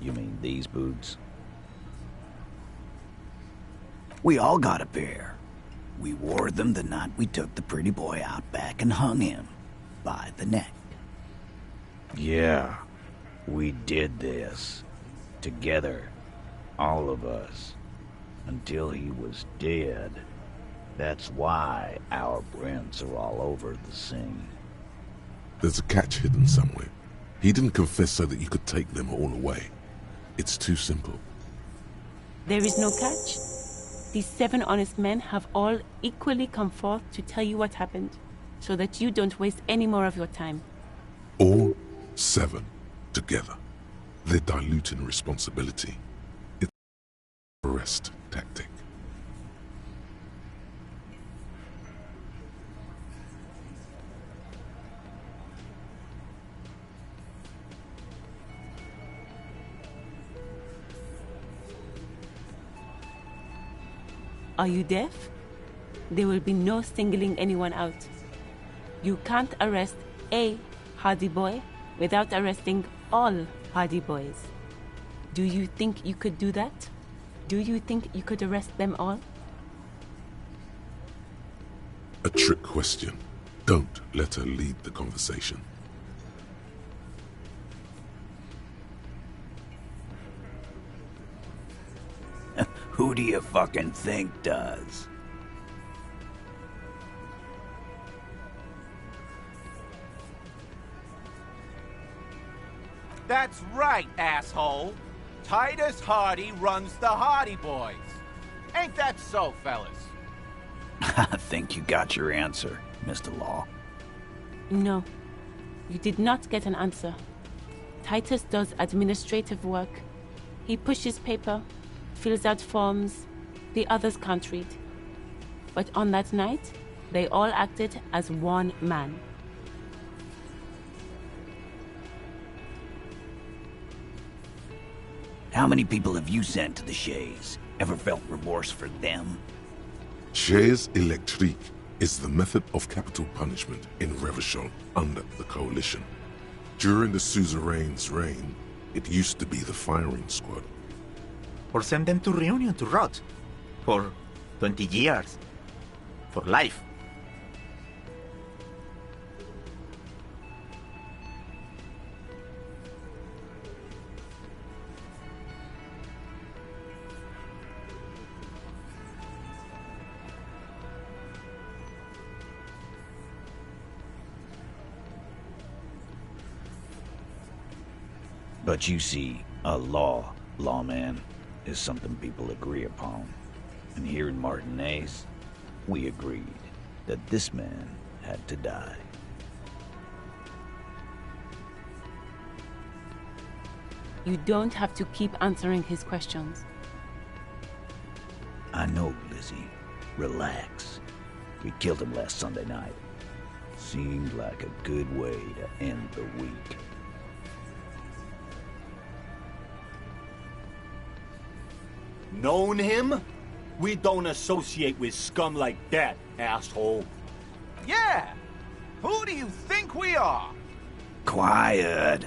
You mean these boots? We all got a pair. We wore them the night we took the pretty boy out back and hung him by the neck. Yeah, we did this. Together. All of us. Until he was dead. That's why our prints are all over the scene. There's a catch hidden somewhere. He didn't confess so that you could take them all away. It's too simple. There is no catch? These 7 honest men have all equally come forth to tell you what happened, so that you don't waste any more of your time. All 7 together. They're diluting responsibility. It's a arrest tactic. Are you deaf? There will be no singling anyone out. You can't arrest a hardy boy without arresting all hardy boys. Do you think you could do that? Do you think you could arrest them all? A trick question. Don't let her lead the conversation. Who do you fucking think does? That's right, asshole. Titus Hardy runs the Hardy Boys. Ain't that so, fellas? I think you got your answer, Mr. Law. No, you did not get an answer. Titus does administrative work. He pushes paper, fills out forms, the others can't read. But on that night, they all acted as one man. How many people have you sent to the Shays? Ever felt remorse for them? Chaise électrique is the method of capital punishment in Revachol under the Coalition. During the suzerain's reign, it used to be the firing squad. Or send them to Reunion to rot. For 20 years. For life. But you see, a lawman, is something people agree upon. And here in Martinez, we agreed that this man had to die. You don't have to keep answering his questions. I know, Lizzie. Relax. We killed him last Sunday night. Seemed like a good way to end the week. Known him? We don't associate with scum like that, asshole. Yeah! Who do you think we are? Quiet.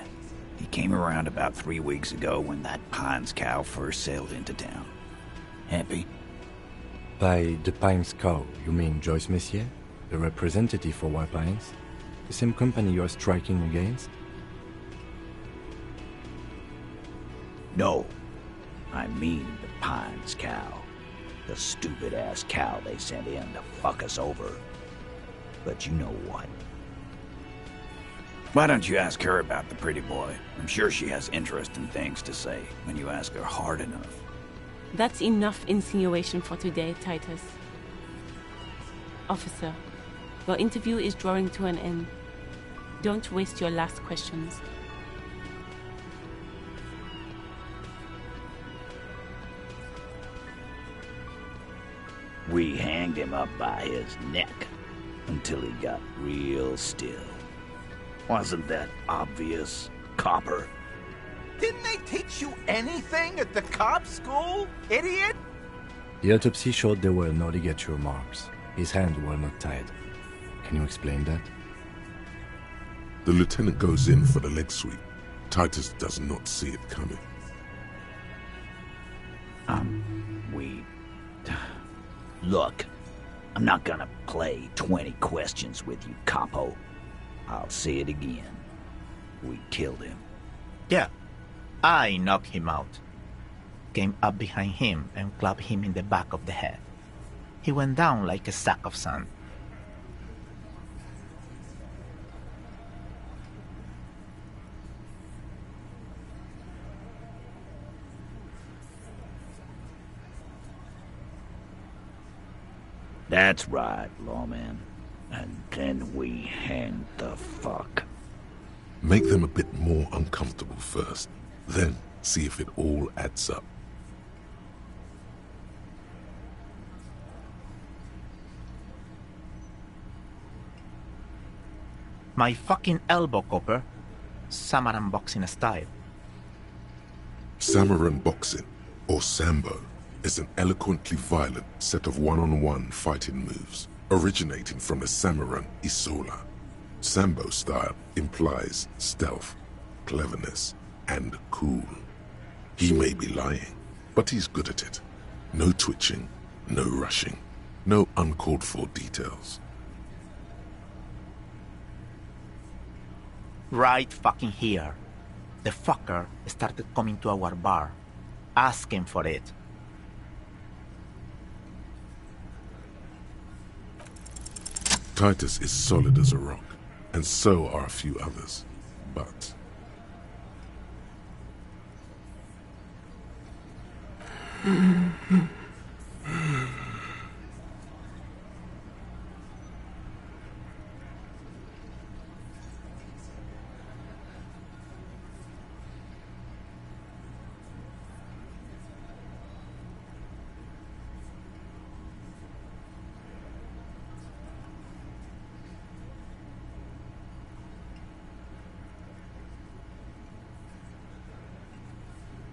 He came around about 3 weeks ago when that Pines cow first sailed into town. Happy? By the Pines cow, you mean Joyce Messier? The representative for White Pines? The same company you're striking against? No. I mean the Pines cow. The stupid-ass cow they sent in to fuck us over. But you know what? Why don't you ask her about the pretty boy? I'm sure she has interesting things to say when you ask her hard enough. That's enough insinuation for today, Titus. Officer, your interview is drawing to an end. Don't waste your last questions. We hanged him up by his neck until he got real still. Wasn't that obvious, copper? Didn't they teach you anything at the cop school, idiot? The autopsy showed there were no ligature marks. His hands were not tied. Can you explain that? The lieutenant goes in for the leg sweep. Titus does not see it coming. Look, I'm not gonna play 20 questions with you, capo. I'll say it again. We killed him. Yeah, I knocked him out. Came up behind him and clapped him in the back of the head. He went down like a sack of sand. That's right, lawman. And then we hang the fuck. Make them a bit more uncomfortable first, then see if it all adds up. My fucking elbow, Copper. Samaran boxing style. Samaran boxing, or Sambo, is an eloquently violent set of one-on-one fighting moves, originating from the Samaran Isola. Sambo style implies stealth, cleverness, and cool. He may be lying, but he's good at it. No twitching, no rushing, no uncalled for details. Right fucking here. The fucker started coming to our bar, asking for it. Titus is solid as a rock, and so are a few others, but...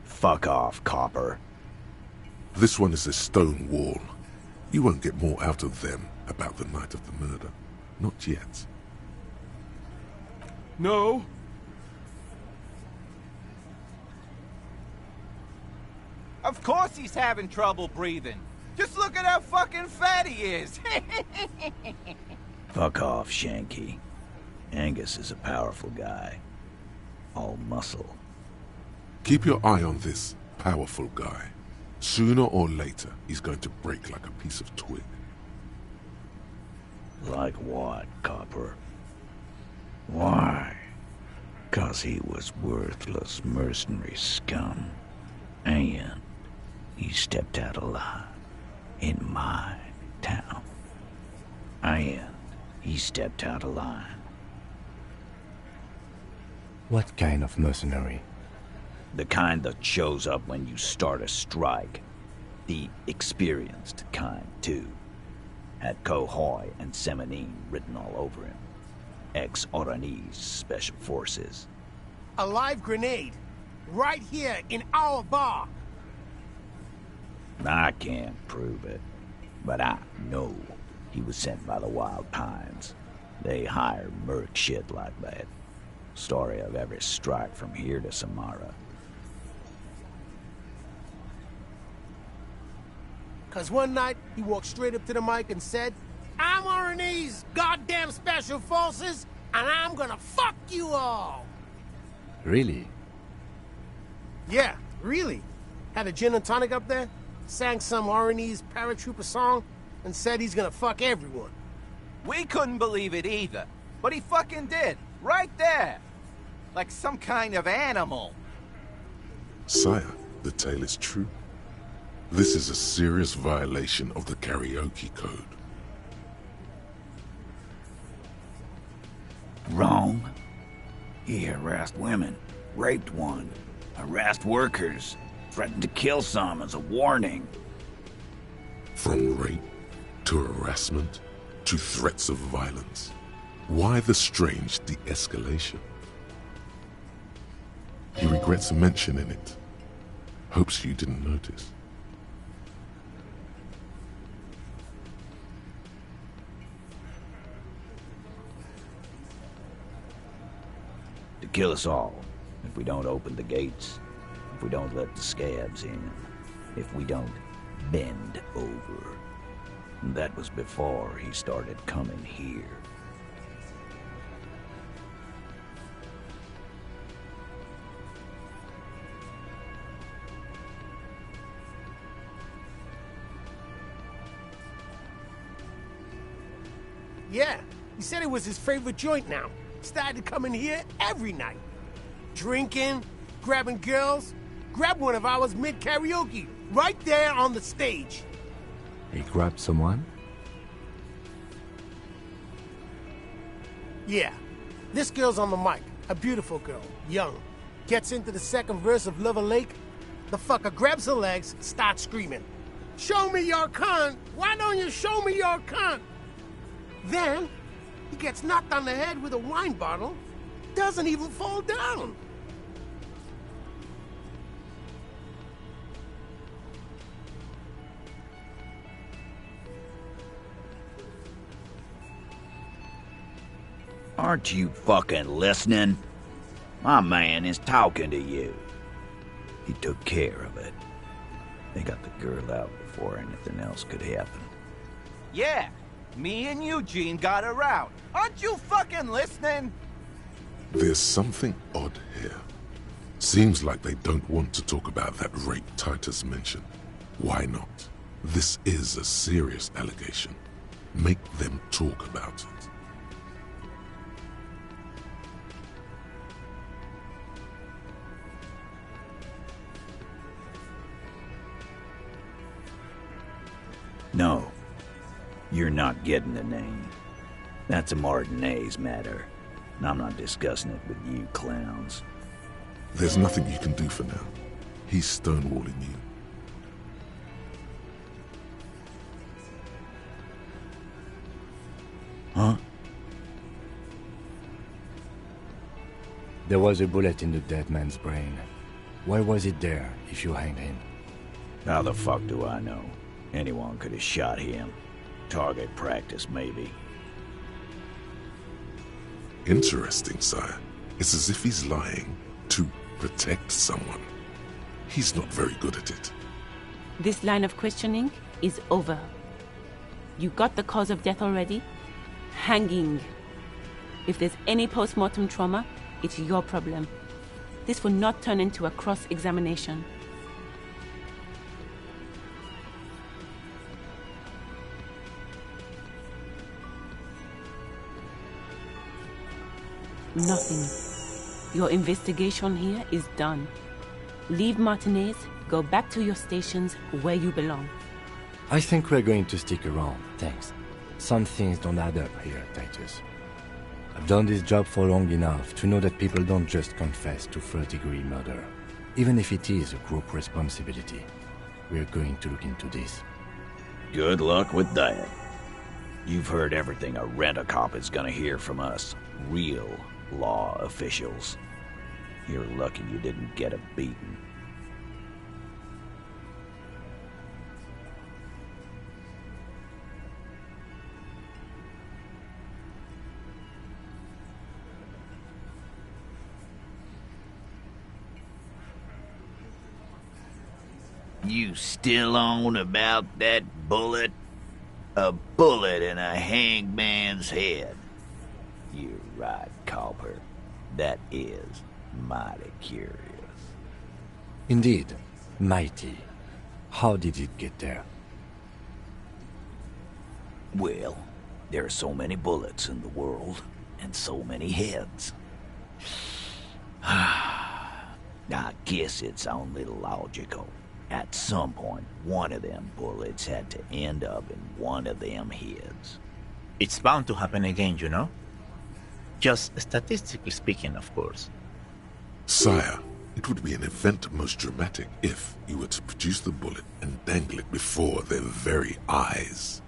Fuck off, Copper. This one is a stone wall. You won't get more out of them about the night of the murder. Not yet. No. Of course he's having trouble breathing. Just look at how fucking fat he is. Fuck off, Shanky. Angus is a powerful guy. All muscle. Keep your eye on this powerful guy. Sooner or later, he's going to break like a piece of twig. Like what, Copper? Why? 'Cause he was worthless mercenary scum. And he stepped out alive in my town. And he stepped out alive. What kind of mercenary? The kind that shows up when you start a strike. The experienced kind, too. Had Kohoy and Semenine written all over him. Ex-Oranese Special Forces. A live grenade. Right here in our bar. I can't prove it, but I know he was sent by the Wild Pines. They hire merc shit like that. Story of every strike from here to Samara. 'Cause one night, he walked straight up to the mic and said, "I'm Oranese goddamn Special Forces, and I'm gonna fuck you all!" Really? Yeah, really. Had a gin and tonic up there, sang some Oranese paratrooper song, and said he's gonna fuck everyone. We couldn't believe it either, but he fucking did. Right there. Like some kind of animal. Sire, the tale is true. This is a serious violation of the karaoke code. Wrong. He harassed women, raped one, harassed workers, threatened to kill some as a warning. From rape to harassment to threats of violence. Why the strange de-escalation? He regrets mentioning it. Hopes you didn't notice. To kill us all, if we don't open the gates, if we don't let the scabs in, if we don't bend over. That was before he started coming here. Yeah, he said it was his favorite joint now. Started coming here every night. Drinking, grabbing girls. Grabbed one of ours mid-karaoke, right there on the stage. He grabbed someone? Yeah. This girl's on the mic. A beautiful girl. Young. Gets into the second verse of Lover Lake. The fucker grabs her legs, starts screaming. Show me your cunt! Why don't you show me your cunt? Then, he gets knocked on the head with a wine bottle. Doesn't even fall down. Aren't you fucking listening? My man is talking to you. He took care of it. They got the girl out before anything else could happen. Yeah, me and Eugene got her out. Aren't you fucking listening? There's something odd here. Seems like they don't want to talk about that rape Titus mentioned. Why not? This is a serious allegation. Make them talk about it. No, you're not getting the name. That's a Martinez matter, and I'm not discussing it with you clowns. There's nothing you can do for now. He's stonewalling you. Huh? There was a bullet in the dead man's brain. Why was it there if you hanged him? How the fuck do I know? Anyone could have shot him. Target practice, maybe. Interesting, sire. It's as if he's lying to protect someone. He's not very good at it. This line of questioning is over. You got the cause of death already? Hanging. If there's any post-mortem trauma, it's your problem. This will not turn into a cross-examination. Nothing. Your investigation here is done. Leave Martinez, go back to your stations where you belong. I think we're going to stick around, thanks. Some things don't add up here, Titus. I've done this job for long enough to know that people don't just confess to third-degree murder, even if it is a group responsibility. We're going to look into this. Good luck with that. You've heard everything a rent-a-cop is gonna hear from us. Real law officials. You're lucky you didn't get a beating. You still on about that bullet? A bullet in a hangman's head. You're right, Copper. That is mighty curious. Indeed, mighty. How did it get there? Well, there are so many bullets in the world, and so many heads. I guess it's only logical. At some point, one of them bullets had to end up in one of them heads. It's bound to happen again, you know? Just statistically speaking, of course. Sire, it would be an event most dramatic if you were to produce the bullet and dangle it before their very eyes.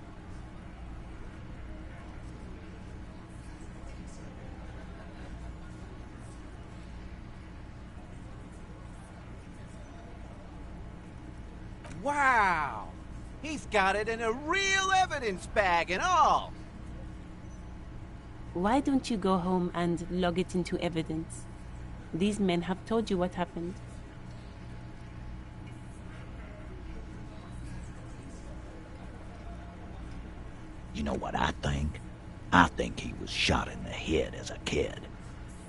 Wow! He's got it in a real evidence bag and all! Why don't you go home and log it into evidence? These men have told you what happened. You know what I think? I think he was shot in the head as a kid,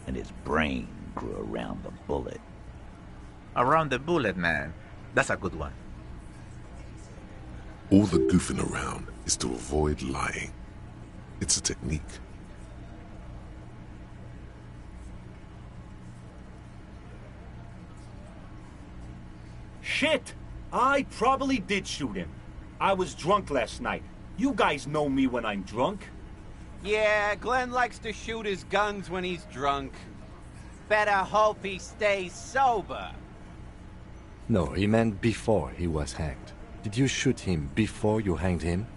and his brain grew around the bullet. Around the bullet, man. That's a good one. All the goofing around is to avoid lying. It's a technique. Shit! I probably did shoot him. I was drunk last night. You guys know me when I'm drunk. Yeah, Glenn likes to shoot his guns when he's drunk. Better hope he stays sober. No, he meant before he was hanged. Did you shoot him before you hanged him?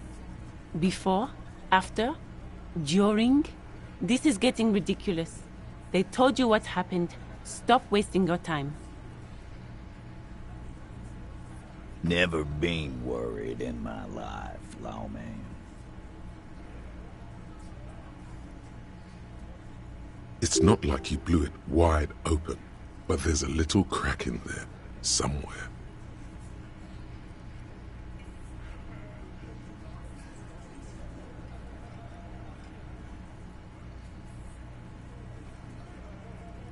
Before? After? During? This is getting ridiculous. They told you what happened. Stop wasting your time. Never been worried in my life, lawman. It's not like you blew it wide open, but there's a little crack in there, somewhere.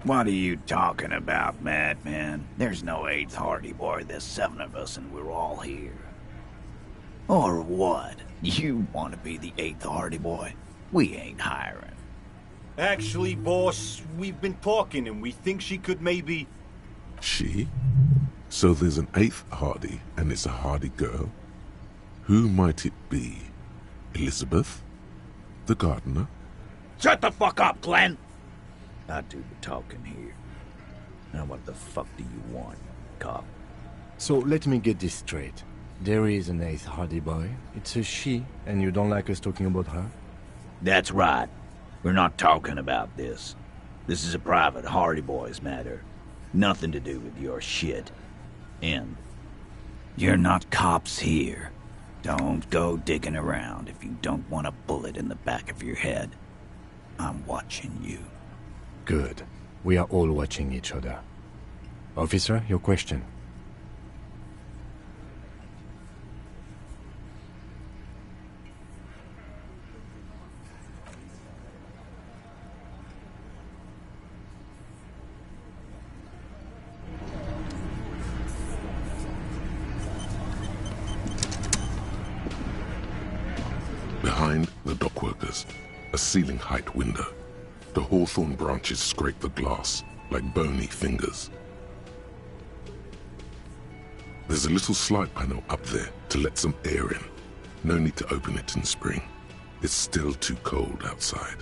What are you talking about, madman? There's no 8th Hardy Boy, there's 7 of us and we're all here. Or what? You want to be the 8th Hardy Boy? We ain't hiring. Actually, boss, we've been talking and we think she could maybe... She? So there's an 8th Hardy, and it's a Hardy girl? Who might it be? Elizabeth? The gardener? Shut the fuck up, Glenn! I do the talking here. Now what the fuck do you want, cop? So let me get this straight. There is an 8th Hardy Boy. It's a she, and you don't like us talking about her? That's right. We're not talking about this. This is a private Hardy Boys matter. Nothing to do with your shit. And you're not cops here. Don't go digging around if you don't want a bullet in the back of your head. I'm watching you. Good. We are all watching each other. Officer, your question. Behind the dockworkers, a ceiling-height window. The hawthorn branches scrape the glass like bony fingers. There's a little slide panel up there to let some air in. No need to open it in spring. It's still too cold outside.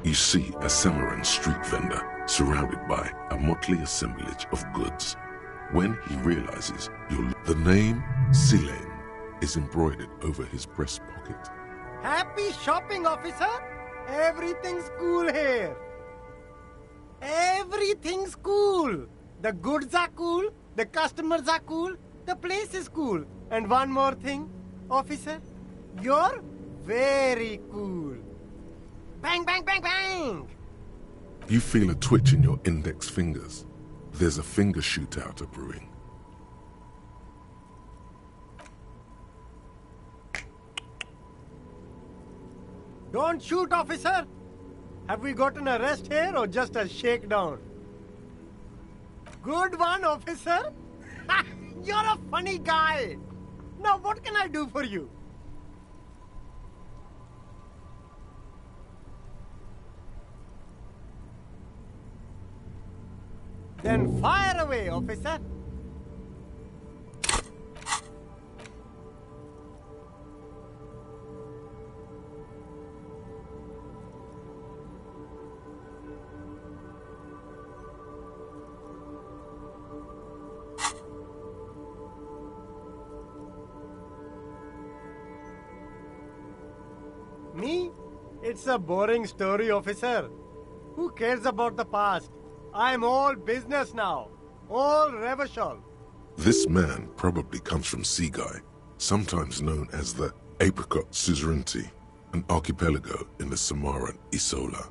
You see a Cimarron street vendor surrounded by a motley assemblage of goods. When he realizes the name Silene is embroidered over his breast pocket. Happy shopping, officer! Everything's cool here. Everything's cool. The goods are cool, the customers are cool, the place is cool. And one more thing, officer, you're very cool. Bang, bang, bang, bang! You feel a twitch in your index fingers. There's a finger shootout brewing. Don't shoot, officer! Have we got an arrest here or just a shakedown? Good one, officer! You're a funny guy! Now what can I do for you? Then fire away, officer! It's a boring story, officer. Who cares about the past? I'm all business now. All Revachol. This man probably comes from Seaguy, sometimes known as the Apricot Suzerainty, an archipelago in the Samaran Isola.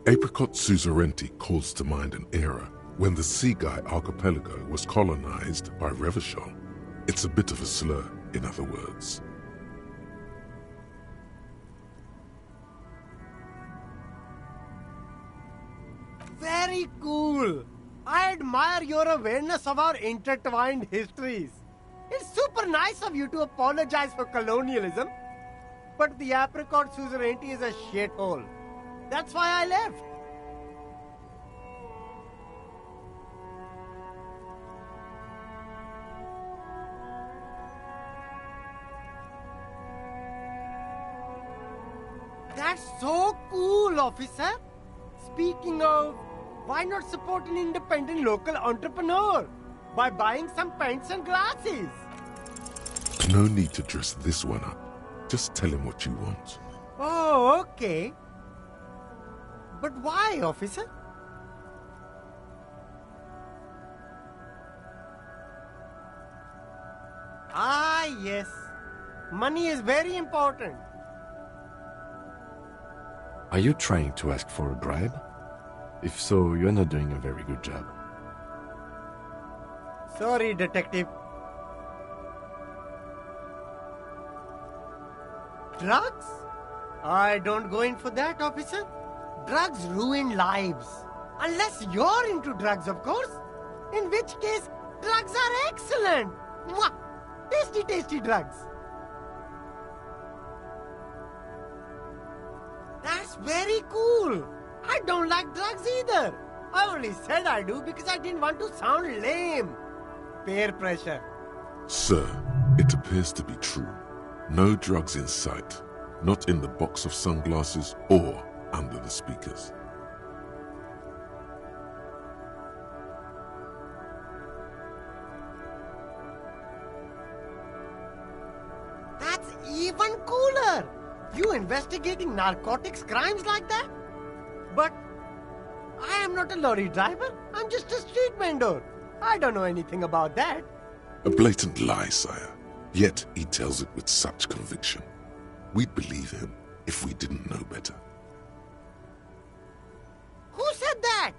Apricot Suzerainty calls to mind an era when the Seaguy archipelago was colonized by Revachol. It's a bit of a slur, in other words. Very cool. I admire your awareness of our intertwined histories. It's super nice of you to apologize for colonialism. But the Apricot Suzerainty is a shithole. That's why I left. That's so cool, officer. Speaking of, why not support an independent local entrepreneur by buying some pens and glasses? No need to dress this one up. Just tell him what you want. Oh, okay. But why, officer? Ah, yes. Money is very important. Are you trying to ask for a bribe? If so, you're not doing a very good job. Sorry, detective. Drugs? I don't go in for that, officer. Drugs ruin lives. Unless you're into drugs, of course. In which case, drugs are excellent. Mwah! Tasty, tasty drugs. That's very cool. I don't like drugs either. I only said I do because I didn't want to sound lame. Peer pressure. Sir, it appears to be true. No drugs in sight. Not in the box of sunglasses or under the speakers. That's even cooler. You investigating narcotics crimes like that? But I am not a lorry driver. I'm just a street vendor. I don't know anything about that. A blatant lie, sire. Yet he tells it with such conviction. We'd believe him if we didn't know better. Who said that?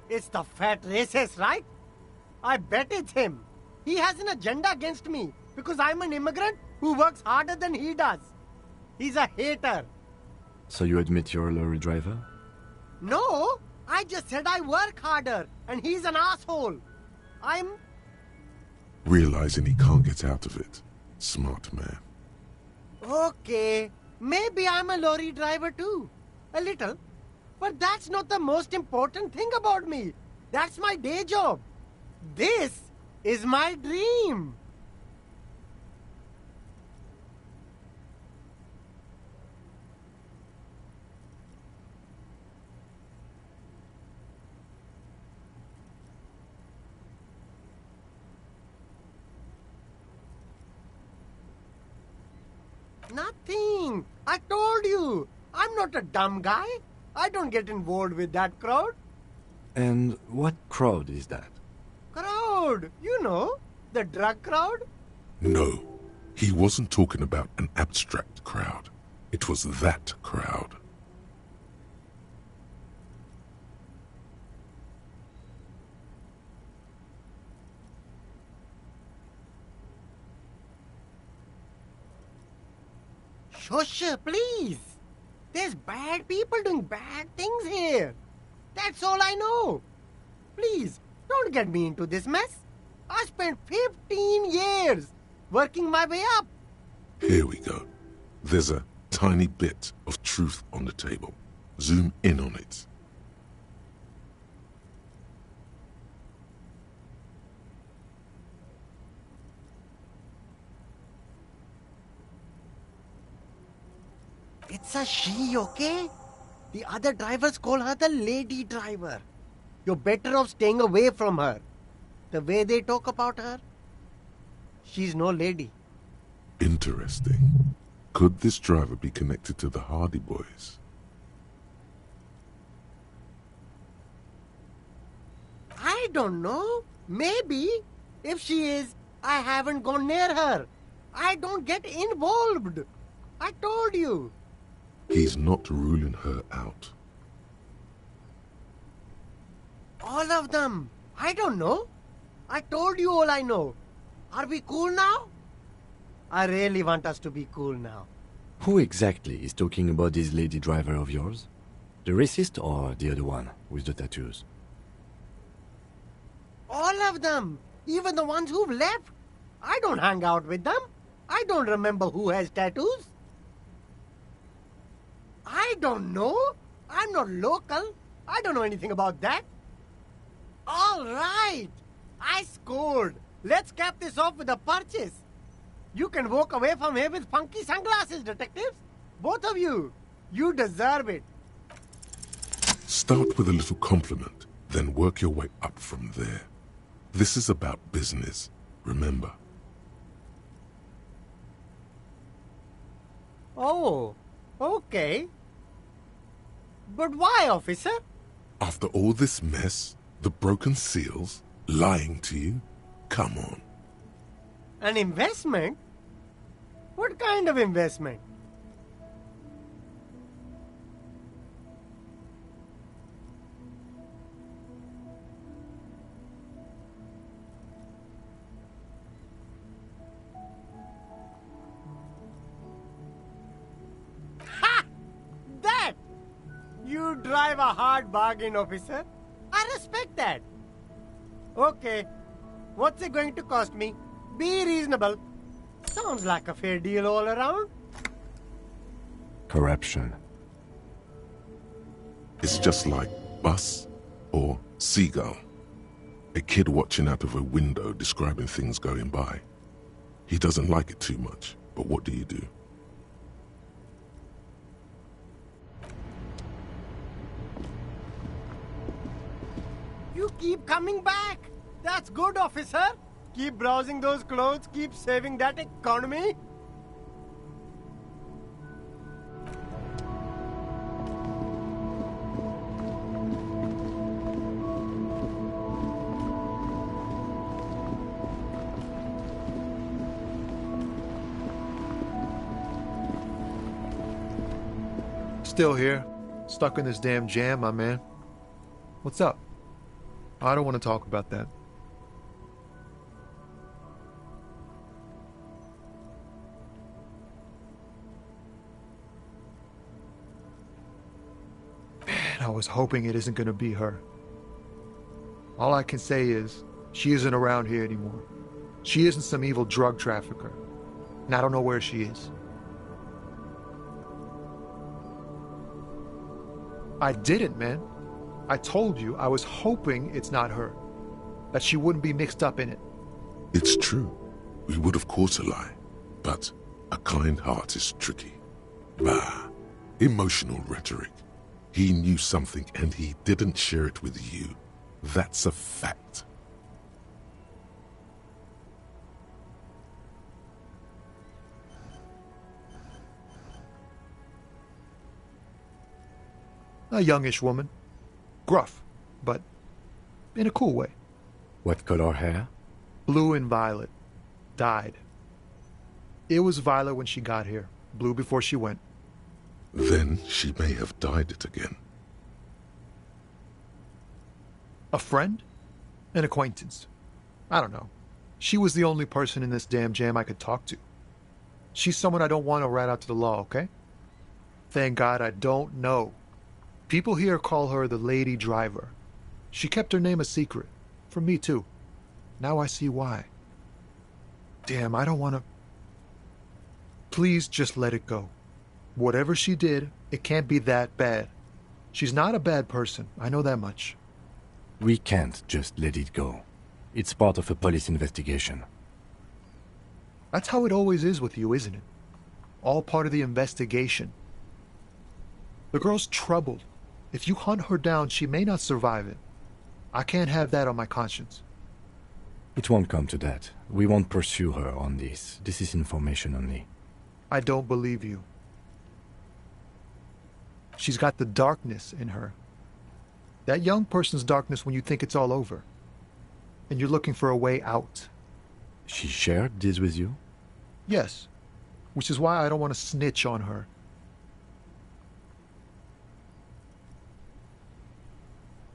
It's the fat racist, right? I bet it's him. He has an agenda against me because I'm an immigrant who works harder than he does. He's a hater. So you admit you're a lorry driver? No, I just said I work harder and he's an asshole. Realizing he can't get out of it. Smart man. Okay, maybe I'm a lorry driver too. A little. But that's not the most important thing about me. That's my day job. This is my dream. Nothing. I told you. I'm not a dumb guy. I don't get involved with that crowd. And what crowd is that? Crowd? You know, the drug crowd? No, he wasn't talking about an abstract crowd. It was that crowd. Shush, please. There's bad people doing bad things here. That's all I know. Please, don't get me into this mess. I spent 15 years working my way up. Here we go. There's a tiny bit of truth on the table. Zoom in on it. It's a she, okay? The other drivers call her the lady driver. You're better off staying away from her. The way they talk about her, she's no lady. Interesting. Could this driver be connected to the Hardy Boys? I don't know. Maybe. If she is, I haven't gone near her. I don't get involved. I told you. He's not ruling her out. All of them. I don't know. I told you all I know. Are we cool now? I really want us to be cool now. Who exactly is talking about this lady driver of yours? The racist or the other one with the tattoos? All of them. Even the ones who've left. I don't hang out with them. I don't remember who has tattoos. I don't know. I'm not local. I don't know anything about that. All right. I scored. Let's cap this off with a purchase. You can walk away from here with funky sunglasses, detectives. Both of you. You deserve it. Start with a little compliment, then work your way up from there. This is about business, remember. Oh, okay. But why, officer? After all this mess, the broken seals, lying to you, come on. An investment? What kind of investment? Ha! That! You drive a hard bargain, officer. I respect that. Okay. What's it going to cost me? Be reasonable. Sounds like a fair deal all around. Corruption. It's just like bus or seagull. A kid watching out of a window describing things going by. He doesn't like it too much, but what do you do? You keep coming back. That's good, officer. Keep browsing those clothes, keep saving that economy. Still here. Stuck in this damn jam, my man. What's up? I don't want to talk about that. Man, I was hoping it isn't going to be her. All I can say is, she isn't around here anymore. She isn't some evil drug trafficker. And I don't know where she is. I didn't, man. I told you I was hoping it's not her. That she wouldn't be mixed up in it. It's true. We would have caught a lie. But a kind heart is tricky. Bah. Emotional rhetoric. He knew something and he didn't share it with you. That's a fact. A youngish woman. Gruff, but in a cool way. What color hair? Blue and violet. Died. It was violet when she got here. Blue before she went. Then she may have dyed it again. A friend? An acquaintance. I don't know. She was the only person in this damn jam I could talk to. She's someone I don't want to rat out to the law, okay? Thank God I don't know. People here call her the Lady Driver. She kept her name a secret. From me, too. Now I see why. Damn, I don't want to... Please just let it go. Whatever she did, it can't be that bad. She's not a bad person. I know that much. We can't just let it go. It's part of a police investigation. That's how it always is with you, isn't it? All part of the investigation. The girl's troubled. If you hunt her down, she may not survive it. I can't have that on my conscience. It won't come to that. We won't pursue her on this. This is information only. I don't believe you. She's got the darkness in her. That young person's darkness when you think it's all over. And you're looking for a way out. She shared this with you? Yes. Which is why I don't want to snitch on her.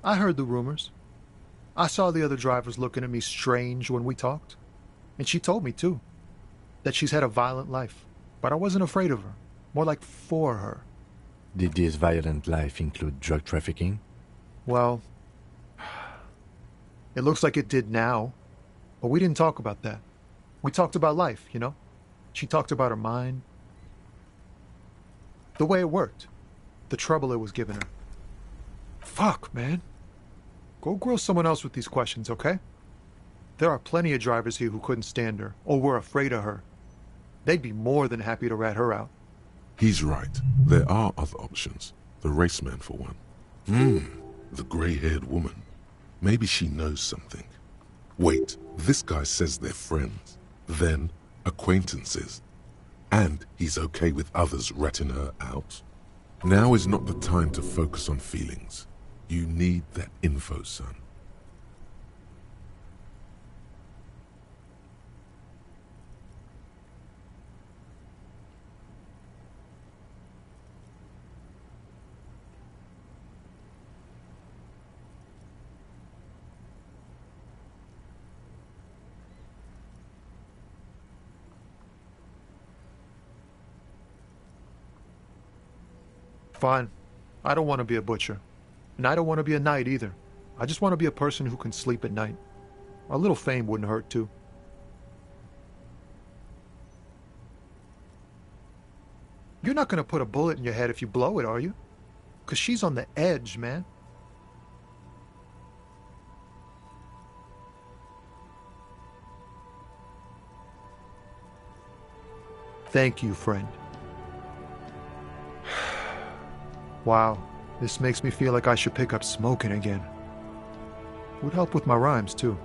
I heard the rumors. I saw the other drivers looking at me strange when we talked. And she told me, too, that she's had a violent life. But I wasn't afraid of her. More like for her. Did this violent life include drug trafficking? Well, it looks like it did now. But we didn't talk about that. We talked about life, you know? She talked about her mind. The way it worked. The trouble it was giving her. Fuck, man. Go grill someone else with these questions, okay? There are plenty of drivers here who couldn't stand her, or were afraid of her. They'd be more than happy to rat her out. He's right. There are other options. The raceman, for one. The grey-haired woman. Maybe she knows something. Wait, this guy says they're friends. Then, acquaintances. And he's okay with others ratting her out. Now is not the time to focus on feelings. You need that info, son. Fine. I don't want to be a butcher. And I don't want to be a knight either. I just want to be a person who can sleep at night. A little fame wouldn't hurt too. You're not going to put a bullet in your head if you blow it, are you? Because she's on the edge, man. Thank you, friend. Wow, this makes me feel like I should pick up smoking again. Would help with my rhymes, too.